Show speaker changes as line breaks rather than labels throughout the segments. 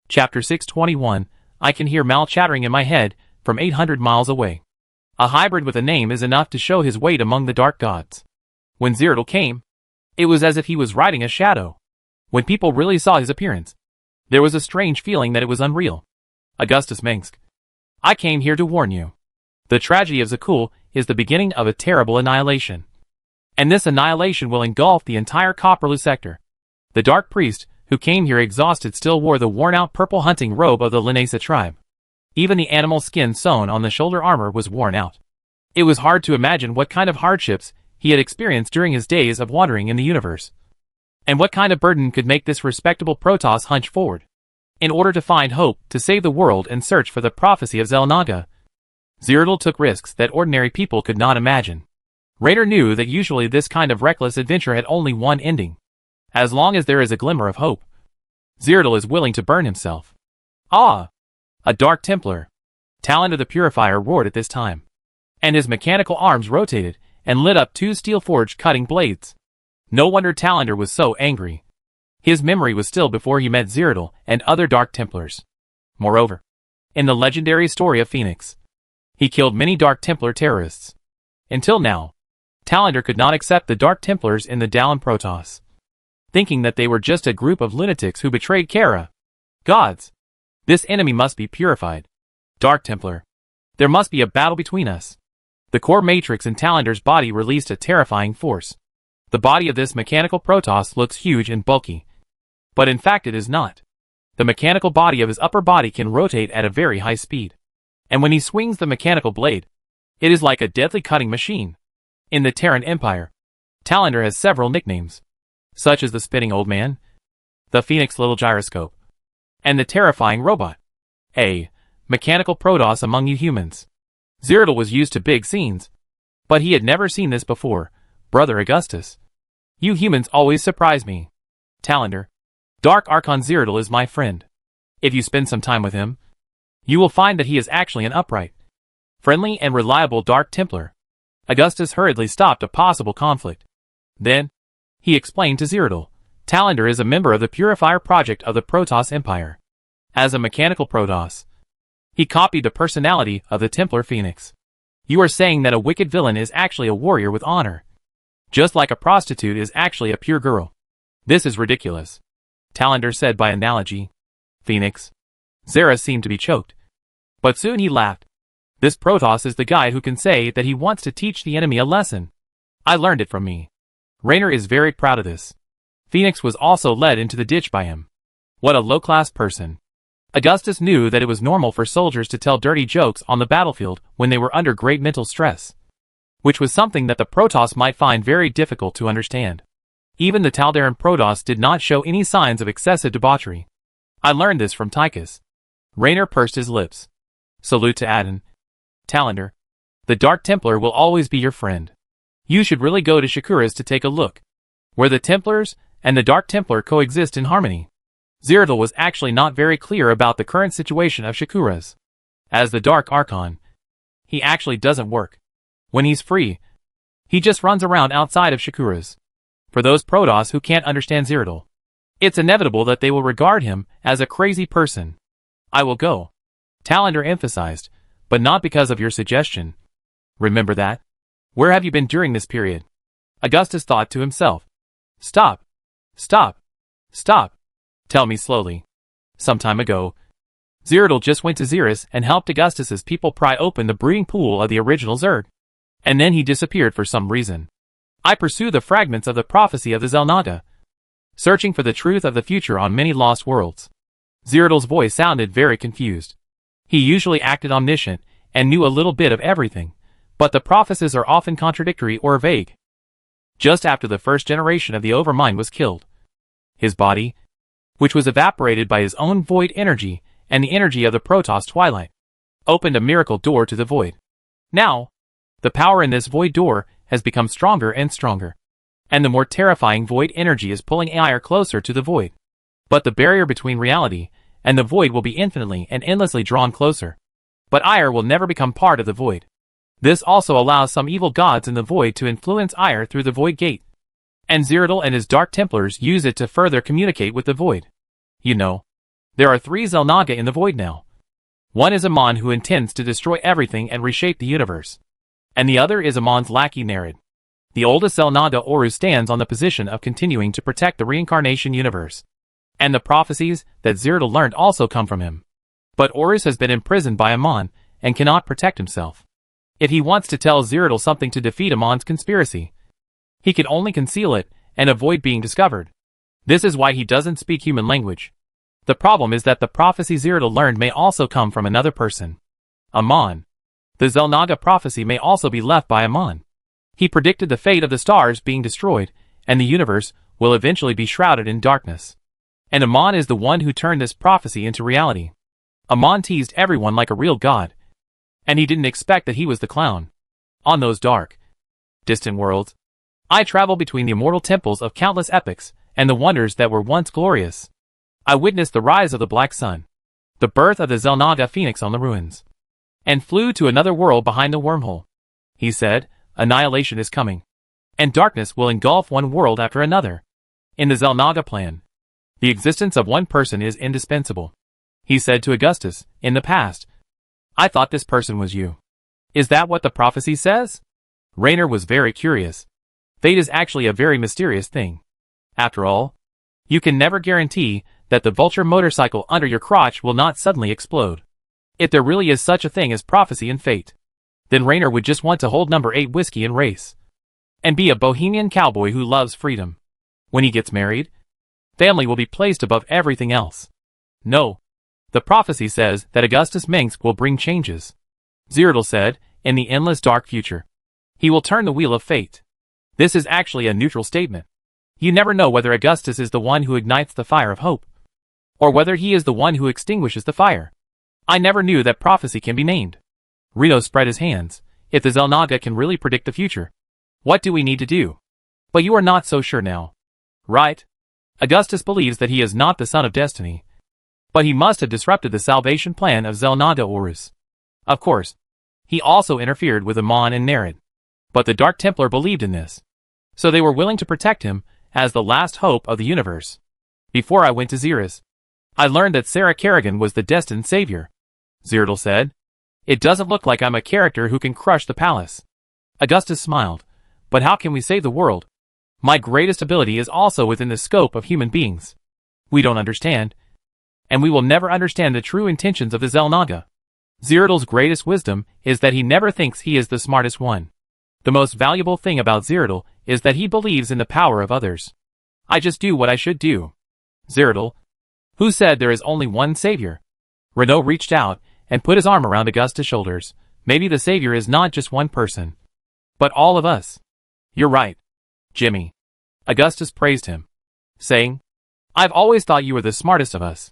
Chapter 621, I can hear Mal chattering in my head, from 800 miles away. A hybrid with a name is enough to show his weight among the dark gods. When Zeratul came, it was as if he was riding a shadow. When people really saw his appearance, there was a strange feeling that it was unreal. Augustus Mengsk. I came here to warn you. The tragedy of Zakul is the beginning of a terrible annihilation. And this annihilation will engulf the entire Copperlu sector. The Dark Priest, who came here exhausted, still wore the worn-out purple hunting robe of the Linesa tribe. Even the animal skin sewn on the shoulder armor was worn out. It was hard to imagine what kind of hardships he had experienced during his days of wandering in the universe. And what kind of burden could make this respectable Protoss hunch forward, in order to find hope, to save the world and search for the prophecy of Xel'Naga. Zeratul took risks that ordinary people could not imagine. Raynor knew that usually this kind of reckless adventure had only one ending. As long as there is a glimmer of hope, Zeratul is willing to burn himself. Ah! A Dark Templar. Talander the Purifier roared at this time, and his mechanical arms rotated and lit up two steel-forged cutting blades. No wonder Talander was so angry. His memory was still before he met Zeratul and other Dark Templars. Moreover, in the legendary story of Phoenix, he killed many Dark Templar terrorists. Until now, Talander could not accept the Dark Templars in the Dallin Protoss, thinking that they were just a group of lunatics who betrayed Kara. Gods! This enemy must be purified. Dark Templar. There must be a battle between us. The core matrix in Talander's body released a terrifying force. The body of this mechanical Protoss looks huge and bulky, but in fact it is not. The mechanical body of his upper body can rotate at a very high speed, and when he swings the mechanical blade, it is like a deadly cutting machine. In the Terran Empire, Talander has several nicknames, such as the Spitting Old Man, the Phoenix Little Gyroscope, and the Terrifying Robot. A mechanical Protoss among you humans. Zeratul was used to big scenes, but he had never seen this before. Brother Augustus, you humans always surprise me. Talander, Dark Archon Zeratul is my friend. If you spend some time with him, you will find that he is actually an upright, friendly and reliable Dark Templar. Augustus hurriedly stopped a possible conflict. Then, he explained to Zeratul, Talander is a member of the Purifier Project of the Protoss Empire. As a mechanical Protoss, he copied the personality of the Templar Phoenix. You are saying that a wicked villain is actually a warrior with honor, just like a prostitute is actually a pure girl. This is ridiculous, Talander said by analogy. Phoenix. Zera seemed to be choked, but soon he laughed. This Protoss is the guy who can say that he wants to teach the enemy a lesson. I learned it from me. Raynor is very proud of this. Phoenix was also led into the ditch by him. What a low-class person. Augustus knew that it was normal for soldiers to tell dirty jokes on the battlefield when they were under great mental stress, which was something that the Protoss might find very difficult to understand. Even the Taldaran Protoss did not show any signs of excessive debauchery. I learned this from Tychus. Raynor pursed his lips. Salute to Adon. Talander, the Dark Templar will always be your friend. You should really go to Shakuras to take a look, where the Templars and the Dark Templar coexist in harmony. Zeratul was actually not very clear about the current situation of Shakuras. As the Dark Archon, he actually doesn't work. When he's free, he just runs around outside of Shakuras. For those Protoss who can't understand Zeratul, it's inevitable that they will regard him as a crazy person. I will go, Talander emphasized, but not because of your suggestion. Remember that? Where have you been during this period? Augustus thought to himself. Stop. Stop. Stop. Tell me slowly. Some time ago, Zeratul just went to Xeris and helped Augustus's people pry open the breeding pool of the original Zerg. And then he disappeared for some reason. I pursue the fragments of the prophecy of the Xel'Naga, searching for the truth of the future on many lost worlds. Zeratul's voice sounded very confused. He usually acted omniscient and knew a little bit of everything, but the prophecies are often contradictory or vague. Just after the first generation of the Overmind was killed, his body, which was evaporated by his own void energy and the energy of the Protoss Twilight, opened a miracle door to the void. Now, the power in this void door has become stronger and stronger, and the more terrifying void energy is pulling Aire closer to the void. But the barrier between reality and the void will be infinitely and endlessly drawn closer. But Aire will never become part of the void. This also allows some evil gods in the void to influence Aire through the void gate, and Zeratul and his Dark Templars use it to further communicate with the void. You know, There are 3 Xel'Naga in the void now. One is Amon, who intends to destroy everything and reshape the universe. And the other is Amon's lackey Nerid. The oldest Xel'Naga, Horus, stands on the position of continuing to protect the reincarnation universe. And the prophecies that Zeratul learned also come from him. But Horus has been imprisoned by Amon and cannot protect himself. If he wants to tell Zeratul something to defeat Amon's conspiracy, he can only conceal it and avoid being discovered. This is why he doesn't speak human language. The problem is that the prophecy Zeratul learned may also come from another person. Amon. The Xel'Naga prophecy may also be left by Amon. He predicted the fate of the stars being destroyed, and the universe will eventually be shrouded in darkness. And Amon is the one who turned this prophecy into reality. Amon teased everyone like a real god. And he didn't expect that he was the clown. On those dark, distant worlds, I travel between the immortal temples of countless epochs and the wonders that were once glorious. I witnessed the rise of the Black Sun, the birth of the Xel'Naga Phoenix on the ruins, and flew to another world behind the wormhole. He said, annihilation is coming, and darkness will engulf one world after another. In the Xel'Naga plan, the existence of one person is indispensable. He said to Augustus, in the past, I thought this person was you. Is that what the prophecy says? Raynor was very curious. Fate is actually a very mysterious thing. After all, you can never guarantee that the vulture motorcycle under your crotch will not suddenly explode. If there really is such a thing as prophecy and fate, then Raynor would just want to hold number 8 whiskey and race. And be a bohemian cowboy who loves freedom. When he gets married, family will be placed above everything else. No. The prophecy says that Augustus Minsk will bring changes. Zeratul said, in the endless dark future. He will turn the wheel of fate. This is actually a neutral statement. You never know whether Augustus is the one who ignites the fire of hope, or whether he is the one who extinguishes the fire. I never knew that prophecy can be named. Reno spread his hands. If the Xel'Naga can really predict the future, what do we need to do? But you are not so sure now. Right? Augustus believes that he is not the son of destiny. But he must have disrupted the salvation plan of Xel'Naga Horus. Of course, he also interfered with Amon and Nerid. But the Dark Templar believed in this. So they were willing to protect him as the last hope of the universe. Before I went to Xeris, I learned that Sarah Kerrigan was the destined savior. Zeratul said, it doesn't look like I'm a character who can crush the palace. Augustus smiled. But how can we save the world? My greatest ability is also within the scope of human beings. We don't understand. And we will never understand the true intentions of the Xel'Naga. Zeratul's greatest wisdom is that he never thinks he is the smartest one. The most valuable thing about Zeratul is that he believes in the power of others. I just do what I should do. Zeratul, who said there is only one savior? Renaud reached out and put his arm around Augustus' shoulders. Maybe the savior is not just one person, but all of us. You're right, Jimmy. Augustus praised him, saying, I've always thought you were the smartest of us.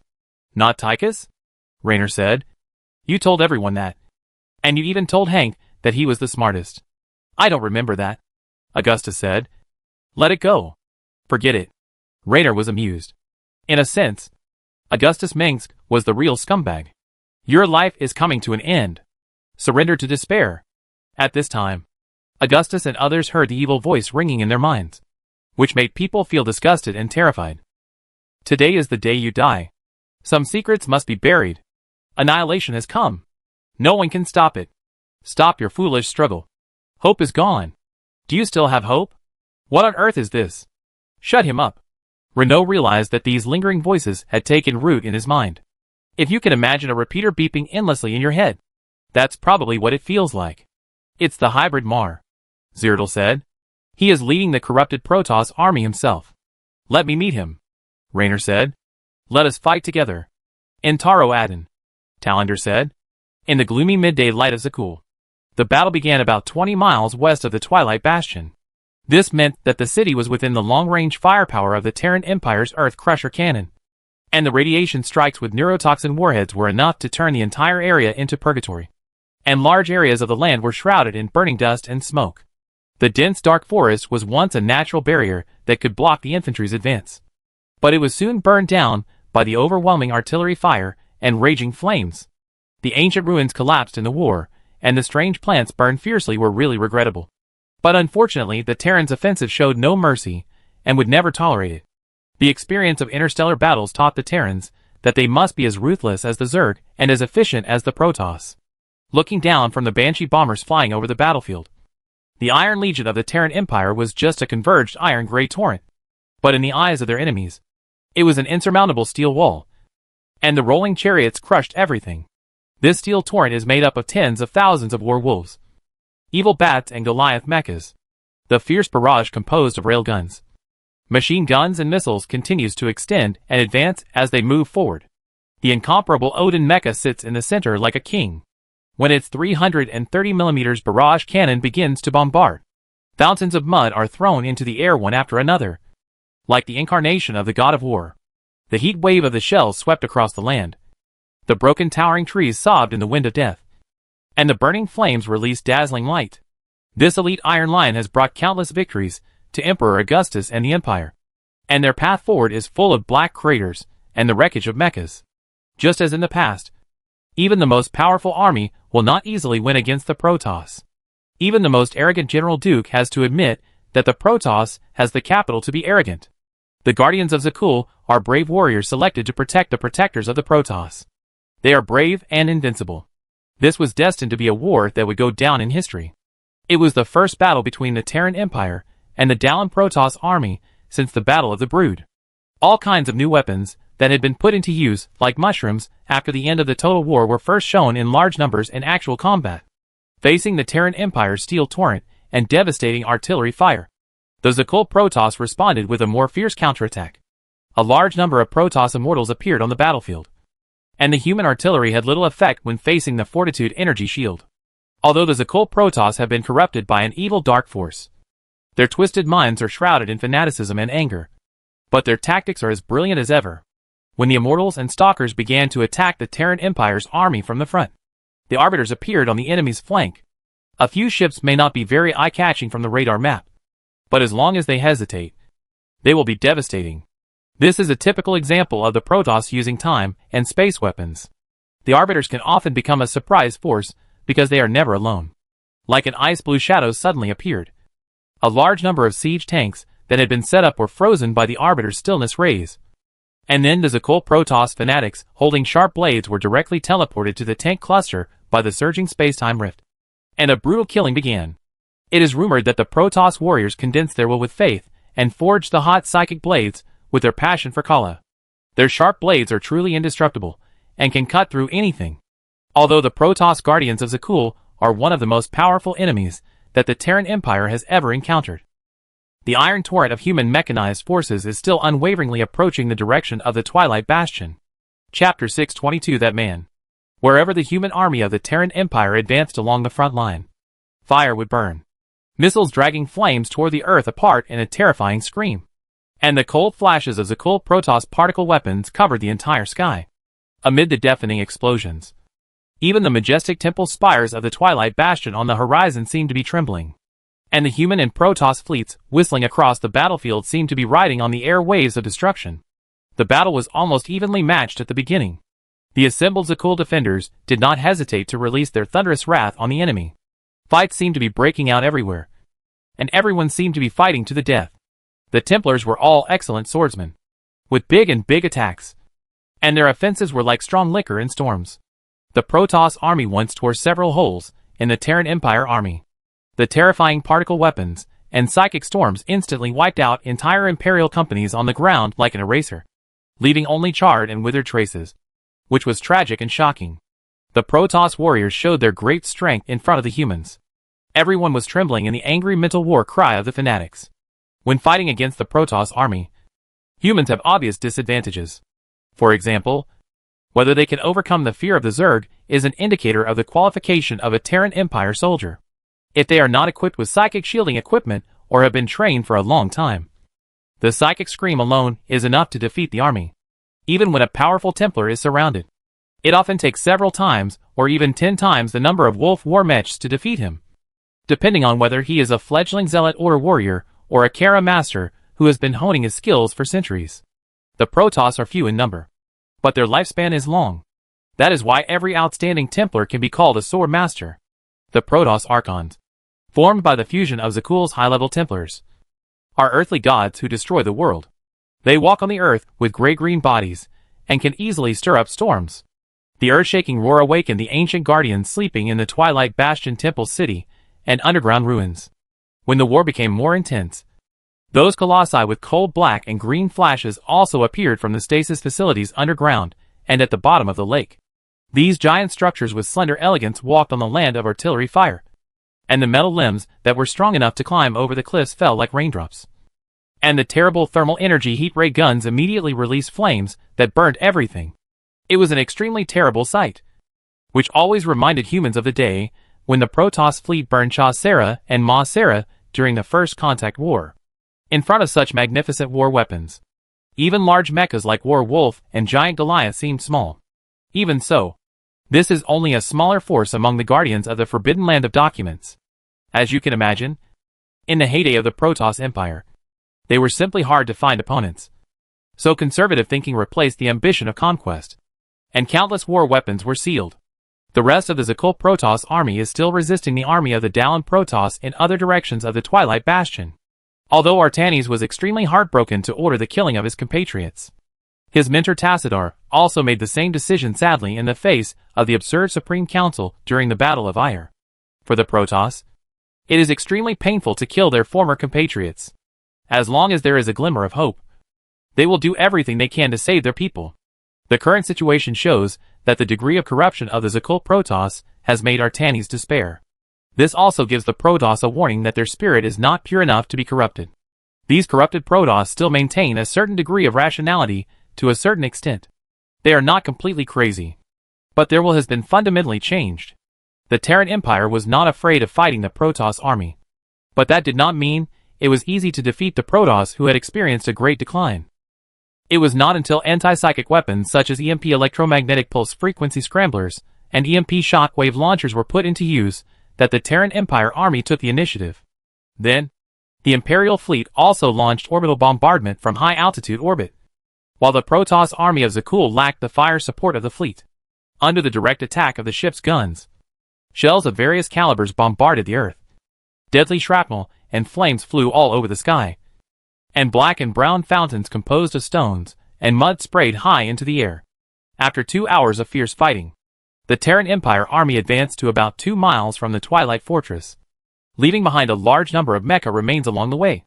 Not Tychus? Raynor said. You told everyone that. And you even told Hank that he was the smartest. I don't remember that, Augustus said. Let it go. Forget it. Raynor was amused. In a sense, Augustus Minsk was the real scumbag. Your life is coming to an end. Surrender to despair. At this time, Augustus and others heard the evil voice ringing in their minds, which made people feel disgusted and terrified. Today is the day you die. Some secrets must be buried. Annihilation has come. No one can stop it. Stop your foolish struggle. Hope is gone. Do you still have hope? What on earth is this? Shut him up. Renaud realized that these lingering voices had taken root in his mind. If you can imagine a repeater beeping endlessly in your head, that's probably what it feels like. It's the hybrid Mar, Zeratul said. He is leading the corrupted Protoss army himself. Let me meet him, Raynor said. Let us fight together. In Taro Adin, Talander said. In the gloomy midday light of Zakul, the battle began about 20 miles west of the Twilight Bastion. This meant that the city was within the long-range firepower of the Terran Empire's Earth Crusher cannon, and the radiation strikes with neurotoxin warheads were enough to turn the entire area into purgatory, and large areas of the land were shrouded in burning dust and smoke. The dense dark forest was once a natural barrier that could block the infantry's advance, but it was soon burned down by the overwhelming artillery fire and raging flames. The ancient ruins collapsed in the war, and the strange plants burned fiercely were really regrettable. But unfortunately, the Terrans' offensive showed no mercy, and would never tolerate it. The experience of interstellar battles taught the Terrans that they must be as ruthless as the Zerg and as efficient as the Protoss. Looking down from the Banshee bombers flying over the battlefield, the Iron Legion of the Terran Empire was just a converged iron-gray torrent. But in the eyes of their enemies, it was an insurmountable steel wall, and the rolling chariots crushed everything. This steel torrent is made up of tens of thousands of war wolves, evil bats and Goliath mechas. The fierce barrage composed of railguns, machine guns and missiles continues to extend and advance as they move forward. The incomparable Odin mecha sits in the center like a king. When its 330mm barrage cannon begins to bombard, fountains of mud are thrown into the air one after another. Like the incarnation of the god of war, the heat wave of the shells swept across the land. The broken towering trees sobbed in the wind of death, and the burning flames released dazzling light. This elite Iron Lion has brought countless victories to Emperor Augustus and the Empire, and their path forward is full of black craters and the wreckage of mechas. Just as in the past, even the most powerful army will not easily win against the Protoss. Even the most arrogant General Duke has to admit that the Protoss has the capital to be arrogant. The Guardians of Zakul are brave warriors selected to protect the protectors of the Protoss. They are brave and invincible. This was destined to be a war that would go down in history. It was the first battle between the Terran Empire and the Dallin Protoss army since the Battle of the Brood. All kinds of new weapons that had been put into use, like mushrooms, after the end of the Total War were first shown in large numbers in actual combat. Facing the Terran Empire's steel torrent and devastating artillery fire, the Zakul Protoss responded with a more fierce counterattack. A large number of Protoss immortals appeared on the battlefield, and the human artillery had little effect when facing the Fortitude energy shield. Although the Zakul Protoss have been corrupted by an evil dark force, their twisted minds are shrouded in fanaticism and anger, but their tactics are as brilliant as ever. When the Immortals and Stalkers began to attack the Terran Empire's army from the front, the Arbiters appeared on the enemy's flank. A few ships may not be very eye-catching from the radar map, but as long as they hesitate, they will be devastating. This is a typical example of the Protoss using time and space weapons. The Arbiters can often become a surprise force because they are never alone. Like an ice blue shadow suddenly appeared. A large number of siege tanks that had been set up were frozen by the Arbiter's stillness rays. And then the Zakul Protoss fanatics holding sharp blades were directly teleported to the tank cluster by the surging space-time rift. And a brutal killing began. It is rumored that the Protoss warriors condensed their will with faith and forged the hot psychic blades with their passion for Kala. Their sharp blades are truly indestructible and can cut through anything. Although the Protoss Guardians of Zakul are one of the most powerful enemies that the Terran Empire has ever encountered, the iron torrent of human mechanized forces is still unwaveringly approaching the direction of the Twilight Bastion. Chapter 622 That Man. Wherever the human army of the Terran Empire advanced along the front line, fire would burn, missiles dragging flames tore the earth apart in a terrifying scream, and the cold flashes of Zakul Protoss particle weapons covered the entire sky. Amid the deafening explosions, even the majestic temple spires of the Twilight Bastion on the horizon seemed to be trembling, and the human and Protoss fleets whistling across the battlefield seemed to be riding on the air waves of destruction. The battle was almost evenly matched at the beginning. The assembled Zakul defenders did not hesitate to release their thunderous wrath on the enemy. Fights seemed to be breaking out everywhere, and everyone seemed to be fighting to the death. The Templars were all excellent swordsmen, with big attacks, and their offensives were like strong liquor in storms. The Protoss army once tore several holes in the Terran Empire army. The terrifying particle weapons and psychic storms instantly wiped out entire Imperial companies on the ground like an eraser, leaving only charred and withered traces, which was tragic and shocking. The Protoss warriors showed their great strength in front of the humans. Everyone was trembling in the angry mental war cry of the fanatics. When fighting against the Protoss army, humans have obvious disadvantages. For example, whether they can overcome the fear of the Zerg is an indicator of the qualification of a Terran Empire soldier. If they are not equipped with psychic shielding equipment or have been trained for a long time, the psychic scream alone is enough to defeat the army. Even when a powerful Templar is surrounded, it often takes several times or even 10 times the number of Wolf war mechs to defeat him, depending on whether he is a fledgling Zealot Order warrior or a Kara master who has been honing his skills for centuries. The Protoss are few in number, but their lifespan is long. That is why every outstanding Templar can be called a sword master. The Protoss Archons, formed by the fusion of Zakul's high-level Templars, are earthly gods who destroy the world. They walk on the earth with gray-green bodies and can easily stir up storms. The earth-shaking roar awakened the ancient guardians sleeping in the Twilight Bastion Temple City and underground ruins. When the war became more intense, those colossi with cold black and green flashes also appeared from the stasis facilities underground and at the bottom of the lake. These giant structures with slender elegance walked on the land of artillery fire, and the metal limbs that were strong enough to climb over the cliffs fell like raindrops. And the terrible thermal energy heat ray guns immediately released flames that burned everything. It was an extremely terrible sight, which always reminded humans of the day when the Protoss fleet burned Cha Sera and Ma Sera during the First Contact War. In front of such magnificent war weapons, even large mechas like War Wolf and Giant Goliath seemed small. Even so, this is only a smaller force among the guardians of the Forbidden Land of Documents. As you can imagine, in the heyday of the Protoss Empire, they were simply hard to find opponents. So conservative thinking replaced the ambition of conquest, and countless war weapons were sealed. The rest of the Zakul Protoss army is still resisting the army of the Dallin Protoss in other directions of the Twilight Bastion. Although Artanis was extremely heartbroken to order the killing of his compatriots, his mentor Tassadar also made the same decision sadly in the face of the absurd Supreme Council during the Battle of Ire. For the Protoss, it is extremely painful to kill their former compatriots. As long as there is a glimmer of hope, they will do everything they can to save their people. The current situation shows that the degree of corruption of the Zakul Protoss has made Artanis despair. This also gives the Protoss a warning that their spirit is not pure enough to be corrupted. These corrupted Protoss still maintain a certain degree of rationality to a certain extent. They are not completely crazy, but their will has been fundamentally changed. The Terran Empire was not afraid of fighting the Protoss army, but that did not mean it was easy to defeat the Protoss who had experienced a great decline. It was not until anti-psychic weapons such as EMP electromagnetic pulse frequency scramblers and EMP shockwave launchers were put into use that the Terran Empire army took the initiative. Then, the Imperial fleet also launched orbital bombardment from high-altitude orbit, while the Protoss army of Zakul lacked the fire support of the fleet. Under the direct attack of the ship's guns, shells of various calibers bombarded the Earth. Deadly shrapnel and flames flew all over the sky, and black and brown fountains composed of stones and mud sprayed high into the air. After 2 hours of fierce fighting, the Terran Empire army advanced to about 2 miles from the Twilight Fortress, leaving behind a large number of mecha remains along the way,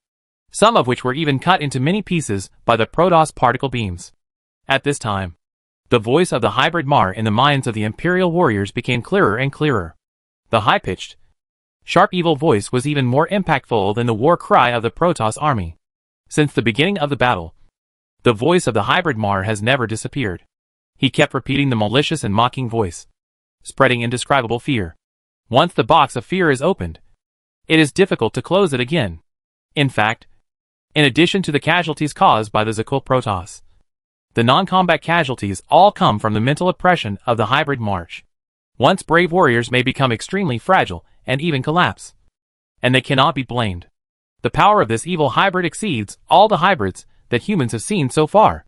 some of which were even cut into many pieces by the Protoss particle beams. At this time, the voice of the hybrid Mar in the minds of the Imperial warriors became clearer and clearer. The high-pitched, sharp evil voice was even more impactful than the war cry of the Protoss army. Since the beginning of the battle, the voice of the hybrid Mar has never disappeared. He kept repeating the malicious and mocking voice, spreading indescribable fear. Once the box of fear is opened, it is difficult to close it again. In fact, in addition to the casualties caused by the Zakul Protoss, the non-combat casualties all come from the mental oppression of the hybrid march. Once brave warriors may become extremely fragile and even collapse, and they cannot be blamed. The power of this evil hybrid exceeds all the hybrids that humans have seen so far.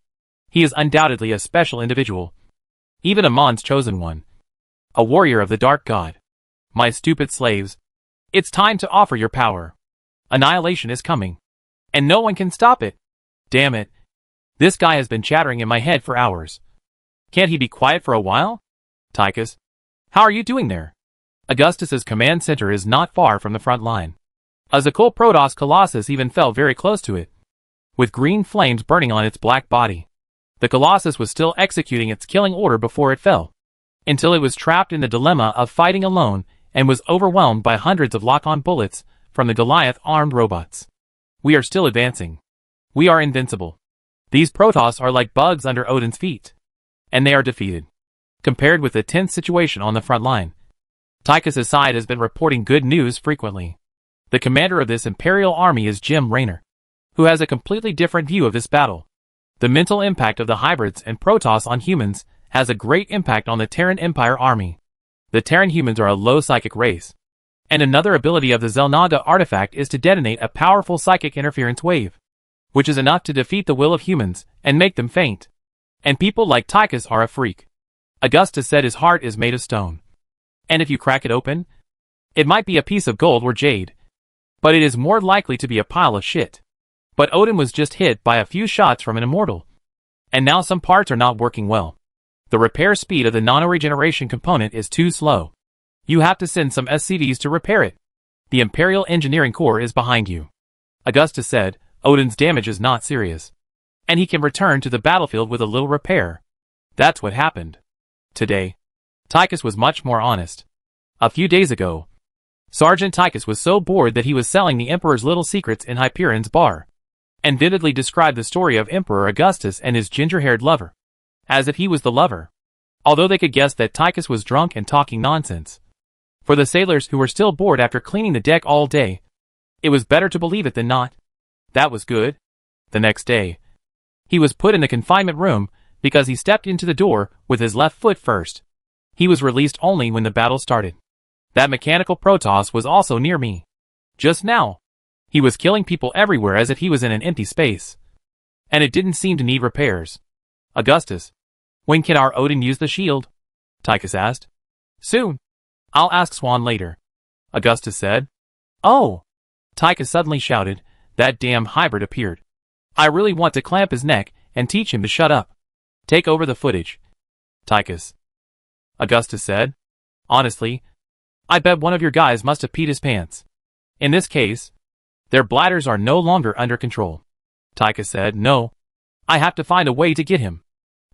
He is undoubtedly a special individual, even Amon's chosen one, a warrior of the Dark God. My stupid slaves, it's time to offer your power. Annihilation is coming, and no one can stop it. Damn it. This guy has been chattering in my head for hours. Can't he be quiet for a while? Tychus, how are you doing there? Augustus's command center is not far from the front line. A Zakul Protoss Colossus even fell very close to it, with green flames burning on its black body. The Colossus was still executing its killing order before it fell, until it was trapped in the dilemma of fighting alone and was overwhelmed by hundreds of lock-on bullets from the Goliath-armed robots. We are still advancing. We are invincible. These Protoss are like bugs under Odin's feet, and they are defeated. Compared with the tense situation on the front line, Tychus' side has been reporting good news frequently. The commander of this Imperial army is Jim Raynor, who has a completely different view of this battle. The mental impact of the hybrids and Protoss on humans has a great impact on the Terran Empire army. The Terran humans are a low psychic race, and another ability of the Zelnaga artifact is to detonate a powerful psychic interference wave, which is enough to defeat the will of humans and make them faint. And people like Tychus are a freak. Augustus said his heart is made of stone, and if you crack it open, it might be a piece of gold or jade, but it is more likely to be a pile of shit. But Odin was just hit by a few shots from an immortal. And now some parts are not working well. The repair speed of the nano-regeneration component is too slow. You have to send some SCVs to repair it. The Imperial Engineering Corps is behind you. Augustus said, Odin's damage is not serious. And he can return to the battlefield with a little repair. That's what happened. Today, Tychus was much more honest. A few days ago, Sergeant Tychus was so bored that he was selling the Emperor's little secrets in Hyperion's bar, and vividly described the story of Emperor Augustus and his ginger-haired lover, as if he was the lover, although they could guess that Tychus was drunk and talking nonsense. For the sailors who were still bored after cleaning the deck all day, it was better to believe it than not. That was good. The next day, he was put in the confinement room because he stepped into the door with his left foot first. He was released only when the battle started. That mechanical Protoss was also near me. Just now, he was killing people everywhere as if he was in an empty space. And it didn't seem to need repairs. Augustus, when can our Odin use the shield? Tychus asked. Soon. I'll ask Swan later. Augustus said. Oh! Tychus suddenly shouted. That damn hybrid appeared. I really want to clamp his neck and teach him to shut up. Take over the footage. Tychus. Augustus said. Honestly, I bet one of your guys must have peed his pants. In this case, their bladders are no longer under control. Tychus said. No. I have to find a way to get him.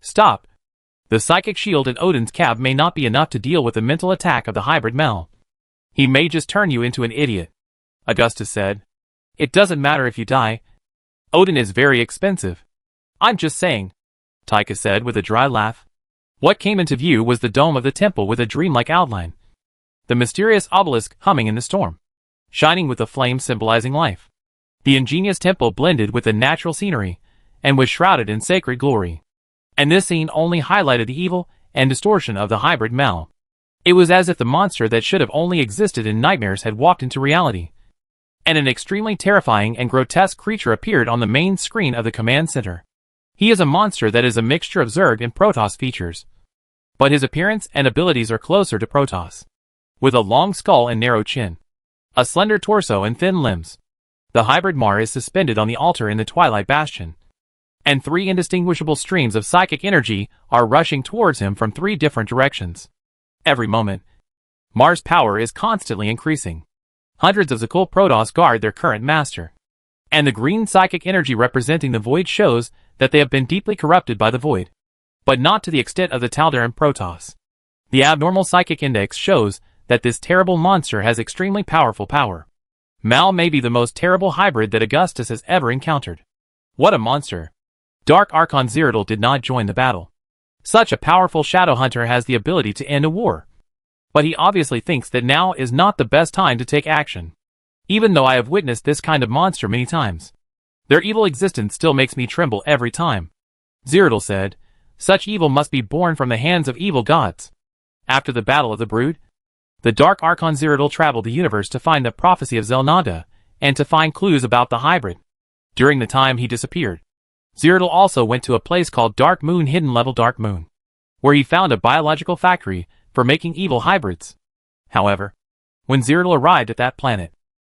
Stop. The psychic shield in Odin's cab may not be enough to deal with the mental attack of the hybrid Mel. He may just turn you into an idiot. Augustus said. It doesn't matter if you die. Odin is very expensive. I'm just saying, Tychus said with a dry laugh. What came into view was the dome of the temple with a dreamlike outline. The mysterious obelisk humming in the storm, shining with a flame symbolizing life. The ingenious temple blended with the natural scenery, and was shrouded in sacred glory. And this scene only highlighted the evil and distortion of the hybrid Mal. It was as if the monster that should have only existed in nightmares had walked into reality. And an extremely terrifying and grotesque creature appeared on the main screen of the command center. He is a monster that is a mixture of Zerg and Protoss features. But his appearance and abilities are closer to Protoss. With a long skull and narrow chin, a slender torso and thin limbs, the hybrid Mar is suspended on the altar in the Twilight Bastion. And 3 indistinguishable streams of psychic energy are rushing towards him from 3 different directions. Every moment, Mar's power is constantly increasing. Hundreds of Zakul Protoss guard their current master. And the green psychic energy representing the Void shows that they have been deeply corrupted by the Void. But not to the extent of the Taldaran Protoss. The abnormal psychic index shows that this terrible monster has extremely powerful power. Mal may be the most terrible hybrid that Augustus has ever encountered. What a monster. Dark Archon Zeratul did not join the battle. Such a powerful shadow hunter has the ability to end a war. But he obviously thinks that now is not the best time to take action. Even though I have witnessed this kind of monster many times, their evil existence still makes me tremble every time. Zeratul said, such evil must be born from the hands of evil gods. After the Battle of the Brood, the Dark Archon Zeratul traveled the universe to find the prophecy of Zelnada, and to find clues about the hybrid. During the time he disappeared, Zeratul also went to a place called Dark Moon Hidden Level Dark Moon, where he found a biological factory for making evil hybrids. However, when Zeratul arrived at that planet,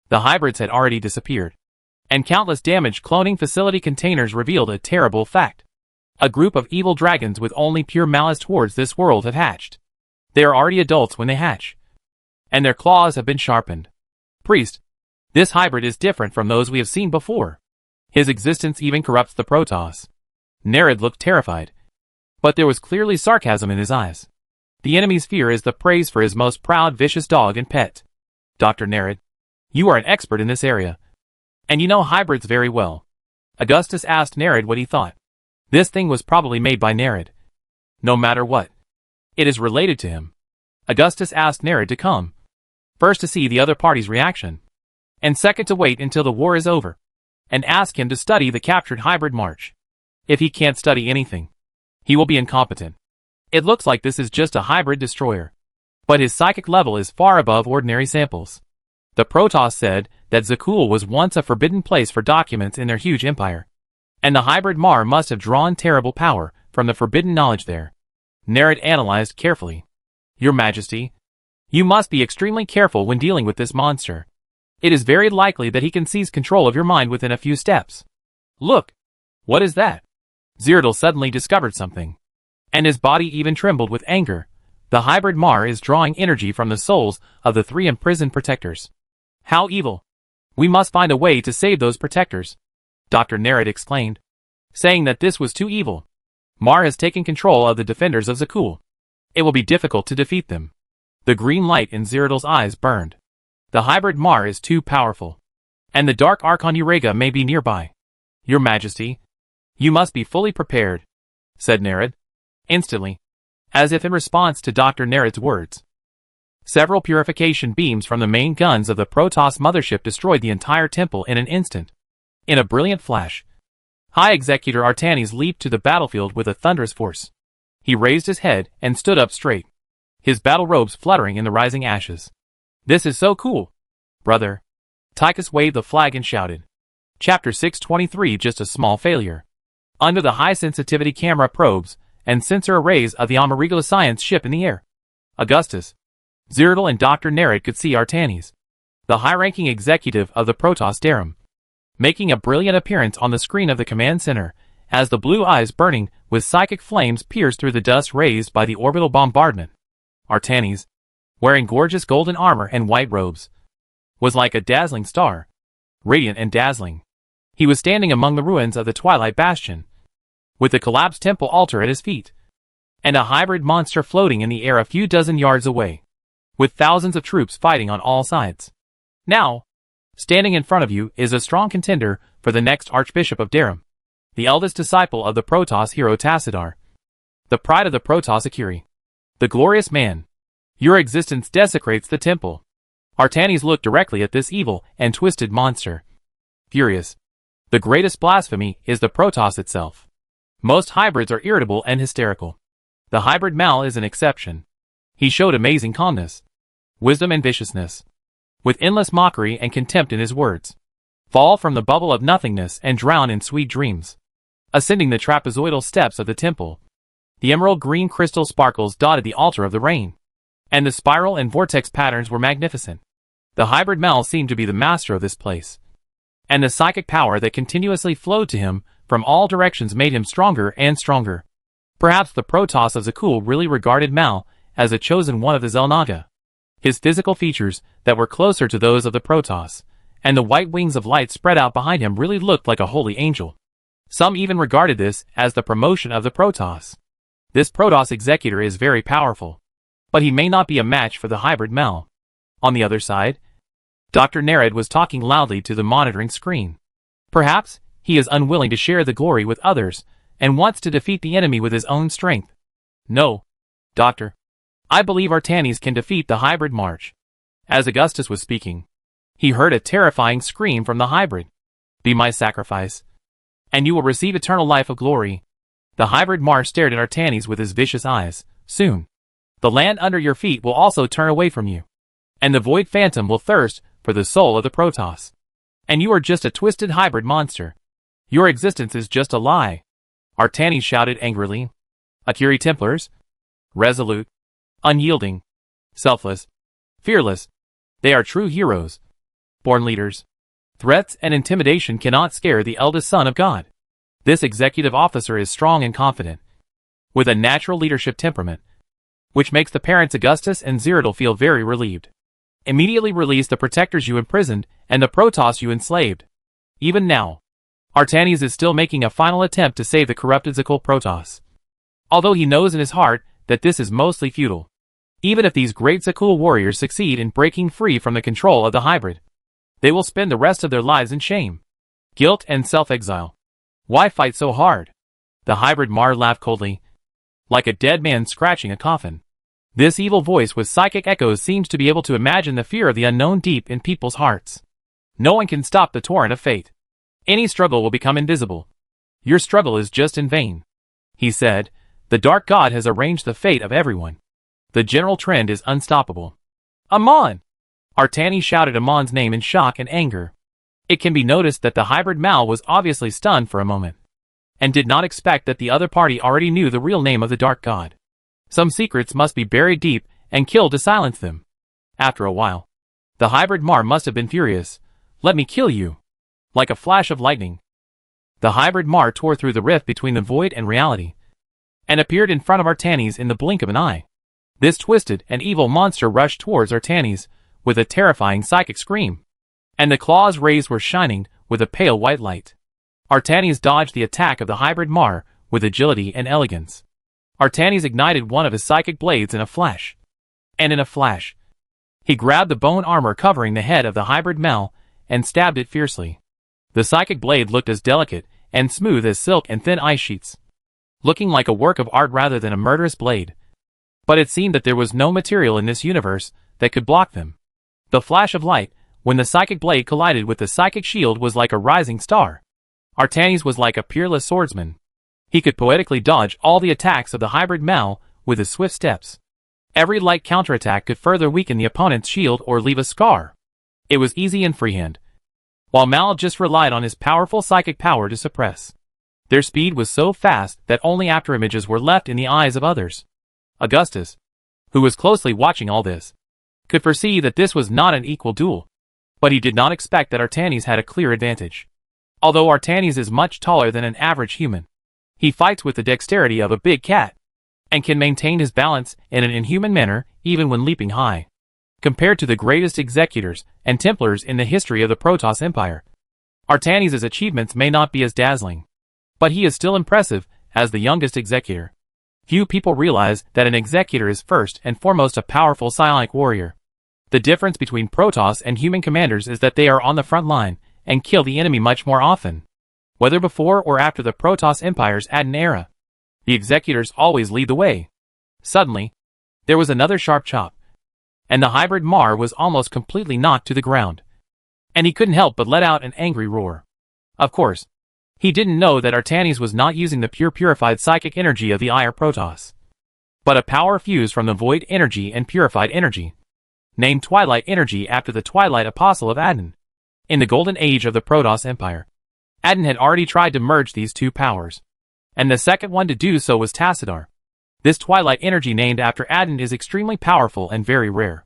the hybrids had already disappeared, and countless damaged cloning facility containers revealed a terrible fact. A group of evil dragons with only pure malice towards this world have hatched. They are already adults when they hatch, and their claws have been sharpened. Priest, this hybrid is different from those we have seen before. His existence even corrupts the Protoss. Nerid looked terrified, but there was clearly sarcasm in his eyes. The enemy's fear is the praise for his most proud vicious dog and pet. Dr. Nerid, you are an expert in this area, and you know hybrids very well. Augustus asked Nerid what he thought. This thing was probably made by Nerid. No matter what, it is related to him. Augustus asked Nerid to come, first to see the other party's reaction, and second to wait until the war is over, and ask him to study the captured hybrid march. If he can't study anything, he will be incompetent. It looks like this is just a hybrid destroyer, but his psychic level is far above ordinary samples. The Protoss said that Zakul was once a forbidden place for documents in their huge empire, and the hybrid Mar must have drawn terrible power from the forbidden knowledge there. Nerid analyzed carefully. Your Majesty, you must be extremely careful when dealing with this monster. It is very likely that he can seize control of your mind within a few steps. Look! What is that? Zeratul suddenly discovered something. And his body even trembled with anger. The hybrid Mar is drawing energy from the souls of the 3 imprisoned protectors. How evil! We must find a way to save those protectors, Dr. Nerid exclaimed, saying that this was too evil. Mar has taken control of the defenders of Zakul. It will be difficult to defeat them. The green light in Zeratul's eyes burned. The hybrid Mar is too powerful. And the Dark Archon Urega may be nearby. Your Majesty, you must be fully prepared, said Nerid. Instantly, as if in response to Dr. Nerid's words, several purification beams from the main guns of the Protoss mothership destroyed the entire temple in an instant. In a brilliant flash, High Executor Artanis leaped to the battlefield with a thunderous force. He raised his head and stood up straight, his battle robes fluttering in the rising ashes. This is so cool, brother. Tychus waved the flag and shouted. Chapter 623 Just a small failure. Under the high-sensitivity camera probes and sensor arrays of the Amerigula science ship in the air, Augustus, Zeratul and Dr. Nerid could see Artanis, the high-ranking executive of the Protoss Darum, making a brilliant appearance on the screen of the command center, as the blue eyes burning with psychic flames pierced through the dust raised by the orbital bombardment. Artanis, wearing gorgeous golden armor and white robes, was like a dazzling star, radiant and dazzling. He was standing among the ruins of the Twilight Bastion, with the collapsed temple altar at his feet, and a hybrid monster floating in the air a few dozen yards away, with thousands of troops fighting on all sides. Now, standing in front of you is a strong contender for the next Archbishop of Darum, the eldest disciple of the Protoss hero Tassadar, the pride of the Protoss Akiri, the glorious man. Your existence desecrates the temple. Artanis looked directly at this evil and twisted monster. Furious. The greatest blasphemy is the Protoss itself. Most hybrids are irritable and hysterical. The hybrid Mal is an exception. He showed amazing calmness, wisdom and viciousness, with endless mockery and contempt in his words. Fall from the bubble of nothingness and drown in sweet dreams. Ascending the trapezoidal steps of the temple, the emerald green crystal sparkles dotted the altar of the rain, and the spiral and vortex patterns were magnificent. The hybrid Mal seemed to be the master of this place, and the psychic power that continuously flowed to him from all directions made him stronger and stronger. Perhaps the Protoss of Zakul really regarded Mal as a chosen one of the Xel'Naga. His physical features that were closer to those of the Protoss, and the white wings of light spread out behind him really looked like a holy angel. Some even regarded this as the promotion of the Protoss. This Protoss executor is very powerful, but he may not be a match for the hybrid Mal. On the other side, Dr. Nerid was talking loudly to the monitoring screen. Perhaps he is unwilling to share the glory with others and wants to defeat the enemy with his own strength. No, Doctor. I believe Artanis can defeat the hybrid March. As Augustus was speaking, he heard a terrifying scream from the hybrid. Be my sacrifice, and you will receive eternal life of glory. The hybrid March stared at Artanis with his vicious eyes. Soon, the land under your feet will also turn away from you, and the void phantom will thirst for the soul of the Protoss. And you are just a twisted hybrid monster. Your existence is just a lie. Artanis shouted angrily. Akiri Templars? Resolute, unyielding, selfless, fearless. They are true heroes. Born leaders. Threats and intimidation cannot scare the eldest son of God. This executive officer is strong and confident, with a natural leadership temperament, which makes the parents Augustus and Zeratul feel very relieved. Immediately release the protectors you imprisoned and the Protoss you enslaved. Even now, Artanis is still making a final attempt to save the corrupted Zakul Protoss, although he knows in his heart that this is mostly futile. Even if these great Zakul warriors succeed in breaking free from the control of the hybrid, they will spend the rest of their lives in shame, guilt and self-exile. Why fight so hard? The hybrid Mar laughed coldly, like a dead man scratching a coffin. This evil voice with psychic echoes seems to be able to imagine the fear of the unknown deep in people's hearts. No one can stop the torrent of fate. Any struggle will become invisible. Your struggle is just in vain. He said, the Dark God has arranged the fate of everyone. The general trend is unstoppable. Amon! Artanis shouted Amon's name in shock and anger. It can be noticed that the hybrid Mal was obviously stunned for a moment, and did not expect that the other party already knew the real name of the Dark God. Some secrets must be buried deep and killed to silence them. After a while, the hybrid Mar must have been furious. Let me kill you. Like a flash of lightning, The hybrid Mar tore through the rift between the void and reality, and appeared in front of Artanis in the blink of an eye. This twisted and evil monster rushed towards Artanis with a terrifying psychic scream, and the claws raised were shining with a pale white light. Artanis dodged the attack of the hybrid Mar with agility and elegance. Artanis ignited one of his psychic blades in a flash. And in a flash, he grabbed the bone armor covering the head of the hybrid Mal and stabbed it fiercely. The psychic blade looked as delicate and smooth as silk and thin ice sheets, looking like a work of art rather than a murderous blade. But it seemed that there was no material in this universe that could block them. The flash of light, when the psychic blade collided with the psychic shield, was like a rising star. Artanis was like a peerless swordsman. He could poetically dodge all the attacks of the hybrid Mal with his swift steps. Every light counterattack could further weaken the opponent's shield or leave a scar. It was easy and freehand, while Mal just relied on his powerful psychic power to suppress. Their speed was so fast that only after images were left in the eyes of others. Augustus, who was closely watching all this, could foresee that this was not an equal duel. But he did not expect that Artanis had a clear advantage. Although Artanis is much taller than an average human, he fights with the dexterity of a big cat, and can maintain his balance in an inhuman manner even when leaping high. Compared to the greatest executors and Templars in the history of the Protoss Empire, Artanis' achievements may not be as dazzling, but he is still impressive as the youngest executor. Few people realize that an executor is first and foremost a powerful psionic warrior. The difference between Protoss and human commanders is that they are on the front line and kill the enemy much more often. Whether before or after the Protoss Empire's Aden era, the executors always lead the way. Suddenly, there was another sharp chop, and the hybrid Mar was almost completely knocked to the ground, and he couldn't help but let out an angry roar. Of course, he didn't know that Artanis was not using the purified psychic energy of the Ire Protoss, but a power fused from the void energy and purified energy, named Twilight Energy after the Twilight Apostle of Aden. In the golden age of the Protoss Empire, Aden had already tried to merge these two powers, and the second one to do so was Tassadar. This Twilight Energy named after Aden is extremely powerful and very rare.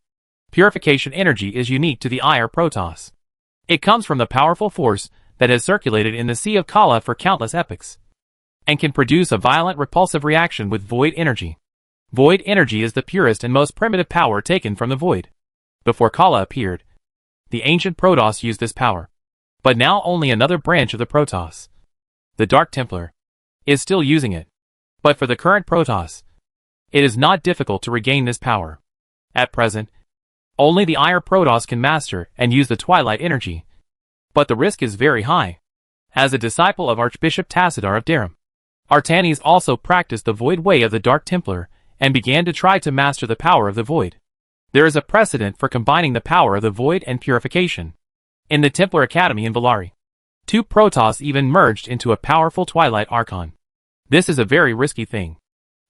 Purification energy is unique to the Ire Protoss. It comes from the powerful force that has circulated in the Sea of Kala for countless epochs, and can produce a violent repulsive reaction with void energy. Void energy is the purest and most primitive power taken from the void. Before Kala appeared, the ancient Protoss used this power, but now only another branch of the Protoss, the Dark Templar, is still using it. But for the current Protoss, it is not difficult to regain this power. At present, only the Ire Protoss can master and use the Twilight Energy. But the risk is very high. As a disciple of Archbishop Tassadar of Darum, Artanis also practiced the Void Way of the Dark Templar and began to try to master the power of the Void. There is a precedent for combining the power of the Void and purification. In the Templar Academy in Vallari, two Protoss even merged into a powerful Twilight Archon. This is a very risky thing.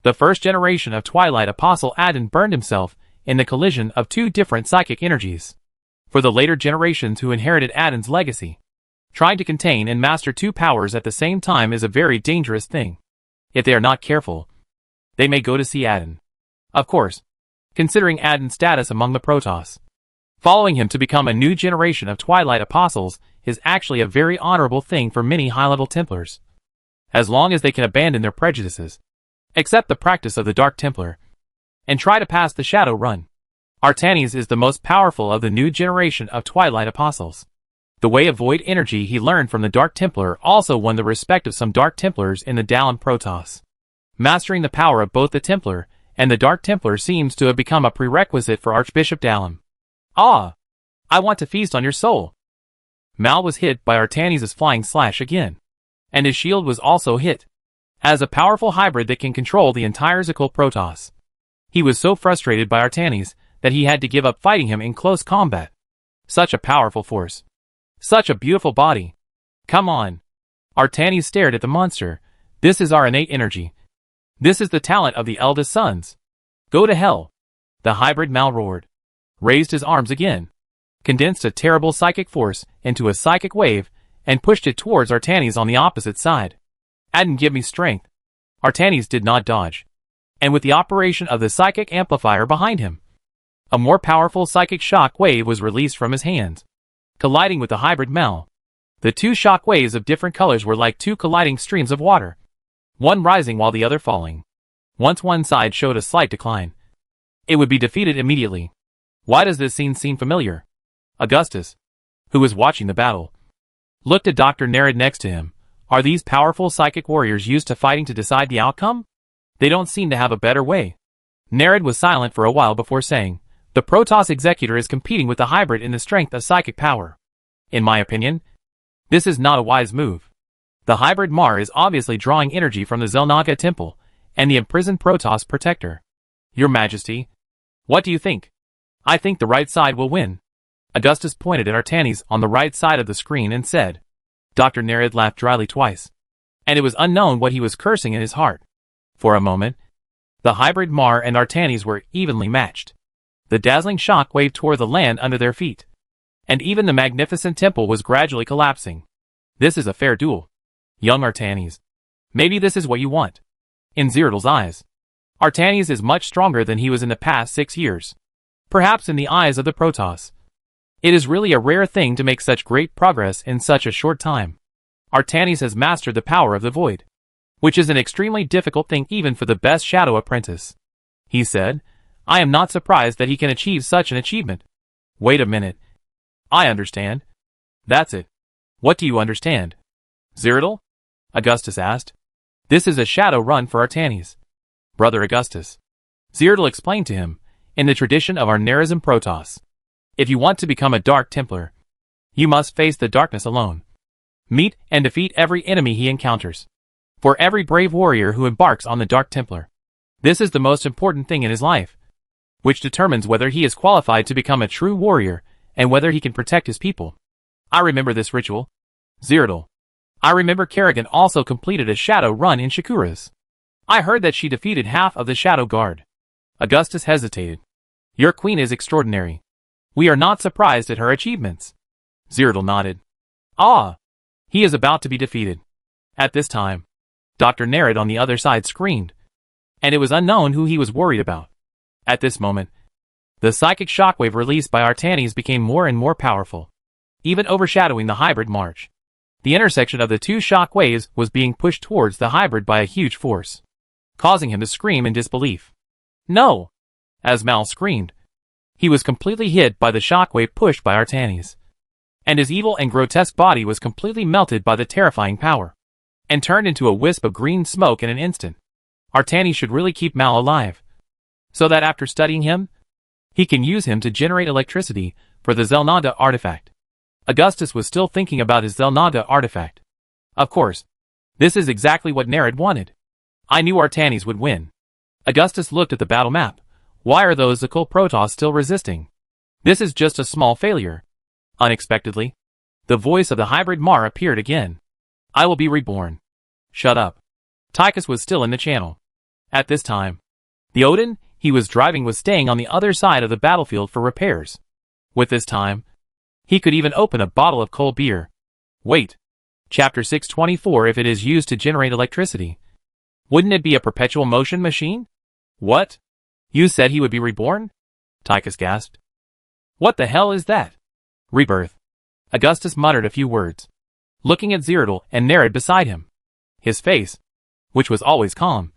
The first generation of Twilight Apostle Aden burned himself in the collision of two different psychic energies. For the later generations who inherited Aden's legacy, trying to contain and master two powers at the same time is a very dangerous thing. If they are not careful, they may go to see Aden. Of course, considering Aden's status among the Protoss, following him to become a new generation of Twilight Apostles is actually a very honorable thing for many high-level Templars, as long as they can abandon their prejudices, accept the practice of the Dark Templar, and try to pass the Shadow Run. Artanis is the most powerful of the new generation of Twilight Apostles. The way of void energy he learned from the Dark Templar also won the respect of some Dark Templars in the Dallin Protoss. Mastering the power of both the Templar and the Dark Templar seems to have become a prerequisite for Archbishop Dallin. Ah! I want to feast on your soul. Mal was hit by Artanis' flying slash again, and his shield was also hit. As a powerful hybrid that can control the entire Zikul Protoss, he was so frustrated by Artanis that he had to give up fighting him in close combat. Such a powerful force. Such a beautiful body. Come on. Artanis stared at the monster. This is our innate energy. This is the talent of the eldest sons. Go to hell. The hybrid Mal roared, raised his arms again, condensed a terrible psychic force into a psychic wave, and pushed it towards Artanis on the opposite side. Aden, give me strength. Artanis did not dodge, and with the operation of the psychic amplifier behind him, a more powerful psychic shock wave was released from his hands, colliding with the hybrid Mal. The two shock waves of different colors were like two colliding streams of water, one rising while the other falling. Once one side showed a slight decline, it would be defeated immediately. Why does this scene seem familiar? Augustus, who was watching the battle, looked at Dr. Nerid next to him. Are these powerful psychic warriors used to fighting to decide the outcome? They don't seem to have a better way. Nerid was silent for a while before saying, the Protoss Executor is competing with the hybrid in the strength of psychic power. In my opinion, this is not a wise move. The hybrid Mar is obviously drawing energy from the Xel'Naga Temple and the imprisoned Protoss Protector. Your Majesty, what do you think? I think the right side will win. Augustus pointed at Artanis on the right side of the screen and said. Dr. Nerid laughed dryly twice, and it was unknown what he was cursing in his heart. For a moment, the hybrid Mar and Artanis were evenly matched. The dazzling shock wave tore the land under their feet, and even the magnificent temple was gradually collapsing. This is a fair duel, young Artanis. Maybe this is what you want. In Zeratl's eyes, Artanis is much stronger than he was in the past 6 years. Perhaps in the eyes of the Protoss, it is really a rare thing to make such great progress in such a short time. Artanis has mastered the power of the void, which is an extremely difficult thing even for the best shadow apprentice. He said, I am not surprised that he can achieve such an achievement. Wait a minute. I understand. That's it. What do you understand? Zeratl? Augustus asked. This is a shadow run for Artanis. Brother Augustus. Zeratl explained to him, in the tradition of our Nerism Protoss. If you want to become a Dark Templar, you must face the darkness alone. Meet and defeat every enemy he encounters. For every brave warrior who embarks on the Dark Templar, this is the most important thing in his life, which determines whether he is qualified to become a true warrior and whether he can protect his people. I remember this ritual. Zeratl. I remember Kerrigan also completed a shadow run in Shakuras. I heard that she defeated half of the Shadow Guard. Augustus hesitated. Your queen is extraordinary. We are not surprised at her achievements. Zeratl nodded. Ah! He is about to be defeated. At this time, Dr. Nerid on the other side screamed, and it was unknown who he was worried about. At this moment, the psychic shockwave released by Artanis became more and more powerful, even overshadowing the hybrid march. The intersection of the two shock waves was being pushed towards the hybrid by a huge force, causing him to scream in disbelief. No! As Mal screamed, he was completely hit by the shockwave pushed by Artanis, and his evil and grotesque body was completely melted by the terrifying power, and turned into a wisp of green smoke in an instant. Artanis should really keep Mal alive, so that after studying him, he can use him to generate electricity for the Xel'Naga artifact. Augustus was still thinking about his Xel'Naga artifact. Of course, this is exactly what Nerid wanted. I knew Artanis would win. Augustus looked at the battle map. Why are those occult Protoss still resisting? This is just a small failure. Unexpectedly, the voice of the hybrid Mar appeared again. I will be reborn. Shut up. Tychus was still in the channel. At this time, the Odin he was driving was staying on the other side of the battlefield for repairs. With this time, he could even open a bottle of cold beer. Wait. Chapter 624. If it is used to generate electricity, wouldn't it be a perpetual motion machine? What? You said he would be reborn? Tychus gasped. What the hell is that? Rebirth. Augustus muttered a few words, looking at Zeratl and Nerid beside him. His face, which was always calm,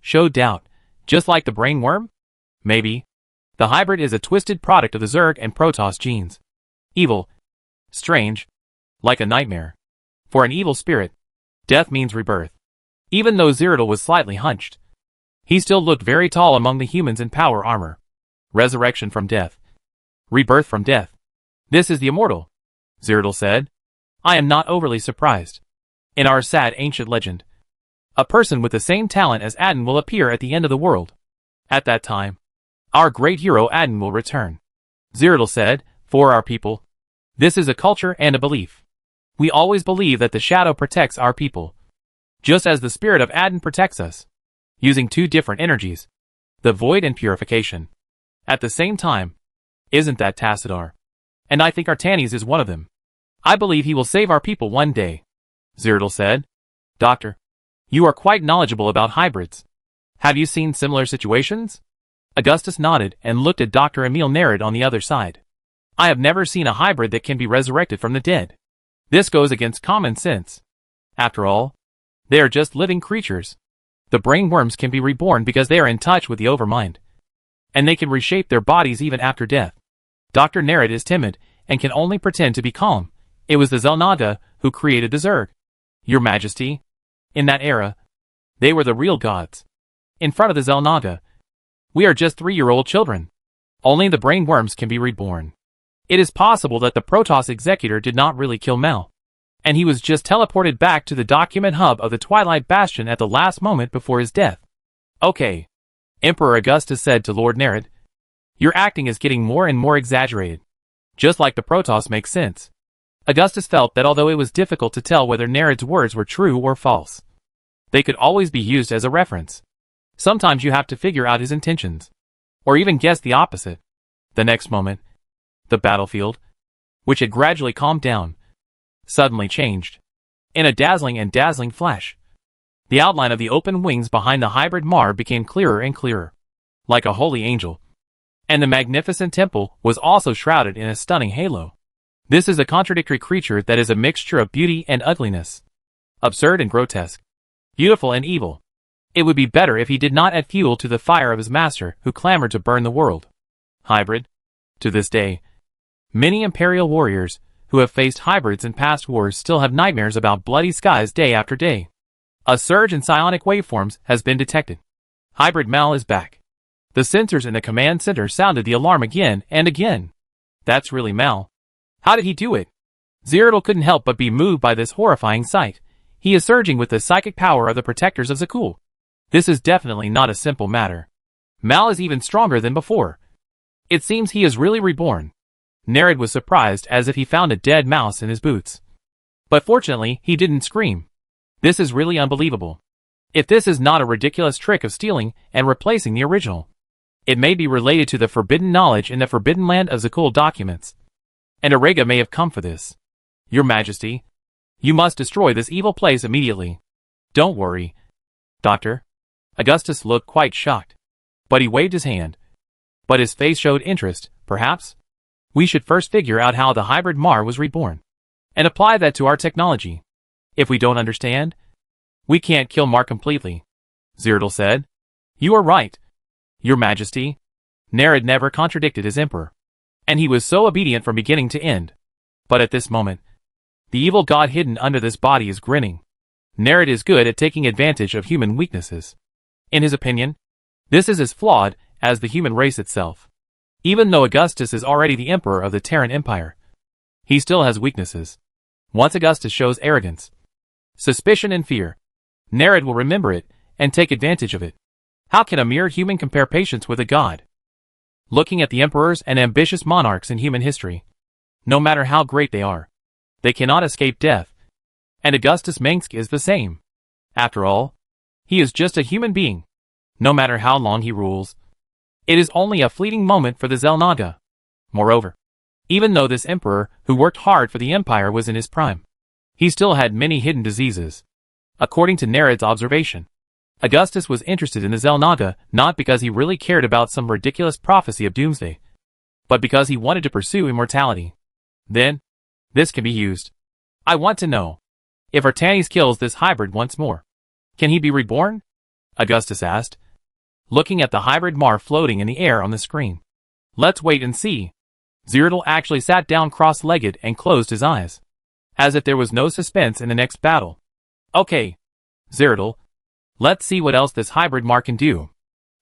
showed doubt, just like the brain worm? Maybe. The hybrid is a twisted product of the Zerg and Protoss genes. Evil. Strange. Like a nightmare. For an evil spirit, death means rebirth. Even though Zeratl was slightly hunched, he still looked very tall among the humans in power armor. Resurrection from death. Rebirth from death. This is the immortal, Zeratl said. I am not overly surprised. In our sad ancient legend, a person with the same talent as Adin will appear at the end of the world. At that time, our great hero Adin will return. Zeratl said, for our people, this is a culture and a belief. We always believe that the shadow protects our people, just as the spirit of Adin protects us, using two different energies, the void and purification. At the same time, isn't that Tassadar? And I think Artanis is one of them. I believe he will save our people one day, Zeratl said. Doctor, you are quite knowledgeable about hybrids. Have you seen similar situations? Augustus nodded and looked at Dr. Emil Nerid on the other side. I have never seen a hybrid that can be resurrected from the dead. This goes against common sense. After all, they are just living creatures. The brain worms can be reborn because they are in touch with the overmind. And they can reshape their bodies even after death. Dr. Nerid is timid and can only pretend to be calm. It was the Xel'Naga who created the Zerg. Your Majesty. In that era, they were the real gods. In front of the Xel'Naga, we are just 3-year-old children. Only the brain worms can be reborn. It is possible that the Protoss Executor did not really kill Mal, and he was just teleported back to the document hub of the Twilight Bastion at the last moment before his death. Okay, Emperor Augustus said to Lord Nerid. Your acting is getting more and more exaggerated. Just like the Protoss makes sense. Augustus felt that although it was difficult to tell whether Nerid's words were true or false, they could always be used as a reference. Sometimes you have to figure out his intentions, or even guess the opposite. The next moment, the battlefield, which had gradually calmed down, suddenly changed. In a dazzling flash, the outline of the open wings behind the hybrid Mar became clearer and clearer, like a holy angel. And the magnificent temple was also shrouded in a stunning halo. This is a contradictory creature that is a mixture of beauty and ugliness. Absurd and grotesque. Beautiful and evil. It would be better if he did not add fuel to the fire of his master who clamored to burn the world. Hybrid. To this day, many Imperial warriors who have faced hybrids in past wars still have nightmares about bloody skies day after day. A surge in psionic waveforms has been detected. Hybrid Mal is back. The sensors in the command center sounded the alarm again and again. That's really Mal. How did he do it? Zeratul couldn't help but be moved by this horrifying sight. He is surging with the psychic power of the protectors of Zakul. This is definitely not a simple matter. Mal is even stronger than before. It seems he is really reborn. Nerid was surprised as if he found a dead mouse in his boots. But fortunately, he didn't scream. This is really unbelievable. If this is not a ridiculous trick of stealing and replacing the original, it may be related to the forbidden knowledge in the Forbidden Land of Zakul documents. And Arega may have come for this. Your Majesty, you must destroy this evil place immediately. Don't worry, Doctor. Augustus looked quite shocked. But he waved his hand. But his face showed interest, perhaps? We should first figure out how the hybrid Mar was reborn. And apply that to our technology. If we don't understand, we can't kill Mar completely. Zeratul said. You are right, Your Majesty. Nerid never contradicted his emperor. And he was so obedient from beginning to end. But at this moment, the evil god hidden under this body is grinning. Nerid is good at taking advantage of human weaknesses. In his opinion, this is as flawed as the human race itself. Even though Augustus is already the emperor of the Terran Empire, he still has weaknesses. Once Augustus shows arrogance, suspicion and fear, Nerid will remember it and take advantage of it. How can a mere human compare patience with a god? Looking at the emperors and ambitious monarchs in human history, no matter how great they are, they cannot escape death. And Augustus Mengsk is the same. After all, he is just a human being, no matter how long he rules. It is only a fleeting moment for the Xel'Naga. Moreover, even though this emperor who worked hard for the empire was in his prime, he still had many hidden diseases. According to Nerid's observation, Augustus was interested in the Xel'Naga not because he really cared about some ridiculous prophecy of doomsday, but because he wanted to pursue immortality. Then, this can be used. I want to know, if Artanis kills this hybrid once more, can he be reborn? Augustus asked, looking at the hybrid Mar floating in the air on the screen. Let's wait and see. Zeratul actually sat down cross-legged and closed his eyes, as if there was no suspense in the next battle. Okay, Zeratul, let's see what else this hybrid Mar can do.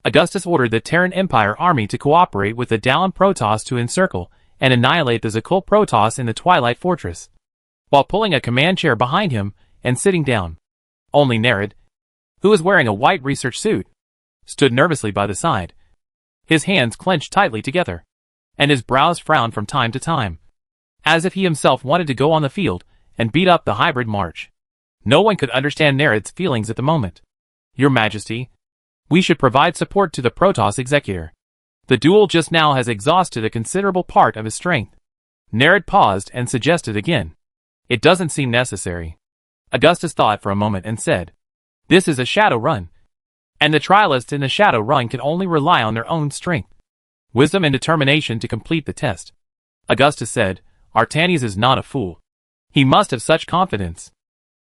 Augustus ordered the Terran Empire army to cooperate with the Dallin Protoss to encircle and annihilate the Zakul Protoss in the Twilight Fortress, while pulling a command chair behind him and sitting down. Only Nerid, who was wearing a white research suit, stood nervously by the side. His hands clenched tightly together, and his brows frowned from time to time, as if he himself wanted to go on the field and beat up the hybrid march. No one could understand Nerid's feelings at the moment. Your Majesty, we should provide support to the Protoss Executor. The duel just now has exhausted a considerable part of his strength. Nerid paused and suggested again. It doesn't seem necessary. Augustus thought for a moment and said, this is a shadow run, and the trialists in the shadow run can only rely on their own strength, wisdom and determination to complete the test. Augustus said, Artanis is not a fool. He must have such confidence.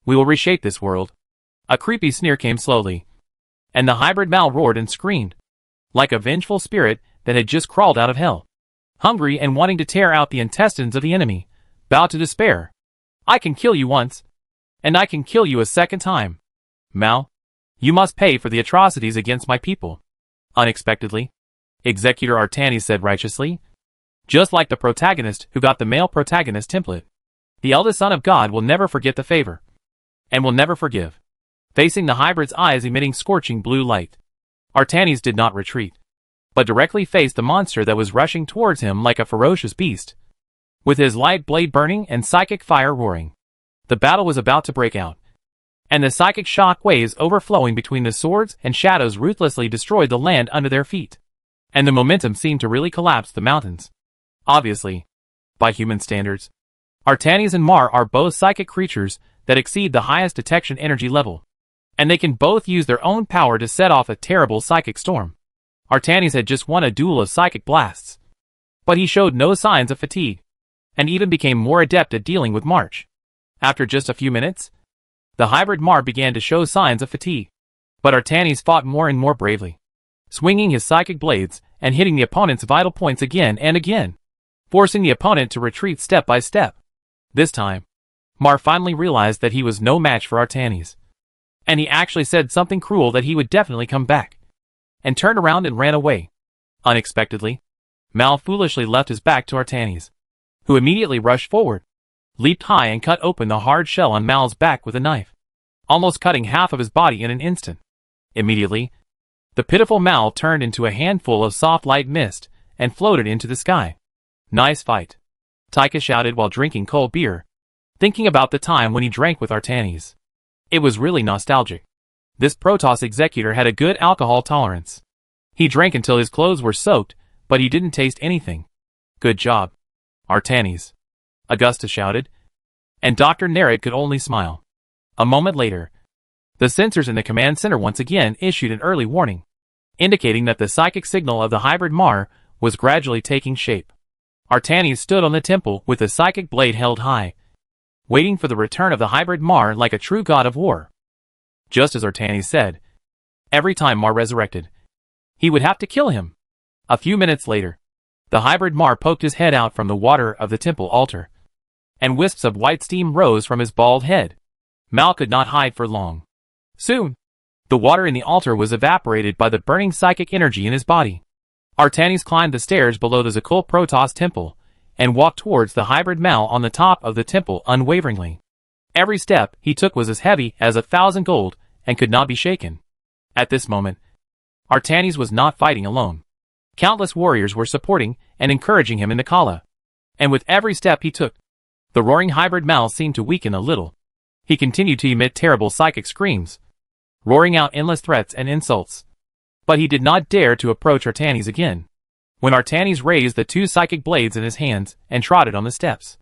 We will reshape this world. A creepy sneer came slowly. And the hybrid Mal roared and screamed. Like a vengeful spirit that had just crawled out of hell. Hungry and wanting to tear out the intestines of the enemy. Bowed to despair. I can kill you once. And I can kill you a second time. Mal, you must pay for the atrocities against my people. Unexpectedly, Executor Artanis said righteously. Just like the protagonist who got the male protagonist template. The eldest son of God will never forget the favor. And will never forgive. Facing the hybrid's eyes emitting scorching blue light. Artanis did not retreat. But directly faced the monster that was rushing towards him like a ferocious beast. With his light blade burning and psychic fire roaring. The battle was about to break out. And the psychic shock waves overflowing between the swords and shadows ruthlessly destroyed the land under their feet. And the momentum seemed to really collapse the mountains. Obviously, by human standards, Artanis and Mar are both psychic creatures that exceed the highest detection energy level. And they can both use their own power to set off a terrible psychic storm. Artanis had just won a duel of psychic blasts. But he showed no signs of fatigue. And even became more adept at dealing with March. After just a few minutes, the hybrid Mar began to show signs of fatigue. But Artanis fought more and more bravely. Swinging his psychic blades and hitting the opponent's vital points again and again. Forcing the opponent to retreat step by step. This time, Mar finally realized that he was no match for Artanis. And he actually said something cruel that he would definitely come back. And turned around and ran away. Unexpectedly, Mal foolishly left his back to Artanis, who immediately rushed forward, leaped high and cut open the hard shell on Mal's back with a knife, almost cutting half of his body in an instant. Immediately, the pitiful Mal turned into a handful of soft light mist and floated into the sky. Nice fight, Taika shouted while drinking cold beer, thinking about the time when he drank with Artanis. It was really nostalgic. This Protoss executor had a good alcohol tolerance. He drank until his clothes were soaked, but he didn't taste anything. Good job, Artanis, Augusta shouted. And Dr. Nerad could only smile. A moment later, the sensors in the command center once again issued an early warning, indicating that the psychic signal of the hybrid Mar was gradually taking shape. Artanis stood on the temple with the psychic blade held high, waiting for the return of the hybrid Mar like a true god of war. Just as Artanis said, every time Mar resurrected, he would have to kill him. A few minutes later, the hybrid Mar poked his head out from the water of the temple altar, and wisps of white steam rose from his bald head. Mal could not hide for long. Soon, the water in the altar was evaporated by the burning psychic energy in his body. Artanis climbed the stairs below the Zakul Protoss temple, and walked towards the hybrid Mal on the top of the temple unwaveringly. Every step he took was as heavy as 1,000 gold, and could not be shaken. At this moment, Artanis was not fighting alone. Countless warriors were supporting and encouraging him in the Kala. And with every step he took, the roaring hybrid Mal seemed to weaken a little. He continued to emit terrible psychic screams, roaring out endless threats and insults. But he did not dare to approach Artanis again. When Artanis raised the two psychic blades in his hands and trotted on the steps,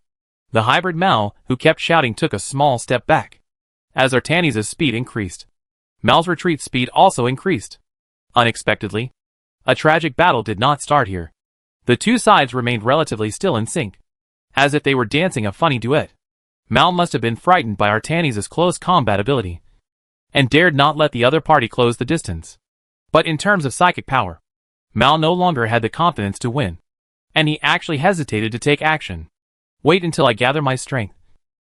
the hybrid Mal, who kept shouting, took a small step back. As Artanis' speed increased, Mal's retreat speed also increased. Unexpectedly, a tragic battle did not start here. The two sides remained relatively still in sync, as if they were dancing a funny duet. Mal must have been frightened by Artanis' close combat ability, and dared not let the other party close the distance. But in terms of psychic power, Mal no longer had the confidence to win, and he actually hesitated to take action. Wait until I gather my strength,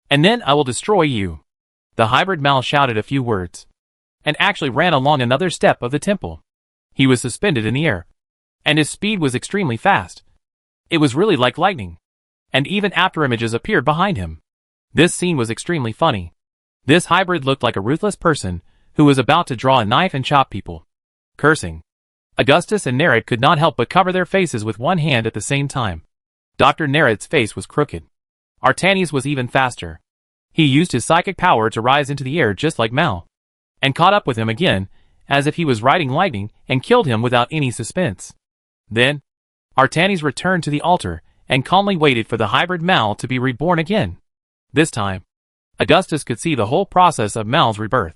and then I will destroy you. The hybrid Mal shouted a few words, and actually ran along another step of the temple. He was suspended in the air, and his speed was extremely fast. It was really like lightning, and even after images appeared behind him. This scene was extremely funny. This hybrid looked like a ruthless person who was about to draw a knife and chop people. Cursing, Augustus and Nerad could not help but cover their faces with one hand at the same time. Dr. Nerad's face was crooked. Artanis was even faster. He used his psychic power to rise into the air just like Mal, and caught up with him again, as if he was riding lightning, and killed him without any suspense. Then, Artanis returned to the altar, and calmly waited for the hybrid Mal to be reborn again. This time, Augustus could see the whole process of Mal's rebirth.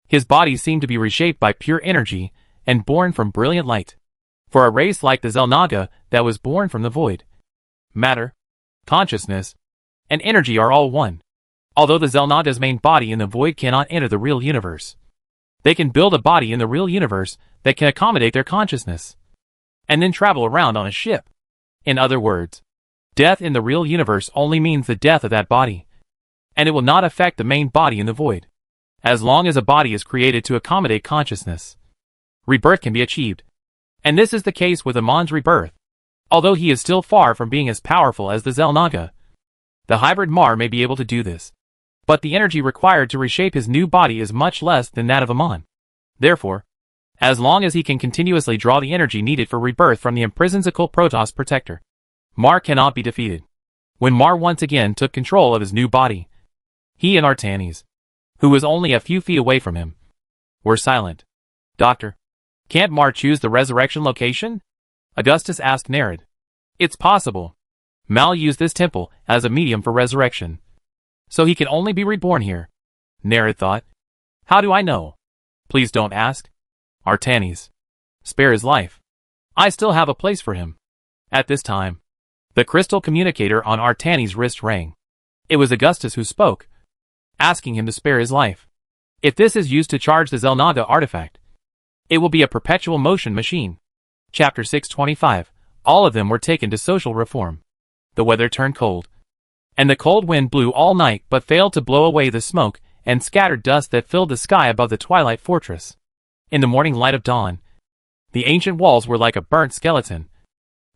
His body seemed to be reshaped by pure energy, and born from brilliant light. For a race like the Xel'Naga that was born from the void, matter, consciousness, and energy are all one. Although the Xel'Naga's main body in the void cannot enter the real universe, they can build a body in the real universe that can accommodate their consciousness, and then travel around on a ship. In other words, death in the real universe only means the death of that body, and it will not affect the main body in the void. As long as a body is created to accommodate consciousness, rebirth can be achieved. And this is the case with Amon's rebirth. Although he is still far from being as powerful as the Xel'Naga, the hybrid Mar may be able to do this. But the energy required to reshape his new body is much less than that of Amon. Therefore, as long as he can continuously draw the energy needed for rebirth from the imprisoned occult Protoss protector, Mar cannot be defeated. When Mar once again took control of his new body, he and Artanis, who was only a few feet away from him, were silent. Doctor, can't Mar choose the resurrection location? Augustus asked Nerid. It's possible. Mal used this temple as a medium for resurrection, so he can only be reborn here. Nerid thought. How do I know? Please don't ask. Artanis, spare his life. I still have a place for him. At this time, the crystal communicator on Artanis' wrist rang. It was Augustus who spoke, asking him to spare his life. If this is used to charge the Xel'Naga artifact, it will be a perpetual motion machine. Chapter 625. All of them were taken to social reform. The weather turned cold, and the cold wind blew all night but failed to blow away the smoke and scattered dust that filled the sky above the twilight fortress. In the morning light of dawn, the ancient walls were like a burnt skeleton,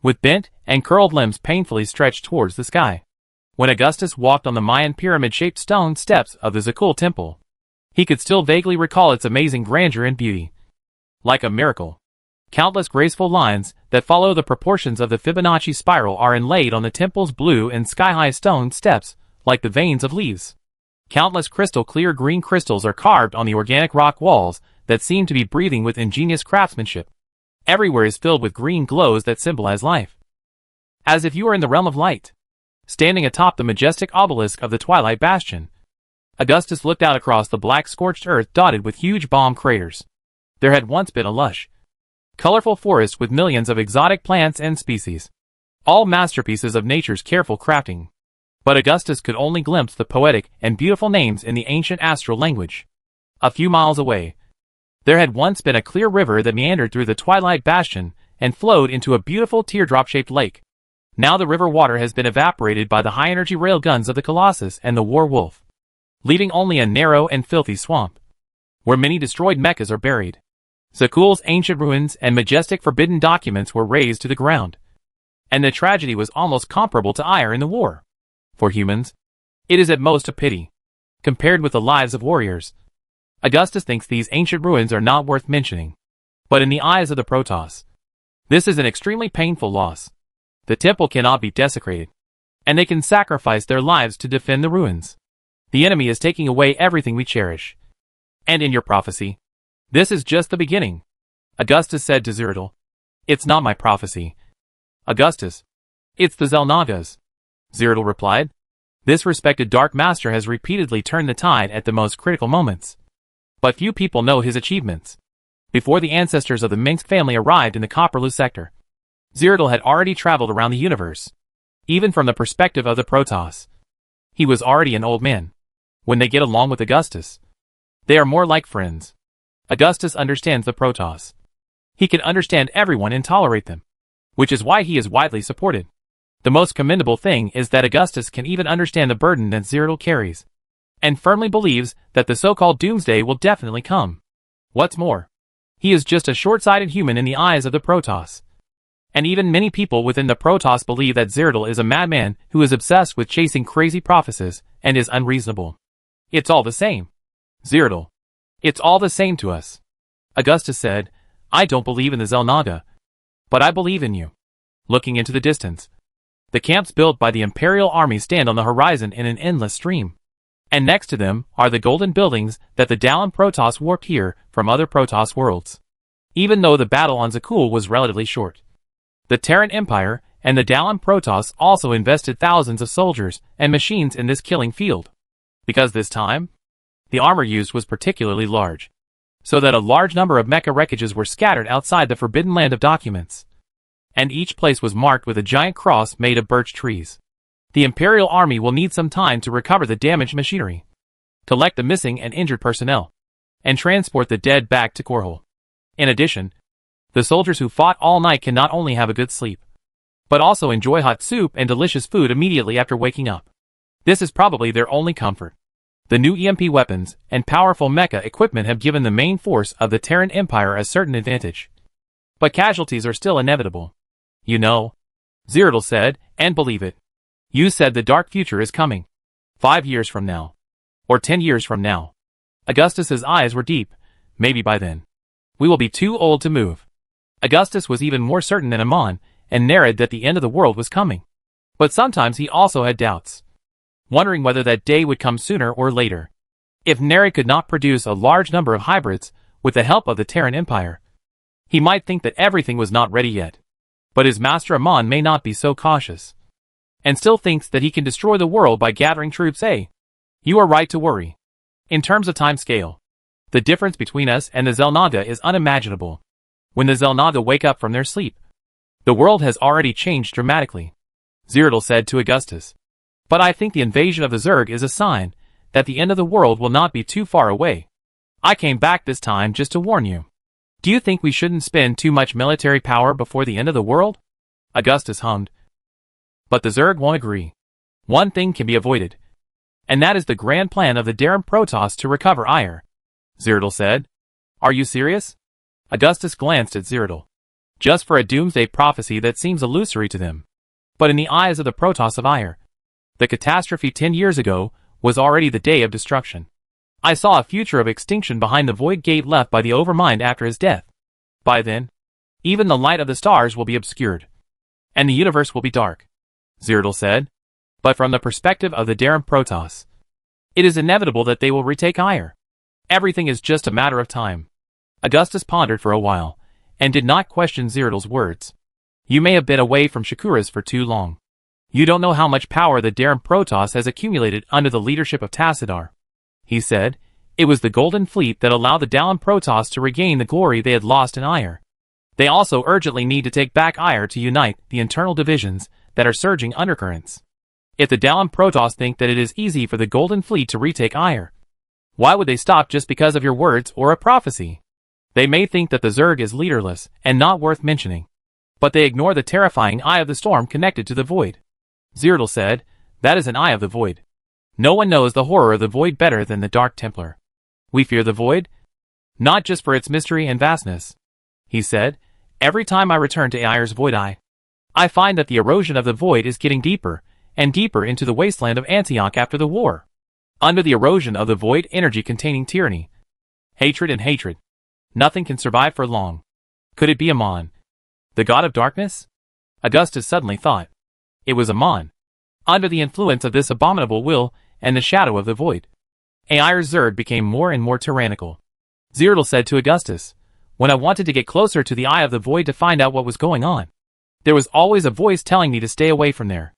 with bent and curled limbs painfully stretched towards the sky. When Augustus walked on the Mayan pyramid-shaped stone steps of the Zakul temple, he could still vaguely recall its amazing grandeur and beauty. Like a miracle, countless graceful lines that follow the proportions of the Fibonacci spiral are inlaid on the temple's blue and sky-high stone steps, like the veins of leaves. Countless crystal-clear green crystals are carved on the organic rock walls that seem to be breathing with ingenious craftsmanship. Everywhere is filled with green glows that symbolize life, as if you are in the realm of light. Standing atop the majestic obelisk of the Twilight Bastion, Augustus looked out across the black scorched earth dotted with huge bomb craters. There had once been a lush, colorful forest with millions of exotic plants and species, all masterpieces of nature's careful crafting. But Augustus could only glimpse the poetic and beautiful names in the ancient astral language. A few miles away, there had once been a clear river that meandered through the Twilight Bastion and flowed into a beautiful teardrop-shaped lake. Now the river water has been evaporated by the high-energy railguns of the Colossus and the War Wolf, leaving only a narrow and filthy swamp, where many destroyed mechas are buried. Zakul's ancient ruins and majestic forbidden documents were razed to the ground, and the tragedy was almost comparable to ire in the war. For humans, it is at most a pity, compared with the lives of warriors. Augustus thinks these ancient ruins are not worth mentioning, but in the eyes of the Protoss, this is an extremely painful loss. The temple cannot be desecrated, and they can sacrifice their lives to defend the ruins. The enemy is taking away everything we cherish. And in your prophecy, this is just the beginning. Augustus said to Zeratul. It's not my prophecy, Augustus. It's the Xel'Naga's. Zeratul replied. This respected Dark Master has repeatedly turned the tide at the most critical moments, but few people know his achievements. Before the ancestors of the Minsk family arrived in the Copperloo sector, Zeratul had already traveled around the universe. Even from the perspective of the Protoss, he was already an old man. When they get along with Augustus, they are more like friends. Augustus understands the Protoss. He can understand everyone and tolerate them, which is why he is widely supported. The most commendable thing is that Augustus can even understand the burden that Zeratul carries, and firmly believes that the so-called doomsday will definitely come. What's more, he is just a short-sighted human in the eyes of the Protoss. And even many people within the Protoss believe that Zeratul is a madman who is obsessed with chasing crazy prophecies and is unreasonable. It's all the same. Zeratul. It's all the same to us. Augustus said, I don't believe in the Xel'Naga, but I believe in you. Looking into the distance, the camps built by the Imperial Army stand on the horizon in an endless stream. And next to them are the golden buildings that the Dallin Protoss warped here from other Protoss worlds. Even though the battle on Zakul was relatively short, the Terran Empire and the Dallin Protoss also invested thousands of soldiers and machines in this killing field. Because this time, the armor used was particularly large, so that a large number of mecha wreckages were scattered outside the forbidden land of documents, and each place was marked with a giant cross made of birch trees. The Imperial Army will need some time to recover the damaged machinery, collect the missing and injured personnel, and transport the dead back to Korhol. In addition, the soldiers who fought all night can not only have a good sleep, but also enjoy hot soup and delicious food immediately after waking up. This is probably their only comfort. The new EMP weapons and powerful mecha equipment have given the main force of the Terran Empire a certain advantage. But casualties are still inevitable. You know, Zeratul said, and believe it. You said the dark future is coming. 5 years from now. Or 10 years from now. Augustus's eyes were deep. Maybe by then we will be too old to move. Augustus was even more certain than Amon, and narrated that the end of the world was coming. But sometimes he also had doubts, wondering whether that day would come sooner or later. If Neri could not produce a large number of hybrids with the help of the Terran Empire, he might think that everything was not ready yet. But his master Amon may not be so cautious, and still thinks that he can destroy the world by gathering troops. You are right to worry. In terms of time scale, the difference between us and the Zelnaga is unimaginable. When the Zelnaga wake up from their sleep, the world has already changed dramatically, Zeratul said to Augustus. But I think the invasion of the Zerg is a sign that the end of the world will not be too far away. I came back this time just to warn you. Do you think we shouldn't spend too much military power before the end of the world? Augustus hummed. But the Zerg won't agree. One thing can be avoided, and that is the grand plan of the Terran Protoss to recover Ire, Zeratul said. Are you serious? Augustus glanced at Zeratul. Just for a doomsday prophecy that seems illusory to them. But in the eyes of the Protoss of Ire, the catastrophe 10 years ago was already the day of destruction. I saw a future of extinction behind the void gate left by the Overmind after his death. By then, even the light of the stars will be obscured, and the universe will be dark, Zeratul said. But from the perspective of the Terran Protoss, it is inevitable that they will retake Ire. Everything is just a matter of time. Augustus pondered for a while, and did not question Zeratul's words. You may have been away from Shakuras for too long. You don't know how much power the Terran Protoss has accumulated under the leadership of Tassadar, he said. It was the Golden Fleet that allowed the Dallin Protoss to regain the glory they had lost in Ire. They also urgently need to take back Ire to unite the internal divisions that are surging undercurrents. If the Dallin Protoss think that it is easy for the Golden Fleet to retake Ire, why would they stop just because of your words or a prophecy? They may think that the Zerg is leaderless and not worth mentioning, but they ignore the terrifying Eye of the Storm connected to the Void. Zeratul said, that is an Eye of the Void. No one knows the horror of the Void better than the Dark Templar. We fear the Void, not just for its mystery and vastness, he said. Every time I return to Ire's Void Eye, I find that the erosion of the Void is getting deeper and deeper into the wasteland of Antioch after the war. Under the erosion of the Void energy containing tyranny, hatred and hatred, nothing can survive for long. Could it be Amon, the god of darkness? Augustus suddenly thought. It was Amon. Under the influence of this abominable will and the shadow of the Void, Aire's Zerg became more and more tyrannical. Zeratul said to Augustus, when I wanted to get closer to the Eye of the Void to find out what was going on, there was always a voice telling me to stay away from there.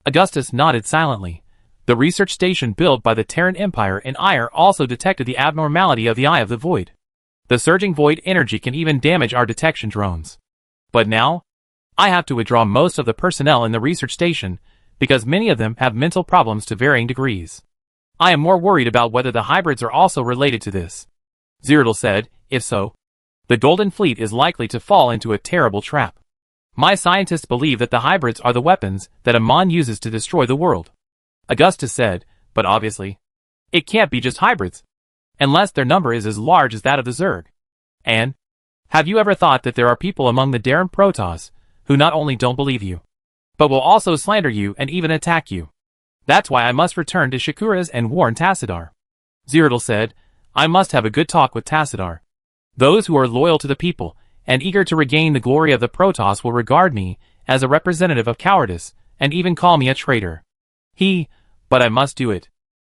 Augustus nodded silently. The research station built by the Terran Empire in Ire also detected the abnormality of the Eye of the Void. The surging Void energy can even damage our detection drones. But now, I have to withdraw most of the personnel in the research station, because many of them have mental problems to varying degrees. I am more worried about whether the hybrids are also related to this, Zeratul said. If so, the Golden Fleet is likely to fall into a terrible trap. My scientists believe that the hybrids are the weapons that Amon uses to destroy the world, Augustus said, but obviously, it can't be just hybrids, unless their number is as large as that of the Zerg. And, have you ever thought that there are people among the Terran Protoss who not only don't believe you, but will also slander you and even attack you? That's why I must return to Shakuras and warn Tassadar. Zeratul said, I must have a good talk with Tassadar. Those who are loyal to the people and eager to regain the glory of the Protoss will regard me as a representative of cowardice and even call me a traitor. But I must do it.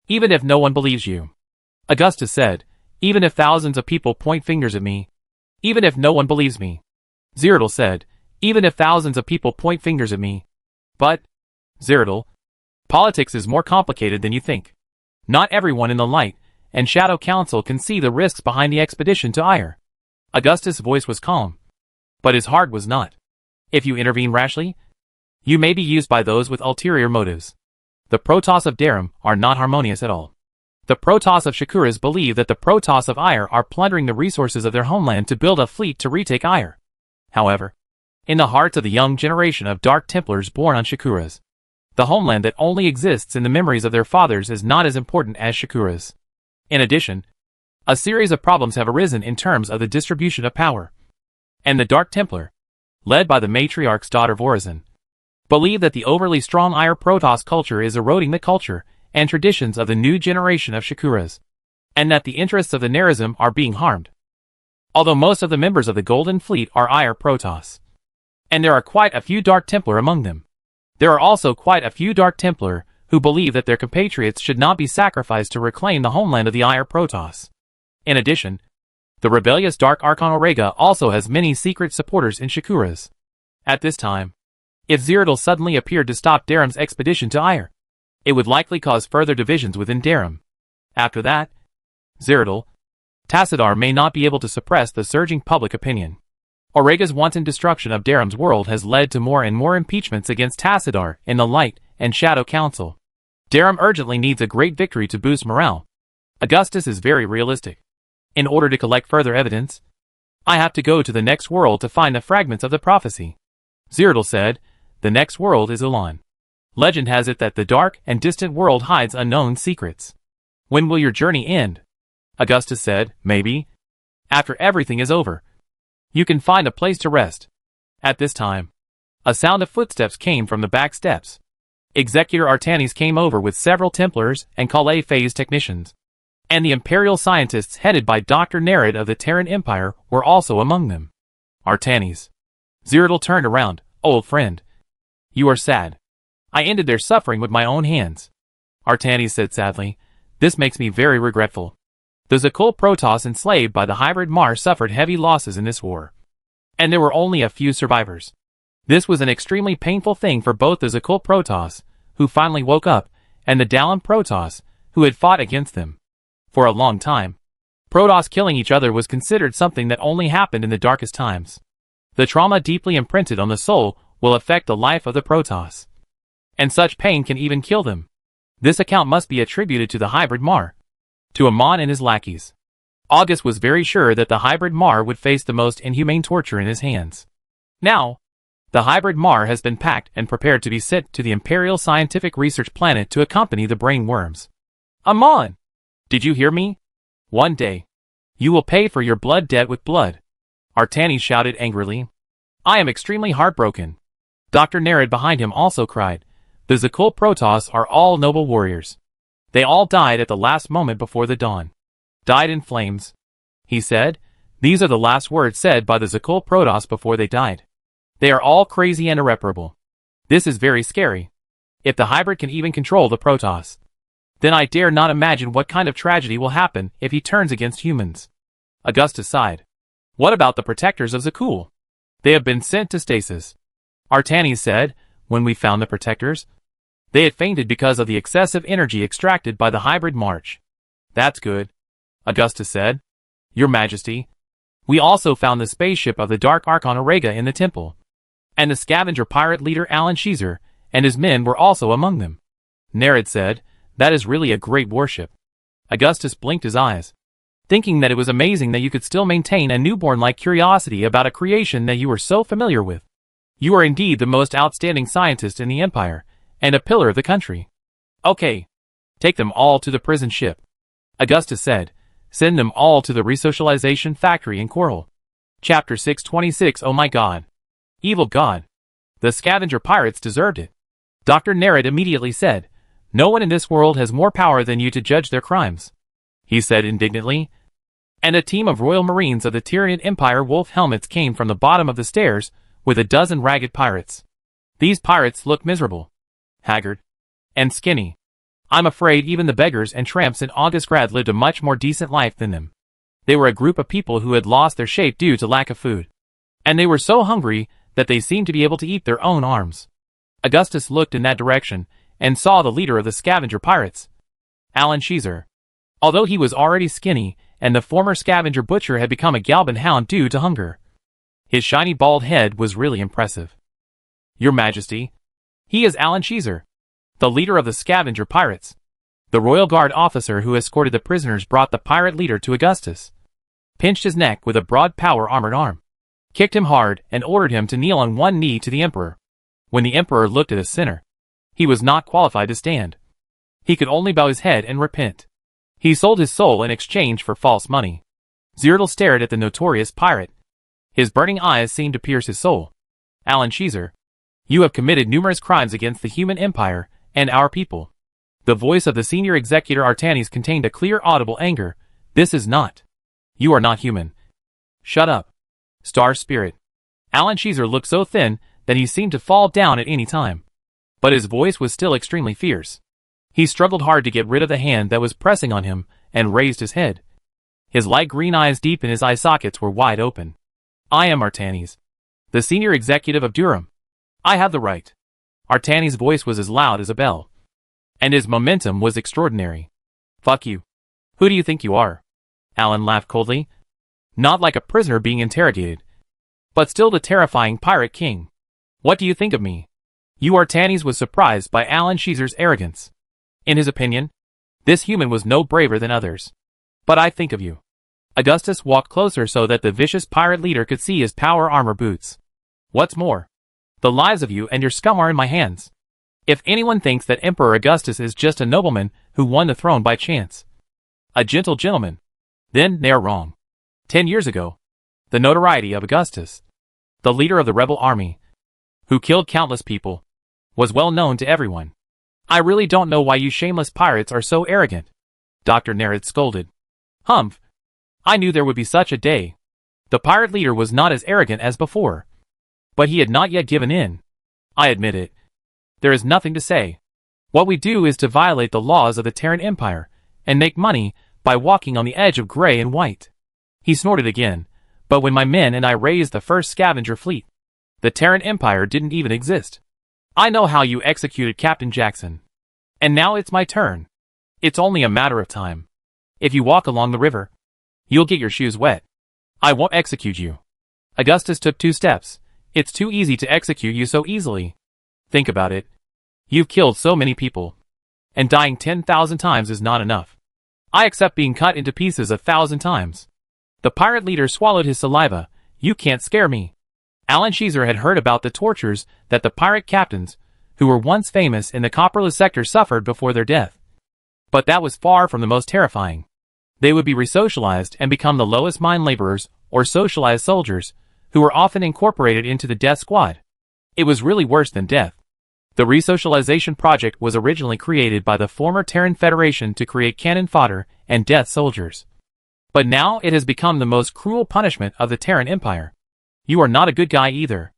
Even if no one believes you. Augustus said, even if thousands of people point fingers at me. Even if no one believes me. Zeratul said, even if thousands of people point fingers at me. But, Zeratul, politics is more complicated than you think. Not everyone in the Light and Shadow Council can see the risks behind the expedition to Ire. Augustus' voice was calm, but his heart was not. If you intervene rashly, you may be used by those with ulterior motives. The Protoss of Terran are not harmonious at all. The Protoss of Shakuras believe that the Protoss of Aiur are plundering the resources of their homeland to build a fleet to retake Aiur. However, in the hearts of the young generation of Dark Templars born on Shakuras, the homeland that only exists in the memories of their fathers is not as important as Shakuras. In addition, a series of problems have arisen in terms of the distribution of power. And the Dark Templar, led by the matriarch's daughter Vorazin, believe that the overly strong Aiur Protoss culture is eroding the culture and traditions of the new generation of Shakuras, and that the interests of the Nerazim are being harmed. Although most of the members of the Golden Fleet are Aiur Protoss, and there are quite a few Dark Templar among them, there are also quite a few Dark Templar who believe that their compatriots should not be sacrificed to reclaim the homeland of the Aiur Protoss. In addition, the rebellious Dark Archon Orega also has many secret supporters in Shakuras. At this time, if Zeratul suddenly appeared to stop Daram's expedition to Aiur, it would likely cause further divisions within Daram. After that, Zeratul, Tassadar may not be able to suppress the surging public opinion. Orega's wanton destruction of Daram's world has led to more and more impeachments against Tassadar in the Light and Shadow Council. Daram urgently needs a great victory to boost morale. Augustus is very realistic. In order to collect further evidence, I have to go to the next world to find the fragments of the prophecy. Zeratul said, the next world is Ulan. Legend has it that the dark and distant world hides unknown secrets. When will your journey end? Augustus said, maybe after everything is over. You can find a place to rest. At this time, a sound of footsteps came from the back steps. Executor Artanis came over with several Templars and Calais phase technicians, and the Imperial scientists headed by Dr. Nerid of the Terran Empire were also among them. Artanis. Zeratul turned around. Old friend. You are sad. I ended their suffering with my own hands. Artanis said sadly, this makes me very regretful. The Zakul Protoss enslaved by the hybrid Mar suffered heavy losses in this war, and there were only a few survivors. This was an extremely painful thing for both the Zakul Protoss, who finally woke up, and the Dalam Protoss, who had fought against them. For a long time, Protoss killing each other was considered something that only happened in the darkest times. The trauma deeply imprinted on the soul will affect the life of the Protoss, and such pain can even kill them. This account must be attributed to the hybrid Mar, to Amon and his lackeys. August was very sure that the hybrid Mar would face the most inhumane torture in his hands. Now, the hybrid Mar has been packed and prepared to be sent to the Imperial Scientific Research Planet to accompany the brain worms. Amon! Did you hear me? One day, you will pay for your blood debt with blood. Artanis shouted angrily. I am extremely heartbroken. Dr. Nerid behind him also cried. The Zakul Protoss are all noble warriors. They all died at the last moment before the dawn. Died in flames. He said, these are the last words said by the Zakul Protoss before they died. They are all crazy and irreparable. This is very scary. If the hybrid can even control the Protoss, then I dare not imagine what kind of tragedy will happen if he turns against humans. Augustus sighed. What about the protectors of Zakul? They have been sent to stasis. Artanis said, when we found the protectors, they had fainted because of the excessive energy extracted by the hybrid march. That's good, Augustus said. Your Majesty, we also found the spaceship of the Dark Archon Orega in the temple, and the scavenger pirate leader Alan Sheezer and his men were also among them. Nerid said, that is really a great warship. Augustus blinked his eyes, thinking that it was amazing that you could still maintain a newborn-like curiosity about a creation that you were so familiar with. You are indeed the most outstanding scientist in the Empire, and a pillar of the country. Okay. Take them all to the prison ship. Augustus said, send them all to the resocialization factory in Coral. Chapter 626. Oh my God. Evil God. The scavenger pirates deserved it. Dr. Nerid immediately said, no one in this world has more power than you to judge their crimes. He said indignantly. And a team of Royal Marines of the Tyrian Empire wolf helmets came from the bottom of the stairs with a dozen ragged pirates. These pirates looked miserable, haggard, and skinny. I'm afraid even the beggars and tramps in Augustgrad lived a much more decent life than them. They were a group of people who had lost their shape due to lack of food, and they were so hungry that they seemed to be able to eat their own arms. Augustus looked in that direction and saw the leader of the scavenger pirates, Alan Sheezer. Although he was already skinny, and the former scavenger butcher had become a Galban hound due to hunger, his shiny bald head was really impressive. Your Majesty, he is Alan Sheezer, the leader of the scavenger pirates. The royal guard officer who escorted the prisoners brought the pirate leader to Augustus, pinched his neck with a broad power-armored arm, kicked him hard, and ordered him to kneel on one knee to the emperor. When the emperor looked at a sinner, he was not qualified to stand. He could only bow his head and repent. He sold his soul in exchange for false money. Zirtel stared at the notorious pirate. His burning eyes seemed to pierce his soul. Alan Caesar, you have committed numerous crimes against the human empire and our people. The voice of the senior executor Artanis contained a clear audible anger. This is not. You are not human. Shut up. Star Spirit. Alan Caesar looked so thin that he seemed to fall down at any time. But his voice was still extremely fierce. He struggled hard to get rid of the hand that was pressing on him and raised his head. His light green eyes deep in his eye sockets were wide open. I am Artanis, the senior executive of Durham. I have the right. Artanis' voice was as loud as a bell. And his momentum was extraordinary. Fuck you. Who do you think you are? Alan laughed coldly. Not like a prisoner being interrogated, but still the terrifying pirate king. What do you think of me? You Artanis was surprised by Alan Caesar's arrogance. In his opinion, this human was no braver than others. But I think of you. Augustus walked closer so that the vicious pirate leader could see his power armor boots. What's more, the lives of you and your scum are in my hands. If anyone thinks that Emperor Augustus is just a nobleman who won the throne by chance, a gentle gentleman, then they are wrong. 10 years ago, the notoriety of Augustus, the leader of the rebel army, who killed countless people, was well known to everyone. I really don't know why you shameless pirates are so arrogant. Dr. Nereid scolded. Humph. I knew there would be such a day. The pirate leader was not as arrogant as before. But he had not yet given in. I admit it. There is nothing to say. What we do is to violate the laws of the Terran Empire, and make money by walking on the edge of gray and white. He snorted again, but when my men and I raised the first scavenger fleet, the Terran Empire didn't even exist. I know how you executed Captain Jackson. And now it's my turn. It's only a matter of time. If you walk along the river, you'll get your shoes wet. I won't execute you. Augustus took 2 steps. It's too easy to execute you so easily. Think about it. You've killed so many people. And dying 10,000 times is not enough. I accept being cut into pieces 1,000 times. The pirate leader swallowed his saliva. You can't scare me. Alan Caesar had heard about the tortures that the pirate captains, who were once famous in the Copperless sector, suffered before their death. But that was far from the most terrifying. They would be resocialized and become the lowest mine laborers or socialized soldiers, who were often incorporated into the death squad. It was really worse than death. The resocialization project was originally created by the former Terran Federation to create cannon fodder and death soldiers. But now it has become the most cruel punishment of the Terran Empire. You are not a good guy either.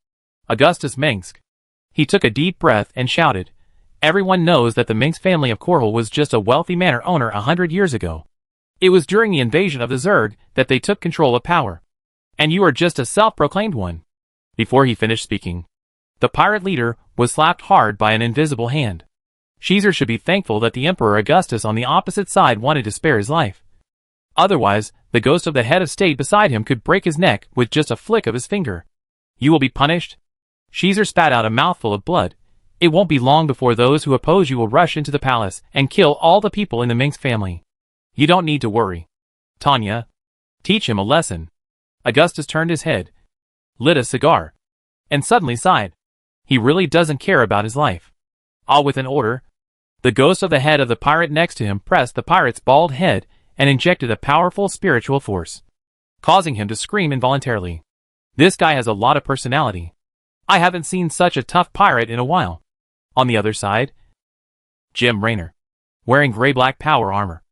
Augustus Minsk. He took a deep breath and shouted. Everyone knows that the Minsk family of Korhal was just a wealthy manor owner 100 years ago. It was during the invasion of the Zerg that they took control of power. And you are just a self-proclaimed one. Before he finished speaking, the pirate leader was slapped hard by an invisible hand. Caesar should be thankful that the Emperor Augustus on the opposite side wanted to spare his life. Otherwise, the ghost of the head of state beside him could break his neck with just a flick of his finger. You will be punished. Caesar spat out a mouthful of blood. It won't be long before those who oppose you will rush into the palace and kill all the people in the Minsk family. You don't need to worry. Tanya, teach him a lesson. Augustus turned his head, lit a cigar, and suddenly sighed. He really doesn't care about his life. All with an order. The ghost of the head of the pirate next to him pressed the pirate's bald head and injected a powerful spiritual force, causing him to scream involuntarily. This guy has a lot of personality. I haven't seen such a tough pirate in a while. On the other side, Jim Raynor, wearing gray-black power armor,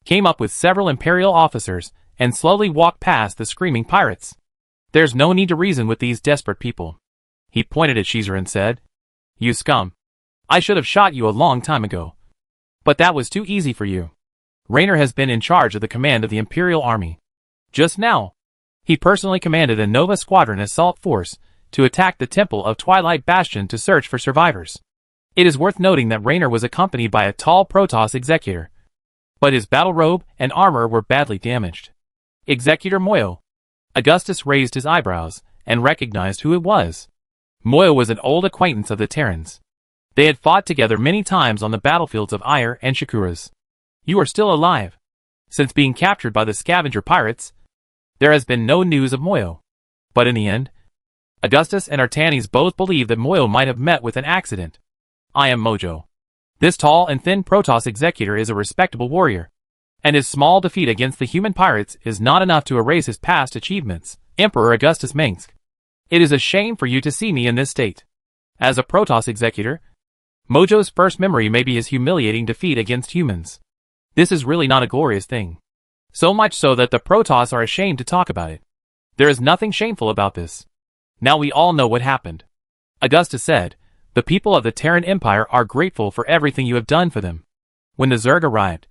came up with several Imperial officers and slowly walked past the screaming pirates. There's no need to reason with these desperate people. He pointed at Caesar and said, You scum. I should have shot you a long time ago. But that was too easy for you. Raynor has been in charge of the command of the Imperial Army. Just now, he personally commanded a Nova Squadron assault force to attack the Temple of Twilight Bastion to search for survivors. It is worth noting that Raynor was accompanied by a tall Protoss executor, but his battle robe and armor were badly damaged. Executor Moyo. Augustus raised his eyebrows and recognized who it was. Moyo was an old acquaintance of the Terrans. They had fought together many times on the battlefields of Ire and Shakuras. You are still alive. Since being captured by the scavenger pirates, there has been no news of Moyo. But in the end, Augustus and Artanis both believe that Moyo might have met with an accident. I am Mojo. This tall and thin Protoss executor is a respectable warrior, and his small defeat against the human pirates is not enough to erase his past achievements. Emperor Augustus Mengsk. It is a shame for you to see me in this state. As a Protoss executor, Mojo's first memory may be his humiliating defeat against humans. This is really not a glorious thing. So much so that the Protoss are ashamed to talk about it. There is nothing shameful about this. Now we all know what happened. Augustus said, the people of the Terran Empire are grateful for everything you have done for them. When the Zerg arrived,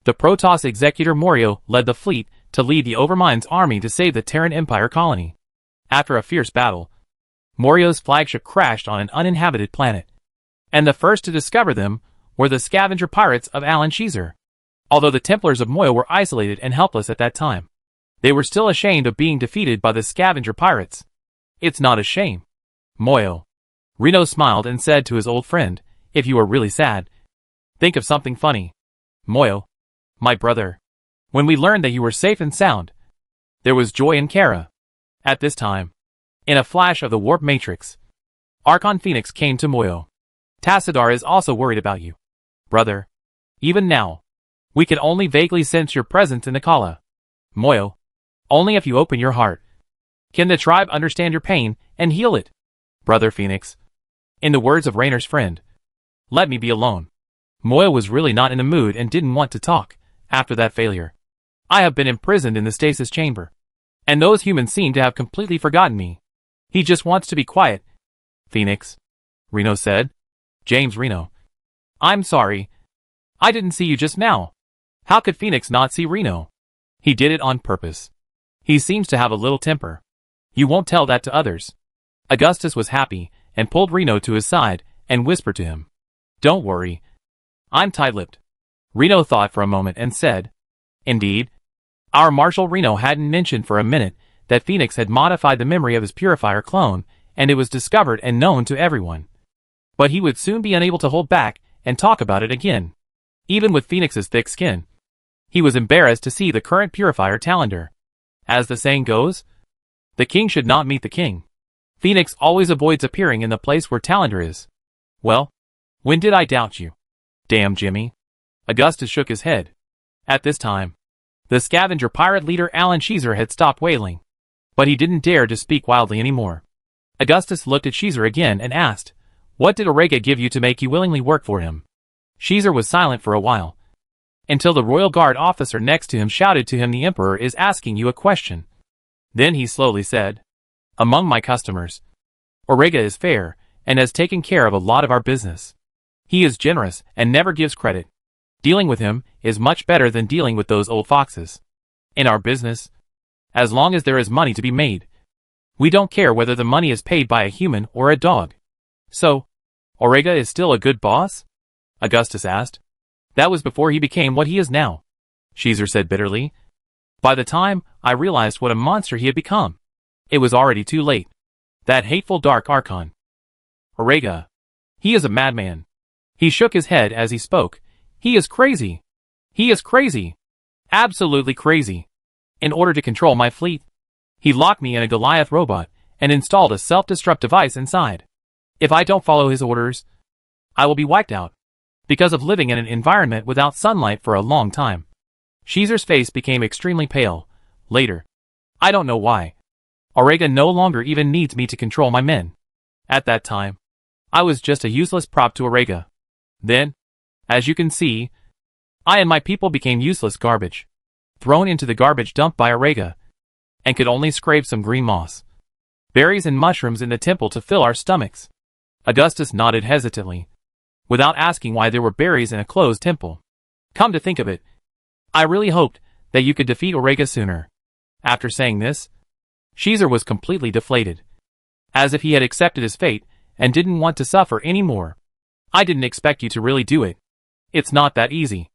the Protoss executor Morio led the fleet to lead the Overmind's army to save the Terran Empire colony. After a fierce battle, Morio's flagship crashed on an uninhabited planet, and the first to discover them were the scavenger pirates of Alan Caesar. Although the Templars of Moyo were isolated and helpless at that time, they were still ashamed of being defeated by the scavenger pirates. It's not a shame, Moyo. Reno smiled and said to his old friend, if you are really sad, think of something funny. Moyo, my brother. When we learned that you were safe and sound, there was joy in Kara. At this time, in a flash of the warp matrix, Archon Phoenix came to Moyo. Tassadar is also worried about you, brother. Even now, we can only vaguely sense your presence in the Kala. Moyo, only if you open your heart can the tribe understand your pain and heal it. Brother Phoenix. In the words of Rainer's friend, let me be alone. Moyo was really not in the mood and didn't want to talk after that failure. I have been imprisoned in the stasis chamber, and those humans seem to have completely forgotten me. He just wants to be quiet. Phoenix, Reno said. James Reno. I'm sorry. I didn't see you just now. How could Phoenix not see Reno? He did it on purpose. He seems to have a little temper. You won't tell that to others. Augustus was happy and pulled Reno to his side and whispered to him. Don't worry. I'm tight-lipped. Reno thought for a moment and said, indeed. Our Marshal Reno hadn't mentioned for a minute that Phoenix had modified the memory of his purifier clone, and it was discovered and known to everyone. But he would soon be unable to hold back and talk about it again. Even with Phoenix's thick skin, he was embarrassed to see the current purifier Talander. As the saying goes, the king should not meet the king. Phoenix always avoids appearing in the place where Talander is. Well, when did I doubt you? Damn Jimmy. Augustus shook his head. At this time, the scavenger pirate leader Alan Caesar had stopped wailing, but he didn't dare to speak wildly anymore. Augustus looked at Caesar again and asked, what did Orega give you to make you willingly work for him? Caesar was silent for a while, until the royal guard officer next to him shouted to him, the emperor is asking you a question. Then he slowly said, among my customers, Orega is fair and has taken care of a lot of our business. He is generous and never gives credit. Dealing with him is much better than dealing with those old foxes. In our business, as long as there is money to be made, we don't care whether the money is paid by a human or a dog. So, Orega is still a good boss? Augustus asked. That was before he became what he is now, Caesar said bitterly. By the time I realized what a monster he had become, it was already too late. That hateful dark Archon. Orega. He is a madman. He shook his head as he spoke. He is crazy. He is crazy. Absolutely crazy. In order to control my fleet, he locked me in a Goliath robot and installed a self-destruct device inside. If I don't follow his orders, I will be wiped out, because of living in an environment without sunlight for a long time. Caesar's face became extremely pale. Later, I don't know why, Orega no longer even needs me to control my men. At that time, I was just a useless prop to Orega. Then, as you can see, I and my people became useless garbage, thrown into the garbage dump by Orega, and could only scrape some green moss, berries and mushrooms in the temple to fill our stomachs. Augustus nodded hesitantly, without asking why there were berries in a closed temple. Come to think of it, I really hoped that you could defeat Orega sooner. After saying this, Caesar was completely deflated, as if he had accepted his fate and didn't want to suffer any more. I didn't expect you to really do it. It's not that easy.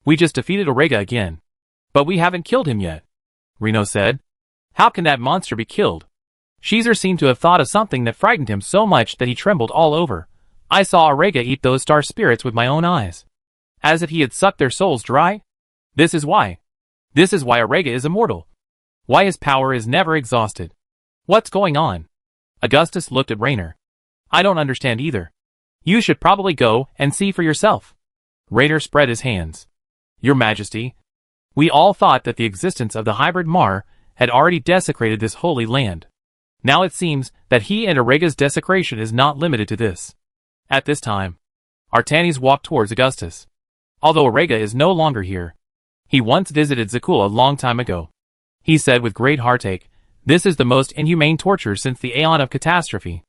We just defeated Orega again. But we haven't killed him yet, Reno said. How can that monster be killed? Caesar seemed to have thought of something that frightened him so much that he trembled all over, I saw Aurega eat those star spirits with my own eyes. As if he had sucked their souls dry? This is why. This is why Aurega is immortal. Why his power is never exhausted. What's going on? Augustus looked at Raynor. I don't understand either. You should probably go and see for yourself. Raynor spread his hands. Your Majesty, we all thought that the existence of the hybrid Mar had already desecrated this holy land. Now it seems that he and Aurega's desecration is not limited to this. At this time, Artanis walked towards Augustus. Although Aurega is no longer here, he once visited Zakul a long time ago. He said with great heartache, this is the most inhumane torture since the aeon of catastrophe.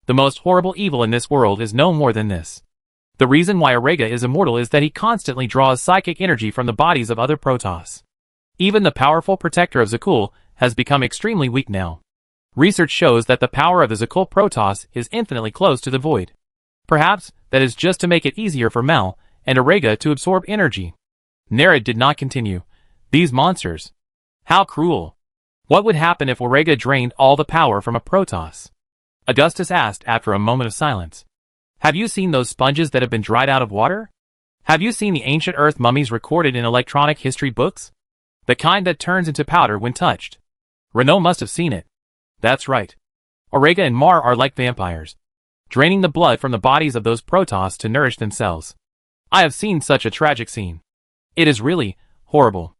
The most horrible evil in this world is no more than this. The reason why Aurega is immortal is that he constantly draws psychic energy from the bodies of other Protoss. Even the powerful protector of Zakul has become extremely weak now. Research shows that the power of the Zakul Protoss is infinitely close to the void. Perhaps that is just to make it easier for Mal and Aurega to absorb energy. Nerid did not continue. These monsters. How cruel. What would happen if Aurega drained all the power from a Protoss? Augustus asked after a moment of silence. Have you seen those sponges that have been dried out of water? Have you seen the ancient Earth mummies recorded in electronic history books? The kind that turns into powder when touched. Renault must have seen it. That's right. Aurega and Mar are like vampires, draining the blood from the bodies of those Protoss to nourish themselves. I have seen such a tragic scene. It is really horrible.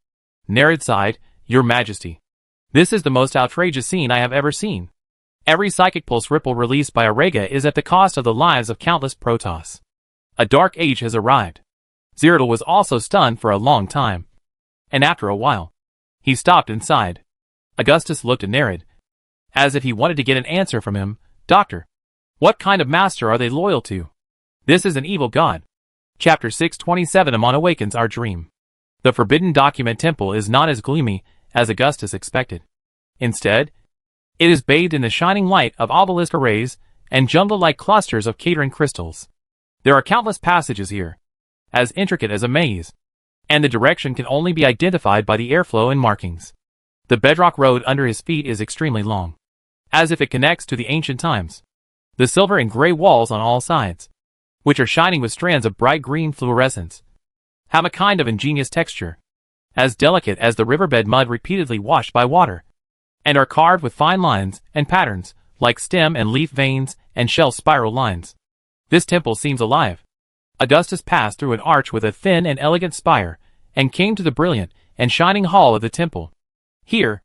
Nerid sighed, Your Majesty. This is the most outrageous scene I have ever seen. Every psychic pulse ripple released by Aurega is at the cost of the lives of countless Protoss. A dark age has arrived. Zeratul was also stunned for a long time. And after a while, he stopped and sighed. Augustus looked at Nerid, as if he wanted to get an answer from him. Doctor, what kind of master are they loyal to? This is an evil god. Chapter 627 Amon awakens our dream. The Forbidden Document Temple is not as gloomy as Augustus expected. Instead, it is bathed in the shining light of obelisk arrays and jumbled like clusters of Cadron crystals. There are countless passages here, as intricate as a maze, and the direction can only be identified by the airflow and markings. The bedrock road under his feet is extremely long, as if it connects to the ancient times. The silver and gray walls on all sides, which are shining with strands of bright green fluorescence, have a kind of ingenious texture, as delicate as the riverbed mud repeatedly washed by water, and are carved with fine lines and patterns, like stem and leaf veins and shell spiral lines. This temple seems alive. Augustus passed through an arch with a thin and elegant spire, and came to the brilliant and shining hall of the temple. Here,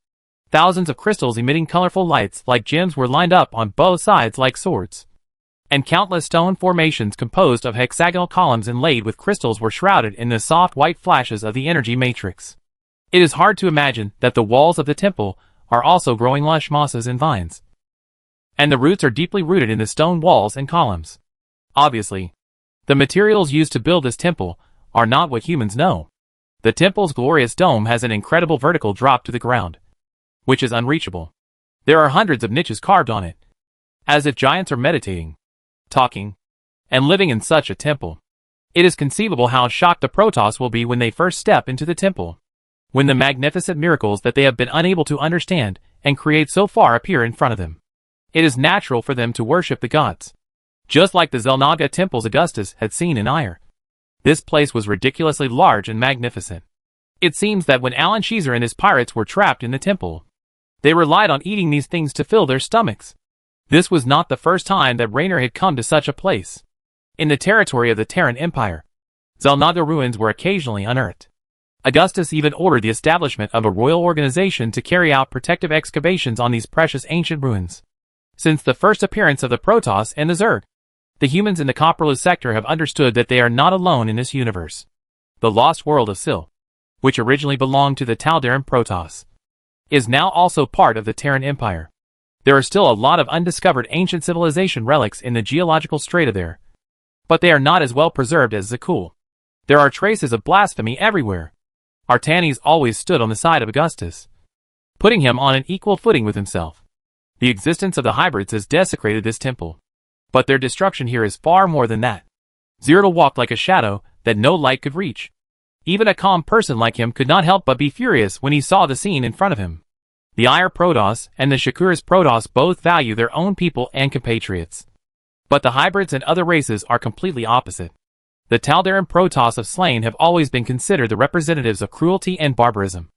thousands of crystals emitting colorful lights like gems were lined up on both sides like swords. And countless stone formations composed of hexagonal columns inlaid with crystals were shrouded in the soft white flashes of the energy matrix. It is hard to imagine that the walls of the temple are also growing lush mosses and vines, and the roots are deeply rooted in the stone walls and columns. Obviously, the materials used to build this temple are not what humans know. The temple's glorious dome has an incredible vertical drop to the ground, which is unreachable. There are hundreds of niches carved on it, as if giants are meditating, talking, and living in such a temple. It is conceivable how shocked the Protoss will be when they first step into the temple, when the magnificent miracles that they have been unable to understand and create so far appear in front of them. It is natural for them to worship the gods, just like the Xel'Naga temples Augustus had seen in Ire. This place was ridiculously large and magnificent. It seems that when Alan Sheezer and his pirates were trapped in the temple, they relied on eating these things to fill their stomachs. This was not the first time that Raynor had come to such a place. In the territory of the Terran Empire, Xel'Naga ruins were occasionally unearthed. Augustus even ordered the establishment of a royal organization to carry out protective excavations on these precious ancient ruins. Since the first appearance of the Protoss and the Zerg, the humans in the Copperless sector have understood that they are not alone in this universe. The lost world of Sil, which originally belonged to the Tal'Darim Protoss, is now also part of the Terran Empire. There are still a lot of undiscovered ancient civilization relics in the geological strata there, but they are not as well preserved as Zakul. There are traces of blasphemy everywhere. Artanis always stood on the side of Augustus, putting him on an equal footing with himself. The existence of the hybrids has desecrated this temple, but their destruction here is far more than that. Zeratul walked like a shadow that no light could reach. Even a calm person like him could not help but be furious when he saw the scene in front of him. The Ire Protoss and the Shakuras Protoss both value their own people and compatriots. But the hybrids and other races are completely opposite. The Taldaran Protoss of Slain have always been considered the representatives of cruelty and barbarism.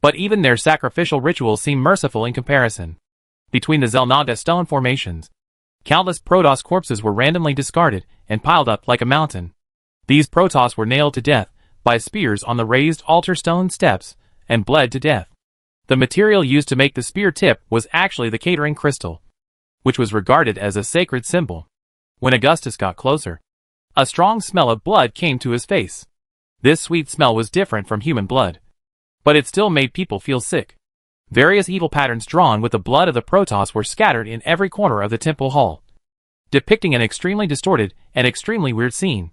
But even their sacrificial rituals seem merciful in comparison. Between the Zelnada stone formations, countless Protoss corpses were randomly discarded and piled up like a mountain. These Protoss were nailed to death by spears on the raised altar stone steps and bled to death. The material used to make the spear tip was actually the catering crystal, which was regarded as a sacred symbol. When Augustus got closer, a strong smell of blood came to his face. This sweet smell was different from human blood, but it still made people feel sick. Various evil patterns drawn with the blood of the Protoss were scattered in every corner of the temple hall, depicting an extremely distorted and extremely weird scene.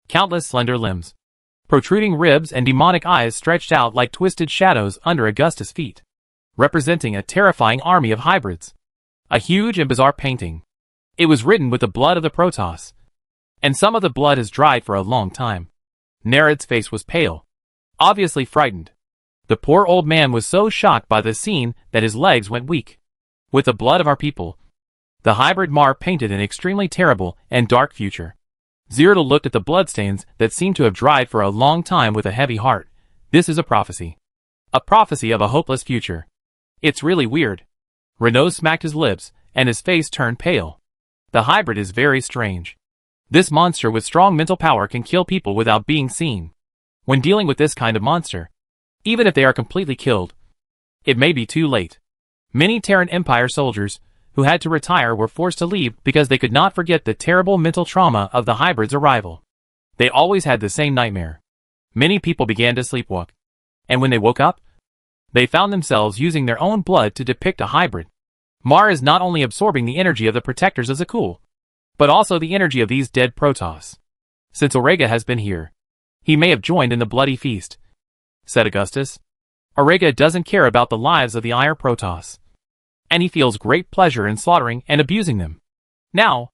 Countless slender limbs, protruding ribs and demonic eyes stretched out like twisted shadows under Augustus' feet, representing a terrifying army of hybrids. A huge and bizarre painting. It was written with the blood of the Protoss, and some of the blood has dried for a long time. Nereid's face was pale, obviously frightened. The poor old man was so shocked by the scene that his legs went weak. With the blood of our people, the hybrid Mar painted an extremely terrible and dark future. Zeratul looked at the bloodstains that seemed to have dried for a long time with a heavy heart. This is a prophecy. A prophecy of a hopeless future. It's really weird. Renaud smacked his lips, and his face turned pale. The hybrid is very strange. This monster with strong mental power can kill people without being seen. When dealing with this kind of monster, even if they are completely killed, it may be too late. Many Terran Empire soldiers who had to retire were forced to leave because they could not forget the terrible mental trauma of the hybrid's arrival. They always had the same nightmare. Many people began to sleepwalk, and when they woke up, they found themselves using their own blood to depict a hybrid. Mar is not only absorbing the energy of the protectors of Zakul, but also the energy of these dead Protoss. Since Aurega has been here, he may have joined in the bloody feast, said Augustus. Aurega doesn't care about the lives of the Iron Protoss, and he feels great pleasure in slaughtering and abusing them. Now,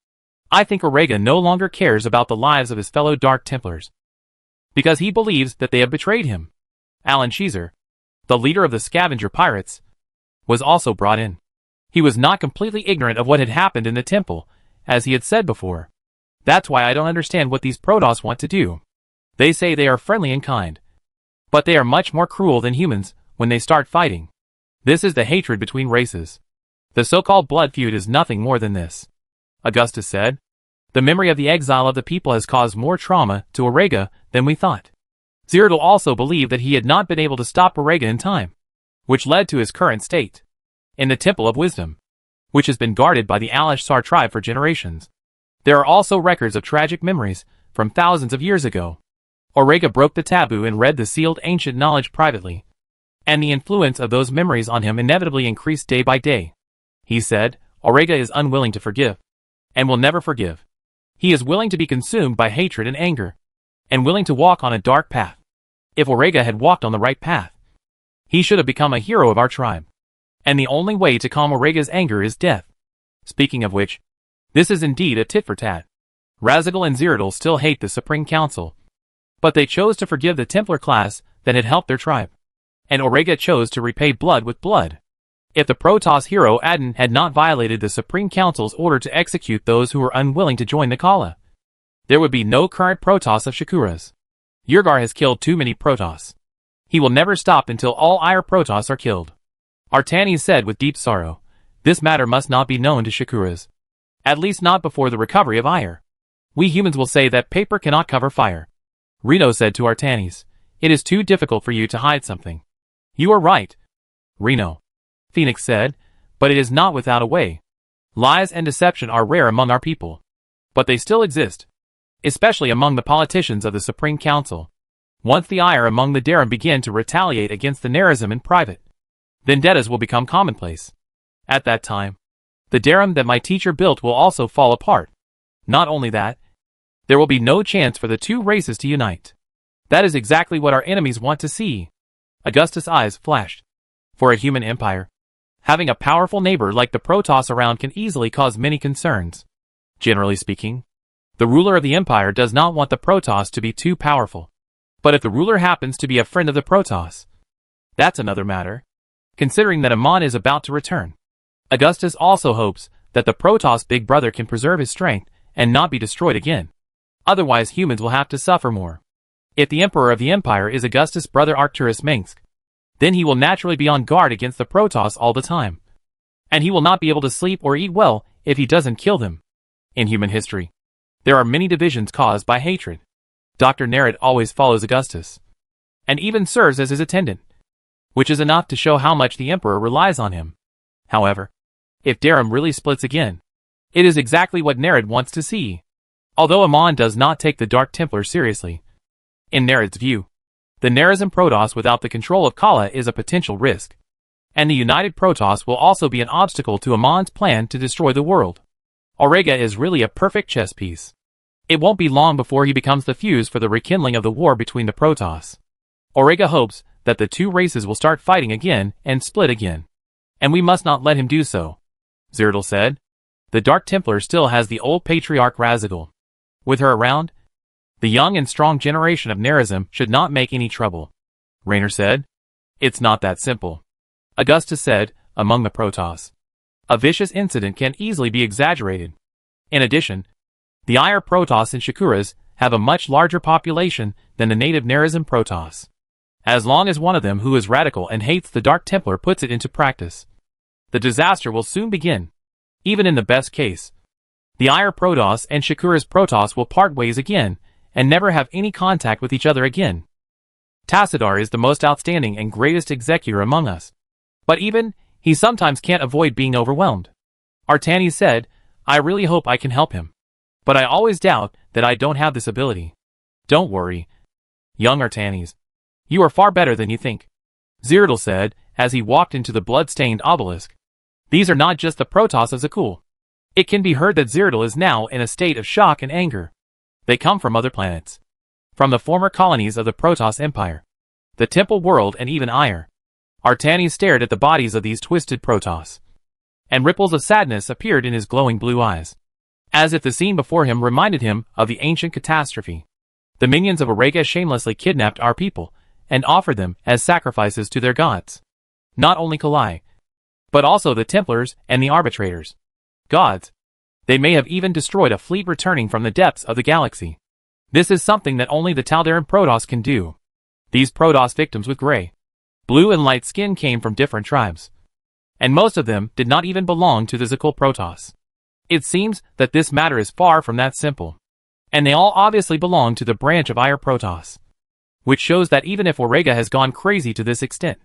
I think Aurega no longer cares about the lives of his fellow Dark Templars, because he believes that they have betrayed him. Alan Sheezer, the leader of the scavenger pirates, was also brought in. He was not completely ignorant of what had happened in the temple, as he had said before. That's why I don't understand what these Protoss want to do. They say they are friendly and kind, but they are much more cruel than humans when they start fighting. This is the hatred between races. The so-called blood feud is nothing more than this. Augustus said, the memory of the exile of the people has caused more trauma to Aurega than we thought. Zeratul also believed that he had not been able to stop Aurega in time, which led to his current state. In the Temple of Wisdom, which has been guarded by the Alashsar tribe for generations, there are also records of tragic memories from thousands of years ago. Aurega broke the taboo and read the sealed ancient knowledge privately, and the influence of those memories on him inevitably increased day by day. He said, Aurega is unwilling to forgive, and will never forgive. He is willing to be consumed by hatred and anger, and willing to walk on a dark path. If Aurega had walked on the right path, he should have become a hero of our tribe. And the only way to calm Aurega's anger is death. Speaking of which, this is indeed a tit-for-tat. Razigal and Zeratul still hate the Supreme Council, but they chose to forgive the Templar class that had helped their tribe. And Aurega chose to repay blood with blood. If the Protoss hero Adin had not violated the Supreme Council's order to execute those who were unwilling to join the Khala, there would be no current Protoss of Shakuras. Yurgar has killed too many Protoss. He will never stop until all Ire Protoss are killed. Artanis said with deep sorrow, this matter must not be known to Shakuras. At least not before the recovery of Ire. We humans will say that paper cannot cover fire. Reno said to Artanis, it is too difficult for you to hide something. You are right, Reno, Phoenix said, but it is not without a way. Lies and deception are rare among our people, but they still exist, especially among the politicians of the Supreme Council. Once the ire among the Terran begin to retaliate against the Nerazim in private, vendettas will become commonplace. At that time, the Terran that my teacher built will also fall apart. Not only that, there will be no chance for the two races to unite. That is exactly what our enemies want to see. Augustus' eyes flashed. For a human empire, having a powerful neighbor like the Protoss around can easily cause many concerns. Generally speaking, the ruler of the empire does not want the Protoss to be too powerful. But if the ruler happens to be a friend of the Protoss, that's another matter. Considering that Amon is about to return, Augustus also hopes that the Protoss big brother can preserve his strength and not be destroyed again. Otherwise humans will have to suffer more. If the Emperor of the Empire is Augustus' brother Arcturus Mengsk, then he will naturally be on guard against the Protoss all the time. And he will not be able to sleep or eat well if he doesn't kill them. In human history, there are many divisions caused by hatred. Dr. Nerad always follows Augustus, and even serves as his attendant, which is enough to show how much the Emperor relies on him. However, if Darum really splits again, it is exactly what Nerad wants to see. Although Amon does not take the Dark Templar seriously, in Nerad's view, the Nerazim Protoss without the control of Kala is a potential risk, and the united Protoss will also be an obstacle to Amon's plan to destroy the world. Auriga is really a perfect chess piece. It won't be long before he becomes the fuse for the rekindling of the war between the Protoss. Auriga hopes that the two races will start fighting again and split again. And we must not let him do so. Zeratul said. The Dark Templar still has the old patriarch Razagul. With her around, the young and strong generation of Nerazim should not make any trouble. Raynor said. It's not that simple. Augustus said, among the Protoss. A vicious incident can easily be exaggerated. In addition, the Iyer Protoss and Shakuras have a much larger population than the native Nerazim Protoss. As long as one of them who is radical and hates the Dark Templar puts it into practice, the disaster will soon begin. Even in the best case, the Iyer Protoss and Shakura's Protoss will part ways again and never have any contact with each other again. Tassadar is the most outstanding and greatest executor among us. But even, he sometimes can't avoid being overwhelmed. Artanis said, I really hope I can help him. But I always doubt that I don't have this ability. Don't worry, young Artanis. You are far better than you think. Zeratul said, as he walked into the blood-stained obelisk. These are not just the Protoss of Zakul. It can be heard that Zeratul is now in a state of shock and anger. They come from other planets. From the former colonies of the Protoss Empire, the Temple World and even Iyer. Artanis stared at the bodies of these twisted Protoss, and ripples of sadness appeared in his glowing blue eyes, as if the scene before him reminded him of the ancient catastrophe. The minions of Auriga shamelessly kidnapped our people, and offered them as sacrifices to their gods. Not only Kalai, but also the Templars and the Arbitrators. Gods. They may have even destroyed a fleet returning from the depths of the galaxy. This is something that only the Taldaran Protoss can do. These Protoss victims with gray, blue and light skin came from different tribes, and most of them did not even belong to the Zakul Protoss. It seems that this matter is far from that simple, and they all obviously belong to the branch of Iyer Protoss, which shows that even if Auriga has gone crazy to this extent,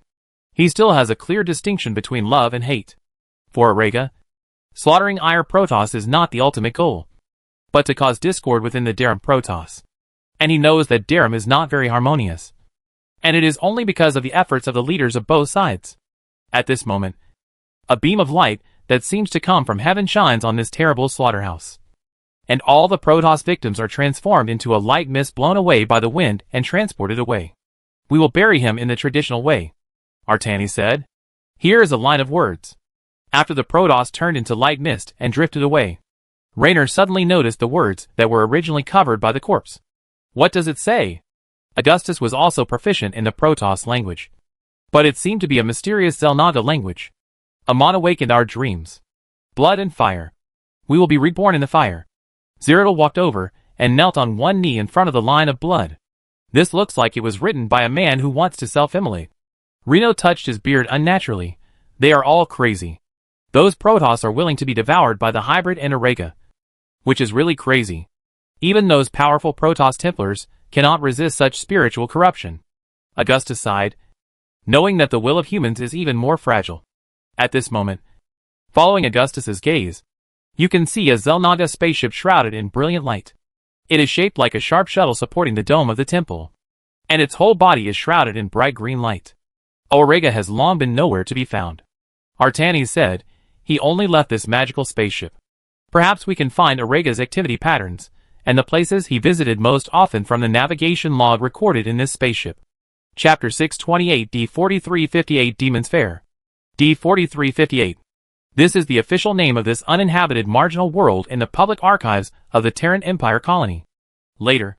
he still has a clear distinction between love and hate. For Auriga, slaughtering Iyer Protoss is not the ultimate goal, but to cause discord within the Darum Protoss. And he knows that Darum is not very harmonious, and it is only because of the efforts of the leaders of both sides. At this moment, a beam of light that seems to come from heaven shines on this terrible slaughterhouse, and all the Protoss victims are transformed into a light mist blown away by the wind and transported away. We will bury him in the traditional way, Artanis said. Here is a line of words. After the Protoss turned into light mist and drifted away, Raynor suddenly noticed the words that were originally covered by the corpse. What does it say? Augustus was also proficient in the Protoss language, but it seemed to be a mysterious Zelnaga language. Amon awakened our dreams. Blood and fire. We will be reborn in the fire. Zeratul walked over and knelt on one knee in front of the line of blood. This looks like it was written by a man who wants to self-immolate. Reno touched his beard unnaturally. They are all crazy. Those Protoss are willing to be devoured by the hybrid and Auriga, which is really crazy. Even those powerful Protoss Templars cannot resist such spiritual corruption. Augustus sighed, knowing that the will of humans is even more fragile. At this moment, following Augustus's gaze, you can see a Zelnaga spaceship shrouded in brilliant light. It is shaped like a sharp shuttle supporting the dome of the temple, and its whole body is shrouded in bright green light. Auriga has long been nowhere to be found. Artanis said, he only left this magical spaceship. Perhaps we can find Auriga's activity patterns, and the places he visited most often from the navigation log recorded in this spaceship. Chapter 628 D4358 Demon's Fair. D4358. This is the official name of this uninhabited marginal world in the public archives of the Terran Empire colony. Later,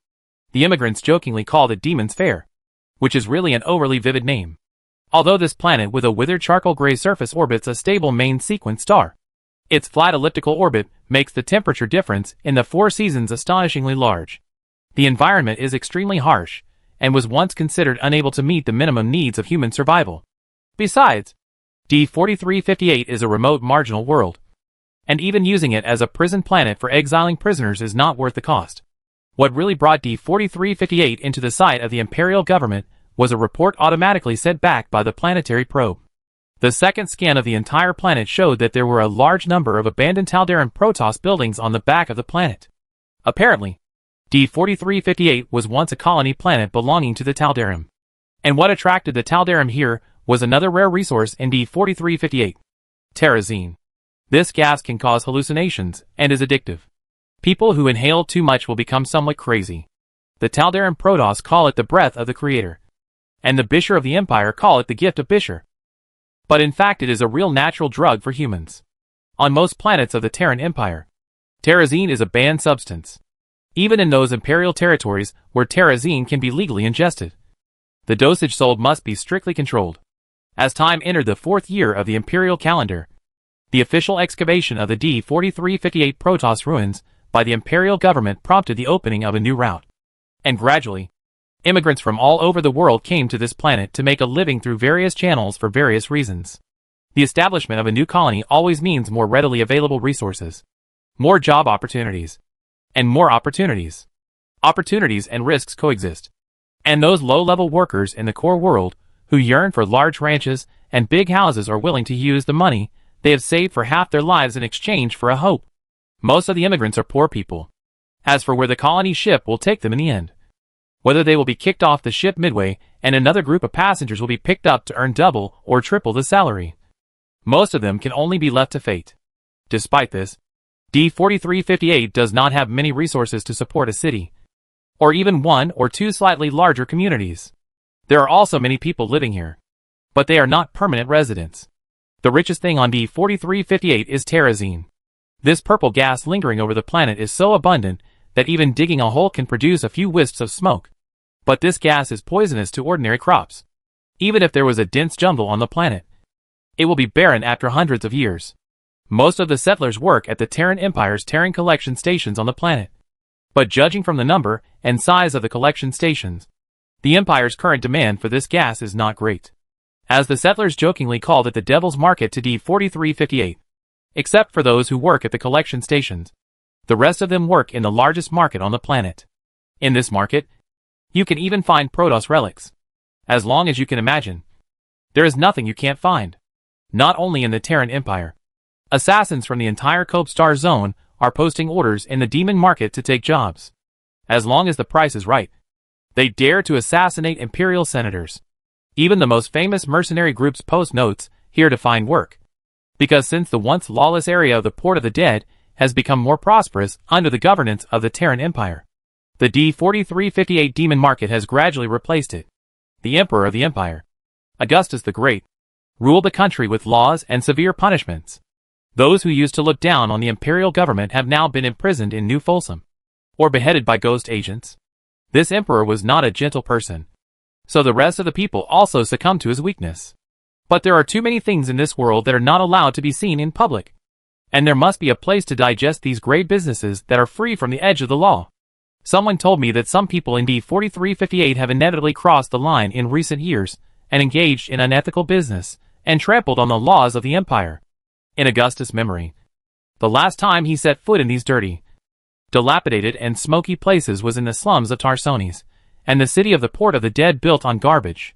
the immigrants jokingly called it Demon's Fair, which is really an overly vivid name. Although this planet with a withered charcoal gray surface orbits a stable main sequence star, Its flat elliptical orbit makes the temperature difference in the 4 seasons astonishingly large. The environment is extremely harsh, and was once considered unable to meet the minimum needs of human survival. Besides, D4358 is a remote marginal world, and even using it as a prison planet for exiling prisoners is not worth the cost. What really brought D4358 into the sight of the Imperial government was a report automatically sent back by the planetary probe. The second scan of the entire planet showed that there were a large number of abandoned Taldaran Protoss buildings on the back of the planet. Apparently, D4358 was once a colony planet belonging to the Taldaran. And what attracted the Taldaran here was another rare resource in D4358. Terrazine. This gas can cause hallucinations and is addictive. People who inhale too much will become somewhat crazy. The Taldaran Protoss call it the breath of the Creator, and the Bisher of the Empire call it the gift of Bisher. But in fact it is a real natural drug for humans. On most planets of the Terran Empire, terrazine is a banned substance. Even in those imperial territories where terrazine can be legally ingested, the dosage sold must be strictly controlled. As time entered the 4th year of the imperial calendar, the official excavation of the D4358 Protoss ruins by the imperial government prompted the opening of a new route. And gradually, immigrants from all over the world came to this planet to make a living through various channels for various reasons. The establishment of a new colony always means more readily available resources, more job opportunities, and more opportunities. Opportunities and risks coexist. And those low-level workers in the core world who yearn for large ranches and big houses are willing to use the money they have saved for half their lives in exchange for a hope. Most of the immigrants are poor people. As for where the colony ship will take them in the end, whether they will be kicked off the ship midway and another group of passengers will be picked up to earn double or triple the salary, most of them can only be left to fate. Despite this, D4358 does not have many resources to support a city, or even 1 or 2 slightly larger communities. There are also many people living here, but they are not permanent residents. The richest thing on D4358 is terrazine. This purple gas lingering over the planet is so abundant that even digging a hole can produce a few wisps of smoke. But this gas is poisonous to ordinary crops. Even if there was a dense jungle on the planet, it will be barren after hundreds of years. Most of the settlers work at the Terran Empire's Terran collection stations on the planet. But judging from the number and size of the collection stations, the Empire's current demand for this gas is not great. As the settlers jokingly called it the Devil's Market to D4358. Except for those who work at the collection stations, the rest of them work in the largest market on the planet. In this market, you can even find Protoss relics. As long as you can imagine, there is nothing you can't find. Not only in the Terran Empire, assassins from the entire Copestar zone are posting orders in the demon market to take jobs. As long as the price is right, they dare to assassinate imperial senators. Even the most famous mercenary groups post notes here to find work. Because since the once lawless area of the Port of the Dead has become more prosperous under the governance of the Terran Empire, the D4358 demon market has gradually replaced it. The Emperor of the Empire, Augustus the Great, ruled the country with laws and severe punishments. Those who used to look down on the imperial government have now been imprisoned in New Folsom, or beheaded by ghost agents. This emperor was not a gentle person, so the rest of the people also succumbed to his weakness. But there are too many things in this world that are not allowed to be seen in public, and there must be a place to digest these great businesses that are free from the edge of the law. Someone told me that some people in D4358 have inevitably crossed the line in recent years and engaged in unethical business and trampled on the laws of the Empire. In Augustus' memory, the last time he set foot in these dirty, dilapidated and smoky places was in the slums of Tarsones, and the city of the Port of the Dead built on garbage.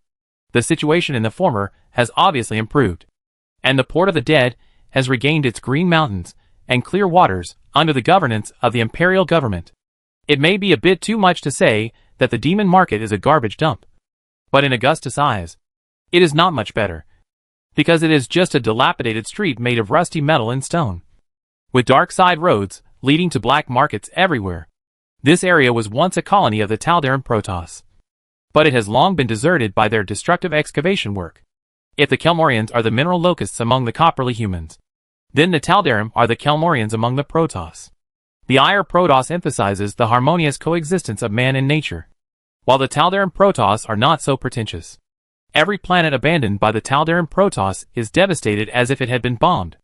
The situation in the former has obviously improved, and the Port of the Dead has regained its green mountains and clear waters under the governance of the imperial government. It may be a bit too much to say that the demon market is a garbage dump, but in Augustus' eyes, it is not much better, because it is just a dilapidated street made of rusty metal and stone, with dark side roads leading to black markets everywhere. This area was once a colony of the Taldaran Protoss, but it has long been deserted by their destructive excavation work. If the Kelmorians are the mineral locusts among the copperly humans, then the Taldaran are the Kelmorians among the Protoss. The Ire Protoss emphasizes the harmonious coexistence of man and nature, while the Taldaran Protoss are not so pretentious. Every planet abandoned by the Taldaran Protoss is devastated as if it had been bombed.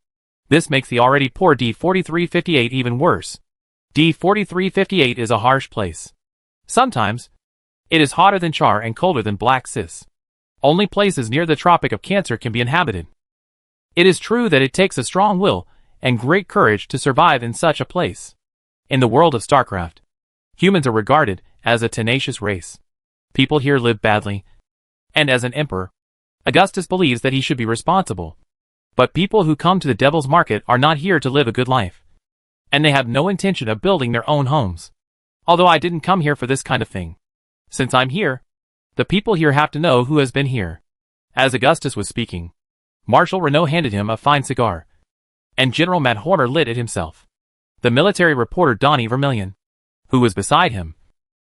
This makes the already poor D4358 even worse. D4358 is a harsh place. Sometimes, it is hotter than Char and colder than Black Sis. Only places near the Tropic of Cancer can be inhabited. It is true that it takes a strong will and great courage to survive in such a place. In the world of StarCraft, humans are regarded as a tenacious race. People here live badly, and as an emperor, Augustus believes that he should be responsible. But people who come to the Devil's Market are not here to live a good life, and they have no intention of building their own homes. Although I didn't come here for this kind of thing. Since I'm here, the people here have to know who has been here. As Augustus was speaking, Marshal Renault handed him a fine cigar, and General Matt Horner lit it himself. The military reporter Donnie Vermillion, who was beside him,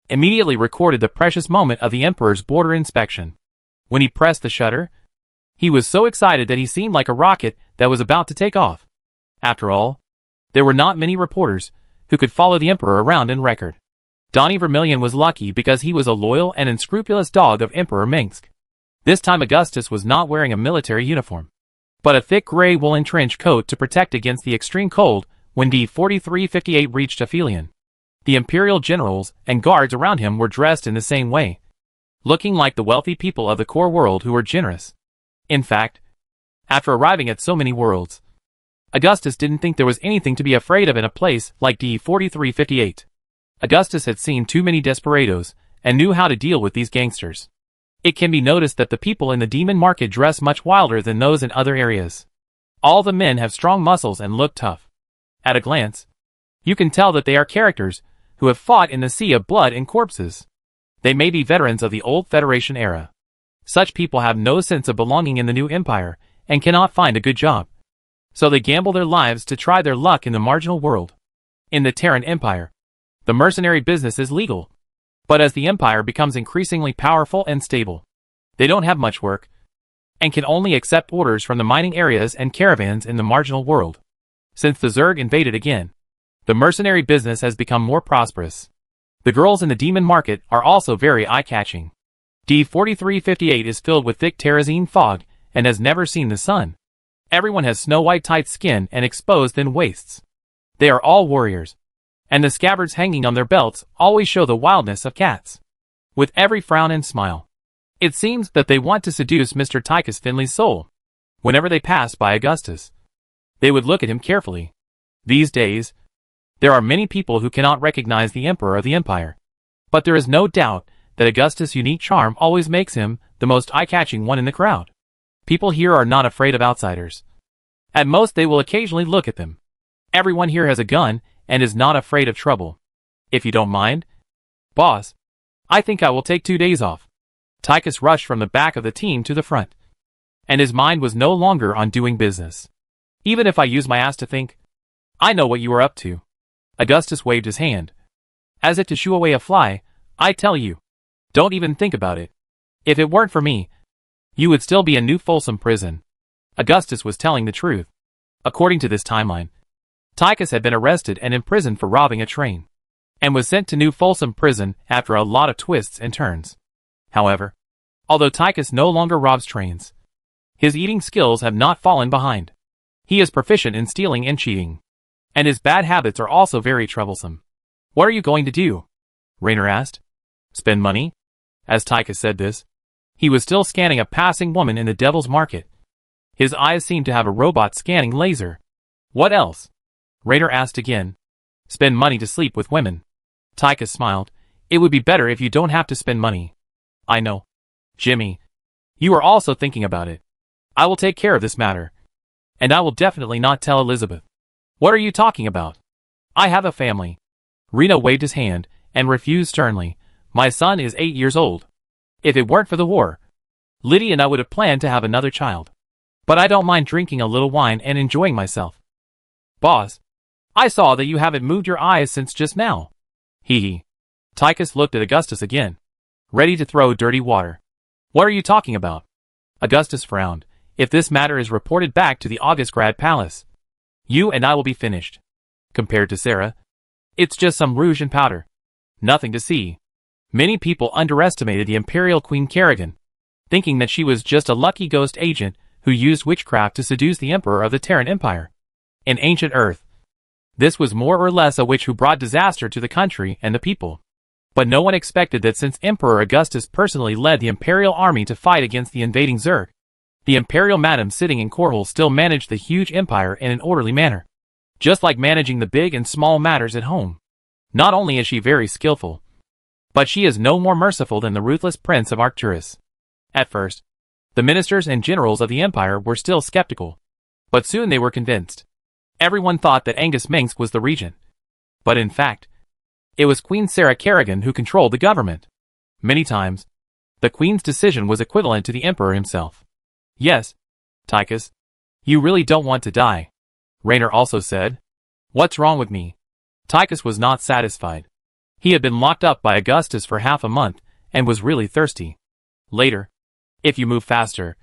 immediately recorded the precious moment of the Emperor's border inspection. When he pressed the shutter, he was so excited that he seemed like a rocket that was about to take off. After all, there were not many reporters who could follow the Emperor around in record. Donnie Vermillion was lucky because he was a loyal and unscrupulous dog of Emperor Minsk. This time Augustus was not wearing a military uniform, but a thick gray woolen trench coat to protect against the extreme cold when D4358 reached Aphelion. The imperial generals and guards around him were dressed in the same way, looking like the wealthy people of the core world who were generous. In fact, after arriving at so many worlds, Augustus didn't think there was anything to be afraid of in a place like D4358. Augustus had seen too many desperados and knew how to deal with these gangsters. It can be noticed that the people in the demon market dress much wilder than those in other areas. All the men have strong muscles and look tough. At a glance, you can tell that they are characters who have fought in the sea of blood and corpses. They may be veterans of the old Federation era. Such people have no sense of belonging in the new empire and cannot find a good job. So they gamble their lives to try their luck in the marginal world. In the Terran Empire, the mercenary business is legal. But as the empire becomes increasingly powerful and stable, they don't have much work, and can only accept orders from the mining areas and caravans in the marginal world. Since the Zerg invaded again, the mercenary business has become more prosperous. The girls in the demon market are also very eye-catching. D4358 is filled with thick terrazine fog and has never seen the sun. Everyone has snow-white tight skin and exposed thin waists. They are all warriors, and the scabbards hanging on their belts always show the wildness of cats. With every frown and smile, it seems that they want to seduce Mr. Tychus Finley's soul. Whenever they passed by Augustus, they would look at him carefully. These days, there are many people who cannot recognize the Emperor of the Empire. But there is no doubt that Augustus' unique charm always makes him the most eye-catching one in the crowd. People here are not afraid of outsiders. At most they will occasionally look at them. Everyone here has a gun and is not afraid of trouble. If you don't mind, boss, I think I will take 2 days off. Tychus rushed from the back of the team to the front, and his mind was no longer on doing business. Even if I use my ass to think, I know what you are up to. Augustus waved his hand, as if to shoo away a fly. I tell you, don't even think about it. If it weren't for me, you would still be in New Folsom Prison. Augustus was telling the truth. According to this timeline, Tychus had been arrested and imprisoned for robbing a train, and was sent to New Folsom Prison after a lot of twists and turns. However, although Tychus no longer robs trains, his eating skills have not fallen behind. He is proficient in stealing and cheating, and his bad habits are also very troublesome. What are you going to do? Raynor asked. Spend money? As Tychus said this, he was still scanning a passing woman in the Devil's Market. His eyes seemed to have a robot scanning laser. What else? Raynor asked again. Spend money to sleep with women. Tychus smiled. It would be better if you don't have to spend money. I know. Jimmy, you are also thinking about it. I will take care of this matter. And I will definitely not tell Elizabeth. What are you talking about? I have a family. Reno waved his hand and refused sternly. My son is 8 years old. If it weren't for the war, Liddy and I would have planned to have another child. But I don't mind drinking a little wine and enjoying myself. Boss, I saw that you haven't moved your eyes since just now. Hee hee. Tychus looked at Augustus again, ready to throw dirty water. What are you talking about? Augustus frowned. If this matter is reported back to the Augustgrad Palace, you and I will be finished. Compared to Sarah, it's just some rouge and powder. Nothing to see. Many people underestimated the Imperial Queen Kerrigan, thinking that she was just a lucky ghost agent who used witchcraft to seduce the Emperor of the Terran Empire. in ancient Earth. This was more or less a witch who brought disaster to the country and the people. But no one expected that since Emperor Augustus personally led the imperial army to fight against the invading Zerg, the imperial madam sitting in Korhal still managed the huge empire in an orderly manner. Just like managing the big and small matters at home. Not only is she very skillful, but she is no more merciful than the ruthless prince of Arcturus. At first, the ministers and generals of the empire were still skeptical, but soon they were convinced. Everyone thought that Angus Minsk was the regent. But in fact, it was Queen Sarah Kerrigan who controlled the government. Many times, the queen's decision was equivalent to the emperor himself. Yes, Tychus, you really don't want to die, Raynor also said. What's wrong with me? Tychus was not satisfied. He had been locked up by Augustus for half a month and was really thirsty. Later, if you move faster,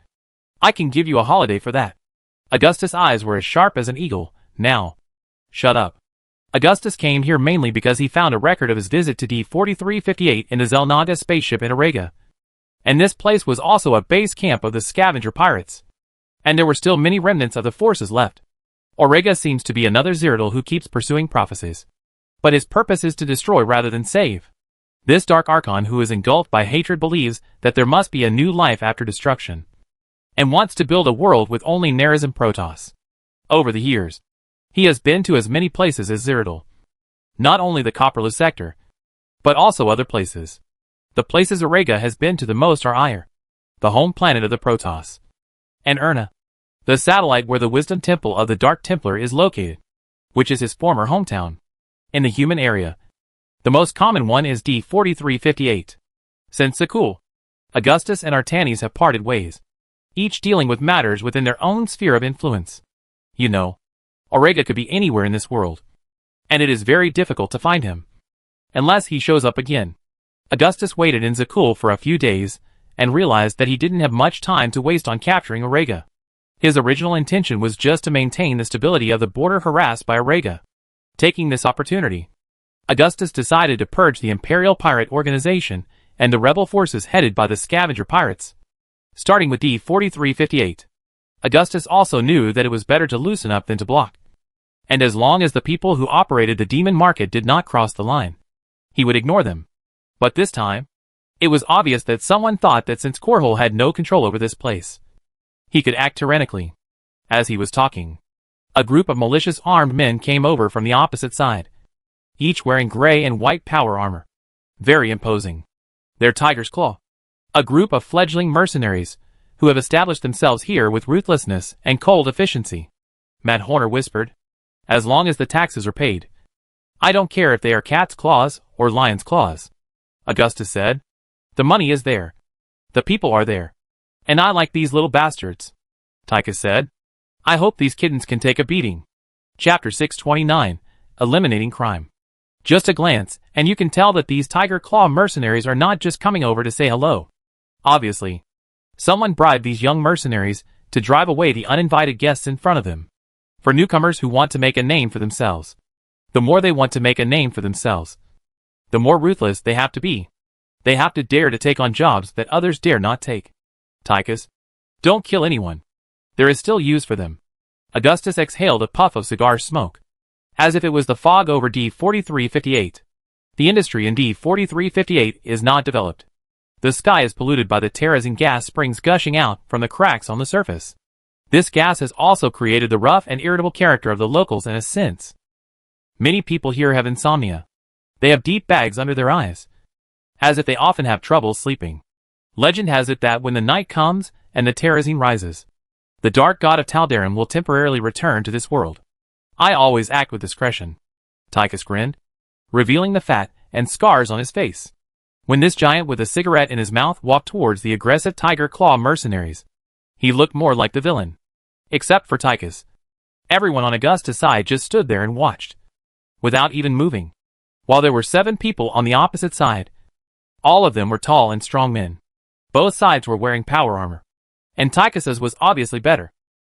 I can give you a holiday for that. Augustus' eyes were as sharp as an eagle. Now, shut up. Augustus came here mainly because he found a record of his visit to D-4358 in the Zelnaga spaceship in Aurega. And this place was also a base camp of the scavenger pirates. And there were still many remnants of the forces left. Aurega seems to be another Zeratul who keeps pursuing prophecies. But his purpose is to destroy rather than save. This dark archon who is engulfed by hatred believes that there must be a new life after destruction, and wants to build a world with only Nereis and Protoss. Over the years, he has been to as many places as Zeratul. Not only the Copperless sector, but also other places. The places Aurega has been to the most are Ire, the home planet of the Protoss, and Erna, the satellite where the Wisdom Temple of the Dark Templar is located, which is his former hometown. In the human area, the most common one is D-4358. Since Sekul, Augustus and Artanis have parted ways, each dealing with matters within their own sphere of influence. You know, Aurega could be anywhere in this world, and it is very difficult to find him, unless he shows up again. Augustus waited in Sekul for a few days, and realized that he didn't have much time to waste on capturing Aurega. His original intention was just to maintain the stability of the border harassed by Aurega. Taking this opportunity, Augustus decided to purge the Imperial Pirate Organization and the rebel forces headed by the Scavenger Pirates, starting with D-4358. Augustus also knew that it was better to loosen up than to block. And as long as the people who operated the demon market did not cross the line, he would ignore them. But this time, it was obvious that someone thought that since Korhal had no control over this place, he could act tyrannically. As he was talking, a group of malicious armed men came over from the opposite side, each wearing gray and white power armor. Very imposing. Their Tiger's Claw. A group of fledgling mercenaries, who have established themselves here with ruthlessness and cold efficiency. Matt Horner whispered. As long as the taxes are paid. I don't care if they are cat's claws or lion's claws. Augustus said. The money is there. The people are there. And I like these little bastards. Tychus said. I hope these kittens can take a beating. Chapter 629, Eliminating Crime. Just a glance, and you can tell that these Tiger Claw mercenaries are not just coming over to say hello. Obviously, someone bribed these young mercenaries to drive away the uninvited guests in front of them. For newcomers who want to make a name for themselves, the more they want to make a name for themselves, the more ruthless they have to be. They have to dare to take on jobs that others dare not take. Tychus, don't kill anyone. There is still use for them. Augustus exhaled a puff of cigar smoke, as if it was the fog over D-4358. The industry in D-4358 is not developed. The sky is polluted by the terrazine gas springs gushing out from the cracks on the surface. This gas has also created the rough and irritable character of the locals in a sense. Many people here have insomnia. They have deep bags under their eyes, as if they often have trouble sleeping. Legend has it that when the night comes and the terrazine rises, the dark god of Taldarim will temporarily return to this world. I always act with discretion. Tychus grinned, revealing the fat and scars on his face. When this giant with a cigarette in his mouth walked towards the aggressive Tiger Claw mercenaries, he looked more like the villain. Except for Tychus. Everyone on Augustus' side just stood there and watched, without even moving. While there were 7 people on the opposite side, all of them were tall and strong men. Both sides were wearing power armor, and Tychus's was obviously better.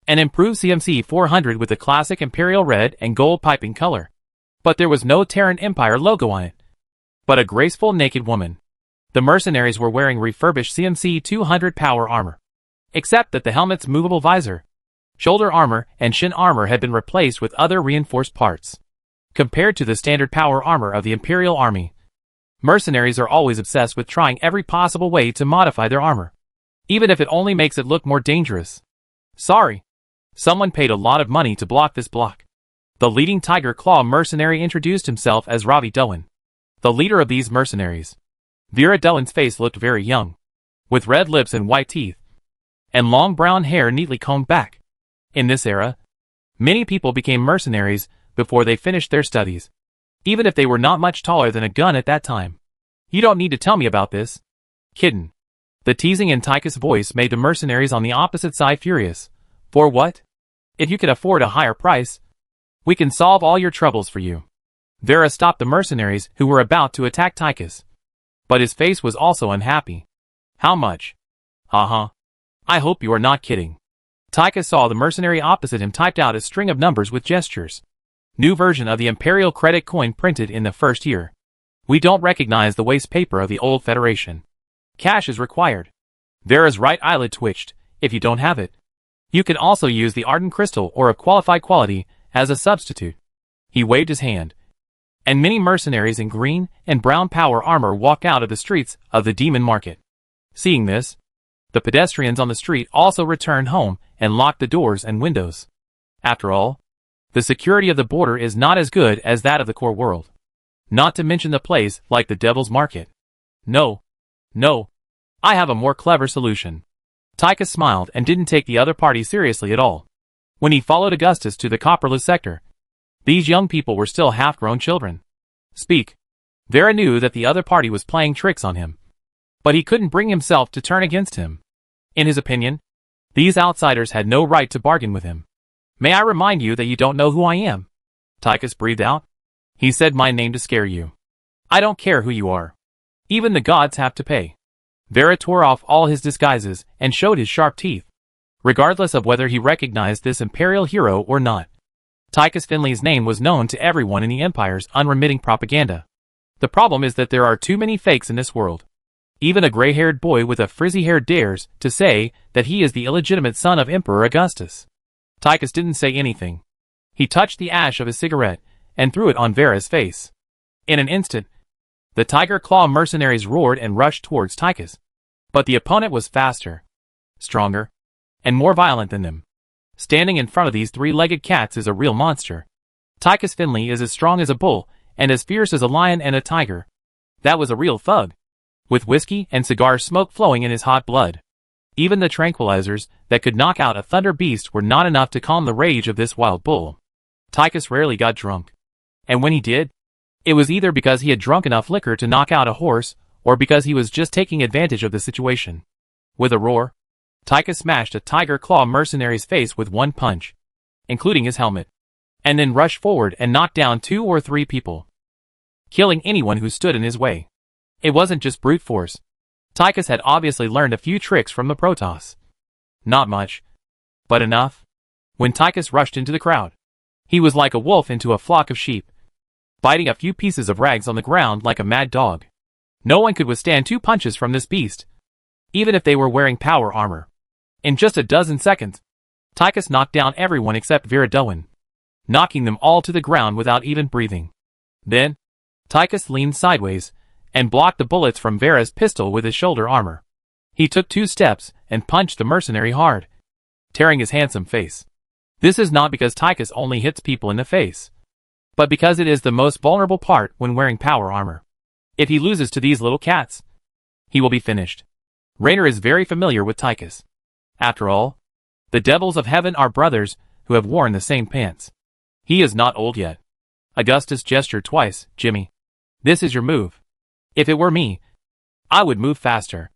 An improved CMC 400 with the classic imperial red and gold piping color. But there was no Terran Empire logo on it, but a graceful naked woman. The mercenaries were wearing refurbished CMC 200 power armor, except that the helmet's movable visor Shoulder armor and shin armor had been replaced with other reinforced parts. Compared to the standard power armor of the Imperial Army, mercenaries are always obsessed with trying every possible way to modify their armor, even if it only makes it look more dangerous. Sorry. Someone paid a lot of money to block this block. The leading Tiger Claw mercenary introduced himself as Ravi Doan, the leader of these mercenaries. Vera Doan's face looked very young, with red lips and white teeth, and long brown hair neatly combed back. In this era, many people became mercenaries before they finished their studies, even if they were not much taller than a gun at that time. You don't need to tell me about this. Kitten. The teasing in Tychus' voice made the mercenaries on the opposite side furious. For what? If you can afford a higher price, we can solve all your troubles for you. Vera stopped the mercenaries who were about to attack Tychus, but his face was also unhappy. How much? Uh-huh. I hope you are not kidding. Tychus saw the mercenary opposite him typed out a string of numbers with gestures. New version of the Imperial credit coin printed in the first year. We don't recognize the waste paper of the old Federation. Cash is required. Vera's right eyelid twitched. If you don't have it, you can also use the Ardent Crystal or of qualified quality as a substitute. He waved his hand, and many mercenaries in green and brown power armor walked out of the streets of the Demon Market. Seeing this, the pedestrians on the street also returned home and locked the doors and windows. After all, the security of the border is not as good as that of the core world. Not to mention the place like the Devil's Market. No. I have a more clever solution. Tychus smiled and didn't take the other party seriously at all. When he followed Augustus to the copperless sector, these young people were still half-grown children. Speak. Vera knew that the other party was playing tricks on him, but he couldn't bring himself to turn against him. In his opinion, these outsiders had no right to bargain with him. May I remind you that you don't know who I am? Tychus breathed out. He said my name to scare you. I don't care who you are. Even the gods have to pay. Vera tore off all his disguises and showed his sharp teeth, regardless of whether he recognized this imperial hero or not. Tychus Finley's name was known to everyone in the Empire's unremitting propaganda. The problem is that there are too many fakes in this world. Even a gray-haired boy with a frizzy hair dares to say that he is the illegitimate son of Emperor Augustus. Tychus didn't say anything. He touched the ash of his cigarette and threw it on Vera's face. In an instant, the Tiger Claw mercenaries roared and rushed towards Tychus. But the opponent was faster, stronger, and more violent than them. Standing in front of these three-legged cats is a real monster. Tychus Finley is as strong as a bull and as fierce as a lion and a tiger. That was a real thug, with whiskey and cigar smoke flowing in his hot blood. Even the tranquilizers that could knock out a thunder beast were not enough to calm the rage of this wild bull. Tychus rarely got drunk, and when he did, it was either because he had drunk enough liquor to knock out a horse, or because he was just taking advantage of the situation. With a roar, Tychus smashed a Tiger Claw mercenary's face with one punch, including his helmet, and then rushed forward and knocked down 2 or 3 people, killing anyone who stood in his way. It wasn't just brute force. Tychus had obviously learned a few tricks from the Protoss. Not much, but enough. When Tychus rushed into the crowd, he was like a wolf into a flock of sheep, biting a few pieces of rags on the ground like a mad dog. No one could withstand 2 punches from this beast, even if they were wearing power armor. In just a dozen seconds, Tychus knocked down everyone except Vera Doan, knocking them all to the ground without even breathing. Then, Tychus leaned sideways and blocked the bullets from Vera's pistol with his shoulder armor. He took 2 steps and punched the mercenary hard, tearing his handsome face. This is not because Tychus only hits people in the face, but because it is the most vulnerable part when wearing power armor. If he loses to these little cats, he will be finished. Raynor is very familiar with Tychus. After all, the devils of heaven are brothers who have worn the same pants. He is not old yet. Augustus gestured twice. Jimmy, this is your move. If it were me, I would move faster.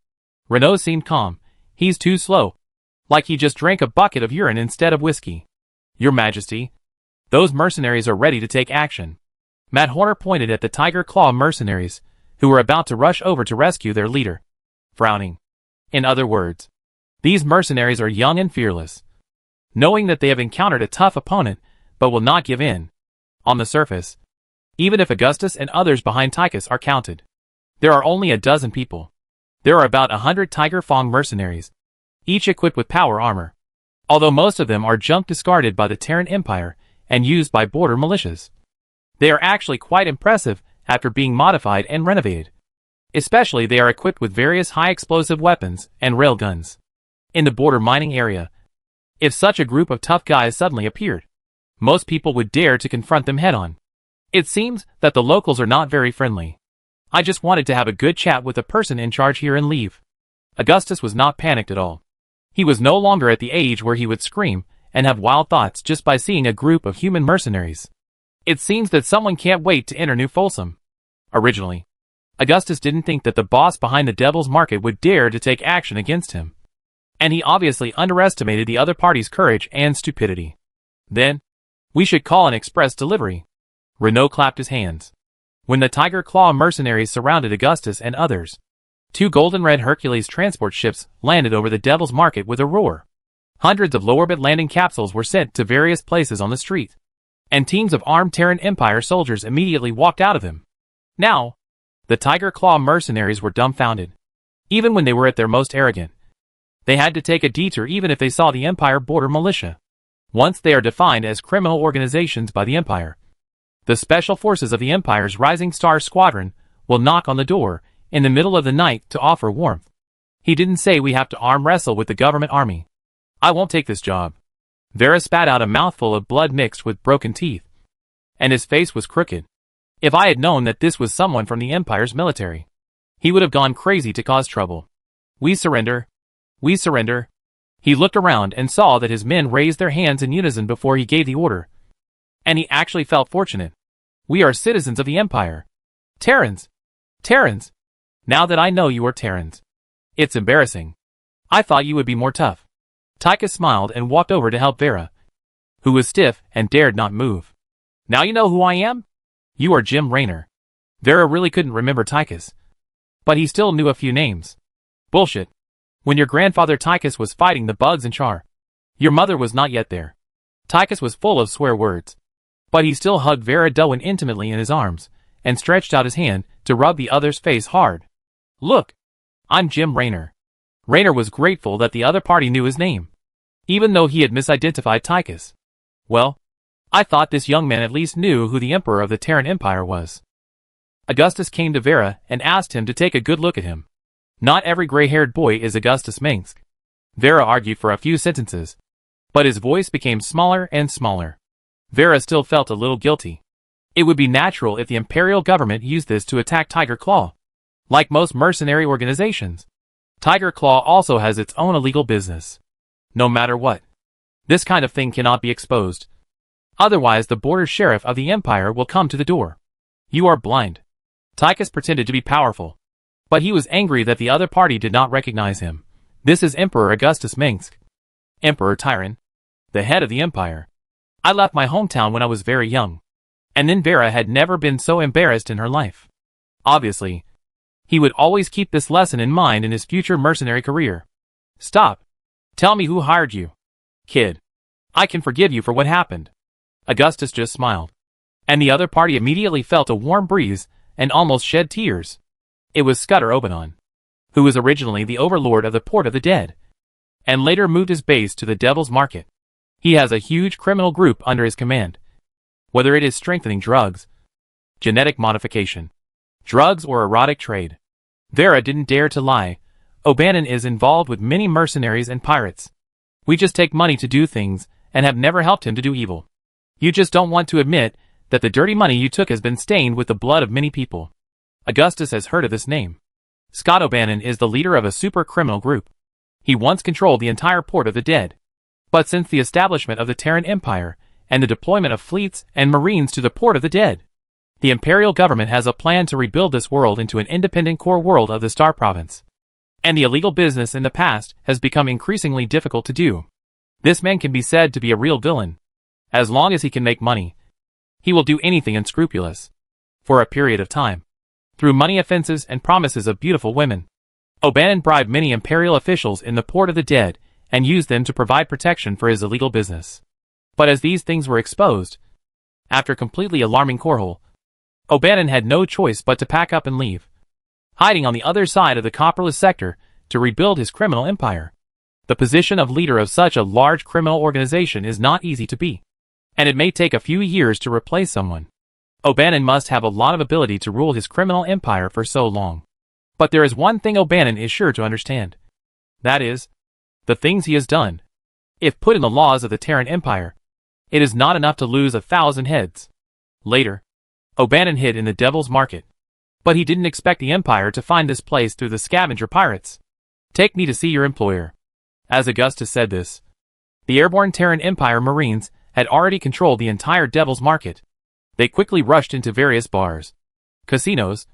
Renaud seemed calm. He's too slow. Like he just drank a bucket of urine instead of whiskey. Your Majesty, those mercenaries are ready to take action. Matt Horner pointed at the Tiger Claw mercenaries, who were about to rush over to rescue their leader, frowning. In other words, these mercenaries are young and fearless, knowing that they have encountered a tough opponent, but will not give in. On the surface, even if Augustus and others behind Tychus are counted, there are only a dozen people. There are about 100 Tiger Fang mercenaries, each equipped with power armor. although most of them are junk discarded by the Terran Empire and used by border militias. They are actually quite impressive after being modified and renovated. Especially they are equipped with various high-explosive weapons and railguns. In the border mining area, if such a group of tough guys suddenly appeared, most people would dare to confront them head-on. It seems that the locals are not very friendly. I just wanted to have a good chat with the person in charge here and leave. Augustus was not panicked at all. He was no longer at the age where he would scream and have wild thoughts just by seeing a group of human mercenaries. It seems that someone can't wait to enter New Folsom. Originally, Augustus didn't think that the boss behind the Devil's Market would dare to take action against him. And he obviously underestimated the other party's courage and stupidity. Then, we should call an express delivery. Renault clapped his hands. When the Tiger Claw mercenaries surrounded Augustus and others, 2 golden-red Hercules transport ships landed over the Devil's Market with a roar. Hundreds of low-orbit landing capsules were sent to various places on the street, and teams of armed Terran Empire soldiers immediately walked out of them. Now, the Tiger Claw mercenaries were dumbfounded. Even when they were at their most arrogant, they had to take a detour even if they saw the Empire border militia. Once they are defined as criminal organizations by the Empire, the special forces of the Empire's Rising Star Squadron will knock on the door in the middle of the night to offer warmth. He didn't say we have to arm wrestle with the government army. I won't take this job. Vera spat out a mouthful of blood mixed with broken teeth, and his face was crooked. If I had known that this was someone from the Empire's military, he would have gone crazy to cause trouble. We surrender. We surrender. He looked around and saw that his men raised their hands in unison before he gave the order. And he actually felt fortunate. We are citizens of the Empire. Terrans. Terrans. Now that I know you are Terrans. It's embarrassing. I thought you would be more tough. Tychus smiled and walked over to help Vera, who was stiff and dared not move. Now you know who I am? You are Jim Raynor. Vera really couldn't remember Tychus, but he still knew a few names. Bullshit. When your grandfather Tychus was fighting the bugs in Char, your mother was not yet there. Tychus was full of swear words, but he still hugged Vera Dowen intimately in his arms and stretched out his hand to rub the other's face hard. Look, I'm Jim Raynor. Raynor was grateful that the other party knew his name, even though he had misidentified Tychus. Well, I thought this young man at least knew who the Emperor of the Terran Empire was. Augustus came to Vera and asked him to take a good look at him. Not every gray-haired boy is Augustus Minsk. Vera argued for a few sentences, but his voice became smaller and smaller. Vera still felt a little guilty. It would be natural if the Imperial government used this to attack Tiger Claw. Like most mercenary organizations, Tiger Claw also has its own illegal business. No matter what, this kind of thing cannot be exposed. Otherwise the border sheriff of the Empire will come to the door. You are blind. Tychus pretended to be powerful, but he was angry that the other party did not recognize him. This is Emperor Augustus Minsk. Emperor Terran, the head of the Empire. I left my hometown when I was very young, and then Vera had never been so embarrassed in her life. Obviously, he would always keep this lesson in mind in his future mercenary career. Stop. Tell me who hired you. Kid, I can forgive you for what happened. Augustus just smiled, and the other party immediately felt a warm breeze and almost shed tears. It was Scudder Obanon, who was originally the overlord of the Port of the Dead, and later moved his base to the Devil's Market. He has a huge criminal group under his command. Whether it is strengthening drugs, genetic modification, drugs or erotic trade, Vera didn't dare to lie. O'Bannon is involved with many mercenaries and pirates. We just take money to do things and have never helped him to do evil. You just don't want to admit that the dirty money you took has been stained with the blood of many people. Augustus has heard of this name. Scott O'Bannon is the leader of a super criminal group. He once controlled the entire Port of the Dead. But since the establishment of the Terran Empire and the deployment of fleets and marines to the Port of the Dead, the Imperial government has a plan to rebuild this world into an independent core world of the Star Province. And the illegal business in the past has become increasingly difficult to do. This man can be said to be a real villain. As long as he can make money, he will do anything unscrupulous. For a period of time, through money offenses and promises of beautiful women, O'Bannon bribed many Imperial officials in the Port of the Dead and used them to provide protection for his illegal business. But as these things were exposed, after completely alarming Korhol, O'Bannon had no choice but to pack up and leave, hiding on the other side of the Copperless sector to rebuild his criminal empire. The position of leader of such a large criminal organization is not easy to be, and it may take a few years to replace someone. O'Bannon must have a lot of ability to rule his criminal empire for so long. But there is one thing O'Bannon is sure to understand. That is, the things he has done. If put in the laws of the Terran Empire, it is not enough to lose 1,000 heads. Later, O'Bannon hid in the Devil's Market. But he didn't expect the Empire to find this place through the scavenger pirates. Take me to see your employer. As Augustus said this, the airborne Terran Empire Marines had already controlled the entire Devil's Market. They quickly rushed into various bars, casinos,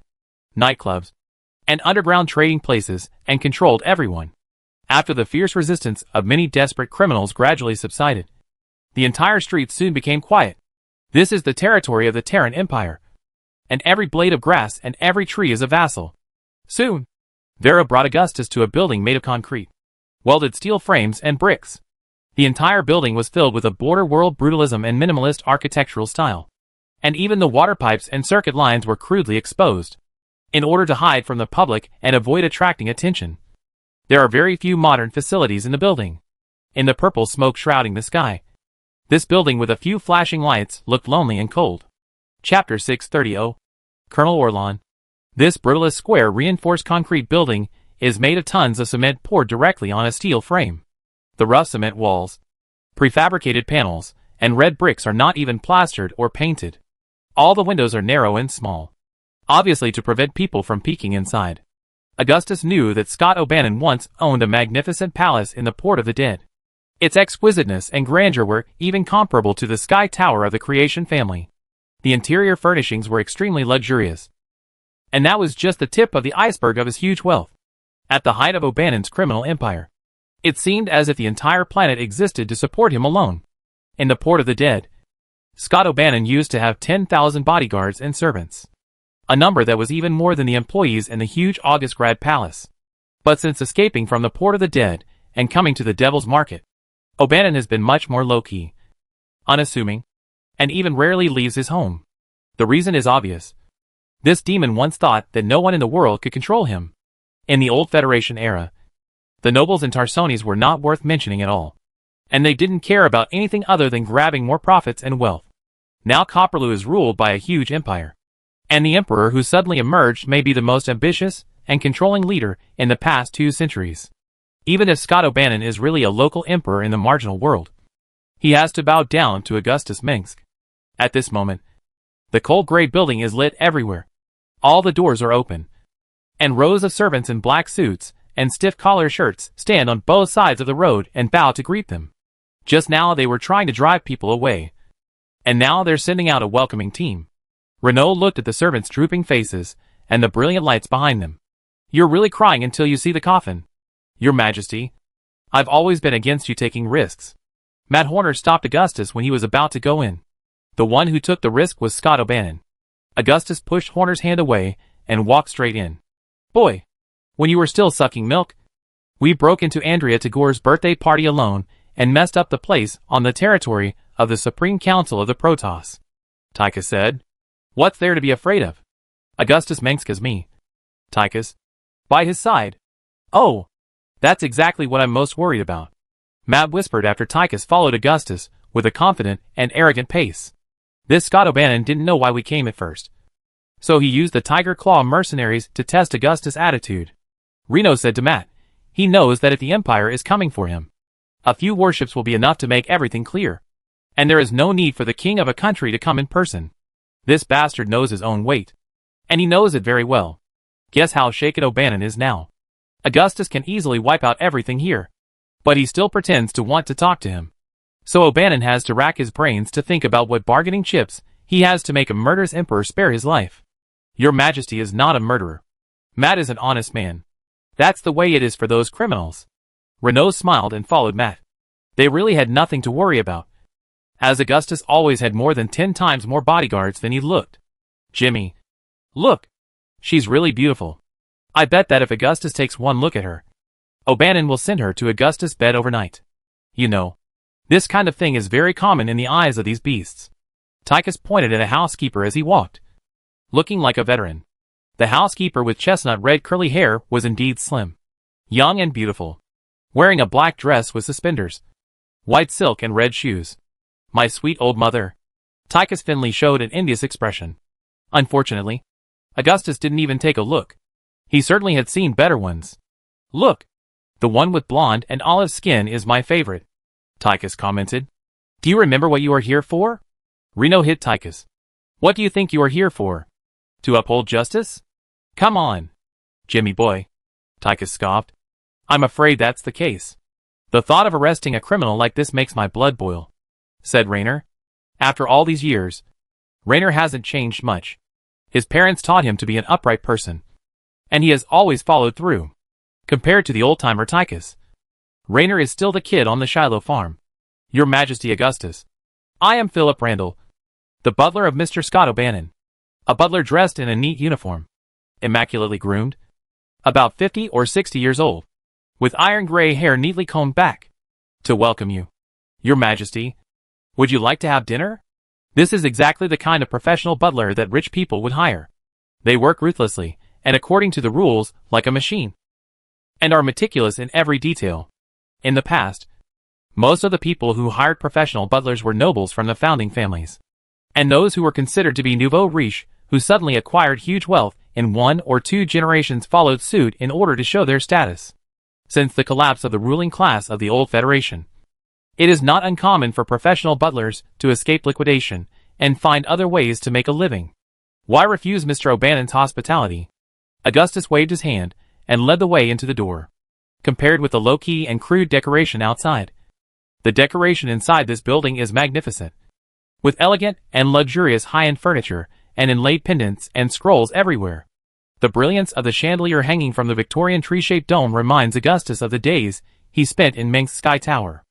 nightclubs, and underground trading places and controlled everyone. After the fierce resistance of many desperate criminals gradually subsided, the entire streets soon became quiet. This is the territory of the Terran Empire, and every blade of grass and every tree is a vassal. Soon, Vera brought Augustus to a building made of concrete, welded steel frames and bricks. The entire building was filled with a border world brutalism and minimalist architectural style, and even the water pipes and circuit lines were crudely exposed, in order to hide from the public and avoid attracting attention. There are very few modern facilities in the building. In the purple smoke shrouding the sky, this building with a few flashing lights looked lonely and cold. Chapter 630. Colonel Orlon. This brutalist square reinforced concrete building is made of tons of cement poured directly on a steel frame. The rough cement walls, prefabricated panels, and red bricks are not even plastered or painted. All the windows are narrow and small, obviously to prevent people from peeking inside. Augustus knew that Scott O'Bannon once owned a magnificent palace in the Port of the Dead. Its exquisiteness and grandeur were even comparable to the Sky Tower of the Creation family. The interior furnishings were extremely luxurious. And that was just the tip of the iceberg of his huge wealth. At the height of O'Bannon's criminal empire, it seemed as if the entire planet existed to support him alone. In the Port of the Dead, Scott O'Bannon used to have 10,000 bodyguards and servants, a number that was even more than the employees in the huge Augustgrad Palace. But since escaping from the Port of the Dead and coming to the Devil's Market, O'Bannon has been much more low-key, unassuming, and even rarely leaves his home. The reason is obvious. This demon once thought that no one in the world could control him. In the old Federation era, the nobles in Tarsones were not worth mentioning at all, and they didn't care about anything other than grabbing more profits and wealth. Now Copperloo is ruled by a huge empire, and the emperor who suddenly emerged may be the most ambitious and controlling leader in the past 2 centuries. Even if Scott O'Bannon is really a local emperor in the marginal world, he has to bow down to Augustus Minsk. At this moment, the cold gray building is lit everywhere. All the doors are open, and rows of servants in black suits and stiff collar shirts stand on both sides of the road and bow to greet them. Just now they were trying to drive people away, and now they're sending out a welcoming team. Renaud looked at the servants' drooping faces and the brilliant lights behind them. You're really crying until you see the coffin. Your Majesty, I've always been against you taking risks. Matt Horner stopped Augustus when he was about to go in. The one who took the risk was Scott O'Bannon. Augustus pushed Horner's hand away and walked straight in. Boy, when you were still sucking milk, we broke into Andrea Tagore's birthday party alone and messed up the place on the territory of the Supreme Council of the Protoss. Tychus said. What's there to be afraid of? Augustus Menkskas me. Tychus. By his side. Oh, that's exactly what I'm most worried about. Matt whispered after Tychus followed Augustus with a confident and arrogant pace. This Scott O'Bannon didn't know why we came at first, so he used the Tiger Claw mercenaries to test Augustus' attitude. Reno said to Matt, he knows that if the Empire is coming for him, a few warships will be enough to make everything clear, and there is no need for the king of a country to come in person. This bastard knows his own weight, and he knows it very well. Guess how shaken O'Bannon is now. Augustus can easily wipe out everything here, but he still pretends to want to talk to him. So O'Bannon has to rack his brains to think about what bargaining chips he has to make a murderous emperor spare his life. Your Majesty is not a murderer. Matt is an honest man. That's the way it is for those criminals. Renaud smiled and followed Matt. They really had nothing to worry about, as Augustus always had more than 10 times more bodyguards than he looked. Jimmy. Look. She's really beautiful. I bet that if Augustus takes one look at her, O'Bannon will send her to Augustus' bed overnight. You know, this kind of thing is very common in the eyes of these beasts. Tychus pointed at a housekeeper as he walked, looking like a veteran. The housekeeper with chestnut red curly hair was indeed slim, young and beautiful. wearing a black dress with suspenders, white silk and red shoes. My sweet old mother. Tychus Finley showed an envious expression. Unfortunately, Augustus didn't even take a look. He certainly had seen better ones. Look, the one with blonde and olive skin is my favorite, Tychus commented. Do you remember what you are here for? Reno hit Tychus. What do you think you are here for? To uphold justice? Come on, Jimmy boy, Tychus scoffed. I'm afraid that's the case. The thought of arresting a criminal like this makes my blood boil, said Raynor. After all these years, Raynor hasn't changed much. His parents taught him to be an upright person, and he has always followed through. Compared to the old-timer Tychus, Raynor is still the kid on the Shiloh farm. Your Majesty Augustus, I am Philip Randall, the butler of Mr. Scott O'Bannon. A butler dressed in a neat uniform, immaculately groomed, about 50 or 60 years old, with iron-gray hair neatly combed back, to welcome you. Your Majesty, would you like to have dinner? This is exactly the kind of professional butler that rich people would hire. They work ruthlessly, and according to the rules, like a machine, and are meticulous in every detail. In the past, most of the people who hired professional butlers were nobles from the founding families, and those who were considered to be nouveau riche, who suddenly acquired huge wealth in 1 or 2 generations, followed suit in order to show their status. Since the collapse of the ruling class of the old Federation, it is not uncommon for professional butlers to escape liquidation and find other ways to make a living. Why refuse Mr. O'Bannon's hospitality? Augustus waved his hand and led the way into the door. Compared with the low-key and crude decoration outside, the decoration inside this building is magnificent, with elegant and luxurious high-end furniture and inlaid pendants and scrolls everywhere. The brilliance of the chandelier hanging from the Victorian tree-shaped dome reminds Augustus of the days he spent in Minsk's Sky Tower.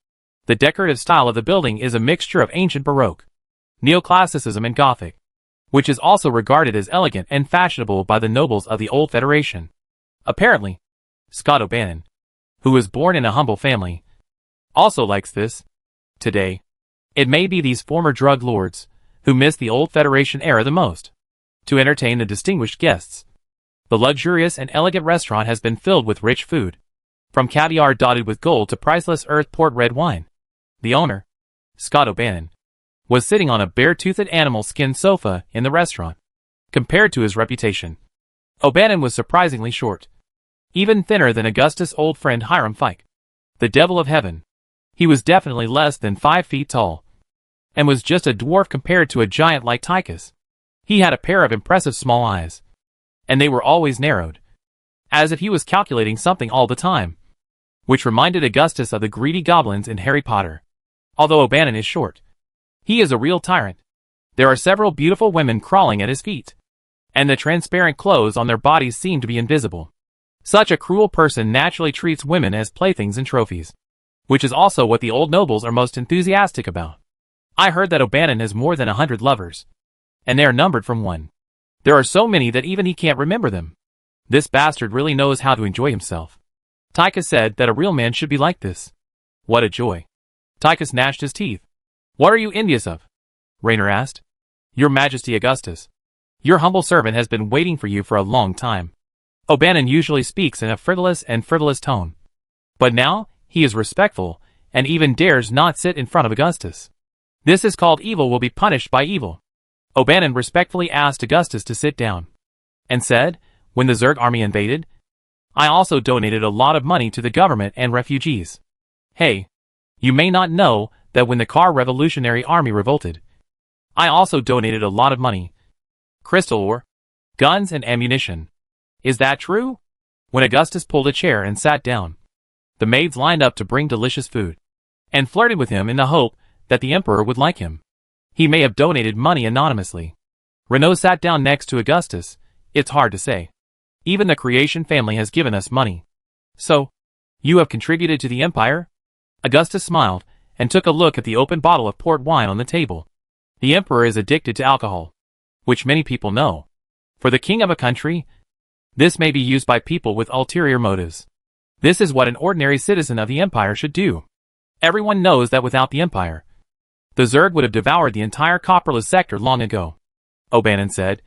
The decorative style of the building is a mixture of ancient Baroque, Neoclassicism and Gothic, which is also regarded as elegant and fashionable by the nobles of the old Federation. Apparently, Scott O'Bannon, who was born in a humble family, also likes this. Today, it may be these former drug lords who miss the old Federation era the most. To entertain the distinguished guests, the luxurious and elegant restaurant has been filled with rich food, from caviar dotted with gold to priceless earth poured red wine. The owner, Scott O'Bannon, was sitting on a bare-toothed animal skin sofa in the restaurant. Compared to his reputation, O'Bannon was surprisingly short, even thinner than Augustus' old friend Hiram Fike, the devil of heaven. He was definitely less than 5 feet tall, and was just a dwarf compared to a giant like Tychus. He had a pair of impressive small eyes, and they were always narrowed, as if he was calculating something all the time, which reminded Augustus of the greedy goblins in Harry Potter. Although O'Bannon is short, he is a real tyrant. There are several beautiful women crawling at his feet, and the transparent clothes on their bodies seem to be invisible. Such a cruel person naturally treats women as playthings and trophies, which is also what the old nobles are most enthusiastic about. I heard that O'Bannon has more than 100 lovers, and they are numbered from 1. There are so many that even he can't remember them. This bastard really knows how to enjoy himself. Tychus said that a real man should be like this. What a joy. Tychus gnashed his teeth. What are you envious of? Raynor asked. Your Majesty Augustus, your humble servant has been waiting for you for a long time. O'Bannon usually speaks in a frivolous tone, but now he is respectful and even dares not sit in front of Augustus. This is called evil will be punished by evil. O'Bannon respectfully asked Augustus to sit down, and said, when the Zerg army invaded, I also donated a lot of money to the government and refugees. Hey, you may not know that when the Car Revolutionary Army revolted, I also donated a lot of money. Crystal ore, guns and ammunition. Is that true? When Augustus pulled a chair and sat down, the maids lined up to bring delicious food, and flirted with him in the hope that the emperor would like him. He may have donated money anonymously. Renaud sat down next to Augustus. It's hard to say. Even the Creation family has given us money. So, you have contributed to the empire? Augustus smiled, and took a look at the open bottle of port wine on the table. The emperor is addicted to alcohol, which many people know. For the king of a country, this may be used by people with ulterior motives. This is what an ordinary citizen of the empire should do. Everyone knows that without the empire, the Zerg would have devoured the entire copperless sector long ago. O'Bannon said,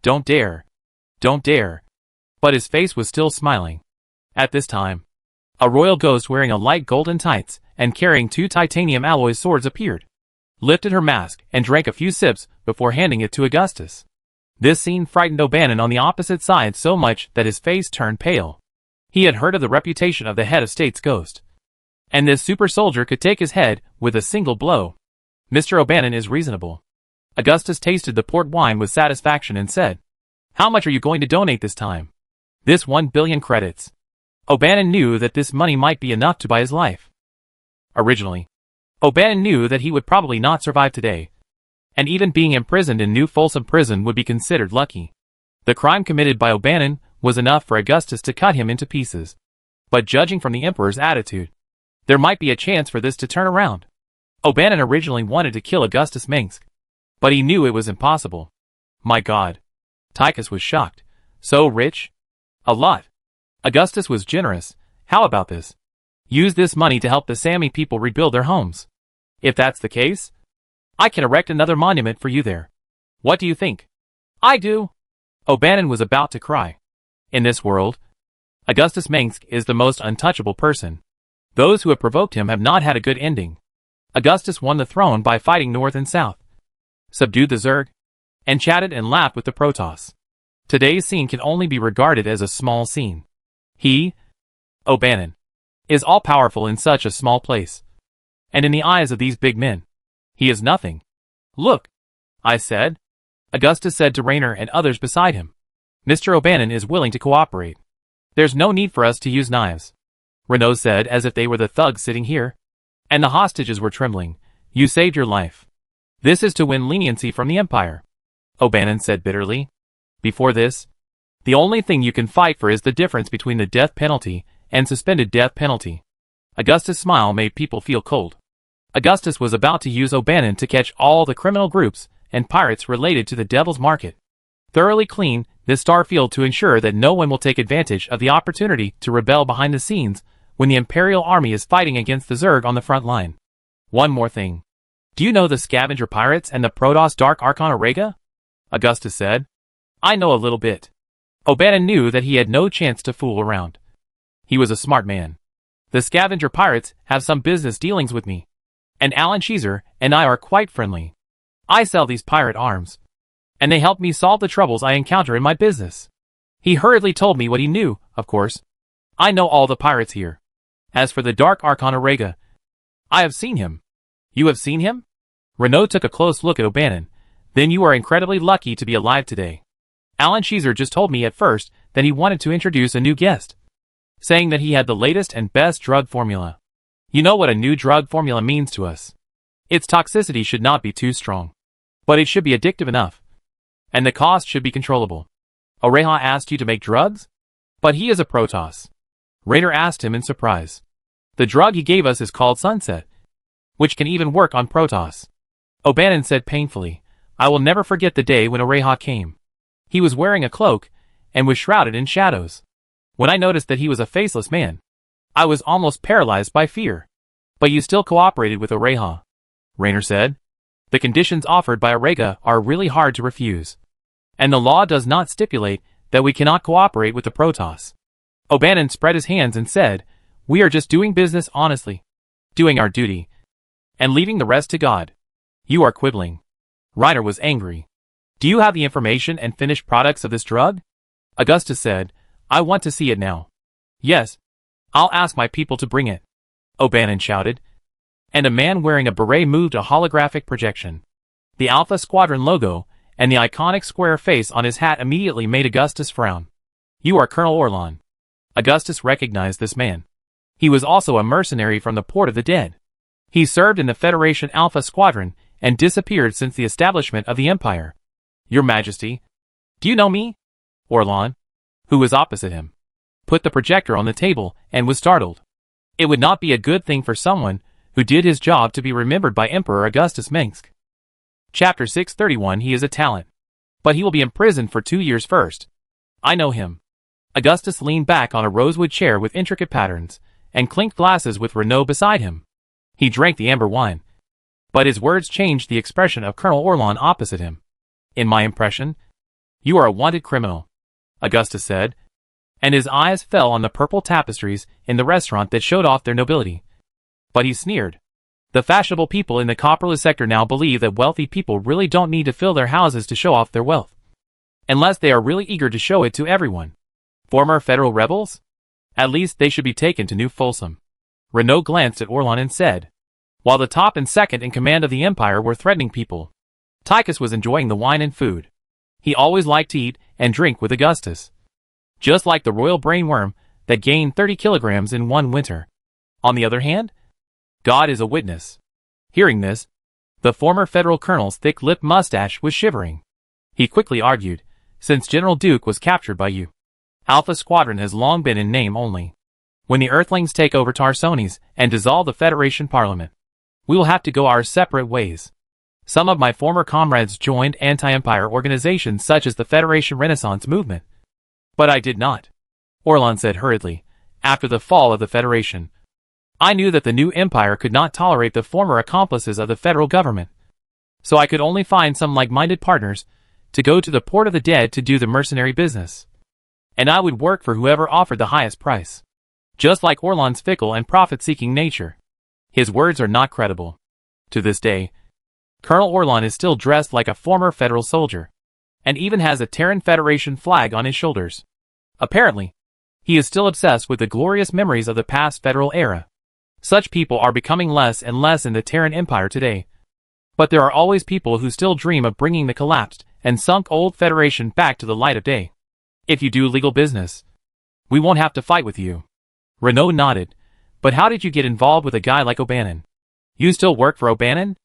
Don't dare. Don't dare. But his face was still smiling. At this time, A royal ghost wearing a light golden tights and carrying 2 titanium alloy swords appeared, lifted her mask, and drank a few sips before handing it to Augustus. This scene frightened O'Bannon on the opposite side so much that his face turned pale. He had heard of the reputation of the head of state's ghost, and this super soldier could take his head with a single blow. Mr. O'Bannon is reasonable. Augustus tasted the port wine with satisfaction and said, "How much are you going to donate this time?" "This 1 billion credits." O'Bannon knew that this money might be enough to buy his life. Originally, O'Bannon knew that he would probably not survive today, and even being imprisoned in New Folsom Prison would be considered lucky. The crime committed by O'Bannon was enough for Augustus to cut him into pieces. But judging from the Emperor's attitude, there might be a chance for this to turn around. O'Bannon originally wanted to kill Augustus Minsk, but he knew it was impossible. My God. Tychus was shocked. So rich? A lot. Augustus was generous. How about this? Use this money to help the Sami people rebuild their homes. If that's the case, I can erect another monument for you there. What do you think? I do. O'Bannon was about to cry. In this world, Augustus Minsk is the most untouchable person. Those who have provoked him have not had a good ending. Augustus won the throne by fighting north and south, subdued the Zerg, and chatted and laughed with the Protoss. Today's scene can only be regarded as a small scene. He, O'Bannon, is all-powerful in such a small place. And in the eyes of these big men, he is nothing. Look, I said. Augustus said to Raynor and others beside him. Mr. O'Bannon is willing to cooperate. There's no need for us to use knives. Renaud said as if they were the thugs sitting here, and the hostages were trembling. You saved your life. This is to win leniency from the Empire, O'Bannon said bitterly. Before this, the only thing you can fight for is the difference between the death penalty and suspended death penalty. Augustus' smile made people feel cold. Augustus was about to use O'Bannon to catch all the criminal groups and pirates related to the Devil's Market. Thoroughly clean this starfield to ensure that no one will take advantage of the opportunity to rebel behind the scenes when the Imperial Army is fighting against the Zerg on the front line. One more thing. Do you know the Scavenger Pirates and the Protoss Dark Archon Orega? Augustus said. I know a little bit. O'Bannon knew that he had no chance to fool around. He was a smart man. The Scavenger Pirates have some business dealings with me, and Alan Cheeser and I are quite friendly. I sell these pirate arms, and they help me solve the troubles I encounter in my business. He hurriedly told me what he knew, of course. I know all the pirates here. As for the Dark Archon Orega, I have seen him. You have seen him? Renaud took a close look at O'Bannon. Then you are incredibly lucky to be alive today. Alan Cheeser just told me at first that he wanted to introduce a new guest, saying that he had the latest and best drug formula. You know what a new drug formula means to us. Its toxicity should not be too strong, but it should be addictive enough, and the cost should be controllable. Oreha asked you to make drugs? But he is a Protoss. Raynor asked him in surprise. The drug he gave us is called Sunset, which can even work on Protoss. O'Bannon said painfully, I will never forget the day when Oreha came. He was wearing a cloak, and was shrouded in shadows. When I noticed that he was a faceless man, I was almost paralyzed by fear. But you still cooperated with Oreha, Raynor said. The conditions offered by Orega are really hard to refuse, and the law does not stipulate that we cannot cooperate with the Protoss. O'Bannon spread his hands and said, we are just doing business honestly, doing our duty, and leaving the rest to God. You are quibbling. Raynor was angry. Do you have the information and finished products of this drug? Augustus said, I want to see it now. Yes. I'll ask my people to bring it, O'Bannon shouted. And a man wearing a beret moved a holographic projection. The Alpha Squadron logo and the iconic square face on his hat immediately made Augustus frown. You are Colonel Orlon. Augustus recognized this man. He was also a mercenary from the Port of the Dead. He served in the Federation Alpha Squadron and disappeared since the establishment of the Empire. Your Majesty, do you know me? Orlon, who was opposite him, put the projector on the table and was startled. It would not be a good thing for someone who did his job to be remembered by Emperor Augustus Minsk. Chapter 631. He is a talent, but he will be imprisoned for 2 years first. I know him. Augustus leaned back on a rosewood chair with intricate patterns, and clinked glasses with Renaud beside him. He drank the amber wine, but his words changed the expression of Colonel Orlon opposite him. In my impression, you are a wanted criminal, Augustus said. and his eyes fell on the purple tapestries in the restaurant that showed off their nobility. But he sneered. The fashionable people in the copperless sector now believe that wealthy people really don't need to fill their houses to show off their wealth. Unless they are really eager to show it to everyone. Former federal rebels? At least they should be taken to New Folsom. Renault glanced at Orlan and said, while the top and second in command of the empire were threatening people, Tychus was enjoying the wine and food. He always liked to eat and drink with Augustus. Just like the royal brainworm that gained 30 kilograms in one winter. On the other hand, God is a witness. Hearing this, the former federal colonel's thick-lipped mustache was shivering. He quickly argued, since General Duke was captured by you, Alpha Squadron has long been in name only. When the Earthlings take over Tarsones and dissolve the Federation Parliament, we will have to go our separate ways. Some of my former comrades joined anti-empire organizations such as the Federation Renaissance Movement. But I did not. Orlan said hurriedly, after the fall of the Federation. I knew that the new empire could not tolerate the former accomplices of the federal government. So I could only find some like-minded partners to go to the port of the dead to do the mercenary business. And I would work for whoever offered the highest price. Just like Orlan's fickle and profit-seeking nature. His words are not credible. To this day, Colonel Orlan is still dressed like a former federal soldier, and even has a Terran Federation flag on his shoulders. Apparently, he is still obsessed with the glorious memories of the past federal era. Such people are becoming less and less in the Terran Empire today. But there are always people who still dream of bringing the collapsed and sunk old Federation back to the light of day. If you do legal business, we won't have to fight with you. Renault nodded. But how did you get involved with a guy like O'Bannon? You still work for O'Bannon?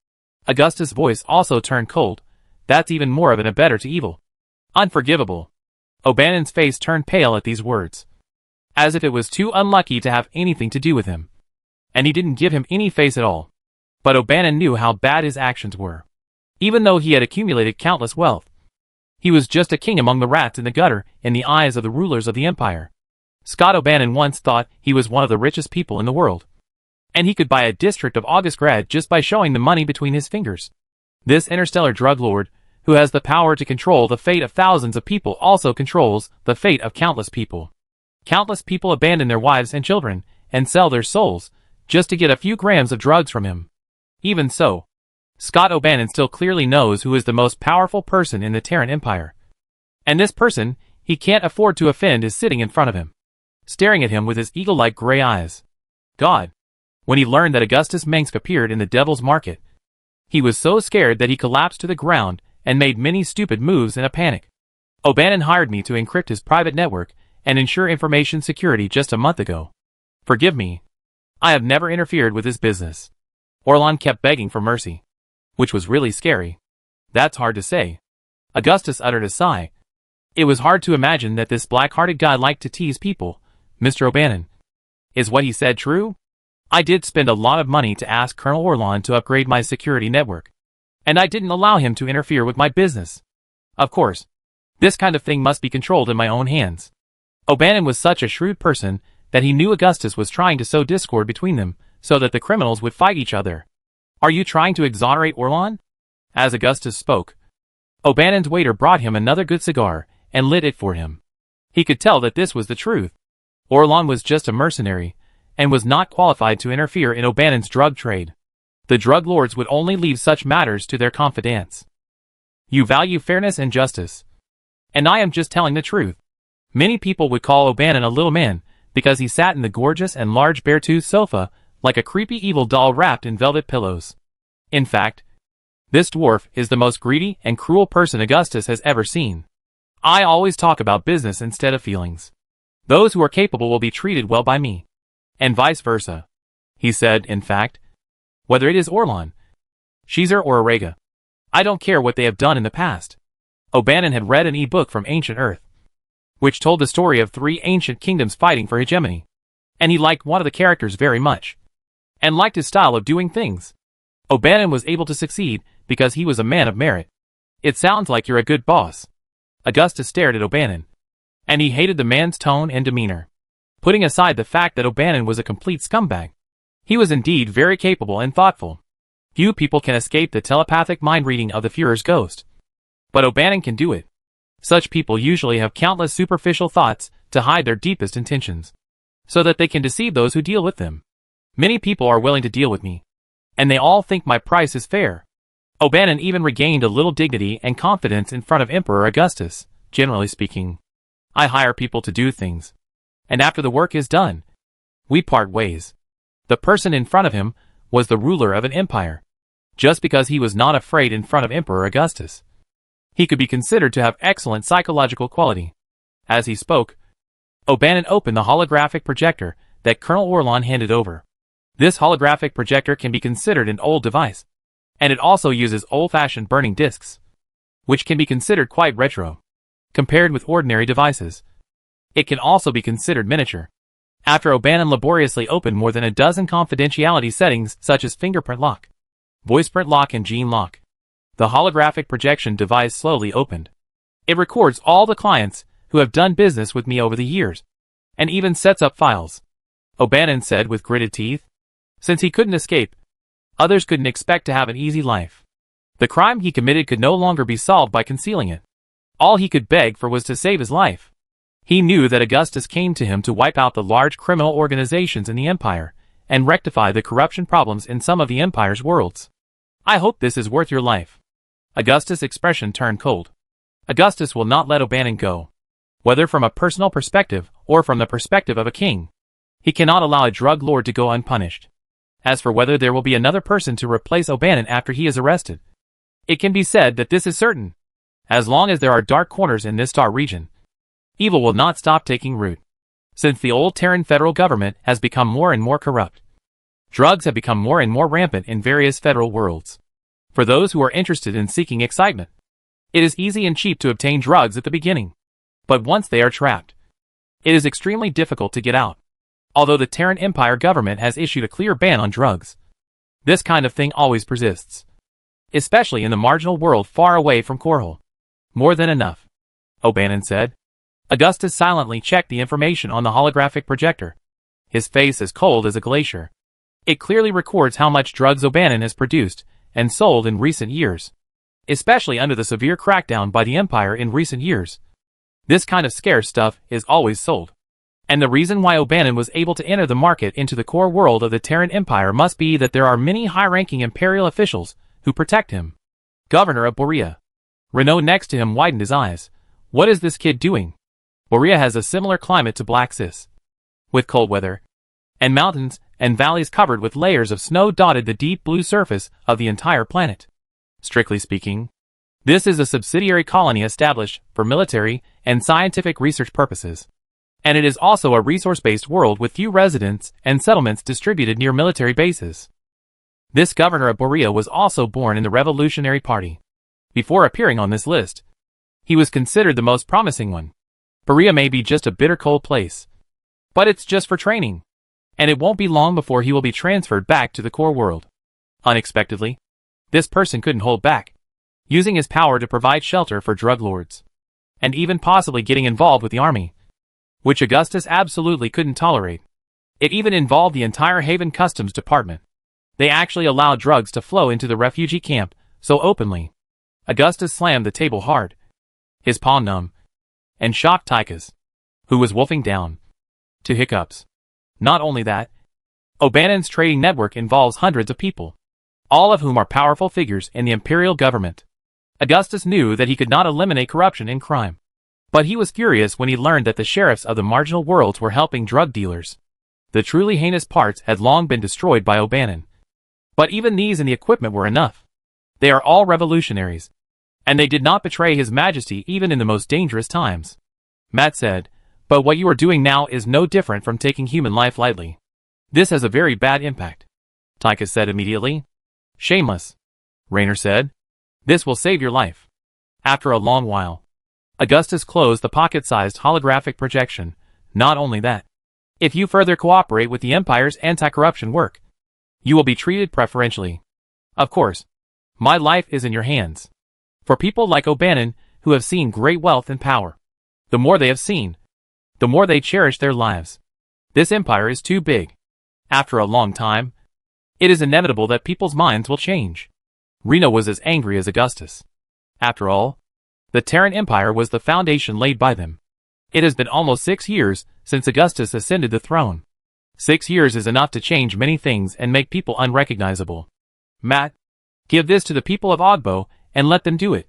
Augustus' voice also turned cold. That's even more of an abettor to evil. Unforgivable. O'Bannon's face turned pale at these words. As if it was too unlucky to have anything to do with him. And he didn't give him any face at all. But O'Bannon knew how bad his actions were. Even though he had accumulated countless wealth, he was just a king among the rats in the gutter in the eyes of the rulers of the empire. Scott O'Bannon once thought he was one of the richest people in the world. And he could buy a district of Augustgrad just by showing the money between his fingers. This interstellar drug lord, who has the power to control the fate of thousands of people, also controls the fate of countless people. Countless people abandon their wives and children, and sell their souls, just to get a few grams of drugs from him. Even so, Scott O'Bannon still clearly knows who is the most powerful person in the Terran Empire. And this person he can't afford to offend is sitting in front of him, staring at him with his eagle-like gray eyes. God. When he learned that Augustus Mengsk appeared in the Devil's Market, he was so scared that he collapsed to the ground and made many stupid moves in a panic. O'Bannon hired me to encrypt his private network and ensure information security just a month ago. Forgive me. I have never interfered with his business. Orlan kept begging for mercy. Which was really scary. That's hard to say. Augustus uttered a sigh. It was hard to imagine that this black-hearted guy liked to tease people. Mr. O'Bannon. Is what he said true? I did spend a lot of money to ask Colonel Orlan to upgrade my security network. And I didn't allow him to interfere with my business. Of course, this kind of thing must be controlled in my own hands. O'Bannon was such a shrewd person that he knew Augustus was trying to sow discord between them so that the criminals would fight each other. Are you trying to exonerate Orlan? As Augustus spoke, O'Bannon's waiter brought him another good cigar and lit it for him. He could tell that this was the truth. Orlan was just a mercenary and was not qualified to interfere in O'Bannon's drug trade. The drug lords would only leave such matters to their confidants. You value fairness and justice. And I am just telling the truth. Many people would call O'Bannon a little man because he sat in the gorgeous and large bear-toothed sofa like a creepy evil doll wrapped in velvet pillows. In fact, this dwarf is the most greedy and cruel person Augustus has ever seen. I always talk about business instead of feelings. Those who are capable will be treated well by me. And vice versa. He said, in fact, whether it is Orlan, Caesar or Arega, I don't care what they have done in the past. O'Bannon had read an e-book from Ancient Earth, which told the story of 3 ancient kingdoms fighting for hegemony. And he liked one of the characters very much. And liked his style of doing things. O'Bannon was able to succeed because he was a man of merit. It sounds like you're a good boss. Augustus stared at O'Bannon. And he hated the man's tone and demeanor. Putting aside the fact that O'Bannon was a complete scumbag, he was indeed very capable and thoughtful. Few people can escape the telepathic mind-reading of the Führer's ghost. But O'Bannon can do it. Such people usually have countless superficial thoughts to hide their deepest intentions, so that they can deceive those who deal with them. Many people are willing to deal with me, and they all think my price is fair. O'Bannon even regained a little dignity and confidence in front of Emperor Augustus. Generally speaking, I hire people to do things, and after the work is done, we part ways. The person in front of him was the ruler of an empire. Just because he was not afraid in front of Emperor Augustus, he could be considered to have excellent psychological quality. As he spoke, O'Bannon opened the holographic projector that Colonel Orlon handed over. This holographic projector can be considered an old device, and it also uses old-fashioned burning discs, which can be considered quite retro, compared with ordinary devices. It can also be considered miniature. After O'Bannon laboriously opened more than a dozen confidentiality settings such as fingerprint lock, voiceprint lock and gene lock, the holographic projection device slowly opened. It records all the clients who have done business with me over the years, and even sets up files. O'Bannon said with gritted teeth. Since he couldn't escape, others couldn't expect to have an easy life. The crime he committed could no longer be solved by concealing it. All he could beg for was to save his life. He knew that Augustus came to him to wipe out the large criminal organizations in the empire, and rectify the corruption problems in some of the empire's worlds. I hope this is worth your life. Augustus' expression turned cold. Augustus will not let O'Bannon go. Whether from a personal perspective or from the perspective of a king, he cannot allow a drug lord to go unpunished. As for whether there will be another person to replace O'Bannon after he is arrested, it can be said that this is certain. As long as there are dark corners in this star region, evil will not stop taking root. Since the old Terran federal government has become more and more corrupt, drugs have become more and more rampant in various federal worlds. For those who are interested in seeking excitement, it is easy and cheap to obtain drugs at the beginning. But once they are trapped, it is extremely difficult to get out. Although the Terran Empire government has issued a clear ban on drugs, this kind of thing always persists, especially in the marginal world far away from Korhal. More than enough, O'Bannon said. Augustus silently checked the information on the holographic projector, his face as cold as a glacier. It clearly records how much drugs O'Bannon has produced and sold in recent years, especially under the severe crackdown by the Empire in recent years. This kind of scarce stuff is always sold. And the reason why O'Bannon was able to enter the market into the core world of the Terran Empire must be that there are many high-ranking imperial officials who protect him. Governor of Borea. Renault next to him widened his eyes. What is this kid doing? Borea has a similar climate to Black Sis, with cold weather, and mountains and valleys covered with layers of snow dotted the deep blue surface of the entire planet. Strictly speaking, this is a subsidiary colony established for military and scientific research purposes. And it is also a resource-based world with few residents and settlements distributed near military bases. This governor of Borea was also born in the Revolutionary Party. Before appearing on this list, he was considered the most promising one. Borea may be just a bitter cold place, but it's just for training, and it won't be long before he will be transferred back to the core world. Unexpectedly, this person couldn't hold back, using his power to provide shelter for drug lords, and even possibly getting involved with the army, which Augustus absolutely couldn't tolerate. It even involved the entire Haven Customs Department. They actually allowed drugs to flow into the refugee camp so openly. Augustus slammed the table hard, his palm numb, and shocked Tychus, who was wolfing down, to hiccups. Not only that, O'Bannon's trading network involves hundreds of people, all of whom are powerful figures in the imperial government. Augustus knew that he could not eliminate corruption and crime, but he was furious when he learned that the sheriffs of the marginal worlds were helping drug dealers. The truly heinous parts had long been destroyed by O'Bannon. But even these and the equipment were enough. They are all revolutionaries, and they did not betray His Majesty even in the most dangerous times. Matt said, but what you are doing now is no different from taking human life lightly. This has a very bad impact. Tychus said immediately. Shameless, Raynor said. This will save your life. After a long while, Augustus closed the pocket-sized holographic projection. Not only that, if you further cooperate with the Empire's anti-corruption work, you will be treated preferentially. Of course, my life is in your hands. For people like O'Bannon, who have seen great wealth and power, the more they have seen, the more they cherish their lives. This empire is too big. After a long time, it is inevitable that people's minds will change. Reno was as angry as Augustus. After all, the Terran Empire was the foundation laid by them. It has been almost 6 years since Augustus ascended the throne. 6 years is enough to change many things and make people unrecognizable. Matt, give this to the people of Ogbo and let them do it.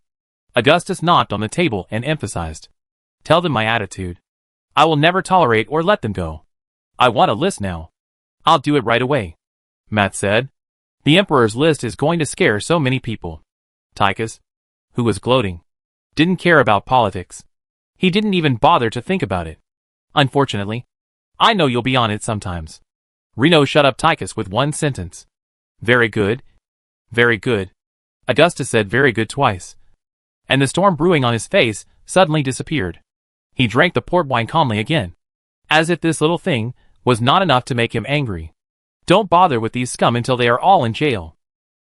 Augustus knocked on the table and emphasized. Tell them my attitude. I will never tolerate or let them go. I want a list now. I'll do it right away. Matt said. The emperor's list is going to scare so many people. Tychus, who was gloating, didn't care about politics. He didn't even bother to think about it. Unfortunately, I know you'll be on it sometimes. Reno shut up Tychus with one sentence. Very good. Very good. Augustus said very good twice. And the storm brewing on his face suddenly disappeared. He drank the port wine calmly again. As if this little thing was not enough to make him angry. Don't bother with these scum until they are all in jail.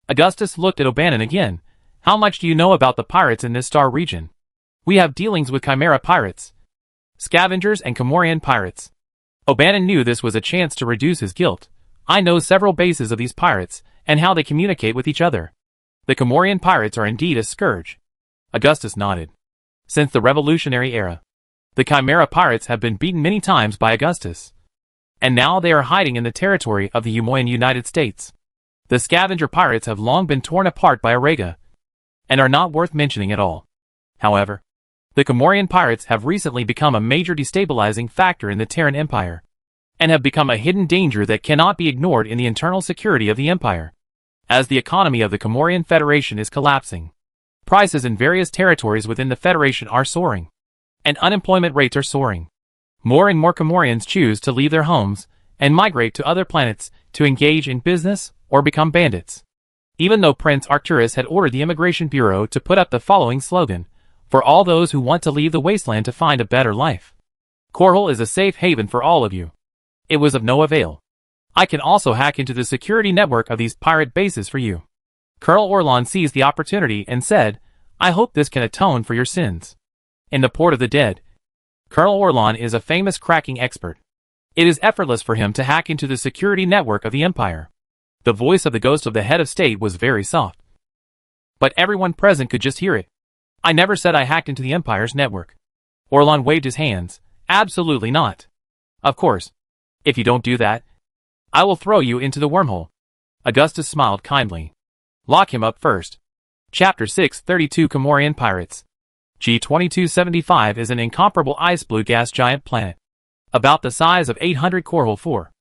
Augustus looked at O'Bannon again. How much do you know about the pirates in this star region? We have dealings with Chimera pirates, scavengers and Comorian pirates. O'Bannon knew this was a chance to reduce his guilt. I know several bases of these pirates and how they communicate with each other. The Comorian pirates are indeed a scourge. Augustus nodded. Since the Revolutionary era, the Chimera pirates have been beaten many times by Augustus. And now they are hiding in the territory of the Umoyan United States. The scavenger pirates have long been torn apart by Arega, and are not worth mentioning at all. However, the Comorian pirates have recently become a major destabilizing factor in the Terran Empire, and have become a hidden danger that cannot be ignored in the internal security of the Empire. As the economy of the Comorian Federation is collapsing, prices in various territories within the Federation are soaring, and unemployment rates are soaring. More and more Comorians choose to leave their homes and migrate to other planets to engage in business or become bandits. Even though Prince Arcturus had ordered the Immigration Bureau to put up the following slogan, for all those who want to leave the wasteland to find a better life. Korhal is a safe haven for all of you. It was of no avail. I can also hack into the security network of these pirate bases for you. Colonel Orlon seized the opportunity and said, I hope this can atone for your sins. In the Port of the Dead, Colonel Orlon is a famous cracking expert. It is effortless for him to hack into the security network of the Empire. The voice of the ghost of the head of state was very soft, but everyone present could just hear it. I never said I hacked into the Empire's network. Orlon waved his hands. Absolutely not. Of course. If you don't do that, I will throw you into the wormhole. Augustus smiled kindly. Lock him up first. Chapter 632 Comorian Pirates. G2275 is an incomparable ice blue gas giant planet, about the size of 800 Korhal 4,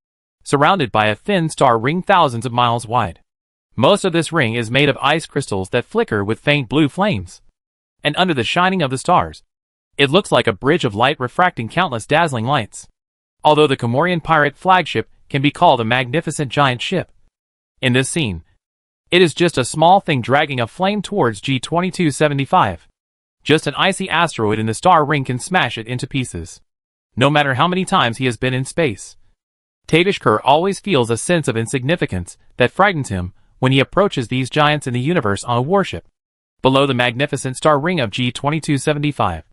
surrounded by a thin star ring thousands of miles wide. Most of this ring is made of ice crystals that flicker with faint blue flames. And under the shining of the stars, it looks like a bridge of light refracting countless dazzling lights. Although the Comorian pirate flagship can be called a magnificent giant ship, in this scene, it is just a small thing dragging a flame towards G2275. Just an icy asteroid in the star ring can smash it into pieces, no matter how many times he has been in space. Tadishkur always feels a sense of insignificance that frightens him when he approaches these giants in the universe on a warship. Below the magnificent star ring of G2275,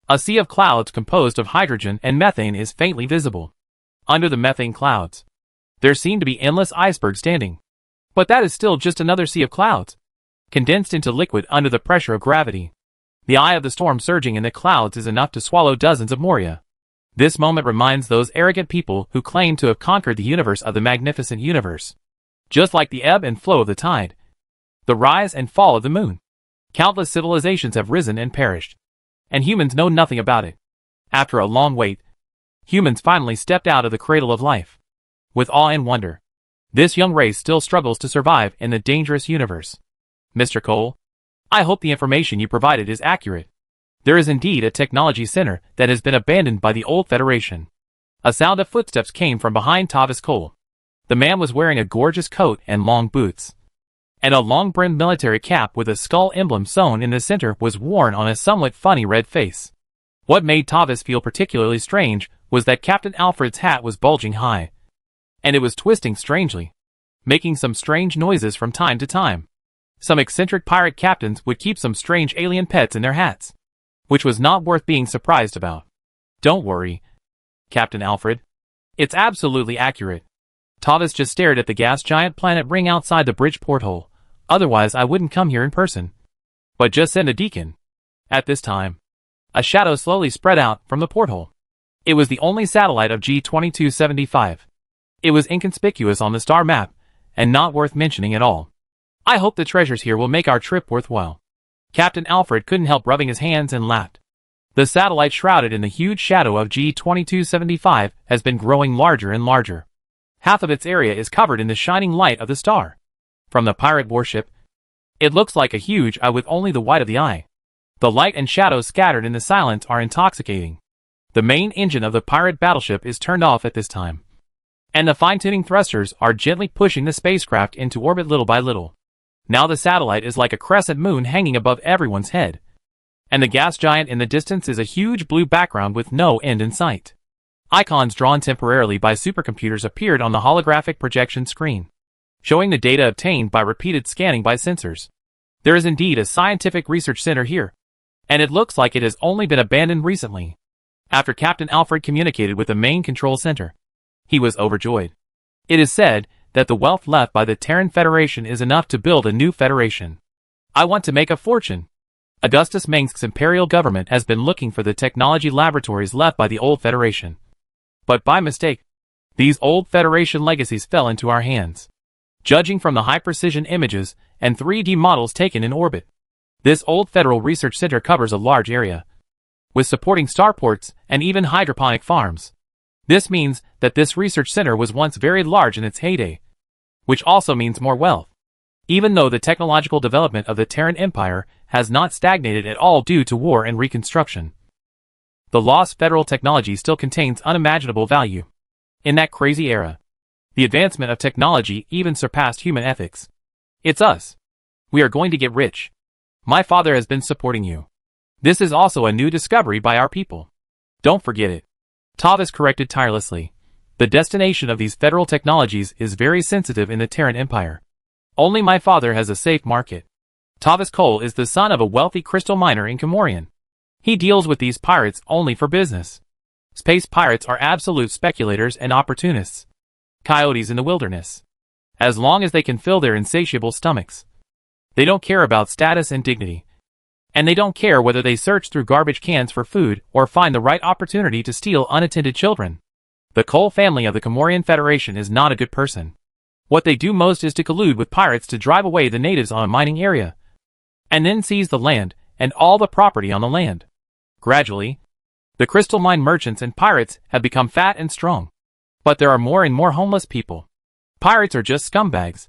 a sea of clouds composed of hydrogen and methane is faintly visible. Under the methane clouds, there seem to be endless icebergs standing. But that is still just another sea of clouds, condensed into liquid under the pressure of gravity. The eye of the storm surging in the clouds is enough to swallow dozens of Moria. This moment reminds those arrogant people who claim to have conquered the universe of the magnificent universe. Just like the ebb and flow of the tide, the rise and fall of the moon. Countless civilizations have risen and perished, and humans know nothing about it. After a long wait, humans finally stepped out of the cradle of life. With awe and wonder, this young race still struggles to survive in the dangerous universe. Mr. Cole, I hope the information you provided is accurate. There is indeed a technology center that has been abandoned by the old Federation. A sound of footsteps came from behind Tavis Cole. The man was wearing a gorgeous coat and long boots, and a long-brimmed military cap with a skull emblem sewn in the center was worn on a somewhat funny red face. What made Tavis feel particularly strange was that Captain Alfred's hat was bulging high, and it was twisting strangely, making some strange noises from time to time. Some eccentric pirate captains would keep some strange alien pets in their hats, which was not worth being surprised about. Don't worry, Captain Alfred. It's absolutely accurate. Tavis just stared at the gas giant planet ring outside the bridge porthole. Otherwise I wouldn't come here in person, but just send a deacon. At this time, a shadow slowly spread out from the porthole. It was the only satellite of G2275. It was inconspicuous on the star map, and not worth mentioning at all. I hope the treasures here will make our trip worthwhile. Captain Alfred couldn't help rubbing his hands and laughed. The satellite shrouded in the huge shadow of G2275 has been growing larger and larger. Half of its area is covered in the shining light of the star. From the pirate warship, it looks like a huge eye with only the white of the eye. The light and shadows scattered in the silence are intoxicating. The main engine of the pirate battleship is turned off at this time, and the fine-tuning thrusters are gently pushing the spacecraft into orbit little by little. Now the satellite is like a crescent moon hanging above everyone's head, and the gas giant in the distance is a huge blue background with no end in sight. Icons drawn temporarily by supercomputers appeared on the holographic projection screen, showing the data obtained by repeated scanning by sensors. There is indeed a scientific research center here, and it looks like it has only been abandoned recently. After Captain Alfred communicated with the main control center, he was overjoyed. It is said that the wealth left by the Terran Federation is enough to build a new federation. I want to make a fortune. Augustus Mengsk's imperial government has been looking for the technology laboratories left by the old Federation. But by mistake, these old Federation legacies fell into our hands. Judging from the high-precision images and 3D models taken in orbit, this old Federal Research Center covers a large area, with supporting starports and even hydroponic farms. This means that this research center was once very large in its heyday, which also means more wealth. Even though the technological development of the Terran Empire has not stagnated at all due to war and reconstruction, the lost federal technology still contains unimaginable value. In that crazy era, the advancement of technology even surpassed human ethics. It's us. We are going to get rich. My father has been supporting you. This is also a new discovery by our people. Don't forget it. Tavis corrected tirelessly. The destination of these federal technologies is very sensitive in the Terran Empire. Only my father has a safe market. Tavis Cole is the son of a wealthy crystal miner in Comorian. He deals with these pirates only for business. Space pirates are absolute speculators and opportunists. Coyotes in the wilderness. As long as they can fill their insatiable stomachs. They don't care about status and dignity. And they don't care whether they search through garbage cans for food or find the right opportunity to steal unattended children. The Cole family of the Comorian Federation is not a good person. What they do most is to collude with pirates to drive away the natives on a mining area, and then seize the land and all the property on the land. Gradually, the crystal mine merchants and pirates have become fat and strong. But there are more and more homeless people. Pirates are just scumbags.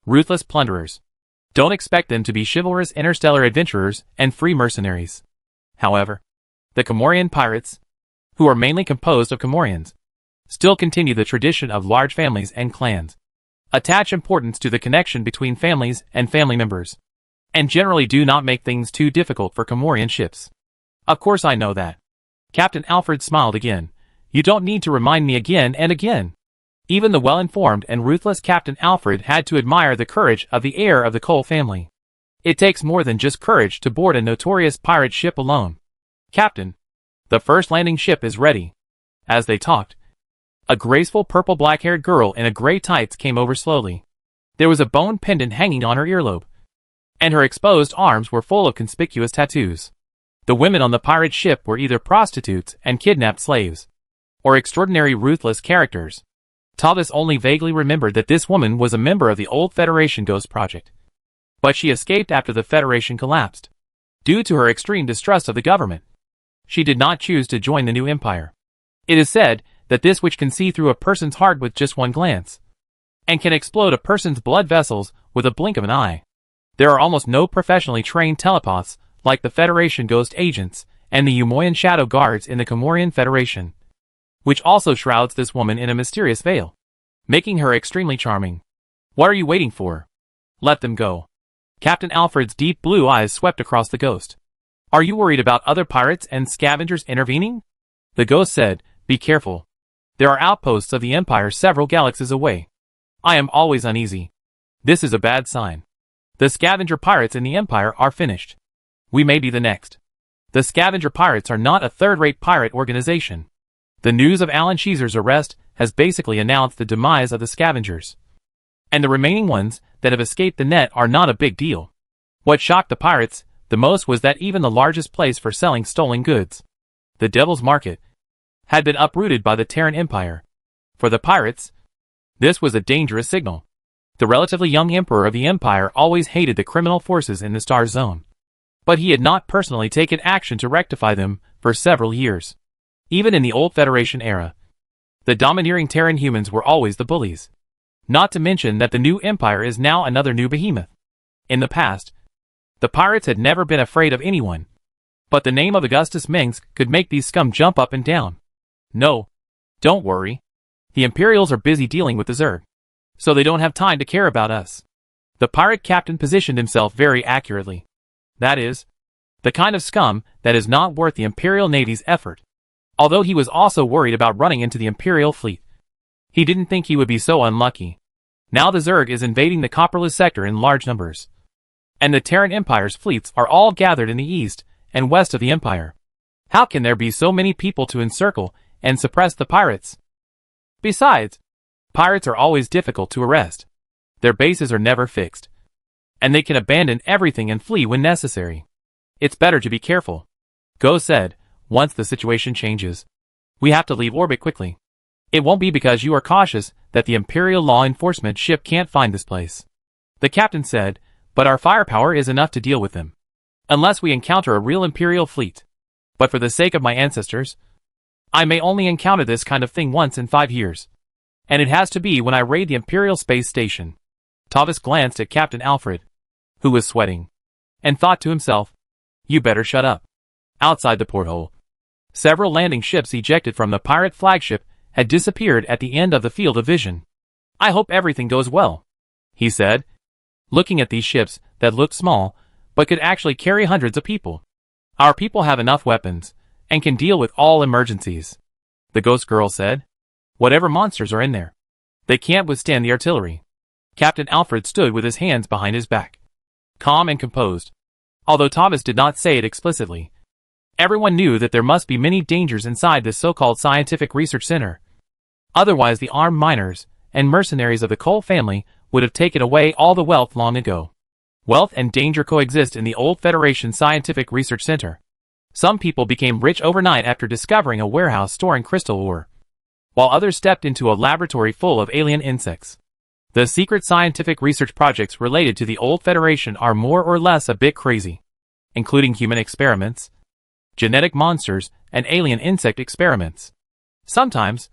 Ruthless plunderers. Don't expect them to be chivalrous interstellar adventurers and free mercenaries. However, the Comorian pirates, who are mainly composed of Comorians, still continue the tradition of large families and clans, attach importance to the connection between families and family members, and generally do not make things too difficult for Comorian ships. Of course I know that. Captain Alfred smiled again. You don't need to remind me again and again. Even the well-informed and ruthless Captain Alfred had to admire the courage of the heir of the Cole family. It takes more than just courage to board a notorious pirate ship alone. Captain, the first landing ship is ready. As they talked, a graceful purple black-haired girl in a gray tights came over slowly. There was a bone pendant hanging on her earlobe, and her exposed arms were full of conspicuous tattoos. The women on the pirate ship were either prostitutes and kidnapped slaves, or extraordinary ruthless characters. Tavis only vaguely remembered that this woman was a member of the old Federation Ghost Project. But she escaped after the Federation collapsed. Due to her extreme distrust of the government, she did not choose to join the new empire. It is said that this which can see through a person's heart with just one glance, and can explode a person's blood vessels with a blink of an eye. There are almost no professionally trained telepaths like the Federation Ghost Agents and the Umoyan Shadow Guards in the Comorian Federation, which also shrouds this woman in a mysterious veil, making her extremely charming. What are you waiting for? Let them go. Captain Alfred's deep blue eyes swept across the ghost. Are you worried about other pirates and scavengers intervening? The ghost said, be careful. There are outposts of the Empire several galaxies away. I am always uneasy. This is a bad sign. The scavenger pirates in the Empire are finished. We may be the next. The scavenger pirates are not a third-rate pirate organization. The news of Alan Sheezer's arrest has basically announced the demise of the scavengers. And the remaining ones that have escaped the net are not a big deal. What shocked the pirates the most was that even the largest place for selling stolen goods, the Devil's Market, had been uprooted by the Terran Empire. For the pirates, this was a dangerous signal. The relatively young emperor of the empire always hated the criminal forces in the Star Zone. But he had not personally taken action to rectify them for several years. Even in the old Federation era, the domineering Terran humans were always the bullies. Not to mention that the new empire is now another new behemoth. In the past, the pirates had never been afraid of anyone. But the name of Augustus Minx could make these scum jump up and down. No, don't worry. The Imperials are busy dealing with the Zerg, so they don't have time to care about us. The pirate captain positioned himself very accurately. That is, the kind of scum that is not worth the Imperial Navy's effort. Although he was also worried about running into the Imperial fleet. He didn't think he would be so unlucky. Now the Zerg is invading the Copperless sector in large numbers. And the Terran Empire's fleets are all gathered in the east and west of the Empire. How can there be so many people to encircle and suppress the pirates? Besides, pirates are always difficult to arrest. Their bases are never fixed. And they can abandon everything and flee when necessary. It's better to be careful. Go said, once the situation changes, we have to leave orbit quickly. It won't be because you are cautious that the Imperial law enforcement ship can't find this place. The captain said, but our firepower is enough to deal with them. Unless we encounter a real Imperial fleet. But for the sake of my ancestors, I may only encounter this kind of thing once in 5 years. And it has to be when I raid the Imperial Space Station. Tavis glanced at Captain Alfred, who was sweating, and thought to himself, you better shut up. Outside the porthole, several landing ships ejected from the pirate flagship had disappeared at the end of the field of vision. I hope everything goes well, he said, looking at these ships that looked small, but could actually carry hundreds of people. Our people have enough weapons, and can deal with all emergencies. The ghost girl said, whatever monsters are in there, they can't withstand the artillery. Captain Alfred stood with his hands behind his back, calm and composed. Although Thomas did not say it explicitly, everyone knew that there must be many dangers inside this so-called scientific research center. Otherwise the armed miners and mercenaries of the Cole family would have taken away all the wealth long ago. Wealth and danger coexist in the old Federation Scientific Research Center. Some people became rich overnight after discovering a warehouse storing crystal ore, while others stepped into a laboratory full of alien insects. The secret scientific research projects related to the old Federation are more or less a bit crazy, including human experiments, genetic monsters, and alien insect experiments. Sometimes,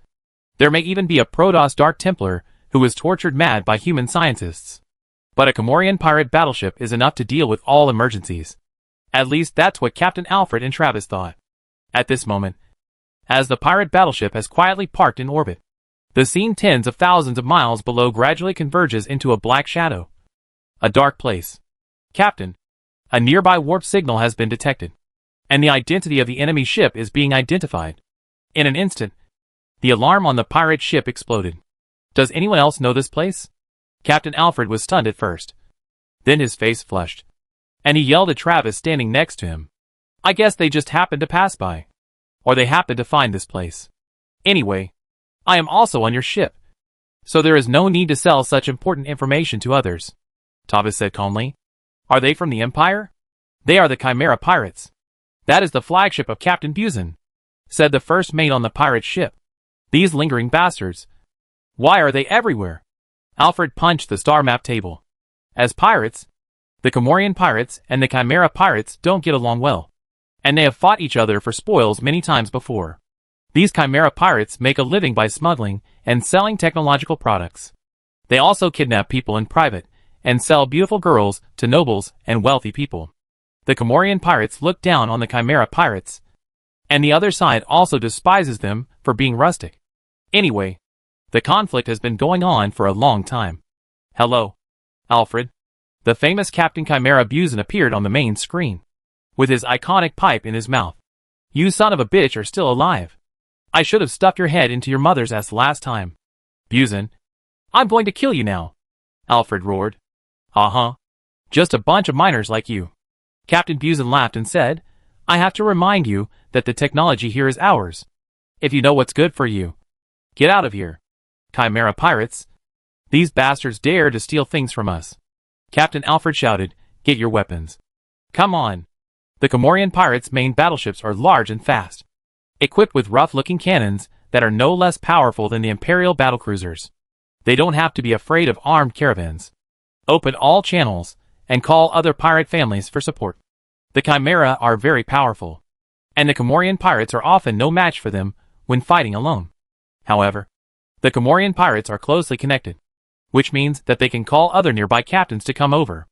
there may even be a Protoss Dark Templar who is tortured mad by human scientists. But a Comorian pirate battleship is enough to deal with all emergencies. At least that's what Captain Alfred and Travis thought. At this moment, as the pirate battleship has quietly parked in orbit, the scene tens of thousands of miles below gradually converges into a black shadow. A dark place. Captain, a nearby warp signal has been detected, and the identity of the enemy ship is being identified. In an instant, the alarm on the pirate ship exploded. Does anyone else know this place? Captain Alfred was stunned at first. Then his face flushed, and he yelled at Travis standing next to him. I guess they just happened to pass by. Or they happened to find this place. Anyway, I am also on your ship, so there is no need to sell such important information to others. Tavis said calmly. Are they from the Empire? They are the Chimera Pirates. That is the flagship of Captain Buzan, said the first mate on the pirate ship. These lingering bastards. Why are they everywhere? Alfred punched the star map table. As pirates, the Comorian pirates and the Chimera pirates don't get along well, and they have fought each other for spoils many times before. These Chimera pirates make a living by smuggling and selling technological products. They also kidnap people in private and sell beautiful girls to nobles and wealthy people. The Comorian pirates look down on the Chimera pirates, and the other side also despises them for being rustic. Anyway, the conflict has been going on for a long time. Hello, Alfred. The famous Captain Chimera Buzan appeared on the main screen, with his iconic pipe in his mouth. You son of a bitch are still alive. I should have stuffed your head into your mother's ass last time. Buzan, I'm going to kill you now, Alfred roared. Uh-huh. Just a bunch of miners like you. Captain Buzan laughed and said, I have to remind you that the technology here is ours. If you know what's good for you, get out of here. Chimera pirates. These bastards dare to steal things from us. Captain Alfred shouted, get your weapons. Come on. The Comorian pirates' main battleships are large and fast. equipped with rough-looking cannons that are no less powerful than the Imperial battlecruisers. They don't have to be afraid of armed caravans. Open all channels and call other pirate families for support. The Chimera are very powerful, and the Comorian pirates are often no match for them when fighting alone. However, the Comorian pirates are closely connected, which means that they can call other nearby captains to come over.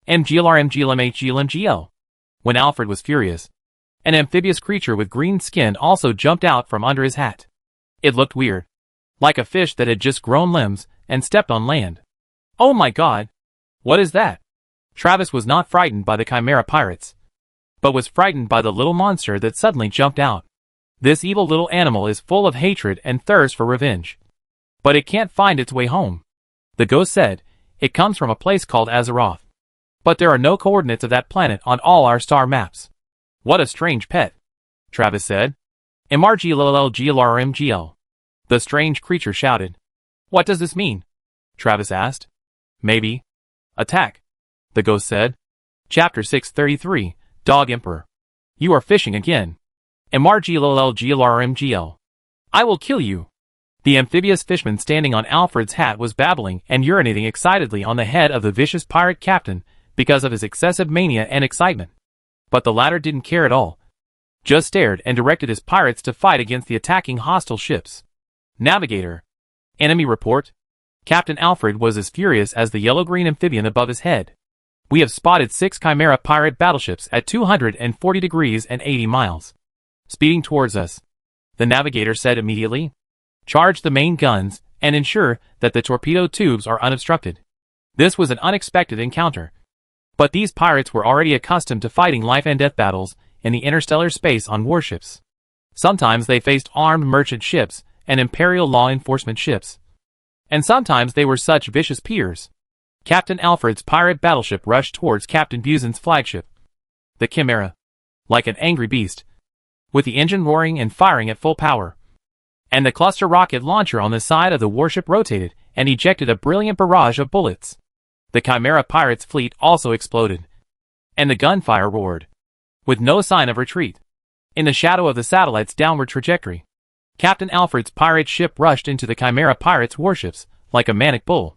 MGLR. When Alfred was furious, an amphibious creature with green skin also jumped out from under his hat. It looked weird, like a fish that had just grown limbs and stepped on land. Oh my god! What is that? Travis was not frightened by the Chimera pirates, but was frightened by the little monster that suddenly jumped out. This evil little animal is full of hatred and thirst for revenge. But it can't find its way home. The ghost said, it comes from a place called Azeroth. But there are no coordinates of that planet on all our star maps. What a strange pet, Travis said. MRGLLGLRMGL. The strange creature shouted. What does this mean? Travis asked. Maybe. Attack, the ghost said. Chapter 633, Dog Emperor. You are fishing again. MRGLLGLRMGL. I will kill you. The amphibious fishman standing on Alfred's hat was babbling and urinating excitedly on the head of the vicious pirate captain because of his excessive mania and excitement. But the latter didn't care at all. Just stared and directed his pirates to fight against the attacking hostile ships. Navigator. Enemy report. Captain Alfred was as furious as the yellow-green amphibian above his head. We have spotted 6 Chimera pirate battleships at 240 degrees and 80 miles. Speeding towards us. The navigator said immediately. Charge the main guns and ensure that the torpedo tubes are unobstructed. This was an unexpected encounter. But these pirates were already accustomed to fighting life-and-death battles in the interstellar space on warships. Sometimes they faced armed merchant ships and imperial law enforcement ships. And sometimes they were such vicious peers. Captain Alfred's pirate battleship rushed towards Captain Busen's flagship, the Chimera, like an angry beast, with the engine roaring and firing at full power. And the cluster rocket launcher on the side of the warship rotated and ejected a brilliant barrage of bullets. The Chimera pirates' fleet also exploded, and the gunfire roared, with no sign of retreat. In the shadow of the satellite's downward trajectory, Captain Alfred's pirate ship rushed into the Chimera pirates' warships like a manic bull,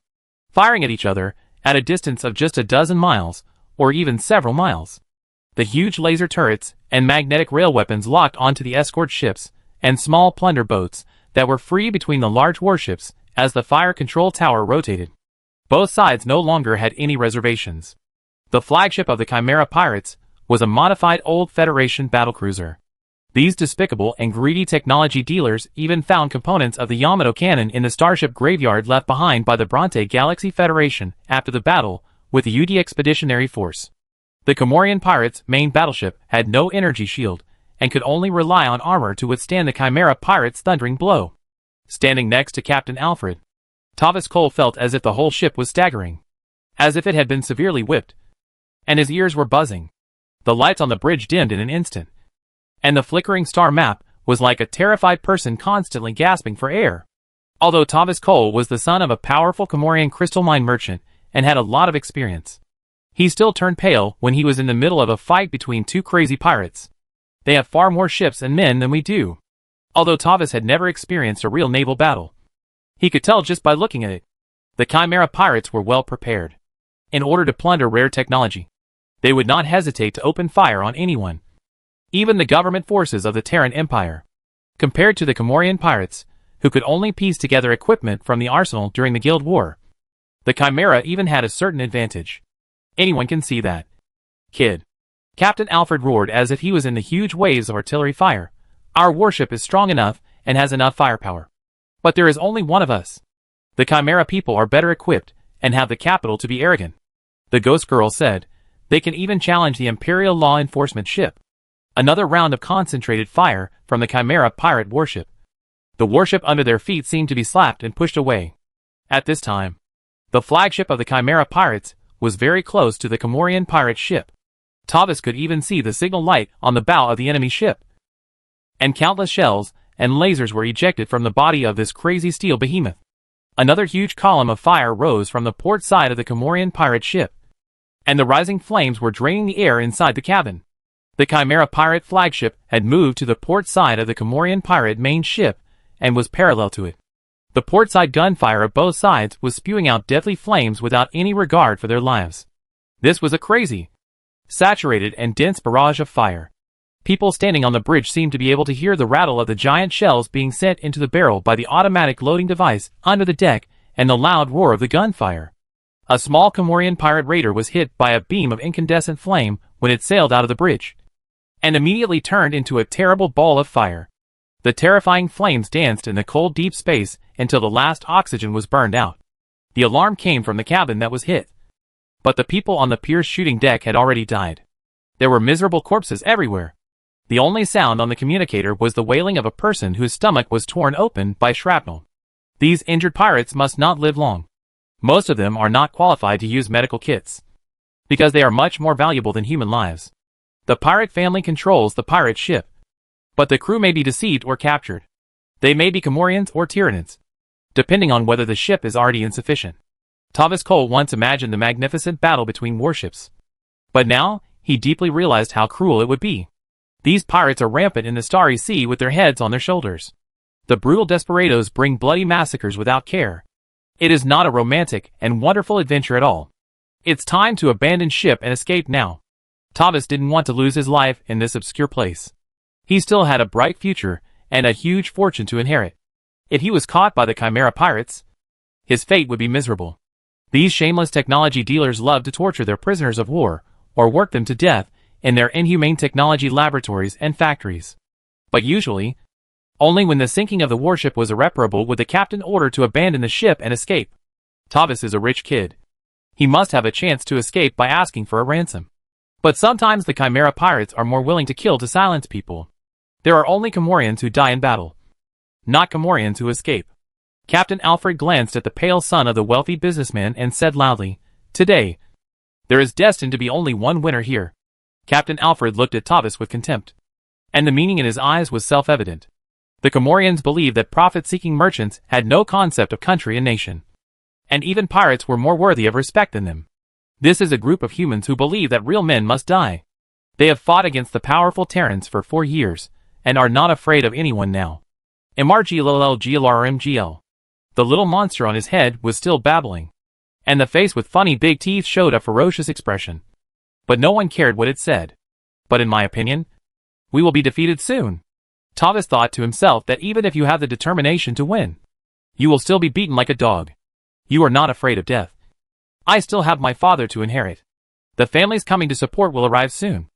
firing at each other at a distance of just a dozen miles, or even several miles. The huge laser turrets and magnetic rail weapons locked onto the escort ships and small plunder boats that were free between the large warships as the fire control tower rotated. Both sides no longer had any reservations. The flagship of the Chimera pirates was a modified old Federation battlecruiser. These despicable and greedy technology dealers even found components of the Yamato cannon in the starship graveyard left behind by the Bronte Galaxy Federation after the battle with the UD Expeditionary Force. The Comorian pirates' main battleship had no energy shield and could only rely on armor to withstand the Chimera pirates' thundering blow. Standing next to Captain Alfred, Tavis Cole felt as if the whole ship was staggering, as if it had been severely whipped, and his ears were buzzing. The lights on the bridge dimmed in an instant, and the flickering star map was like a terrified person constantly gasping for air. Although Tavis Cole was the son of a powerful Comorian crystal mine merchant and had a lot of experience, he still turned pale when he was in the middle of a fight between 2 crazy pirates. They have far more ships and men than we do. Although Tavis had never experienced a real naval battle, he could tell just by looking at it. The Chimera pirates were well prepared. In order to plunder rare technology, they would not hesitate to open fire on anyone, even the government forces of the Terran Empire. Compared to the Comorian pirates, who could only piece together equipment from the arsenal during the Guild War, the Chimera even had a certain advantage. Anyone can see that. Kid. Captain Alfred roared as if he was in the huge waves of artillery fire. Our warship is strong enough and has enough firepower. But there is only one of us. The Chimera people are better equipped and have the capital to be arrogant. The Ghost Girl said, they can even challenge the Imperial law enforcement ship. Another round of concentrated fire from the Chimera pirate warship. The warship under their feet seemed to be slapped and pushed away. At this time, the flagship of the Chimera pirates was very close to the Comorian pirate ship. Tavis could even see the signal light on the bow of the enemy ship. And countless shells and lasers were ejected from the body of this crazy steel behemoth. Another huge column of fire rose from the port side of the Comorian pirate ship, and the rising flames were draining the air inside the cabin. The Chimera pirate flagship had moved to the port side of the Comorian pirate main ship and was parallel to it. The portside gunfire of both sides was spewing out deadly flames without any regard for their lives. This was a crazy, saturated and dense barrage of fire. People standing on the bridge seemed to be able to hear the rattle of the giant shells being sent into the barrel by the automatic loading device under the deck and the loud roar of the gunfire. A small Comorian pirate raider was hit by a beam of incandescent flame when it sailed out of the bridge, and immediately turned into a terrible ball of fire. The terrifying flames danced in the cold deep space until the last oxygen was burned out. The alarm came from the cabin that was hit, but the people on the pier's shooting deck had already died. There were miserable corpses everywhere. The only sound on the communicator was the wailing of a person whose stomach was torn open by shrapnel. These injured pirates must not live long. Most of them are not qualified to use medical kits, because they are much more valuable than human lives. The pirate family controls the pirate ship, but the crew may be deceived or captured. They may be Comorians or Tyranids, depending on whether the ship is already insufficient. Tavis Cole once imagined the magnificent battle between warships, but now he deeply realized how cruel it would be. These pirates are rampant in the starry sea with their heads on their shoulders. The brutal desperados bring bloody massacres without care. It is not a romantic and wonderful adventure at all. It's time to abandon ship and escape now. Tavis didn't want to lose his life in this obscure place. He still had a bright future and a huge fortune to inherit. If he was caught by the Chimera pirates, his fate would be miserable. These shameless technology dealers love to torture their prisoners of war or work them to death in their inhumane technology laboratories and factories. But usually, only when the sinking of the warship was irreparable would the captain order to abandon the ship and escape. Tavis is a rich kid. He must have a chance to escape by asking for a ransom. But sometimes the Chimera pirates are more willing to kill to silence people. There are only Comorians who die in battle, not Comorians who escape. Captain Alfred glanced at the pale son of the wealthy businessman and said loudly, "Today, there is destined to be only one winner here." Captain Alfred looked at Tavis with contempt, and the meaning in his eyes was self-evident. The Comorians believed that profit-seeking merchants had no concept of country and nation, and even pirates were more worthy of respect than them. This is a group of humans who believe that real men must die. They have fought against the powerful Terrans for 4 years, and are not afraid of anyone now. MRGLLGLRMGL. The little monster on his head was still babbling, and the face with funny big teeth showed a ferocious expression. But no one cared what it said. But in my opinion, we will be defeated soon. Tavis thought to himself that even if you have the determination to win, you will still be beaten like a dog. You are not afraid of death. I still have my father to inherit. The families coming to support will arrive soon.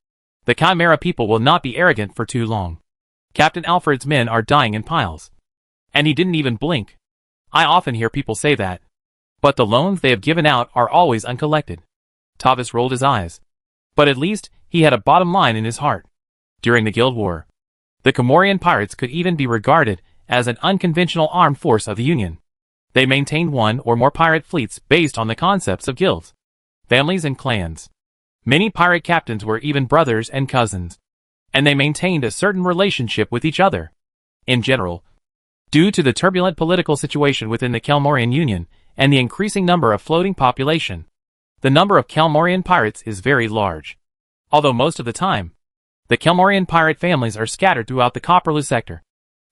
The Chimera people will not be arrogant for too long. Captain Alfred's men are dying in piles, and he didn't even blink. I often hear people say that, but the loans they have given out are always uncollected. Tavis rolled his eyes, but at least he had a bottom line in his heart. During the Guild War, the Comorian pirates could even be regarded as an unconventional armed force of the Union. They maintained one or more pirate fleets based on the concepts of guilds, families and clans. Many pirate captains were even brothers and cousins, and they maintained a certain relationship with each other. In general, due to the turbulent political situation within the Kelmorian Union and the increasing number of floating population, the number of Kelmorian pirates is very large. Although most of the time, the Kelmorian pirate families are scattered throughout the Copperloo sector.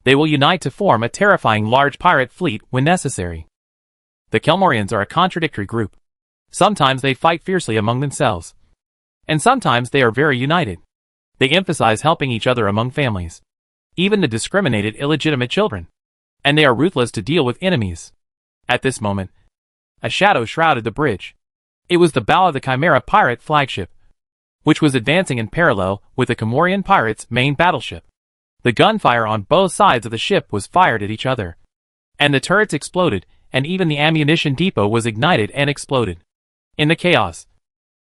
They will unite to form a terrifying large pirate fleet when necessary. The Kelmorians are a contradictory group. Sometimes they fight fiercely among themselves, and sometimes they are very united. They emphasize helping each other among families, even the discriminated illegitimate children, and they are ruthless to deal with enemies. At this moment, a shadow shrouded the bridge. It was the bow of the Chimera pirate flagship, which was advancing in parallel with the Comorian pirates' main battleship. The gunfire on both sides of the ship was fired at each other, and the turrets exploded, and even the ammunition depot was ignited and exploded. In the chaos,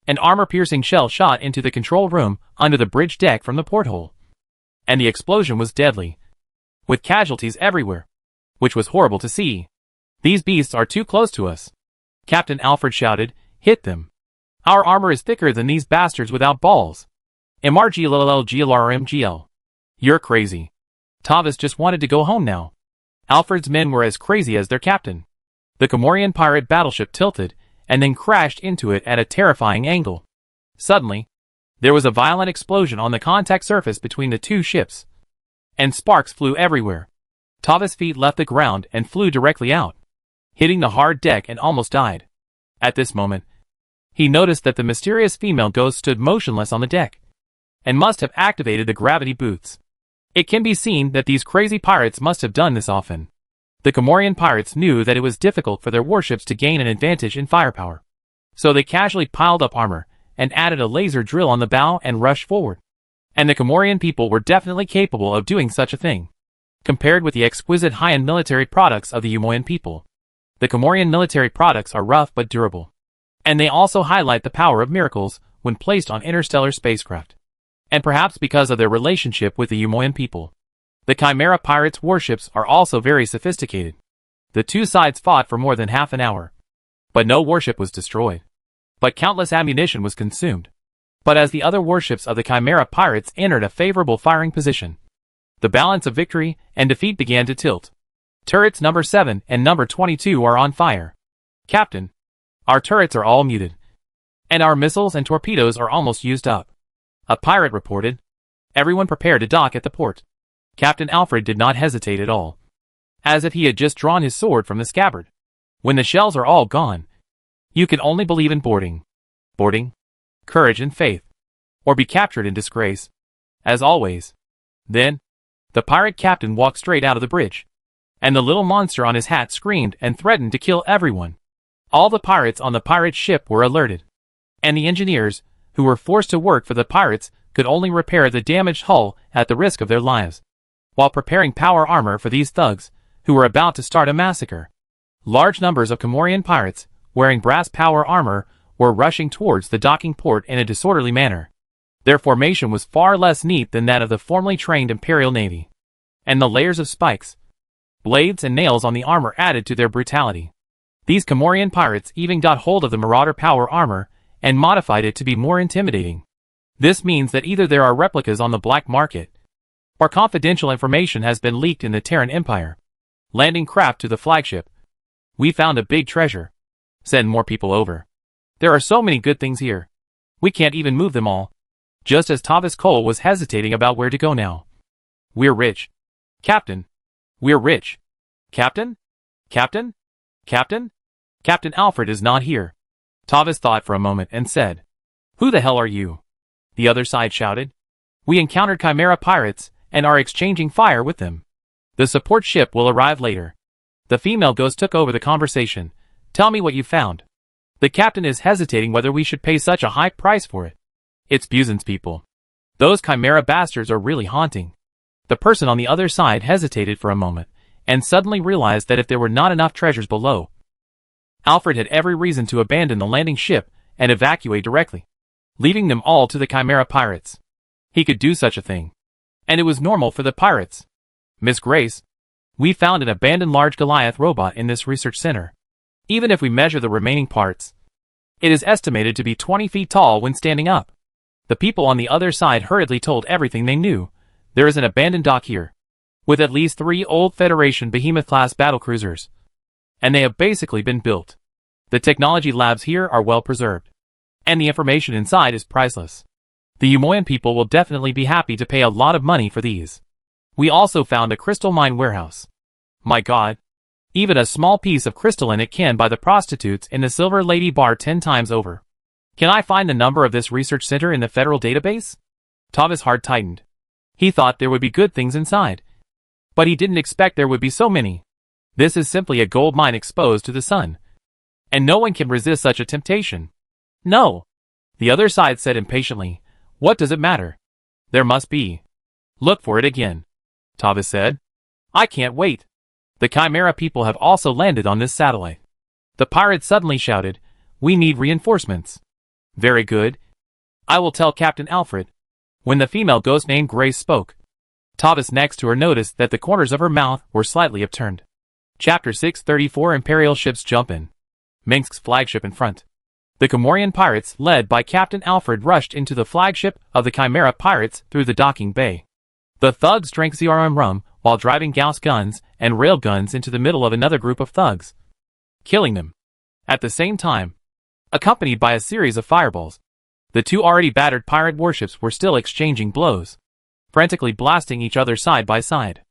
an armor-piercing shell shot into the control room under the bridge deck from the porthole, and the explosion was deadly, with casualties everywhere, which was horrible to see. "These beasts are too close to us," Captain Alfred shouted. "Hit them. Our armor is thicker than these bastards without balls." MRGLLGLRMGL. You're crazy. Tavis just wanted to go home now. Alfred's men were as crazy as their captain. The Comorian pirate battleship tilted, and then crashed into it at a terrifying angle. Suddenly, There was a violent explosion on the contact surface between the two ships, and sparks flew everywhere. Tava's feet left the ground and flew directly out, hitting the hard deck, and almost died. At this moment, he noticed that the mysterious female ghost stood motionless on the deck, and must have activated the gravity boots. It can be seen that these crazy pirates must have done this often. The Comorian pirates knew that it was difficult for their warships to gain an advantage in firepower, so they casually piled up armor and added a laser drill on the bow and rushed forward. And the Comorian people were definitely capable of doing such a thing. Compared with the exquisite high-end military products of the Umoyan people, the Comorian military products are rough but durable. And they also highlight the power of miracles when placed on interstellar spacecraft. And perhaps because of their relationship with the Umoyan people, the Chimera pirates' warships are also very sophisticated. The two sides fought for more than half an hour, but no warship was destroyed. But countless ammunition was consumed. But as the other warships of the Chimera pirates entered a favorable firing position, the balance of victory and defeat began to tilt. Turrets number 7 and number 22 are on fire. Captain, our turrets are all muted, and our missiles and torpedoes are almost used up, a pirate reported. Everyone prepared to dock at the port. Captain Alfred did not hesitate at all, as if he had just drawn his sword from the scabbard. When the shells are all gone, you can only believe in boarding, courage and faith, or be captured in disgrace, as always. Then, the pirate captain walked straight out of the bridge, and the little monster on his hat screamed and threatened to kill everyone. All the pirates on the pirate ship were alerted, and the engineers, who were forced to work for the pirates, could only repair the damaged hull at the risk of their lives, while preparing power armor for these thugs, who were about to start a massacre. Large numbers of Comorian pirates, wearing brass power armor, were rushing towards the docking port in a disorderly manner. Their formation was far less neat than that of the formally trained Imperial Navy, and the layers of spikes, blades and nails on the armor added to their brutality. These Comorian pirates even got hold of the Marauder power armor and modified it to be more intimidating. This means that either there are replicas on the black market, or confidential information has been leaked in the Terran Empire. Landing craft to the flagship. We found a big treasure. Send more people over. There are so many good things here. We can't even move them all. Just as Tavis Cole was hesitating about where to go now. We're rich. Captain. We're rich. Captain? Captain? Captain? Captain Alfred is not here. Tavis thought for a moment and said, "Who the hell are you?" The other side shouted. "We encountered Chimera pirates and are exchanging fire with them. The support ship will arrive later." The female ghost took over the conversation. "Tell me what you found." "The captain is hesitating whether we should pay such a high price for it. It's Buzin's people. Those Chimera bastards are really haunting." The person on the other side hesitated for a moment, and suddenly realized that if there were not enough treasures below, Alfred had every reason to abandon the landing ship and evacuate directly, leaving them all to the Chimera pirates. He could do such a thing, and it was normal for the pirates. "Miss Grace, we found an abandoned large Goliath robot in this research center. Even if we measure the remaining parts, it is estimated to be 20 feet tall when standing up." The people on the other side hurriedly told everything they knew. "There is an abandoned dock here, with at least 3 old Federation Behemoth-class battlecruisers, and they have basically been built. The technology labs here are well preserved, and the information inside is priceless. The Umoyan people will definitely be happy to pay a lot of money for these. We also found a crystal mine warehouse. My God, even a small piece of crystal in it can buy the prostitutes in the Silver Lady bar 10 times over. Can I find the number of this research center in the federal database?" Tavis' heart tightened. He thought there would be good things inside, but he didn't expect there would be so many. This is simply a gold mine exposed to the sun, and no one can resist such a temptation. "No," the other side said impatiently. "What does it matter? There must be. Look for it again," Tavis said. "I can't wait." The Chimera people have also landed on this satellite. The pirates suddenly shouted, "We need reinforcements." "Very good. I will tell Captain Alfred." When the female ghost named Grace spoke, Tavis next to her noticed that the corners of her mouth were slightly upturned. Chapter 634 Imperial Ships Jump In. Minsk's flagship in front. The Comorian pirates, led by Captain Alfred, rushed into the flagship of the Chimera pirates through the docking bay. The thugs drank ZRM rum while driving Gauss guns and rail guns into the middle of another group of thugs, killing them at the same time, accompanied by a series of fireballs. The two already battered pirate warships were still exchanging blows, frantically blasting each other side by side.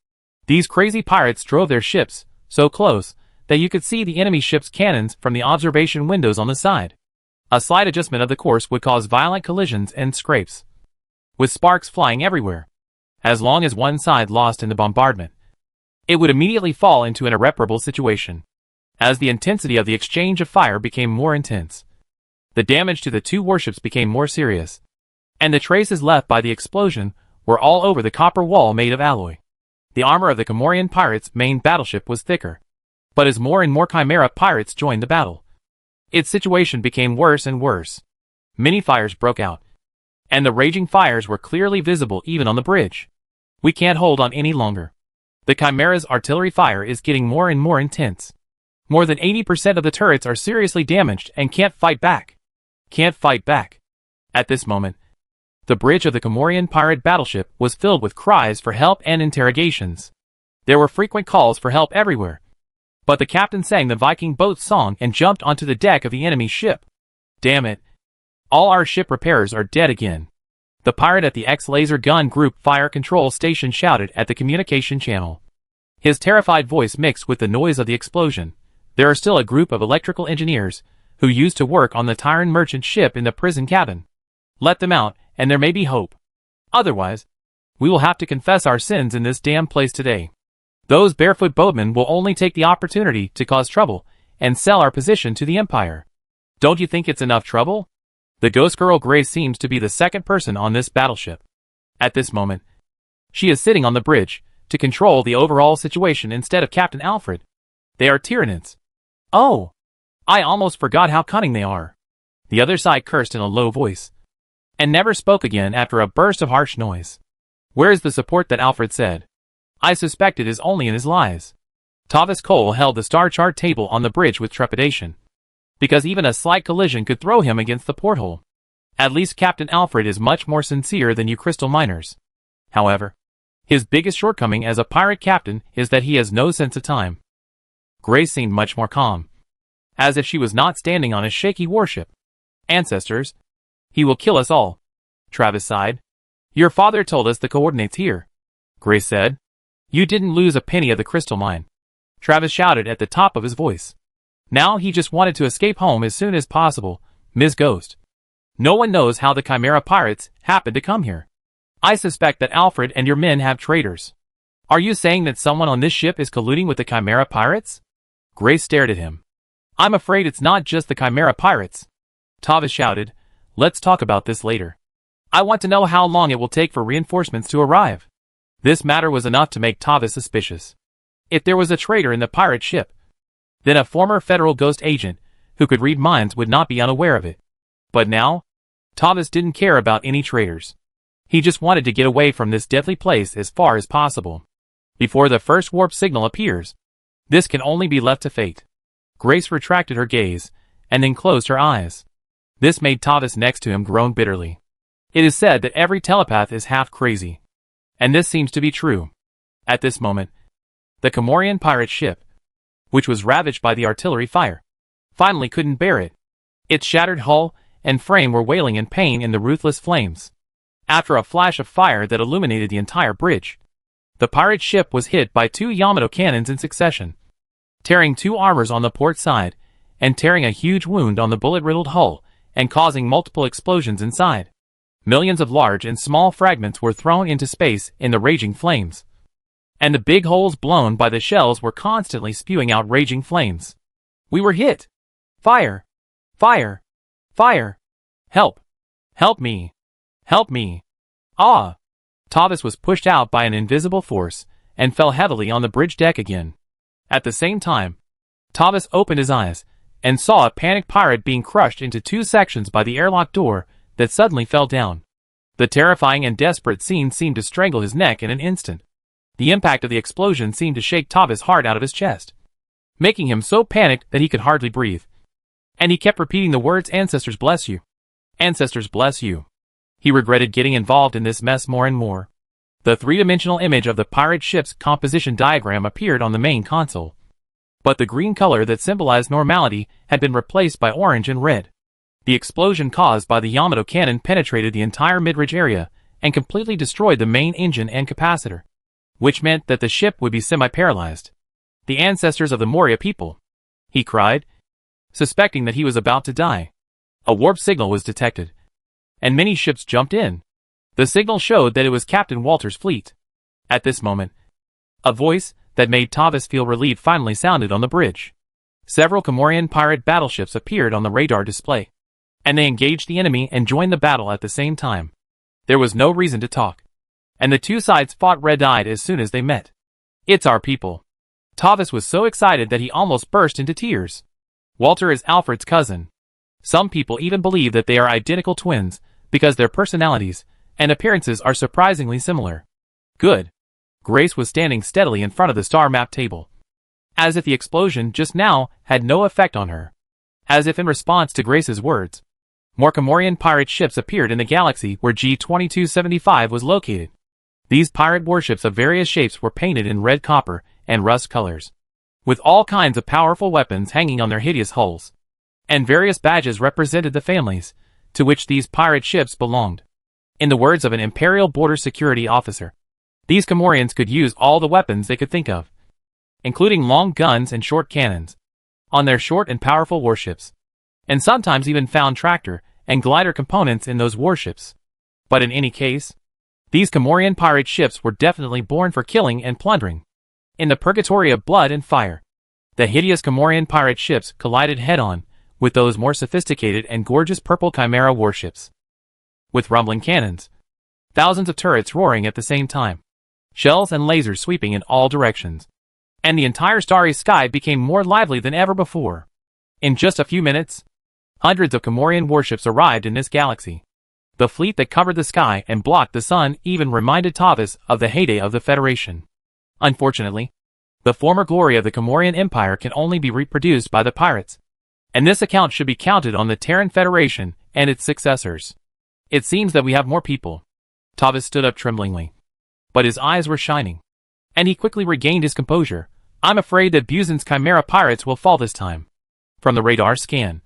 These crazy pirates drove their ships so close that you could see the enemy ship's cannons from the observation windows on the side. A slight adjustment of the course would cause violent collisions and scrapes, with sparks flying everywhere. As long as one side lost in the bombardment, it would immediately fall into an irreparable situation. As the intensity of the exchange of fire became more intense, the damage to the two warships became more serious, and the traces left by the explosion were all over the copper wall made of alloy. The armor of the Comorian pirates' main battleship was thicker, but as more and more Chimera pirates joined the battle, its situation became worse and worse. Many fires broke out, and the raging fires were clearly visible even on the bridge. We can't hold on any longer. The Chimera's artillery fire is getting more and more intense. More than 80% of the turrets are seriously damaged and can't fight back. Can't fight back. At this moment, the bridge of the Comorian pirate battleship was filled with cries for help and interrogations. There were frequent calls for help everywhere, but the captain sang the Viking boat's song and jumped onto the deck of the enemy ship. Damn it. All our ship repairers are dead again. The pirate at the X-Laser Gun Group Fire Control Station shouted at the communication channel. His terrified voice mixed with the noise of the explosion. There are still a group of electrical engineers who used to work on the Terran merchant ship in the prison cabin. Let them out, and there may be hope. Otherwise, we will have to confess our sins in this damn place today. Those barefoot boatmen will only take the opportunity to cause trouble and sell our position to the Empire. Don't you think it's enough trouble? The Ghost Girl Grace seems to be the second person on this battleship. At this moment, she is sitting on the bridge to control the overall situation instead of Captain Alfred. They are Tyranids. Oh! I almost forgot how cunning they are. The other side cursed in a low voice, and never spoke again after a burst of harsh noise. Where is the support that Alfred said? I suspect it is only in his lies. Tavis Cole held the star chart table on the bridge with trepidation, because even a slight collision could throw him against the porthole. At least Captain Alfred is much more sincere than you crystal miners. However, his biggest shortcoming as a pirate captain is that he has no sense of time. Grace seemed much more calm, as if she was not standing on a shaky warship. Ancestors, he will kill us all. Travis sighed. Your father told us the coordinates here, Grace said. You didn't lose a penny of the crystal mine, Travis shouted at the top of his voice. Now he just wanted to escape home as soon as possible, Ms. Ghost. No one knows how the Chimera pirates happened to come here. I suspect that Alfred and your men have traitors. Are you saying that someone on this ship is colluding with the Chimera pirates? Grace stared at him. I'm afraid it's not just the Chimera pirates, Tavis shouted. Let's talk about this later. I want to know how long it will take for reinforcements to arrive. This matter was enough to make Tavis suspicious. If there was a traitor in the pirate ship, then a former federal ghost agent who could read minds would not be unaware of it. But now, Tavis didn't care about any traitors. He just wanted to get away from this deadly place as far as possible, before the first warp signal appears. This can only be left to fate. Grace retracted her gaze, and then closed her eyes. This made Tavis next to him groan bitterly. It is said that every telepath is half crazy, and this seems to be true. At this moment, the Comorian pirate ship, which was ravaged by the artillery fire, finally couldn't bear it. Its shattered hull and frame were wailing in pain in the ruthless flames. After a flash of fire that illuminated the entire bridge, the pirate ship was hit by two Yamato cannons in succession, tearing two armors on the port side, and tearing a huge wound on the bullet-riddled hull, and causing multiple explosions inside. Millions of large and small fragments were thrown into space in the raging flames, and the big holes blown by the shells were constantly spewing out raging flames. We were hit! Fire! Fire! Fire! Help! Help me! Help me! Ah! Tavis was pushed out by an invisible force, and fell heavily on the bridge deck again. At the same time, Tavis opened his eyes, and saw a panicked pirate being crushed into two sections by the airlock door that suddenly fell down. The terrifying and desperate scene seemed to strangle his neck in an instant. The impact of the explosion seemed to shake Tavis' heart out of his chest, making him so panicked that he could hardly breathe. And he kept repeating the words, "Ancestors bless you. Ancestors bless you." He regretted getting involved in this mess more and more. The three-dimensional image of the pirate ship's composition diagram appeared on the main console, but the green color that symbolized normality had been replaced by orange and red. The explosion caused by the Yamato cannon penetrated the entire midrange area and completely destroyed the main engine and capacitor, which meant that the ship would be semi-paralyzed. The ancestors of the Moria people, he cried, suspecting that he was about to die. A warp signal was detected, and many ships jumped in. The signal showed that it was Captain Walter's fleet. At this moment, a voice that made Tavis feel relieved finally sounded on the bridge. Several Comorian pirate battleships appeared on the radar display, and they engaged the enemy and joined the battle at the same time. There was no reason to talk, and the two sides fought red-eyed as soon as they met. "It's our people." Tavis was so excited that he almost burst into tears. Walter is Alfred's cousin. Some people even believe that they are identical twins because their personalities and appearances are surprisingly similar. Good. Grace was standing steadily in front of the star map table, as if the explosion just now had no effect on her. As if in response to Grace's words, more Comorian pirate ships appeared in the galaxy where G-2275 was located. These pirate warships of various shapes were painted in red, copper, and rust colors, with all kinds of powerful weapons hanging on their hideous hulls, and various badges represented the families to which these pirate ships belonged. In the words of an Imperial Border Security officer, these Comorians could use all the weapons they could think of, including long guns and short cannons, on their short and powerful warships, and sometimes even found tractor and glider components in those warships. But in any case, these Comorian pirate ships were definitely born for killing and plundering. In the purgatory of blood and fire, the hideous Comorian pirate ships collided head-on with those more sophisticated and gorgeous purple Chimera warships, with rumbling cannons, thousands of turrets roaring at the same time, shells and lasers sweeping in all directions, and the entire starry sky became more lively than ever before. In just a few minutes, hundreds of Comorian warships arrived in this galaxy. The fleet that covered the sky and blocked the sun even reminded Tavis of the heyday of the Federation. Unfortunately, the former glory of the Comorian Empire can only be reproduced by the pirates, and this account should be counted on the Terran Federation and its successors. It seems that we have more people. Tavis stood up tremblingly, but his eyes were shining, and he quickly regained his composure. "I'm afraid that Busen's Chimera pirates will fall this time." From the radar scan,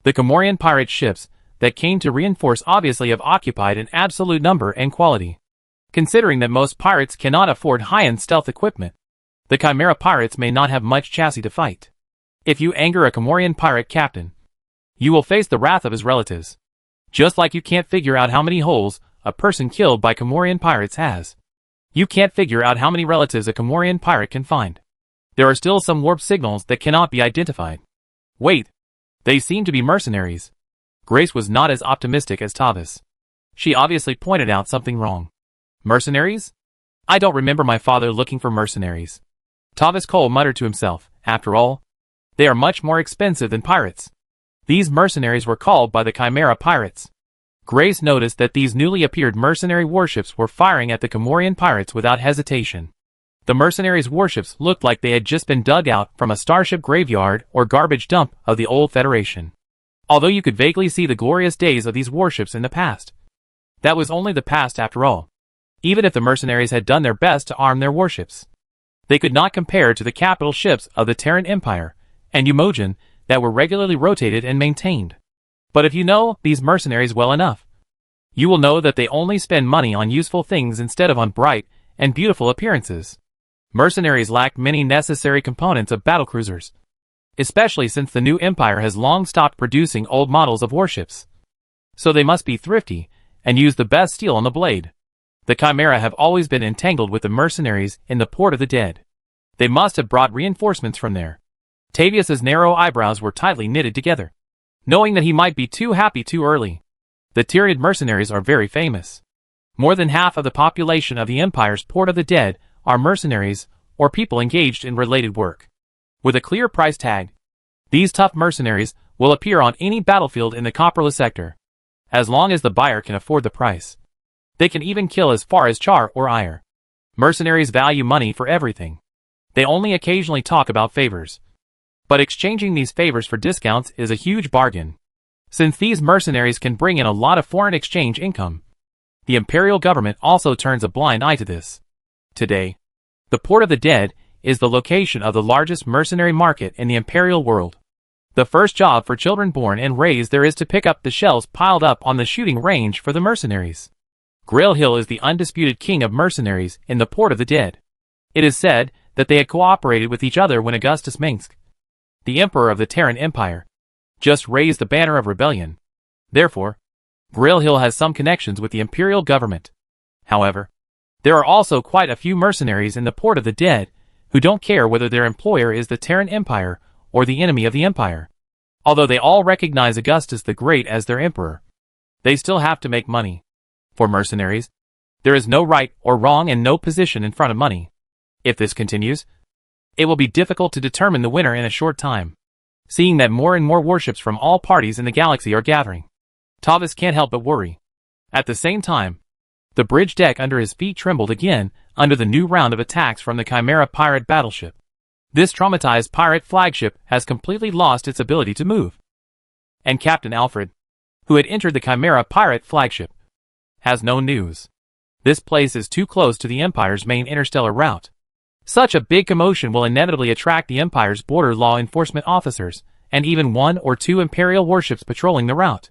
the Comorian pirate ships that came to reinforce obviously have occupied an absolute number and quality. Considering that most pirates cannot afford high-end stealth equipment, the Chimera pirates may not have much chassis to fight. If you anger a Comorian pirate captain, you will face the wrath of his relatives. Just like you can't figure out how many holes a person killed by Comorian pirates has, you can't figure out how many relatives a Comorian pirate can find. There are still some warp signals that cannot be identified. Wait, they seem to be mercenaries. Grace was not as optimistic as Tavis. She obviously pointed out something wrong. Mercenaries? I don't remember my father looking for mercenaries. Tavis Cole muttered to himself. After all, they are much more expensive than pirates. These mercenaries were called by the Chimera pirates. Grace noticed that these newly appeared mercenary warships were firing at the Comorian pirates without hesitation. The mercenaries' warships looked like they had just been dug out from a starship graveyard or garbage dump of the old Federation. Although you could vaguely see the glorious days of these warships in the past, that was only the past after all. Even if the mercenaries had done their best to arm their warships, they could not compare to the capital ships of the Terran Empire and Umogen that were regularly rotated and maintained. But if you know these mercenaries well enough, you will know that they only spend money on useful things instead of on bright and beautiful appearances. Mercenaries lacked many necessary components of battlecruisers, especially since the new empire has long stopped producing old models of warships. So they must be thrifty and use the best steel on the blade. The Chimera have always been entangled with the mercenaries in the Port of the Dead. They must have brought reinforcements from there. Tavius's narrow eyebrows were tightly knitted together, knowing that he might be too happy too early. The Tyranid mercenaries are very famous. More than half of the population of the Empire's Port of the Dead are mercenaries or people engaged in related work. With a clear price tag, these tough mercenaries will appear on any battlefield in the Copperless sector, as long as the buyer can afford the price. They can even kill as far as Char or Ire. Mercenaries value money for everything. They only occasionally talk about favors, but exchanging these favors for discounts is a huge bargain. Since these mercenaries can bring in a lot of foreign exchange income, the Imperial government also turns a blind eye to this. Today, the Port of the Dead is the location of the largest mercenary market in the Imperial world. The first job for children born and raised there is to pick up the shells piled up on the shooting range for the mercenaries. Grail Hill is the undisputed king of mercenaries in the Port of the Dead. It is said that they had cooperated with each other when Augustus Minsk, the emperor of the Terran Empire, just raised the banner of rebellion. Therefore, Grail Hill has some connections with the imperial government. However, there are also quite a few mercenaries in the Port of the Dead who don't care whether their employer is the Terran Empire or the enemy of the empire. Although they all recognize Augustus the Great as their emperor, they still have to make money. For mercenaries, there is no right or wrong and no position in front of money. If this continues, it will be difficult to determine the winner in a short time. Seeing that more and more warships from all parties in the galaxy are gathering, Tavis can't help but worry. At the same time, the bridge deck under his feet trembled again under the new round of attacks from the Chimera pirate battleship. This traumatized pirate flagship has completely lost its ability to move. And Captain Alfred, who had entered the Chimera pirate flagship, has no news. This place is too close to the Empire's main interstellar route. Such a big commotion will inevitably attract the Empire's border law enforcement officers, and even 1 or 2 Imperial warships patrolling the route.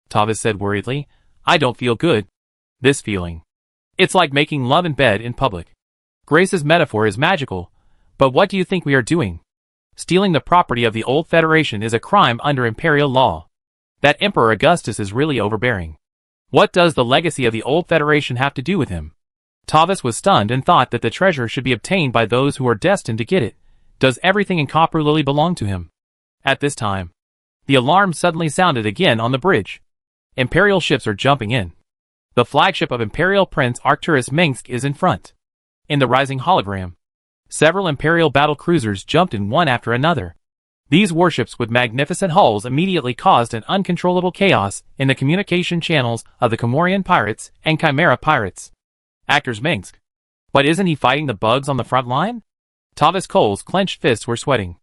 Tavis said worriedly, I don't feel good. This feeling. It's like making love in bed in public. Grace's metaphor is magical, but what do you think we are doing? Stealing the property of the old Federation is a crime under Imperial law. That Emperor Augustus is really overbearing. What does the legacy of the old Federation have to do with him? Tavis was stunned and thought that the treasure should be obtained by those who are destined to get it. Does everything in Copper Lily belong to him? At this time, the alarm suddenly sounded again on the bridge. Imperial ships are jumping in. The flagship of Imperial Prince Arcturus Minsk is in front. In the rising hologram, several Imperial battle cruisers jumped in one after another. These warships with magnificent hulls immediately caused an uncontrollable chaos in the communication channels of the Comorian pirates and Chimera pirates. Actors Minsk. But isn't he fighting the bugs on the front line? Tavis Cole's clenched fists were sweating,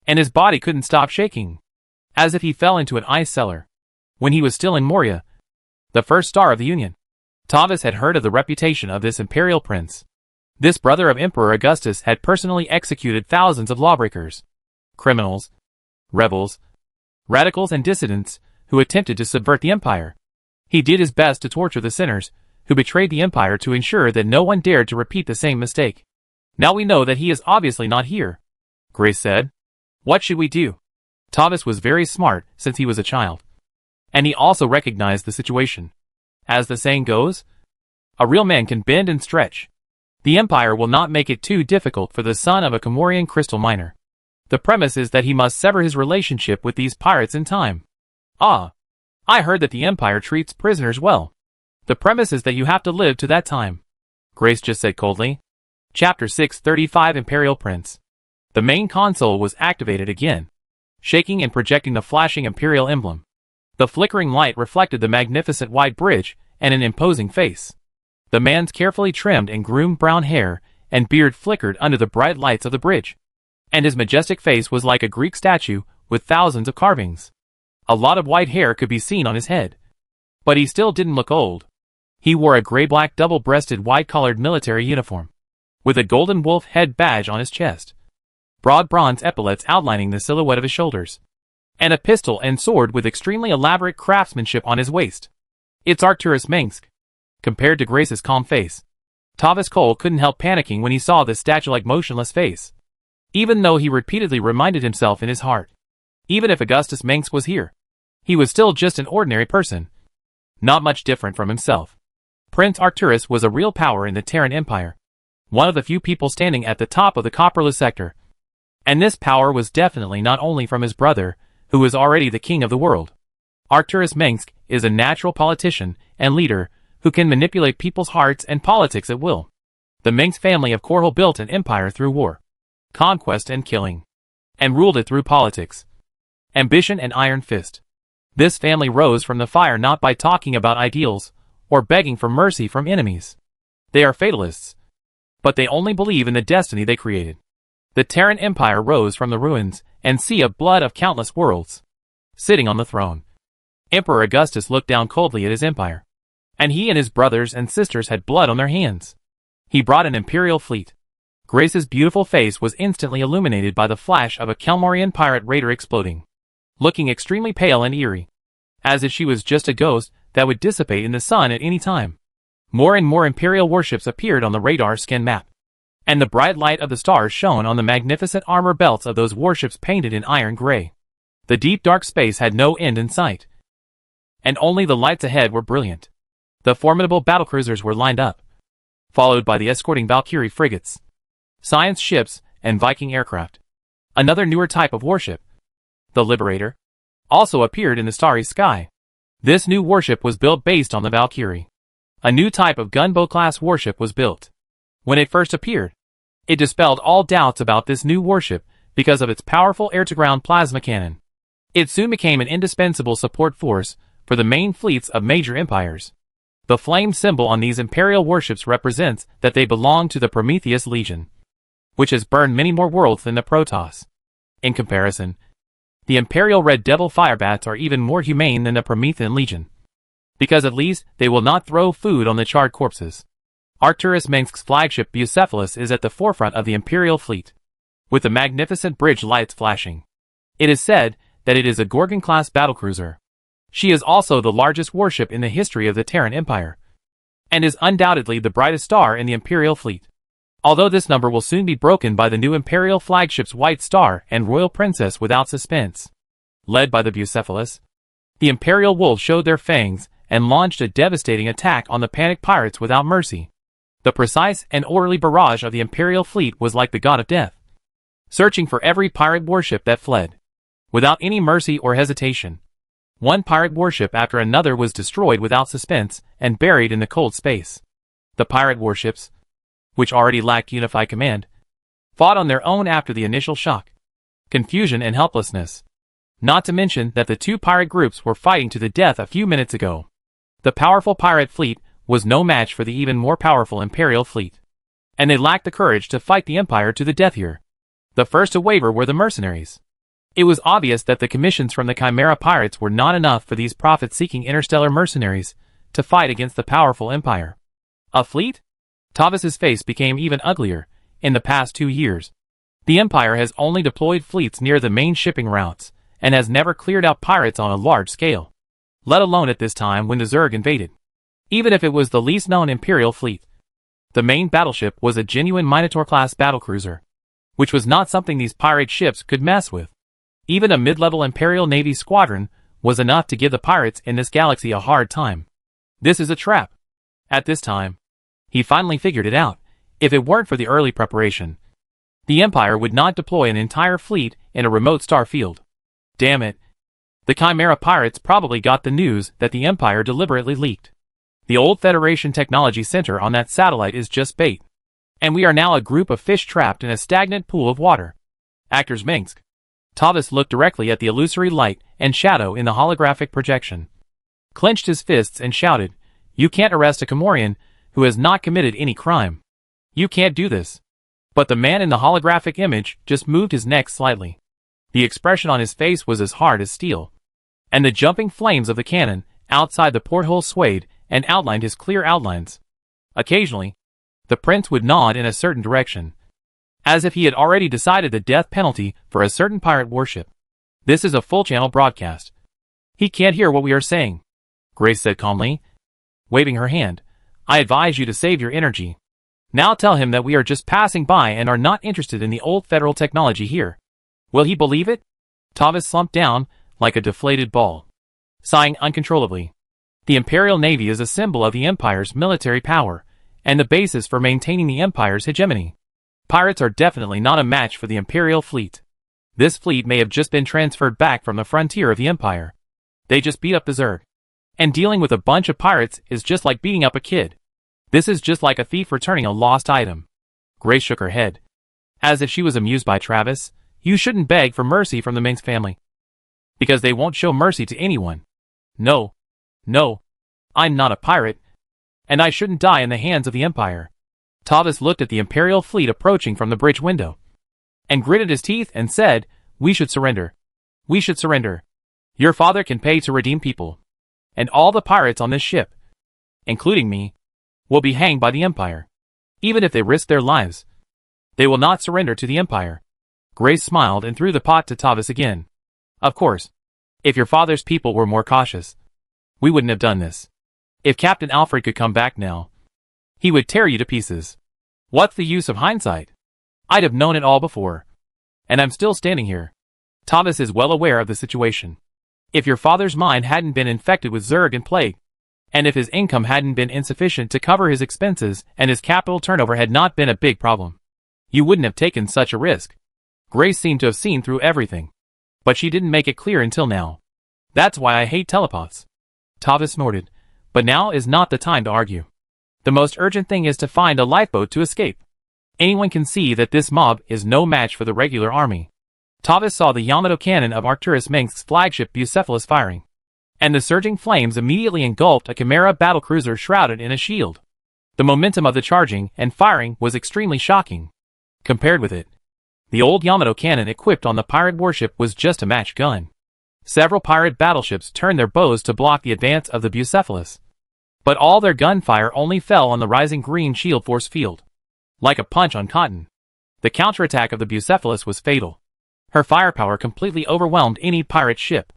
and his body couldn't stop shaking, as if he fell into an ice cellar. When he was still in Moria, the first star of the Union, Tavis had heard of the reputation of this Imperial prince. This brother of Emperor Augustus had personally executed thousands of lawbreakers, criminals, rebels, radicals and dissidents who attempted to subvert the empire. He did his best to torture the sinners who betrayed the empire to ensure that no one dared to repeat the same mistake. Now we know that he is obviously not here, Grace said. What should we do? Tavis was very smart since he was a child, and he also recognized the situation. As the saying goes, a real man can bend and stretch. The empire will not make it too difficult for the son of a Comorian crystal miner. The premise is that he must sever his relationship with these pirates in time. Ah, I heard that the empire treats prisoners well. The premise is that you have to live to that time, Grace just said coldly. Chapter 635 Imperial Prince. The main console was activated again, shaking and projecting the flashing Imperial emblem. The flickering light reflected the magnificent wide bridge and an imposing face. The man's carefully trimmed and groomed brown hair and beard flickered under the bright lights of the bridge, and his majestic face was like a Greek statue with thousands of carvings. A lot of white hair could be seen on his head, but he still didn't look old. He wore a gray-black double-breasted white-collared military uniform, with a golden wolf head badge on his chest, broad bronze epaulets outlining the silhouette of his shoulders, and a pistol and sword with extremely elaborate craftsmanship on his waist. It's Arcturus Minsk. Compared to Grace's calm face, Tavis Cole couldn't help panicking when he saw this statue-like motionless face. Even though he repeatedly reminded himself in his heart, even if Augustus Minsk was here, he was still just an ordinary person, not much different from himself. Prince Arcturus was a real power in the Terran Empire, one of the few people standing at the top of the Copperless sector. And this power was definitely not only from his brother, who was already the king of the world. Arcturus Minsk is a natural politician and leader who can manipulate people's hearts and politics at will. The Minsk family of Korhal built an empire through war, conquest and killing, and ruled it through politics, ambition and iron fist. This family rose from the fire not by talking about ideals or begging for mercy from enemies. They are fatalists, but they only believe in the destiny they created. The Terran Empire rose from the ruins and sea of blood of countless worlds. Sitting on the throne, Emperor Augustus looked down coldly at his empire, and he and his brothers and sisters had blood on their hands. He brought an imperial fleet. Grace's beautiful face was instantly illuminated by the flash of a Kelmorian pirate raider exploding. looking extremely pale and eerie, as if she was just a ghost that would dissipate in the sun at any time. More and more Imperial warships appeared on the radar scan map, and the bright light of the stars shone on the magnificent armor belts of those warships painted in iron gray. The deep dark space had no end in sight, and only the lights ahead were brilliant. The formidable battlecruisers were lined up, followed by the escorting Valkyrie frigates, science ships, and Viking aircraft. Another newer type of warship, the Liberator, also appeared in the starry sky. This new warship was built based on the Valkyrie. A new type of gunboat-class warship was built. When it first appeared, it dispelled all doubts about this new warship because of its powerful air-to-ground plasma cannon. It soon became an indispensable support force for the main fleets of major empires. The flame symbol on these Imperial warships represents that they belong to the Prometheus Legion, which has burned many more worlds than the Protoss. In comparison, the Imperial Red Devil Firebats are even more humane than the Promethean Legion, because at least they will not throw food on the charred corpses. Arcturus Mengsk's flagship Bucephalus is at the forefront of the Imperial fleet, with the magnificent bridge lights flashing. It is said that it is a Gorgon-class battlecruiser. She is also the largest warship in the history of the Terran Empire, and is undoubtedly the brightest star in the Imperial fleet. Although this number will soon be broken by the new Imperial flagships White Star and Royal Princess without suspense. Led by the Bucephalus, the Imperial wolves showed their fangs and launched a devastating attack on the panicked pirates without mercy. The precise and orderly barrage of the Imperial fleet was like the god of death, searching for every pirate warship that fled, without any mercy or hesitation. One pirate warship after another was destroyed without suspense and buried in the cold space. The pirate warships, which already lacked unified command, fought on their own after the initial shock, confusion and helplessness. Not to mention that the two pirate groups were fighting to the death a few minutes ago. The powerful pirate fleet was no match for the even more powerful Imperial fleet, and they lacked the courage to fight the Empire to the death here. The first to waver were the mercenaries. It was obvious that the commissions from the Chimera pirates were not enough for these profit-seeking interstellar mercenaries to fight against the powerful Empire. A fleet? Tavis's face became even uglier. In the past 2 years, the Empire has only deployed fleets near the main shipping routes, and has never cleared out pirates on a large scale, let alone at this time when the Zerg invaded. Even if it was the least known Imperial fleet, the main battleship was a genuine Minotaur-class battlecruiser, which was not something these pirate ships could mess with. Even a mid-level Imperial Navy squadron was enough to give the pirates in this galaxy a hard time. This is a trap. At this time, he finally figured it out. If it weren't for the early preparation, the Empire would not deploy an entire fleet in a remote star field. Damn it. The Chimera pirates probably got the news that the Empire deliberately leaked. The old Federation Technology Center on that satellite is just bait, and we are now a group of fish trapped in a stagnant pool of water. Actors Mengsk. Tavis looked directly at the illusory light and shadow in the holographic projection, clenched his fists and shouted, "You can't arrest a Comorian who has not committed any crime. You can't do this." But the man in the holographic image just moved his neck slightly. The expression on his face was as hard as steel, and the jumping flames of the cannon outside the porthole swayed and outlined his clear outlines. Occasionally, the prince would nod in a certain direction, as if he had already decided the death penalty for a certain pirate warship. "This is a full-channel broadcast. He can't hear what we are saying," Grace said calmly, waving her hand. "I advise you to save your energy. Now tell him that we are just passing by and are not interested in the old federal technology here." Will he believe it? Tavis slumped down like a deflated ball, sighing uncontrollably. The Imperial Navy is a symbol of the Empire's military power, and the basis for maintaining the Empire's hegemony. Pirates are definitely not a match for the Imperial fleet. This fleet may have just been transferred back from the frontier of the Empire. They just beat up the Zerg. And dealing with a bunch of pirates is just like beating up a kid. This is just like a thief returning a lost item. Grace shook her head, as if she was amused by Travis. "You shouldn't beg for mercy from the Mengsk family, because they won't show mercy to anyone. No, I'm not a pirate, and I shouldn't die in the hands of the Empire." Tavis looked at the Imperial fleet approaching from the bridge window, and gritted his teeth and said, "We should surrender. We should surrender. Your father can pay to redeem people, and all the pirates on this ship, including me, will be hanged by the Empire. Even if they risk their lives, they will not surrender to the Empire." Grace smiled and threw the pot to Tavis again. "Of course, If your father's people were more cautious, we wouldn't have done this. If Captain Alfred could come back now, he would tear you to pieces. What's the use of hindsight? I'd have known it all before. And I'm still standing here. Thomas is well aware of the situation. If your father's mind hadn't been infected with Zerg and plague, and if his income hadn't been insufficient to cover his expenses and his capital turnover had not been a big problem, you wouldn't have taken such a risk. Grace seemed to have seen through everything. But she didn't make it clear until now. That's why I hate telepaths. Tavis snorted. But now is not the time to argue. The most urgent thing is to find a lifeboat to escape. Anyone can see that this mob is no match for the regular army. Tavis saw the Yamato cannon of Arcturus Mengsk's flagship Bucephalus firing. And the surging flames immediately engulfed a Chimera battlecruiser shrouded in a shield. The momentum of the charging and firing was extremely shocking. Compared with it, the old Yamato cannon equipped on the pirate warship was just a match gun. Several pirate battleships turned their bows to block the advance of the Bucephalus. But all their gunfire only fell on the rising green shield force field. Like a punch on cotton. The counterattack of the Bucephalus was fatal. Her firepower completely overwhelmed any pirate ship.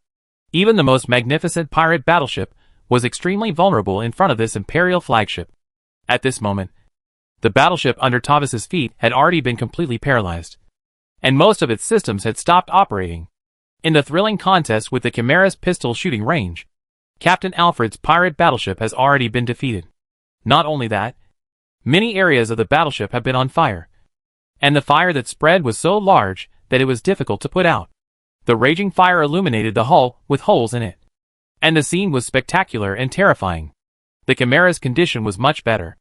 Even the most magnificent pirate battleship was extremely vulnerable in front of this Imperial flagship. At this moment, the battleship under Tavis's feet had already been completely paralyzed, and most of its systems had stopped operating. In the thrilling contest with the Chimera's pistol shooting range, Captain Alfred's pirate battleship has already been defeated. Not only that, many areas of the battleship have been on fire, and the fire that spread was so large that it was difficult to put out. The raging fire illuminated the hull with holes in it, and the scene was spectacular and terrifying. The Chimera's condition was much better.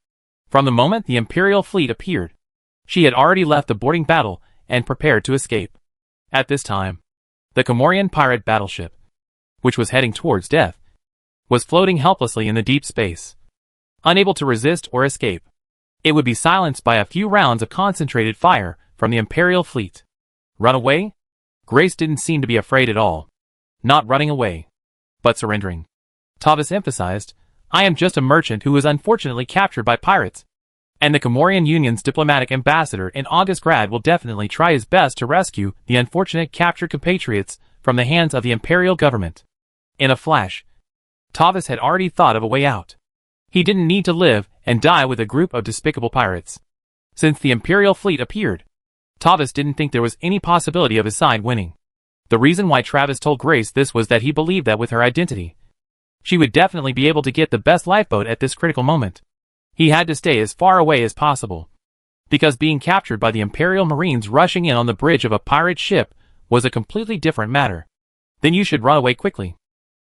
From the moment the Imperial fleet appeared, she had already left the boarding battle and prepared to escape. At this time, the Comorian pirate battleship, which was heading towards death, was floating helplessly in the deep space, unable to resist or escape. It would be silenced by a few rounds of concentrated fire from the Imperial fleet. Run away? Grace didn't seem to be afraid at all. Not running away, but surrendering. Tavis emphasized, I am just a merchant who was unfortunately captured by pirates, and the Comorian Union's diplomatic ambassador in Augustgrad will definitely try his best to rescue the unfortunate captured compatriots from the hands of the Imperial government. In a flash, Tavis had already thought of a way out. He didn't need to live and die with a group of despicable pirates. Since the Imperial fleet appeared, Tavis didn't think there was any possibility of his side winning. The reason why Travis told Grace this was that he believed that with her identity, she would definitely be able to get the best lifeboat at this critical moment. He had to stay as far away as possible, because being captured by the Imperial Marines rushing in on the bridge of a pirate ship was a completely different matter. Then you should run away quickly.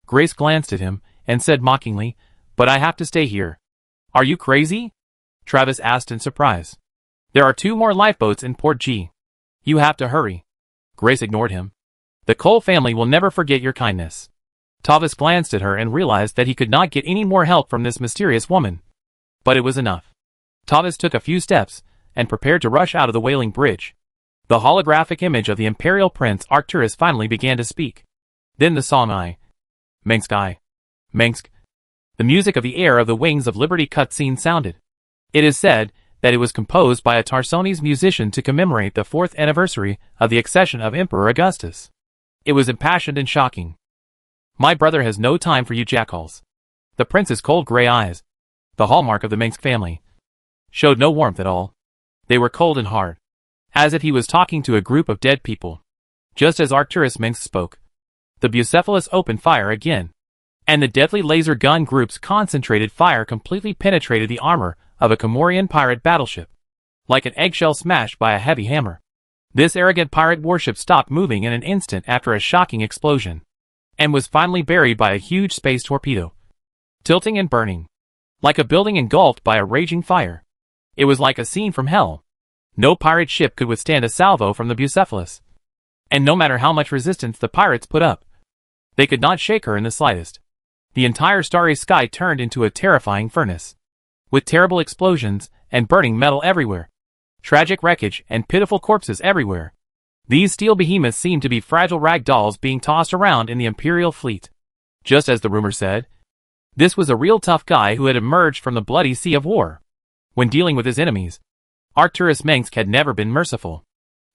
Grace glanced at him and said mockingly, but I have to stay here. Are you crazy? Travis asked in surprise. There are 2 more lifeboats in Port G. You have to hurry. Grace ignored him. The Cole family will never forget your kindness. Tavis glanced at her and realized that he could not get any more help from this mysterious woman. But it was enough. Tavis took a few steps and prepared to rush out of the Whaling Bridge. The holographic image of the Imperial Prince Arcturus finally began to speak. Then the song Mengsk. The music of the Air of the Wings of Liberty cutscene sounded. It is said that it was composed by a Tarsonese musician to commemorate the 4th anniversary of the accession of Emperor Augustus. It was impassioned and shocking. My brother has no time for you jackals. The prince's cold gray eyes, the hallmark of the Mengsk family, showed no warmth at all. They were cold and hard, as if he was talking to a group of dead people. Just as Arcturus Mengsk spoke, the Bucephalus opened fire again, and the deadly laser gun group's concentrated fire completely penetrated the armor of a Comorian pirate battleship, like an eggshell smashed by a heavy hammer. This arrogant pirate warship stopped moving in an instant after a shocking explosion, and was finally buried by a huge space torpedo, tilting and burning, like a building engulfed by a raging fire. It was like a scene from hell. No pirate ship could withstand a salvo from the Bucephalus, and no matter how much resistance the pirates put up, they could not shake her in the slightest. The entire starry sky turned into a terrifying furnace, with terrible explosions and burning metal everywhere, tragic wreckage and pitiful corpses everywhere. These steel behemoths seemed to be fragile rag dolls being tossed around in the Imperial fleet. Just as the rumor said, this was a real tough guy who had emerged from the bloody sea of war. When dealing with his enemies, Arcturus Mengsk had never been merciful.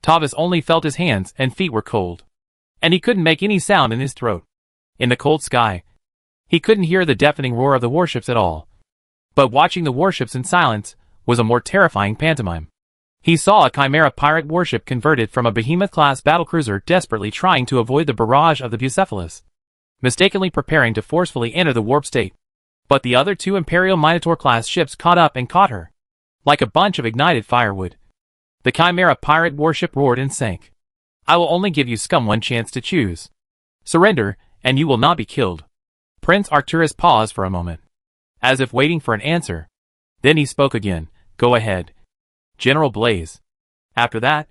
Tavis only felt his hands and feet were cold, and he couldn't make any sound in his throat. In the cold sky, he couldn't hear the deafening roar of the warships at all. But watching the warships in silence was a more terrifying pantomime. He saw a Chimera pirate warship converted from a Behemoth-class battlecruiser desperately trying to avoid the barrage of the Bucephalus, mistakenly preparing to forcefully enter the warp state. But the other two Imperial Minotaur-class ships caught up and caught her, like a bunch of ignited firewood. The Chimera pirate warship roared and sank. "I will only give you scum one chance to choose. Surrender, and you will not be killed." Prince Arcturus paused for a moment, as if waiting for an answer. Then he spoke again. "Go ahead, General Blaze." After that,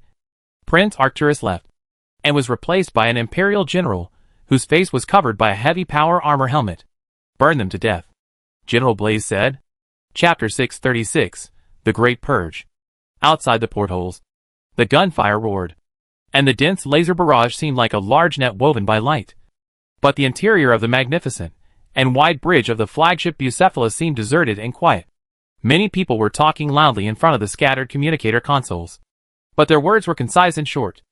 Prince Arcturus left, and was replaced by an Imperial general, whose face was covered by a heavy power armor helmet. "Burn them to death," General Blaze said. Chapter 636, The Great Purge. Outside the portholes, the gunfire roared, and the dense laser barrage seemed like a large net woven by light. But the interior of the magnificent and wide bridge of the flagship Bucephalus seemed deserted and quiet. Many people were talking loudly in front of the scattered communicator consoles, but their words were concise and short,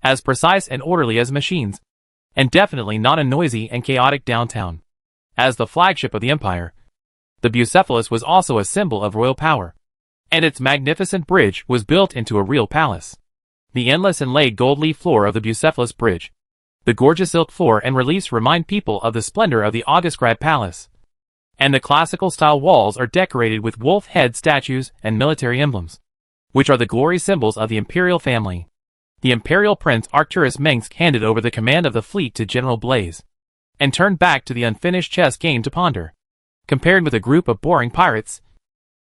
as precise and orderly as machines, and definitely not a noisy and chaotic downtown. As the flagship of the Empire, the Bucephalus was also a symbol of royal power, and its magnificent bridge was built into a real palace. The endless inlaid gold leaf floor of the Bucephalus bridge, the gorgeous silk floor and reliefs remind people of the splendor of the Augustgrad Palace, and the classical-style walls are decorated with wolf head statues and military emblems, which are the glory symbols of the imperial family. The Imperial Prince Arcturus Mengsk handed over the command of the fleet to General Blaze, and turned back to the unfinished chess game to ponder. Compared with a group of boring pirates,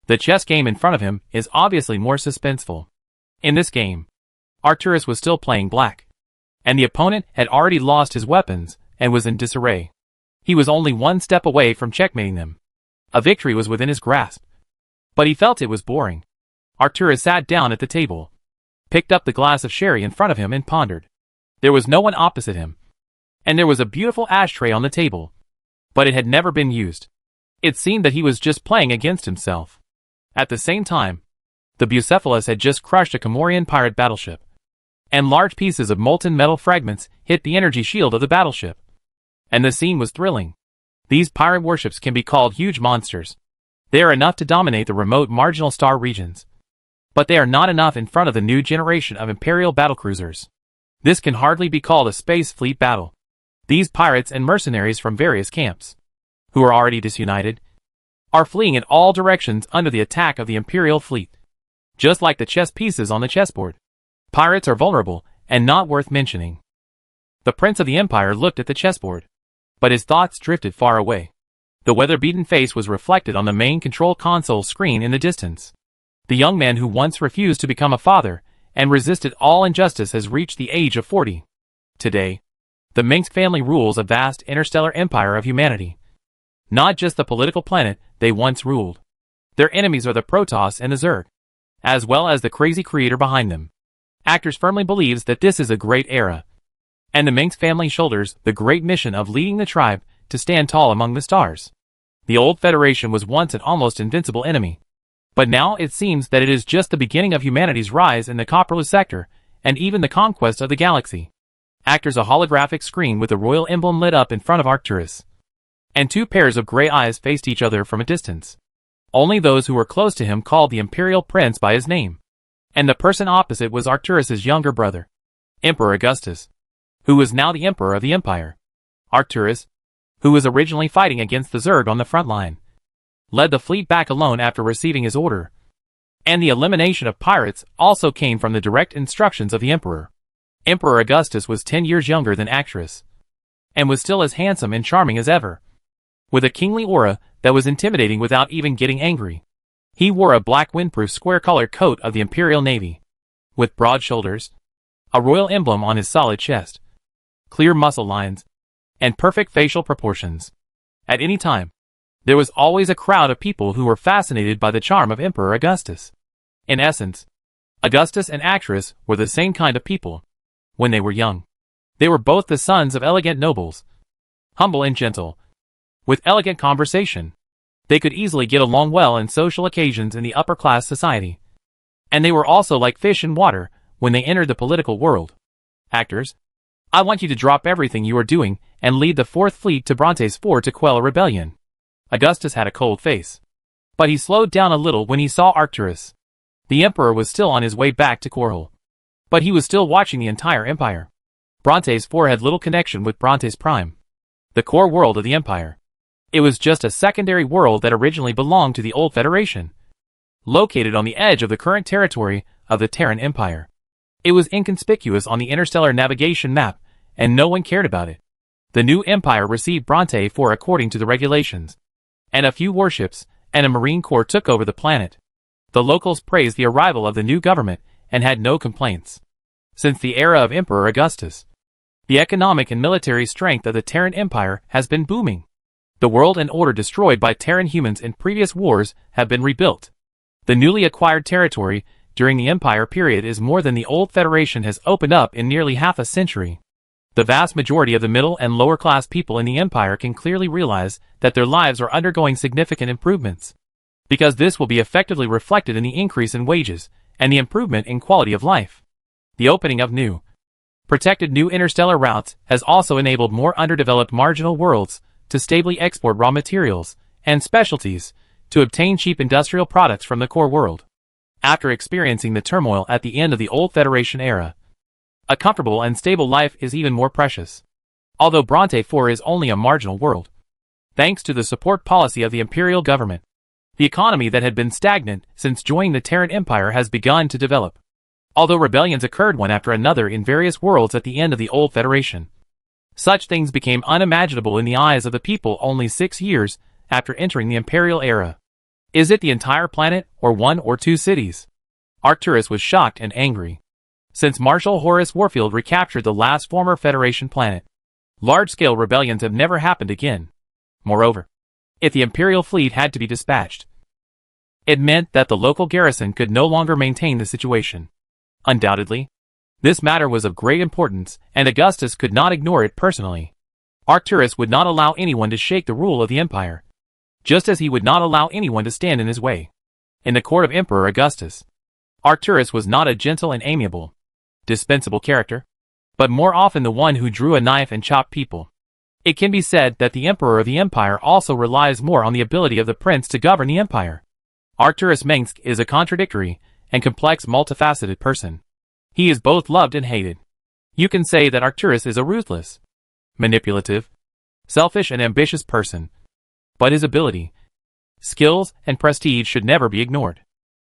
the chess game in front of him is obviously more suspenseful. In this game, Arcturus was still playing black, and the opponent had already lost his weapons and was in disarray. He was only one step away from checkmating them. A victory was within his grasp, but he felt it was boring. Arcturus sat down at the table, picked up the glass of sherry in front of him and pondered. There was no one opposite him, and there was a beautiful ashtray on the table, but it had never been used. It seemed that he was just playing against himself. At the same time, the Bucephalus had just crushed a Comorian pirate battleship, and large pieces of molten metal fragments hit the energy shield of the battleship. And the scene was thrilling. These pirate warships can be called huge monsters. They are enough to dominate the remote marginal star regions, but they are not enough in front of the new generation of Imperial battlecruisers. This can hardly be called a space fleet battle. These pirates and mercenaries from various camps, who are already disunited, are fleeing in all directions under the attack of the Imperial fleet. Just like the chess pieces on the chessboard, pirates are vulnerable and not worth mentioning. The Prince of the Empire looked at the chessboard, but his thoughts drifted far away. The weather-beaten face was reflected on the main control console screen in the distance. The young man who once refused to become a father and resisted all injustice has reached the age of 40. Today, the Mengsk family rules a vast interstellar empire of humanity. Not just the political planet they once ruled. Their enemies are the Protoss and the Zerg, as well as the crazy creator behind them. Actors firmly believes that this is a great era, and the Mengsk family shoulders the great mission of leading the tribe to stand tall among the stars. The old Federation was once an almost invincible enemy, but now it seems that it is just the beginning of humanity's rise in the Copperless sector, and even the conquest of the galaxy. Actors a holographic screen with the royal emblem lit up in front of Arcturus, and two pairs of gray eyes faced each other from a distance. Only those who were close to him called the Imperial Prince by his name, and the person opposite was Arcturus's younger brother, Emperor Augustus, who was now the Emperor of the Empire. Arcturus, who was originally fighting against the Zerg on the front line, led the fleet back alone after receiving his order, and the elimination of pirates also came from the direct instructions of the Emperor. Emperor Augustus was 10 years younger than Arcturus, and was still as handsome and charming as ever, with a kingly aura that was intimidating without even getting angry. He wore a black windproof square-colored coat of the Imperial Navy, with broad shoulders, a royal emblem on his solid chest, clear muscle lines, and perfect facial proportions. At any time, there was always a crowd of people who were fascinated by the charm of Emperor Augustus. In essence, Augustus and Arcturus were the same kind of people. When they were young, they were both the sons of elegant nobles, humble and gentle, with elegant conversation. They could easily get along well in social occasions in the upper-class society. And they were also like fish in water when they entered the political world. Actors, I want you to drop everything you are doing and lead the 4th Fleet to Brontes 4 to quell a rebellion. Augustus had a cold face. But he slowed down a little when he saw Arcturus. The Emperor was still on his way back to Korhal. But he was still watching the entire Empire. Brontes 4 had little connection with Brontes Prime, the core world of the Empire. It was just a secondary world that originally belonged to the old Federation, located on the edge of the current territory of the Terran Empire. It was inconspicuous on the interstellar navigation map, and no one cared about it. The new Empire received Bronte 4 according to the regulations, and a few warships and a Marine Corps took over the planet. The locals praised the arrival of the new government and had no complaints. Since the era of Emperor Augustus, the economic and military strength of the Terran Empire has been booming. The world and order destroyed by Terran humans in previous wars have been rebuilt. The newly acquired territory during the Empire period is more than the old Federation has opened up in nearly half a century. The vast majority of the middle and lower class people in the Empire can clearly realize that their lives are undergoing significant improvements, because this will be effectively reflected in the increase in wages and the improvement in quality of life. The opening of new, protected new interstellar routes has also enabled more underdeveloped marginal worlds to stably export raw materials and specialties to obtain cheap industrial products from the core world. After experiencing the turmoil at the end of the old Federation era, a comfortable and stable life is even more precious. Although Bronte 4 is only a marginal world, thanks to the support policy of the imperial government, the economy that had been stagnant since joining the Terran Empire has begun to develop. Although rebellions occurred one after another in various worlds at the end of the old Federation, such things became unimaginable in the eyes of the people only 6 years after entering the imperial era. Is it the entire planet or 1 or 2 cities? Arcturus was shocked and angry. Since Marshal Horace Warfield recaptured the last former Federation planet, large-scale rebellions have never happened again. Moreover, if the Imperial fleet had to be dispatched, it meant that the local garrison could no longer maintain the situation. Undoubtedly, this matter was of great importance, and Augustus could not ignore it personally. Arcturus would not allow anyone to shake the rule of the Empire, just as he would not allow anyone to stand in his way. In the court of Emperor Augustus, Arcturus was not a gentle and amiable, dispensable character, but more often the one who drew a knife and chopped people. It can be said that the Emperor of the Empire also relies more on the ability of the prince to govern the Empire. Arcturus Mengsk is a contradictory and complex multifaceted person. He is both loved and hated. You can say that Arcturus is a ruthless, manipulative, selfish and ambitious person, but his ability, skills, and prestige should never be ignored.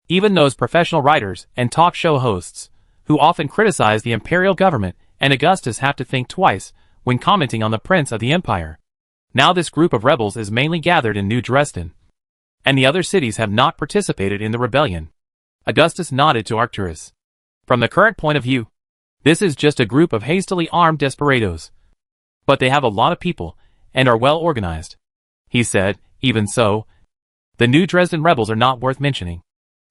Even those professional writers and talk show hosts, who often criticize the imperial government and Augustus, have to think twice when commenting on the prince of the empire. Now this group of rebels is mainly gathered in New Dresden, and the other cities have not participated in the rebellion. Augustus nodded to Arcturus. From the current point of view, this is just a group of hastily armed desperados. But they have a lot of people, and are well organized. He said, even so, the New Dresden rebels are not worth mentioning.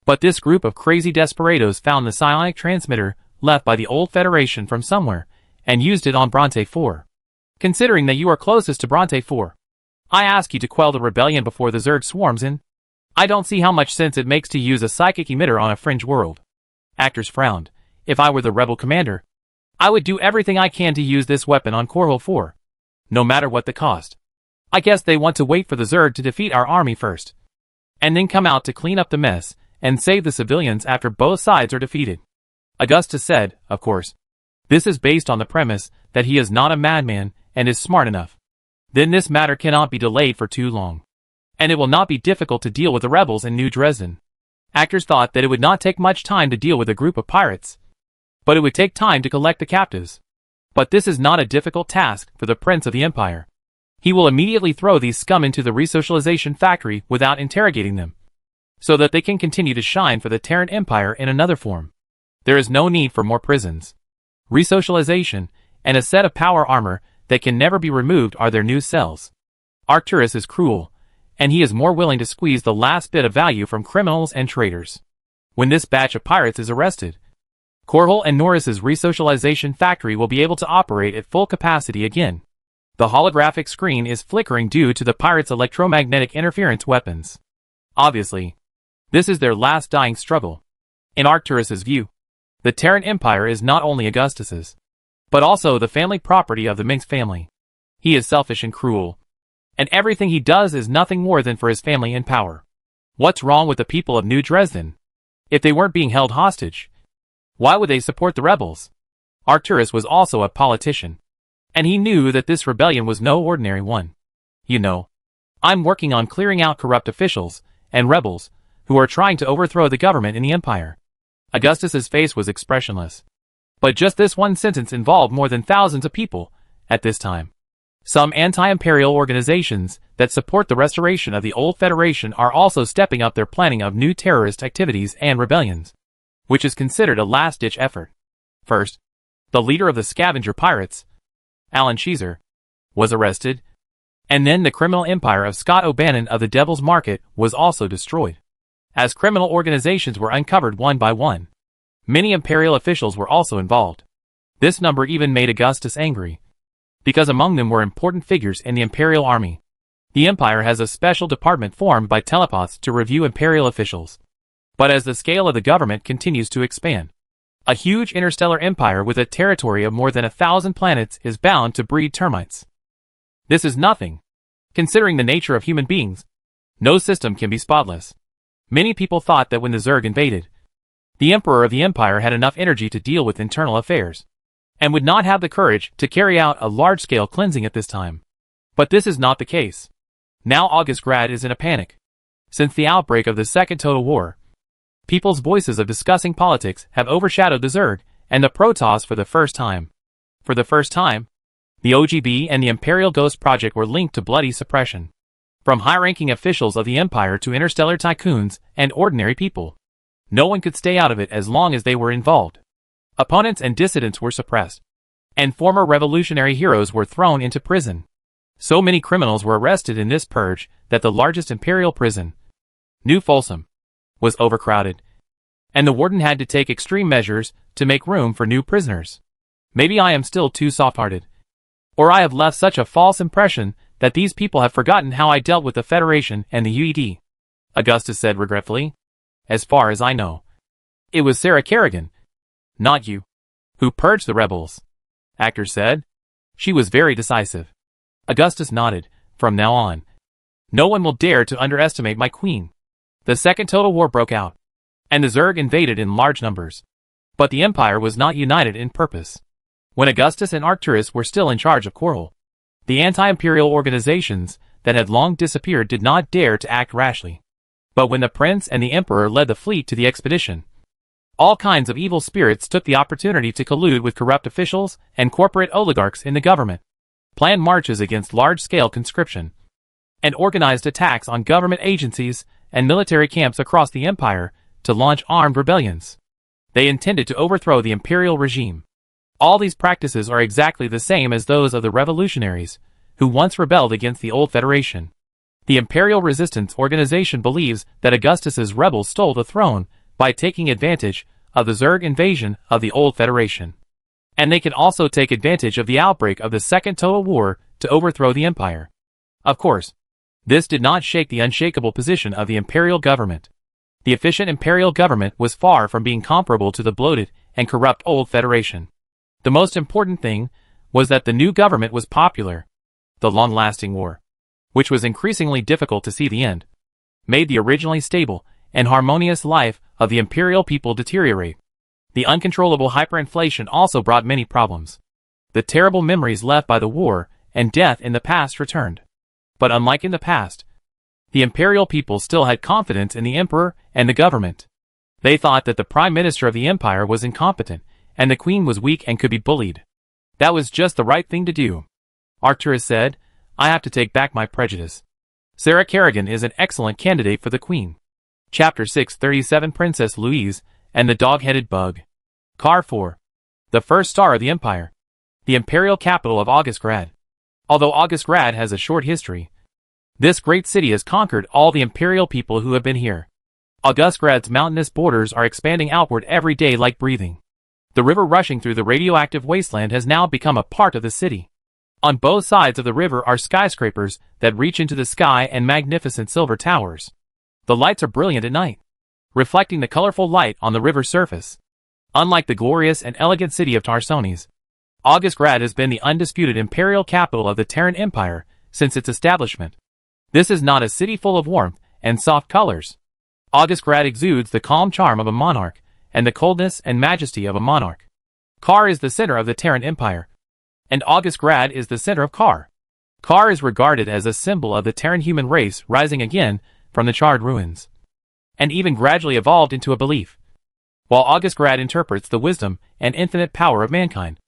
But this group of crazy desperados found the psionic transmitter left by the old Federation from somewhere, and used it on Bronte 4. Considering that you are closest to Bronte 4, I ask you to quell the rebellion before the Zerg swarms in. I don't see how much sense it makes to use a psychic emitter on a fringe world. Actors frowned. If I were the rebel commander, I would do everything I can to use this weapon on Korhal 4, no matter what the cost. I guess they want to wait for the Zerg to defeat our army first, and then come out to clean up the mess and save the civilians after both sides are defeated. Augustus said, of course, this is based on the premise that he is not a madman and is smart enough. Then this matter cannot be delayed for too long, and it will not be difficult to deal with the rebels in New Dresden. Actors thought that it would not take much time to deal with a group of pirates, but it would take time to collect the captives. But this is not a difficult task for the Prince of the Empire. He will immediately throw these scum into the resocialization factory without interrogating them, so that they can continue to shine for the Terran Empire in another form. There is no need for more prisons. Resocialization and a set of power armor that can never be removed are their new cells. Arcturus is cruel, and he is more willing to squeeze the last bit of value from criminals and traitors. When this batch of pirates is arrested, Korhal and Norris's resocialization factory will be able to operate at full capacity again. The holographic screen is flickering due to the pirates' electromagnetic interference weapons. Obviously, this is their last dying struggle. In Arcturus's view, the Terran Empire is not only Augustus's, but also the family property of the Mengsk family. He is selfish and cruel. And everything he does is nothing more than for his family and power. What's wrong with the people of New Dresden? If they weren't being held hostage, why would they support the rebels? Arcturus was also a politician. And he knew that this rebellion was no ordinary one. You know, I'm working on clearing out corrupt officials and rebels who are trying to overthrow the government in the empire. Augustus's face was expressionless. But just this one sentence involved more than thousands of people at this time. Some anti-imperial organizations that support the restoration of the old Federation are also stepping up their planning of new terrorist activities and rebellions, which is considered a last-ditch effort. First, the leader of the scavenger pirates, Alan Cheeser, was arrested, and then the criminal empire of Scott O'Bannon of the Devil's Market was also destroyed. As criminal organizations were uncovered one by one, many imperial officials were also involved. This number even made Augustus angry, because among them were important figures in the imperial army. The empire has a special department formed by telepaths to review imperial officials. But as the scale of the government continues to expand, a huge interstellar empire with a territory of more than 1,000 planets is bound to breed termites. This is nothing. Considering the nature of human beings, no system can be spotless. Many people thought that when the Zerg invaded, the emperor of the empire had enough energy to deal with internal affairs, and would not have the courage to carry out a large-scale cleansing at this time. But this is not the case. Now Augustgrad is in a panic. Since the outbreak of the Second Total War, people's voices of discussing politics have overshadowed the Zerg and the Protoss for the first time. For the first time, the OGB and the Imperial Ghost Project were linked to bloody suppression. From high-ranking officials of the Empire to interstellar tycoons and ordinary people, no one could stay out of it as long as they were involved. Opponents and dissidents were suppressed, and former revolutionary heroes were thrown into prison. So many criminals were arrested in this purge that the largest imperial prison, New Folsom, was overcrowded, and the warden had to take extreme measures to make room for new prisoners. Maybe I am still too soft-hearted, or I have left such a false impression that these people have forgotten how I dealt with the Federation and the UED, Augustus said regretfully. As far as I know, it was Sarah Kerrigan, not you, who purged the rebels, Actor said. She was very decisive. Augustus nodded. From now on, no one will dare to underestimate my queen. The Second Total War broke out, and the Zerg invaded in large numbers. But the Empire was not united in purpose. When Augustus and Arcturus were still in charge of Coral, the anti-imperial organizations that had long disappeared did not dare to act rashly. But when the prince and the emperor led the fleet to the expedition, all kinds of evil spirits took the opportunity to collude with corrupt officials and corporate oligarchs in the government, planned marches against large-scale conscription, and organized attacks on government agencies and military camps across the empire to launch armed rebellions. They intended to overthrow the imperial regime. All these practices are exactly the same as those of the revolutionaries, who once rebelled against the old Federation. The Imperial Resistance Organization believes that Augustus's rebels stole the throne by taking advantage of the Zerg invasion of the old Federation. And they can also take advantage of the outbreak of the Second Total War to overthrow the empire. Of course, this did not shake the unshakable position of the imperial government. The efficient imperial government was far from being comparable to the bloated and corrupt old Federation. The most important thing was that the new government was popular. The long-lasting war, which was increasingly difficult to see the end, made the originally stable and harmonious life of the imperial people deteriorate. The uncontrollable hyperinflation also brought many problems. The terrible memories left by the war and death in the past returned. But unlike in the past, the imperial people still had confidence in the emperor and the government. They thought that the prime minister of the empire was incompetent, and the queen was weak and could be bullied. That was just the right thing to do. Arcturus said, I have to take back my prejudice. Sarah Kerrigan is an excellent candidate for the queen. Chapter 637 Princess Louise and the Dog-Headed Bug. Car 4. The first star of the empire. The imperial capital of Augustgrad. Although Augustgrad has a short history, this great city has conquered all the imperial people who have been here. Augustgrad's mountainous borders are expanding outward every day like breathing. The river rushing through the radioactive wasteland has now become a part of the city. On both sides of the river are skyscrapers that reach into the sky and magnificent silver towers. The lights are brilliant at night, reflecting the colorful light on the river's surface. Unlike the glorious and elegant city of Tarsones, Augustgrad has been the undisputed imperial capital of the Terran Empire since its establishment. This is not a city full of warmth and soft colors. Augustgrad exudes the calm charm of a monarch and the coldness and majesty of a monarch. Kar is the center of the Terran Empire, and Augustgrad is the center of Kar. Kar is regarded as a symbol of the Terran human race rising again from the charred ruins, and even gradually evolved into a belief, while Augustgrad interprets the wisdom and infinite power of mankind,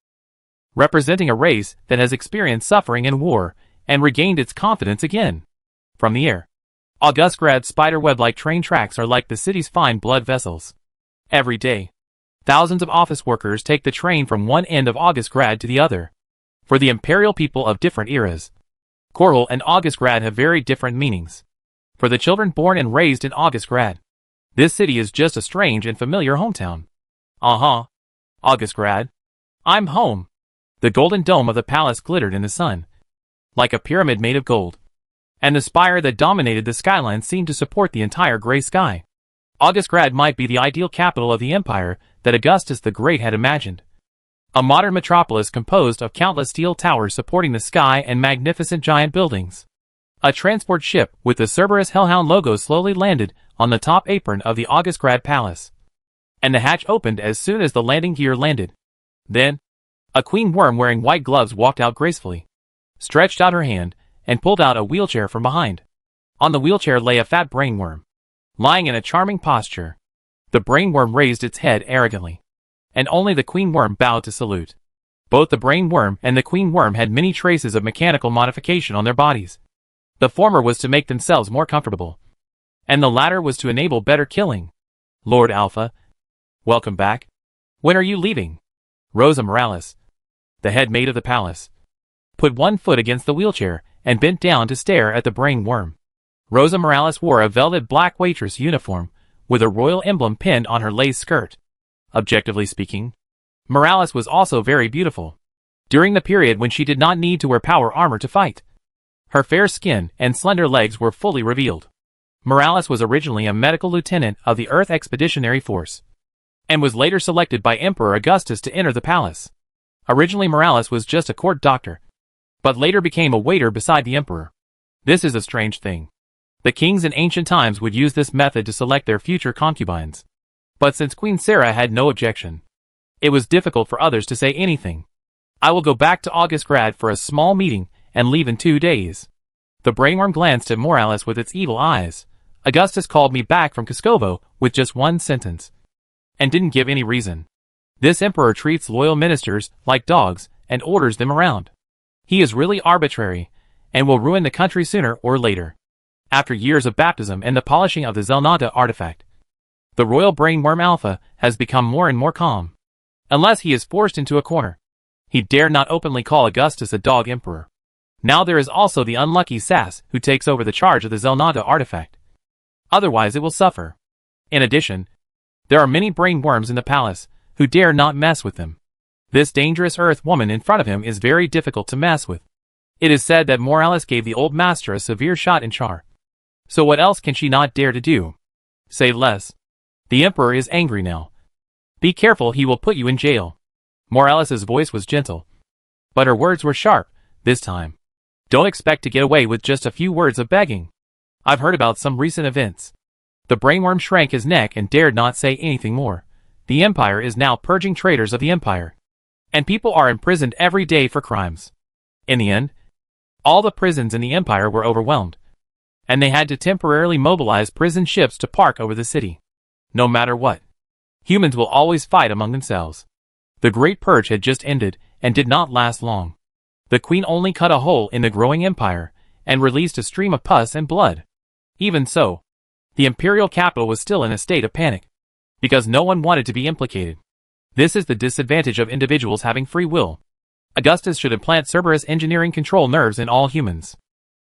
representing a race that has experienced suffering and war and regained its confidence again. From the air, Augustgrad's spiderweb-like train tracks are like the city's fine blood vessels. Every day, thousands of office workers take the train from one end of Augustgrad to the other. For the imperial people of different eras, Korhal and Augustgrad have very different meanings. For the children born and raised in Augustgrad, this city is just a strange and familiar hometown. Augustgrad. I'm home. The golden dome of the palace glittered in the sun, like a pyramid made of gold, and the spire that dominated the skyline seemed to support the entire gray sky. Augustgrad might be the ideal capital of the empire that Augustus the Great had imagined. A modern metropolis composed of countless steel towers supporting the sky and magnificent giant buildings. A transport ship with the Cerberus Hellhound logo slowly landed on the top apron of the Augustgrad palace, and the hatch opened as soon as the landing gear landed. Then, a queen worm wearing white gloves walked out gracefully, stretched out her hand, and pulled out a wheelchair from behind. On the wheelchair lay a fat brainworm, lying in a charming posture. The brainworm raised its head arrogantly, and only the queen worm bowed to salute. Both the brainworm and the queen worm had many traces of mechanical modification on their bodies. The former was to make themselves more comfortable, and the latter was to enable better killing. Lord Alpha, welcome back. When are you leaving? Rosa Morales, the head maid of the palace, put one foot against the wheelchair and bent down to stare at the brainworm. Rosa Morales wore a velvet black waitress uniform with a royal emblem pinned on her lace skirt. Objectively speaking, Morales was also very beautiful. During the period when she did not need to wear power armor to fight, her fair skin and slender legs were fully revealed. Morales was originally a medical lieutenant of the Earth Expeditionary Force, and was later selected by Emperor Augustus to enter the palace. Originally Morales was just a court doctor, but later became a waiter beside the emperor. This is a strange thing. The kings in ancient times would use this method to select their future concubines. But since Queen Sarah had no objection, it was difficult for others to say anything. I will go back to Augustgrad for a small meeting and leave in 2 days. The brainworm glanced at Morales with its evil eyes. Augustus called me back from Koskovo with just one sentence, and didn't give any reason. This emperor treats loyal ministers like dogs and orders them around. He is really arbitrary, and will ruin the country sooner or later. After years of baptism and the polishing of the Zelnata artifact, the royal brainworm Alpha has become more and more calm. Unless he is forced into a corner, he dare not openly call Augustus a dog emperor. Now there is also the unlucky Sass who takes over the charge of the Zelnata artifact. Otherwise it will suffer. In addition, there are many brainworms in the palace who dare not mess with them. This dangerous Earth woman in front of him is very difficult to mess with. It is said that Morales gave the old master a severe shot in Char. So what else can she not dare to do? Say less. The emperor is angry now. Be careful, he will put you in jail. Morales' voice was gentle, but her words were sharp this time. Don't expect to get away with just a few words of begging. I've heard about some recent events. The brainworm shrank his neck and dared not say anything more. The Empire is now purging traitors of the Empire, and people are imprisoned every day for crimes. In the end, all the prisons in the Empire were overwhelmed, and they had to temporarily mobilize prison ships to park over the city. No matter what, humans will always fight among themselves. The Great Purge had just ended and did not last long. The Queen only cut a hole in the growing Empire and released a stream of pus and blood. Even so, the imperial capital was still in a state of panic, because no one wanted to be implicated. This is the disadvantage of individuals having free will. Augustus should implant Cerberus engineering control nerves in all humans.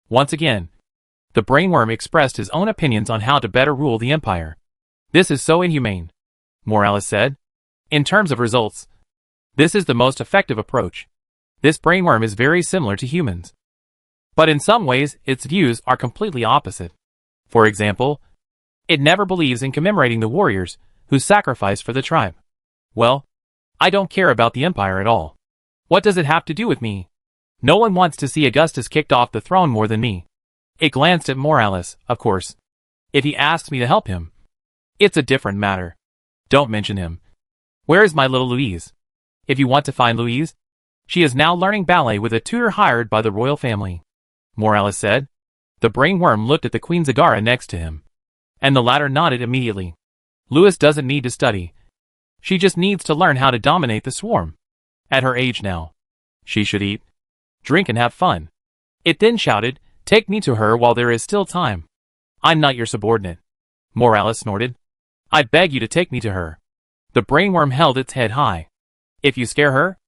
Once again, the brainworm expressed his own opinions on how to better rule the Empire. This is so inhumane, Morales said. In terms of results, this is the most effective approach. This brainworm is very similar to humans, but in some ways its views are completely opposite. For example, it never believes in commemorating the warriors who sacrificed for the tribe. Well, I don't care about the Empire at all. What does it have to do with me? No one wants to see Augustus kicked off the throne more than me. It glanced at Morales, of course. If he asks me to help him, it's a different matter. Don't mention him. Where is my little Louise? If you want to find Louise, she is now learning ballet with a tutor hired by the royal family, Morales said. The brainworm looked at the Queen Zagara next to him, and the latter nodded immediately. Louise doesn't need to study. She just needs to learn how to dominate the swarm. At her age now, she should eat, drink and have fun. It then shouted, "Take me to her while there is still time." I'm not your subordinate, Morales snorted. I beg you to take me to her. The brainworm held its head high. If you scare her,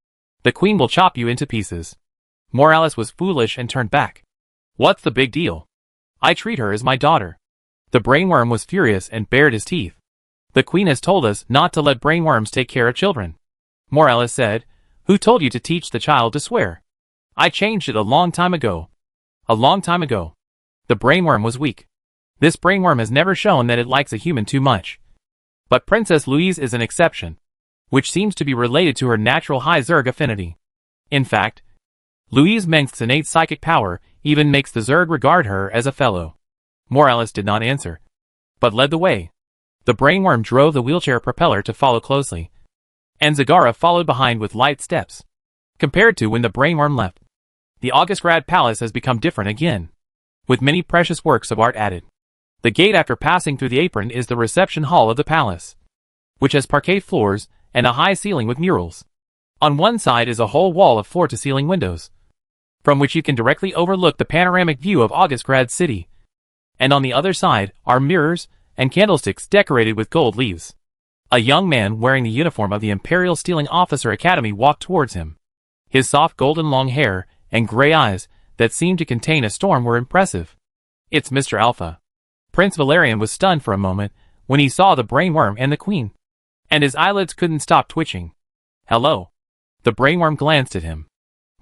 the queen will chop you into pieces. Morales was foolish and turned back. What's the big deal? I treat her as my daughter. The brainworm was furious and bared his teeth. The queen has told us not to let brainworms take care of children, Morales said. Who told you to teach the child to swear? I changed it a long time ago. A long time ago. The brainworm was weak. This brainworm has never shown that it likes a human too much. But Princess Louise is an exception, which seems to be related to her natural high Zerg affinity. In fact, Louise Mengsk's innate psychic power even makes the Zerg regard her as a fellow. Morales did not answer, but led the way. The brainworm drove the wheelchair propeller to follow closely, and Zagara followed behind with light steps. Compared to when the brainworm left, the Augustgrad Palace has become different again, with many precious works of art added. The gate after passing through the apron is the reception hall of the palace, which has parquet floors and a high ceiling with murals. On one side is a whole wall of floor-to-ceiling windows, from which you can directly overlook the panoramic view of Augustgrad City. And on the other side are mirrors and candlesticks decorated with gold leaves. A young man wearing the uniform of the Imperial Stealing Officer Academy walked towards him. His soft golden long hair and gray eyes that seemed to contain a storm were impressive. It's Mr. Alpha. Prince Valerian was stunned for a moment when he saw the brainworm and the queen, and his eyelids couldn't stop twitching. Hello. The brainworm glanced at him.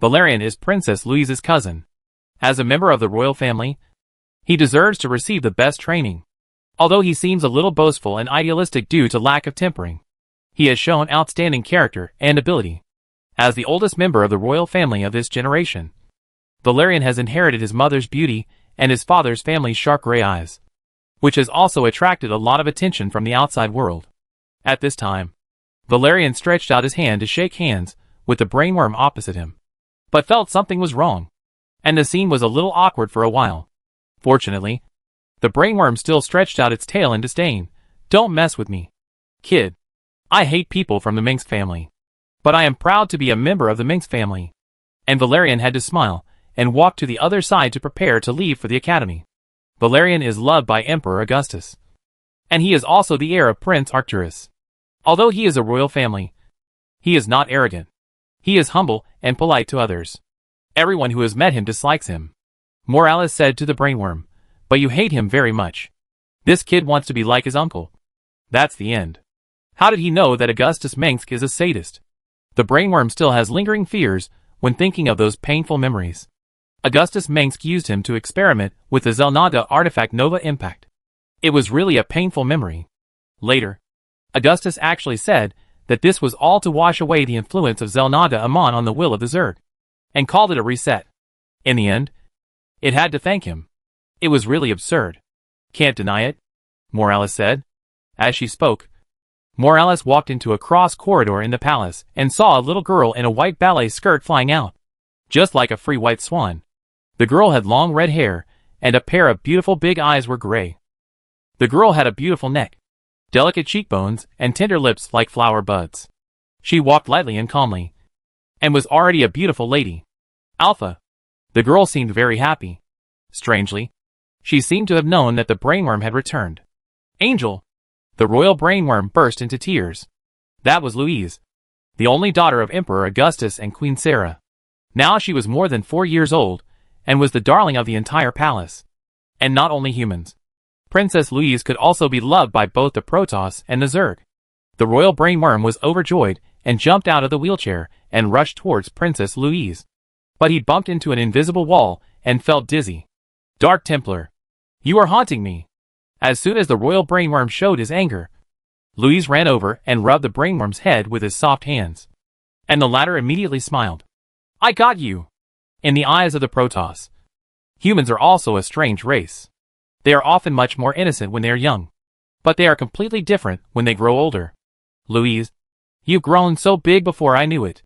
Valerian is Princess Louise's cousin. As a member of the royal family, he deserves to receive the best training. Although he seems a little boastful and idealistic due to lack of tempering, he has shown outstanding character and ability. As the oldest member of the royal family of this generation, Valerian has inherited his mother's beauty and his father's family's sharp gray eyes, which has also attracted a lot of attention from the outside world. At this time, Valerian stretched out his hand to shake hands with the brainworm opposite him, but felt something was wrong, and the scene was a little awkward for a while. Fortunately, the brainworm still stretched out its tail in disdain. Don't mess with me, kid. I hate people from the Mengsk family, but I am proud to be a member of the Mengsk family. And Valerian had to smile and walk to the other side to prepare to leave for the academy. Valerian is loved by Emperor Augustus, and he is also the heir of Prince Arcturus. Although he is a royal family, he is not arrogant. He is humble and polite to others. Everyone who has met him dislikes him, Morales said to the brainworm, but you hate him very much. This kid wants to be like his uncle. That's the end. How did he know that Augustus Mengsk is a sadist? The brainworm still has lingering fears when thinking of those painful memories. Augustus Mengsk used him to experiment with the Zelnaga artifact Nova Impact. It was really a painful memory. Later, Augustus actually said that this was all to wash away the influence of Zelnaga Amon on the will of the Zerg, and called it a reset. In the end, it had to thank him. It was really absurd. Can't deny it, Morales said. As she spoke, Morales walked into a cross corridor in the palace and saw a little girl in a white ballet skirt flying out, just like a free white swan. The girl had long red hair, and a pair of beautiful big eyes were gray. The girl had a beautiful neck, delicate cheekbones, and tender lips like flower buds. She walked lightly and calmly, and was already a beautiful lady. Alpha. The girl seemed very happy. Strangely, she seemed to have known that the brainworm had returned. Angel. The royal brainworm burst into tears. That was Louise, the only daughter of Emperor Augustus and Queen Sarah. Now she was more than 4 years old, and was the darling of the entire palace. And not only humans. Princess Louise could also be loved by both the Protoss and the Zerg. The royal brainworm was overjoyed and jumped out of the wheelchair and rushed towards Princess Louise. But he bumped into an invisible wall and felt dizzy. Dark Templar. You are haunting me. As soon as the royal brainworm showed his anger, Louise ran over and rubbed the brainworm's head with his soft hands. And the latter immediately smiled. I got you! In the eyes of the Protoss, humans are also a strange race. They are often much more innocent when they are young. But they are completely different when they grow older. Louise, you've grown so big before I knew it.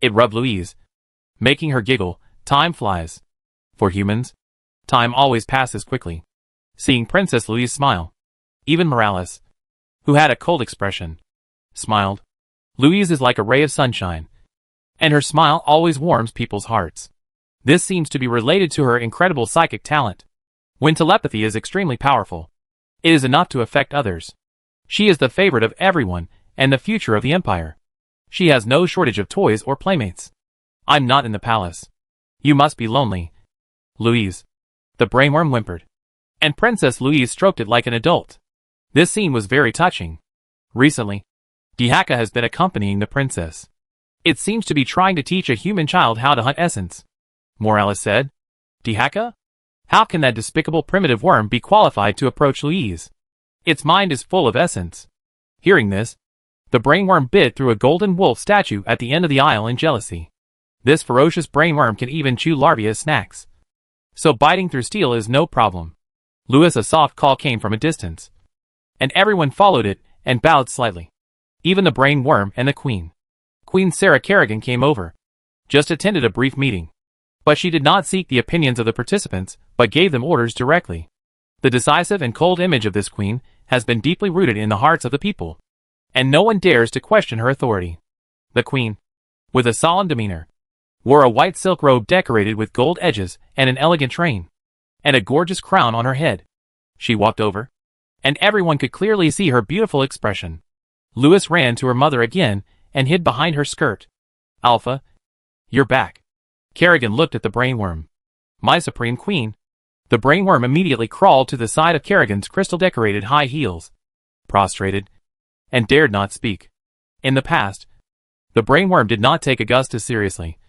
It rubbed Louise, making her giggle. Time flies. For humans, time always passes quickly. Seeing Princess Louise smile, even Morales, who had a cold expression, smiled. Louise is like a ray of sunshine, and her smile always warms people's hearts. This seems to be related to her incredible psychic talent. When telepathy is extremely powerful, it is enough to affect others. She is the favorite of everyone and the future of the Empire. She has no shortage of toys or playmates. I'm not in the palace. You must be lonely. Louise. The brainworm whimpered, and Princess Louise stroked it like an adult. This scene was very touching. Recently, Dihaka has been accompanying the princess. It seems to be trying to teach a human child how to hunt essence. Morales said. Dihaka? How can that despicable primitive worm be qualified to approach Louise? Its mind is full of essence. Hearing this, the brainworm bit through a golden wolf statue at the end of the aisle in jealousy. This ferocious brainworm can even chew larvae as snacks. So biting through steel is no problem. Louis, a soft call came from a distance, and everyone followed it and bowed slightly. Even the brainworm and the queen. Queen Sarah Kerrigan came over. Just attended a brief meeting. But she did not seek the opinions of the participants, but gave them orders directly. The decisive and cold image of this queen has been deeply rooted in the hearts of the people, and no one dares to question her authority. The queen, with a solemn demeanor, wore a white silk robe decorated with gold edges and an elegant train, and a gorgeous crown on her head. She walked over, and everyone could clearly see her beautiful expression. Louis ran to her mother again and hid behind her skirt. Alpha, you're back. Kerrigan looked at the brainworm. My supreme queen. The brainworm immediately crawled to the side of Kerrigan's crystal-decorated high heels, prostrated, and dared not speak. In the past, the brainworm did not take Augustus seriously,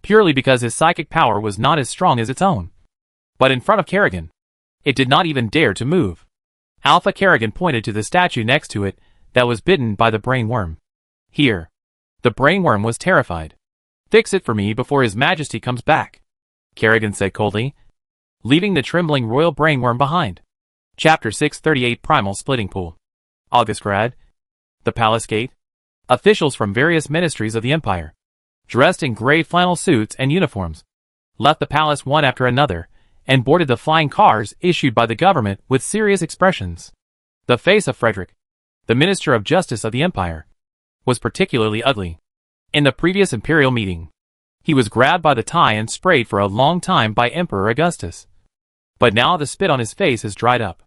purely because his psychic power was not as strong as its own. But in front of Kerrigan, it did not even dare to move. Alpha Kerrigan pointed to the statue next to it that was bitten by the brainworm. Here. The brainworm was terrified. Fix it for me before His Majesty comes back, Kerrigan said coldly, leaving the trembling royal brainworm behind. Chapter 638 Primal Splitting Pool. Augustgrad. The Palace Gate. Officials from various ministries of the Empire, dressed in gray flannel suits and uniforms, left the palace one after another, and boarded the flying cars issued by the government with serious expressions. The face of Frederick, the Minister of Justice of the Empire, was particularly ugly. In the previous imperial meeting, he was grabbed by the tie and sprayed for a long time by Emperor Augustus. But now the spit on his face has dried up.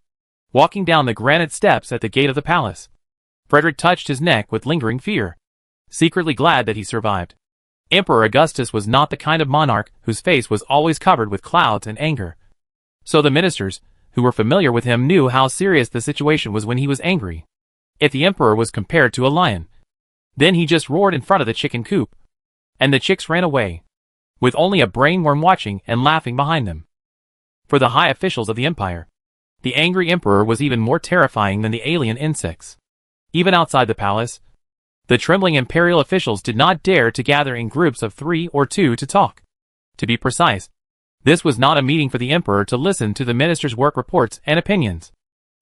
Walking down the granite steps at the gate of the palace, Frederick touched his neck with lingering fear, secretly glad that he survived. Emperor Augustus was not the kind of monarch whose face was always covered with clouds and anger. So the ministers, who were familiar with him, knew how serious the situation was when he was angry. If the emperor was compared to a lion, then he just roared in front of the chicken coop, and the chicks ran away, with only a brainworm watching and laughing behind them. For the high officials of the empire, the angry emperor was even more terrifying than the alien insects. Even outside the palace, the trembling imperial officials did not dare to gather in groups of 3 or 2 to talk. To be precise, this was not a meeting for the emperor to listen to the ministers' work reports and opinions,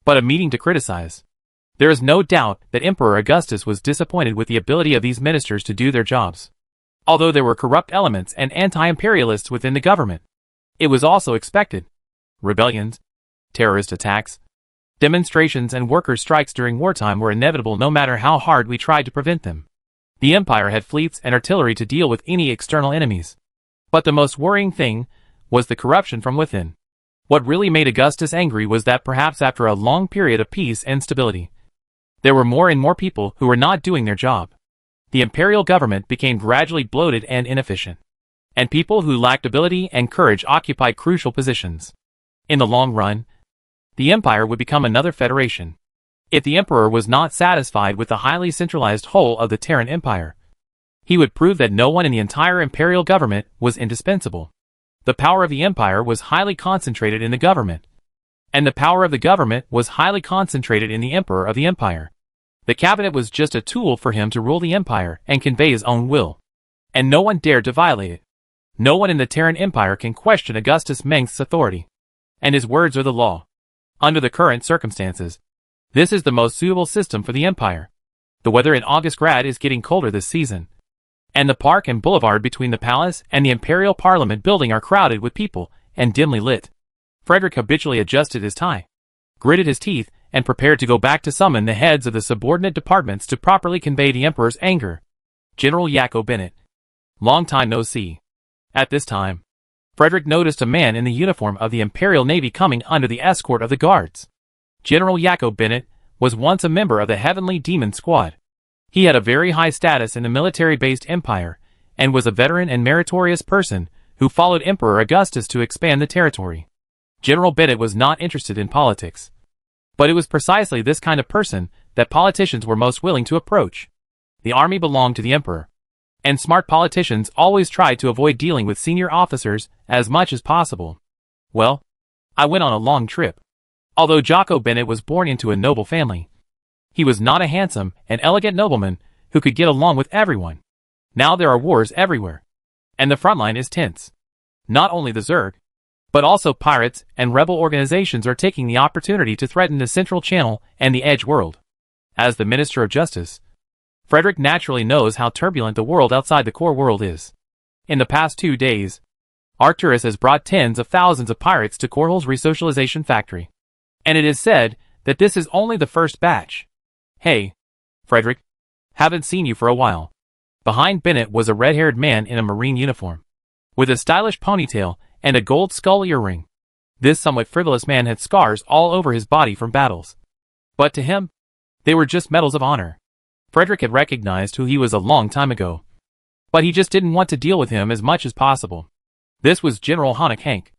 but a meeting to criticize. There is no doubt that Emperor Augustus was disappointed with the ability of these ministers to do their jobs. Although there were corrupt elements and anti-imperialists within the government, it was also expected. Rebellions, terrorist attacks, demonstrations and workers' strikes during wartime were inevitable no matter how hard we tried to prevent them. The empire had fleets and artillery to deal with any external enemies. But the most worrying thing was the corruption from within. What really made Augustus angry was that perhaps after a long period of peace and stability, there were more and more people who were not doing their job. The imperial government became gradually bloated and inefficient, and people who lacked ability and courage occupied crucial positions. In the long run, the empire would become another federation. If the emperor was not satisfied with the highly centralized whole of the Terran Empire, he would prove that no one in the entire imperial government was indispensable. The power of the empire was highly concentrated in the government, and the power of the government was highly concentrated in the emperor of the empire. The cabinet was just a tool for him to rule the empire and convey his own will, and no one dared to violate it. No one in the Terran Empire can question Augustus Mength's authority, and his words are the law. Under the current circumstances, this is the most suitable system for the Empire. The weather in Augustgrad is getting colder this season, and the park and boulevard between the palace and the Imperial Parliament building are crowded with people and dimly lit. Frederick habitually adjusted his tie, gritted his teeth, and prepared to go back to summon the heads of the subordinate departments to properly convey the Emperor's anger. General Yakko Bennett. Long time no see. At this time, Frederick noticed a man in the uniform of the Imperial Navy coming under the escort of the guards. General Yakko Bennett was once a member of the Heavenly Demon Squad. He had a very high status in the military-based empire, and was a veteran and meritorious person who followed Emperor Augustus to expand the territory. General Bennett was not interested in politics, but it was precisely this kind of person that politicians were most willing to approach. The army belonged to the Emperor, and smart politicians always tried to avoid dealing with senior officers as much as possible. Well, I went on a long trip. Although Yakko Bennett was born into a noble family, he was not a handsome and elegant nobleman who could get along with everyone. Now there are wars everywhere, and the front line is tense. Not only the Zerg, but also pirates and rebel organizations are taking the opportunity to threaten the Central Channel and the Edge world. As the Minister of Justice, Frederick naturally knows how turbulent the world outside the core world is. In the past 2 days, Arcturus has brought tens of thousands of pirates to Korhal's resocialization factory. And it is said that this is only the first batch. Hey, Frederick, haven't seen you for a while. Behind Bennett was a red-haired man in a marine uniform, with a stylish ponytail and a gold skull earring. This somewhat frivolous man had scars all over his body from battles, but to him, they were just medals of honor. Frederick had recognized who he was a long time ago, but he just didn't want to deal with him as much as possible. This was General Honak Hank,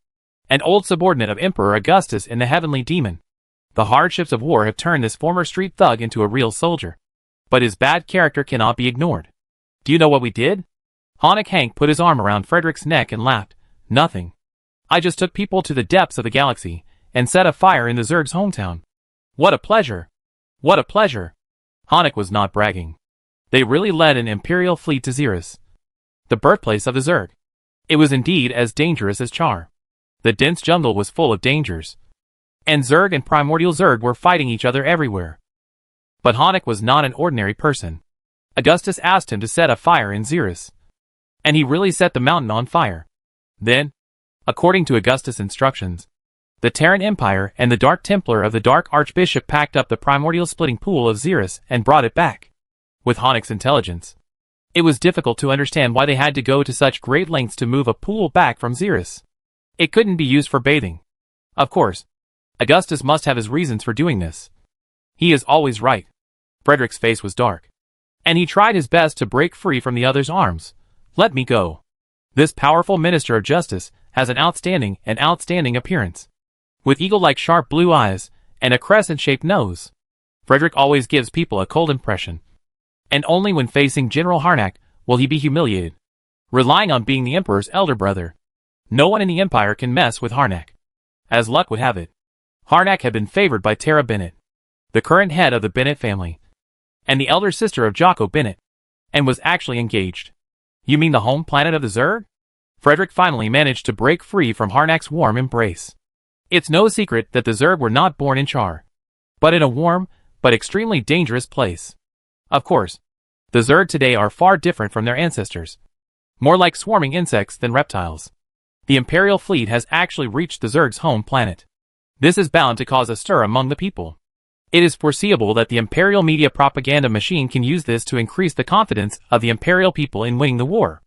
an old subordinate of Emperor Augustus in the Heavenly Demon. The hardships of war have turned this former street thug into a real soldier, but his bad character cannot be ignored. Do you know what we did? Honak Hank put his arm around Frederick's neck and laughed. Nothing. I just took people to the depths of the galaxy and set a fire in the Zerg's hometown. What a pleasure! What a pleasure! Honak was not bragging. They really led an Imperial fleet to Xeris, the birthplace of the Zerg. It was indeed as dangerous as Char. The dense jungle was full of dangers, and Zerg and Primordial Zerg were fighting each other everywhere. But Honak was not an ordinary person. Augustus asked him to set a fire in Xeris, and he really set the mountain on fire. Then, according to Augustus' instructions, the Terran Empire and the Dark Templar of the Dark Archbishop packed up the primordial splitting pool of Xeris and brought it back. With Honak's intelligence, it was difficult to understand why they had to go to such great lengths to move a pool back from Xeris. It couldn't be used for bathing. Of course, Augustus must have his reasons for doing this. He is always right. Frederick's face was dark, and he tried his best to break free from the other's arms. Let me go. This powerful Minister of Justice has an outstanding appearance, with eagle-like sharp blue eyes and a crescent-shaped nose. Frederick always gives people a cold impression, and only when facing General Harnack will he be humiliated. Relying on being the Emperor's elder brother, no one in the Empire can mess with Harnack. As luck would have it, Harnack had been favored by Tara Bennett, the current head of the Bennett family, and the elder sister of Yakko Bennett, and was actually engaged. You mean the home planet of the Zerg? Frederick finally managed to break free from Harnack's warm embrace. It's no secret that the Zerg were not born in Char, but in a warm, but extremely dangerous place. Of course, the Zerg today are far different from their ancestors, more like swarming insects than reptiles. The Imperial fleet has actually reached the Zerg's home planet. This is bound to cause a stir among the people. It is foreseeable that the Imperial media propaganda machine can use this to increase the confidence of the Imperial people in winning the war.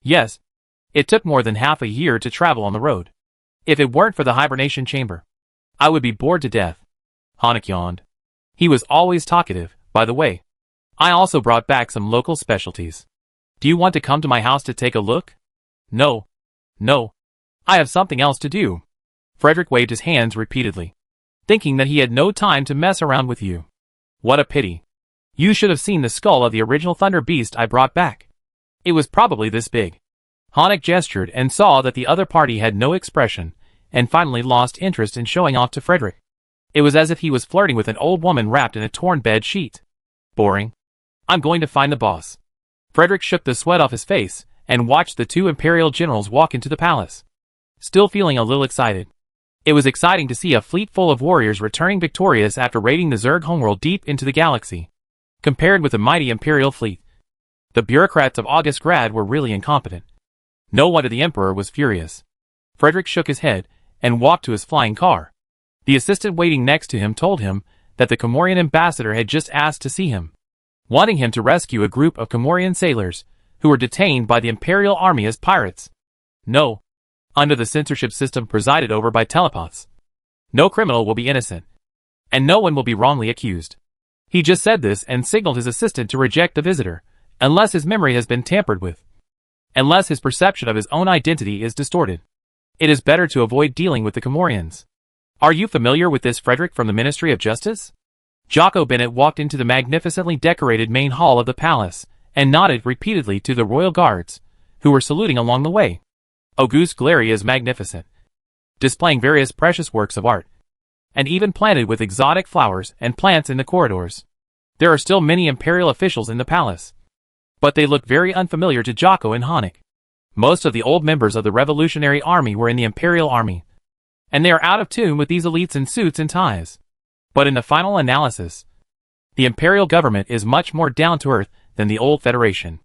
Yes, it took more than half a year to travel on the road. If it weren't for the hibernation chamber, I would be bored to death. Honak yawned. He was always talkative, by the way. I also brought back some local specialties. Do you want to come to my house to take a look? No. No. I have something else to do. Frederick waved his hands repeatedly, thinking that he had no time to mess around with you. What a pity. You should have seen the skull of the original Thunder Beast I brought back. It was probably this big. Honak gestured and saw that the other party had no expression, and finally lost interest in showing off to Frederick. It was as if he was flirting with an old woman wrapped in a torn bed sheet. Boring. I'm going to find the boss. Frederick shook the sweat off his face and watched the two Imperial generals walk into the palace. Still feeling a little excited. It was exciting to see a fleet full of warriors returning victorious after raiding the Zerg homeworld deep into the galaxy. Compared with the mighty Imperial fleet, the bureaucrats of Augustgrad were really incompetent. No wonder the Emperor was furious. Frederick shook his head and walked to his flying car. The assistant waiting next to him told him that the Comorian ambassador had just asked to see him, wanting him to rescue a group of Comorian sailors who were detained by the Imperial army as pirates. No. Under the censorship system presided over by telepaths, no criminal will be innocent, and no one will be wrongly accused. He just said this and signaled his assistant to reject the visitor, unless his memory has been tampered with. Unless his perception of his own identity is distorted. It is better to avoid dealing with the Comorians. Are you familiar with this, Frederick, from the Ministry of Justice? Jocko Bennett walked into the magnificently decorated main hall of the palace, and nodded repeatedly to the royal guards, who were saluting along the way. Auguste Glary is magnificent, displaying various precious works of art, and even planted with exotic flowers and plants in the corridors. There are still many Imperial officials in the palace, but they look very unfamiliar to Jocko and Honik. Most of the old members of the Revolutionary Army were in the Imperial Army, and they are out of tune with these elites in suits and ties. But in the final analysis, the Imperial government is much more down-to-earth than the old Federation.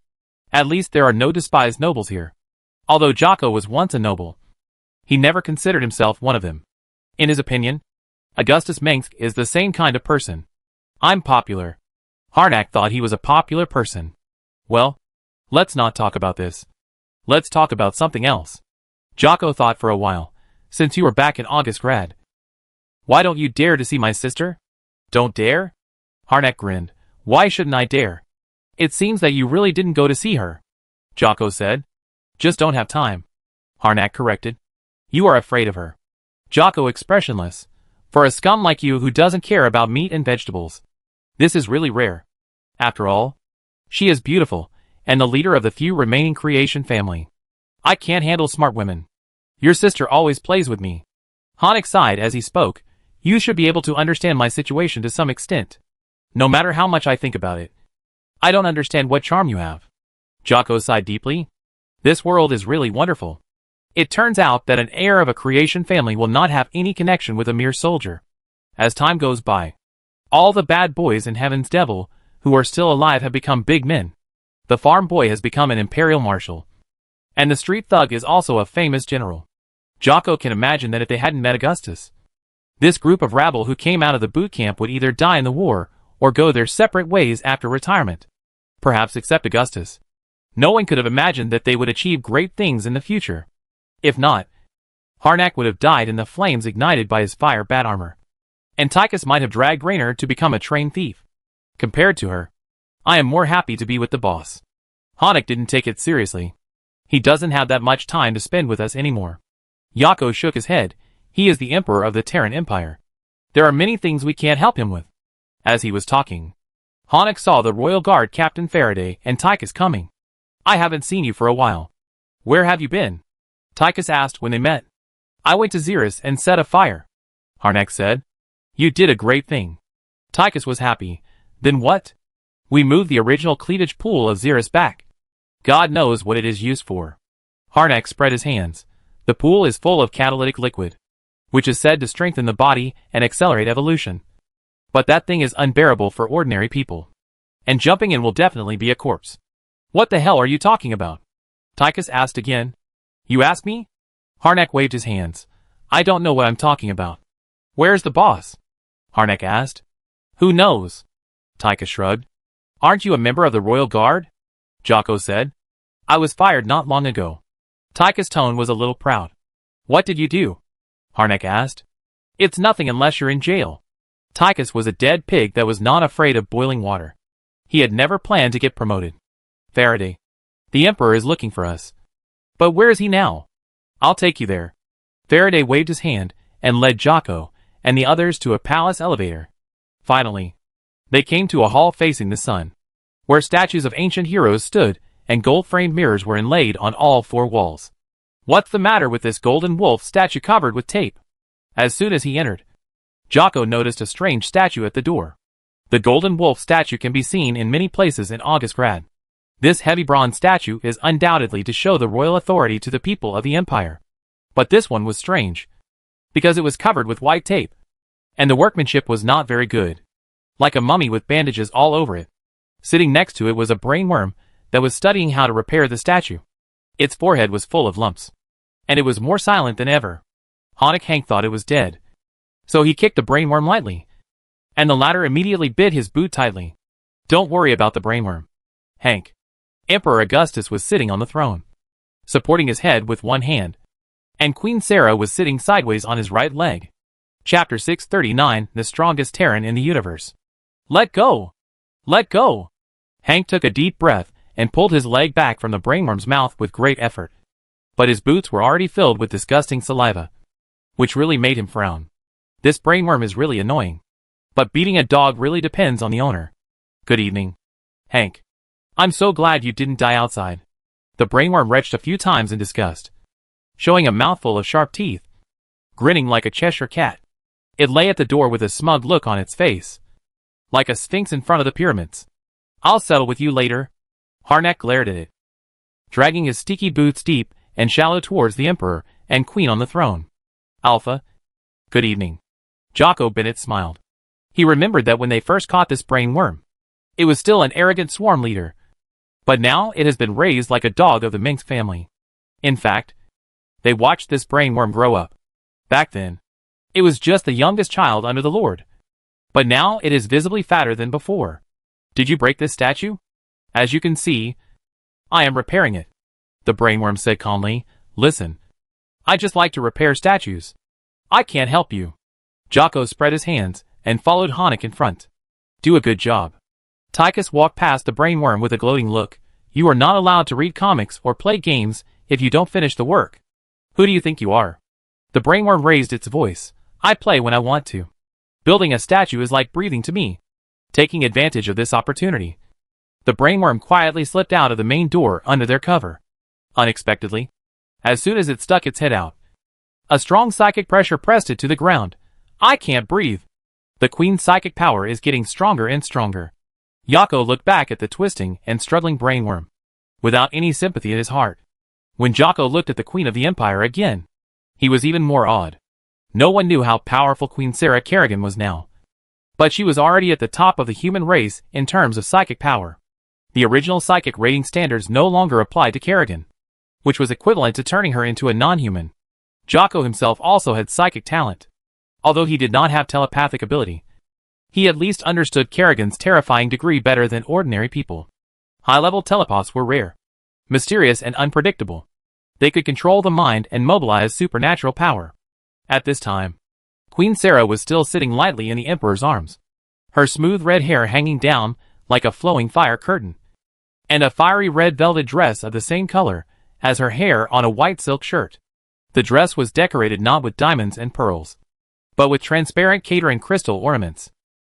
At least there are no despised nobles here. Although Jocko was once a noble, he never considered himself one of them. In his opinion, Augustus Mengsk is the same kind of person. I'm popular. Harnack thought he was a popular person. Well, let's not talk about this. Let's talk about something else. Jocko thought for a while. Since you were back in Augustgrad, why don't you dare to see my sister? Don't dare? Harnack grinned. Why shouldn't I dare? It seems that you really didn't go to see her, Jocko said. Just don't have time, Harnack corrected. You are afraid of her. Jocko expressionless. For a scum like you who doesn't care about meat and vegetables, this is really rare. After all, she is beautiful, and the leader of the few remaining creation family. I can't handle smart women. Your sister always plays with me. Honik sighed as he spoke. You should be able to understand my situation to some extent. No matter how much I think about it, I don't understand what charm you have. Jocko sighed deeply. This world is really wonderful. It turns out that an heir of a creation family will not have any connection with a mere soldier. As time goes by, all the bad boys in Heaven's Devil who are still alive have become big men. The farm boy has become an imperial marshal, and the street thug is also a famous general. Jocko can imagine that if they hadn't met Augustus, this group of rabble who came out of the boot camp would either die in the war or go their separate ways after retirement. Perhaps except Augustus. No one could have imagined that they would achieve great things in the future. If not, Harnack would have died in the flames ignited by his fire bat armor. And Tychus might have dragged Raynor to become a trained thief. Compared to her, I am more happy to be with the boss. Honik didn't take it seriously. He doesn't have that much time to spend with us anymore. Jocko shook his head. He is the emperor of the Terran Empire. There are many things we can't help him with. As he was talking, Honik saw the Royal Guard Captain Faraday and Tychus coming. I haven't seen you for a while. Where have you been? Tychus asked when they met. I went to Xeris and set a fire, Harnack said. You did a great thing. Tychus was happy. Then what? We moved the original cleavage pool of Xeris back. God knows what it is used for. Harnack spread his hands. The pool is full of catalytic liquid, which is said to strengthen the body and accelerate evolution. But that thing is unbearable for ordinary people. And jumping in will definitely be a corpse. What the hell are you talking about? Tychus asked again. You asked me? Harnack waved his hands. I don't know what I'm talking about. Where's the boss? Harnack asked. Who knows? Tychus shrugged. Aren't you a member of the Royal Guard? Jocko said. I was fired not long ago. Tychus' tone was a little proud. What did you do? Harnack asked. It's nothing unless you're in jail. Tychus was a dead pig that was not afraid of boiling water. He had never planned to get promoted. Faraday. The Emperor is looking for us. But where is he now? I'll take you there. Faraday waved his hand and led Jocko and the others to a palace elevator. Finally, they came to a hall facing the sun, where statues of ancient heroes stood and gold-framed mirrors were inlaid on all four walls. What's the matter with this golden wolf statue covered with tape? As soon as he entered, Jocko noticed a strange statue at the door. The golden wolf statue can be seen in many places in Augustgrad. This heavy bronze statue is undoubtedly to show the royal authority to the people of the empire. But this one was strange, because it was covered with white tape, and the workmanship was not very good. Like a mummy with bandages all over it. Sitting next to it was a brainworm that was studying how to repair the statue. Its forehead was full of lumps, and it was more silent than ever. Hank thought it was dead, so he kicked the brainworm lightly, and the latter immediately bit his boot tightly. Don't worry about the brainworm, Hank. Emperor Augustus was sitting on the throne, supporting his head with one hand, and Queen Sarah was sitting sideways on his right leg. Chapter 639, The Strongest Terran in the Universe. Let go! Let go! Hank took a deep breath and pulled his leg back from the brainworm's mouth with great effort. But his boots were already filled with disgusting saliva, which really made him frown. This brainworm is really annoying. But beating a dog really depends on the owner. Good evening, Hank. I'm so glad you didn't die outside. The brainworm retched a few times in disgust, showing a mouthful of sharp teeth, grinning like a Cheshire cat. It lay at the door with a smug look on its face, like a sphinx in front of the pyramids. I'll settle with you later. Harnack glared at it, dragging his sticky boots deep and shallow towards the emperor and queen on the throne. Alpha. Good evening. Jocko Bennett smiled. He remembered that when they first caught this brainworm, it was still an arrogant swarm leader, but now it has been raised like a dog of the minx family. In fact, they watched this brainworm grow up. Back then, it was just the youngest child under the Lord, but now it is visibly fatter than before. Did you break this statue? As you can see, I am repairing it. The brainworm said calmly. Listen, I just like to repair statues. I can't help you. Jocko spread his hands and followed Hank in front. Do a good job. Tychus walked past the brainworm with a gloating look. You are not allowed to read comics or play games if you don't finish the work. Who do you think you are? The brainworm raised its voice. I play when I want to. Building a statue is like breathing to me. Taking advantage of this opportunity, the brainworm quietly slipped out of the main door under their cover. Unexpectedly, as soon as it stuck its head out, a strong psychic pressure pressed it to the ground. I can't breathe. The queen's psychic power is getting stronger and stronger. Jocko looked back at the twisting and struggling brainworm, without any sympathy in his heart. When Jocko looked at the queen of the empire again, he was even more awed. No one knew how powerful Queen Sarah Kerrigan was now, but she was already at the top of the human race in terms of psychic power. The original psychic rating standards no longer applied to Kerrigan, which was equivalent to turning her into a non-human. Jocko himself also had psychic talent. Although he did not have telepathic ability, he at least understood Kerrigan's terrifying degree better than ordinary people. High-level telepaths were rare, mysterious and unpredictable. They could control the mind and mobilize supernatural power. At this time, Queen Sarah was still sitting lightly in the emperor's arms, her smooth red hair hanging down like a flowing fire curtain, and a fiery red velvet dress of the same color as her hair on a white silk shirt. The dress was decorated not with diamonds and pearls, but with transparent catering crystal ornaments.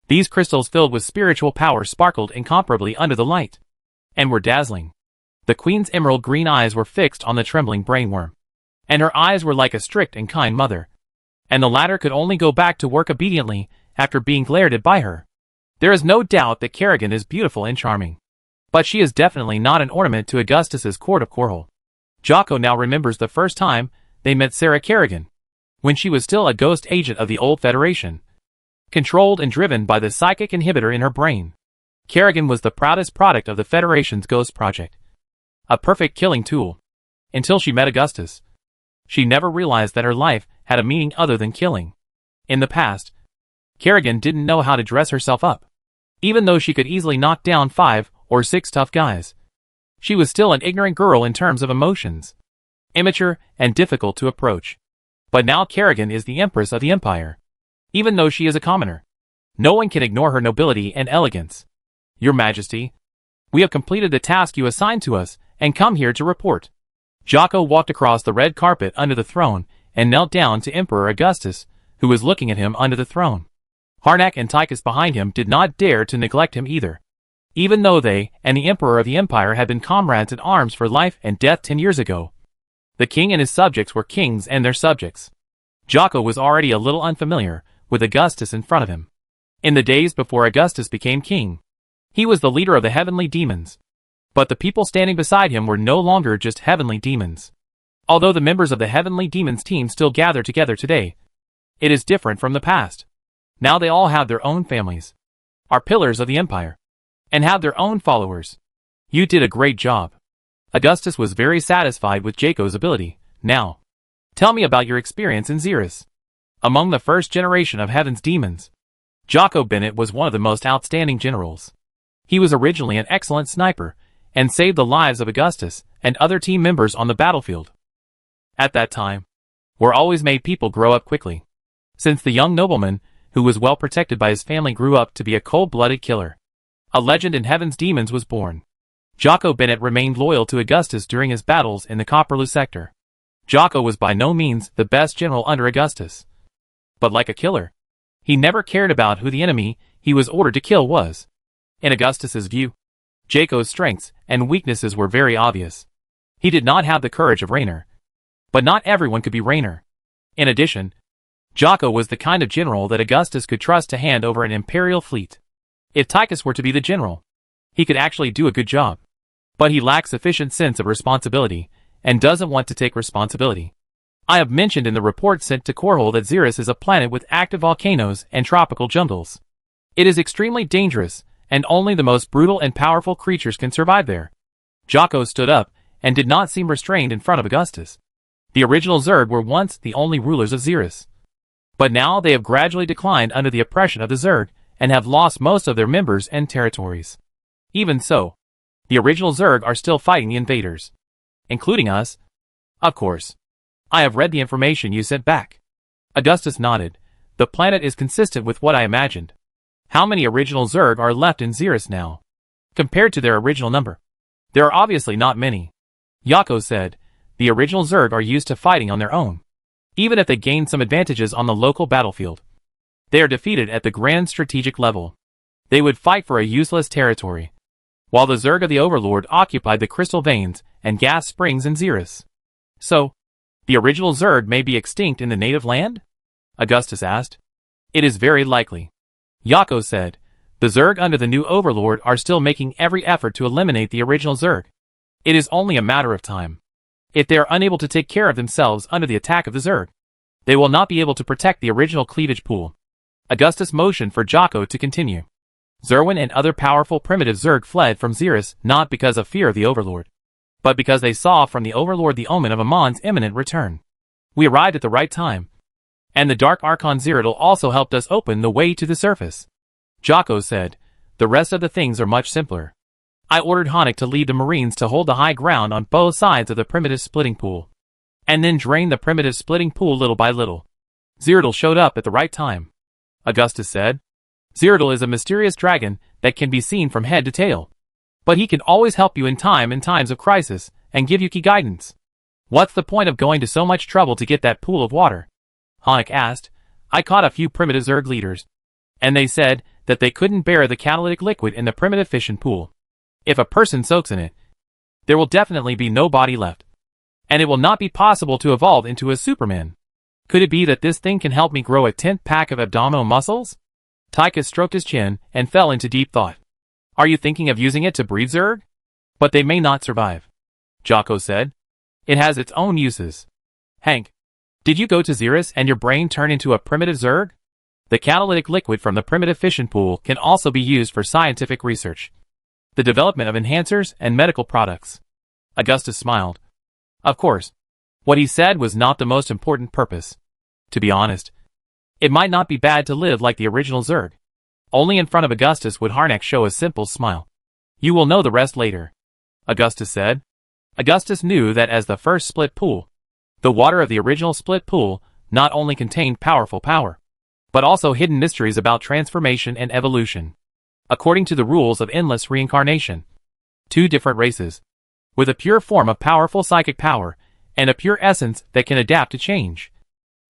These crystals filled with spiritual power sparkled incomparably under the light, and were dazzling. The queen's emerald green eyes were fixed on the trembling brainworm, and her eyes were like a strict and kind mother, and the latter could only go back to work obediently after being glared at by her. There is no doubt that Kerrigan is beautiful and charming, but she is definitely not an ornament to Augustus's court of Korhal. Jocko now remembers the first time they met Sarah Kerrigan, when she was still a ghost agent of the old Federation, controlled and driven by the psychic inhibitor in her brain. Kerrigan was the proudest product of the Federation's Ghost Project, a perfect killing tool. Until she met Augustus, she never realized that her life had a meaning other than killing. In the past, Kerrigan didn't know how to dress herself up. Even though she could easily knock down 5 or 6 tough guys, she was still an ignorant girl in terms of emotions, immature and difficult to approach. But now Kerrigan is the Empress of the Empire. Even though she is a commoner, no one can ignore her nobility and elegance. Your Majesty, we have completed the task you assigned to us and come here to report. Jocko walked across the red carpet under the throne and knelt down to Emperor Augustus, who was looking at him under the throne. Harnack and Tychus behind him did not dare to neglect him either, even though they and the Emperor of the Empire had been comrades in arms for life and death 10 years ago. The king and his subjects were kings and their subjects. Jocko was already a little unfamiliar with Augustus in front of him. In the days before Augustus became king, he was the leader of the heavenly demons. But the people standing beside him were no longer just heavenly demons. Although the members of the heavenly demons team still gather together today, it is different from the past. Now they all have their own families, are pillars of the empire, and have their own followers. You did a great job. Augustus was very satisfied with Jaco's ability. Now, tell me about your experience in Xeris. Among the first generation of Heaven's demons, Jocko Bennett was one of the most outstanding generals. He was originally an excellent sniper, and saved the lives of Augustus and other team members on the battlefield. At that time, war always made people grow up quickly, since the young nobleman, who was well protected by his family, grew up to be a cold-blooded killer. A legend in Heaven's demons was born. Jocko Bennett remained loyal to Augustus during his battles in the Copperloo sector. Jocko was by no means the best general under Augustus. But like a killer, he never cared about who the enemy he was ordered to kill was. In Augustus's view, Jocko's strengths and weaknesses were very obvious. He did not have the courage of Rainer. But not everyone could be Rainer. In addition, Jocko was the kind of general that Augustus could trust to hand over an imperial fleet. If Tychus were to be the general, he could actually do a good job. But he lacks sufficient sense of responsibility, and doesn't want to take responsibility. I have mentioned in the report sent to Korhol that Xeris is a planet with active volcanoes and tropical jungles. It is extremely dangerous, and only the most brutal and powerful creatures can survive there. Jocko stood up, and did not seem restrained in front of Augustus. The original Zerg were once the only rulers of Xeris. But now they have gradually declined under the oppression of the Zerg, and have lost most of their members and territories. Even so, the original Zerg are still fighting the invaders. Including us. Of course. I have read the information you sent back. Augustus nodded. The planet is consistent with what I imagined. How many original Zerg are left in Xeris now? Compared to their original number, there are obviously not many. Jocko said, the original Zerg are used to fighting on their own. Even if they gain some advantages on the local battlefield, they are defeated at the grand strategic level. They would fight for a useless territory, while the Zerg of the Overlord occupied the crystal veins and gas springs in Xeris. So, the original Zerg may be extinct in the native land? Augustus asked. It is very likely. Jocko said, the Zerg under the new Overlord are still making every effort to eliminate the original Zerg. It is only a matter of time. If they are unable to take care of themselves under the attack of the Zerg, they will not be able to protect the original cleavage pool. Augustus motioned for Jocko to continue. Zerwin and other powerful primitive Zerg fled from Xeris not because of fear of the Overlord, but because they saw from the Overlord the omen of Amon's imminent return. We arrived at the right time, and the Dark Archon Zeratul also helped us open the way to the surface. Jocko said, the rest of the things are much simpler. I ordered Honik to lead the Marines to hold the high ground on both sides of the primitive splitting pool, and then drain the primitive splitting pool little by little. Zeratul showed up at the right time. Augustus said, Zeratul is a mysterious dragon that can be seen from head to tail. But he can always help you in times of crisis, and give you key guidance. What's the point of going to so much trouble to get that pool of water? Honik asked. I caught a few primitive Zerg leaders, and they said that they couldn't bear the catalytic liquid in the primitive fission pool. If a person soaks in it, there will definitely be no body left, and it will not be possible to evolve into a Superman. Could it be that this thing can help me grow a 10th pack of abdominal muscles? Tychus stroked his chin and fell into deep thought. Are you thinking of using it to breed Zerg? But they may not survive. Jocko said. It has its own uses. Hank, did you go to Xeris and your brain turn into a primitive Zerg? The catalytic liquid from the primitive fission pool can also be used for scientific research, the development of enhancers and medical products. Augustus smiled. Of course. What he said was not the most important purpose. To be honest, it might not be bad to live like the original Zerg. Only in front of Augustus would Harnack show a simple smile. You will know the rest later, Augustus said. Augustus knew that as the first split pool, the water of the original split pool not only contained powerful power, but also hidden mysteries about transformation and evolution. According to the rules of endless reincarnation, two different races, with a pure form of powerful psychic power, and a pure essence that can adapt to change,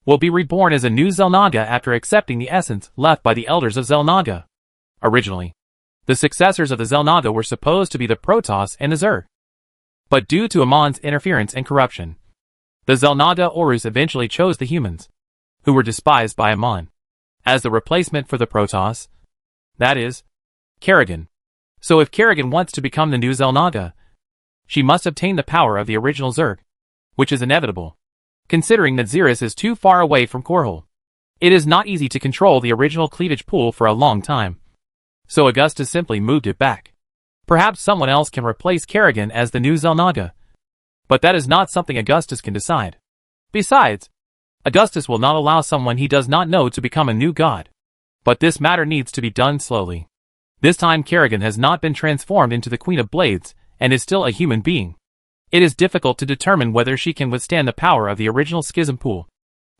will be reborn as a new Xel'Naga after accepting the essence left by the elders of Xel'Naga. Originally, the successors of the Xel'Naga were supposed to be the Protoss and the Zerg. But due to Amon's interference and corruption, the Xel'Naga Orus eventually chose the humans, who were despised by Amon, as the replacement for the Protoss. That is, Kerrigan. So if Kerrigan wants to become the new Xel'Naga, she must obtain the power of the original Zerg, which is inevitable, considering that Xeris is too far away from Korhal. It is not easy to control the original cleavage pool for a long time, so Augustus simply moved it back. Perhaps someone else can replace Kerrigan as the new Xel'Naga, but that is not something Augustus can decide. Besides, Augustus will not allow someone he does not know to become a new god. But this matter needs to be done slowly. This time Kerrigan has not been transformed into the Queen of Blades, and is still a human being. It is difficult to determine whether she can withstand the power of the original Schism pool.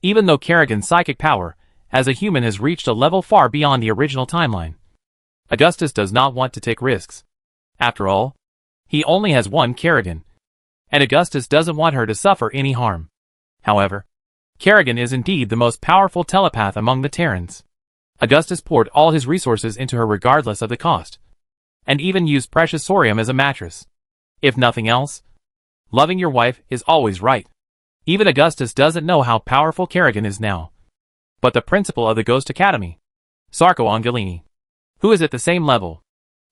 Even though Kerrigan's psychic power, as a human, has reached a level far beyond the original timeline, Augustus does not want to take risks. After all, he only has one Kerrigan, and Augustus doesn't want her to suffer any harm. However, Kerrigan is indeed the most powerful telepath among the Terrans. Augustus poured all his resources into her regardless of the cost, and even used precious sorium as a mattress. If nothing else, loving your wife is always right. Even Augustus doesn't know how powerful Kerrigan is now. But the principal of the Ghost Academy, Sarko Angelini, who is at the same level,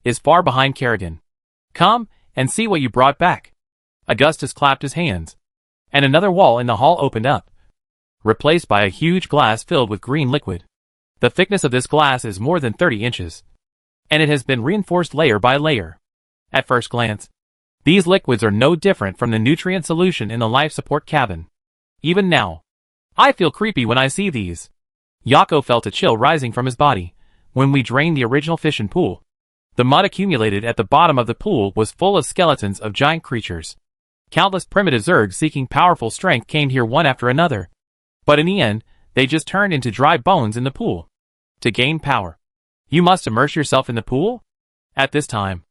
is far behind Kerrigan. Come and see what you brought back. Augustus clapped his hands, and another wall in the hall opened up, replaced by a huge glass filled with green liquid. The thickness of this glass is more than 30 inches, and it has been reinforced layer by layer. At first glance, these liquids are no different from the nutrient solution in the life support cabin. Even now, I feel creepy when I see these. Yako felt a chill rising from his body. When we drained the original fission pool, the mud accumulated at the bottom of the pool was full of skeletons of giant creatures. Countless primitive Zergs seeking powerful strength came here one after another, but in the end, they just turned into dry bones in the pool. To gain power, you must immerse yourself in the pool? At this time,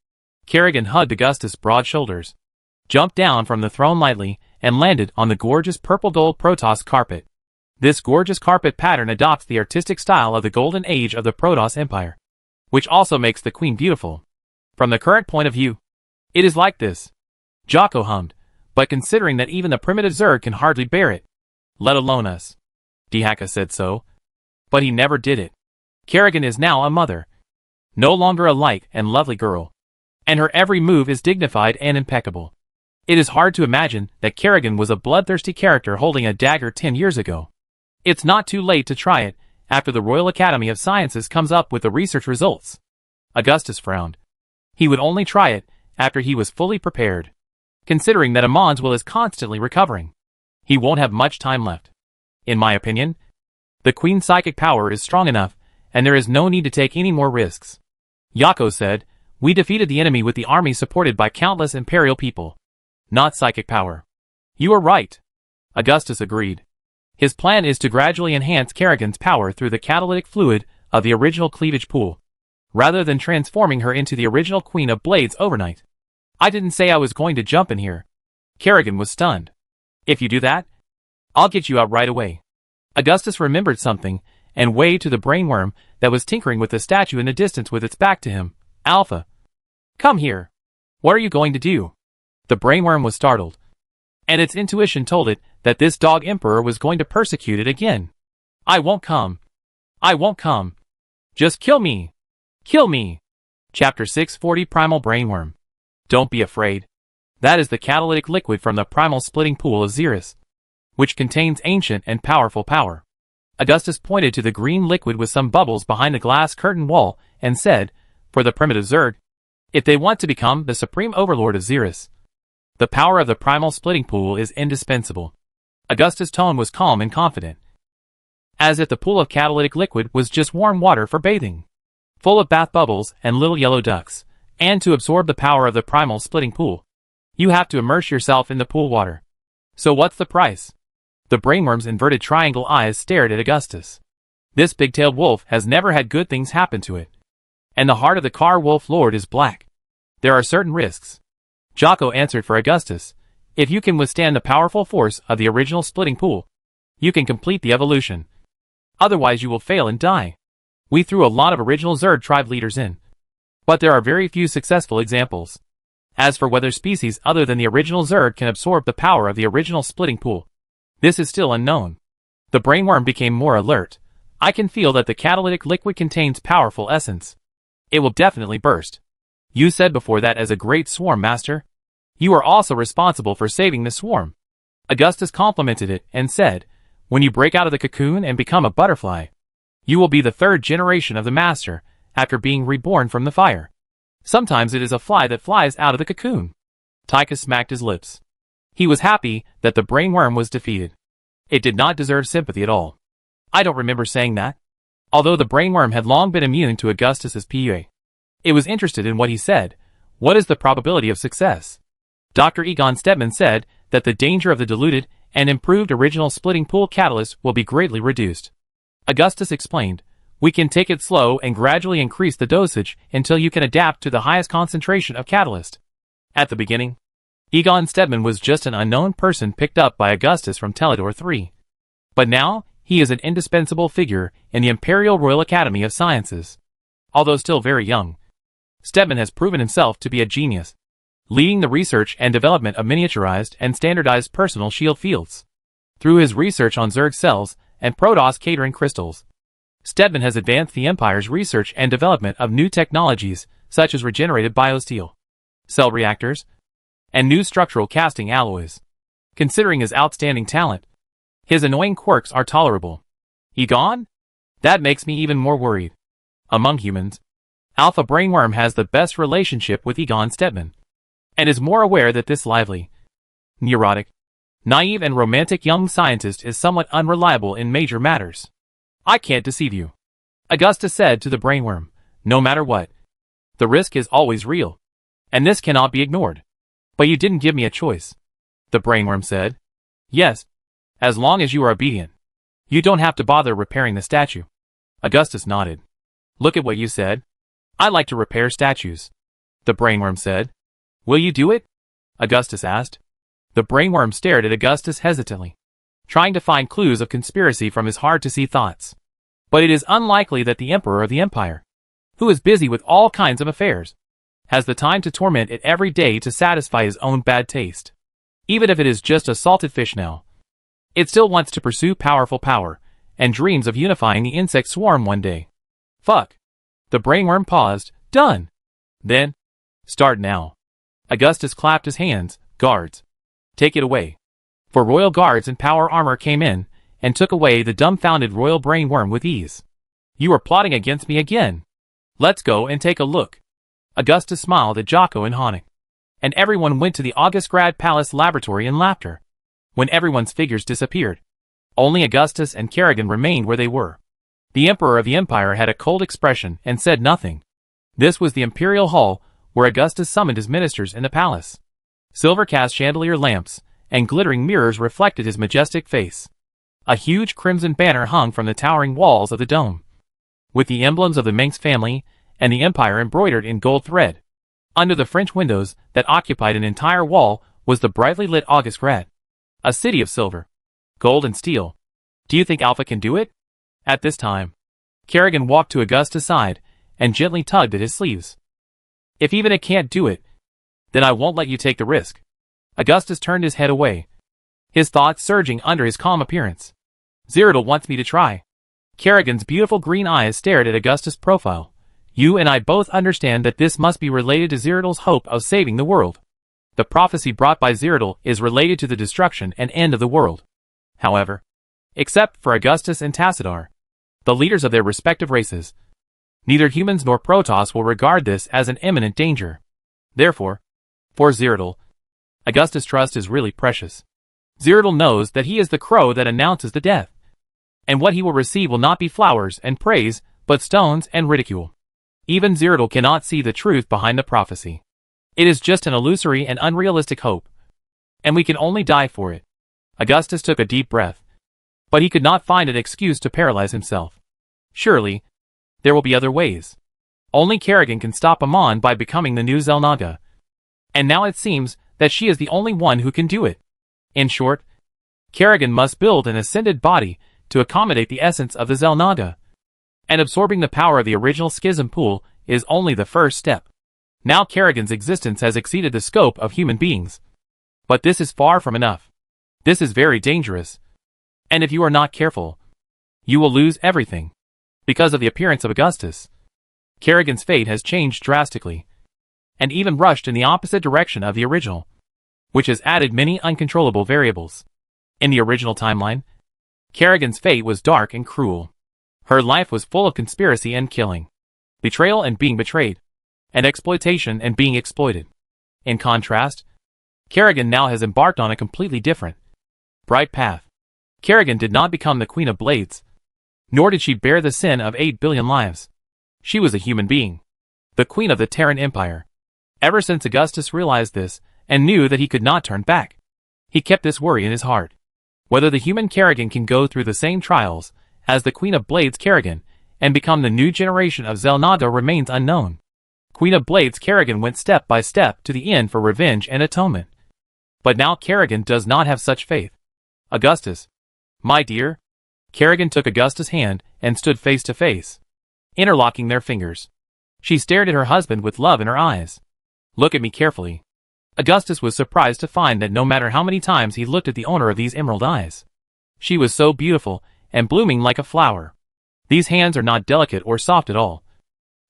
Kerrigan hugged Augustus' broad shoulders, jumped down from the throne lightly, and landed on the gorgeous purple gold Protoss carpet. This gorgeous carpet pattern adopts the artistic style of the golden age of the Protoss Empire, which also makes the queen beautiful. From the current point of view, it is like this. Jocko hummed, but considering that even the primitive Zerg can hardly bear it, let alone us. Dihaka said so, but he never did it. Kerrigan is now a mother, no longer a light and lovely girl, and her every move is dignified and impeccable. It is hard to imagine that Kerrigan was a bloodthirsty character holding a dagger 10 years ago. It's not too late to try it after the Royal Academy of Sciences comes up with the research results. Augustus frowned. He would only try it after he was fully prepared. Considering that Amon's will is constantly recovering, he won't have much time left. In my opinion, the Queen's psychic power is strong enough, and there is no need to take any more risks. Yako said, we defeated the enemy with the army supported by countless Imperial people, not psychic power. You are right. Augustus agreed. His plan is to gradually enhance Kerrigan's power through the catalytic fluid of the original cleavage pool, rather than transforming her into the original Queen of Blades overnight. I didn't say I was going to jump in here. Kerrigan was stunned. If you do that, I'll get you out right away. Augustus remembered something, and waved to the brainworm that was tinkering with the statue in the distance with its back to him. Alpha, come here. What are you going to do? The brainworm was startled, and its intuition told it that this dog emperor was going to persecute it again. I won't come. I won't come. Just kill me. Kill me. Chapter 640 Primal Brainworm. Don't be afraid. That is the catalytic liquid from the primal splitting pool of Xeris, which contains ancient and powerful power. Augustus pointed to the green liquid with some bubbles behind the glass curtain wall and said, for the primitive Zerg, if they want to become the supreme overlord of Xeris, the power of the primal splitting pool is indispensable. Augustus' tone was calm and confident, as if the pool of catalytic liquid was just warm water for bathing, full of bath bubbles and little yellow ducks, and to absorb the power of the primal splitting pool, you have to immerse yourself in the pool water. So what's the price? The brainworm's inverted triangle eyes stared at Augustus. This big-tailed wolf has never had good things happen to it, and the heart of the Car Wolf Lord is black. There are certain risks. Jocko answered for Augustus. If you can withstand the powerful force of the original splitting pool, you can complete the evolution. Otherwise you will fail and die. We threw a lot of original Zerg tribe leaders in, but there are very few successful examples. As for whether species other than the original Zerg can absorb the power of the original splitting pool, this is still unknown. The brainworm became more alert. I can feel that the catalytic liquid contains powerful essence. It will definitely burst. You said before that as a great swarm master, you are also responsible for saving the swarm. Augustus complimented it and said, when you break out of the cocoon and become a butterfly, you will be the third generation of the master after being reborn from the fire. Sometimes it is a fly that flies out of the cocoon. Tychus smacked his lips. He was happy that the brainworm was defeated. It did not deserve sympathy at all. I don't remember saying that. Although the brainworm had long been immune to Augustus's PUA, it was interested in what he said. What is the probability of success? Dr. Egon Stedman said that the danger of the diluted and improved original splitting pool catalyst will be greatly reduced. Augustus explained, we can take it slow and gradually increase the dosage until you can adapt to the highest concentration of catalyst. At the beginning, Egon Stedman was just an unknown person picked up by Augustus from Teledor 3. But now, he is an indispensable figure in the Imperial Royal Academy of Sciences. Although still very young, Stedman has proven himself to be a genius, leading the research and development of miniaturized and standardized personal shield fields. Through his research on Zerg cells and Protoss catering crystals, Stedman has advanced the Empire's research and development of new technologies such as regenerated biosteel, cell reactors, and new structural casting alloys. Considering his outstanding talent, his annoying quirks are tolerable. Egon? That makes me even more worried. Among humans, Alpha Brainworm has the best relationship with Egon Stedman, and is more aware that this lively, neurotic, naive and romantic young scientist is somewhat unreliable in major matters. I can't deceive you, Augustus said to the brainworm. No matter what, the risk is always real, and this cannot be ignored. But you didn't give me a choice, the brainworm said. Yes, as long as you are obedient. You don't have to bother repairing the statue. Augustus nodded. Look at what you said. I like to repair statues, the brainworm said. Will you do it? Augustus asked. The brainworm stared at Augustus hesitantly, trying to find clues of conspiracy from his hard-to-see thoughts. But it is unlikely that the Emperor of the Empire, who is busy with all kinds of affairs, has the time to torment it every day to satisfy his own bad taste. Even if it is just a salted fish now, it still wants to pursue powerful power, and dreams of unifying the insect swarm one day. Fuck. The brainworm paused. Done. Then, start now. Augustus clapped his hands. Guards, take it away. For royal guards in power armor came in, and took away the dumbfounded royal brainworm with ease. You are plotting against me again. Let's go and take a look. Augustus smiled at Jocko and Honig, and everyone went to the Augustgrad Palace laboratory in laughter. When everyone's figures disappeared, only Augustus and Kerrigan remained where they were. The Emperor of the Empire had a cold expression and said nothing. This was the Imperial Hall, where Augustus summoned his ministers in the palace. Silver-cast chandelier lamps and glittering mirrors reflected his majestic face. A huge crimson banner hung from the towering walls of the dome, with the emblems of the Manx family and the Empire embroidered in gold thread. Under the French windows that occupied an entire wall was the brightly lit Augustgrad, a city of silver, gold and steel. Do you think Alpha can do it? At this time, Kerrigan walked to Augustus' side and gently tugged at his sleeves. If even it can't do it, then I won't let you take the risk. Augustus turned his head away, his thoughts surging under his calm appearance. Cyrodiil wants me to try. Kerrigan's beautiful green eyes stared at Augustus' profile. You and I both understand that this must be related to Cyrodiil's hope of saving the world. The prophecy brought by Cyrodiil is related to the destruction and end of the world. However, except for Augustus and Tassadar, the leaders of their respective races, neither humans nor Protoss will regard this as an imminent danger. Therefore, for Cyrodiil, Augustus' trust is really precious. Cyrodiil knows that he is the crow that announces the death, and what he will receive will not be flowers and praise, but stones and ridicule. Even Cyrodiil cannot see the truth behind the prophecy. It is just an illusory and unrealistic hope, and we can only die for it. Augustus took a deep breath, but he could not find an excuse to paralyze himself. Surely, there will be other ways. Only Kerrigan can stop Amon by becoming the new Xel'Naga. And now it seems that she is the only one who can do it. In short, Kerrigan must build an ascended body to accommodate the essence of the Xel'Naga. And absorbing the power of the original schism pool is only the first step. Now Kerrigan's existence has exceeded the scope of human beings. But this is far from enough. This is very dangerous. And if you are not careful, you will lose everything. Because of the appearance of Augustus, Kerrigan's fate has changed drastically. and even rushed in the opposite direction of the original, which has added many uncontrollable variables. In the original timeline, Kerrigan's fate was dark and cruel. Her life was full of conspiracy and killing, betrayal and being betrayed, and exploitation and being exploited. In contrast, Kerrigan now has embarked on a completely different, bright path. Kerrigan did not become the Queen of Blades, nor did she bear the sin of 8 billion lives. She was a human being, the Queen of the Terran Empire. Ever since Augustus realized this, and knew that he could not turn back, he kept this worry in his heart. Whether the human Kerrigan can go through the same trials as the Queen of Blades Kerrigan, and become the new generation of Xel'Naga remains unknown. Queen of Blades Kerrigan went step by step to the end for revenge and atonement. But now Kerrigan does not have such faith. Augustus, my dear. Kerrigan took Augustus' hand and stood face to face, interlocking their fingers. She stared at her husband with love in her eyes. Look at me carefully. Augustus was surprised to find that no matter how many times he looked at the owner of these emerald eyes, she was so beautiful and blooming like a flower. These hands are not delicate or soft at all,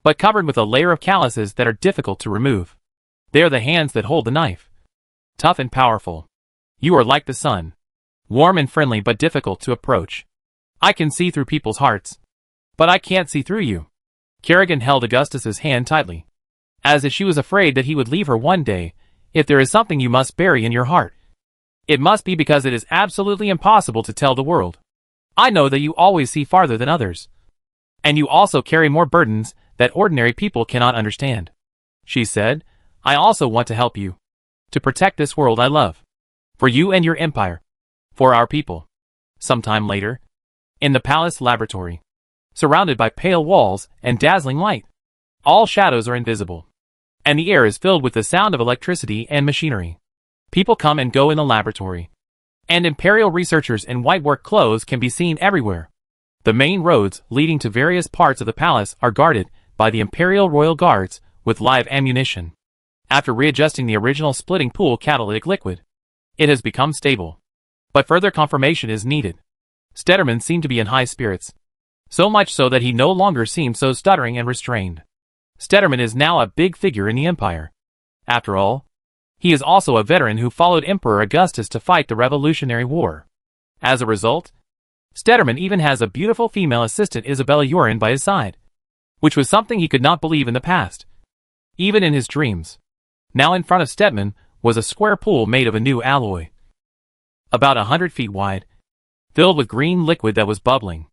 but covered with a layer of calluses that are difficult to remove. They are the hands that hold the knife. Tough and powerful. You are like the sun. Warm and friendly but difficult to approach. I can see through people's hearts, but I can't see through you. Kerrigan held Augustus's hand tightly, as if she was afraid that he would leave her one day. If there is something you must bury in your heart, it must be because it is absolutely impossible to tell the world. I know that you always see farther than others, and you also carry more burdens that ordinary people cannot understand. She said, I also want to help you, to protect this world I love, for you and your empire, for our people. Sometime later, in the palace laboratory, surrounded by pale walls and dazzling light, all shadows are invisible, and the air is filled with the sound of electricity and machinery. People come and go in the laboratory, and imperial researchers in white work clothes can be seen everywhere. The main roads leading to various parts of the palace are guarded by the Imperial Royal Guards with live ammunition. After readjusting the original splitting pool catalytic liquid, it has become stable. But further confirmation is needed. Stedderman seemed to be in high spirits, so much so that he no longer seemed so stuttering and restrained. Stedderman is now a big figure in the Empire. After all, he is also a veteran who followed Emperor Augustus to fight the Revolutionary War. As a result, Stedderman even has a beautiful female assistant, Isabella Yorin, by his side, which was something he could not believe in the past, even in his dreams. Now in front of Stedman was a square pool made of a new alloy, about 100 feet wide, filled with green liquid that was bubbling.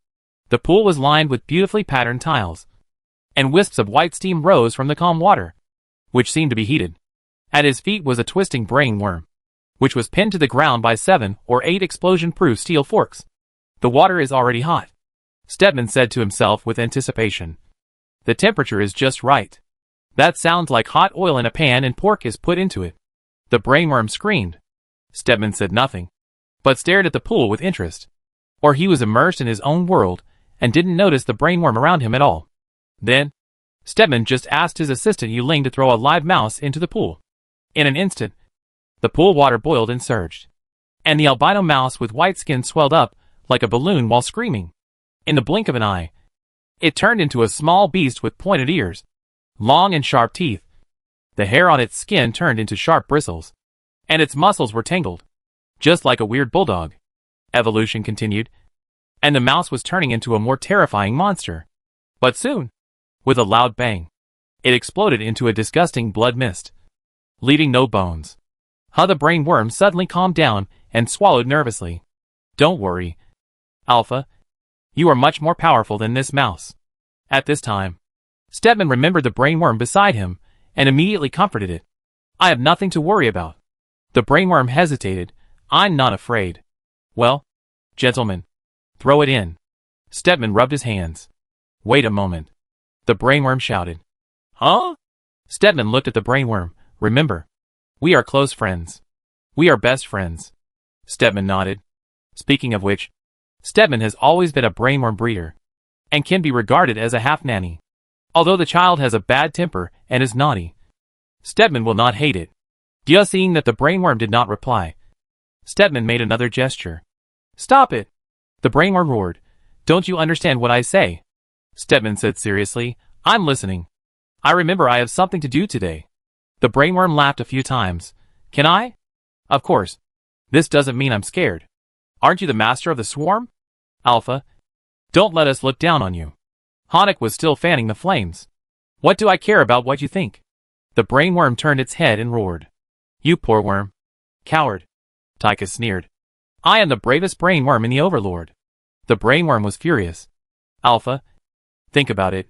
The pool was lined with beautifully patterned tiles, and wisps of white steam rose from the calm water, which seemed to be heated. At his feet was a twisting brain worm, which was pinned to the ground by 7 or 8 explosion-proof steel forks. The water is already hot, Stedman said to himself with anticipation. The temperature is just right. That sounds like hot oil in a pan and pork is put into it. The brainworm screamed. Stedman said nothing, but stared at the pool with interest. Or he was immersed in his own world and didn't notice the brainworm around him at all. Then, Stedman just asked his assistant Yuling to throw a live mouse into the pool. In an instant, the pool water boiled and surged, and the albino mouse with white skin swelled up like a balloon while screaming. In the blink of an eye, it turned into a small beast with pointed ears, long and sharp teeth. The hair on its skin turned into sharp bristles, and its muscles were tangled, just like a weird bulldog. Evolution continued, and the mouse was turning into a more terrifying monster. But soon, with a loud bang, it exploded into a disgusting blood mist, leaving no bones. The brainworm suddenly calmed down and swallowed nervously. Don't worry, Alpha. You are much more powerful than this mouse. At this time, Stedman remembered the brainworm beside him and immediately comforted it. I have nothing to worry about. The brainworm hesitated. I'm not afraid. Well, gentlemen, throw it in. Stedman rubbed his hands. Wait a moment. The brainworm shouted. Huh? Stedman looked at the brainworm. Remember, we are close friends. We are best friends. Stedman nodded. Speaking of which, Stedman has always been a brainworm breeder, and can be regarded as a half-nanny. Although the child has a bad temper and is naughty, Stedman will not hate it. Just seeing that the brainworm did not reply, Stedman made another gesture. Stop it! The brainworm roared. Don't you understand what I say? Stedman said seriously, I'm listening. I remember I have something to do today. The brainworm laughed a few times. Can I? Of course. This doesn't mean I'm scared. Aren't you the master of the swarm? Alpha. Don't let us look down on you. Honik was still fanning the flames. What do I care about what you think? The brainworm turned its head and roared. You poor worm. Coward. Tychus sneered. I am the bravest brainworm in the Overlord. The brainworm was furious. Alpha. Think about it.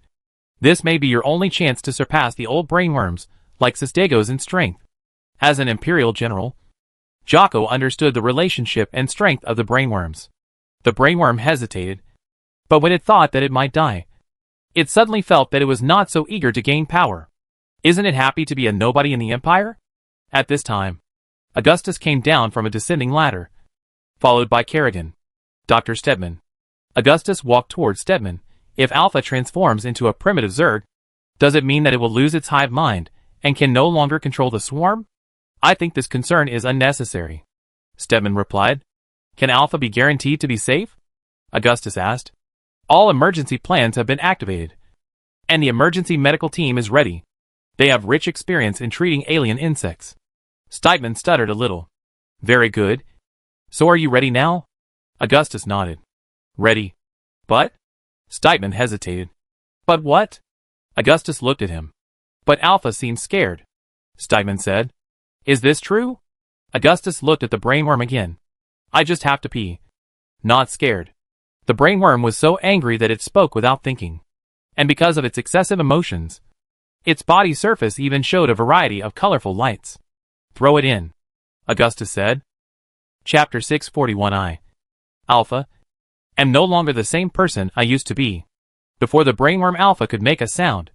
This may be your only chance to surpass the old brainworms, like Sistegos in strength. As an Imperial general, Jocko understood the relationship and strength of the brainworms. The brainworm hesitated, but when it thought that it might die, it suddenly felt that it was not so eager to gain power. Isn't it happy to be a nobody in the Empire? At this time, Augustus came down from a descending ladder, followed by Kerrigan. Dr. Stedman. Augustus walked towards Stedman. If Alpha transforms into a primitive Zerg, does it mean that it will lose its hive mind and can no longer control the swarm? I think this concern is unnecessary. Stedman replied. Can Alpha be guaranteed to be safe? Augustus asked. All emergency plans have been activated, and the emergency medical team is ready. They have rich experience in treating alien insects. Stedman stuttered a little. Very good. So are you ready now? Augustus nodded. Ready. But? Stedman hesitated. But what? Augustus looked at him. But Alpha seemed scared. Stedman said. Is this true? Augustus looked at the brainworm again. I just have to pee. Not scared. The brainworm was so angry that it spoke without thinking. And because of its excessive emotions, its body surface even showed a variety of colorful lights. Throw it in, Augustus said. Chapter 641. Alpha. Am no longer the same person I used to be. Before the brainworm Alpha could make a sound,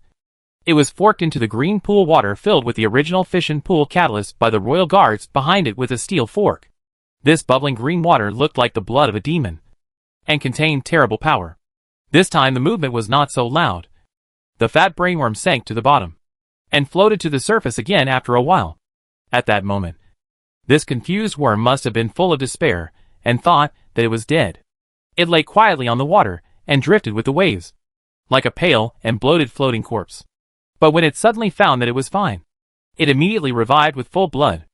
it was forked into the green pool water filled with the original fission pool catalyst by the royal guards behind it with a steel fork. This bubbling green water looked like the blood of a demon, and contained terrible power. This time the movement was not so loud. The fat brainworm sank to the bottom, and floated to the surface again after a while. At that moment, this confused worm must have been full of despair, and thought that it was dead. It lay quietly on the water, and drifted with the waves, like a pale and bloated floating corpse. But when it suddenly found that it was fine, it immediately revived with full blood.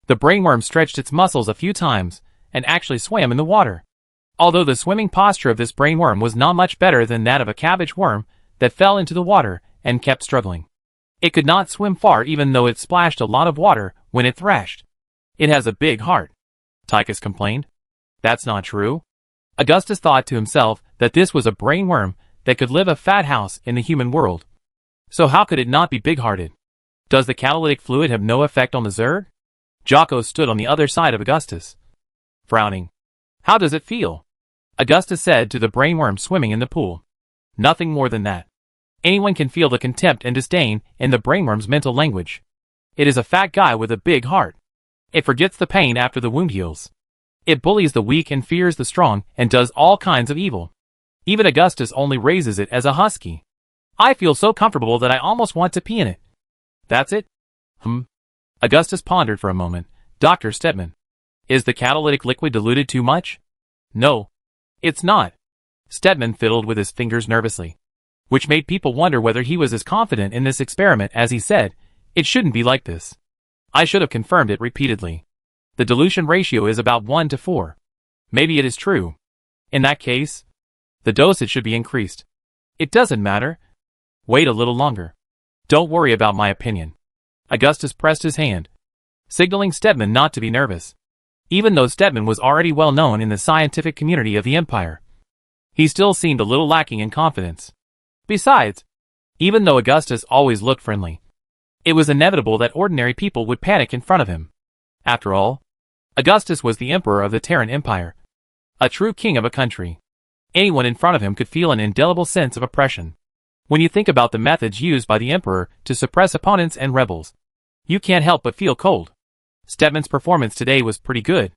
The brainworm stretched its muscles a few times, and actually swam in the water. Although the swimming posture of this brainworm was not much better than that of a cabbage worm that fell into the water and kept struggling. It could not swim far even though it splashed a lot of water when it thrashed. It has a big heart, Tychus complained. That's not true. Augustus thought to himself that this was a brainworm that could live a fat house in the human world. So how could it not be big-hearted? Does the catalytic fluid have no effect on the Zerg? Jocko stood on the other side of Augustus, frowning. How does it feel? Augustus said to the brainworm swimming in the pool. Nothing more than that. Anyone can feel the contempt and disdain in the brainworm's mental language. It is a fat guy with a big heart. It forgets the pain after the wound heals. It bullies the weak and fears the strong and does all kinds of evil. Even Augustus only raises it as a husky. I feel so comfortable that I almost want to pee in it. That's it? Augustus pondered for a moment. Dr. Stedman. Is the catalytic liquid diluted too much? No. It's not. Stedman fiddled with his fingers nervously, which made people wonder whether he was as confident in this experiment as he said. It shouldn't be like this. I should have confirmed it repeatedly. The dilution ratio is about 1 to 4. Maybe it is true. In that case, the dosage should be increased. It doesn't matter. Wait a little longer. Don't worry about my opinion. Augustus pressed his hand, signaling Stedman not to be nervous. Even though Stedman was already well known in the scientific community of the Empire, he still seemed a little lacking in confidence. Besides, even though Augustus always looked friendly, it was inevitable that ordinary people would panic in front of him. After all, Augustus was the emperor of the Terran Empire, a true king of a country. Anyone in front of him could feel an indelible sense of oppression. When you think about the methods used by the emperor to suppress opponents and rebels, you can't help but feel cold. Stedman's performance today was pretty good.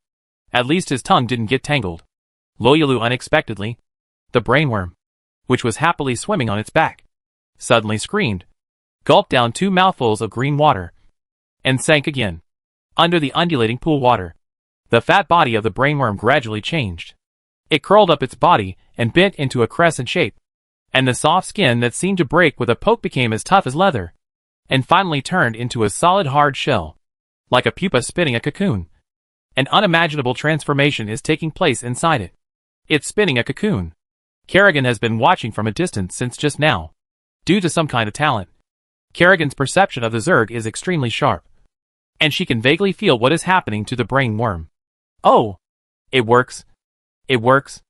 At least his tongue didn't get tangled. Loyalu unexpectedly, the brainworm, which was happily swimming on its back, suddenly screamed, gulped down 2 mouthfuls of green water, and sank again, under the undulating pool water. The fat body of the brainworm gradually changed. It curled up its body and bent into a crescent shape, and the soft skin that seemed to break with a poke became as tough as leather. and finally turned into a solid hard shell, like a pupa spinning a cocoon. An unimaginable transformation is taking place inside it. It's spinning a cocoon. Kerrigan has been watching from a distance since just now. Due to some kind of talent, Kerrigan's perception of the Zerg is extremely sharp, and she can vaguely feel what is happening to the brain worm. Oh! It works. It works.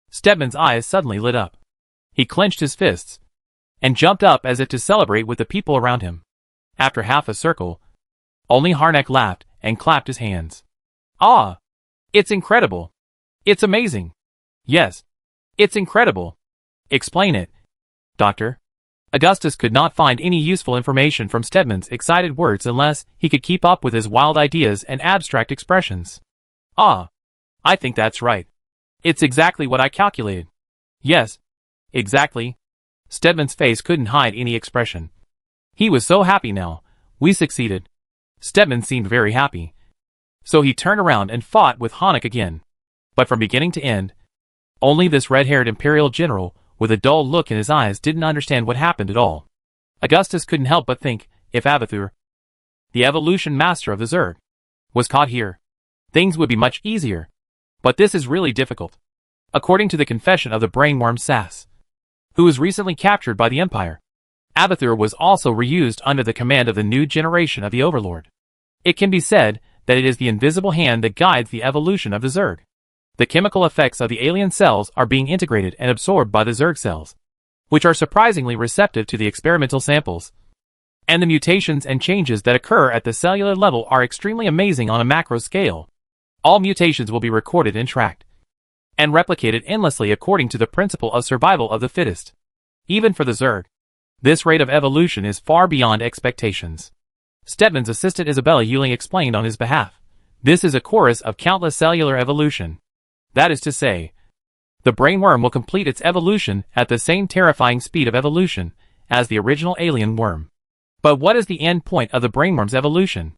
Stedman's eyes suddenly lit up. He clenched his fists and jumped up as if to celebrate with the people around him. After half a circle, only Harnack laughed and clapped his hands. Ah! It's incredible. It's amazing. Yes. It's incredible. Explain it, Doctor. Augustus could not find any useful information from Stedman's excited words unless he could keep up with his wild ideas and abstract expressions. Ah! I think that's right. It's exactly what I calculated. Yes. Exactly. Stedman's face couldn't hide any expression. He was so happy now. We succeeded. Stedman seemed very happy. So he turned around and fought with Harnack again. But from beginning to end, only this red-haired Imperial general with a dull look in his eyes didn't understand what happened at all. Augustus couldn't help but think, if Avathur, the evolution master of the Zerg, was caught here, things would be much easier. But this is really difficult. According to the confession of the brainworm Sass, who was recently captured by the Empire, Avathur was also reused under the command of the new generation of the Overlord. It can be said that it is the invisible hand that guides the evolution of the Zerg. The chemical effects of the alien cells are being integrated and absorbed by the Zerg cells, which are surprisingly receptive to the experimental samples. And the mutations and changes that occur at the cellular level are extremely amazing on a macro scale. All mutations will be recorded and tracked, and replicated endlessly according to the principle of survival of the fittest. Even for the Zerg, this rate of evolution is far beyond expectations. Stedman's assistant Isabella Yuling explained on his behalf. This is a chorus of countless cellular evolution. That is to say, the brainworm will complete its evolution at the same terrifying speed of evolution as the original alien worm. But what is the end point of the brainworm's evolution?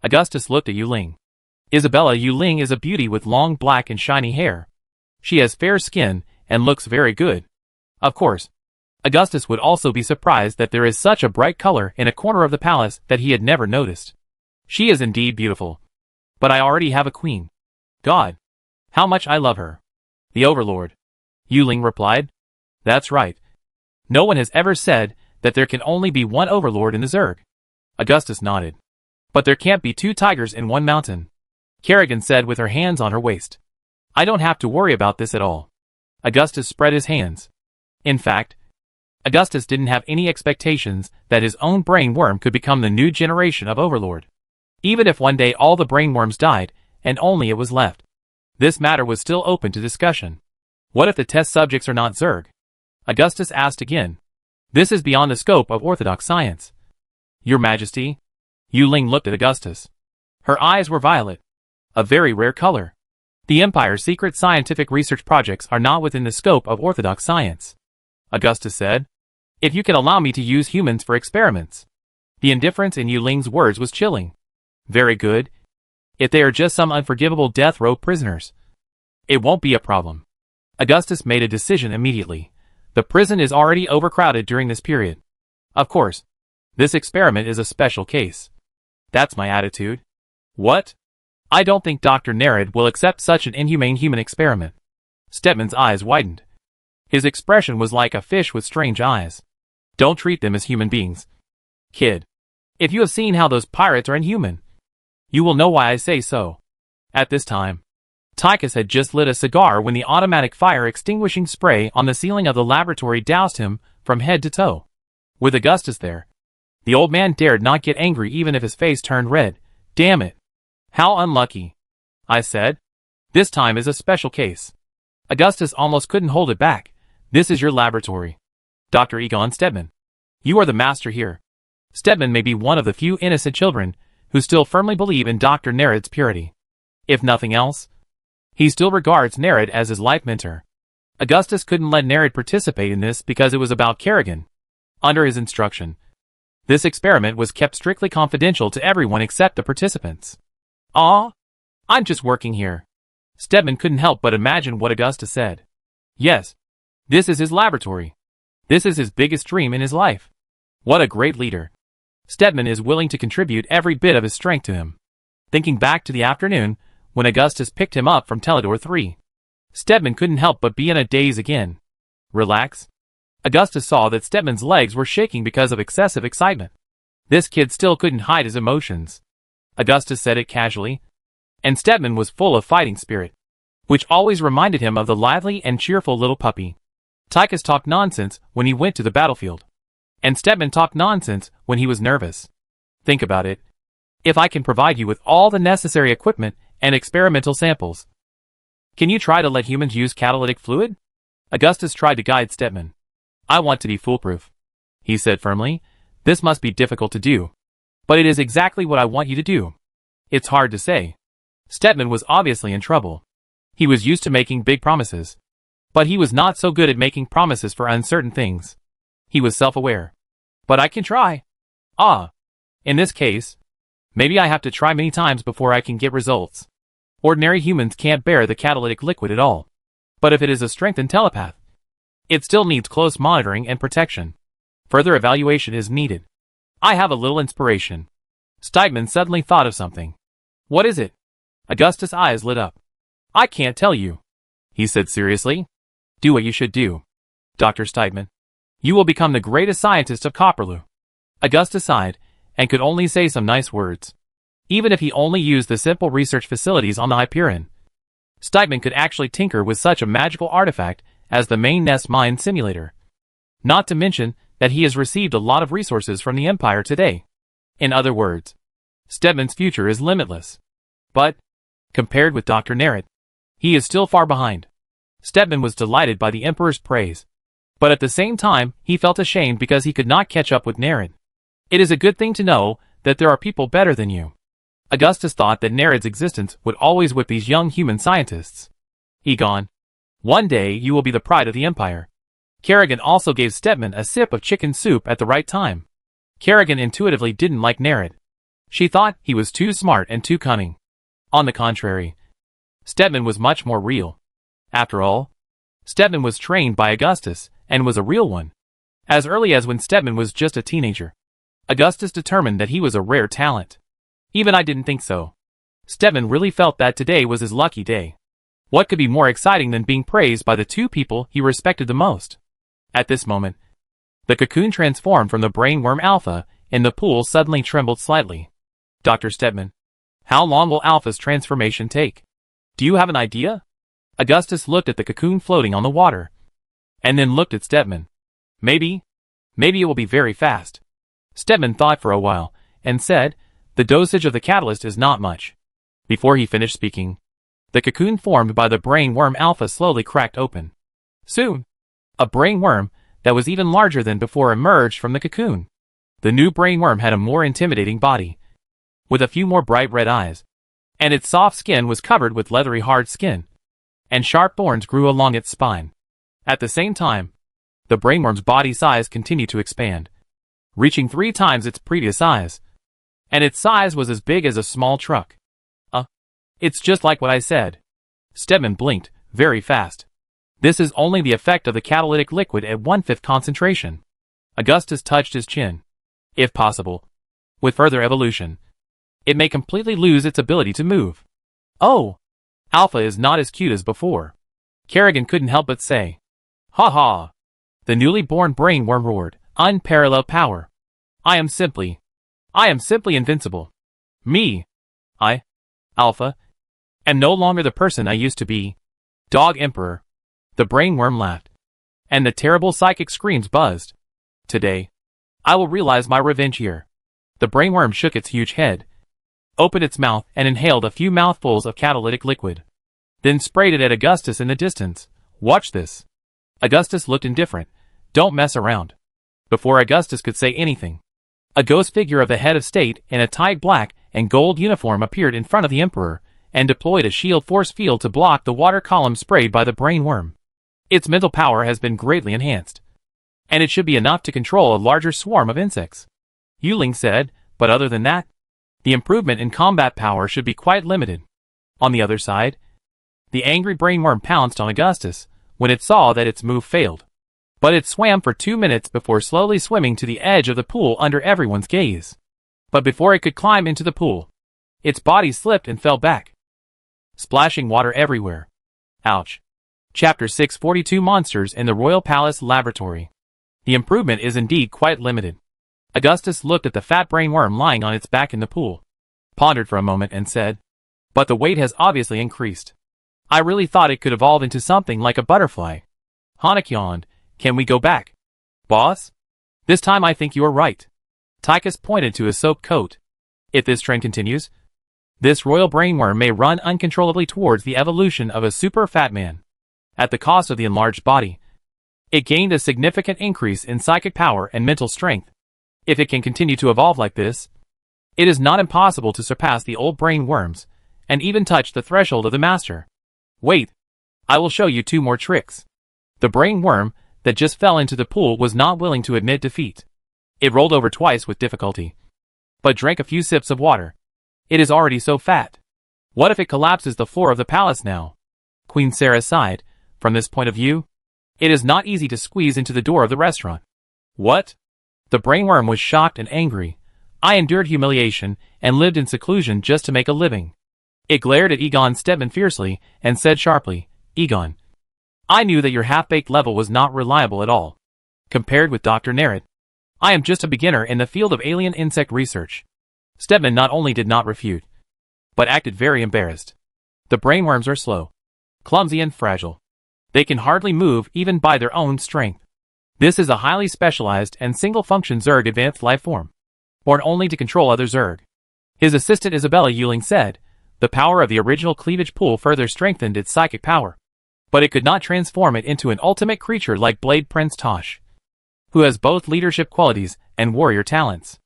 Augustus looked at Yuling. Isabella Yuling is a beauty with long black and shiny hair. She has fair skin and looks very good. Of course, Augustus would also be surprised that there is such a bright color in a corner of the palace that he had never noticed. She is indeed beautiful. But I already have a queen. God! How much I love her. The Overlord. Yuling replied. That's right. No one has ever said that there can only be one Overlord in the Zerg. Augustus nodded. But there can't be two tigers in one mountain. Kerrigan said with her hands on her waist. I don't have to worry about this at all. Augustus spread his hands. In fact, Augustus didn't have any expectations that his own brain worm could become the new generation of Overlord. Even if one day all the brainworms died and only it was left, this matter was still open to discussion. What if the test subjects are not Zerg? Augustus asked again. This is beyond the scope of orthodox science. Your Majesty? Yuling looked at Augustus. Her eyes were violet, a very rare color. The Empire's secret scientific research projects are not within the scope of orthodox science. Augustus said. If you can allow me to use humans for experiments. The indifference in Yuling's words was chilling. Very good. If they are just some unforgivable death row prisoners, it won't be a problem. Augustus made a decision immediately. The prison is already overcrowded during this period. Of course, this experiment is a special case. That's my attitude. What? I don't think Dr. Nerid will accept such an inhumane human experiment. Stedman's eyes widened. His expression was like a fish with strange eyes. Don't treat them as human beings. Kid, if you have seen how those pirates are inhuman, you will know why I say so. At this time, Tychus had just lit a cigar when the automatic fire extinguishing spray on the ceiling of the laboratory doused him from head to toe. With Augustus there, the old man dared not get angry even if his face turned red. Damn it. How unlucky. I said. This time is a special case. Augustus almost couldn't hold it back. This is your laboratory. Dr. Egon Stedman. You are the master here. Stedman may be one of the few innocent children who still firmly believe in Dr. Nerid's purity. If nothing else, he still regards Nerid as his life mentor. Augustus couldn't let Nerid participate in this because it was about Kerrigan. Under his instruction, this experiment was kept strictly confidential to everyone except the participants. Ah, I'm just working here. Stedman couldn't help but imagine what Augustus said. Yes, this is his laboratory. This is his biggest dream in his life. What a great leader. Stedman is willing to contribute every bit of his strength to him. Thinking back to the afternoon, when Augustus picked him up from Teledor 3. Stedman couldn't help but be in a daze again. Relax. Augustus saw that Stedman's legs were shaking because of excessive excitement. This kid still couldn't hide his emotions. Augustus said it casually. And Stedman was full of fighting spirit, which always reminded him of the lively and cheerful little puppy. Tychus talked nonsense when he went to the battlefield. And Stedman talked nonsense when he was nervous. Think about it. If I can provide you with all the necessary equipment and experimental samples, can you try to let humans use catalytic fluid? Augustus tried to guide Stedman. I want to be foolproof, he said firmly. This must be difficult to do. But it is exactly what I want you to do. It's hard to say. Stedman was obviously in trouble. He was used to making big promises. But he was not so good at making promises for uncertain things. He was self-aware. But I can try. In this case, maybe I have to try many times before I can get results. Ordinary humans can't bear the catalytic liquid at all. But if it is a strengthened telepath, it still needs close monitoring and protection. Further evaluation is needed. I have a little inspiration. Stedman suddenly thought of something. What is it? Augustus' eyes lit up. I can't tell you, he said seriously. Do what you should do, Dr. Stedman. You will become the greatest scientist of Copperloo. Augustus sighed, and could only say some nice words. Even if he only used the simple research facilities on the Hyperion, Stedman could actually tinker with such a magical artifact as the main nest mine simulator. Not to mention that he has received a lot of resources from the Empire today. In other words, Stedman's future is limitless. But, compared with Dr. Nerid, he is still far behind. Stedman was delighted by the Emperor's praise. But at the same time, he felt ashamed because he could not catch up with Nerid. It is a good thing to know that there are people better than you. Augustus thought that Nerid's existence would always whip these young human scientists. Egon, one day you will be the pride of the Empire. Kerrigan also gave Stedman a sip of chicken soup at the right time. Kerrigan intuitively didn't like Nerid. She thought he was too smart and too cunning. On the contrary, Stedman was much more real. After all, Stedman was trained by Augustus, and was a real one. As early as when Stedman was just a teenager, Augustus determined that he was a rare talent. Even I didn't think so. Stedman really felt that today was his lucky day. What could be more exciting than being praised by the two people he respected the most? At this moment, the cocoon transformed from the brainworm Alpha, and the pool suddenly trembled slightly. Dr. Stedman, how long will Alpha's transformation take? Do you have an idea? Augustus looked at the cocoon floating on the water, and then looked at Stedman. Maybe it will be very fast. Stedman thought for a while, and said, the dosage of the catalyst is not much. Before he finished speaking, the cocoon formed by the brainworm Alpha slowly cracked open. Soon, a brainworm that was even larger than before emerged from the cocoon. The new brainworm had a more intimidating body, with a few more bright red eyes, and its soft skin was covered with leathery hard skin, and sharp thorns grew along its spine. At the same time, the brainworm's body size continued to expand, reaching 3 times its previous size, and its size was as big as a small truck. It's just like what I said. Stedman blinked, very fast. This is only the effect of the catalytic liquid at 1/5 concentration. Augustus touched his chin. If possible, with further evolution, it may completely lose its ability to move. Oh! Alpha is not as cute as before. Kerrigan couldn't help but say. Ha ha! The newly born brainworm roared, unparalleled power. I am simply invincible. Me, Alpha, am no longer the person I used to be. Dog Emperor. The brainworm laughed, and the terrible psychic screams buzzed. Today, I will realize my revenge here. The brainworm shook its huge head, opened its mouth and inhaled a few mouthfuls of catalytic liquid, then sprayed it at Augustus in the distance. Watch this. Augustus looked indifferent. Don't mess around. Before Augustus could say anything, a ghost figure of the head of state in a tight black and gold uniform appeared in front of the Emperor, and deployed a shield force field to block the water column sprayed by the brainworm. Its mental power has been greatly enhanced, and it should be enough to control a larger swarm of insects. Yuling said, but other than that, the improvement in combat power should be quite limited. On the other side, the angry brainworm pounced on Augustus when it saw that its move failed. But it swam for 2 minutes before slowly swimming to the edge of the pool under everyone's gaze. But before it could climb into the pool, its body slipped and fell back, splashing water everywhere. Ouch. Chapter 642 Monsters in the Royal Palace Laboratory. The improvement is indeed quite limited. Augustus looked at the fat brain worm lying on its back in the pool, pondered for a moment and said, "But the weight has obviously increased. I really thought it could evolve into something like a butterfly." Hanak yawned. "Can we go back, boss? This time I think you are right." Tychus pointed to his soap coat. "If this trend continues, this royal brainworm may run uncontrollably towards the evolution of a super fat man. At the cost of the enlarged body, it gained a significant increase in psychic power and mental strength. If it can continue to evolve like this, it is not impossible to surpass the old brain worms, and even touch the threshold of the master. Wait, I will show you 2 more tricks." The brain worm that just fell into the pool was not willing to admit defeat. It rolled over twice with difficulty, but drank a few sips of water. It is already so fat. What if it collapses the floor of the palace now? Queen Sarah sighed. From this point of view, it is not easy to squeeze into the door of the restaurant. What? The brainworm was shocked and angry. I endured humiliation and lived in seclusion just to make a living. It glared at Egon Stedman fiercely and said sharply, "Egon, I knew that your half-baked level was not reliable at all. Compared with Dr. Nerad, I am just a beginner in the field of alien insect research." Stedman not only did not refute, but acted very embarrassed. The brainworms are slow, clumsy and fragile. They can hardly move even by their own strength. This is a highly specialized and single-function Zerg advanced life form, born only to control other Zerg. His assistant Isabella Yuling said, the power of the original cleavage pool further strengthened its psychic power, but it could not transform it into an ultimate creature like Blade Prince Tosh, who has both leadership qualities and warrior talents.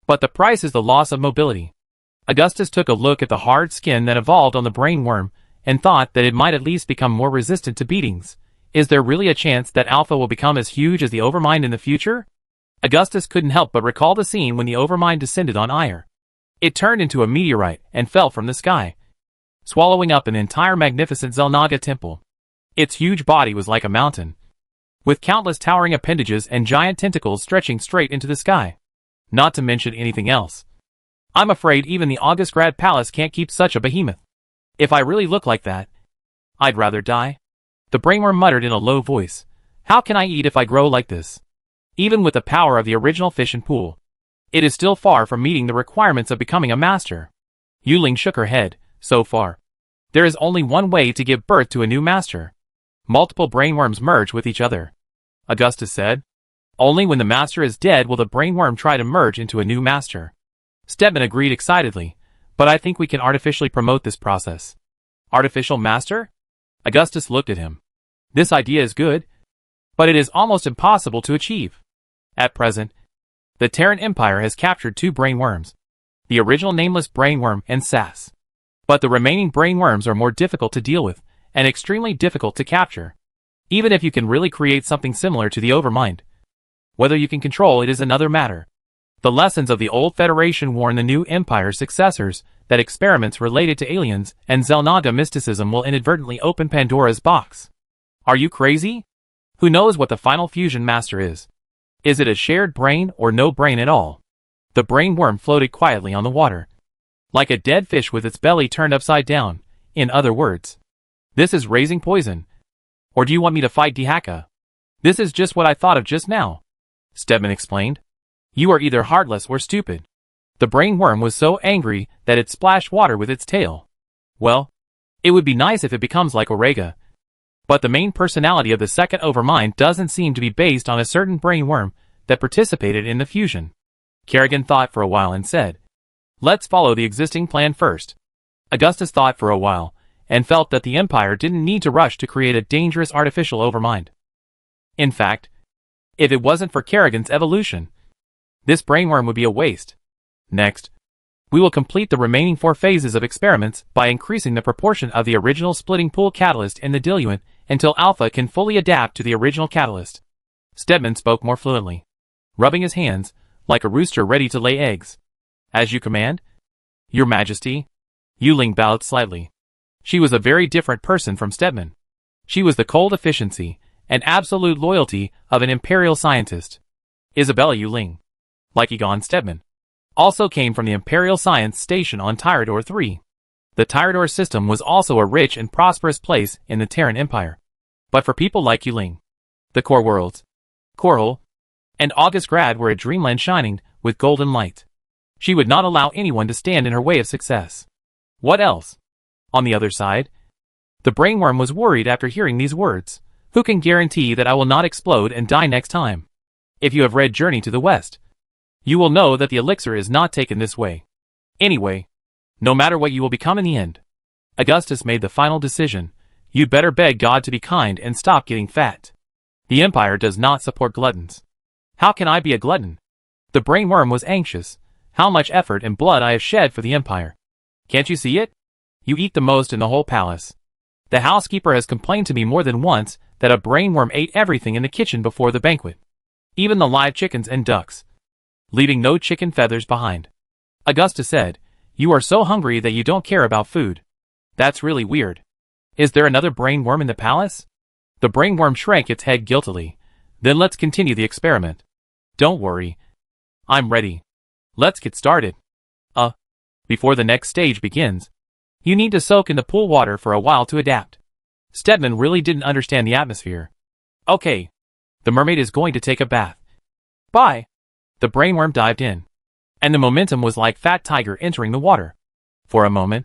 But the price is the loss of mobility. Augustus took a look at the hard skin that evolved on the brain worm and thought that it might at least become more resistant to beatings. Is there really a chance that Alpha will become as huge as the Overmind in the future? Augustus couldn't help but recall the scene when the Overmind descended on Ire. It turned into a meteorite and fell from the sky, swallowing up an entire magnificent Zelnaga temple. Its huge body was like a mountain, with countless towering appendages and giant tentacles stretching straight into the sky. Not to mention anything else. I'm afraid even the Augustgrad Palace can't keep such a behemoth. If I really look like that, I'd rather die. The brainworm muttered in a low voice. How can I eat if I grow like this? Even with the power of the original fish and pool, it is still far from meeting the requirements of becoming a master. Yuling shook her head. So far, there is only one way to give birth to a new master. Multiple brainworms merge with each other. Augustus said. Only when the master is dead will the brainworm try to merge into a new master. Stedman agreed excitedly. But I think we can artificially promote this process. Artificial master? Augustus looked at him. This idea is good, but it is almost impossible to achieve. At present, the Terran Empire has captured 2 brainworms, the original nameless brainworm and Sass. But the remaining brainworms are more difficult to deal with, and extremely difficult to capture. Even if you can really create something similar to the Overmind, whether you can control it is another matter. The lessons of the old Federation warn the new Empire's successors that experiments related to aliens and Zelnaga mysticism will inadvertently open Pandora's box. Are you crazy? Who knows what the final fusion master is? Is it a shared brain or no brain at all? The brain worm floated quietly on the water, like a dead fish with its belly turned upside down. In other words, this is raising poison. Or do you want me to fight Dihaka? This is just what I thought of just now, Stedman explained. You are either heartless or stupid. The brain worm was so angry that it splashed water with its tail. Well, it would be nice if it becomes like Orega. But the main personality of the second Overmind doesn't seem to be based on a certain brain worm that participated in the fusion. Kerrigan thought for a while and said, let's follow the existing plan first. Augustus thought for a while and felt that the Empire didn't need to rush to create a dangerous artificial Overmind. In fact, if it wasn't for Kerrigan's evolution, this brainworm would be a waste. Next, we will complete the remaining 4 phases of experiments by increasing the proportion of the original splitting pool catalyst in the diluent until Alpha can fully adapt to the original catalyst. Stedman spoke more fluently, rubbing his hands like a rooster ready to lay eggs. As you command, Your Majesty. Yuling bowed slightly. She was a very different person from Stedman. She was the cold efficiency and absolute loyalty of an imperial scientist. Isabella Yuling. Like Egon Stedman. also came from the Imperial Science Station on Tyrador 3. The Tyrador system was also a rich and prosperous place in the Terran Empire. But for people like Yuling, the core worlds, Korhal, and August Grad were a dreamland shining with golden light. She would not allow anyone to stand in her way of success. What else? On the other side, the brainworm was worried after hearing these words. Who can guarantee that I will not explode and die next time? If you have read Journey to the West, you will know that the elixir is not taken this way. Anyway, no matter what you will become in the end, Augustus made the final decision. You'd better beg God to be kind and stop getting fat. The Empire does not support gluttons. How can I be a glutton? The brainworm was anxious. How much effort and blood I have shed for the Empire. Can't you see it? You eat the most in the whole palace. The housekeeper has complained to me more than once that a brainworm ate everything in the kitchen before the banquet. Even the live chickens and ducks, leaving no chicken feathers behind. Augustus said, you are so hungry that you don't care about food. That's really weird. Is there another brainworm in the palace? The brainworm shrank its head guiltily. Then let's continue the experiment. Don't worry. I'm ready. Let's get started. Before the next stage begins, you need to soak in the pool water for a while to adapt. Stedman really didn't understand the atmosphere. Okay. The mermaid is going to take a bath. Bye. The brainworm dived in. And the momentum was like Fat Tiger entering the water. For a moment,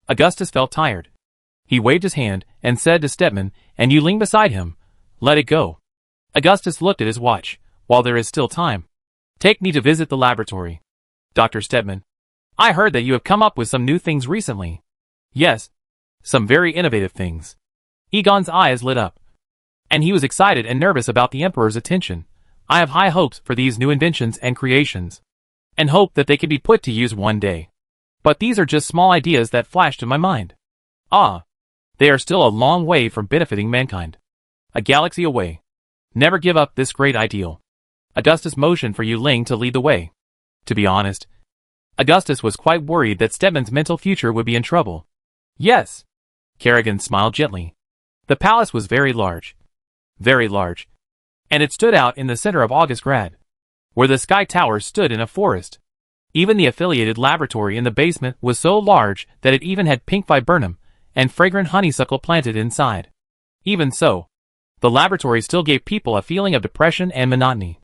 Augustus felt tired. He waved his hand and said to Stedman and Yuling beside him, let it go. Augustus looked at his watch. While there is still time, take me to visit the laboratory. Dr. Stedman, I heard that you have come up with some new things recently. Yes, some very innovative things. Egon's eyes lit up, and he was excited and nervous about the Emperor's attention. I have high hopes for these new inventions and creations, and hope that they can be put to use one day. But these are just small ideas that flashed in my mind. They are still a long way from benefiting mankind. A galaxy away. Never give up this great ideal. Augustus motioned for Yuling to lead the way. To be honest, Augustus was quite worried that Stedman's mental future would be in trouble. Yes. Kerrigan smiled gently. The palace was very large. Very large. And it stood out in the center of August Grad, where the Sky Tower stood in a forest. Even the affiliated laboratory in the basement was so large that it even had pink viburnum and fragrant honeysuckle planted inside. Even so, the laboratory still gave people a feeling of depression and monotony,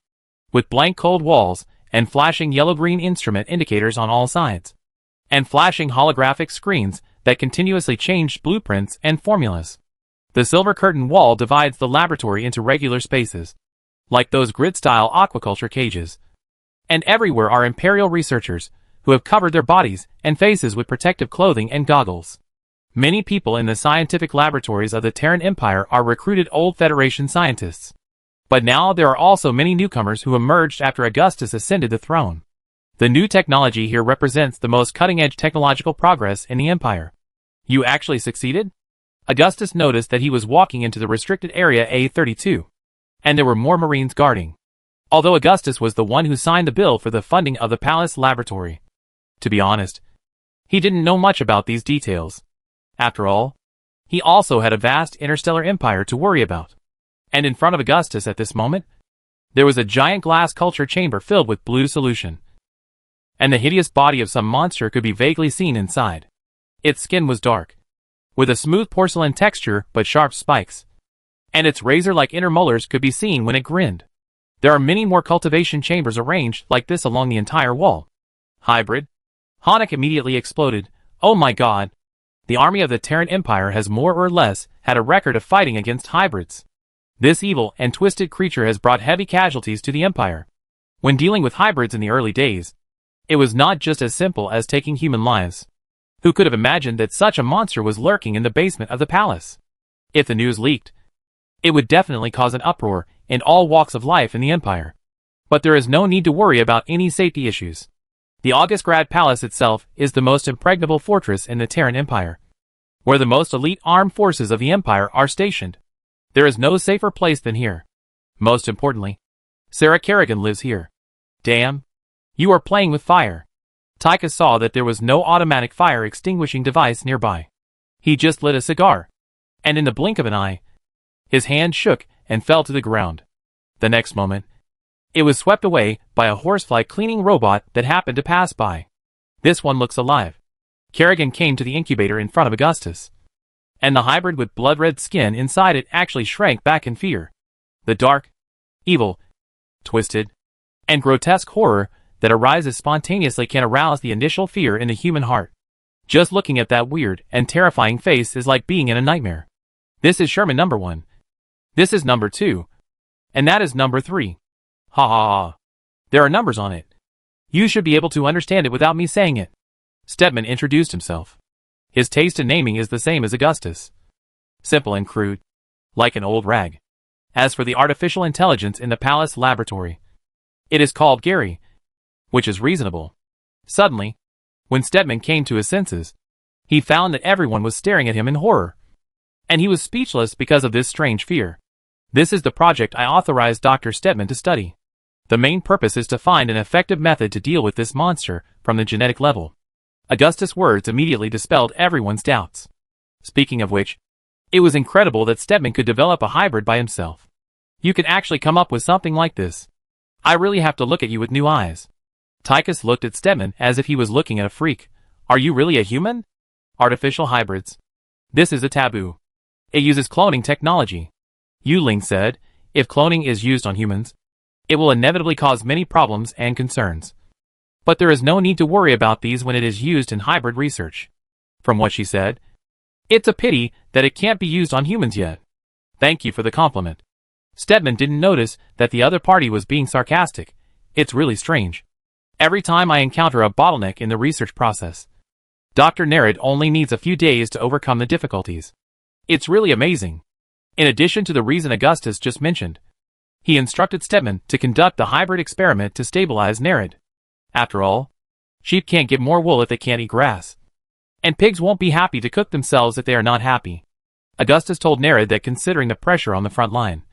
with blank cold walls and flashing yellow-green instrument indicators on all sides, and flashing holographic screens that continuously changed blueprints and formulas. The silver curtain wall divides the laboratory into regular spaces, like those grid-style aquaculture cages. And everywhere are Imperial researchers, who have covered their bodies and faces with protective clothing and goggles. Many people in the scientific laboratories of the Terran Empire are recruited old Federation scientists. But now there are also many newcomers who emerged after Augustus ascended the throne. The new technology here represents the most cutting-edge technological progress in the Empire. You actually succeeded? Augustus noticed that he was walking into the restricted area A32, and there were more Marines guarding. Although Augustus was the one who signed the bill for the funding of the palace laboratory. To be honest, he didn't know much about these details. After all, he also had a vast interstellar empire to worry about. And in front of Augustus at this moment, there was a giant glass culture chamber filled with blue solution. And the hideous body of some monster could be vaguely seen inside. Its skin was dark, with a smooth porcelain texture but sharp spikes. And its razor-like inner molars could be seen when it grinned. There are many more cultivation chambers arranged like this along the entire wall. Hybrid? Honik immediately exploded. Oh my god! The army of the Terran Empire has more or less had a record of fighting against hybrids. This evil and twisted creature has brought heavy casualties to the Empire. When dealing with hybrids in the early days, it was not just as simple as taking human lives. Who could have imagined that such a monster was lurking in the basement of the palace? If the news leaked, it would definitely cause an uproar in all walks of life in the Empire. But there is no need to worry about any safety issues. The Augustgrad Palace itself is the most impregnable fortress in the Terran Empire, where the most elite armed forces of the Empire are stationed. There is no safer place than here. Most importantly, Sarah Kerrigan lives here. Damn. You are playing with fire. Tyka saw that there was no automatic fire extinguishing device nearby. He just lit a cigar, and in the blink of an eye, his hand shook and fell to the ground. The next moment, It was swept away by a horsefly cleaning robot that happened to pass by. This one looks alive. Kerrigan came to the incubator in front of Augustus. And the hybrid with blood-red skin inside it actually shrank back in fear. The dark, evil, twisted, and grotesque horror that arises spontaneously can arouse the initial fear in the human heart. Just looking at that weird and terrifying face is like being in a nightmare. This is Sherman number 1. This is number 2. And that is number 3. Ha ha ha. There are numbers on it. You should be able to understand it without me saying it. Stedman introduced himself. His taste in naming is the same as Augustus. Simple and crude. Like an old rag. As for the artificial intelligence in the palace laboratory, it is called Gary, which is reasonable. Suddenly, when Stedman came to his senses, he found that everyone was staring at him in horror. And he was speechless because of this strange fear. This is the project I authorized Dr. Stedman to study. The main purpose is to find an effective method to deal with this monster from the genetic level. Augustus' words immediately dispelled everyone's doubts. Speaking of which, it was incredible that Stedman could develop a hybrid by himself. You can actually come up with something like this. I really have to look at you with new eyes. Tychus looked at Stedman as if he was looking at a freak. Are you really a human? Artificial hybrids. This is a taboo. It uses cloning technology. Yu Ling said, if cloning is used on humans, it will inevitably cause many problems and concerns. But there is no need to worry about these when it is used in hybrid research. From what she said, it's a pity that it can't be used on humans yet. Thank you for the compliment. Stedman didn't notice that the other party was being sarcastic. It's really strange. Every time I encounter a bottleneck in the research process, Dr. Nerid only needs a few days to overcome the difficulties. It's really amazing. In addition to the reason Augustus just mentioned, he instructed Stedman to conduct the hybrid experiment to stabilize Nerid. After all, sheep can't get more wool if they can't eat grass. And pigs won't be happy to cook themselves if they are not happy. Augustus told Nerid that considering the pressure on the front line,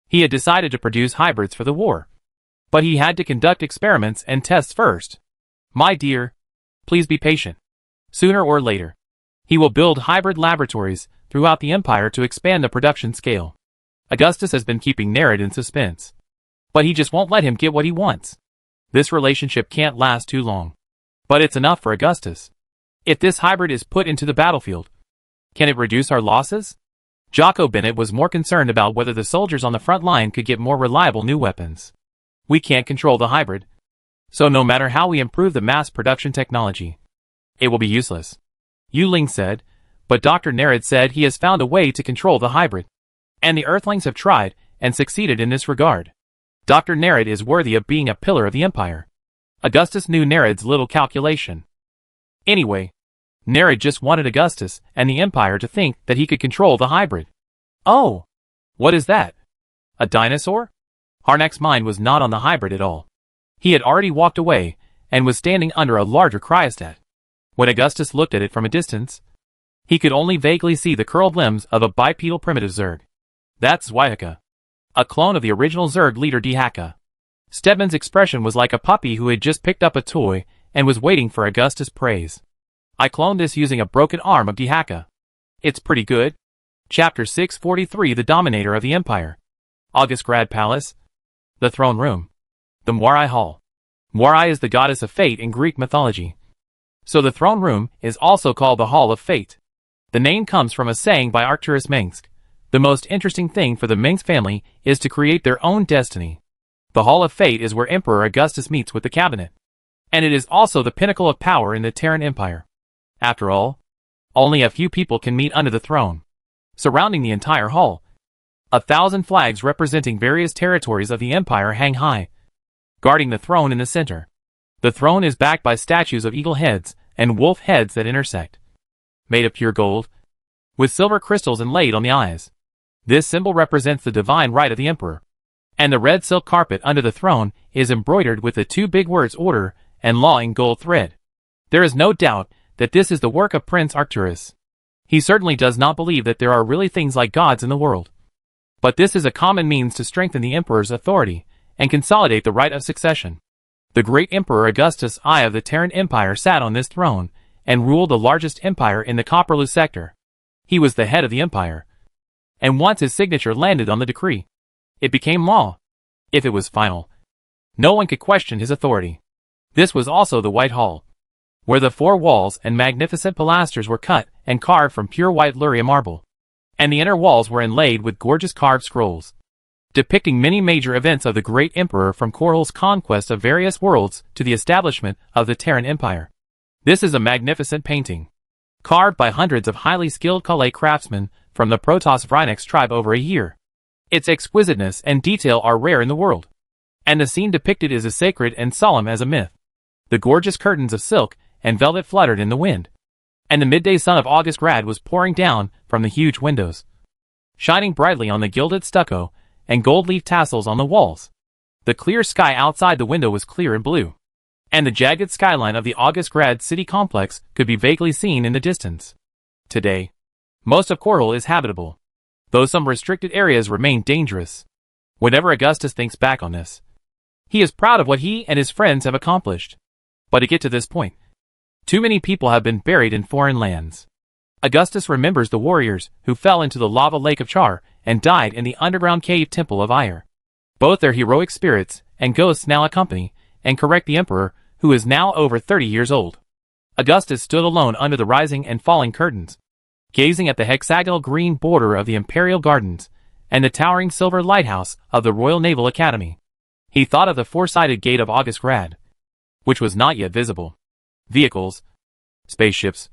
he had decided to produce hybrids for the war. But he had to conduct experiments and tests first. My dear, please be patient. Sooner or later, he will build hybrid laboratories throughout the empire to expand the production scale. Augustus has been keeping Nerid in suspense. But he just won't let him get what he wants. This relationship can't last too long. But it's enough for Augustus. If this hybrid is put into the battlefield, can it reduce our losses? Jocko Bennett was more concerned about whether the soldiers on the front line could get more reliable new weapons. We can't control the hybrid. So no matter how we improve the mass production technology, it will be useless. Yu Ling said, but Dr. Nerid said he has found a way to control the hybrid. And the Earthlings have tried and succeeded in this regard. Dr. Nerid is worthy of being a pillar of the Empire. Augustus knew Nerid's little calculation. Anyway, Nerid just wanted Augustus and the Empire to think that he could control the hybrid. Oh! What is that? A dinosaur? Harnack's mind was not on the hybrid at all. He had already walked away and was standing under a larger cryostat. When Augustus looked at it from a distance, he could only vaguely see the curled limbs of a bipedal primitive Zerg. That's Zweihaca, a clone of the original Zerg leader Dhaka. Stedman's expression was like a puppy who had just picked up a toy and was waiting for Augustus' praise. I cloned this using a broken arm of Dhaka. It's pretty good. Chapter 643 The Dominator of the Empire. Augustgrad Palace. The Throne Room. The Moirai Hall. Moirai is the goddess of fate in Greek mythology. So the Throne Room is also called the Hall of Fate. The name comes from a saying by Arcturus Mengsk. The most interesting thing for the Mengsk family is to create their own destiny. The Hall of Fate is where Emperor Augustus meets with the cabinet. And it is also the pinnacle of power in the Terran Empire. After all, only a few people can meet under the throne. Surrounding the entire hall, 1,000 flags representing various territories of the empire hang high, guarding the throne in the center. The throne is backed by statues of eagle heads and wolf heads that intersect. Made of pure gold, with silver crystals inlaid on the eyes. This symbol represents the divine right of the emperor. And the red silk carpet under the throne is embroidered with the two big words order and law in gold thread. There is no doubt that this is the work of Prince Arcturus. He certainly does not believe that there are really things like gods in the world. But this is a common means to strengthen the emperor's authority and consolidate the right of succession. The great Emperor Augustus I of the Terran Empire sat on this throne and ruled the largest empire in the Copperloo sector. He was the head of the empire. And once his signature landed on the decree, it became law. If it was final, No one could question his authority. This was also the White Hall, where the four walls and magnificent pilasters were cut and carved from pure white Luria marble, and the inner walls were inlaid with gorgeous carved scrolls, depicting many major events of the great emperor from Korhal's conquest of various worlds to the establishment of the Terran Empire. This is a magnificent painting, carved by hundreds of highly skilled Kalay craftsmen from the Protoss Vrynex tribe over a year. Its exquisiteness and detail are rare in the world, and the scene depicted is as sacred and solemn as a myth. The gorgeous curtains of silk and velvet fluttered in the wind, and the midday sun of August Grad was pouring down from the huge windows, shining brightly on the gilded stucco and gold leaf tassels on the walls. The clear sky outside the window was clear and blue, and the jagged skyline of the August Grad city complex could be vaguely seen in the distance. Today, most of Korhal is habitable, though some restricted areas remain dangerous. Whenever Augustus thinks back on this, he is proud of what he and his friends have accomplished. But to get to this point, too many people have been buried in foreign lands. Augustus remembers the warriors who fell into the lava lake of Char and died in the underground cave temple of Ire. Both their heroic spirits and ghosts now accompany and correct the emperor, who is now over 30 years old. Augustus stood alone under the rising and falling curtains, gazing at the hexagonal green border of the imperial gardens and the towering silver lighthouse of the Royal Naval Academy. He thought of the four-sided gate of August Grad, which was not yet visible. Vehicles, spaceships,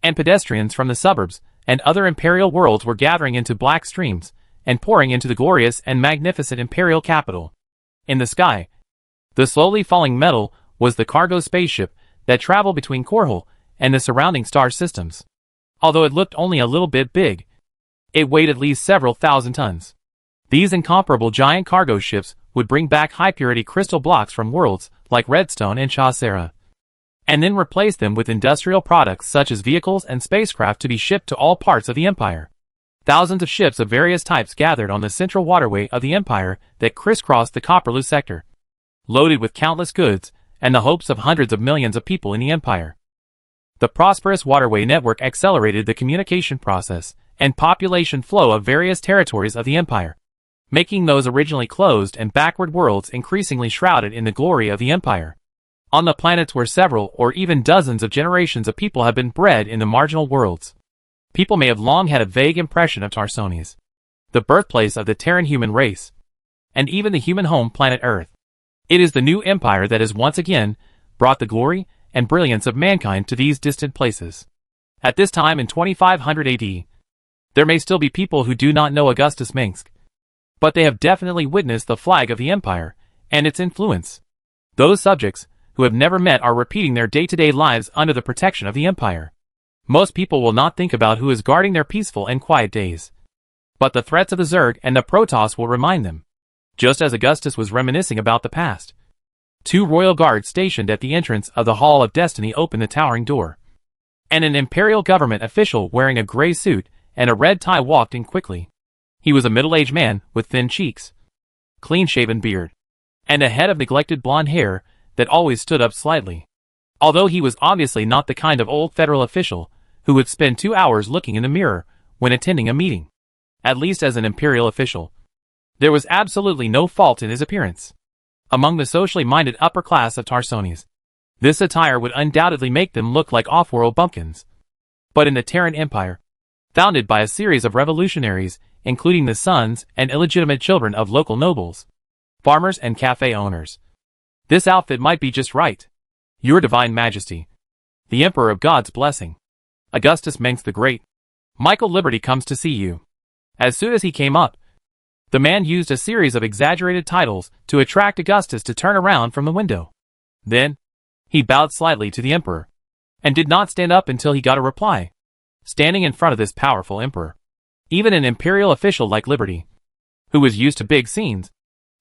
and pedestrians from the suburbs and other imperial worlds were gathering into black streams and pouring into the glorious and magnificent imperial capital. In the sky, the slowly falling metal was the cargo spaceship that traveled between Korhal and the surrounding star systems. Although it looked only a little bit big, it weighed at least several thousand tons. These incomparable giant cargo ships would bring back high-purity crystal blocks from worlds like Redstone and Chaucera, and then replace them with industrial products such as vehicles and spacecraft to be shipped to all parts of the Empire. Thousands of ships of various types gathered on the central waterway of the Empire that crisscrossed the Copperloo sector, loaded with countless goods and the hopes of hundreds of millions of people in the Empire. The prosperous waterway network accelerated the communication process and population flow of various territories of the Empire, making those originally closed and backward worlds increasingly shrouded in the glory of the Empire. On the planets where several or even dozens of generations of people have been bred in the marginal worlds, people may have long had a vague impression of Tarsones, the birthplace of the Terran human race, and even the human home planet Earth. It is the new empire that has once again brought the glory and brilliance of mankind to these distant places. At this time in 2500 AD, there may still be people who do not know Augustus Minsk, but they have definitely witnessed the flag of the empire and its influence. Those subjects who have never met are repeating their day-to-day lives under the protection of the empire. Most people will not think about who is guarding their peaceful and quiet days, but the threats of the Zerg and the Protoss will remind them. Just as Augustus was reminiscing about the past, 2 royal guards stationed at the entrance of the Hall of Destiny opened the towering door, and an imperial government official wearing a gray suit and a red tie walked in quickly. He was a middle-aged man with thin cheeks, clean-shaven beard, and a head of neglected blonde hair that always stood up slightly. Although he was obviously not the kind of old federal official who would spend 2 hours looking in the mirror when attending a meeting, at least as an imperial official, there was absolutely no fault in his appearance. Among the socially minded upper class of Tarsones, this attire would undoubtedly make them look like off-world bumpkins. But in the Terran Empire, founded by a series of revolutionaries, including the sons and illegitimate children of local nobles, farmers and cafe owners, this outfit might be just right. Your Divine Majesty, the Emperor of God's blessing, Augustus Minsk the Great, Michael Liberty comes to see you. As soon as he came up, the man used a series of exaggerated titles to attract Augustus to turn around from the window. Then, he bowed slightly to the emperor, and did not stand up until he got a reply. Standing in front of this powerful emperor, even an imperial official like Liberty, who was used to big scenes,